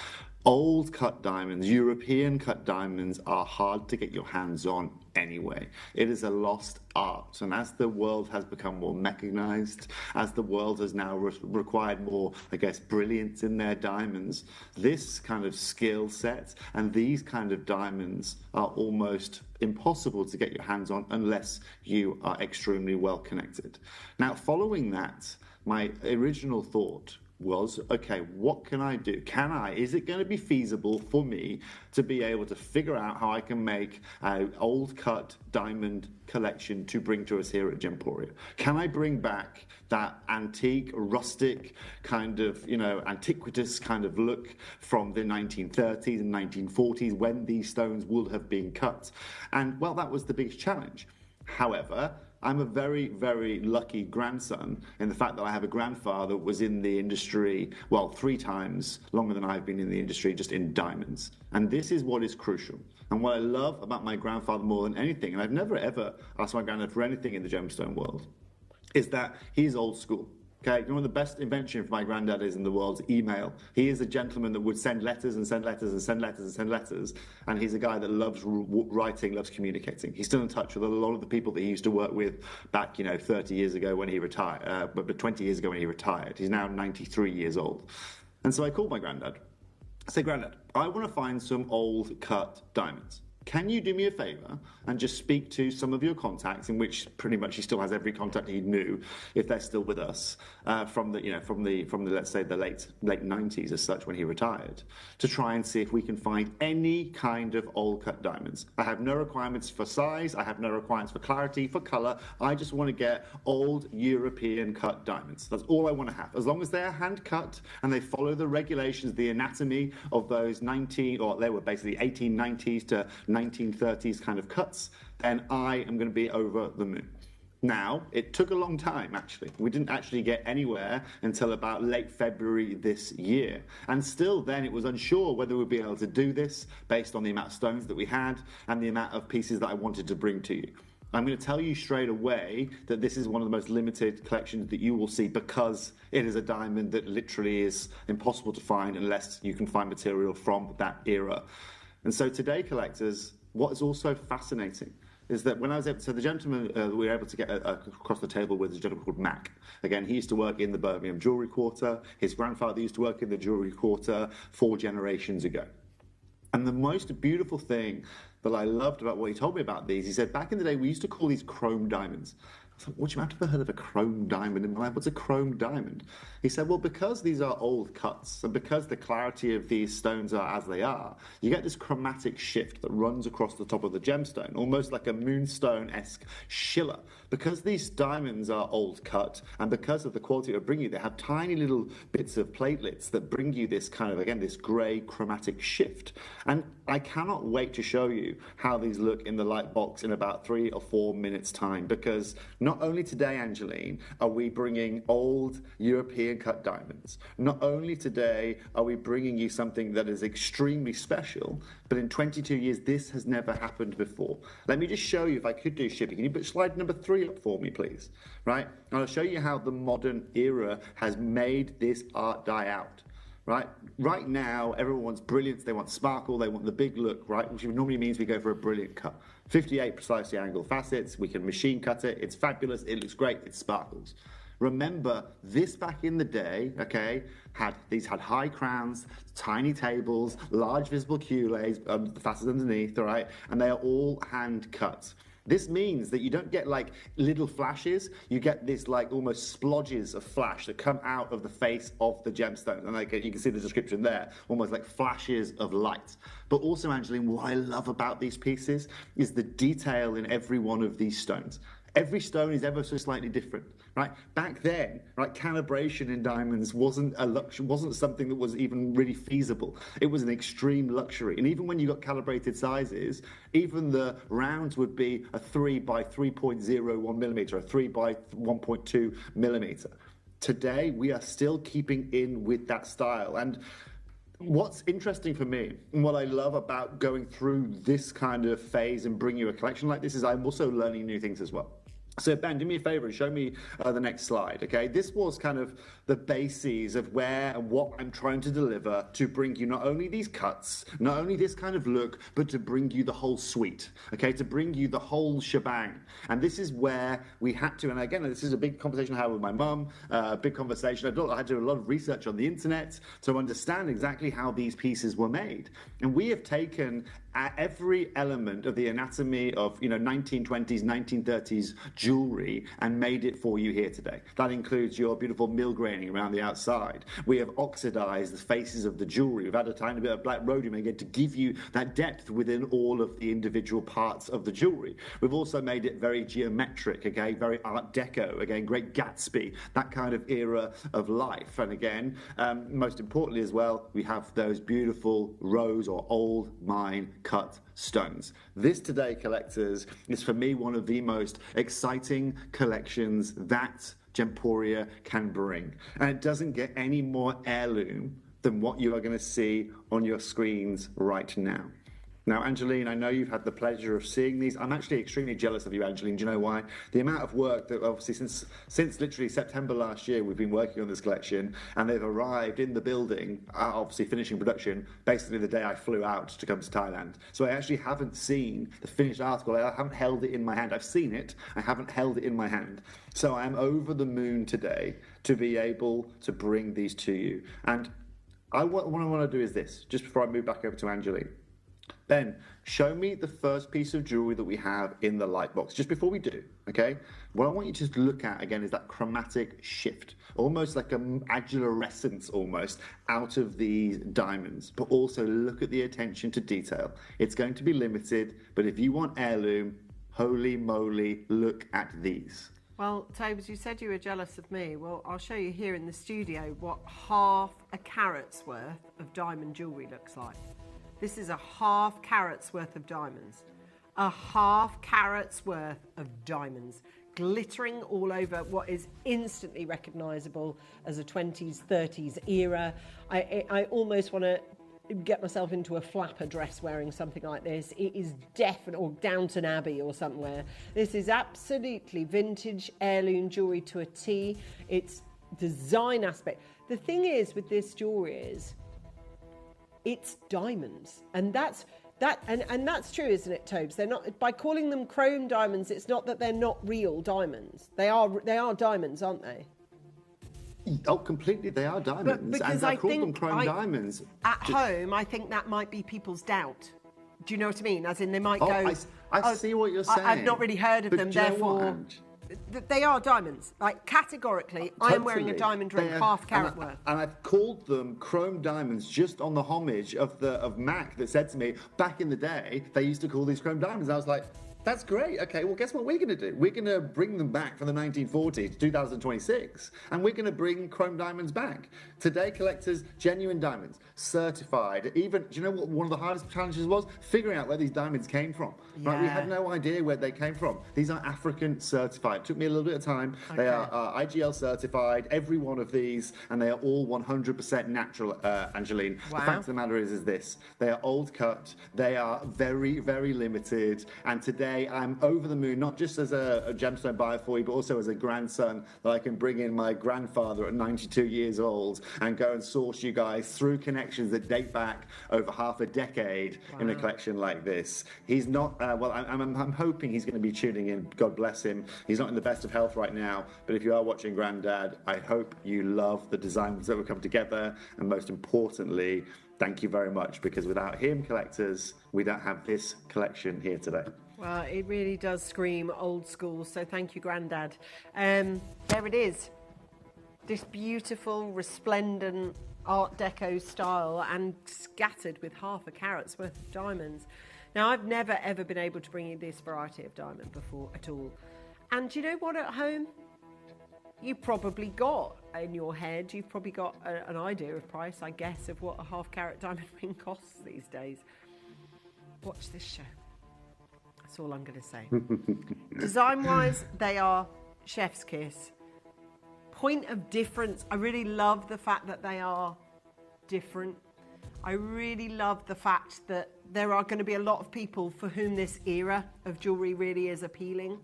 Old cut diamonds, European cut diamonds, are hard to get your hands on anyway. It is a lost art, and as the world has become more mechanized, as the world has now required more, I guess, brilliance in their diamonds, this kind of skill set and these kind of diamonds are almost impossible to get your hands on unless you are extremely well connected. Now, following that, my original thought was, okay, what can I do? Is it going to be feasible for me to be able to figure out how I can make an old cut diamond collection to bring to us here at Gemporia? Can I bring back that antique, rustic kind of, antiquitous kind of look from the 1930s and 1940s when these stones would have been cut? And well, that was the biggest challenge. However, I'm a very, very lucky grandson in the fact that I have a grandfather who was in the industry, 3 times longer than I've been in the industry, just in diamonds. And this is what is crucial. And what I love about my grandfather more than anything, and I've never ever asked my granddad for anything in the gemstone world, is that he's old school. Okay, one of the best invention for my granddad is in the world is email. He is a gentleman that would send letters and send letters and send letters and send letters, and he's a guy that loves writing, loves communicating. He's still in touch with a lot of the people that he used to work with back, 30 years ago when he retired, but 20 years ago when he retired. He's now 93 years old. And so I called my granddad. I said, Granddad, I want to find some old cut diamonds. Can you do me a favor and just speak to some of your contacts, in which pretty much he still has every contact he knew, if they're still with us, from the let's say the late 90s as such when he retired, to try and see if we can find any kind of old cut diamonds. I have no requirements for size. I have no requirements for clarity, for color. I just want to get old European cut diamonds. That's all I want to have. As long as they're hand cut and they follow the regulations, the anatomy of those 1890s to 1930s kind of cuts, then I am going to be over the moon. Now, it took a long time, actually. We didn't actually get anywhere until about late February this year. And still then, it was unsure whether we'd be able to do this based on the amount of stones that we had and the amount of pieces that I wanted to bring to you. I'm going to tell you straight away that this is one of the most limited collections that you will see because it is a diamond that literally is impossible to find unless you can find material from that era. And so today, collectors, what is also fascinating is that when I was able, so the gentleman we were able to get across the table with is a gentleman called Mac. Again, he used to work in the Birmingham Jewellery Quarter. His grandfather used to work in the Jewellery Quarter 4 generations ago. And the most beautiful thing that I loved about what he told me about these, he said, back in the day, we used to call these chrome diamonds. I thought, what, you have to have heard of a chrome diamond in my life? What's a chrome diamond? He said, well, because these are old cuts and because the clarity of these stones are as they are, you get this chromatic shift that runs across the top of the gemstone, almost like a moonstone-esque schiller. Because these diamonds are old cut and because of the quality it bring you, they have tiny little bits of platelets that bring you this kind of, again, this grey chromatic shift. And I cannot wait to show you how these look in the light box in about 3 or 4 minutes' time, because not only today, Angeline, are we bringing old European cut diamonds, not only today are we bringing you something that is extremely special, but in 22 years, this has never happened before. Let me just show you, if I could do shipping. Can you put slide number 3 up for me, please? Right? And I'll show you how the modern era has made this art die out. Right now, everyone wants brilliance, they want sparkle, they want the big look, right? Which normally means we go for a brilliant cut. 58 precisely angled facets, we can machine cut it, it's fabulous, it looks great, it sparkles. Remember, this back in the day, okay, had high crowns, tiny tables, large visible culeys, the facets underneath, all right? And they are all hand cut. This means that you don't get like little flashes, you get this like almost splodges of flash that come out of the face of the gemstone. And like you can see the description there, almost like flashes of light. But also, Angeline, what I love about these pieces is the detail in every one of these stones. Every stone is ever so slightly different, right? Back then, right, calibration in diamonds wasn't something that was even really feasible. It was an extreme luxury. And even when you got calibrated sizes, even the rounds would be a 3 by 3.01 millimeter, a 3 by 1.2 millimeter. Today, we are still keeping in with that style. And what's interesting for me, and what I love about going through this kind of phase and bringing you a collection like this, is I'm also learning new things as well. So Ben, do me a favor and show me the next slide, okay? This was kind of the bases of where and what I'm trying to deliver to bring you not only these cuts, not only this kind of look, but to bring you the whole suite, okay? To bring you the whole shebang. And this is where we had to, and again, this is a big conversation I had with my mum, big conversation. I had to do a lot of research on the internet to understand exactly how these pieces were made. And we have taken every element of the anatomy of 1920s, 1930s jewelry and made it for you here today. That includes your beautiful mill graining around the outside. We have oxidized the faces of the jewelry. We've had a tiny bit of black rhodium again to give you that depth within all of the individual parts of the jewelry. We've also made it very geometric, okay, very Art Deco, again, Great Gatsby, that kind of era of life. And again, most importantly as well, we have those beautiful rose or old mine cut stones. This today, collectors, is for me one of the most exciting collections that Gemporia can bring. And it doesn't get any more heirloom than what you are going to see on your screens right now. Now, Angeline, I know you've had the pleasure of seeing these. I'm actually extremely jealous of you, Angeline. Do you know why? The amount of work that obviously since literally September last year, we've been working on this collection, and they've arrived in the building, obviously finishing production, basically the day I flew out to come to Thailand. So I actually haven't seen the finished article. I haven't held it in my hand. I've seen it. I haven't held it in my hand. So I'm over the moon today to be able to bring these to you. And what I want to do is this, just before I move back over to Angeline. Ben, show me the first piece of jewelry that we have in the light box. Just before we do, okay? What I want you to look at, again, is that chromatic shift. Almost like an adulorescence, almost, out of these diamonds. But also look at the attention to detail. It's going to be limited, but if you want heirloom, holy moly, look at these. Well, Tabes, you said you were jealous of me. Well, I'll show you here in the studio what half a carat's worth of diamond jewellery looks like. This is a half carat's worth of diamonds. A half carat's worth of diamonds. glittering all over what is instantly recognisable as a 20s, 30s era. I almost want to get myself into a flapper dress wearing something like this. It is definitely, or Downton Abbey or somewhere. This is absolutely vintage heirloom jewellery to a T. It's design aspect. The thing is with this jewellery is it's diamonds, and that's true, isn't it, Tobes? They're not, by calling them chrome diamonds, it's not that they're not real diamonds. They are diamonds, aren't they? Oh, completely. They are diamonds, and I call them chrome diamonds. At home, I think that might be people's doubt. Do you know what I mean? As in, they might go. I see what you're saying. I've not really heard of them, therefore. They are diamonds. Like, categorically, totally. I'm wearing a diamond ring, half carat worth. And I've called them chrome diamonds just on the homage of Mac that said to me, back in the day, they used to call these chrome diamonds. I was like, that's great. Okay, well, guess what we're going to do? We're going to bring them back from the 1940s to 2026, and we're going to bring chrome diamonds back. Today, collectors, genuine diamonds, certified. Even, do you know what one of the hardest challenges was? Figuring out where these diamonds came from. Yeah. Right? We had no idea where they came from. These are African certified. It took me a little bit of time. Okay. They are IGL certified, every one of these, and they are all 100% natural, Angeline. Wow. The fact of the matter is this. They are old cut. They are very, very limited. And today, I'm over the moon, not just as a gemstone buyer for you, but also as a grandson, that I can bring in my grandfather at 92 years old and go and source you guys through connections that date back over half a decade in a collection like this. He's not, well, I'm hoping he's going to be tuning in. God bless him. He's not in the best of health right now, but if you are watching Grandad, I hope you love the designs that will come together, and most importantly, thank you very much, because without him, collectors, we don't have this collection here today. Well, it really does scream old school, so thank you, Grandad. There it is. This beautiful, resplendent Art Deco style, and scattered with half a carat's worth of diamonds. Now, I've never, ever been able to bring you this variety of diamond before at all. And do you know what, at home? You've probably got in your head, you've probably got an idea of price, I guess, of what a half carat diamond ring costs these days. Watch this show. That's all I'm going to say. Design-wise, they are chef's kiss. Point of difference, I really love the fact that they are different. I really love the fact that there are going to be a lot of people for whom this era of jewellery really is appealing.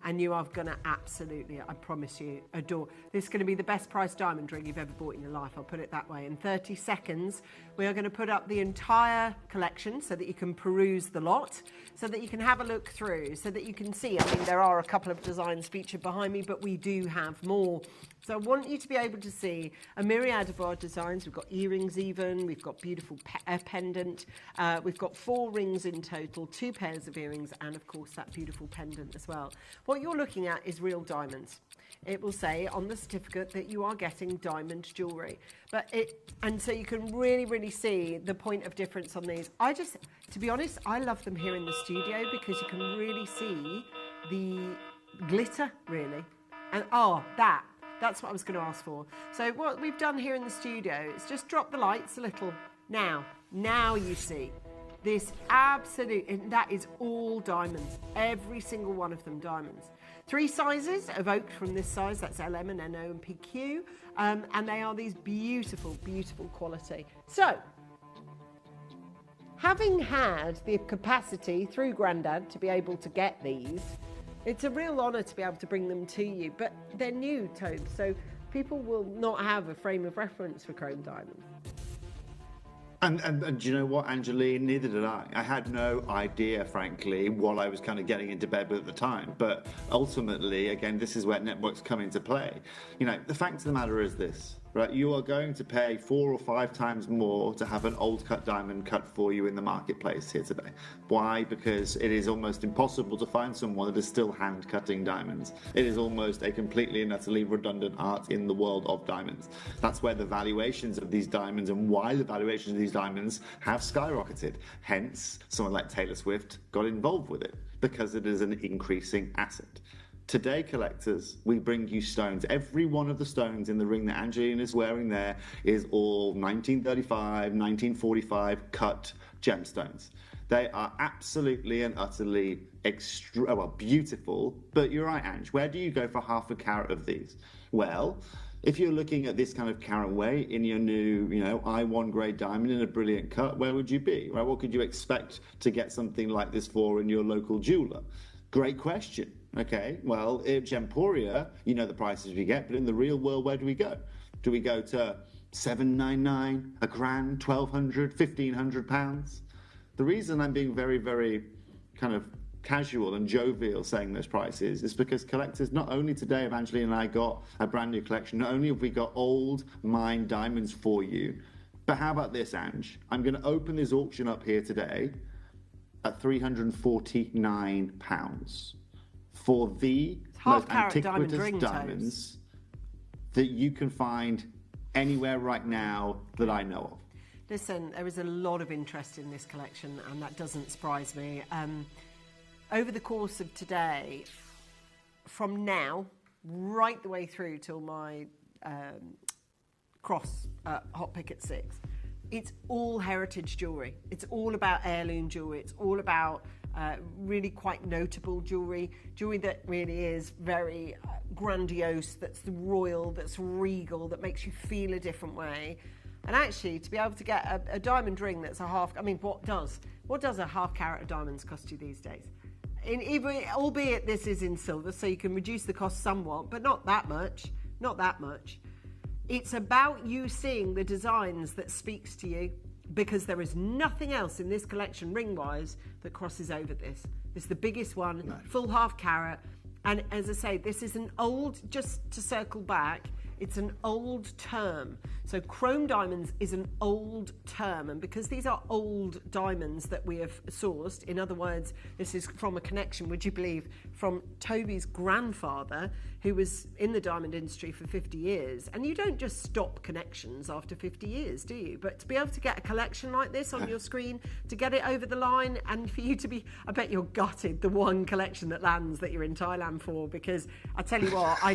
And you are going to absolutely, I promise you, adore. This is going to be the best priced diamond ring you've ever bought in your life, I'll put it that way. In 30 seconds, we are going to put up the entire collection so that you can peruse the lot, so that you can have a look through, so that you can see. I mean, there are a couple of designs featured behind me, but we do have more. So I want you to be able to see a myriad of our designs. We've got earrings even, we've got beautiful pendant, we've got 4 rings in total, 2 pairs of earrings, and of course that beautiful pendant as well. What you're looking at is real diamonds. It will say on the certificate that you are getting diamond jewellery. And so you can really, really see the point of difference on these. To be honest, I love them here in the studio because you can really see the glitter, really. And that's what I was going to ask for. So what we've done here in the studio is just drop the lights a little. Now you see this absolute, and that is all diamonds. Every single one of them diamonds. 3 sizes evoked from this size, that's LM and NO and PQ, and they are these beautiful, beautiful quality. So, having had the capacity through Grandad to be able to get these, it's a real honour to be able to bring them to you, but they're new, Tobes, so people will not have a frame of reference for chrome diamonds. And do you know what, Angeline? Neither did I. I had no idea, frankly, what I was kind of getting into bed with at the time. But ultimately, again, this is where networks come into play. You know, the fact of the matter is this, right? You are going to pay 4 or 5 times more to have an old cut diamond cut for you in the marketplace here today. Why? Because it is almost impossible to find someone that is still hand cutting diamonds. It is almost a completely and utterly redundant art in the world of diamonds. That's where the valuations of these diamonds and why the valuations of these diamonds have skyrocketed. Hence, someone like Taylor Swift got involved with it because it is an increasing asset. Today, collectors, we bring you stones. Every one of the stones in the ring that Angeline is wearing there is all 1935, 1945 cut gemstones. They are absolutely and utterly beautiful. But you're right, Ange. Where do you go for half a carat of these? Well, if you're looking at this kind of carat weight in your new, I1 grade diamond in a brilliant cut, where would you be? Right? What could you expect to get something like this for in your local jeweler? Great question. Okay, well, at Gemporia, you know the prices we get, but in the real world, where do we go? Do we go to $799, a grand, 1,200, 1,500 pounds? The reason I'm being very, very kind of casual and jovial saying those prices is because collectors, not only today have Angeline and I got a brand new collection, not only have we got old mine diamonds for you, but how about this, Ange? I'm going to open this auction up here today at £349 for the most antiquitous diamonds that you can find anywhere right now that I know of. Listen, there is a lot of interest in this collection, and that doesn't surprise me. Over the course of today, from now right the way through till my cross hot pick at 6, it's all heritage jewellery. It's all about heirloom jewellery. It's all about really quite notable jewellery that really is very grandiose, that's royal, that's regal, that makes you feel a different way. And actually, to be able to get a diamond ring that's a half... I mean, what does a half carat of diamonds cost you these days? Albeit this is in silver, so you can reduce the cost somewhat, but not that much. Not that much. It's about you seeing the designs that speaks to you, because there is nothing else in this collection, ring-wise, that crosses over this. It's the biggest one, full half carat. And as I say, this is an old, just to circle back, it's an old term. So chrome diamonds is an old term, and because these are old diamonds that we have sourced, in other words, this is from a connection, would you believe, from Toby's grandfather, who was in the diamond industry for 50 years. And you don't just stop connections after 50 years, do you? But to be able to get a collection like this on your screen, to get it over the line, and for you to be, I bet you're gutted, the one collection that lands that you're in Thailand for, because I tell you what, I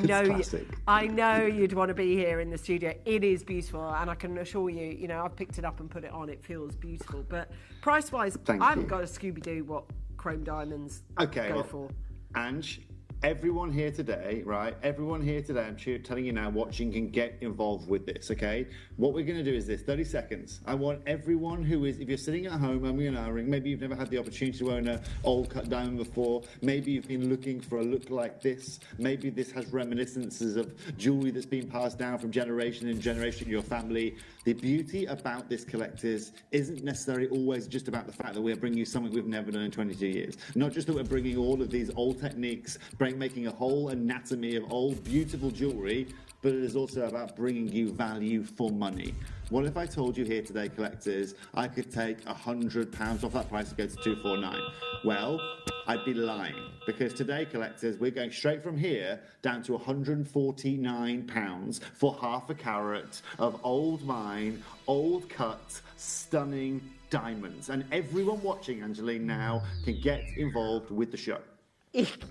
know you'd want to be here in the studio. It is beautiful, and I can assure you, I've picked it up and put it on. It feels beautiful. But price-wise, I haven't got a Scooby-Doo what chrome diamonds go for. Ange, everyone here today, right? Everyone here today, I'm telling you now, watching, can get involved with this, okay? What we're going to do is this, 30 seconds. I want everyone who is, if you're sitting at home owning an ring, maybe you've never had the opportunity to own an old cut diamond before, maybe you've been looking for a look like this, maybe this has reminiscences of jewellery that's been passed down from generation in generation in your family. The beauty about this, collectors, isn't necessarily always just about the fact that we're bringing you something we've never done in 22 years. Not just that we're bringing all of these old techniques, making a whole anatomy of old, beautiful jewellery, but it is also about bringing you value for money. What if I told you here today, collectors, I could take £100 off that price and go to 249? Well, I'd be lying, because today, collectors, we're going straight from here down to £149 for half a carat of old mine, old cut, stunning diamonds. And everyone watching, Angeline, now can get involved with the show.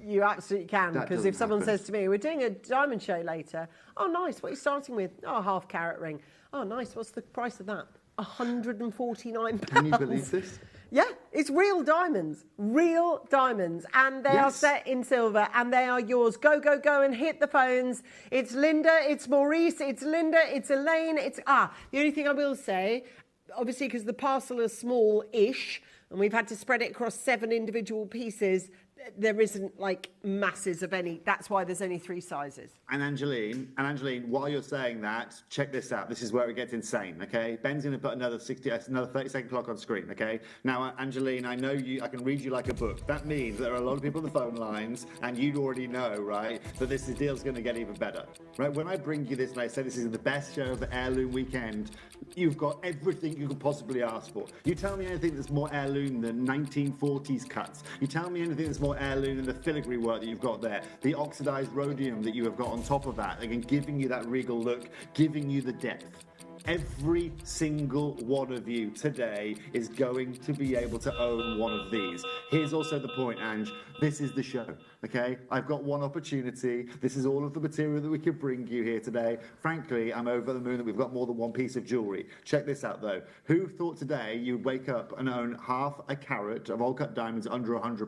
You absolutely can, because if someone says to me, we're doing a diamond show later, oh nice, what are you starting with? Oh, a half carat ring. Oh nice, what's the price of that? £149. Can you believe this? Yeah, it's real diamonds, and they are set in silver, and they are yours. Go, go, go and hit the phones. It's Linda, it's Maurice, it's Linda, it's Elaine, the only thing I will say, obviously because the parcel is small-ish, and we've had to spread it across 7 individual pieces, there isn't like masses of any. That's why there's only 3 sizes. And Angeline, while you're saying that, check this out. This is where it gets insane, okay? Ben's going to put another 30-second clock on screen, okay? Now, Angeline, I know you. I can read you like a book. That means there are a lot of people on the phone lines, and you already know, right, that this deal's going to get even better, right? When I bring you this and I say this is the best show of the heirloom weekend, you've got everything you could possibly ask for. You tell me anything that's more heirloom than 1940s cuts. You tell me anything that's more heirloom than the filigree work that you've got there, the oxidized rhodium that you have got on top of that, again, giving you that regal look, giving you the depth. Every single one of you today is going to be able to own one of these. Here's also the point, Ange. This is the show, okay? I've got one opportunity. This is all of the material that we could bring you here today. Frankly, I'm over the moon that we've got more than one piece of jewellery. Check this out, though. Who thought today you'd wake up and own half a carat of old-cut diamonds under £100?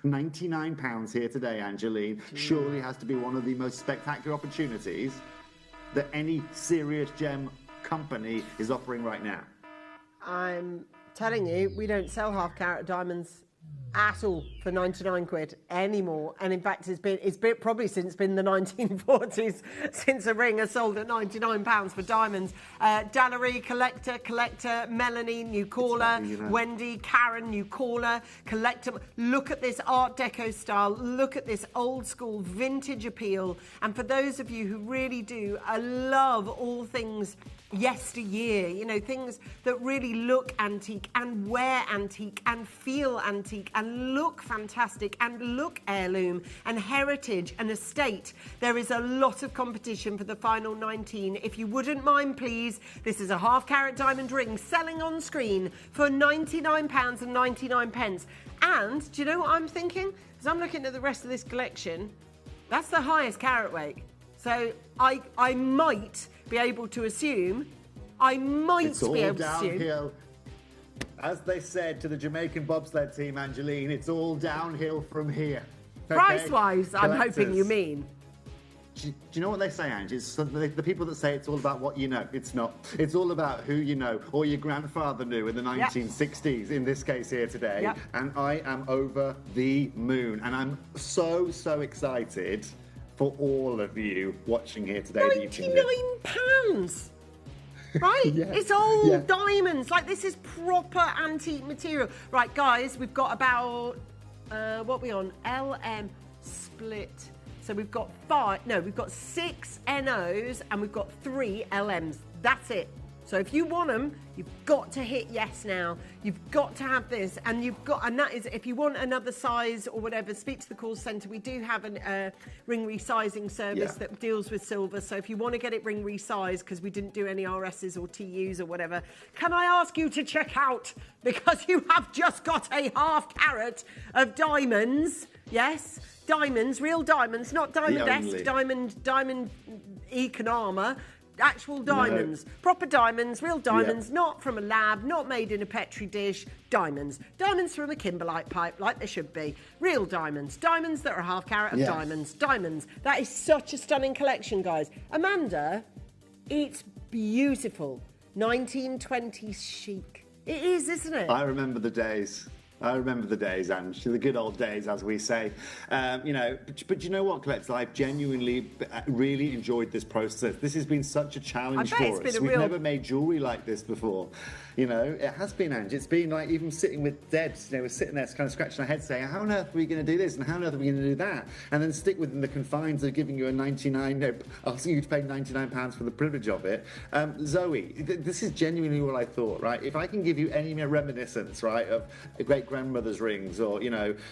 £99 here today, Angeline. Surely has to be one of the most spectacular opportunities that any serious gem company is offering right now. I'm telling you, we don't sell half-carat diamonds at all for 99 quid anymore. And in fact, it's been probably since been the 1940s since a ring has sold at £99 for diamonds. Dannery, collector, Melanie, new caller, Wendy, Karen, new caller, collector. Look at this Art Deco style. Look at this old school vintage appeal. And for those of you who really do love all things yesteryear, you know, things that really look antique and wear antique and feel antique and look fantastic and look heirloom and heritage and estate. There is a lot of competition for the final 19. If you wouldn't mind, please, this is a half-carat diamond ring selling on screen for £99.99. And do you know what I'm thinking? As I'm looking at the rest of this collection, that's the highest carat weight. So I might be able to assume, It's all downhill. As they said to the Jamaican bobsled team, Angeline, it's all downhill from here. Okay? Price-wise, I'm hoping you mean. Do you know what they say, Ange? It's the people that say it's all about what you know. It's not. It's all about who you know, or your grandfather knew in the 1960s, in this case here today. Yep. And I am over the moon. And I'm so excited for all of you watching here today. £99! Right? It's old diamonds. Like, this is proper antique material. Right, guys, we've got about, what are we on? LM split. So we've got we've got 6 NOs and we've got 3 LMs. That's it. So if you want them, you've got to hit yes now. You've got to have this, and that is, if you want another size or whatever, speak to the call centre. We do have a ring resizing service that deals with silver. So if you want to get it ring resized, because we didn't do any RSs or TUs or whatever, can I ask you to check out, because you have just got a half carat of diamonds. Yes, diamonds, real diamonds, not diamond-esque, diamond Econarma. Actual diamonds, proper diamonds, real diamonds, not from a lab, not made in a Petri dish, diamonds from a kimberlite pipe like they should be, real diamonds that are half carat of diamonds. That is such a stunning collection, guys. Amanda, it's beautiful. 1920s chic. It is, isn't it? I remember the days. And the good old days, as we say. But you know what, Colette? I've genuinely really enjoyed this process. This has been such a challenge for us. We've never made jewellery like this before. You know, it has been, Ange. It's been like even sitting with Debs, we're sitting there kind of scratching our heads saying, how on earth are we going to do this and how on earth are we going to do that? And then stick within the confines of giving you asking you to pay £99 for the privilege of it. Zoe, this is genuinely what I thought, right? If I can give you any reminiscence, right, of great-grandmother's rings, or,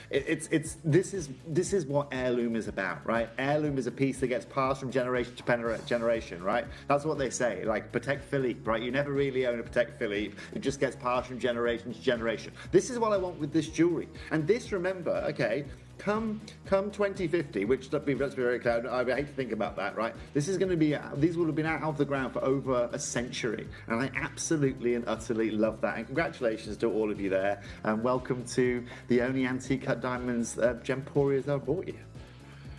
this is what heirloom is about, right? Heirloom is a piece that gets passed from generation to generation, right? That's what they say, like Patek Philippe, right? You never really own a Patek Philippe. It just gets passed from generation to generation. This is what I want with this jewellery. And this, remember, okay, come 2050, which, let's be very clear, I hate to think about that, right? This is going to be, these will have been out of the ground for over a century. And I absolutely and utterly love that. And congratulations to all of you there. And welcome to the only antique cut diamonds Gemporia that I've bought you.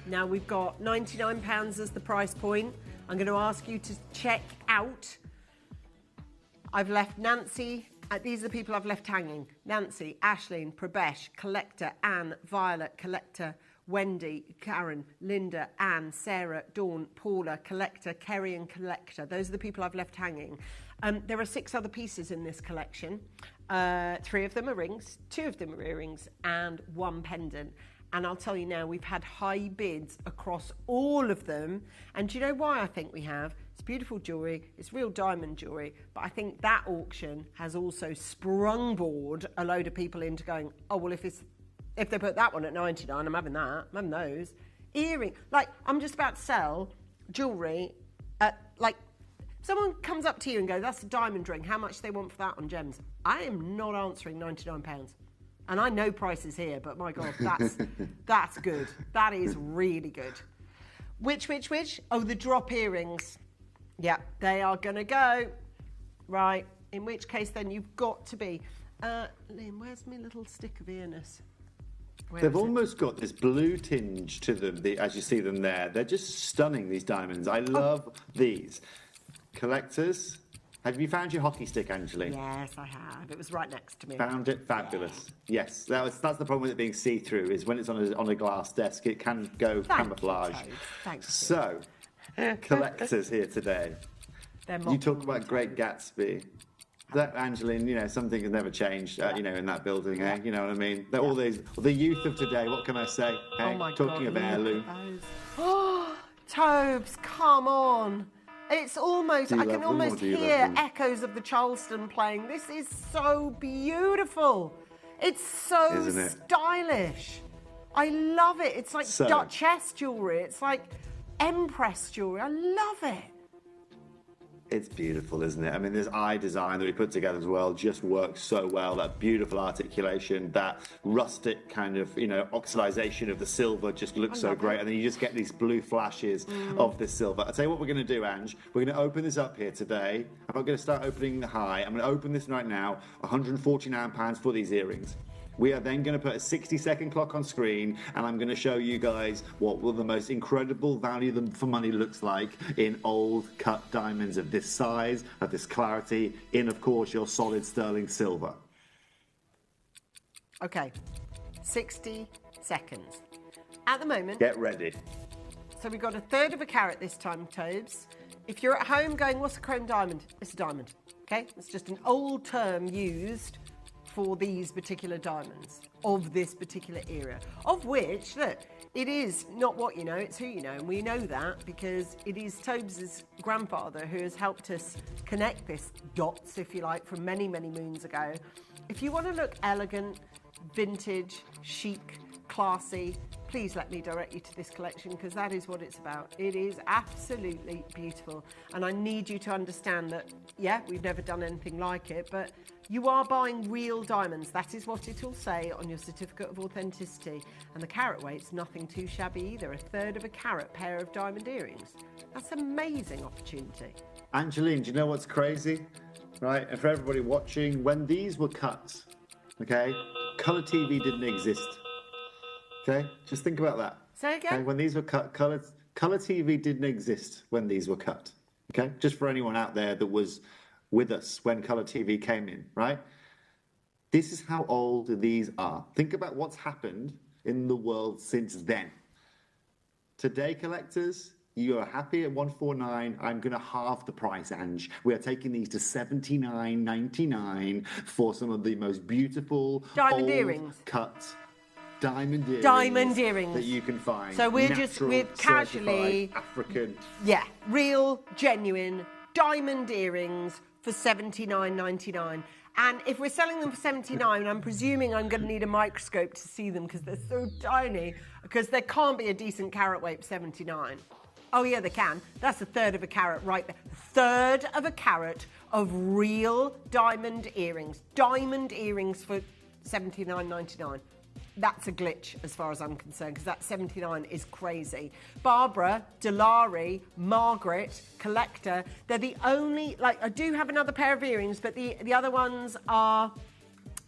Now we've got £99 as the price point. I'm going to ask you to check out. I've left Nancy, these are the people I've left hanging. Nancy, Ashleen, Prabesh, Collector, Anne, Violet, Collector, Wendy, Karen, Linda, Anne, Sarah, Dawn, Paula, Collector, Kerry and Collector. Those are the people I've left hanging. There are 6 other pieces in this collection. 3 of them are rings, 2 of them are earrings, and 1 pendant. And I'll tell you now, we've had high bids across all of them. And do you know why I think we have? It's beautiful jewellery, it's real diamond jewellery, but I think that auction has also sprungboard a load of people into going, oh, well, if they put that one at 99, I'm having that, I'm having those. Earring, like, I'm just about to sell jewellery at, like, Someone comes up to you and goes, that's a diamond ring, how much they want for that on Gems? I am not answering £99. And I know prices here, but my God, that's good. That is really good. Which? Oh, the drop earrings. Yeah, they are going to go. Right, in which case then you've got to be... Liam, where's my little stick of earness? They've almost got this blue tinge to them, as you see them there. They're just stunning, these diamonds. I love these. Collectors, have you found your hockey stick, Angeline? Yes, I have. It was right next to me. Found it? Fabulous. Yeah. Yes, that's the problem with it being see-through, is when it's on a glass desk, it can go camouflage. Thanks. So, collectors here today. You talk about Great Gatsby. That, Angeline, you know, something has never changed, you know, in that building, eh? You know what I mean? All these, the youth of today, what can I say? Oh my Talking God, of heirloom. Oh, Tobes, come on. It's almost, I can almost hear echoes of the Charleston playing. This is so beautiful. It's so stylish. I love it. It's like Duchess jewellery. It's like Empress jewellery. I love it. It's beautiful, isn't it? I mean, this eye design that we put together as well just works so well. That beautiful articulation, that rustic kind of, you know, oxidization of the silver just looks so great. And then you just get these blue flashes of this silver. I'll tell you what we're going to do, Ange. We're going to open this up here today. I'm not going to start opening the high. I'm going to open this right now. £149 for these earrings. We are then going to put a 60-second clock on screen, and I'm going to show you guys what the most incredible value for money looks like in old cut diamonds of this size, of this clarity, in, of course, your solid sterling silver. Okay, 60 seconds. At the moment... Get ready. So we've got 1/3 of a carat this time, Tobes. If you're at home going, what's a chrome diamond? It's a diamond, okay? It's just an old term used for these particular diamonds of this particular era, of which, look, it is not what you know, it's who you know, and we know that because it is Tobes' grandfather who has helped us connect this dots, if you like, from many, many moons ago. If you want to look elegant, vintage, chic, classy, please let me direct you to this collection because that is what it's about. It is absolutely beautiful, and I need you to understand that, yeah, we've never done anything like it, but you are buying real diamonds. That is what it will say on your certificate of authenticity. And the carat weight's nothing too shabby either. 1/3 of a carat pair of diamond earrings. That's an amazing opportunity. Angeline, do you know what's crazy? Right, and for everybody watching, when these were cut, okay, colour TV didn't exist. Okay, just think about that. Say again? Okay? When these were cut, colour TV didn't exist when these were cut. Okay, just for anyone out there that was with us when colour TV came in, right? This is how old these are. Think about what's happened in the world since then. Today, collectors, you are happy at $149. I'm going to halve the price, Ange. We are taking these to $79.99 for some of the most beautiful diamond earrings, cut diamond earrings that you can find. So we're casually African, real, genuine diamond earrings for $79.99. And if we're selling them for $79, I'm presuming I'm going to need a microscope to see them because they're so tiny, because there can't be a decent carat weight for $79. Oh yeah, they can. That's 1/3 of a carat right there. 1/3 of a carat of real diamond earrings. Diamond earrings for $79.99. That's a glitch as far as I'm concerned, because that 79 is crazy. Barbara, Delari, Margaret, Collector, they're the only, like, I do have another pair of earrings, but the other ones are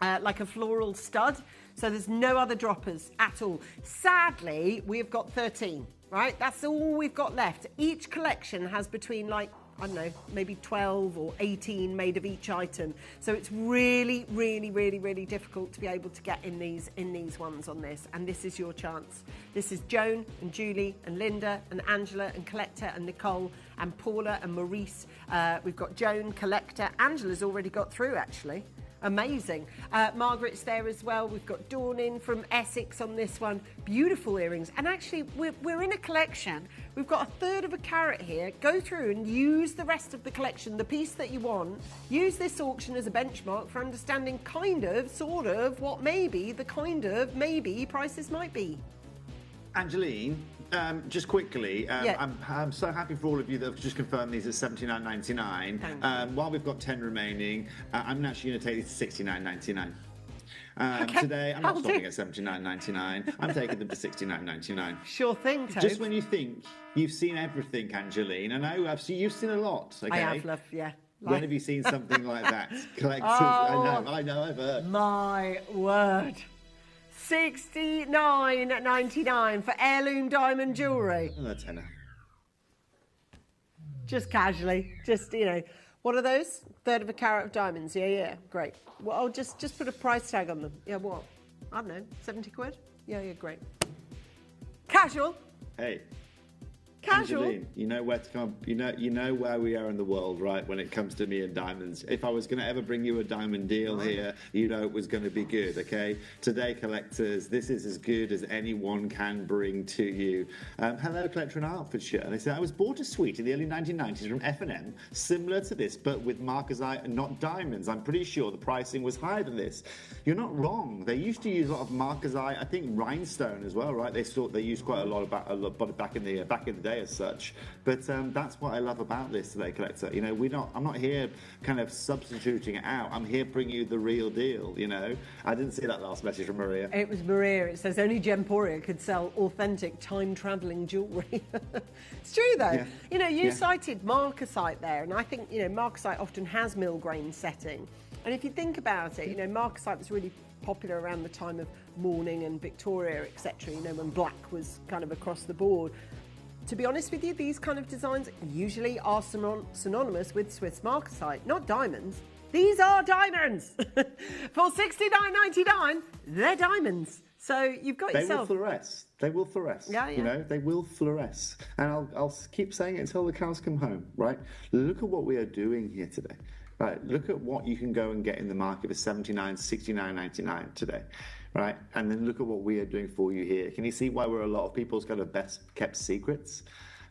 like a floral stud, so there's no other droppers at all. Sadly, we've got 13, right? That's all we've got left. Each collection has between, like, I don't know, maybe 12 or 18 made of each item. So it's really, really, really, really difficult to be able to get in these ones on this. And this is your chance. This is Joan and Julie and Linda and Angela and Collector and Nicole and Paula and Maurice. We've got Joan, Collector. Angela's already got through, actually. Amazing. Margaret's there as well. We've got Dawn in from Essex on this one. Beautiful earrings. And actually, we're in a collection. We've got 1/3 of a carat here. Go through and use the rest of the collection, the piece that you want. Use this auction as a benchmark for understanding kind of, sort of, what maybe the kind of, maybe prices might be. Angeline, Just quickly, Yeah. I'm so happy for all of you that have just confirmed these at $79.99. While we've got 10 remaining, I'm actually going to take these to $69.99. Okay. Today, I'm not stopping at $79.99. I'm taking them to $69.99. Sure thing, Toby. Just when you think you've seen everything, Angeline, I know you've seen a lot. Okay? I have, love, yeah. When have you seen something like that? Collectors, Oh, I know, I've heard. My word. $69.99 for heirloom diamond jewellery. Oh, tenner. Just casually, what are those? Third of a carat of diamonds. Yeah, great. Well, I'll just put a price tag on them. Yeah, what? I don't know, 70 quid? Yeah, great. Casual. Hey. Casual. Angeline, you know where to come. You know where we are in the world, right? When it comes to me and diamonds. If I was going to ever bring you a diamond deal here, you know it was going to be good. Okay. Today, collectors, this is as good as anyone can bring to you. Hello, collector in Hertfordshire. And they said I was bought a suite in the early 1990s from F&M, similar to this, but with markazite and not diamonds. I'm pretty sure the pricing was higher than this. You're not wrong. They used to use a lot of markazite. I think rhinestone as well, right? They used quite a lot back in the day as such, but that's what I love about this today, collector. I'm not here kind of substituting it out. I'm here bringing you the real deal. I didn't see that last message from Maria. It was Maria. It says only Gemporia could sell authentic time-travelling jewellery. It's true though. Yeah. You cited marcasite there, and I think marcasite often has mill grain setting. And if you think about it, marcasite was really popular around the time of mourning and Victoria, etc. When black was kind of across the board. To be honest with you, these kind of designs usually are synonymous with Swiss marcasite, not diamonds. These are diamonds! For $69.99, they're diamonds. So you've got yourself... They will fluoresce. They will fluoresce. Yeah. They will fluoresce. And I'll keep saying it until the cows come home, right? Look at what we are doing here today. Right, look at what you can go and get in the market for $69.99 today. Right, and then look at what we are doing for you here. Can you see why we're a lot of people's kind of best kept secrets?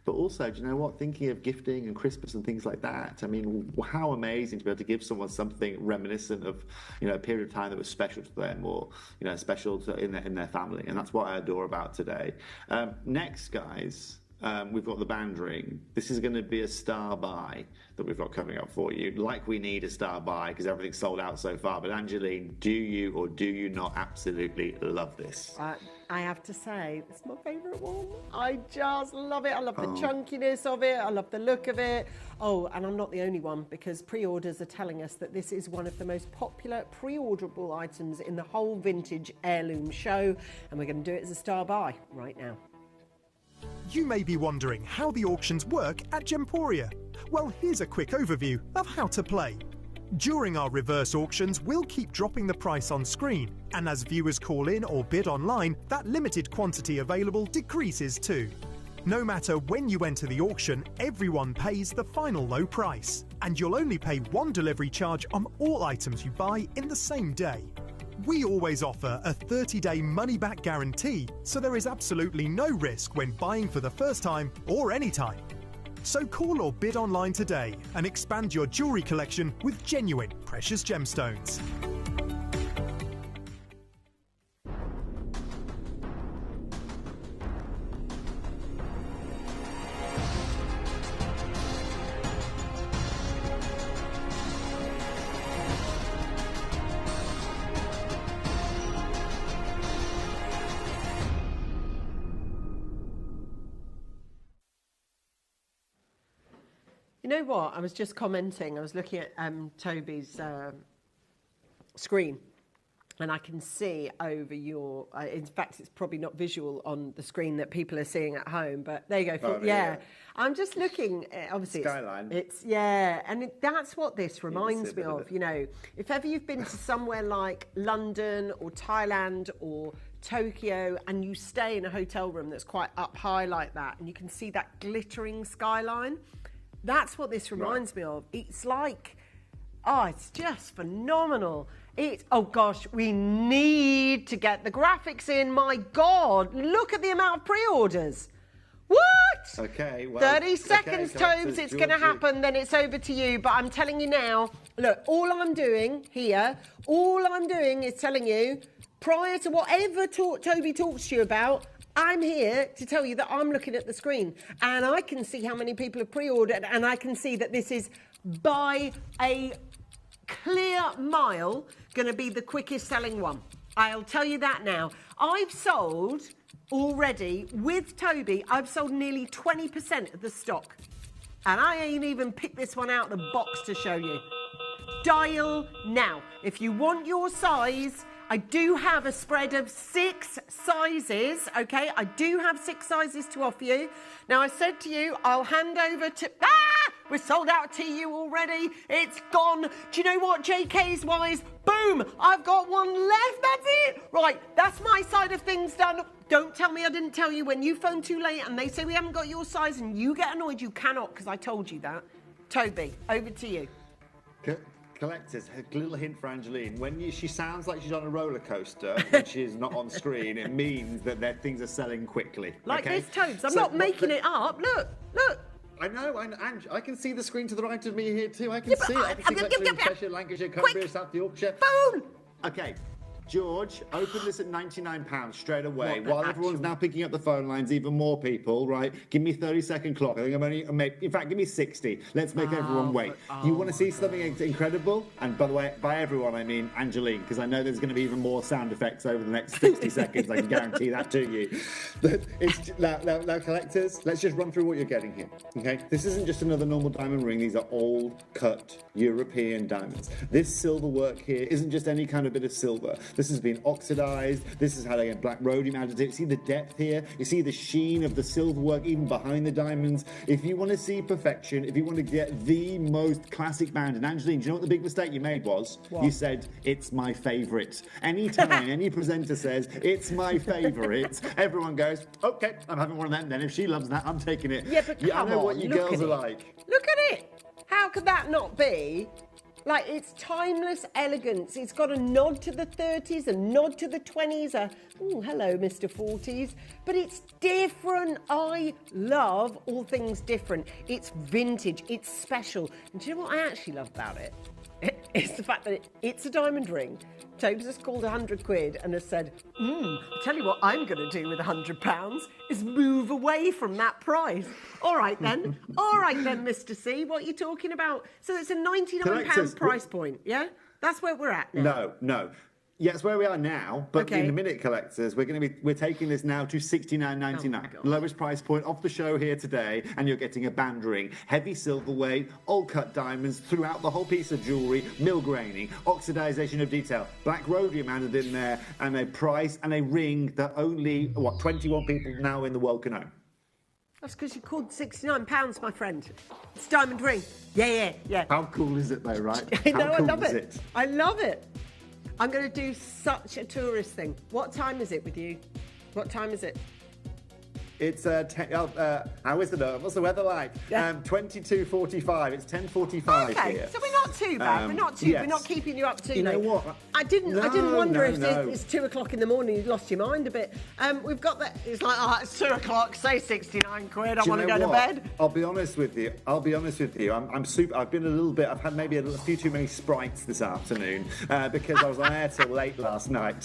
But also, do you know what? Thinking of gifting and Christmas and things like that. I mean, how amazing to be able to give someone something reminiscent of, a period of time that was special to them or, special in their family. And that's what I adore about today. Next, guys. We've got the band ring. This is going to be a star buy that we've got coming up for you. Like we need a star buy because everything's sold out so far. But Angeline, do you or do you not absolutely love this? I have to say, it's my favourite one. I just love it. I love the chunkiness of it. I love the look of it. Oh, and I'm not the only one because pre-orders are telling us that this is one of the most popular pre-orderable items in the whole vintage heirloom show. And we're going to do it as a star buy right now. You may be wondering how the auctions work at Gemporia. Well, here's a quick overview of how to play. During our reverse auctions, we'll keep dropping the price on screen, and as viewers call in or bid online, that limited quantity available decreases too. No matter when you enter the auction, everyone pays the final low price, and you'll only pay one delivery charge on all items you buy in the same day. We always offer a 30-day money-back guarantee, so there is absolutely no risk when buying for the first time or any time. So call or bid online today and expand your jewellery collection with genuine precious gemstones. You know what? I was just commenting. I was looking at Toby's screen, and I can see over your... in fact, it's probably not visual on the screen that people are seeing at home, but there you go. Yeah. I'm just looking... obviously, Skyline. That's what this reminds me of. If ever you've been to somewhere like London or Thailand or Tokyo and you stay in a hotel room that's quite up high like that, and you can see that glittering skyline... That's what this reminds me of. It's like, it's just phenomenal. Oh gosh, we need to get the graphics in. My God, look at the amount of pre-orders. What? Okay, well... 30 seconds, Tobes, it's going to happen, then it's over to you. But I'm telling you now, look, all I'm doing here, is telling you, prior to whatever Toby talks to you about, I'm here to tell you that I'm looking at the screen and I can see how many people have pre-ordered, and I can see that this is by a clear mile going to be the quickest selling one. I'll tell you that now. I've sold already, with Toby, I've sold nearly 20% of the stock. And I ain't even picked this one out of the box to show you. Dial now. If you want your size, I do have a spread of 6 sizes, okay? I do have 6 sizes to offer you. Now, I said to you, I'll hand over to... We're sold out to you already. It's gone. Do you know what, JK's wise? Boom! I've got one left. That's it. Right, that's my side of things done. Don't tell me I didn't tell you. When you phone too late and they say we haven't got your size and you get annoyed, you cannot, because I told you that. Toby, over to you. Collectors, a little hint for Angeline. When she sounds like she's on a roller coaster when she's not on screen, it means that their things are selling quickly. Like okay? this, Tobes. I'm not making it up. Look. I know, and I can see the screen to the right of me here too. I can see it. I can see Collectors in Cheshire, Lancashire, Cumbria, South Yorkshire. Phone! Okay. George, open this at £99 straight away. While everyone's now picking up the phone lines, even more people, right? Give me 30-second clock. I think I'm only... In fact, give me 60. Let's make everyone wait. You want to see something incredible? And by the way, by everyone, I mean Angeline, because I know there's going to be even more sound effects over the next 60 seconds. I can guarantee that to you. Now, collectors, let's just run through what you're getting here, okay? This isn't just another normal diamond ring. These are old-cut European diamonds. This silver work here isn't just any kind of bit of silver. This has been oxidized. This is how they get black rhodium added to it. See the depth here? You see the sheen of the silver work even behind the diamonds? If you want to see perfection, if you want to get the most classic band, and Angeline, do you know what the big mistake you made was? What? You said, it's my favourite. Anytime any presenter says, it's my favourite, everyone goes, okay, I'm having one of them then. If she loves that, I'm taking it. Yeah, but come I know on, what you look girls at are it. like. Look at it. How could that not be? Like, it's timeless elegance. It's got a nod to the 30s, a nod to the 20s, oh, hello, Mr. 40s. But it's different. I love all things different. It's vintage. It's special. And do you know what I actually love about it? It's the fact that it's a diamond ring. Tobes has called 100 quid and has said, I'll tell you what I'm going to do with £100 is move away from that price. All right then, Mr. C, what are you talking about? So it's a £99 price point, yeah? That's where we're at now. No. Yeah, it's where we are now, but in the minute collectors, we're taking this now to $69.99. Lowest price point off the show here today, and you're getting a band ring, heavy silver weight, all cut diamonds throughout the whole piece of jewellery, mill graining, oxidization of detail, black rhodium added in there, and a price and a ring that only 21 people now in the world can own. That's because you called £69, my friend. It's a diamond ring. Yeah. How cool is it though, right? I know, How cool I love is it. I love it. I'm going to do such a tourist thing. What time is it with you? What time is it? It's how is the what's the weather like? 22:45. It's 10:45 okay, here. so we're not too bad. We're not keeping you up too late. You know what? I didn't wonder if it's 2 o'clock in the morning. You lost your mind a bit. We've got that. It's like, it's 2 o'clock. Say 69 quid. I want to go to bed. I'll be honest with you. I'm super. I've been a little bit. I've had maybe a few too many sprites this afternoon because I was on air till late last night.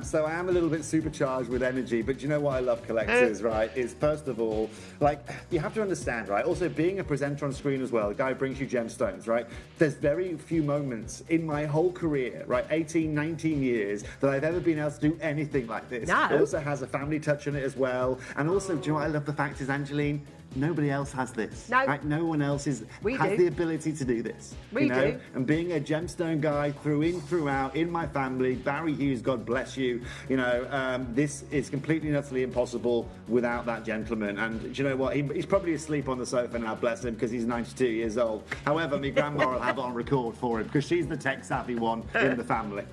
So I am a little bit supercharged with energy. But do you know what I love, collectors? Right. Is first of all, like, you have to understand, right? Also, being a presenter on screen as well, the guy who brings you gemstones, right? There's very few moments in my whole career, right, 18, 19 years, that I've ever been able to do anything like this. No. It also has a family touch on it as well. And also, do you know what I love the fact is, Angeline? Nobody else has this. No. Right? No one else has the ability to do this. We do. And being a gemstone guy throughout, in my family, Barry Hughes, God bless you, this is completely and utterly impossible without that gentleman. And do you know what? He's probably asleep on the sofa now, bless him, because he's 92 years old. However, my grandma will have it on record for him, because she's the tech-savvy one in the family.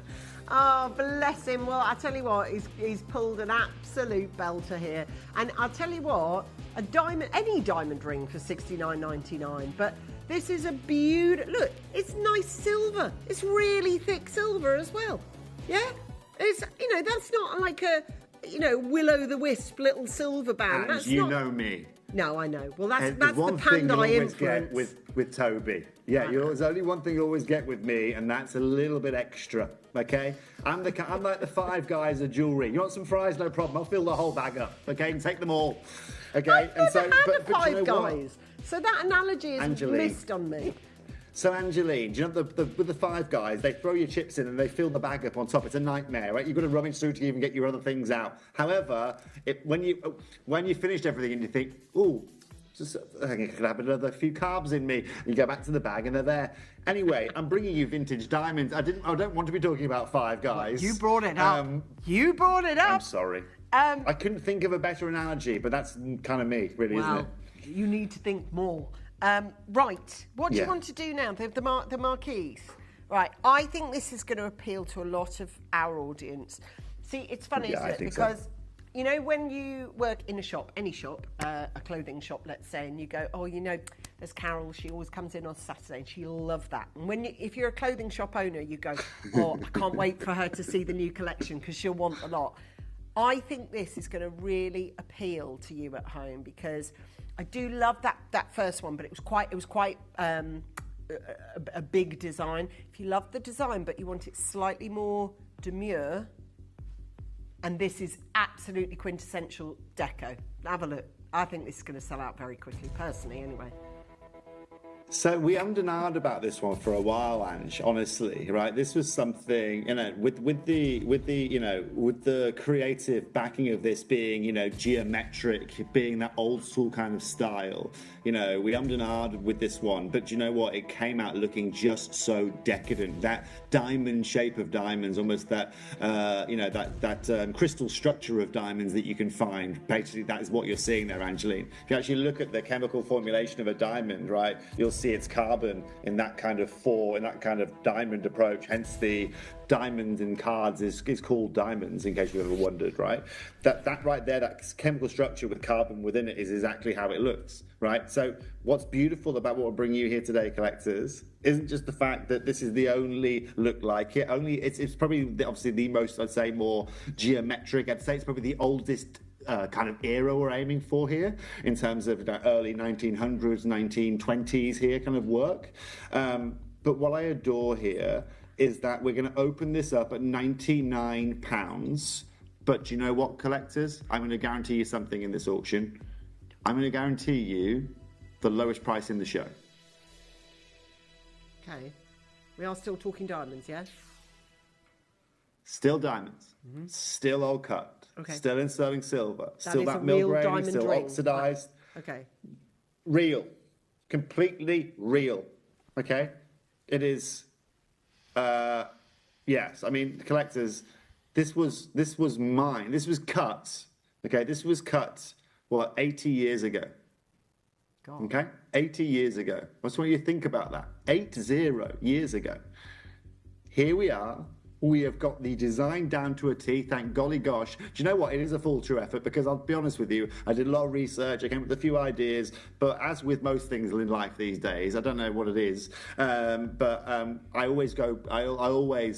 Oh, bless him. Well, I tell you what, he's pulled an absolute belter here. And I'll tell you what, any diamond ring for $69.99, but this is a beautiful, look, it's nice silver. It's really thick silver as well. Yeah? It's, that's not like a, will-o'-the-wisp little silver band. And know me. No, I know. Well, that's And the one thing you'll Pandai always get influence. with Toby. Yeah, there's only one thing you always get with me, and that's a little bit extra. Okay, I'm like the Five Guys of jewellery. You want some fries? No problem. I'll fill the whole bag up. Okay, and take them all. Okay, I've never had a but Five you know what? Guys, so that analogy is Angeline. missed on me. So, Angeline, do you know with the Five Guys, they throw your chips in and they fill the bag up on top. It's a nightmare, right? You've got to rummage through to even get your other things out. However, when you finished everything and you think, ooh, I think I could have another few carbs in me, and you go back to the bag and they're there. Anyway, I'm bringing you vintage diamonds. I don't want to be talking about Five Guys. You brought it up. You brought it up. I'm sorry. I couldn't think of a better analogy, but that's kind of me, really, isn't it? You need to think more. Right, what do you Yeah. want to do now? The marquees. Right, I think this is going to appeal to a lot of our audience. See, it's funny, Yeah, I isn't it? think so. Because, you know, when you work in a shop, any shop, a clothing shop, let's say, and you go, oh, you know, there's Carol, she always comes in on Saturday and she'll love that. And if you're a clothing shop owner, you go, oh, I can't wait for her to see the new collection because she'll want a lot. I think this is going to really appeal to you at home because I do love that first one, but it was quite a big design. If you love the design, but you want it slightly more demure, and this is absolutely quintessential deco. Have a look. I think this is going to sell out very quickly, personally, anyway. So we ummed and ahed about this one for a while, Ange. Honestly, right? This was something, you know, with the creative backing of this being, you know, geometric, being that old school kind of style. You know, we ummed and ahed with this one, but you know what? It came out looking just so decadent. That diamond shape of diamonds, almost that, that crystal structure of diamonds that you can find. Basically, that is what you're seeing there, Angeline. If you actually look at the chemical formulation of a diamond, right, you'll see its carbon in that kind of diamond approach. Hence, the diamonds in cards is called diamonds, in case you've ever wondered, right? That right there, that chemical structure with carbon within it is exactly how it looks, right? So what's beautiful about what we're bringing you here today, collectors, isn't just the fact that this is the only look like it. It's probably obviously the most, I'd say, more geometric. I'd say it's probably the oldest kind of era we're aiming for here in terms of early 1900s, 1920s here kind of work. But what I adore here is that we're going to open this up at £99. But do you know what, collectors? I'm going to guarantee you something in this auction. I'm going to guarantee you the lowest price in the show. Okay. We are still talking diamonds, yes? Still diamonds. Still old cut. Okay. Still in sterling silver. That Still is that a mill real grain, diamond still ring. oxidized. Okay. Real. Completely real. Okay? It is, yes, I mean, collectors, this was mine. This was cut, okay? This was cut, 80 years ago. God. Okay? 80 years ago. I just want you to think about that. 80 years ago. Here we are. We have got the design down to a T, thank golly gosh. Do you know what? It is a full true effort because I'll be honest with you, I did a lot of research, I came up with a few ideas, but as with most things in life these days, I don't know what it is, but I always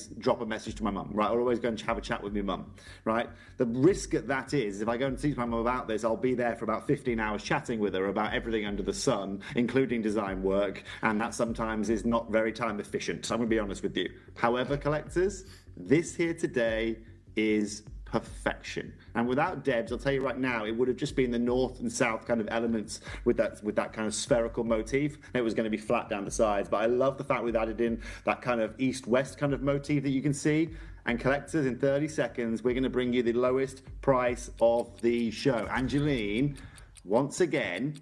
drop a message to my mum, right? I'll always go and have a chat with my mum, right? The risk at that is, if I go and teach my mum about this, I'll be there for about 15 hours chatting with her about everything under the sun, including design work, and that sometimes is not very time efficient. I'm going to be honest with you. However, collectors, this here today is perfection. And without Debs, I'll tell you right now, it would have just been the north and south kind of elements with that kind of spherical motif. And it was going to be flat down the sides. But I love the fact we've added in that kind of east-west kind of motif that you can see. And collectors, in 30 seconds, we're going to bring you the lowest price of the show. Angeline, once again,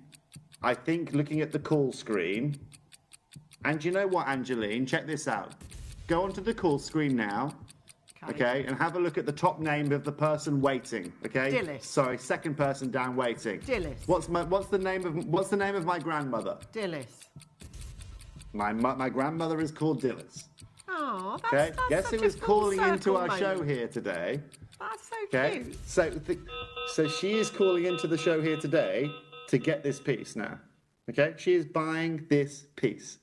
I think looking at the call screen, and you know what, Angeline? Check this out. Go onto the call screen now, okay, and have a look at the top name of the person waiting, okay? Dillis. Sorry, second person down waiting. Dillis. What's the name of my grandmother? Dillis. My grandmother is called Dillis. Oh, Okay, that's guess such who a is full calling into circle our show moment. here today? That's so Okay, cute. so she is calling into the show here today to get this piece now. Okay, she is buying this piece.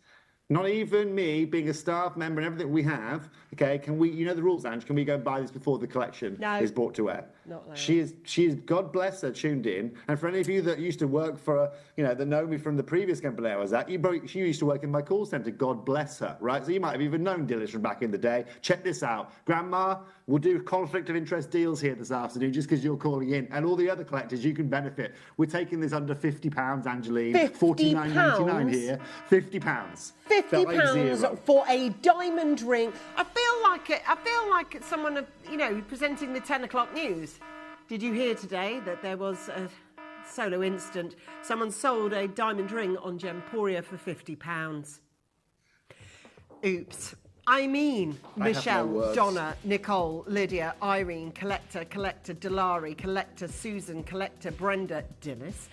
Not even me being a staff member and everything we have. Okay, can we? You know the rules, Ange. Can we go and buy this before the collection is brought to air? Not loud. She is, God bless her, tuned in. And for any of you that used to work for, that know me from the previous company I was at, she used to work in my call centre, God bless her, right? So you might have even known Dilys from back in the day. Check this out. Grandma, we'll do conflict of interest deals here this afternoon just because you're calling in. And all the other collectors, you can benefit. We're taking this under £50, Angeline. $49.99 here. £50. £50 for a diamond ring. I feel like it's someone, presenting the 10 o'clock news. Did you hear today that there was a solo incident? Someone sold a diamond ring on Gemporia for £50. Oops. I mean, Michelle, Donna, Nicole, Lydia, Irene, Collector, Delari, Collector, Susan, Collector, Brenda, Dilys,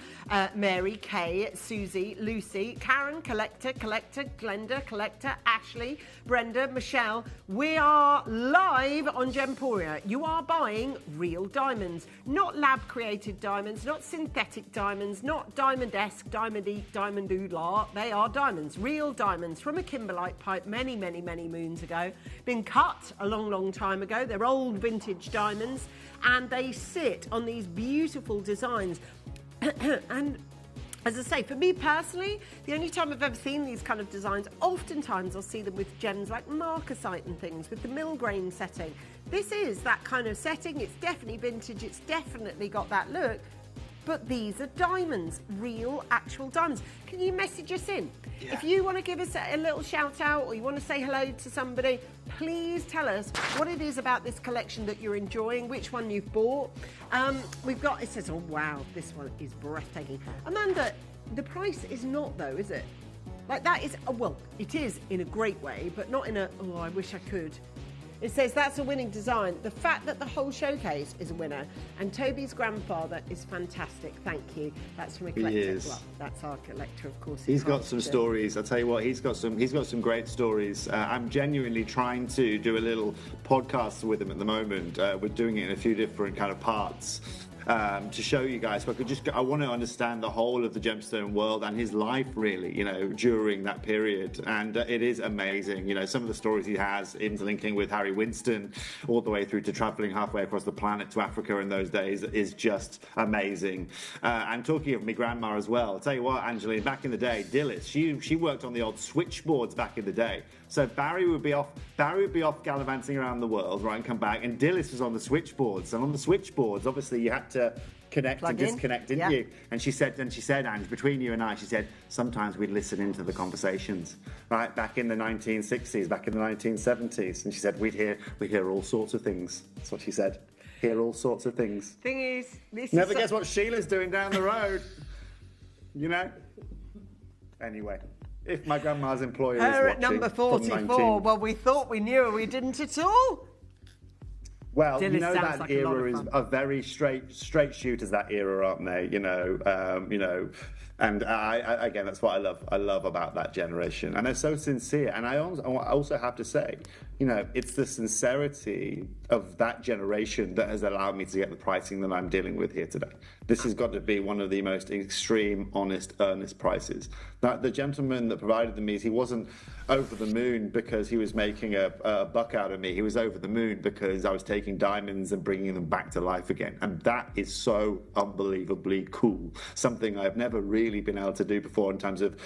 Mary, Kay, Susie, Lucy, Karen, Collector, Glenda, Collector, Ashley, Brenda, Michelle. We are live on Gemporia. You are buying real diamonds, not lab-created diamonds, not synthetic diamonds, not diamond-esque, diamond-eat, diamond-oodlar. They are diamonds, real diamonds from a kimberlite pipe many, many, many moons ago. Been cut a long, long time ago. They're old vintage diamonds, and they sit on these beautiful designs. And as I say, for me personally, the only time I've ever seen these kind of designs, oftentimes I'll see them with gems like marcasite and things, with the mill grain setting. This is that kind of setting. It's definitely vintage. It's definitely got that look. But these are diamonds, real, actual diamonds. Can you message us in? Yeah. If you want to give us a little shout out or you want to say hello to somebody, please tell us what it is about this collection that you're enjoying, which one you've bought. We've got, it says, oh wow, this one is breathtaking. Amanda, the price is not though, is it? Like that is, well, it is in a great way, but not in a, oh, I wish I could. It says that's a winning design. The fact that the whole showcase is a winner, and Toby's grandfather is fantastic. Thank you. That's from a collector. He is. Well, that's our collector, of course. He's got some stories. I'll tell you what, he's got some great stories. I'm genuinely trying to do a little podcast with him at the moment. We're doing it in a few different kind of parts. To show you guys, I want to understand the whole of the gemstone world and his life, really, during that period. And it is amazing. Some of the stories he has, interlinking with Harry Winston, all the way through to traveling halfway across the planet to Africa in those days, is just amazing. And talking of my grandma as well, I'll tell you what, Angeline, back in the day, Dilys, she worked on the old switchboards back in the day. So Barry would be off gallivanting around the world, right, and come back, and Dilys was on the switchboards. And on the switchboards, obviously, you had to connect and disconnect, didn't you? And she said, Ange, between you and I, she said, sometimes we'd listen into the conversations, right, back in the 1960s, back in the 1970s. And she said, we hear all sorts of things. That's what she said. Hear all sorts of things. Thing is, never guess what Sheila's doing down the road. Anyway. If my grandma's employer is watching, at number 44. Well, we thought we knew her. We didn't at all. Well, Dilys that like era is a very straight shooters. That era, aren't they? And again, that's what I love about that generation. And they're so sincere. And I also have to say, it's the sincerity of that generation that has allowed me to get the pricing that I'm dealing with here today. This has got to be one of the most extreme, honest, earnest prices. Now, the gentleman that provided the meat, he wasn't over the moon because he was making a buck out of me. He was over the moon because I was taking diamonds and bringing them back to life again. And that is so unbelievably cool. Something I've never really been able to do before in terms of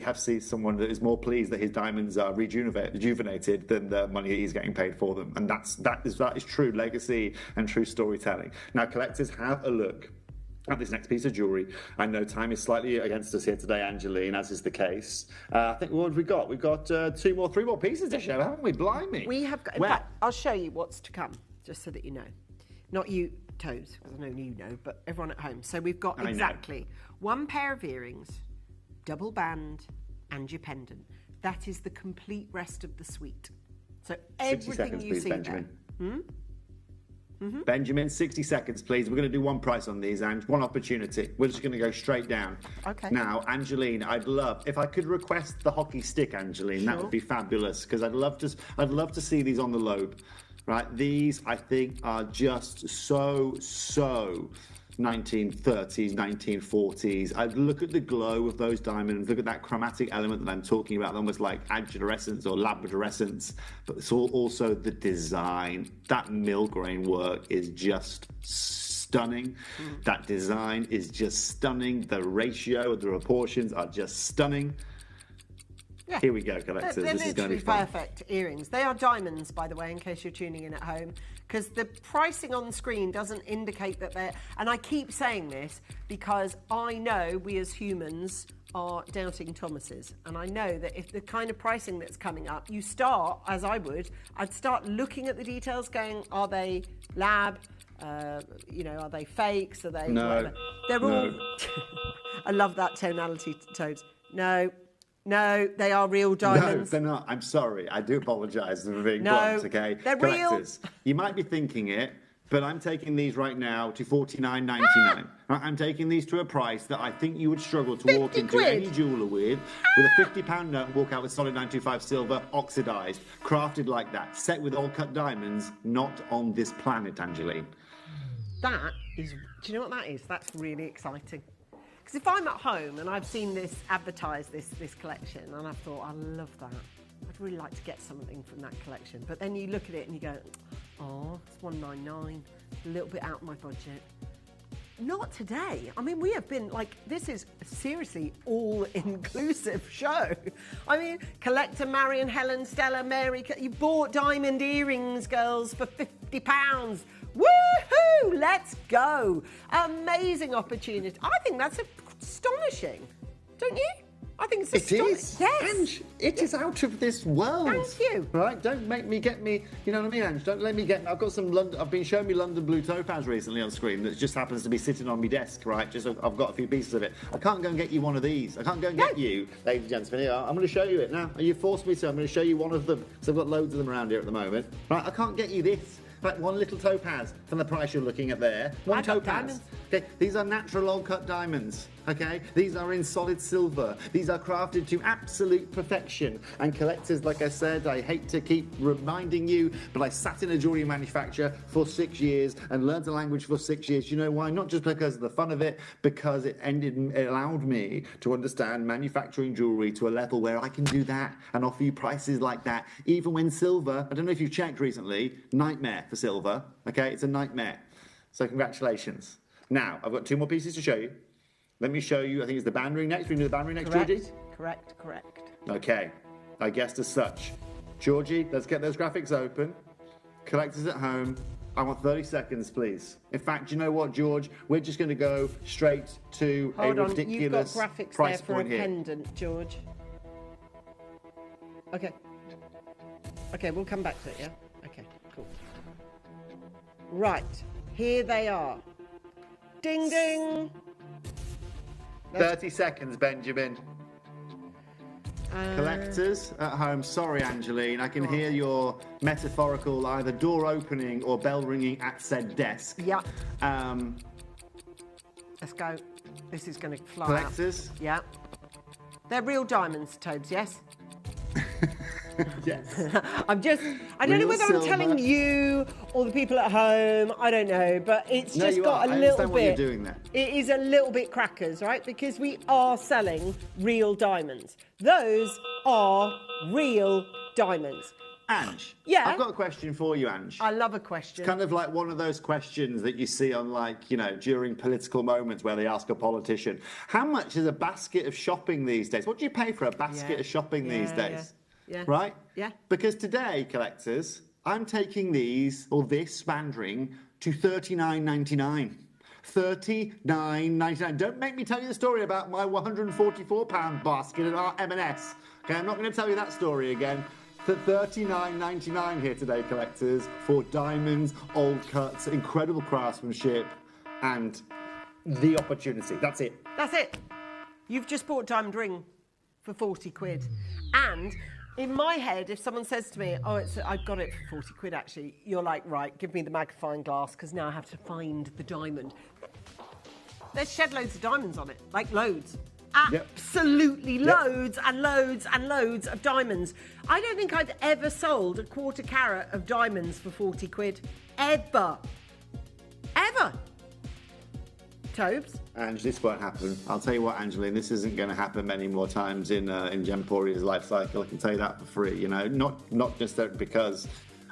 have seen someone that is more pleased that his diamonds are rejuvenated than the money that he's getting paid for them. And that is true legacy and true storytelling. Now, collectors, have a look at this next piece of jewellery. I know time is slightly against us here today, Angeline, as is the case. I think, what have we got? We've got 3 more pieces to show, haven't we? Blimey. We have got, in fact, I'll show you what's to come, just so that you know. Not you, Toes, because I know you know, but everyone at home. So we've got exactly one pair of earrings, double band, and your pendant. That is the complete rest of the suite. So everything you see there. Benjamin, 60 seconds, please. We're going to do one price on these, and one opportunity. We're just going to go straight down. Okay. Now, Angeline, I'd love, if I could request the hockey stick, Angeline, that would be fabulous, because I'd love to see these on the lobe. Right, these I think are just so 1930s, 1940s. I look at the glow of those diamonds, look at that chromatic element that I'm talking about, almost like adulorescence or labradorescence, but it's also the design. That mill grain work is just stunning. That design is just stunning. The ratio, the proportions are just stunning. Yeah. Here we go, collectors. They're this is going to literally be fun. perfect earrings. They are diamonds, by the way, in case you're tuning in at home, because the pricing on the screen doesn't indicate that they're... And I keep saying this because I know we as humans are doubting Thomases. And I know that if the kind of pricing that's coming up, you start, as I would, I'd start looking at the details going, are they lab? Are they fakes? Are they... No. Whatever? They're all... I love that tonality, Toads. No, they are real diamonds. No, they're not. I'm sorry. I do apologise for being No, blunt, okay? they're Collectors, you might be thinking it, but I'm taking these right now to $49.99. I'm taking these to a price that I think you would struggle to walk into any jeweller with a £50 note and walk out with solid 925 silver, oxidised, crafted like that, set with old cut diamonds, not on this planet, Angeline. That is... Do you know what that is? That's really exciting. Because if I'm at home and I've seen this advertised, this collection, and I've thought, I love that. I'd really like to get something from that collection. But then you look at it and you go, oh, it's $199, a little bit out of my budget. Not today. I mean, we have been like, this is seriously all-inclusive show. I mean, collector Marion, Helen, Stella, Mary, you bought diamond earrings, girls, for £50. Woohoo! Let's go. Amazing opportunity. I think that's astonishing. Don't you? I think it's astonishing. It is. Yes. Ange, it is out of this world. Thank you. Right? Don't make me get me, you know what I mean, Ange? Don't let me get, I've got some London, I've been showing me London Blue Topaz recently on screen that just happens to be sitting on my desk, right? Just, I've got a few pieces of it. I can't go and get you one of these. I can't go and get you, ladies and gentlemen, here, I'm going to show you it now. You forced me to, I'm going to show you one of them. So I've got loads of them around here at the moment. Right? I can't get you this. Like one little topaz from the price you're looking at there. One topaz. Okay, these are natural old cut diamonds. Okay, these are in solid silver. These are crafted to absolute perfection. And collectors, like I said, I hate to keep reminding you, but I sat in a jewellery manufacturer for 6 years and learned the language for 6 years. You know why? Not just because of the fun of it, because it allowed me to understand manufacturing jewellery to a level where I can do that and offer you prices like that, even when silver, I don't know if you've checked recently, nightmare for silver. Okay, it's a nightmare. So congratulations. Now, I've got 2 more pieces to show you. Let me show you, I think it's the band ring next. We do the band ring next, Georgie? Correct. Okay, I guessed as such. Georgie, let's get those graphics open. Collectors at home, I want 30 seconds, please. In fact, you know what, George? We're just going to go straight to a ridiculous you've got graphics price there for point a here. pendant, George. Okay, we'll come back to it, yeah? Okay, cool. Right, here they are. Ding, ding. 30 seconds, Benjamin. Collectors at home, sorry, Angeline, I can hear your metaphorical either door opening or bell ringing at said desk. Yeah. Let's go. This is going to fly Collectors? out. Yeah. They're real diamonds, Toads, yes? Yes. I don't know whether I'm telling you or the people at home, I don't know, but it's No, just you got are. a I little understand bit. what you're doing there. It is a little bit crackers, right? Because we are selling real diamonds. Those are real diamonds. Ange, Yeah? I've got a question for you, Ange. I love a question. It's kind of like one of those questions that you see on, like, you know, during political moments where they ask a politician, how much is a basket of shopping these days? What do you pay for a basket of shopping these days? Yeah. Right? Yeah. Because today, collectors, I'm taking these, or this band ring, to $39.99. $39.99. Don't make me tell you the story about my £144 basket at our M&S. Okay, I'm not going to tell you that story again. For $39.99 here today, collectors, for diamonds, old cuts, incredible craftsmanship, and the opportunity. That's it. That's it. You've just bought a diamond ring for 40 quid. And in my head, if someone says to me, oh, I've got it for 40 quid, actually, you're like, right, give me the magnifying glass, because now I have to find the diamond. There's shed loads of diamonds on it, like loads. Absolutely loads and loads and loads of diamonds. I don't think I've ever sold a quarter carat of diamonds for 40 quid. Ever. Tobes? Ange, this won't happen. I'll tell you what, Angeline, this isn't going to happen many more times in Gemporia's life cycle. I can tell you that for free. You know, not just because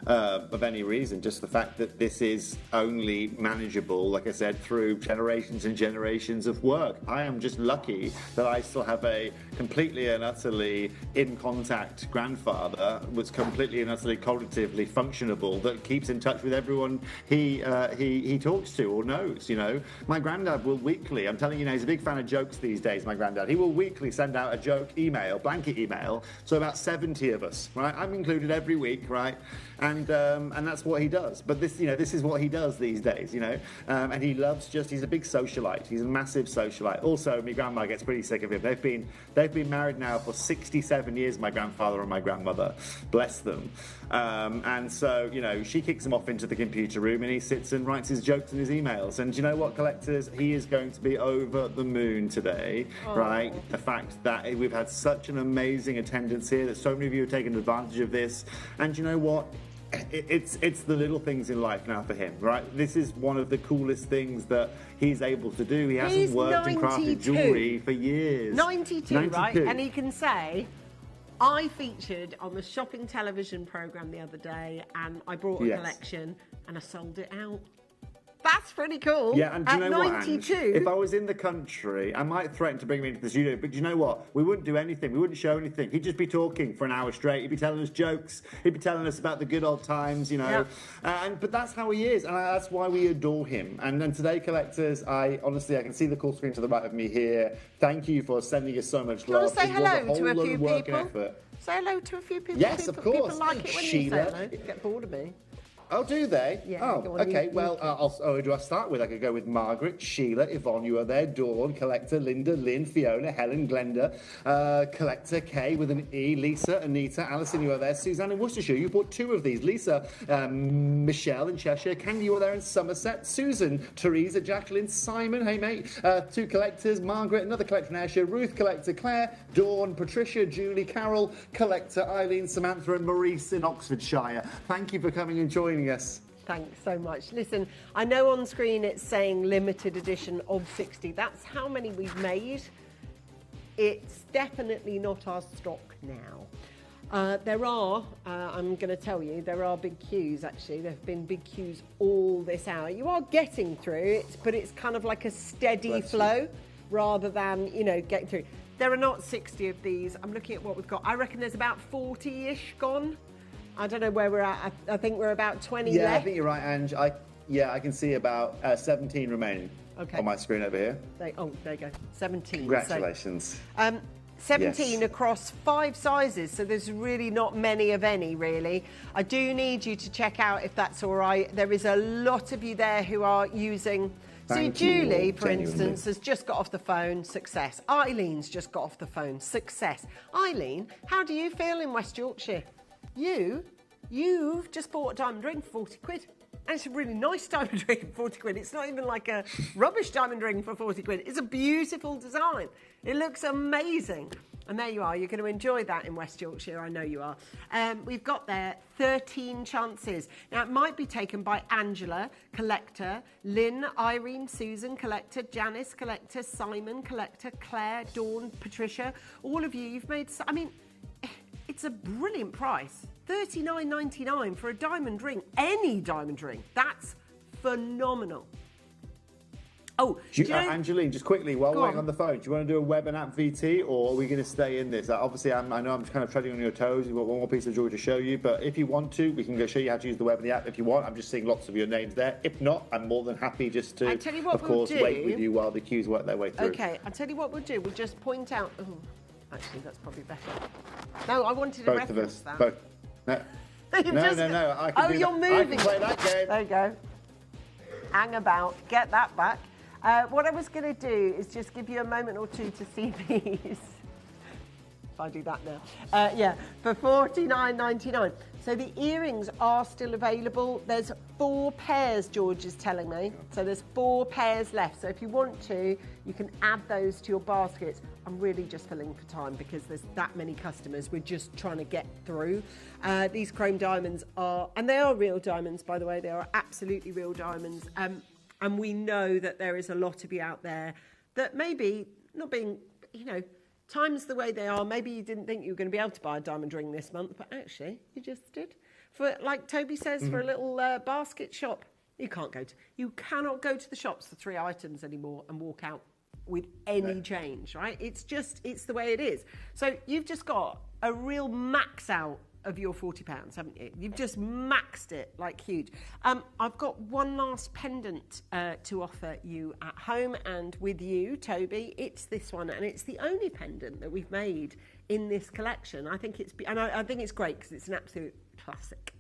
of any reason, just the fact that this is only manageable, like I said, through generations and generations of work. I am just lucky that I still have a completely and utterly in contact grandfather, was completely and utterly cognitively functionable, that keeps in touch with everyone he talks to or knows. You know, my granddad will weekly, I'm telling you now, he's a big fan of jokes these days, my granddad. He will weekly send out a joke email, blanket email, so about 70 of us, right? I'm included every week, right? And that's what he does. But this is what he does these days, you know. And he loves he's a big socialite. He's a massive socialite. Also, my grandma gets pretty sick of him. They've been married now for 67 years, my grandfather and my grandmother. Bless them. And so, you know, she kicks him off into the computer room and he sits and writes his jokes and his emails. And you know what, collectors? He is going to be over the moon today, right? The fact that we've had such an amazing attendance here, that so many of you have taken advantage of this. And you know what? It's the little things in life now for him, right? This is one of the coolest things that he's able to do. He hasn't worked and crafted jewellery for years. 92, right? And he can say, I featured on the shopping television programme the other day and I brought a collection and I sold it out. That's pretty cool. Yeah, and do you at know 92. What, Ange? If I was in the country, I might threaten to bring him into the studio, but do you know what? We wouldn't do anything. We wouldn't show anything. He'd just be talking for an hour straight. He'd be telling us jokes. He'd be telling us about the good old times, you know. Yeah. But that's how he is, and that's why we adore him. And then today, collectors, I can see the call screen to the right of me here. Thank you for sending us so much love. Say hello to a few people. Say hello to a few people. Yes, of course. People like it when Sheila. you say hello. Get bored of me. Oh, do they? Yeah. Oh, okay. Well, who do I start with? I could go with Margaret, Sheila, Yvonne, you are there, Dawn, Collector, Linda, Lynn, Fiona, Helen, Glenda, Collector, Kay with an E, Lisa, Anita, Alison, you are there, Suzanne in Worcestershire, you bought 2 of these, Lisa, Michelle in Cheshire, Candy, you are there in Somerset, Susan, Teresa, Jacqueline, Simon, hey mate, 2 collectors, Margaret, another collector in Ayrshire, Ruth, Collector, Claire, Dawn, Patricia, Julie, Carol, Collector, Eileen, Samantha and Maurice in Oxfordshire. Thank you for coming and joining us. Thanks so much. Listen, I know on screen it's saying limited edition of 60. That's how many we've made. It's definitely not our stock now. There are, I'm going to tell you, there are big queues actually. There have been big queues all this hour. You are getting through it, but it's kind of like a steady flow rather than, you know, getting through. There are not 60 of these. I'm looking at what we've got. I reckon there's about 40-ish gone. I don't know where we're at. I think we're about 20 left. Yeah, I think you're right, Ange. I can see about 17 remaining on my screen over here. There you go. 17. Congratulations. So, 17 across 5 sizes, so there's really not many of any, really. I do need you to check out if that's all right. There is a lot of you there who are using... Julie, for instance, has just got off the phone. Success. Eileen's just got off the phone. Success. Eileen, how do you feel in West Yorkshire? You've just bought a diamond ring for 40 quid. And it's a really nice diamond ring for 40 quid. It's not even like a rubbish diamond ring for 40 quid. It's a beautiful design. It looks amazing. And there you are. You're going to enjoy that in West Yorkshire. I know you are. We've got there 13 chances. Now, it might be taken by Angela, Collector, Lynn, Irene, Susan, Collector, Janice, Collector, Simon, Collector, Claire, Dawn, Patricia. All of you, you've made... I mean, it's a brilliant price. $39.99 for a diamond ring. Any diamond ring. That's phenomenal. Oh, Angeline, just quickly, while we're on the phone, do you want to do a web and app VT, or are we going to stay in this? Obviously, I know I'm kind of treading on your toes. You've got one more piece of jewelry to show you, but if you want to, we can go show you how to use the web and the app if you want. I'm just seeing lots of your names there. If not, I'm more than happy just to, of course, wait with you while the queues work their way through. Okay, I'll tell you what we'll do. We'll just point out... Oh, actually, that's probably better. No, I wanted to reference that. Both. No. I can you're moving. I can play that game. There you go. Hang about. Get that back. What I was going to do is just give you a moment or two to see these. If I do that now. For $49.99. So the earrings are still available. There's 4 pairs, George is telling me. So there's 4 pairs left. So if you want to, you can add those to your baskets. I'm really just filling for time because there's that many customers. We're just trying to get through. These chrome diamonds are, and they are real diamonds, by the way. They are absolutely real diamonds. And we know that there is a lot of you out there that maybe not being, times the way they are, maybe you didn't think you were going to be able to buy a diamond ring this month, but actually you just did. For, like Toby says, for a little basket shop, you cannot go to the shops for 3 items anymore and walk out with any change, right? It's the way it is. So you've just got a real max out of your £40, haven't you? You've just maxed it like huge. I've got one last pendant to offer you at home and with you, Toby. It's this one, and it's the only pendant that we've made in this collection. I think it's great because it's an absolute classic.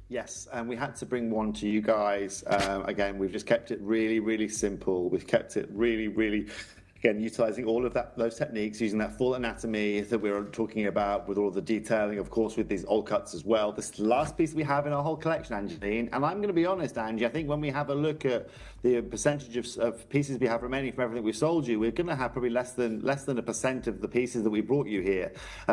Yes, and we had to bring one to you guys. Again, we've just kept it really, really simple. We've kept it really, really, again, utilising all of those techniques, using that full anatomy that we were talking about with all the detailing, of course, with these old cuts as well. This last piece we have in our whole collection, Angeline, and I'm going to be honest, Angie, I think when we have a look at the percentage of pieces we have remaining from everything we've sold you, we're going to have probably less than 1% of the pieces that we brought you here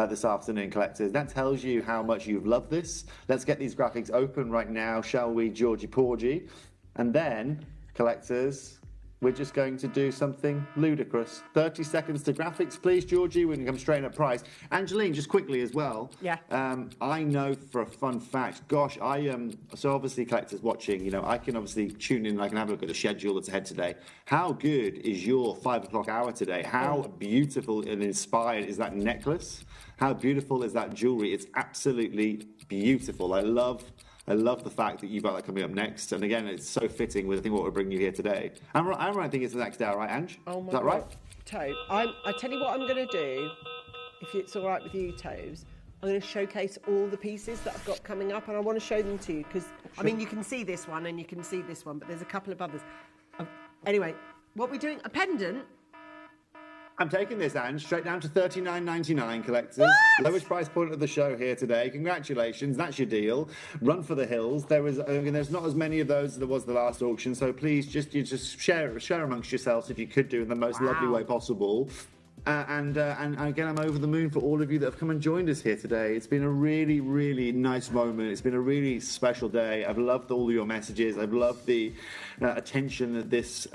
this afternoon, collectors. That tells you how much you've loved this. Let's get these graphics open right now, shall we, Georgie Porgy? And then, collectors, we're just going to do something ludicrous. 30 seconds to graphics, please, Georgie. We're going to come straight in at price. Angeline, just quickly as well. Yeah. I know for a fun fact, gosh, so obviously collectors watching, I can obviously tune in and I can have a look at the schedule that's ahead today. How good is your 5 o'clock hour today? How beautiful and inspired is that necklace? How beautiful is that jewellery? It's absolutely beautiful. I love the fact that you've got that coming up next. And again, it's so fitting with, I think, what we're bringing you here today. I'm right, I think it's the next hour, right, Ange? Oh my Is that God. right? Tobe, I tell you what I'm going to do, if it's all right with you, Tobes. I'm going to showcase all the pieces that I've got coming up, and I want to show them to you, because, I mean, you can see this one and you can see this one, but there's a couple of others. Anyway, what we're doing, a pendant. I'm taking this, Ange, straight down to $39.99, collectors. What? Lowest price point of the show here today. Congratulations, that's your deal. Run for the hills. There's not as many of those as there was the last auction, so please just share amongst yourselves if you could do in the most lovely way possible. And again, I'm over the moon for all of you that have come and joined us here today. It's been a really, really nice moment. It's been a really special day. I've loved all of your messages. I've loved the attention that this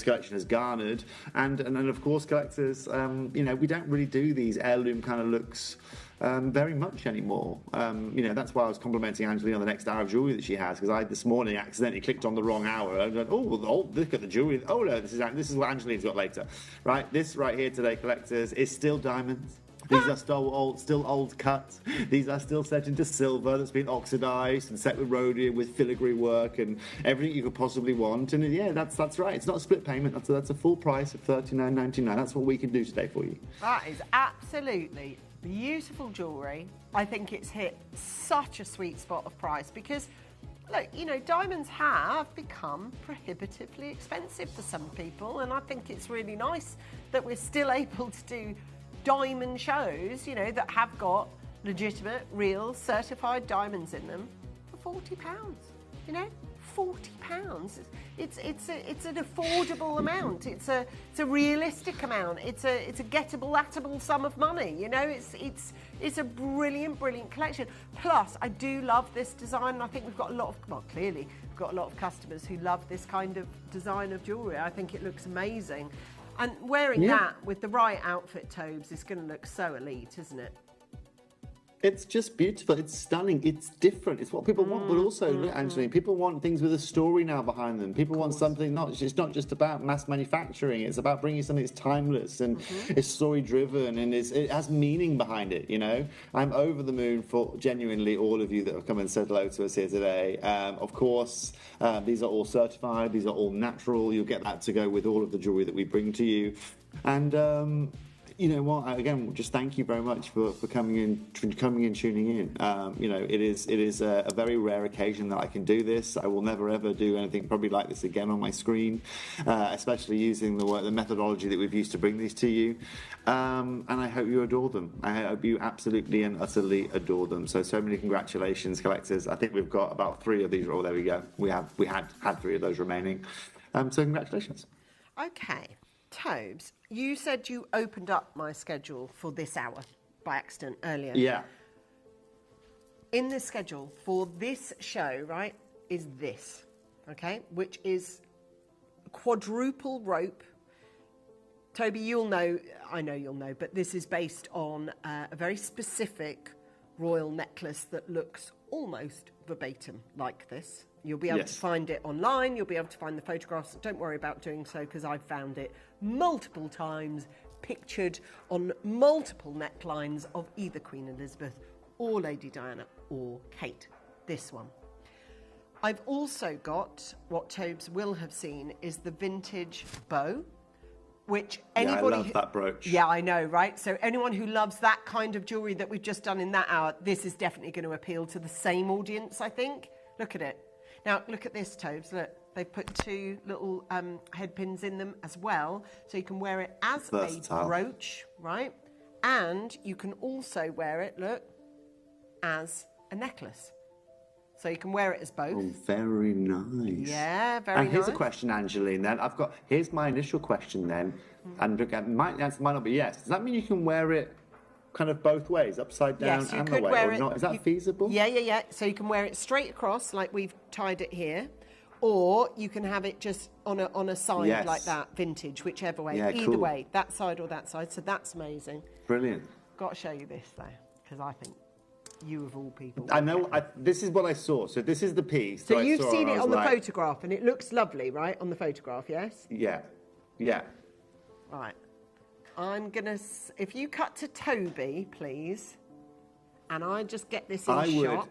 collection has garnered. And of course, collectors, we don't really do these heirloom kind of looks very much anymore. That's why I was complimenting Angeline on the next hour of jewellery that she has, because I this morning accidentally clicked on the wrong hour. I went, look at the jewellery. Oh no, this is what Angeline's got later. Right, this right here today, collectors, is still diamonds. These are still old cuts. These are still set into silver that's been oxidised and set with rhodium, with filigree work and everything you could possibly want. And yeah, that's right. It's not a split payment. That's a full price of $39.99. That's what we can do today for you. That is absolutely beautiful jewellery. I think it's hit such a sweet spot of price because, look, diamonds have become prohibitively expensive for some people, and I think it's really nice that we're still able to do diamond shows, that have got legitimate, real, certified diamonds in them for £40. £40. It's an affordable amount. It's a realistic amount. It's a gettable sum of money. It's a brilliant collection. Plus, I do love this design. And I think we've got clearly we've got a lot of customers who love this kind of design of jewellery. I think it looks amazing. And wearing that with the right outfit, Tobes, is going to look so elite, isn't it? It's just beautiful. It's stunning. It's different. It's what people want. But also, Angeline, people want things with a story now behind them. People want something, it's not just about mass manufacturing. It's about bringing something that's timeless and it's story-driven and it has meaning behind it, I'm over the moon for genuinely all of you that have come and said hello to us here today. Of course, these are all certified. These are all natural. You'll get that to go with all of the jewellery that we bring to you. And... you know what? Again, just thank you very much for coming in, tuning in. It is a very rare occasion that I can do this. I will never ever do anything probably like this again on my screen, especially using the methodology that we've used to bring these to you. And I hope you adore them. I hope you absolutely and utterly adore them. So many congratulations, collectors. I think we've got about 3 of these. Oh, there we go. We had 3 of those remaining. So congratulations. Okay. Tobes, you said you opened up my schedule for this hour by accident earlier. Yeah. In the schedule for this show, right, is this. okay, which is quadruple rope. Toby, you'll know, I know you'll know, but this is based on a very specific royal necklace that looks almost verbatim like this. You'll be able to find it online, you'll be able to find the photographs. Don't worry about doing so, because I've found it multiple times, pictured on multiple necklines of either Queen Elizabeth or Lady Diana or Kate. This one. I've also got, what Tobes will have seen, is the vintage bow, which anybody... I love that brooch. Yeah, I know, right? So anyone who loves that kind of jewellery that we've just done in that hour, this is definitely going to appeal to the same audience, I think. Look at it. Now, look at this, Tobes. Look, they've put two little head pins in them as well, so you can wear it as a brooch, right? And you can also wear it, look, as a necklace. So you can wear it as both. Oh, very nice. Yeah, very nice. And here's a question, Angeline, then. Here's my initial question, then. And the answer might not be yes. Does that mean you can wear it kind of both ways, upside down and the way, or not? Is that feasible? Yeah. So you can wear it straight across, like we've tied it here, or you can have it just on a side like that, vintage, whichever way. Either way, that side or that side. So that's amazing. Brilliant. Got to show you this, though, because I think you of all people. I know. This is what I saw. So this is the piece. So you've seen it on the photograph, and it looks lovely, right? On the photograph, yes? Yeah. Right. I'm going to... If you cut to Toby, please, and I just get this in shot,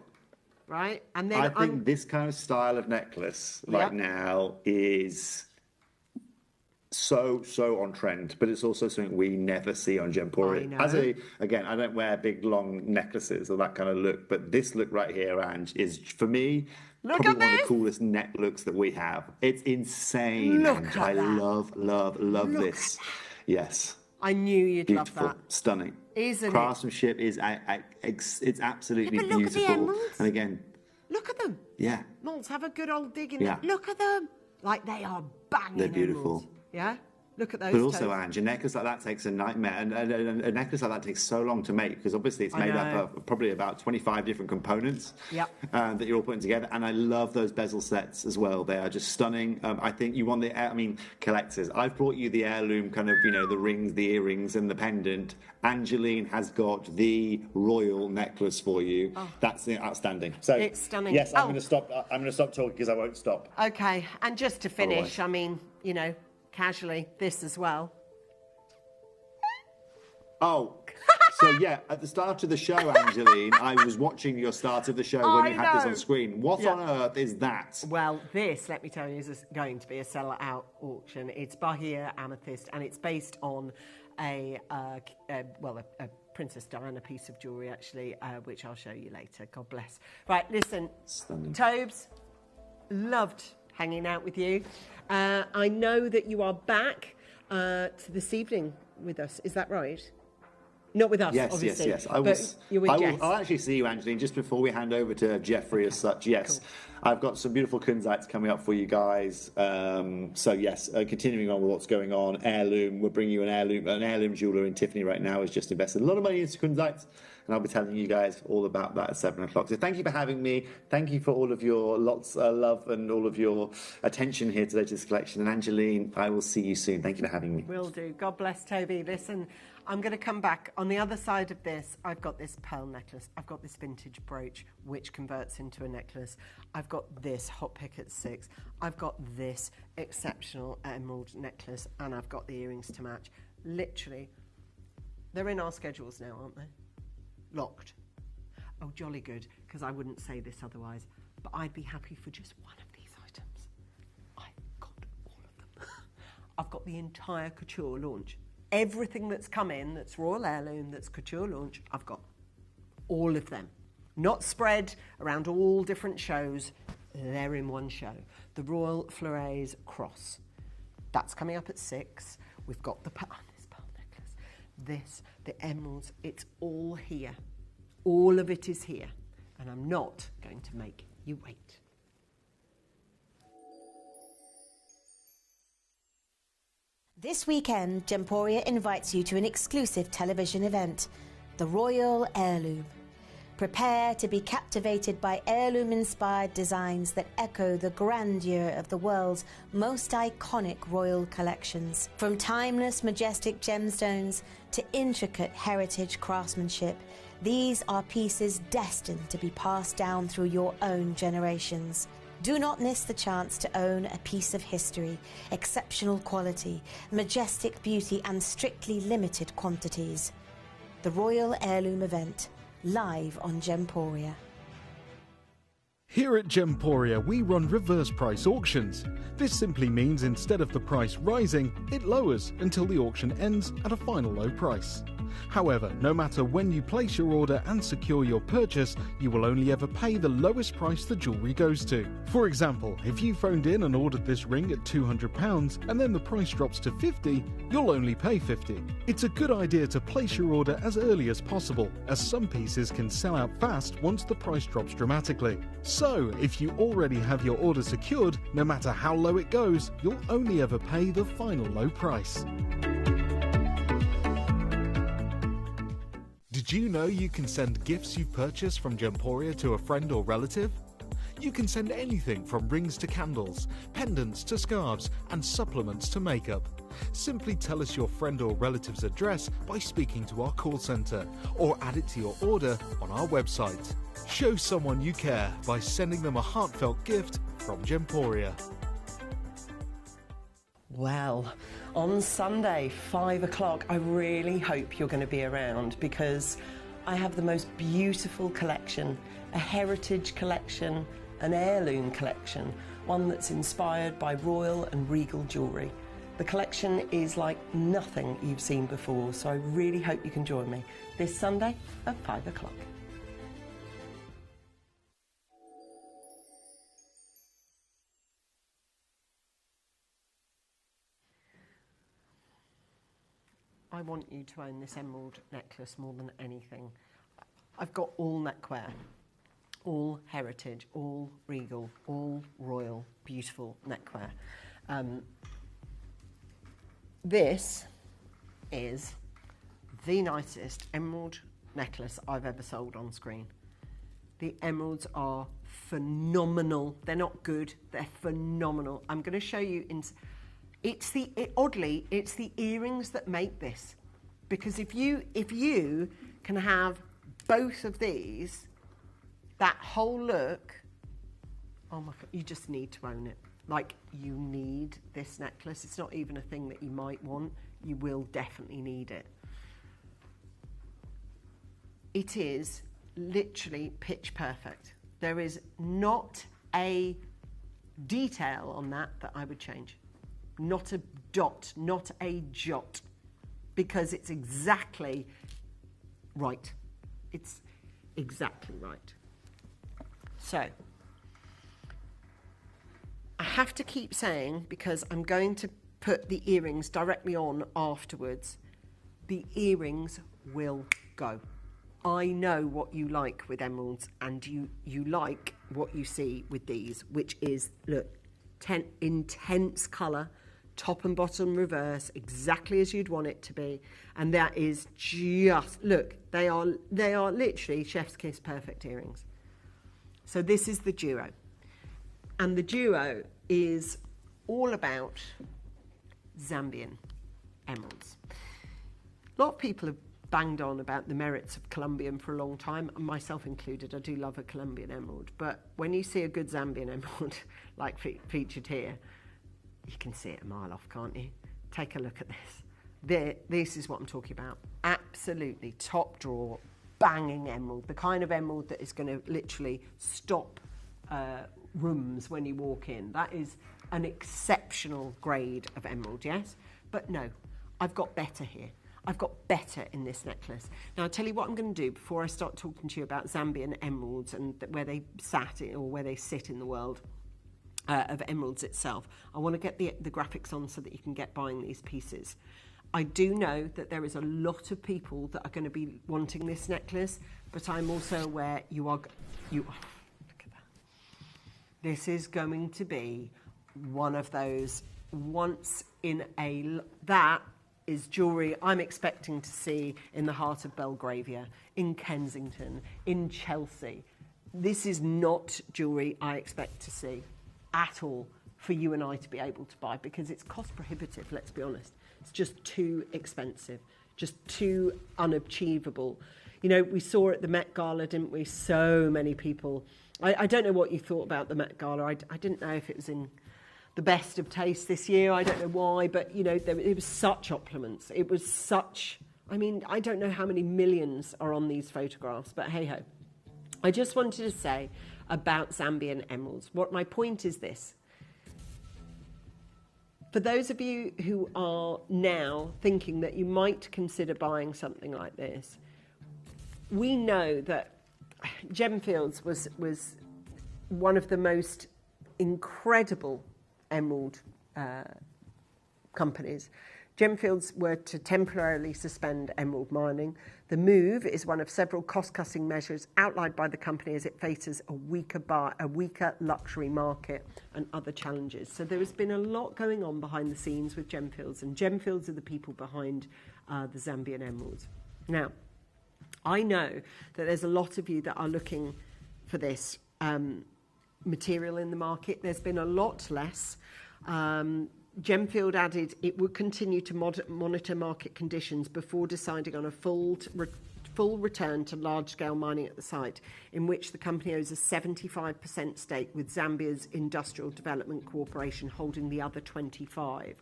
right? And then I think this kind of style of necklace right now is so on trend, but it's also something we never see on Gemporia. Again, I don't wear big long necklaces or that kind of look, but this look right here, Ange, is for me probably one of the coolest neck looks that we have. It's insane. Look at I love this. Yes. I knew you'd beautiful, love that. Stunning. Isn't Craftsmanship is it's absolutely but look beautiful. At the emeralds. And again, look at them. Yeah. Malts, have a good old dig in Yeah. them. Look at them. Like they are banging. They're beautiful. Emeralds. Yeah. Look at those. But also, toes. Ange, a necklace like that takes a nightmare, and a necklace like that takes so long to make because obviously it's made up of probably about 25 different components that you're all putting together. And I love those bezel sets as well; they are just stunning. I think you want collectors. I've brought you the heirloom kind of, the rings, the earrings, and the pendant. Angeline has got the royal necklace for you. Oh. That's outstanding. So it's stunning. Yes, I'm going to stop. I'm going to stop talking because I won't stop. Okay, and just to finish, casually, this as well. Oh, so yeah, at the start of the show, Angeline, I was watching your start of the show when you had this on screen. What on earth is that? Well, this, let me tell you, is going to be a sell-out auction. It's Bahia Amethyst, and it's based on a Princess Diana piece of jewellery, actually, which I'll show you later. God bless. Right, listen, Tobes, loved hanging out with you. I know that you are back to this evening with us. Is that right? Not with us, obviously. Yes. You're with Jess. I'll actually see you, Angeline, just before we hand over to Jeffrey as such. Yes, cool. I've got some beautiful kunzites coming up for you guys. Continuing on with what's going on, heirloom. We're bringing you an heirloom jeweller in Tiffany right now has just invested a lot of money into kunzites. And I'll be telling you guys all about that at 7 o'clock. So thank you for having me. Thank you for all of your lots of love and all of your attention here today to this collection. And Angeline, I will see you soon. Thank you for having me. Will do. God bless, Toby. Listen, I'm going to come back. On the other side of this, I've got this pearl necklace. I've got this vintage brooch, which converts into a necklace. I've got this hot pick at 6. I've got this exceptional emerald necklace. And I've got the earrings to match. Literally, they're in our schedules now, aren't they? Locked. Oh, jolly good, because I wouldn't say this otherwise, but I'd be happy for just one of these items. I've got all of them. I've got the entire couture launch. Everything that's come in, that's royal heirloom, that's couture launch, I've got all of them. Not spread around all different shows. They're in one show. The Royal Fleury's Cross. That's coming up at 6. We've got this pearl necklace. The emeralds, it's all here. All of it is here. And I'm not going to make you wait. This weekend, Gemporia invites you to an exclusive television event, the Royal Heirloom. Prepare to be captivated by heirloom-inspired designs that echo the grandeur of the world's most iconic royal collections. From timeless, majestic gemstones to intricate heritage craftsmanship, these are pieces destined to be passed down through your own generations. Do not miss the chance to own a piece of history, exceptional quality, majestic beauty, and strictly limited quantities. The Royal Heirloom Event, live on Gemporia. Here at Gemporia, we run reverse price auctions. This simply means instead of the price rising, it lowers until the auction ends at a final low price. However, no matter when you place your order and secure your purchase, you will only ever pay the lowest price the jewellery goes to. For example, if you phoned in and ordered this ring at £200 and then the price drops to £50, you'll only pay £50. It's a good idea to place your order as early as possible, as some pieces can sell out fast once the price drops dramatically. So, if you already have your order secured, no matter how low it goes, you'll only ever pay the final low price. Did you know you can send gifts you've purchased from Gemporia to a friend or relative? You can send anything from rings to candles, pendants to scarves, and supplements to makeup. Simply tell us your friend or relative's address by speaking to our call centre, or add it to your order on our website. Show someone you care by sending them a heartfelt gift from Gemporia. Well, on Sunday, 5 o'clock, I really hope you're going to be around, because I have the most beautiful collection, a heritage collection, an heirloom collection, one that's inspired by royal and regal jewellery. The collection is like nothing you've seen before, so I really hope you can join me this Sunday at 5 o'clock. I want you to own this emerald necklace more than anything. I've got all neckwear, all heritage, all regal, all royal, beautiful neckwear. This is the nicest emerald necklace I've ever sold on screen. The emeralds are phenomenal. They're not good, they're phenomenal. I'm going to show you oddly, it's the earrings that make this, because if you can have both of these, that whole look, oh my God, you just need to own it. Like, you need this necklace. It's not even a thing that you might want. You will definitely need it. It is literally pitch perfect. There is not a detail on that I would change. Not a dot, not a jot, because it's exactly right. It's exactly right. So, I have to keep saying, because I'm going to put the earrings directly on afterwards, the earrings will go. I know what you like with emeralds, and you like what you see with these, which is, look, intense colour, top and bottom reverse, exactly as you'd want it to be. And that is just, look, they are literally chef's kiss perfect earrings. So this is the duo. And the duo is all about Zambian emeralds. A lot of people have banged on about the merits of Colombian for a long time, myself included. I do love a Colombian emerald, but when you see a good Zambian emerald, like featured here, you can see it a mile off, can't you? Take a look at this. This is what I'm talking about. Absolutely top drawer, banging emerald, the kind of emerald that is going to literally stop rooms when you walk in. That is an exceptional grade of emerald, yes? But no, I've got better here. I've got better in this necklace. Now, I'll tell you what I'm going to do before I start talking to you about Zambian emeralds and where they sit in the world of emeralds itself. I want to get the graphics on so that you can get buying these pieces. I do know that there is a lot of people that are going to be wanting this necklace, but I'm also aware look at that. This is going to be one of those once in a, that is jewellery I'm expecting to see in the heart of Belgravia, in Kensington, in Chelsea. This is not jewellery I expect to see at all for you and I to be able to buy, because it's cost prohibitive, let's be honest. It's just too expensive, just too unachievable. You know, we saw at the Met Gala, didn't we? So many people. I don't know what you thought about the Met Gala. I didn't know if it was in the best of taste this year. I don't know why, but, you know, it was such opulence. It was such... I mean, I don't know how many millions are on these photographs, but hey-ho. I just wanted to say about Zambian emeralds. What my point is this. For those of you who are now thinking that you might consider buying something like this, we know that Gemfields was one of the most incredible emerald companies. Gemfields were to temporarily suspend emerald mining. The move is one of several cost-cutting measures outlined by the company as it faces a weaker luxury market and other challenges. So there has been a lot going on behind the scenes with Gemfields, and Gemfields are the people behind the Zambian emeralds. Now, I know that there's a lot of you that are looking for this material in the market. There's been a lot less. Gemfield added it would continue to monitor market conditions before deciding on a full return to large-scale mining at the site, in which the company owns a 75% stake, with Zambia's Industrial Development Corporation holding the other 25%.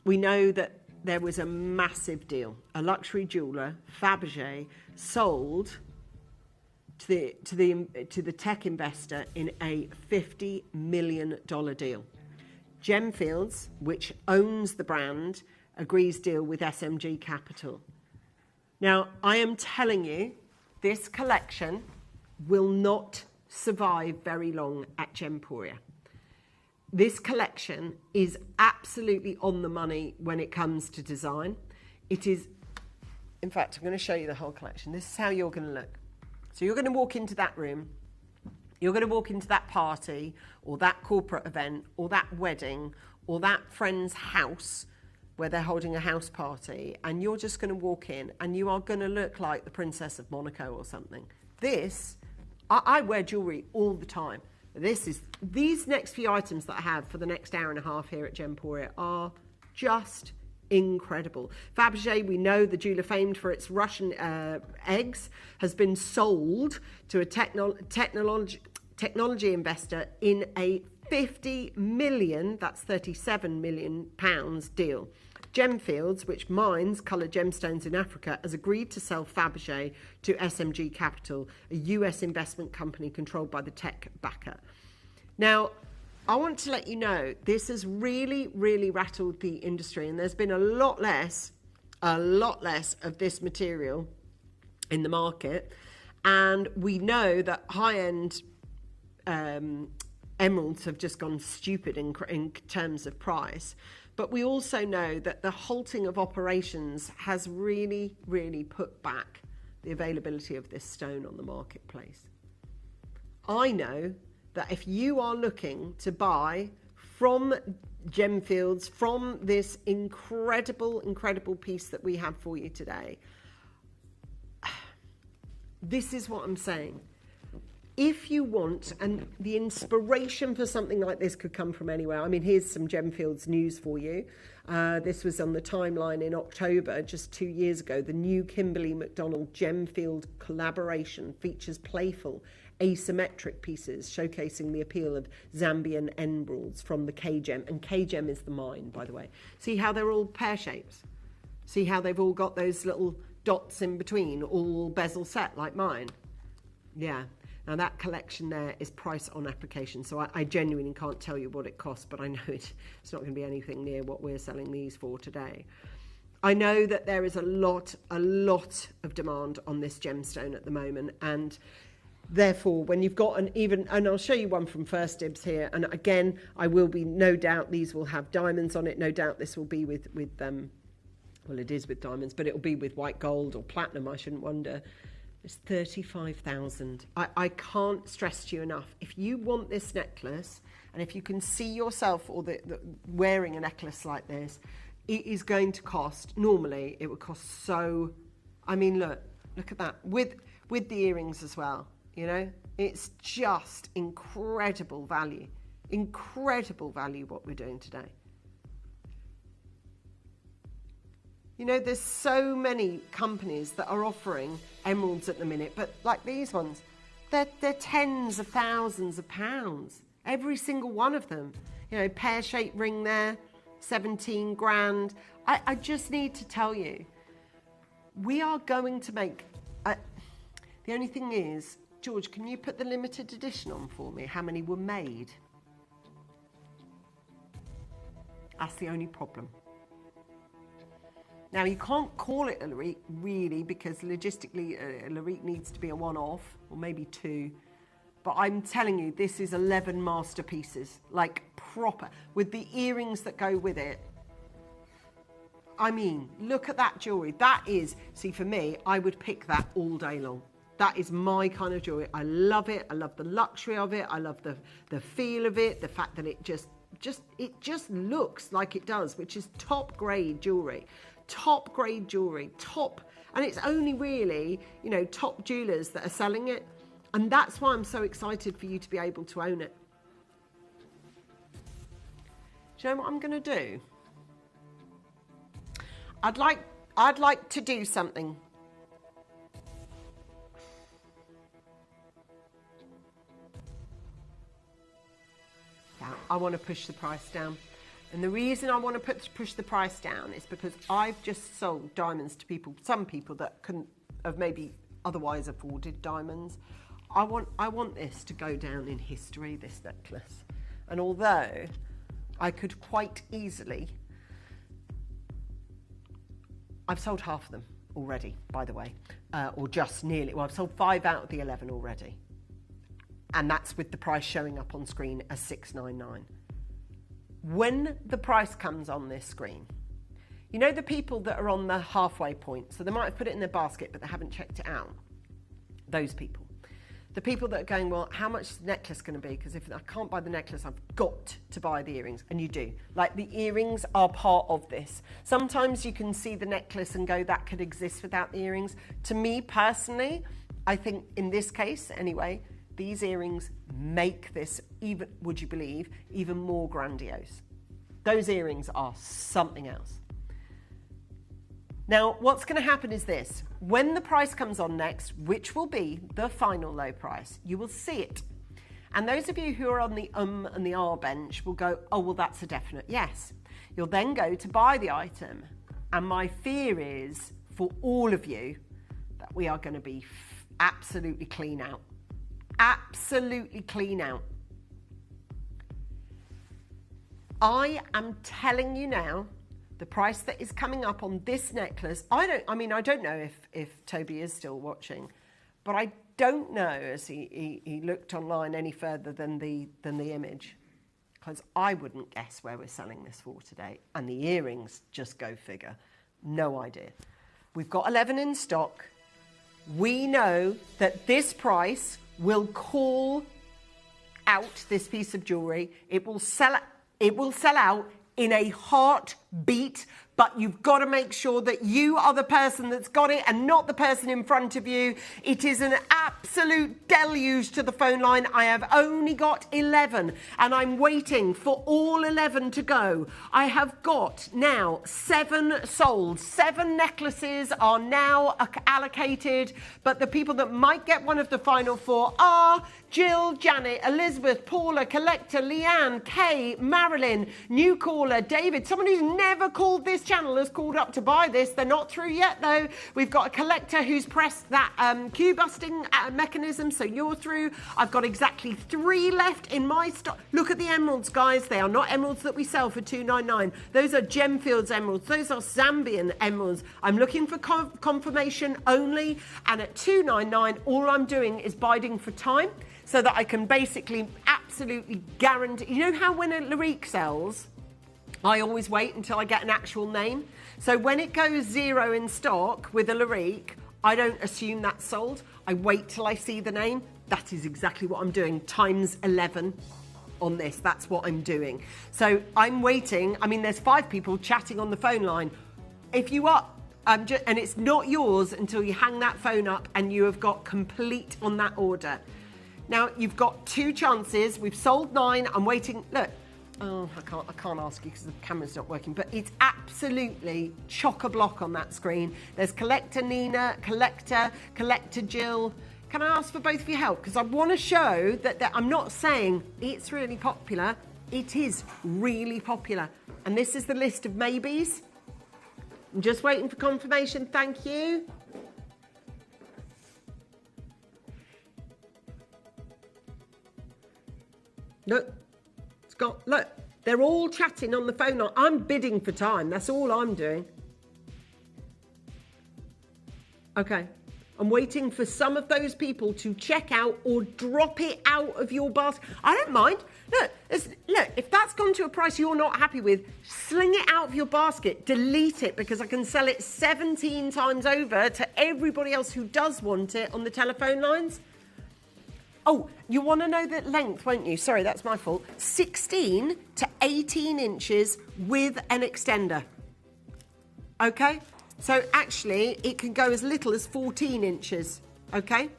We know that there was a massive deal. A luxury jeweller, Fabergé, sold to the tech investor in a $50 million deal. Gemfields, which owns the brand, agrees deal with SMG Capital. Now, I am telling you, this collection will not survive very long at Gemporia. This collection is absolutely on the money when it comes to design. It is, in fact, I'm going to show you the whole collection. This is how you're going to look. So you're going to walk into that room. You're going to walk into that party or that corporate event or that wedding or that friend's house where they're holding a house party, and you're just going to walk in and you are going to look like the Princess of Monaco or something. This, I wear jewellery all the time. These next few items that I have for the next hour and a half here at Gemporia are just incredible. Fabergé, we know the jeweller famed for its Russian eggs, has been sold to a technology investor in a 50 million, that's 37 million pounds deal. Gemfields, which mines coloured gemstones in Africa, has agreed to sell Fabergé to SMG Capital, a US investment company controlled by the tech backer. Now, I want to let you know, this has really, really rattled the industry, and there's been a lot less of this material in the market. And we know that high-end emeralds have just gone stupid in terms of price. But we also know that the halting of operations has really, really put back the availability of this stone on the marketplace. I know that if you are looking to buy from Gemfields, from this incredible piece that we have for you today, this is what I'm saying. If you want, and the inspiration for something like this could come from anywhere. I mean, here's some Gemfields news for you. This was on the timeline in October, just 2 years ago. The new Kimberly McDonald Gemfield collaboration features playful, asymmetric pieces showcasing the appeal of Zambian emeralds from the K-Gem. And K-Gem is the mine, by the way. See how they're all pear shapes? See how they've all got those little dots in between, all bezel set like mine? Yeah. Now that collection there is price on application, so I genuinely can't tell you what it costs, but I know it's not going to be anything near what we're selling these for today. I know that there is a lot of demand on this gemstone at the moment, and therefore when you've got and I'll show you one from First Dibs here, and again, I will be, no doubt these will have diamonds on it, no doubt this will be with well, it is with diamonds, but it'll be with white gold or platinum, I shouldn't wonder. It's 35,000. I can't stress to you enough. If you want this necklace, and if you can see yourself or wearing a necklace like this, it is going to cost, normally it would cost so, I mean, look at that, with the earrings as well, you know, it's just incredible value what we're doing today. You know, there's so many companies that are offering emeralds at the minute, but like these ones, they're tens of thousands of pounds, every single one of them. You know, pear-shaped ring there, 17 grand. I just need to tell you, we are going to make, the only thing is, George, can you put the limited edition on for me? How many were made? That's the only problem. Now, you can't call it a Larique, really, because logistically, a Larique needs to be a one-off, or maybe two. But I'm telling you, this is 11 masterpieces, like proper, with the earrings that go with it. I mean, look at that jewellery. That is, see, for me, I would pick that all day long. That is my kind of jewellery. I love it. I love the luxury of it. I love the feel of it, the fact that it just looks like it does, which is top grade jewellery. Top grade jewellery, and it's only really, you know, top jewellers that are selling it. And that's why I'm so excited for you to be able to own it. Do you know what I'm going to do? I'd like to do something. Yeah, I want to push the price down. And the reason I want to push the price down is because I've just sold diamonds to people, some people that couldn't have maybe otherwise afforded diamonds. I want this to go down in history, this necklace. And although I could quite easily, I've sold half of them already, by the way, or just nearly. Well, I've sold 5 out of the 11 already. And that's with the price showing up on screen as $699. When the price comes on this screen, you know the people that are on the halfway point, so they might have put it in their basket, but they haven't checked it out. Those people. The people that are going, well, how much is the necklace going to be? Because if I can't buy the necklace, I've got to buy the earrings. And you do. Like, the earrings are part of this. Sometimes you can see the necklace and go, that could exist without the earrings. To me, personally, I think in this case, anyway, these earrings make this, even, would you believe, even more grandiose. Those earrings are something else. Now, what's going to happen is this. When the price comes on next, which will be the final low price, you will see it. And those of you who are on the and the R bench will go, oh, well, that's a definite yes. You'll then go to buy the item. And my fear is, for all of you, that we are going to be absolutely clean out. Absolutely clean out. I am telling you now, the price that is coming up on this necklace, I don't know if Toby is still watching, but I don't know as he looked online any further than the image, because I wouldn't guess where we're selling this for today. And the earrings, just go figure. No idea. We've got 11 in stock. We know that this price will call out this piece of jewellery. It will sell out in a heartbeat, but you've got to make sure that you are the person that's got it and not the person in front of you. It is an absolute deluge to the phone line. I have only got 11 and I'm waiting for all 11 to go. I have got now 7 sold. 7 necklaces are now allocated, but the people that might get one of the final 4 are Jill, Janet, Elizabeth, Paula, Collector, Leanne, Kay, Marilyn, new caller, David. Someone who's never called this channel has called up to buy this. They're not through yet, though. We've got a collector who's pressed that queue busting mechanism, so you're through. I've got exactly 3 left in my stock. Look at the emeralds, guys. They are not emeralds that we sell for $299. Those are Gemfields emeralds. Those are Zambian emeralds. I'm looking for confirmation only, and at $299, all I'm doing is biding for time, so that I can basically absolutely guarantee. You know how when a Larique sells, I always wait until I get an actual name? So when it goes 0 in stock with a Larique, I don't assume that's sold. I wait till I see the name. That is exactly what I'm doing, times 11. on this. That's what I'm doing. So I'm waiting. I mean, there's 5 people chatting on the phone line. If you are, and it's not yours until you hang that phone up and you have got complete on that order. Now, you've got 2 chances. We've sold 9. I'm waiting. Look. Oh, I can't ask you because the camera's not working, but it's absolutely chock-a-block on that screen. There's Collector Nina, Collector Jill. Can I ask for both of your help? Because I want to show that I'm not saying it's really popular. It is really popular. And this is the list of maybes. I'm just waiting for confirmation. Thank you. Look. Look, they're all chatting on the phone. I'm bidding for time. That's all I'm doing. Okay. I'm waiting for some of those people to check out or drop it out of your basket. I don't mind. Look, if that's gone to a price you're not happy with, sling it out of your basket, delete it, because I can sell it 17 times over to everybody else who does want it on the telephone lines. Oh, you want to know the length, won't you? Sorry, that's my fault. 16 to 18 inches with an extender. Okay? So actually, it can go as little as 14 inches. Okay?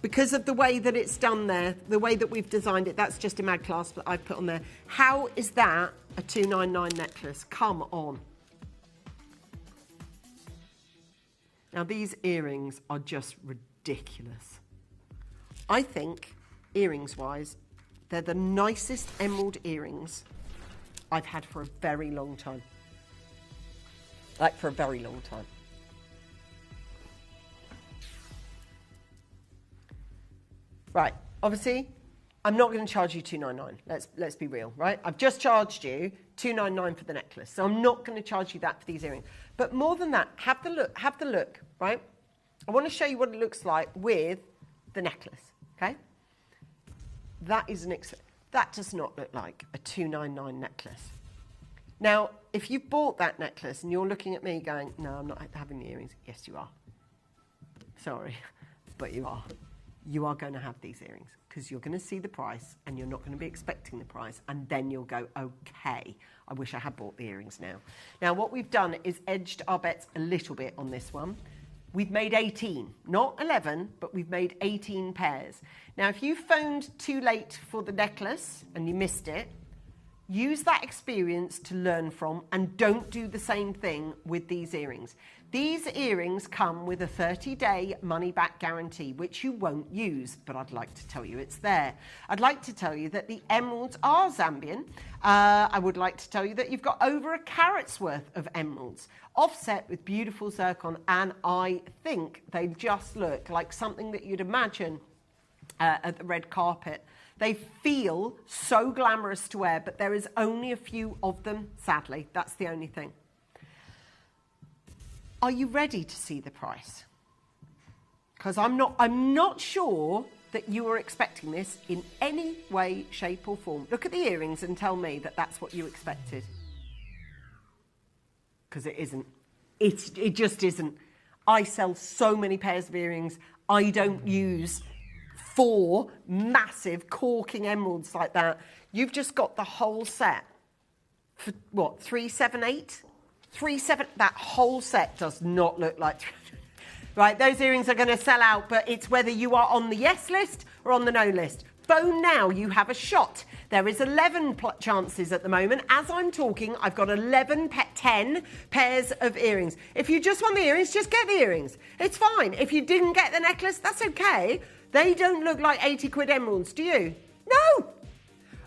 Because of the way that it's done there, the way that we've designed it, that's just a mag clasp that I've put on there. How is that a 299 necklace? Come on. Now, these earrings are just ridiculous. I think, earrings-wise, they're the nicest emerald earrings I've had for a very long time. Like, for a very long time. Right, obviously, I'm not going to charge you $299. Let's be real, right? I've just charged you $299 for the necklace, so I'm not going to charge you that for these earrings. But more than that, have the look, right? I want to show you what it looks like with the necklace. Okay, that does not look like a $299 necklace. Now, if you've bought that necklace and you're looking at me going, no, I'm not having the earrings. Yes, you are. Sorry, but you are. You are going to have these earrings because you're going to see the price and you're not going to be expecting the price, and then you'll go, okay, I wish I had bought the earrings now. Now, what we've done is edged our bets a little bit on this one. We've made 18, not 11, but we've made 18 pairs. Now, if you phoned too late for the necklace and you missed it, use that experience to learn from and don't do the same thing with these earrings. These earrings come with a 30-day money-back guarantee, which you won't use, but I'd like to tell you it's there. I'd like to tell you that the emeralds are Zambian. I would like to tell you that you've got over a carat's worth of emeralds, offset with beautiful zircon, and I think they just look like something that you'd imagine at the red carpet. They feel so glamorous to wear, but there is only a few of them, sadly. That's the only thing. Are you ready to see the price? Because I'm not sure that you were expecting this in any way, shape or form. Look at the earrings and tell me that that's what you expected. Because it isn't. It just isn't. I sell so many pairs of earrings. I don't use 4 massive corking emeralds like that. You've just got the whole set for what, 378? 37. That whole set does not look like. Right, those earrings are going to sell out, but it's whether you are on the yes list or on the no list. Phone now, you have a shot. There is 11 chances at the moment. As I'm talking, I've got 10 pairs of earrings. If you just want the earrings, just get the earrings. It's fine. If you didn't get the necklace, that's okay. They don't look like 80 quid emeralds, do you? No!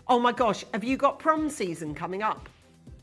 Oh my gosh, have you got prom season coming up?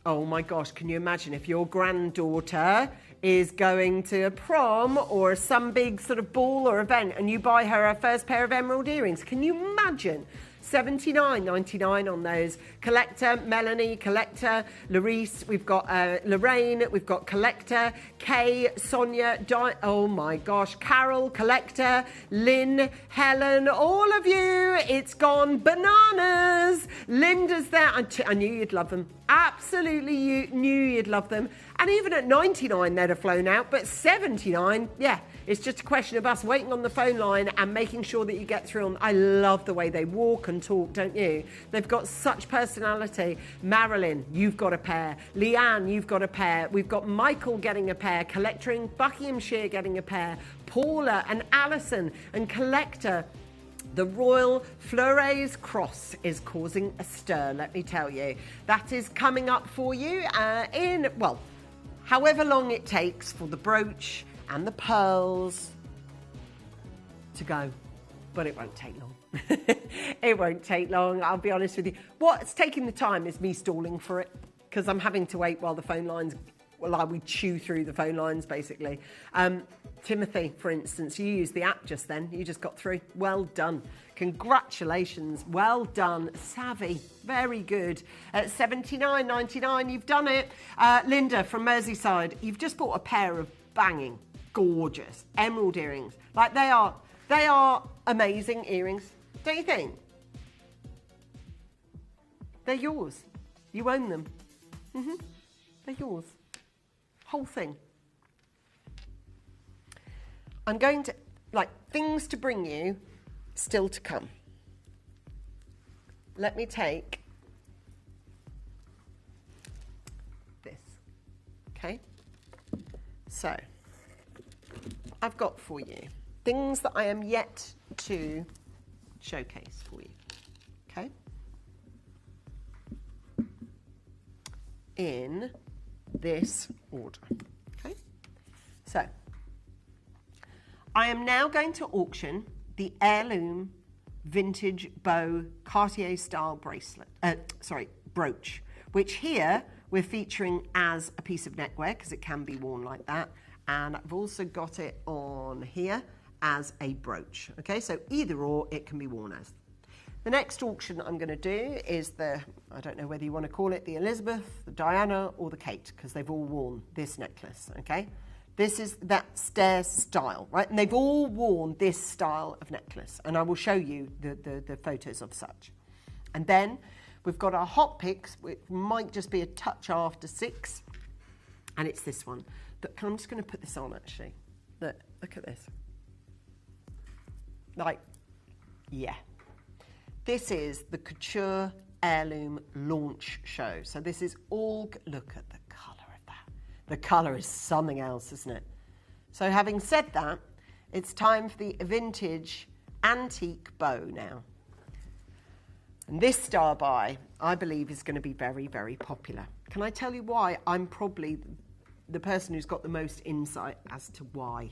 Oh my gosh, can you imagine if your granddaughter is going to a prom or some big sort of ball or event and you buy her first pair of emerald earrings? Can you imagine? $79.99 on those. Collector, Melanie, Collector, Larice, we've got Lorraine, we've got Collector, Kay, Sonia, oh my gosh, Carol, Collector, Lynn, Helen, all of you, it's gone bananas. Linda's there. I knew you'd love them. Absolutely knew you'd love them. And even at 99, they'd have flown out. But 79, yeah, it's just a question of us waiting on the phone line and making sure that you get through on. I love the way they walk and talk, don't you? They've got such personality. Marilyn, you've got a pair. Leanne, you've got a pair. We've got Michael getting a pair. Collector in Buckinghamshire getting a pair. Paula and Alison and Collector. The Royal Fleury's Cross is causing a stir, let me tell you. That is coming up for you in, well, however long it takes for the brooch and the pearls to go. But it won't take long. It won't take long, I'll be honest with you. What's taking the time is me stalling for it, because I'm having to wait while the phone lines, well, we chew through the phone lines, basically. Timothy, for instance, you used the app just then. You just got through. Well done. Congratulations. Well done. Savvy. Very good. At $79.99, you've done it. Linda from Merseyside, you've just bought a pair of banging, gorgeous emerald earrings. Like, they are amazing earrings. Don't you think? They're yours. You own them. They're yours. Whole thing. I'm going to, like, things to bring you still to come. Let me take this, okay? So, I've got for you things that I am yet to showcase for you, okay? In this order, okay? So, I am now going to auction the heirloom vintage bow Cartier style bracelet, brooch, which here we're featuring as a piece of neckwear because it can be worn like that. And I've also got it on here as a brooch. Okay, so either or it can be worn as. The next auction I'm going to do is the, I don't know whether you want to call it the Elizabeth, the Diana or the Kate, because they've all worn this necklace, okay? This is that stair style, right? And they've all worn this style of necklace. And I will show you the photos of such. And then we've got our hot picks, which might just be a touch after 6. And it's this one. I'm just going to put this on, actually. Look at this. Like, yeah. This is the Couture Heirloom launch show. So this is all, look at the colour. The colour is something else, isn't it? So having said that, it's time for the vintage antique bow now. And this star buy, I believe, is going to be very, very popular. Can I tell you why? I'm probably the person who's got the most insight as to why.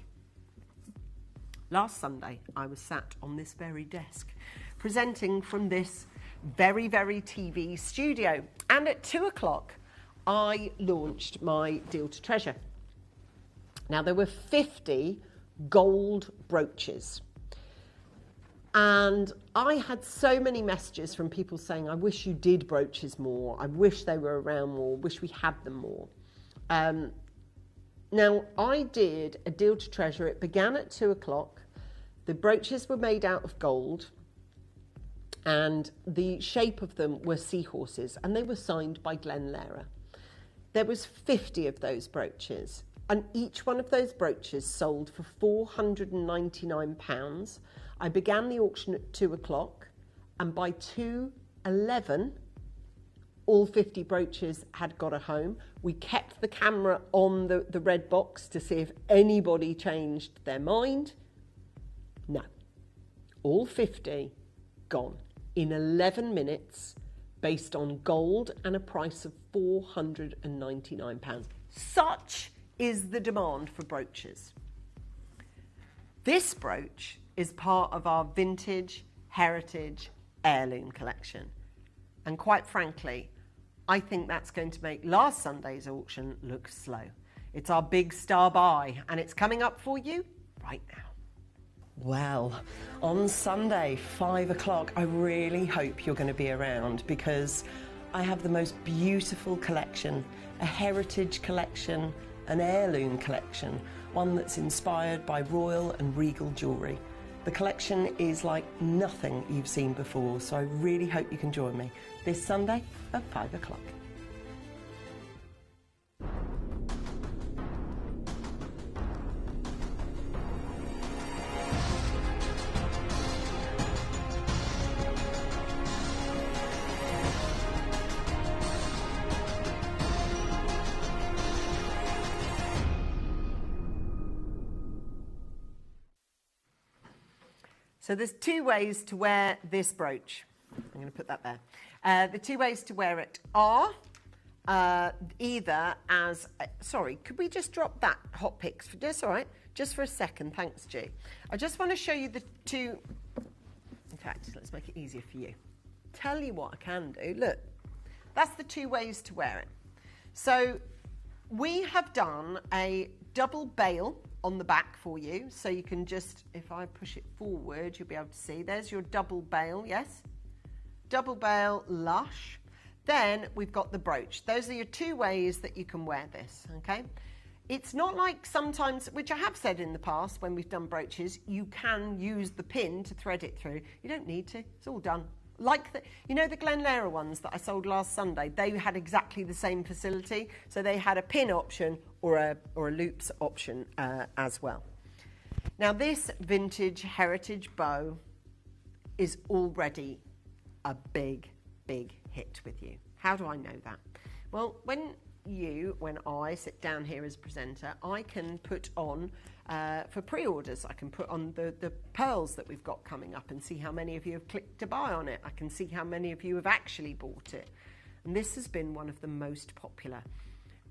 Last Sunday, I was sat on this very desk, presenting from this very, very TV studio. And at 2 o'clock, I launched my Deal to Treasure. Now, there were 50 gold brooches. And I had so many messages from people saying, I wish you did brooches more. I wish they were around more. Wish we had them more. Now, I did a Deal to Treasure. It began at 2 o'clock. The brooches were made out of gold. And the shape of them were seahorses. And they were signed by Glenn Lehrer. There was 50 of those brooches, and each one of those brooches sold for £499. I began the auction at 2 o'clock, and by 2:11, all 50 brooches had got a home. We kept the camera on the red box to see if anybody changed their mind. No. All 50 gone in 11 minutes. Based on gold and a price of £499. Such is the demand for brooches. This brooch is part of our vintage, heritage, heirloom collection. And quite frankly, I think that's going to make last Sunday's auction look slow. It's our big star buy, and it's coming up for you right now. Well, on Sunday, 5 o'clock, I really hope you're going to be around because I have the most beautiful collection, a heritage collection, an heirloom collection, one that's inspired by royal and regal jewellery. The collection is like nothing you've seen before, so I really hope you can join me this Sunday at 5 o'clock. So there's two ways to wear this brooch. I'm going to put that there. The two ways to wear it are either as... sorry, could we just drop that hot picks? That's all right. Just for a second. Thanks, G. I just want to show you the two... In fact, let's make it easier for you. Tell you what I can do. Look, that's the two ways to wear it. So we have done a double bail on the back for you. So you can just, if I push it forward, you'll be able to see. There's your double bail, yes? Double bail, lush. Then we've got the brooch. Those are your two ways that you can wear this, okay? It's not like sometimes, which I have said in the past when we've done brooches, you can use the pin to thread it through. You don't need to. It's all done. Like the, you know, the Glenlera ones that I sold last Sunday, they had exactly the same facility. So they had a pin option or a loops option as well. Now this vintage heritage bow is already a big, big hit with you. How do I know that? Well, when I sit down here as a presenter, I can put on, for pre-orders, I can put on the pearls that we've got coming up and see how many of you have clicked to buy on it. I can see how many of you have actually bought it. And this has been one of the most popular.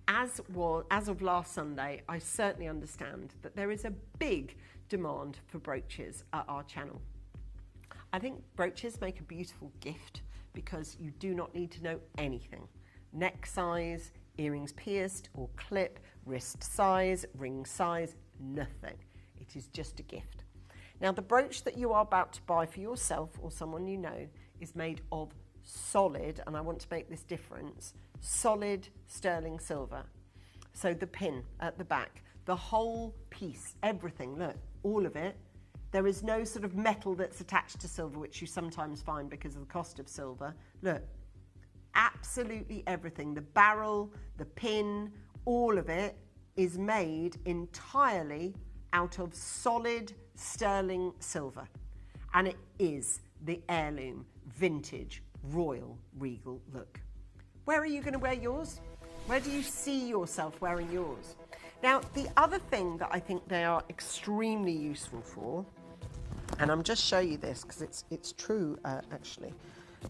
As of last Sunday, I certainly understand that there is a big demand for brooches at our channel. I think brooches make a beautiful gift because you do not need to know anything. Neck size, earrings pierced or clip, wrist size, ring size, nothing. It is just a gift. Now the brooch that you are about to buy for yourself or someone you know is made of solid, and I want to make this difference, solid sterling silver. So the pin at the back, the whole piece, everything, look, all of it. There is no sort of metal that's attached to silver, which you sometimes find because of the cost of silver. Look, absolutely everything, the barrel, the pin, all of it is made entirely out of solid sterling silver. And it is the heirloom, vintage, royal, regal look. Where are you going to wear yours? Where do you see yourself wearing yours? Now, the other thing that I think they are extremely useful for, and I'm just show you this because it's true actually,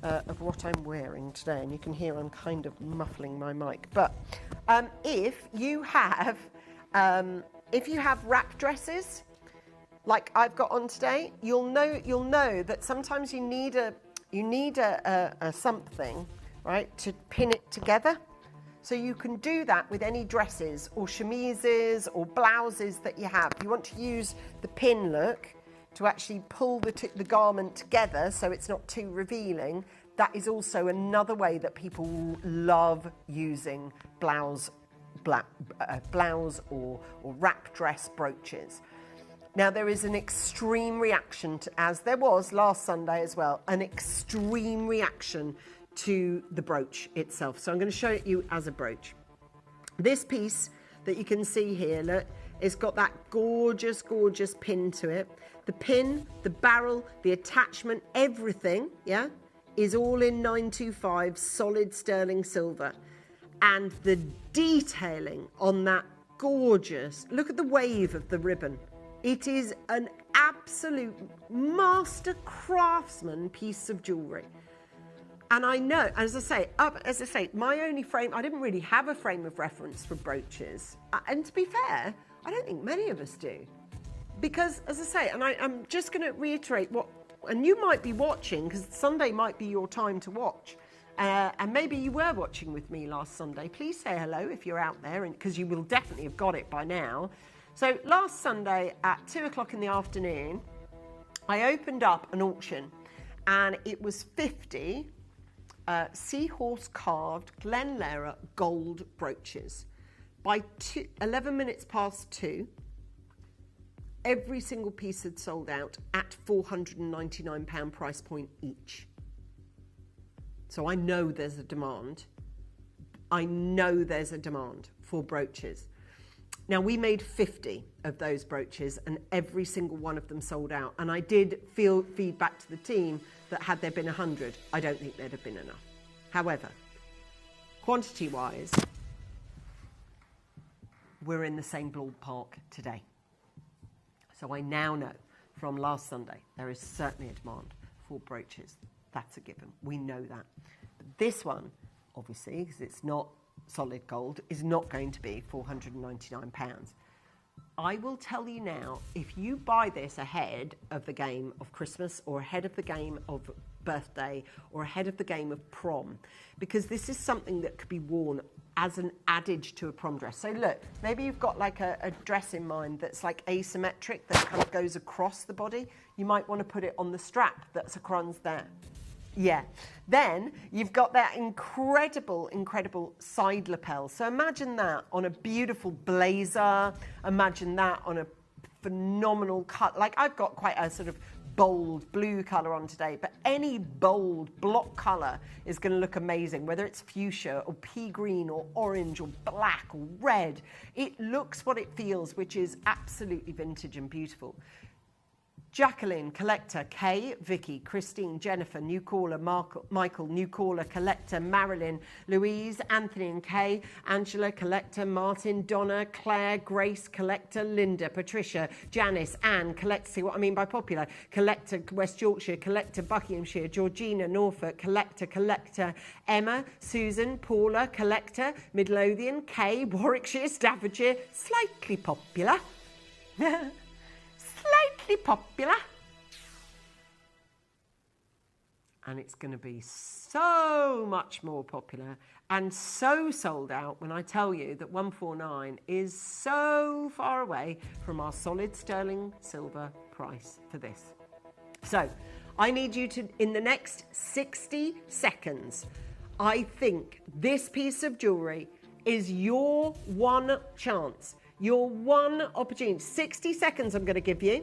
of what I'm wearing today, and you can hear I'm kind of muffling my mic. But if you have wrap dresses like I've got on today, you'll know that sometimes you need a something, right, to pin it together. So you can do that with any dresses or chemises or blouses that you have. You want to use the pin look to actually pull the garment together so it's not too revealing. That is also another way that people love using blouse or wrap dress brooches. Now there is an extreme reaction to, as there was last Sunday as well, an extreme reaction to the brooch itself. So I'm going to show it you as a brooch. This piece that you can see here, look, it's got that gorgeous, gorgeous pin to it. The pin, the barrel, the attachment, everything, yeah, is all in 925 solid sterling silver. And the detailing on that gorgeous, look at the wave of the ribbon. It is an absolute master craftsman piece of jewellery. And I know, as I say, my only frame, I didn't really have a frame of reference for brooches. And to be fair, I don't think many of us do. Because, as I say, and I'm just going to reiterate what, and you might be watching, because Sunday might be your time to watch. And maybe you were watching with me last Sunday. Please say hello if you're out there, because you will definitely have got it by now. So last Sunday at 2 o'clock in the afternoon, I opened up an auction, and it was 50 seahorse carved Glenlera gold brooches. By 11 minutes past 2, every single piece had sold out at £499 price point each. So I know there's a demand. I know there's a demand for brooches. Now, we made 50 of those brooches, and every single one of them sold out. And I did feed back to the team that had there been 100, I don't think there'd have been enough. However, quantity-wise, we're in the same ballpark today. So I now know from last Sunday. There is certainly a demand for brooches. That's a given. We know that. But this one, obviously, because it's not solid gold, is not going to be £499. I will tell you now, if you buy this ahead of the game of Christmas or ahead of the game of birthday or ahead of the game of prom, because this is something that could be worn as an adage to a prom dress. So look, maybe you've got like a dress in mind that's like asymmetric, that kind of goes across the body. You might want to put it on the strap that's across there. Yeah. Then you've got that incredible side lapel. So imagine that on a beautiful blazer. Imagine that on a phenomenal cut. Like I've got quite a sort of bold blue colour on today, but any bold block colour is going to look amazing, whether it's fuchsia or pea green or orange or black or red. It looks what it feels, which is absolutely vintage and beautiful. Jacqueline, collector. Kay, Vicky, Christine, Jennifer, new caller. Michael, new caller. Collector. Marilyn, Louise, Anthony and Kay, Angela, collector. Martin, Donna, Claire, Grace, collector. Linda, Patricia, Janice, Anne, collector. See what I mean by popular? Collector, West Yorkshire. Collector, Buckinghamshire. Georgina, Norfolk, collector. Emma, Susan, Paula, collector. Midlothian, Kay, Warwickshire, Staffordshire, slightly popular. Slightly popular. And it's going to be so much more popular and so sold out when I tell you that 149 is so far away from our solid sterling silver price for this. So I need you to, in the next 60 seconds, I think this piece of jewellery is your one chance. Your one opportunity. 60 seconds I'm going to give you,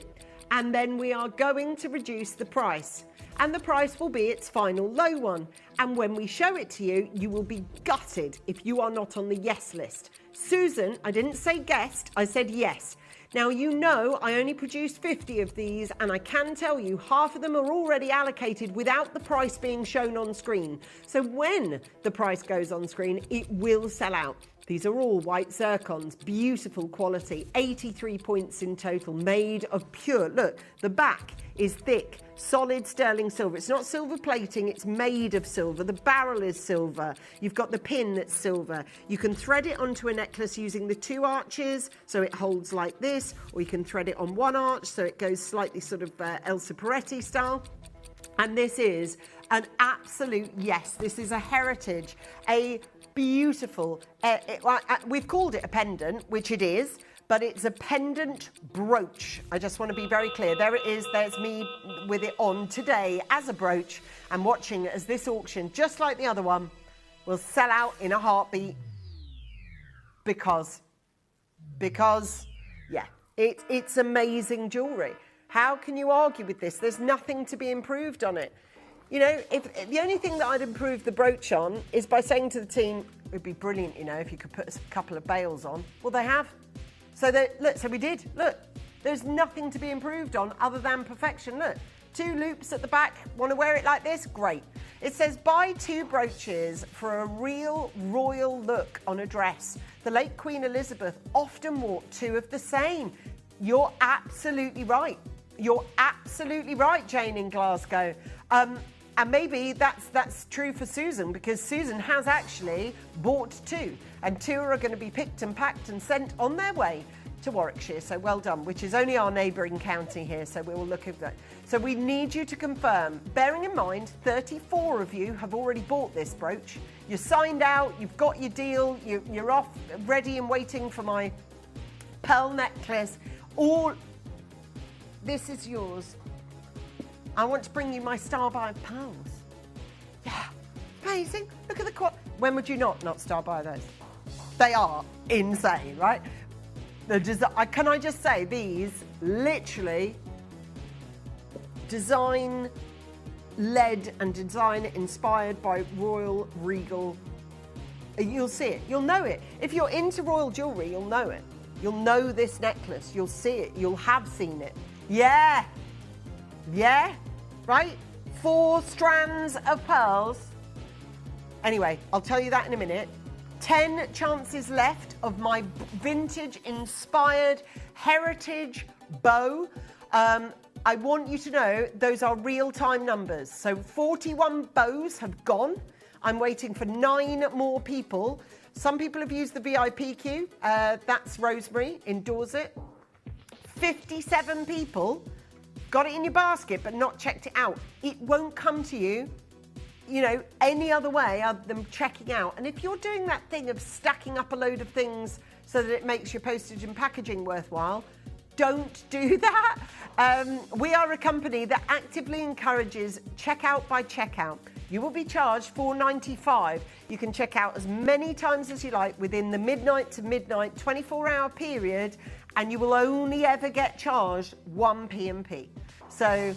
and then we are going to reduce the price. And the price will be its final low one. And when we show it to you, you will be gutted if you are not on the yes list. Susan, I didn't say guessed, I said yes. Now, you know I only produced 50 of these, and I can tell you half of them are already allocated without the price being shown on screen. So when the price goes on screen, it will sell out. These are all white zircons, beautiful quality, 83 points in total, made of pure, look, the back is thick, solid sterling silver. It's not silver plating, it's made of silver. The barrel is silver. You've got the pin that's silver. You can thread it onto a necklace using the two arches, so it holds like this, or you can thread it on one arch, so it goes slightly sort of Elsa Peretti style. And this is an absolute yes. This is a heritage, a beautiful, we've called it a pendant, which it is, but it's a pendant brooch. I just want to be very clear. There it is. There's me with it on today as a brooch and watching as this auction, just like the other one, will sell out in a heartbeat because yeah, it's amazing jewellery. How can you argue with this? There's nothing to be improved on it. You know, if the only thing that I'd improve the brooch on is by saying to the team, it'd be brilliant, you know, if you could put a couple of bails on. Well, they have. So look, so we did. Look, there's nothing to be improved on other than perfection. Look, 2 loops at the back. Want to wear it like this? Great. It says, buy 2 brooches for a real royal look on a dress. The late Queen Elizabeth often wore 2 of the same. You're absolutely right. You're absolutely right, Jane in Glasgow. And maybe that's true for Susan, because Susan has actually bought 2, and 2 are going to be picked and packed and sent on their way to Warwickshire. So well done, which is only our neighbouring county here. So we will look at that. So we need you to confirm, bearing in mind 34 of you have already bought this brooch. You're signed out, you've got your deal, you're off, ready and waiting for my pearl necklace. All this is yours. I want to bring you my star buy pearls. Yeah, amazing. Look at the quality. When would you not star buy those? They are insane, right? Can I just say, these literally design led and design inspired by Royal Regal. You'll see it. You'll know it. If you're into royal jewellery, you'll know it. You'll know this necklace. You'll see it. You'll have seen it. Yeah. Yeah. Right? 4 strands of pearls. Anyway, I'll tell you that in a minute. 10 chances left of my vintage inspired heritage bow. I want you to know those are real-time numbers. So 41 bows have gone. I'm waiting for 9 more people. Some people have used the VIP queue. That's Rosemary in Dorset. 57 people got it in your basket but not checked it out. It won't come to you, any other way other than checking out. And if you're doing that thing of stacking up a load of things so that it makes your postage and packaging worthwhile, don't do that. We are a company that actively encourages checkout by checkout. You will be charged $4.95. You can check out as many times as you like within the midnight to midnight 24-hour period, and you will only ever get charged 1 P&P. So,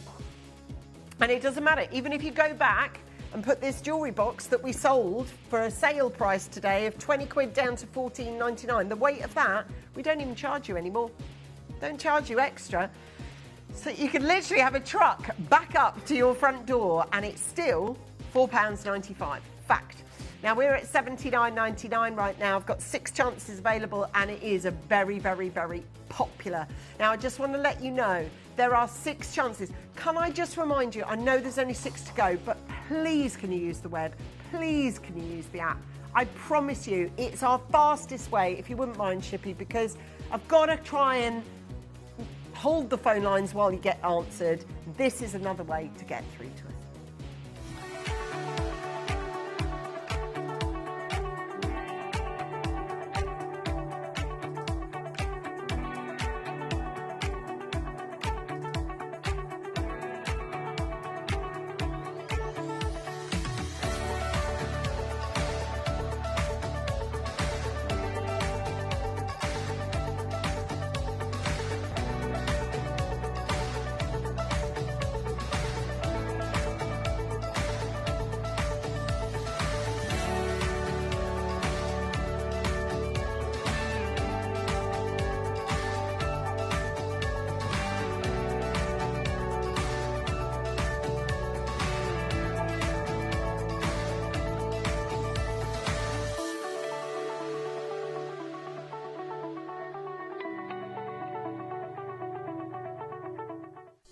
and it doesn't matter. Even if you go back and put this jewellery box that we sold for a sale price today of 20 quid down to $14.99, the weight of that, we don't even charge you anymore. Don't charge you extra. So you can literally have a truck back up to your front door and it's still £4.95. Fact. Now we're at $79.99 right now. I've got 6 chances available and it is a very, very, very popular. Now I just want to let you know there are 6 chances. Can I just remind you, I know there's only 6 to go, but please can you use the web? Please can you use the app? I promise you it's our fastest way, if you wouldn't mind, Shippy, because I've got to try and hold the phone lines while you get answered. This is another way to get through to us.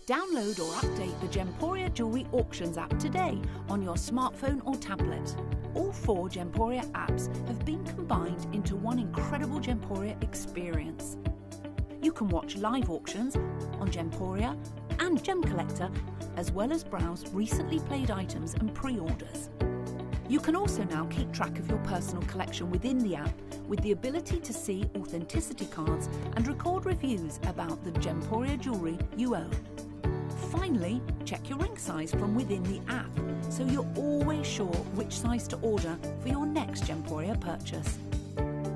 Download or update the Gemporia Jewellery Auctions app today on your smartphone or tablet. All 4 Gemporia apps have been combined into one incredible Gemporia experience. You can watch live auctions on Gemporia and Gem Collector, as well as browse recently played items and pre-orders. You can also now keep track of your personal collection within the app with the ability to see authenticity cards and record reviews about the Gemporia jewellery you own. Finally, check your ring size from within the app, so you're always sure which size to order for your next Gemporia purchase.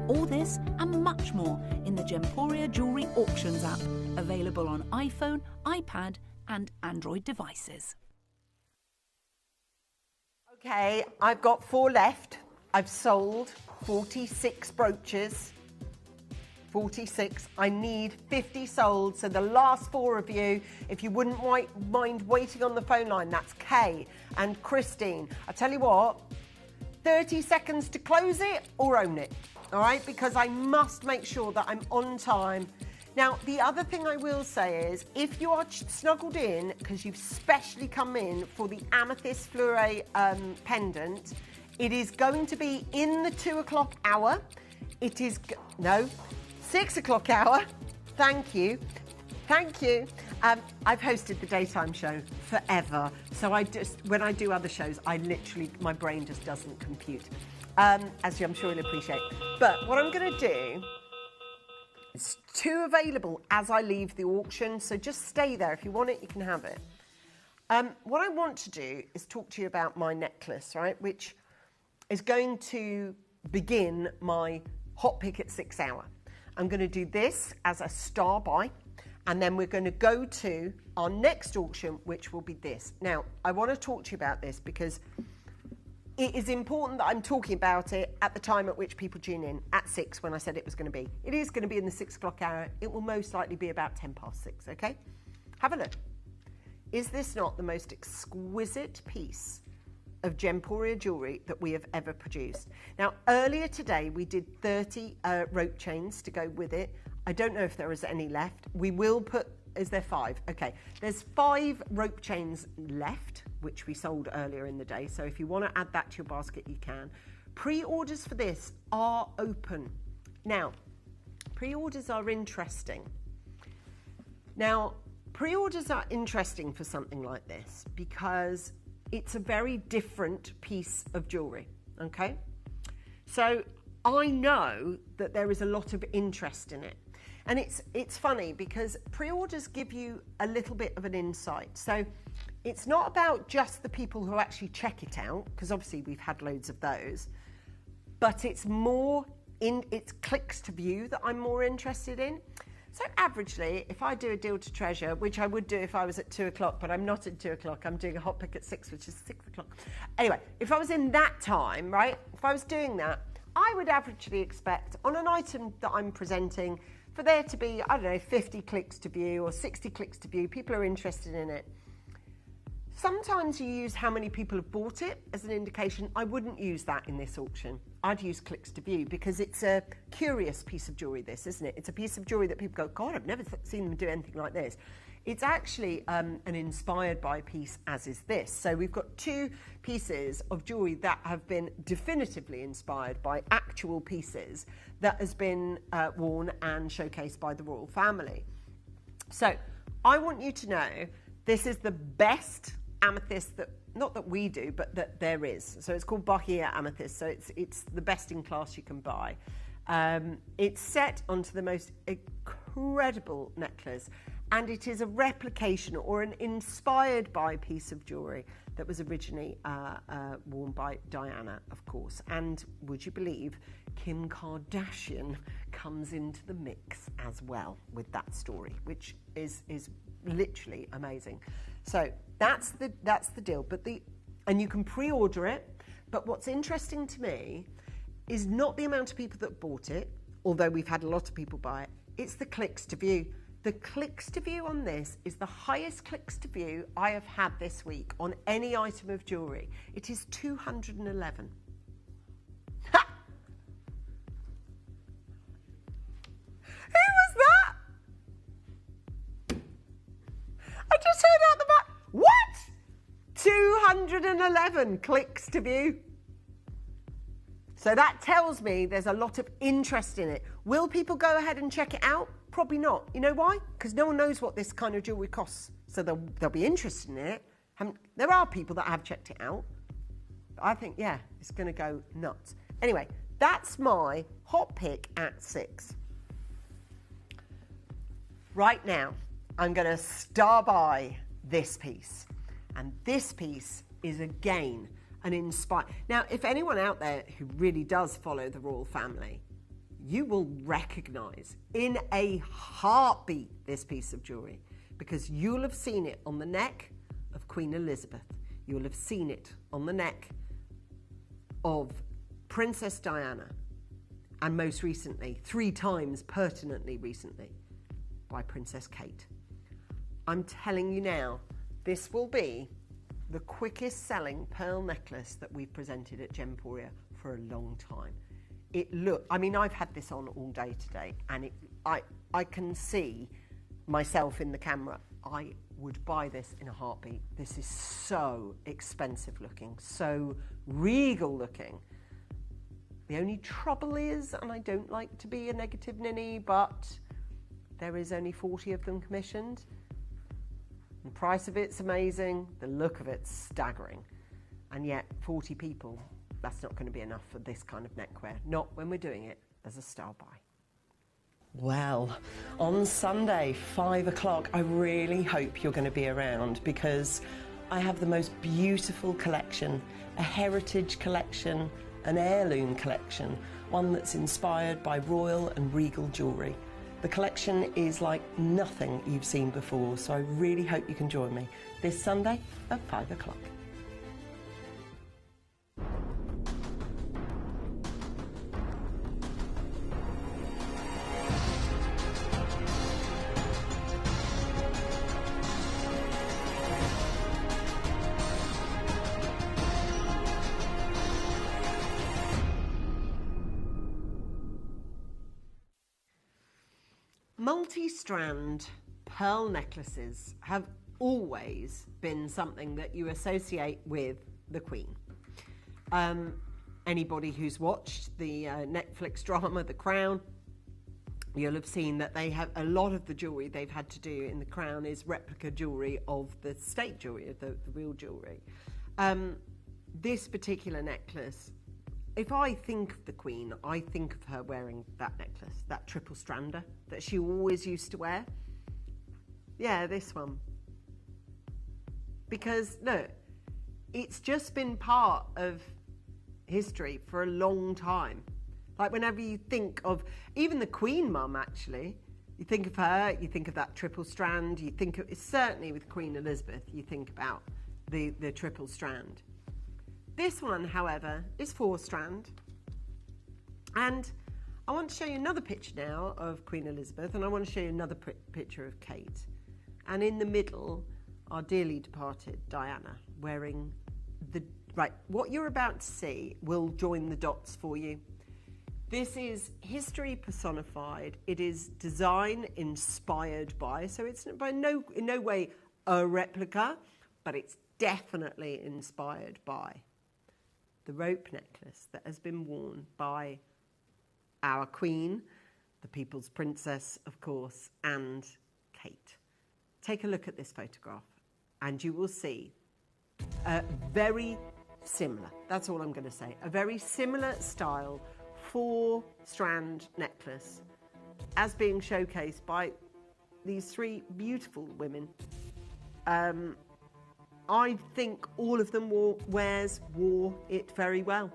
All this and much more in the Gemporia Jewellery Auctions app, available on iPhone, iPad and Android devices. Okay, I've got 4 left. I've sold 46 brooches. 46. I need 50 sold. So the last 4 of you, if you wouldn't mind waiting on the phone line, that's Kay and Christine. I tell you what, 30 seconds to close it or own it. All right, because I must make sure that I'm on time. Now, the other thing I will say is, if you are snuggled in, because you've specially come in for the Amethyst Fleuret pendant, it is going to be in the 2 o'clock hour. It is, no, 6 o'clock hour. Thank you. Thank you. I've hosted the daytime show forever. So when I do other shows, my brain just doesn't compute. As I'm sure you'll appreciate. But what I'm going to do, it's 2 available as I leave the auction, so just stay there. If you want it, you can have it. What I want to do is talk to you about my necklace, right, which is going to begin my hot pick at 6 hour. I'm going to do this as a star buy, and then we're going to go to our next auction, which will be this. Now, I want to talk to you about this because it is important that I'm talking about it at the time at which people tune in, at 6 when I said it was going to be. It is going to be in the 6 o'clock hour. It will most likely be about 10 past 6, okay? Have a look. Is this not the most exquisite piece of Gemporia jewellery that we have ever produced? Now, earlier today, we did 30 rope chains to go with it. I don't know if there is any left. We will put Is there 5? Okay. There's 5 rope chains left, which we sold earlier in the day. So if you want to add that to your basket, you can. Pre-orders for this are open. Now, pre-orders are interesting. Now, pre-orders are interesting for something like this because it's a very different piece of jewellery, okay? So I know that there is a lot of interest in it. And it's funny because pre-orders give you a little bit of an insight. So it's not about just the people who actually check it out, because obviously we've had loads of those, but it's more it's clicks to view that I'm more interested in. So averagely, if I do a deal to treasure, which I would do if I was at 2 o'clock, but I'm not at 2 o'clock, I'm doing a hot pick at 6, which is 6 o'clock. Anyway, if I was in that time, right, if I was doing that, I would averagely expect on an item that I'm presenting for there to be, I don't know, 50 clicks to view or 60 clicks to view. People are interested in it. Sometimes you use how many people have bought it as an indication. I wouldn't use that in this auction. I'd use clicks to view because it's a curious piece of jewellery, this, isn't it? It's a piece of jewellery that people go, God, I've never seen them do anything like this. It's actually an inspired by piece, as is this. So we've got 2 pieces of jewellery that have been definitively inspired by actual pieces that has been worn and showcased by the royal family. So I want you to know this is the best amethyst that, not that we do, but that there is. So it's called Bahia amethyst. So it's the best in class you can buy. It's set onto the most incredible necklace, and it is a replication or an inspired by piece of jewellery that was originally worn by Diana, of course. And would you believe Kim Kardashian comes into the mix as well with that story, which is literally amazing. So that's the deal. And you can pre-order it. But what's interesting to me is not the amount of people that bought it, although we've had a lot of people buy it. It's the clicks to view. The clicks to view on this is the highest clicks to view I have had this week on any item of jewellery. It is 211. Ha! Who was that? I just heard out the back. What? 211 clicks to view. So that tells me there's a lot of interest in it. Will people go ahead and check it out? Probably not. You know why? Because no one knows what this kind of jewellery costs. So they'll be interested in it. There are people that have checked it out. But I think, yeah, it's going to go nuts. Anyway, that's my hot pick at 6. Right now, I'm going to star by this piece. And this piece is, again, an inspired... Now, if anyone out there who really does follow the royal family, you will recognise in a heartbeat this piece of jewellery, because you'll have seen it on the neck of Queen Elizabeth. You'll have seen it on the neck of Princess Diana, and most recently, 3 times pertinently recently, by Princess Kate. I'm telling you now, this will be the quickest selling pearl necklace that we've presented at Gemporia for a long time. I mean, I've had this on all day today, and I can see myself in the camera. I would buy this in a heartbeat. This is so expensive looking, so regal looking. The only trouble is, and I don't like to be a negative ninny, but there is only 40 of them commissioned. The price of it's amazing, the look of it's staggering, and yet 40 people, that's not going to be enough for this kind of neckwear, not when we're doing it as a style buy. Well, on Sunday, 5 o'clock, I really hope you're going to be around, because I have the most beautiful collection, a heritage collection, an heirloom collection, one that's inspired by royal and regal jewellery. The collection is like nothing you've seen before, so I really hope you can join me this Sunday at 5 o'clock. Multi-strand pearl necklaces have always been something that you associate with the Queen. Anybody who's watched the Netflix drama The Crown, you'll have seen that they have a lot of the jewellery they've had to do in The Crown is replica jewellery of the state jewellery, of the real jewellery. This particular necklace, if I think of the Queen, I think of her wearing that necklace, that triple strander that she always used to wear. Yeah, this one. Because, look, it's just been part of history for a long time. Like whenever you think of, even the Queen Mum actually, you think of her, you think of that triple strand, you think of, certainly with Queen Elizabeth, you think about the triple strand. This one, however, is 4-strand. And I want to show you another picture now of Queen Elizabeth, and I want to show you another picture of Kate. And in the middle, our dearly departed Diana, wearing the... Right, what you're about to see will join the dots for you. This is history personified. It is design inspired by, so it's in no way a replica, but it's definitely inspired by the rope necklace that has been worn by our Queen, the People's Princess, of course, and Kate. Take a look at this photograph and you will see a very similar, that's all I'm going to say, a very similar style 4-strand necklace as being showcased by these 3 beautiful women. I think all of them wore it very well.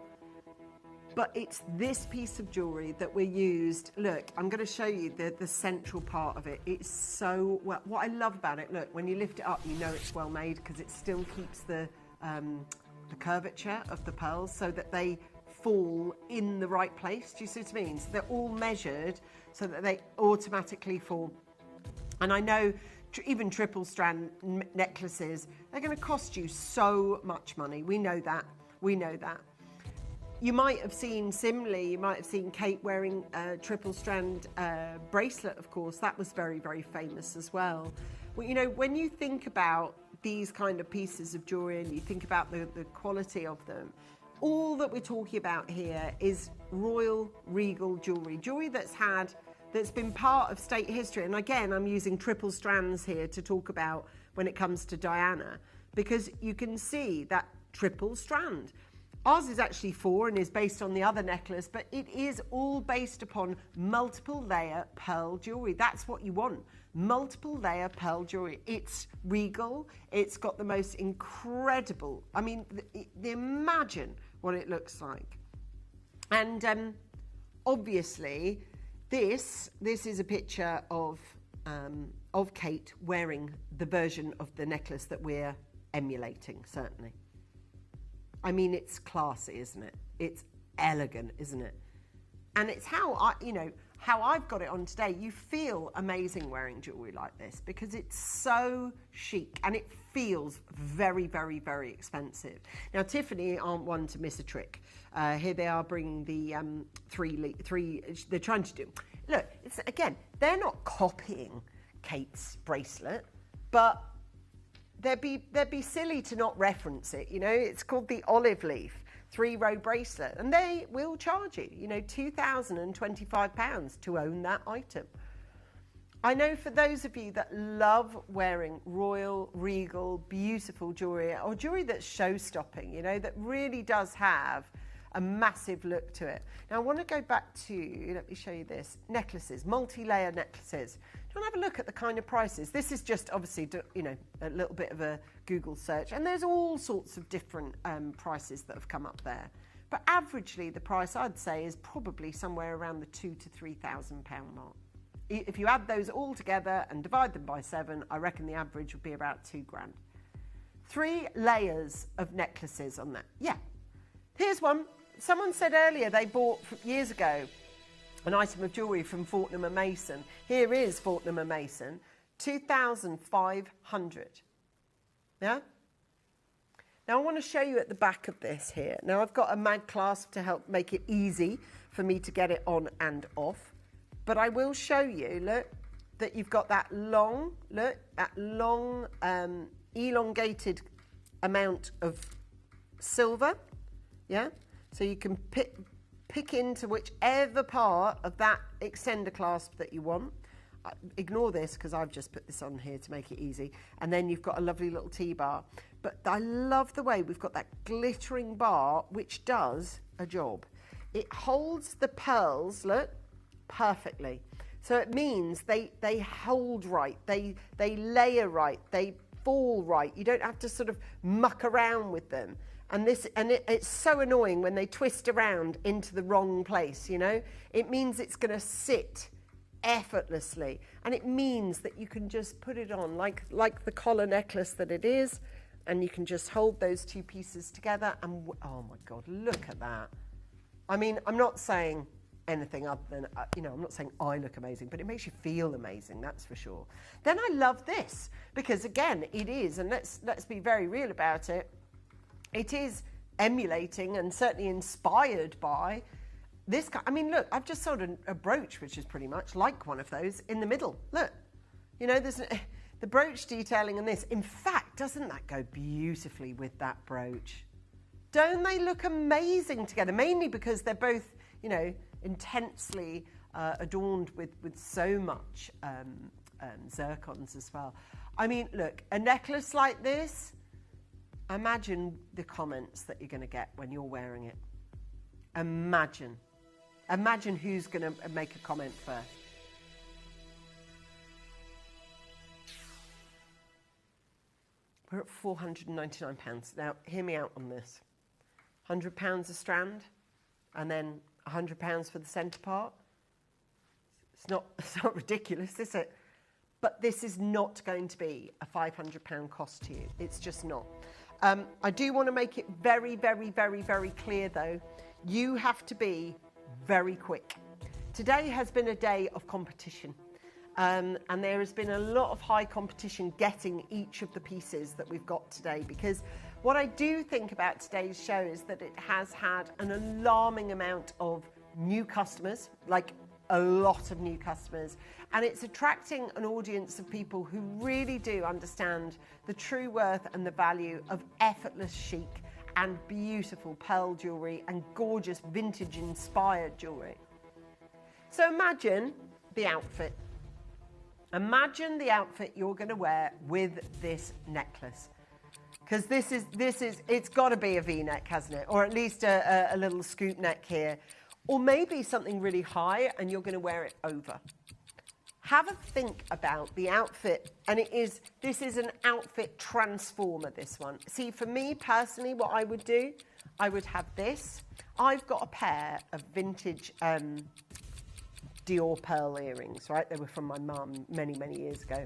But it's this piece of jewellery that we used. Look, I'm going to show you the central part of it. It's so, well, what I love about it, look, when you lift it up, you know it's well made because it still keeps the curvature of the pearls so that they fall in the right place. Do you see what I mean? So they're all measured so that they automatically fall. And I know even triple strand necklaces, they're going to cost you so much money. We know that. We know that. You might have seen, similarly, you might have seen Kate wearing a triple strand bracelet, of course. That was very, very famous as well. Well, you know, when you think about these kind of pieces of jewellery and you think about the quality of them, all that we're talking about here is royal, regal jewellery that's been part of state history. And again, I'm using triple strands here to talk about when it comes to Diana, because you can see that triple strand. Ours is actually 4 and is based on the other necklace, but it is all based upon multiple layer pearl jewellery. That's what you want. Multiple layer pearl jewellery. It's regal. It's got the most incredible, I mean, imagine what it looks like. And obviously, this is a picture of Kate wearing the version of the necklace that we're emulating, certainly. I mean, it's classy, isn't it? It's elegant, isn't it? And it's how I've got it on today. You feel amazing wearing jewellery like this because it's so chic and it feels very, very, very expensive. Now, Tiffany aren't one to miss a trick. Here they are bringing the three. They're trying to do. Look, again, they're not copying Kate's bracelet, but they'd be silly to not reference it. You know, it's called the olive leaf 3-row bracelet, and they will charge you, you know, £2,025 to own that item. I know for those of you that love wearing royal, regal, beautiful jewellery, or jewellery that's show-stopping, you know, that really does have a massive look to it. Now, I want to go back to, let me show you this, necklaces, multi-layer necklaces. Do you want to have a look at the kind of prices? This is just obviously, you know, a little bit of a Google search, and there's all sorts of different prices that have come up there. But averagely, the price, I'd say, is probably somewhere around the £2,000 to £3,000 mark. If you add those all together and divide them by 7, I reckon the average would be about £2,000. 3 layers of necklaces on that. Yeah. Here's one. Someone said earlier they bought, years ago, an item of jewellery from Fortnum & Mason. Here is Fortnum & Mason, 2,500. Yeah? Now I want to show you at the back of this here. Now I've got a mag clasp to help make it easy for me to get it on and off. But I will show you, look, that you've got that long, look, that long elongated amount of silver, yeah? So you can pick into whichever part of that extender clasp that you want. Ignore this because I've just put this on here to make it easy. And then you've got a lovely little T-bar. But I love the way we've got that glittering bar, which does a job. It holds the pearls, look, perfectly. So it means they hold right, they layer right, they fall right. You don't have to sort of muck around with them. And it's so annoying when they twist around into the wrong place, you know? It means it's going to sit effortlessly, and it means that you can just put it on like the collar necklace that it is, and you can just hold those two pieces together, and oh my God, look at that. I mean, I'm not saying anything other than, I'm not saying I look amazing, but it makes you feel amazing, that's for sure. Then I love this, because again, it is, and let's be very real about it, it is emulating and certainly inspired by this guy. I mean, look, I've just sold a brooch, which is pretty much like one of those in the middle. Look, you know, there's the brooch detailing in this. In fact, doesn't that go beautifully with that brooch? Don't they look amazing together? Mainly because they're both, you know, intensely adorned with so much zircons as well. I mean, look, a necklace like this, imagine the comments that you're going to get when you're wearing it. Imagine who's going to make a comment first. We're at £499. Now, hear me out on this. £100 a strand, and then £100 for the centre part. It's not ridiculous, is it? But this is not going to be a £500 cost to you. It's just not. I do want to make it very, very, very, very clear, though. You have to be very quick. Today has been a day of competition, and there has been a lot of high competition getting each of the pieces that we've got today, because what I do think about today's show is that it has had an alarming amount of new customers, like a lot of new customers, and it's attracting an audience of people who really do understand the true worth and the value of effortless chic and beautiful pearl jewellery and gorgeous vintage inspired jewellery. So imagine the outfit. Imagine the outfit you're going to wear with this necklace. Because it's got to be a V-neck, hasn't it? Or at least a little scoop neck here. Or maybe something really high and you're going to wear it over. Have a think about the outfit, and this is an outfit transformer, this one. See, for me personally, what I would do, I would have this. I've got a pair of vintage Dior pearl earrings, right? They were from my mum many, many years ago.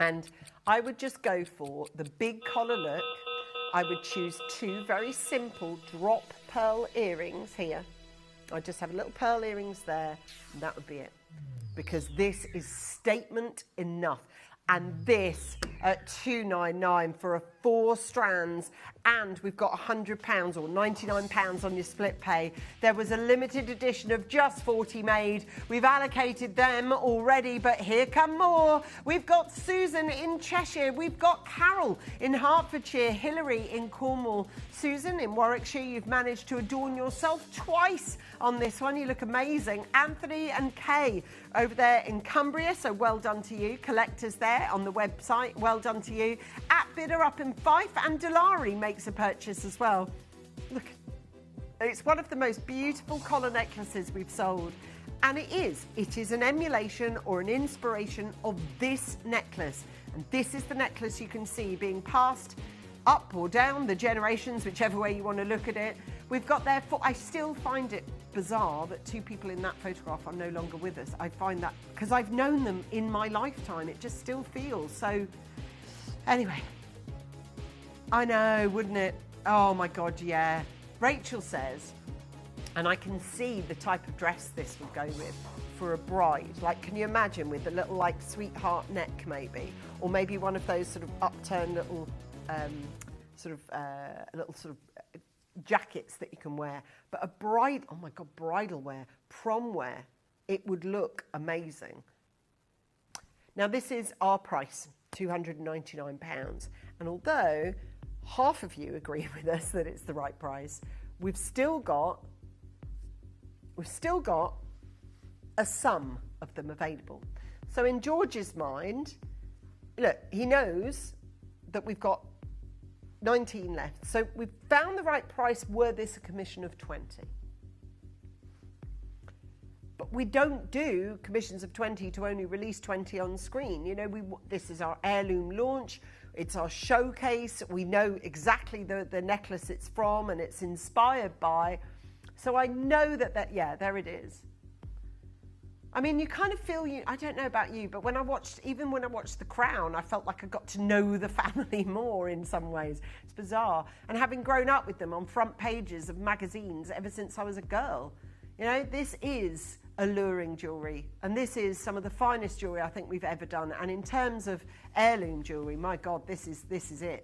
And I would just go for the big collar look. I would choose two very simple drop pearl earrings here. I'd just have little pearl earrings there, and that would be it. Because this is statement enough. And this at $299 for 4 strands, and we've got £100 or £99 on your split pay. There was a limited edition of just 40 made. We've allocated them already, but here come more. We've got Susan in Cheshire. We've got Carol in Hertfordshire, Hilary in Cornwall. Susan in Warwickshire, you've managed to adorn yourself twice on this one. You look amazing. Anthony and Kay over there in Cumbria, so well done to you. Collectors there on the website, well done to you. At Bidder up in Fife, and Delari makes a purchase as well. Look, it's one of the most beautiful collar necklaces we've sold, and it is an emulation or an inspiration of this necklace, and this is the necklace you can see being passed up or down the generations, whichever way you want to look at it. We've got there for, I still find it bizarre that 2 people in that photograph are no longer with us. I find that, because I've known them in my lifetime, it just still feels so. Anyway, I know, wouldn't it? Oh my God, yeah. Rachel says, and I can see the type of dress this would go with for a bride. Like, can you imagine with a little like sweetheart neck maybe, or maybe one of those sort of upturned little jackets that you can wear. But a bride, oh my God, bridal wear, prom wear, it would look amazing. Now, this is our price, £299. And although half of you agree with us that it's the right price, we've still got a sum of them available. So in George's mind, look, he knows that we've got 19 left. So we've found the right price were this a commission of 20. But we don't do commissions of 20 to only release 20 on screen. You know, this is our heirloom launch. It's our showcase. We know exactly the necklace it's from and it's inspired by. So I know yeah, there it is. I mean, you kind of feel, I don't know about you, but even when I watched The Crown, I felt like I got to know the family more in some ways. It's bizarre. And having grown up with them on front pages of magazines ever since I was a girl, you know, this is alluring jewellery. And this is some of the finest jewellery I think we've ever done. And in terms of heirloom jewellery, my God, this is it.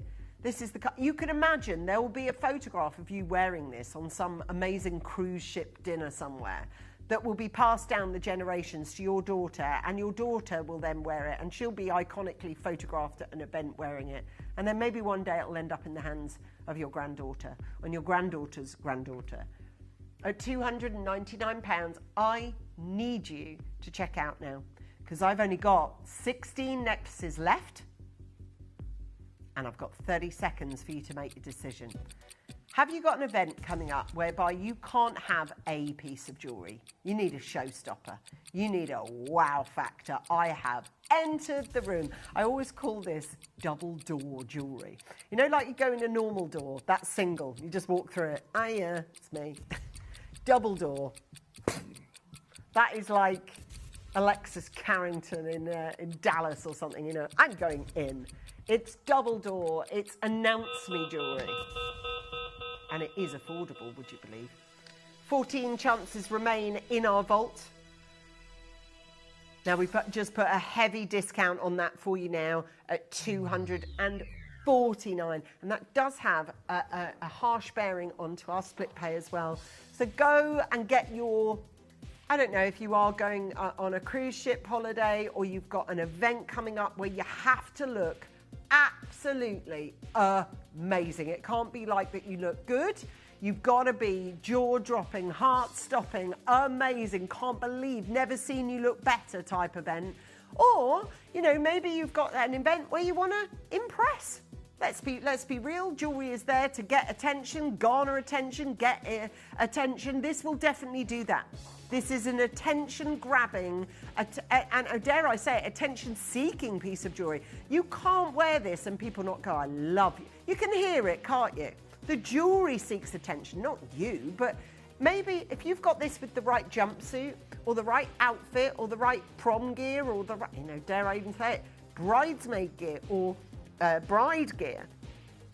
You can imagine there will be a photograph of you wearing this on some amazing cruise ship dinner somewhere that will be passed down the generations to your daughter, and your daughter will then wear it, and she'll be iconically photographed at an event wearing it. And then maybe one day it'll end up in the hands of your granddaughter and your granddaughter's granddaughter. At £299, I need you to check out now, because I've only got 16 necklaces left, and I've got 30 seconds for you to make your decision. Have you got an event coming up whereby you can't have a piece of jewellery? You need a showstopper. You need a wow factor. I have entered the room. I always call this double door jewellery. You know, like you go in a normal door, that's single. You just walk through it. Ah, yeah, it's me. Double door. That is like Alexis Carrington in Dallas or something, you know. I'm going in. It's double door. It's announce me jewellery. And it is affordable, would you believe? 14 chances remain in our vault. Now, we've just put a heavy discount on that for you now at £249. And that does have a harsh bearing onto our split pay as well. So go and get your, I don't know if you are going on a cruise ship holiday or you've got an event coming up where you have to look absolutely amazing. It can't be like that you look good. You've got to be jaw-dropping, heart-stopping, amazing, can't believe, never seen you look better type event. Or, you know, maybe you've got an event where you want to impress. Let's be real. Jewelry is there to get attention, garner attention, get attention. This will definitely do that. This is an attention-grabbing, and dare I say it, attention-seeking piece of jewelry. You can't wear this and people not go, I love you. You can hear it, can't you? The jewelry seeks attention, not you, but maybe if you've got this with the right jumpsuit or the right outfit or the right prom gear or the right, you know, dare I even say it, bridesmaid gear or bride gear,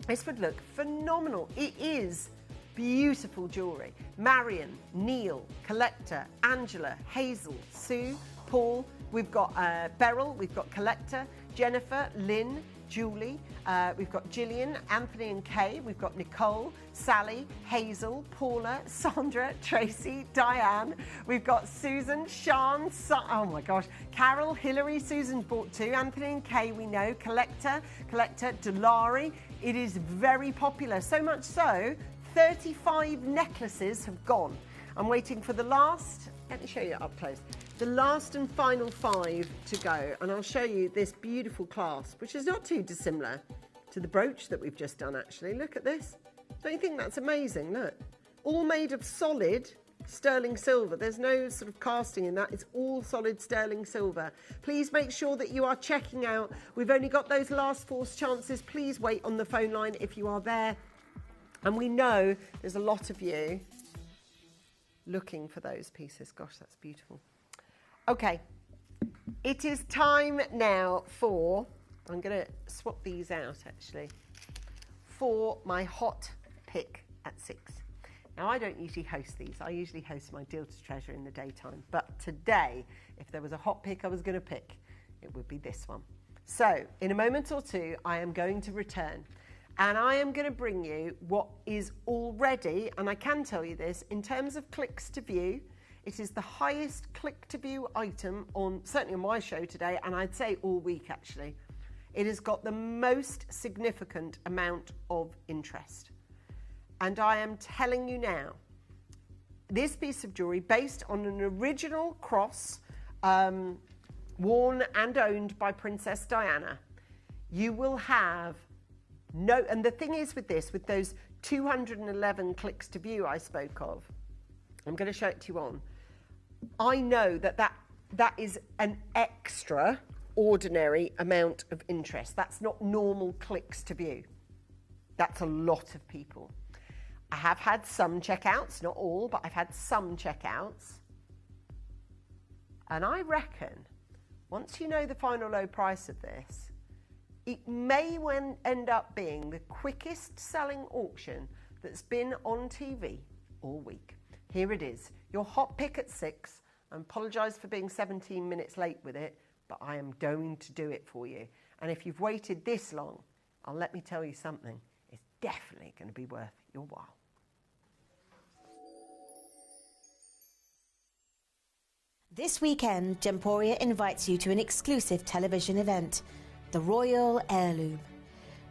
this would look phenomenal. It is beautiful jewellery. Marion, Neil, Collector, Angela, Hazel, Sue, Paul, we've got Beryl, we've got Collector, Jennifer, Lynn, Julie, we've got Gillian, Anthony and Kay, we've got Nicole, Sally, Hazel, Paula, Sandra, Tracy, Diane, we've got Susan, Sean, oh my gosh, Carol, Hilary, Susan bought two, Anthony and Kay we know, Collector, Delari. It is very popular, so much so 35 necklaces have gone. I'm waiting for the last, let me show you up close, the last and final 5 to go, and I'll show you this beautiful clasp, which is not too dissimilar to the brooch that we've just done actually. Look at this. Don't you think that's amazing? Look, all made of solid sterling silver. There's no sort of casting in that. It's all solid sterling silver. Please make sure that you are checking out. We've only got those last 4 chances. Please wait on the phone line if you are there. And we know there's a lot of you looking for those pieces. Gosh, that's beautiful. Okay, it is time now for, I'm going to swap these out actually, for my hot pick at 6. Now, I don't usually host these. I usually host my Deal to Treasure in the daytime. But today, if there was a hot pick I was going to pick, it would be this one. So, in a moment or two, I am going to return. And I am going to bring you what is already, and I can tell you this, in terms of clicks to view, It is the highest click-to-view item on, certainly on my show today, and I'd say all week actually. It has got the most significant amount of interest. And I am telling you now, this piece of jewellery, based on an original cross, worn and owned by Princess Diana, you will have no, and the thing is with this, with those 211 clicks to view I spoke of, I'm going to show it to you on, I know that is an extraordinary amount of interest. That's not normal clicks to view. That's a lot of people. I have had some checkouts, not all, but I've had some checkouts. And I reckon, once you know the final low price of this, it may end up being the quickest selling auction that's been on TV all week. Here it is, your hot pick at 6. I apologise for being 17 minutes late with it, but I am going to do it for you. And if you've waited this long, let me tell you something, it's definitely going to be worth your while. This weekend, Gemporia invites you to an exclusive television event, the Royal Heirloom.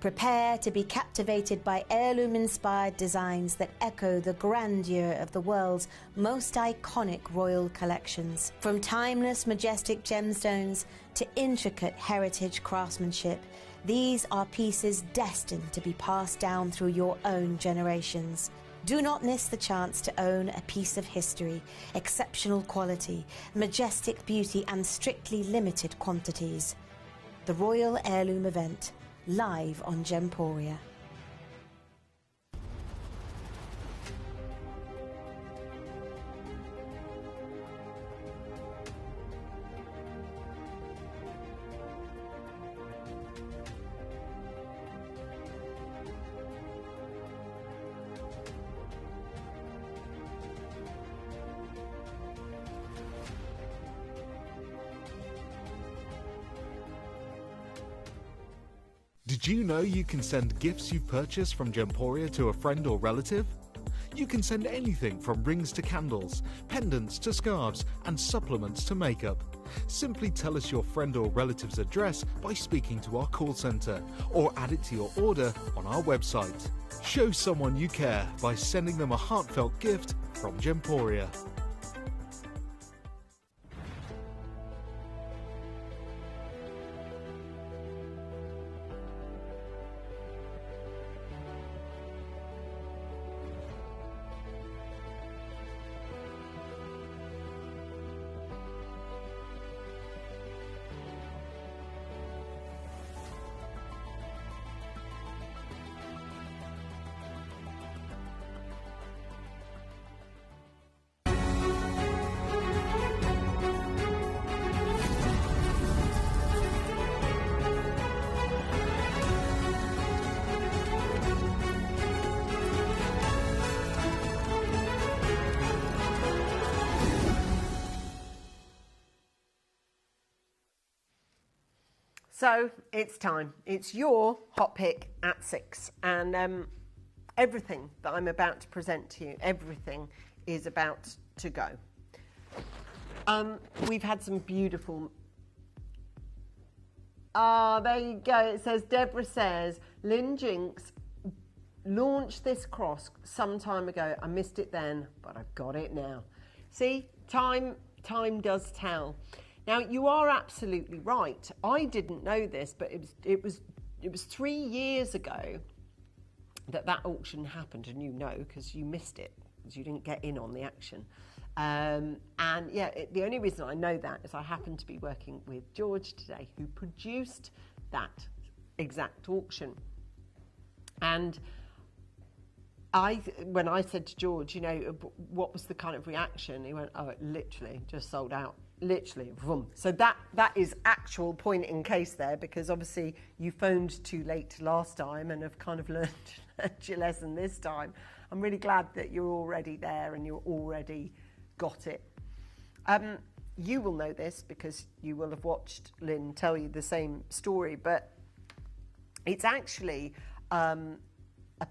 Prepare to be captivated by heirloom-inspired designs that echo the grandeur of the world's most iconic royal collections. From timeless, majestic gemstones to intricate heritage craftsmanship, these are pieces destined to be passed down through your own generations. Do not miss the chance to own a piece of history, exceptional quality, majestic beauty and strictly limited quantities. The Royal Heirloom event, live on Gemporia. Did you know you can send gifts you've purchased from Gemporia to a friend or relative? You can send anything from rings to candles, pendants to scarves, and supplements to makeup. Simply tell us your friend or relative's address by speaking to our call centre, or add it to your order on our website. Show someone you care by sending them a heartfelt gift from Gemporia. So it's time. It's your hot pick at 6. And everything that I'm about to present to you, everything is about to go. We've had some beautiful... there you go. It says, Deborah says, Lynn Jinks launched this cross some time ago. I missed it then, but I've got it now. See, time does tell. Now, you are absolutely right. I didn't know this, but it was 3 years ago that auction happened, and you know because you missed it, because you didn't get in on the action. And yeah, the only reason I know that is I happened to be working with George today, who produced that exact auction. And when I said to George, you know, what was the kind of reaction? He went, oh, it literally just sold out. Literally, vroom. So that is actual point in case there, because obviously you phoned too late last time and have kind of learned your lesson this time. I'm really glad that you're already there and you already got it. You will know this because you will have watched Lynn tell you the same story, but it's actually a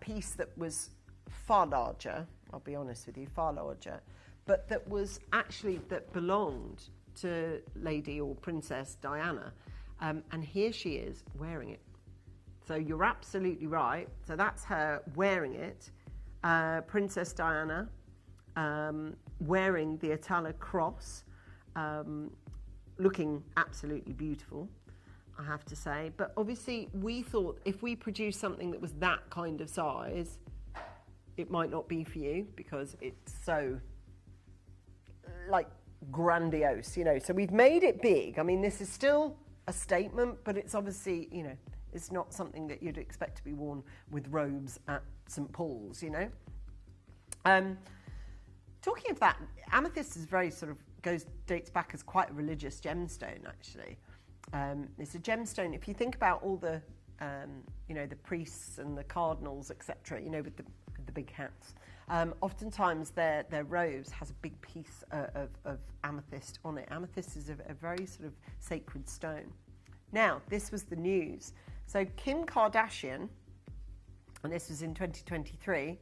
piece that was far larger, I'll be honest with you, far larger, but that belonged to Lady or Princess Diana. And here she is wearing it. So you're absolutely right. So that's her wearing it. Princess Diana wearing the Atala cross, looking absolutely beautiful, I have to say. But obviously we thought if we produced something that was that kind of size, it might not be for you because it's so, like, grandiose, you know. So we've made it big. I mean, this is still a statement, but it's obviously, you know, it's not something that you'd expect to be worn with robes at St. Paul's, you know. Talking of that, amethyst is very sort of dates back as quite a religious gemstone, actually. It's a gemstone. If you think about all the, you know, the priests and the cardinals, etc., you know, with the big hats, oftentimes their robes has a big piece of amethyst on it. Amethyst is a very sort of sacred stone. Now, this was the news. So Kim Kardashian, and this was in 2023,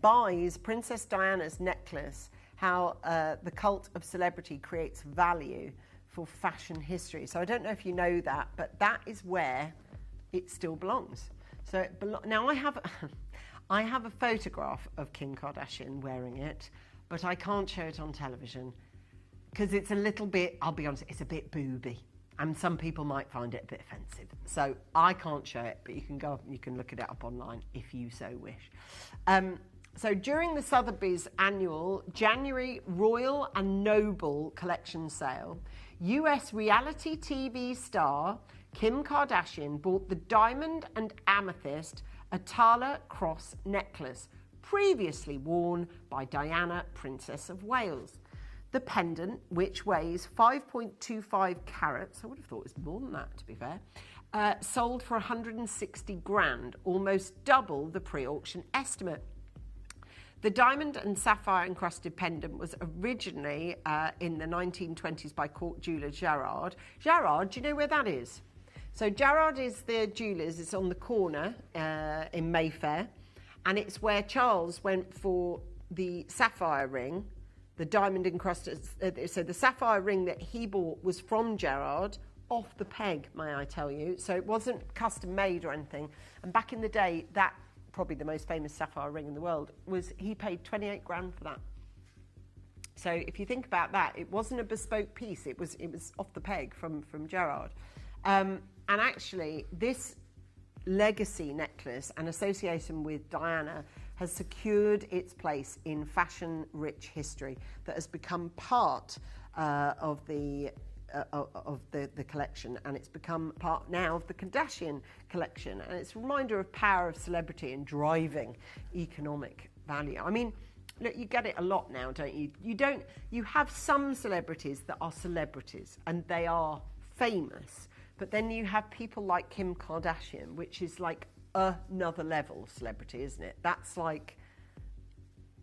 buys Princess Diana's necklace, how the cult of celebrity creates value for fashion history. So I don't know if you know that, but that is where it still belongs. So now I have I have a photograph of Kim Kardashian wearing it, but I can't show it on television because it's a little bit, I'll be honest, it's a bit booby. And some people might find it a bit offensive. So I can't show it, but you can go up and you can look it up online if you so wish. So during the Sotheby's annual January Royal and Noble collection sale, US reality TV star Kim Kardashian bought the diamond and amethyst Atala cross necklace, previously worn by Diana, Princess of Wales. The pendant, which weighs 5.25 carats, I would have thought it was more than that, to be fair, sold for 160 grand, almost double the pre-auction estimate. The diamond and sapphire encrusted pendant was originally in the 1920s by court jeweller Gerard. Gerard, do you know where that is? So Gerard is the jewellers. It's on the corner in Mayfair, and it's where Charles went for the sapphire ring. The diamond encrusted, so the sapphire ring that he bought was from Gerard, off the peg, may I tell you. So it wasn't custom made or anything. And back in the day, that, probably the most famous sapphire ring in the world, was he paid 28 grand for that. So if you think about that, it wasn't a bespoke piece. It was off the peg from Gerard. And actually, this legacy necklace and association with Diana has secured its place in fashion-rich history that has become part of the collection, and it's become part now of the Kardashian collection, and it's a reminder of power of celebrity in driving economic value. I mean, look, you get it a lot now, don't you? You have some celebrities that are celebrities and they are famous, but then you have people like Kim Kardashian, which is like another level celebrity, isn't it? That's like,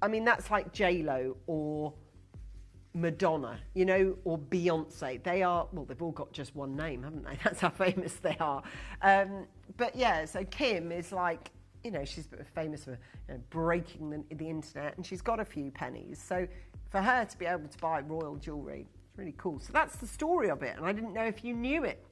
I mean, that's like J-Lo or Madonna, you know, or Beyonce. They are, well, they've all got just one name, haven't they? That's how famous they are. But yeah, so Kim is like, you know, she's famous for breaking the internet, and she's got a few pennies. So for her to be able to buy royal jewellery, it's really cool. So that's the story of it, and I didn't know if you knew it.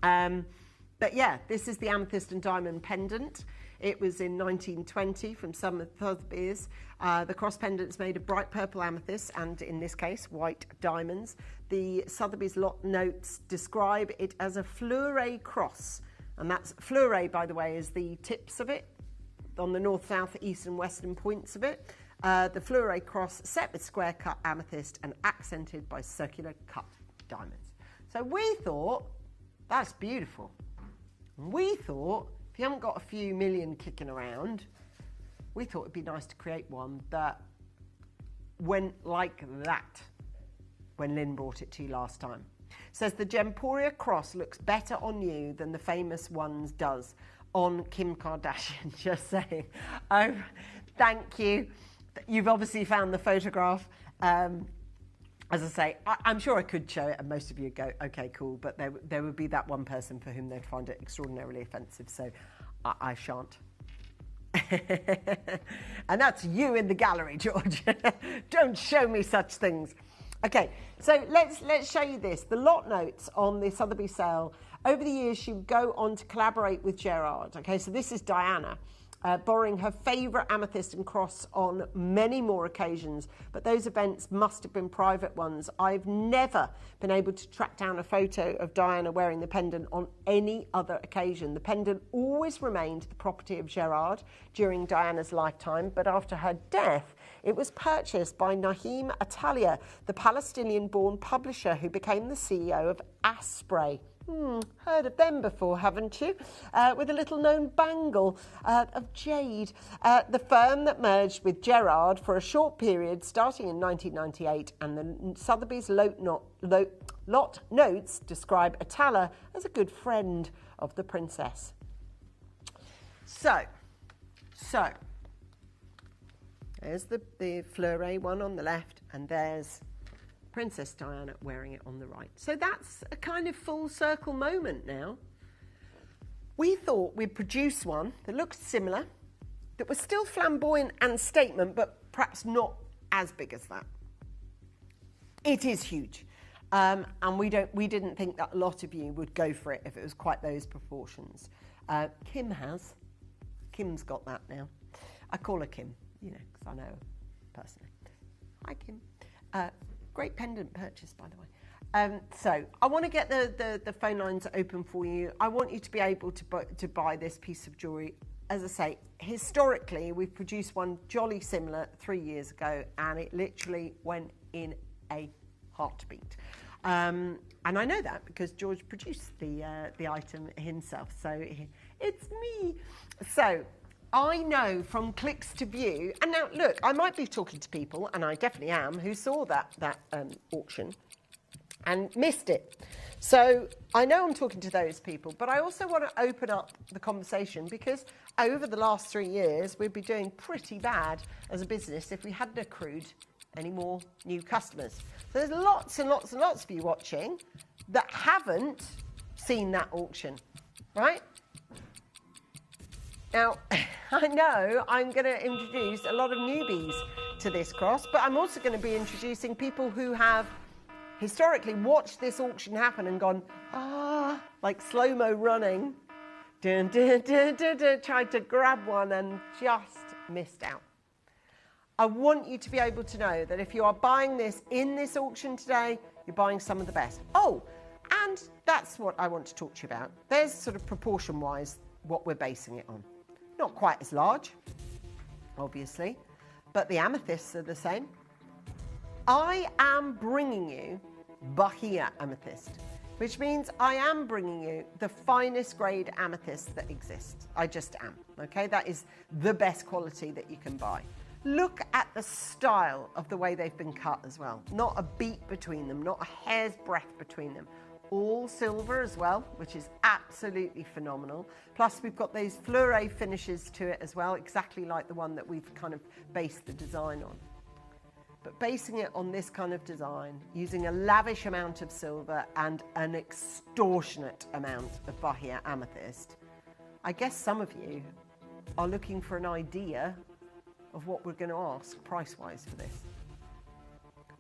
But yeah, this is the amethyst and diamond pendant. It was in 1920 from Sotheby's. The cross pendant's made of bright purple amethyst and, in this case, white diamonds. The Sotheby's lot notes describe it as a fleuret cross. And that's, fleuret, by the way, is the tips of it, on the north, south, east and western points of it. The fleuret cross set with square cut amethyst and accented by circular cut diamonds. So we thought, that's beautiful. We thought, if you haven't got a few million kicking around, we thought it'd be nice to create one that went like that when Lynn brought it to you last time. Says the Gemporia cross looks better on you than the famous ones does on Kim Kardashian. Just saying. Oh, thank you. You've obviously found the photograph. As I say, I'm sure I could show it and most of you go, okay, cool, but there would be that one person for whom they'd find it extraordinarily offensive, so I shan't. And that's you in the gallery, George. Don't show me such things. Okay, so let's show you this. The lot notes on the Sotheby's sale. Over the years, she would go on to collaborate with Gerard. Okay, so this is Diana, borrowing her favourite amethyst and cross on many more occasions, but those events must have been private ones. I've never been able to track down a photo of Diana wearing the pendant on any other occasion. The pendant always remained the property of Gerard during Diana's lifetime, but after her death, it was purchased by Naheem Atalia, the Palestinian-born publisher who became the CEO of Asprey. Heard of them before, haven't you? With a little-known bangle of jade. The firm that merged with Gerard for a short period, starting in 1998, and the Sotheby's lot notes describe Atala as a good friend of the princess. So, there's the fleuret one on the left, and there's Princess Diana wearing it on the right. So that's a kind of full circle moment now. We thought we'd produce one that looked similar, that was still flamboyant and statement, but perhaps not as big as that. It is huge. And we didn't think that a lot of you would go for it if it was quite those proportions. Kim has. Kim's got that now. I call her Kim, you know, because I know her personally. Hi, Kim. Great pendant purchase, by the way. So I want to get the phone lines open for you. I want you to be able to buy this piece of jewellery. As I say, historically, we've produced one jolly similar 3 years ago, and it literally went in a heartbeat. And I know that because George produced the item himself. So it's me. So I know from clicks to view, and now look, I might be talking to people, and I definitely am, who saw that auction and missed it. So I know I'm talking to those people, but I also want to open up the conversation because over the last 3 years, we'd be doing pretty bad as a business if we hadn't accrued any more new customers. So there's lots and lots and lots of you watching that haven't seen that auction, right? Now, I know I'm going to introduce a lot of newbies to this cross, but I'm also going to be introducing people who have historically watched this auction happen and gone, like slow-mo running, dun, dun, dun, dun, dun, tried to grab one and just missed out. I want you to be able to know that if you are buying this in this auction today, you're buying some of the best. Oh, and that's what I want to talk to you about. There's sort of proportion-wise what we're basing it on. Not quite as large, obviously, but the amethysts are the same. I am bringing you Bahia amethyst, which means I am bringing you the finest grade amethyst that exists. I just am, okay? That is the best quality that you can buy. Look at the style of the way they've been cut as well. Not a beat between them, not a hair's breadth between them. All silver as well, which is absolutely phenomenal. Plus we've got those fleuret finishes to it as well, exactly like the one that we've kind of based the design on. But basing it on this kind of design, using a lavish amount of silver and an extortionate amount of Bahia amethyst, I guess some of you are looking for an idea of what we're going to ask price-wise for this.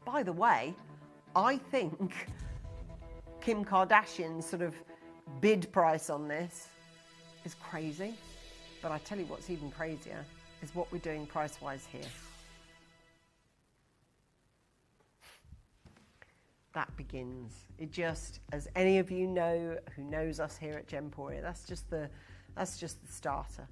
By the way, I think Kim Kardashian's sort of bid price on this is crazy. But I tell you what's even crazier is what we're doing price-wise here. That begins. It just, as any of you know who knows us here at Gemporia, that's just the starter.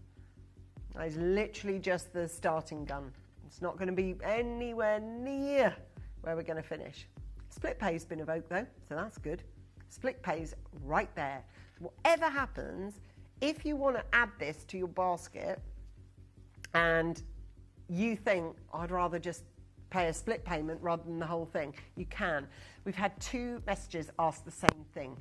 It's literally just the starting gun. It's not going to be anywhere near where we're going to finish. Split pay's been evoked though, so that's good. Split pay's right there. Whatever happens, if you want to add this to your basket and you think, I'd rather just pay a split payment rather than the whole thing, you can. We've had 2 messages ask the same thing.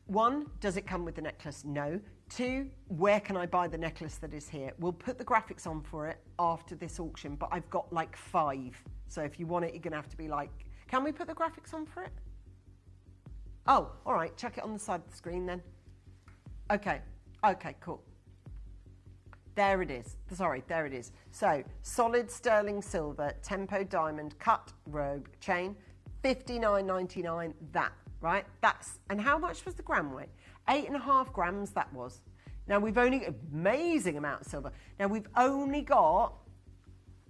1, does it come with the necklace? No. 2, where can I buy the necklace that is here? We'll put the graphics on for it after this auction, but I've got like 5. So if you want it, you're going to have to be like, can we put the graphics on for it? Oh, all right, chuck it on the side of the screen then. Okay, cool. There it is. Sorry, there it is. So, solid sterling silver, tempo diamond, cut robe chain, $59.99. That, right? And how much was the gram weight? 8.5 grams that was. Now, we've only, amazing amount of silver. Now, we've only got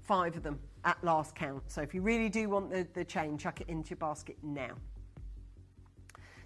5 of them at last count. So, if you really do want the chain, chuck it into your basket now.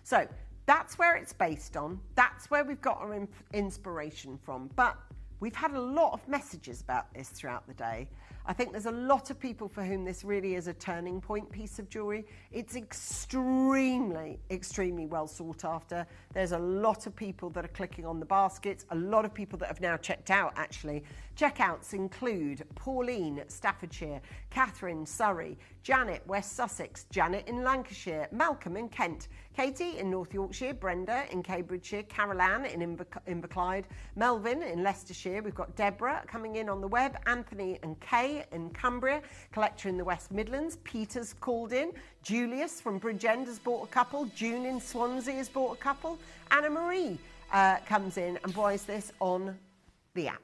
So, that's where it's based on. That's where we've got our inspiration from. But we've had a lot of messages about this throughout the day. I think there's a lot of people for whom this really is a turning point piece of jewellery. It's extremely, extremely well sought after. There's a lot of people that are clicking on the baskets, a lot of people that have now checked out, actually. Checkouts include Pauline, Staffordshire, Catherine, Surrey, Janet, West Sussex, Janet in Lancashire, Malcolm in Kent, Katie in North Yorkshire, Brenda in Cambridgeshire, Carol-Ann in Inverclyde, Melvin in Leicestershire. We've got Deborah coming in on the web, Anthony and Kay in Cumbria, collector in the West Midlands, Peter's called in, Julius from Bridgend has bought a couple, June in Swansea has bought a couple, Anna Marie comes in and buys this on the app.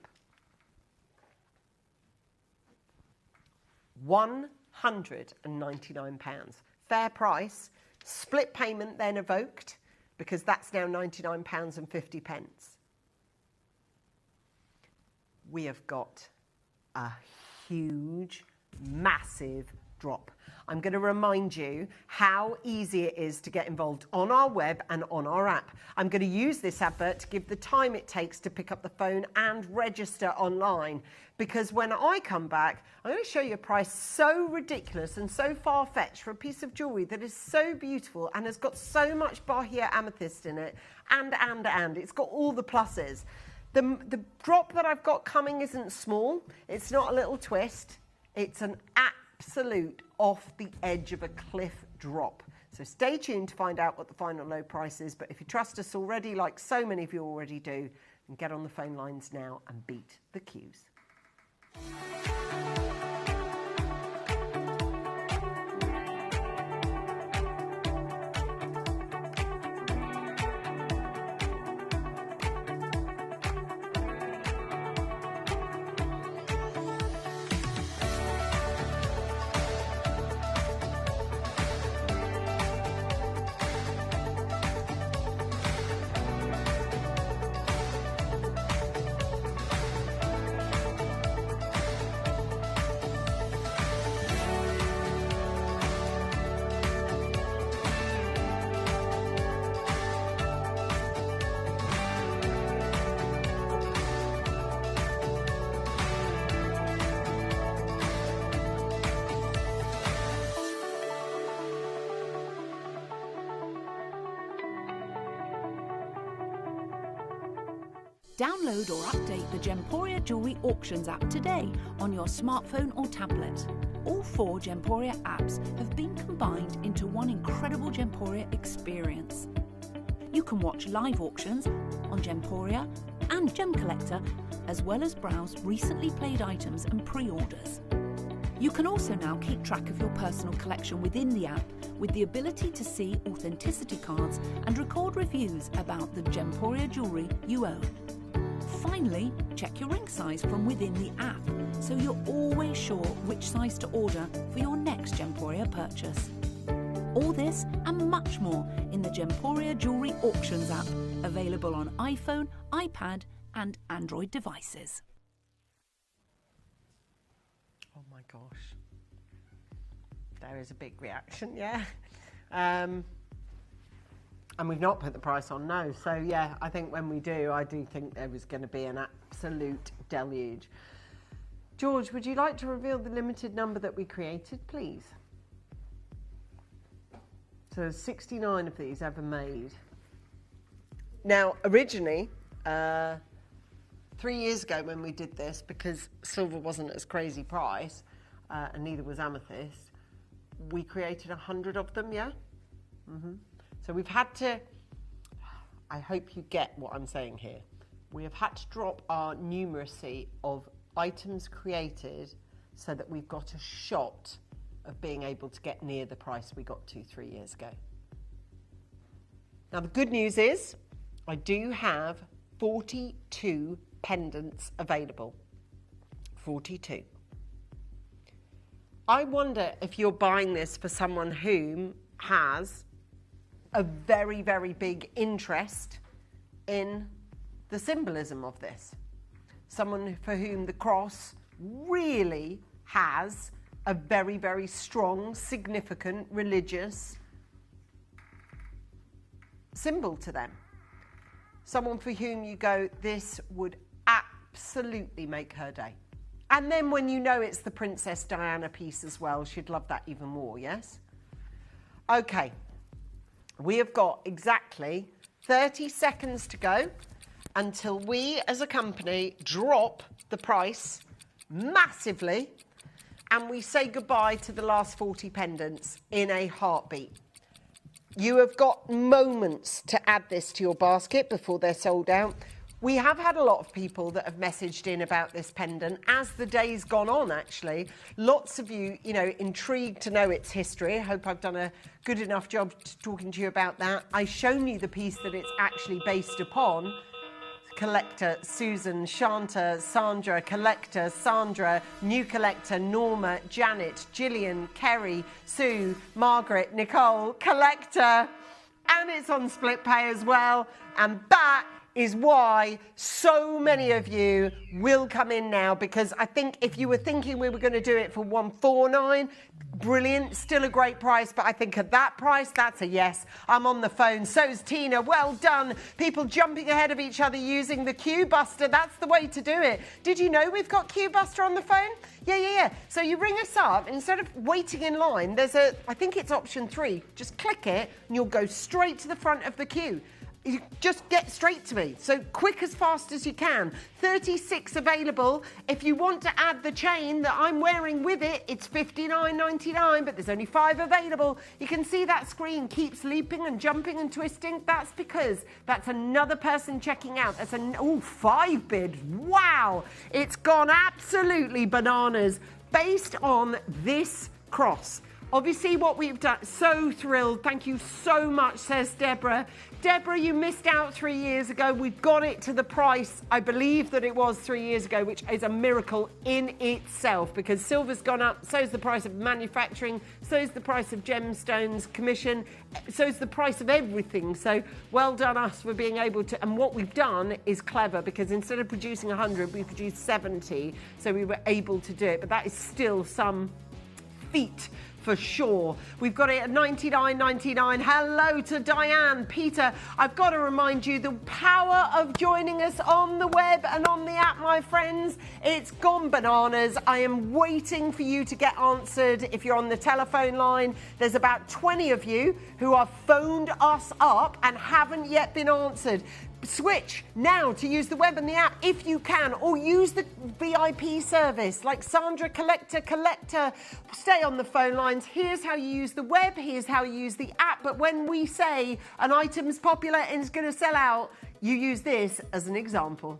£199. Fair price. Split payment then evoked, because that's now £99.50. We have got a huge, massive drop. I'm going to remind you how easy it is to get involved on our web and on our app. I'm going to use this advert to give the time it takes to pick up the phone and register online. Because when I come back, I'm going to show you a price so ridiculous and so far-fetched for a piece of jewellery that is so beautiful and has got so much Bahia amethyst in it, and. It's got all the pluses. The drop that I've got coming isn't small. It's not a little twist. It's an absolute off the edge of a cliff drop. So stay tuned to find out what the final low price is. But if you trust us already, like so many of you already do, then get on the phone lines now and beat the queues. Download or update the Gemporia Jewellery Auctions app today on your smartphone or tablet. All 4 Gemporia apps have been combined into one incredible Gemporia experience. You can watch live auctions on Gemporia and Gem Collector, as well as browse recently played items and pre-orders. You can also now keep track of your personal collection within the app with the ability to see authenticity cards and record reviews about the Gemporia jewellery you own. Finally, check your ring size from within the app, so you're always sure which size to order for your next Gemporia purchase. All this and much more in the Gemporia Jewellery Auctions app, available on iPhone, iPad and Android devices. Oh my gosh. There is a big reaction, yeah. And we've not put the price on, no. So, yeah, I think when we do, I do think there was going to be an absolute deluge. George, would you like to reveal the limited number that we created, please? So, 69 of these ever made. Now, originally, 3 years ago when we did this, because silver wasn't as crazy price, and neither was amethyst, we created 100 of them, yeah? Mm-hmm. So we've had to, I hope you get what I'm saying here. We have had to drop our numeracy of items created so that we've got a shot of being able to get near the price we got to 3 years ago. Now the good news is I do have 42 pendants available. 42. I wonder if you're buying this for someone who has a very, very big interest in the symbolism of this. Someone for whom the cross really has a very, very strong, significant religious symbol to them. Someone for whom you go, this would absolutely make her day. And then when you know it's the Princess Diana piece as well, she'd love that even more, yes? Okay, we have got exactly 30 seconds to go until we as a company drop the price massively and we say goodbye to the last 40 pendants in a heartbeat. You have got moments to add this to your basket before they're sold out. We have had a lot of people that have messaged in about this pendant as the day's gone on, actually. Lots of you, intrigued to know its history. I hope I've done a good enough job talking to you about that. I've shown you the piece that it's actually based upon. Collector, Susan, Shanta, Sandra, Collector, Sandra, New Collector, Norma, Janet, Gillian, Kerry, Sue, Margaret, Nicole, Collector. And it's on split pay as well. And that is why so many of you will come in now, because I think if you were thinking we were going to do it for 149, brilliant, still a great price, but I think at that price, that's a yes. I'm on the phone. So's Tina. Well done. People jumping ahead of each other using the Q Buster. That's the way to do it. Did you know we've got Q Buster on the phone? Yeah. So you ring us up, instead of waiting in line, there's I think it's option 3. Just click it and you'll go straight to the front of the queue. You just get straight to me. So quick, as fast as you can. 36 available. If you want to add the chain that I'm wearing with it, it's $59.99, but there's only 5 available. You can see that screen keeps leaping and jumping and twisting. That's because that's another person checking out. That's 5 bid. Wow. It's gone absolutely bananas based on this cross. Obviously, what we've done, so thrilled. Thank you so much, says Deborah. Deborah, you missed out 3 years ago. We've got it to the price, I believe that it was 3 years ago, which is a miracle in itself, because silver's gone up, so's the price of manufacturing, so's the price of gemstones, commission, so's the price of everything. So well done us for being able to, and what we've done is clever, because instead of producing 100, we produced 70, so we were able to do it, but that is still some feat for sure. We've got it at $99.99. Hello to Diane. Peter, I've got to remind you the power of joining us on the web and on the app, my friends. It's gone bananas. I am waiting for you to get answered. If you're on the telephone line, there's about 20 of you who have phoned us up and haven't yet been answered. Switch now to use the web and the app if you can, or use the VIP service like Sandra, Collector. Stay on the phone lines. Here's how you use the web, here's how you use the app. But when we say an item's popular and it's going to sell out, you use this as an example.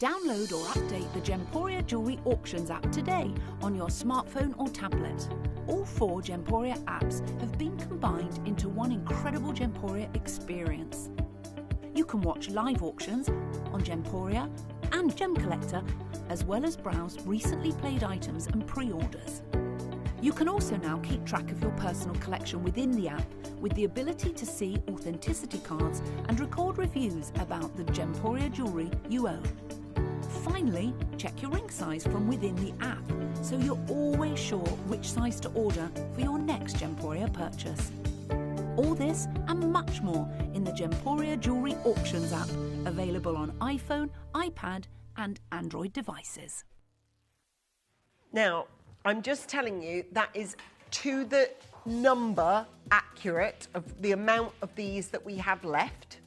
Download or update the Gemporia Jewellery Auctions app today on your smartphone or tablet. All 4 Gemporia apps have been combined into one incredible Gemporia experience. You can watch live auctions on Gemporia and Gem Collector, as well as browse recently played items and pre-orders. You can also now keep track of your personal collection within the app, with the ability to see authenticity cards and record reviews about the Gemporia jewellery you own. Finally, check your ring size from within the app, so you're always sure which size to order for your next Gemporia purchase. All this and much more in the Gemporia Jewellery Auctions app, available on iPhone, iPad and Android devices. Now, I'm just telling you that is to the number accurate of the amount of these that we have left.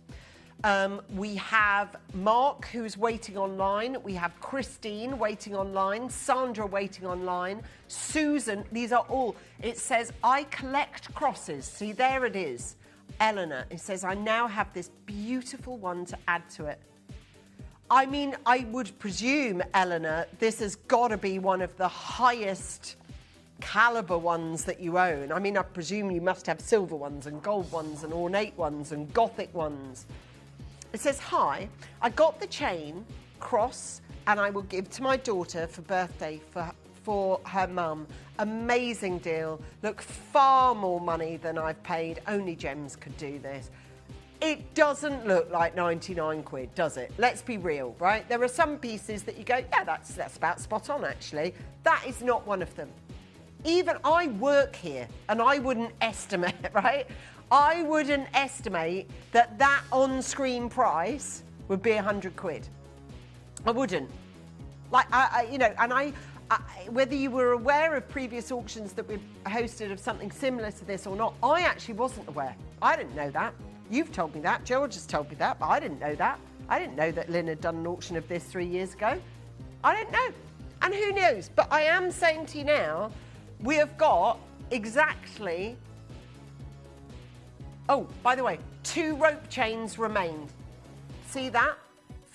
We have Mark, who's waiting online. We have Christine waiting online. Sandra waiting online. Susan, these are all. It says, I collect crosses. See, there it is. Eleanor, it says, I now have this beautiful one to add to it. I mean, I would presume, Eleanor, this has got to be one of the highest caliber ones that you own. I mean, I presume you must have silver ones and gold ones and ornate ones and gothic ones. It says, hi, I got the chain, cross, and I will give to my daughter for birthday for her mum. Amazing deal. Look, far more money than I've paid. Only Gems could do this. It doesn't look like 99 quid, does it? Let's be real, right? There are some pieces that you go, yeah, that's about spot on, actually. That is not one of them. Even I work here, and I wouldn't estimate, right? I wouldn't estimate that on-screen price would be 100 quid. I wouldn't. Like, whether you were aware of previous auctions that we've hosted of something similar to this or not, I actually wasn't aware. I didn't know that. You've told me that. George has told me that, but I didn't know that. I didn't know that Lynn had done an auction of this 3 years ago. I didn't know. And who knows? But I am saying to you now, we have got exactly... Oh, by the way, 2 rope chains remained. See that?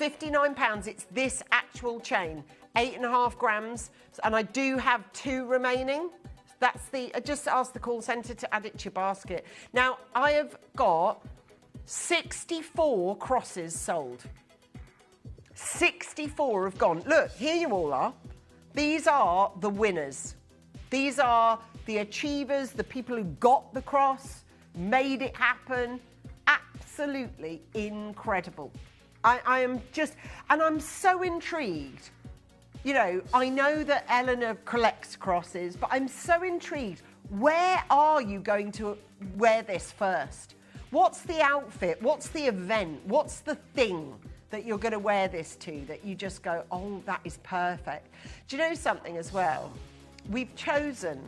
£59. It's this actual chain. 8.5 grams. And I do have 2 remaining. That's just ask the call centre to add it to your basket. Now, I have got 64 crosses sold. 64 have gone. Look, here you all are. These are the winners. These are the achievers, the people who got the cross, made it happen. Absolutely incredible. I am just, and I'm so intrigued. You know, I know that Eleanor collects crosses, but I'm so intrigued. Where are you going to wear this first? What's the outfit? What's the event? What's the thing that you're going to wear this to that you just go, oh, that is perfect? Do you know something as well? We've chosen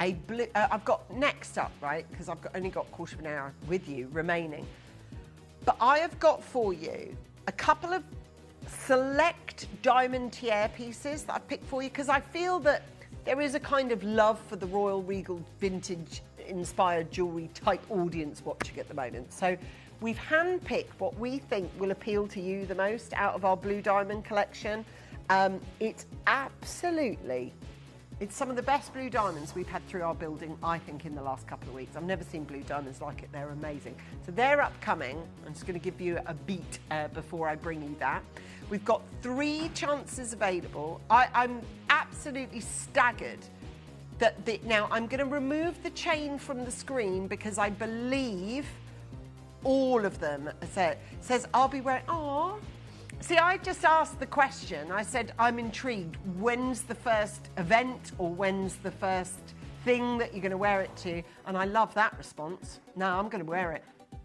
a blue, I've got next up, right, because I've only got a quarter of an hour with you remaining. But I have got for you a couple of select diamond tiare pieces that I've picked for you, because I feel that there is a kind of love for the Royal Regal vintage inspired jewellery type audience watching at the moment. So we've handpicked what we think will appeal to you the most out of our blue diamond collection. It's some of the best blue diamonds we've had through our building, I think, in the last couple of weeks. I've never seen blue diamonds like it. They're amazing. So they're upcoming. I'm just going to give you a beat before I bring you that. We've got 3 chances available. I'm absolutely staggered that now I'm going to remove the chain from the screen because I believe all of them says I'll be wearing. Aww. See, I just asked the question. I said, I'm intrigued. When's the first event or when's the first thing that you're going to wear it to? And I love that response. No, I'm going to wear it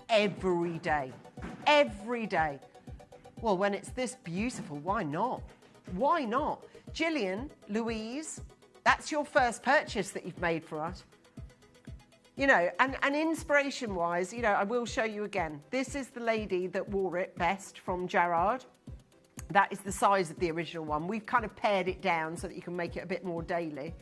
every day. Every day. Well, when it's this beautiful, why not? Why not? Gillian, Louise, that's your first purchase that you've made for us. You know, and inspiration-wise, you know, I will show you again. This is the lady that wore it best from Gerard. That is the size of the original one. We've kind of pared it down so that you can make it a bit more daily.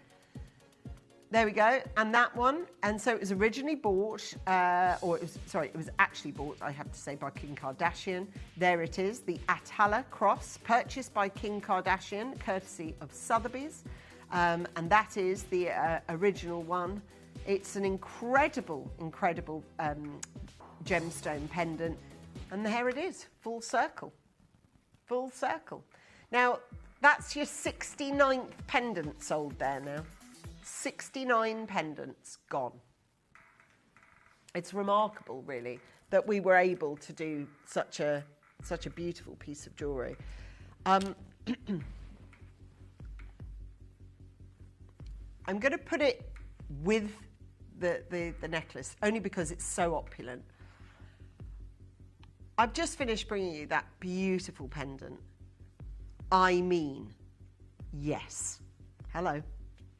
There we go. And that one. And so it was originally bought, it was actually bought, I have to say, by Kim Kardashian. There it is, the Atala cross, purchased by Kim Kardashian, courtesy of Sotheby's. And that is the original one. It's an incredible, incredible gemstone pendant. And there it is, full circle. Full circle. Now, that's your 69th pendant sold there now. 69 pendants gone. It's remarkable, really, that we were able to do such a beautiful piece of jewellery. I'm going to put it with the necklace, only because it's so opulent. I've just finished bringing you that beautiful pendant. I mean, yes. Hello.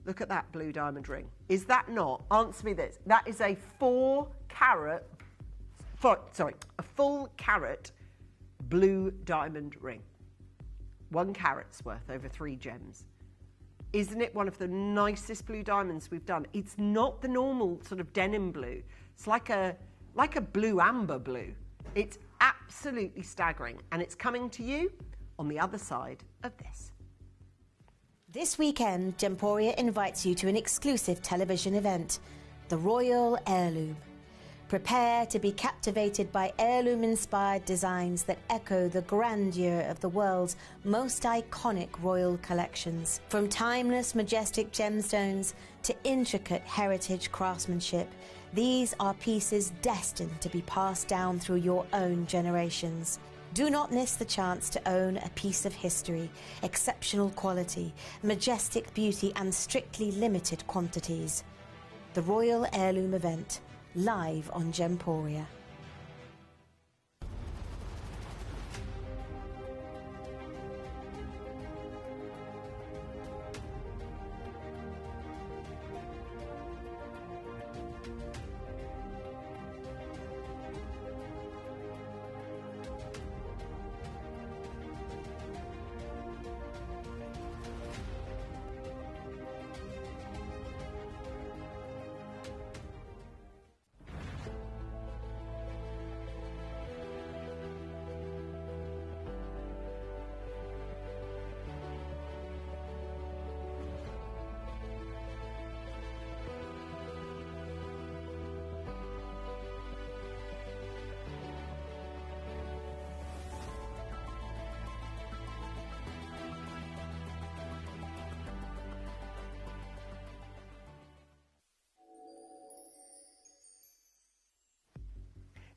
Look at that blue diamond ring. Is that not? Answer me this. That is a full carat blue diamond ring. 1 carat's worth over 3 gems. Isn't it one of the nicest blue diamonds we've done? It's not the normal sort of denim blue. It's like a blue amber blue. It's absolutely staggering, and it's coming to you on the other side of this. This weekend, Gemporia invites you to an exclusive television event, the Royal Heirloom. Prepare to be captivated by heirloom-inspired designs that echo the grandeur of the world's most iconic royal collections. From timeless, majestic gemstones to intricate heritage craftsmanship, these are pieces destined to be passed down through your own generations. Do not miss the chance to own a piece of history, exceptional quality, majestic beauty, and strictly limited quantities. The Royal Heirloom event, live on Gemporia.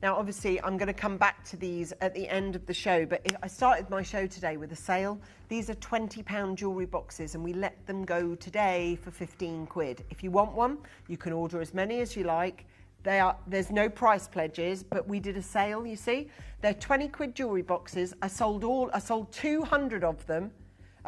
Now, obviously, I'm going to come back to these at the end of the show, but I started my show today with a sale. These are £20 jewellery boxes, and we let them go today for 15 quid. If you want one, you can order as many as you like. There's no price pledges, but we did a sale, you see. They're 20 quid jewellery boxes. I sold 200 of them,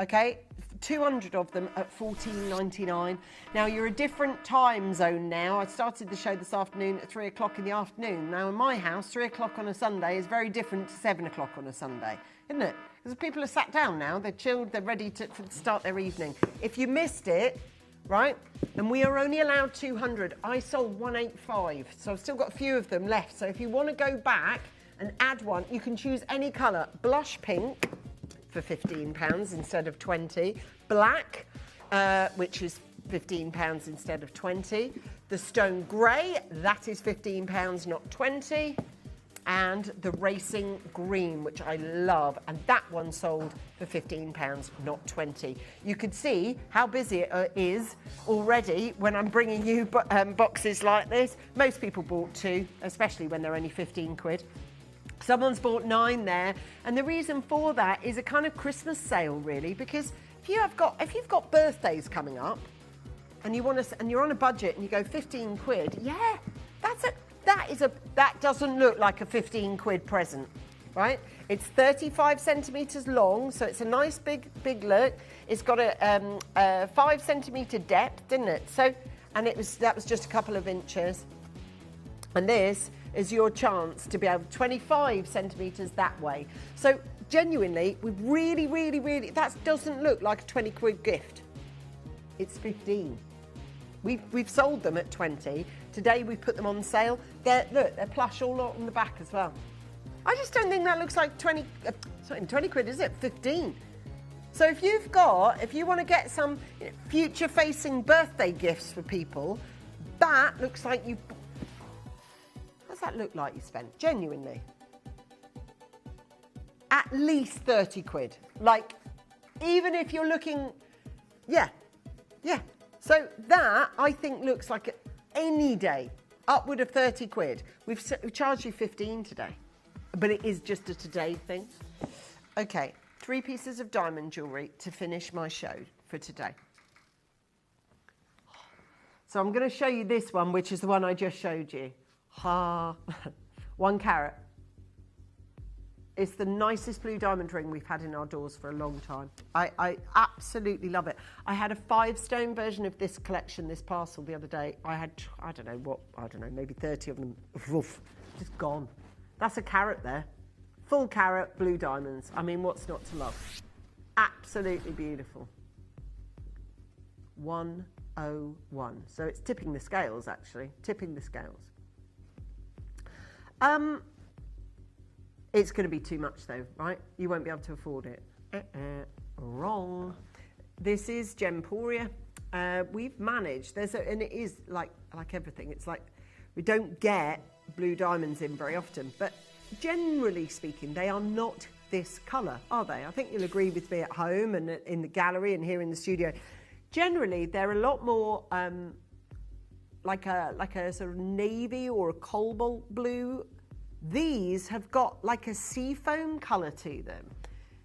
okay? 200 of them at $14.99. Now, you're a different time zone now. I started the show this afternoon at 3 o'clock in the afternoon. Now, in my house, 3 o'clock on a Sunday is very different to 7 o'clock on a Sunday, isn't it? Because people are sat down now, they're chilled, they're ready to start their evening. If you missed it, right, and we are only allowed 200, I sold 185, so I've still got a few of them left. So if you want to go back and add one, you can choose any colour. Blush pink for £15 instead of 20. Black, which is £15 instead of 20. The stone grey, that is £15, not 20. And the racing green, which I love, and that one sold for £15, not 20. You can see how busy it is already when I'm bringing you boxes like this. Most people bought 2, especially when they're only 15 quid. Someone's bought 9 there, and the reason for that is a kind of Christmas sale, really, because if you've got birthdays coming up, and you're on a budget, and you go 15 quid, yeah, that doesn't look like a 15 quid present, right? It's 35 centimetres long, so it's a nice big look. It's got a 5 centimetre depth, didn't it? So, and that was just a couple of inches, and this is your chance to be able 25 centimetres that way. So genuinely, we really, that doesn't look like a 20 quid gift. It's 15. We've sold them at 20. Today we put them on sale. They're plush all on the back as well. I just don't think that looks like 20, it's not even 20 quid, is it? 15. So if you want to get some future-facing birthday gifts for people, that looks like you. What does that look like you spent? Genuinely. At least 30 quid. Like, even if you're looking, yeah. So that, I think, looks like any day, upward of 30 quid. We've charged you 15 today, but it is just a today thing. Okay, 3 pieces of diamond jewellery to finish my show for today. So I'm going to show you this one, which is the one I just showed you. 1 carat. It's the nicest blue diamond ring we've had in our doors for a long time. I absolutely love it. I had a 5-stone version of this collection, this parcel, the other day. I had, maybe 30 of them. Oof, just gone. That's a carat there. Full carat, blue diamonds. I mean, what's not to love? Absolutely beautiful. 101. So it's tipping the scales, actually. Tipping the scales. It's going to be too much, though, right? You won't be able to afford it. Wrong. This is Gemporia. We've managed. And it is like everything. It's like we don't get blue diamonds in very often, but generally speaking, they are not this colour, are they? I think you'll agree with me at home and in the gallery and here in the studio. Generally, they're a lot more like a sort of navy or a cobalt blue. These have got like a seafoam colour to them.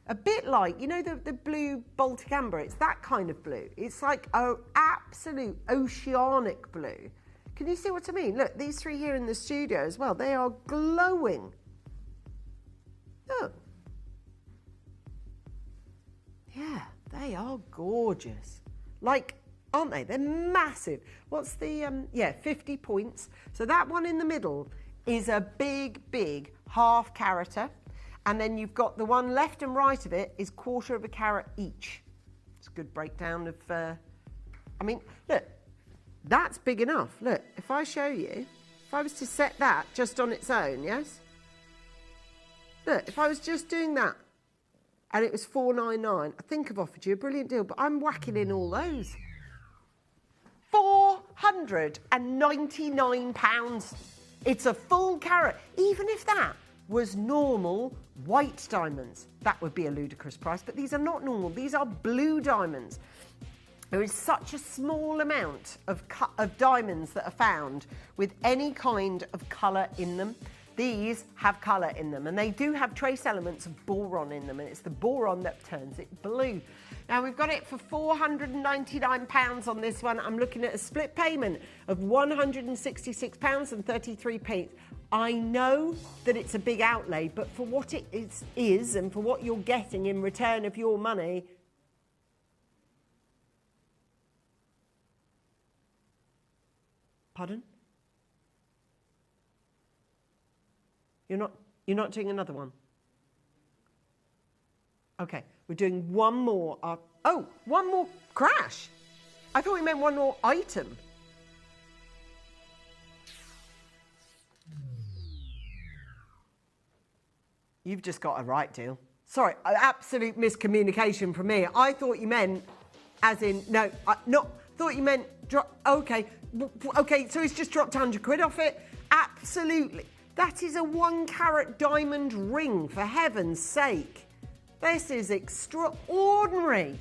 A bit like, you know, the blue Baltic amber. It's that kind of blue. It's like an absolute oceanic blue. Can you see what I mean? Look, these 3 here in the studio as well. They are glowing. Look. Yeah, they are gorgeous. Like, aren't they? They're massive. What's the, 50 points. So that one in the middle is a big half carater. And then you've got the one left and right of it is 1/4 of a carat each. It's a good breakdown of, I mean, look, that's big enough. Look, if I show you, if I was to set that just on its own, yes? Look, if I was just doing that and it was $4.99, I think I've offered you a brilliant deal, but I'm whacking in all those. £499. It's a full carat. Even if that was normal white diamonds, that would be a ludicrous price, but these are not normal. These are blue diamonds. There is such a small amount of diamonds that are found with any kind of colour in them. These have colour in them, and they do have trace elements of boron in them, and it's the boron that turns it blue. Now, we've got it for £499 on this one. I'm looking at a split payment of £166.33. I know that it's a big outlay, but for what it is and for what you're getting in return of your money, pardon? You're not doing another one? Okay, we're doing one more. One more crash. I thought we meant one more item. You've just got a right deal. Sorry, absolute miscommunication from me. I thought you meant, as in, thought you meant, okay, so it's just dropped £100 off it? Absolutely. That is a 1 carat diamond ring, for heaven's sake. This is extraordinary.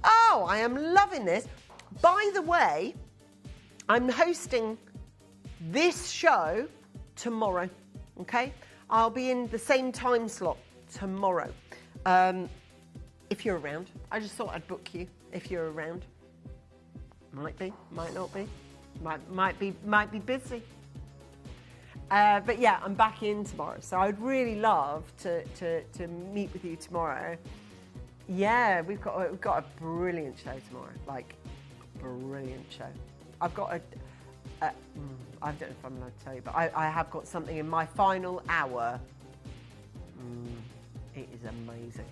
Oh, I am loving this. By the way, I'm hosting this show tomorrow, okay? I'll be in the same time slot tomorrow. If you're around. I just thought I'd book you if you're around. Might be, might not be. Might be busy. But yeah, I'm back in tomorrow, so I'd really love to meet with you tomorrow. Yeah, we've got a brilliant show tomorrow, like brilliant show. I've got I don't know if I'm allowed to tell you, but I have got something in my final hour. It is amazing.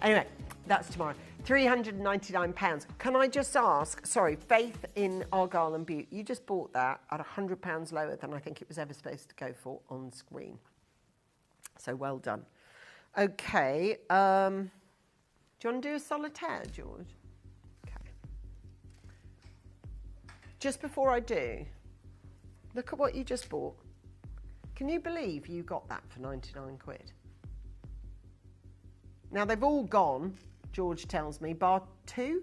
Anyway, that's tomorrow. £399. Can I just ask, sorry, Faith in Argyle and Butte, you just bought that at £100 lower than I think it was ever supposed to go for on screen. So well done. Okay, do you want to do a solitaire, George? Okay. Just before I do, look at what you just bought. Can you believe you got that for £99? Now, they've all gone, George tells me, bar 2.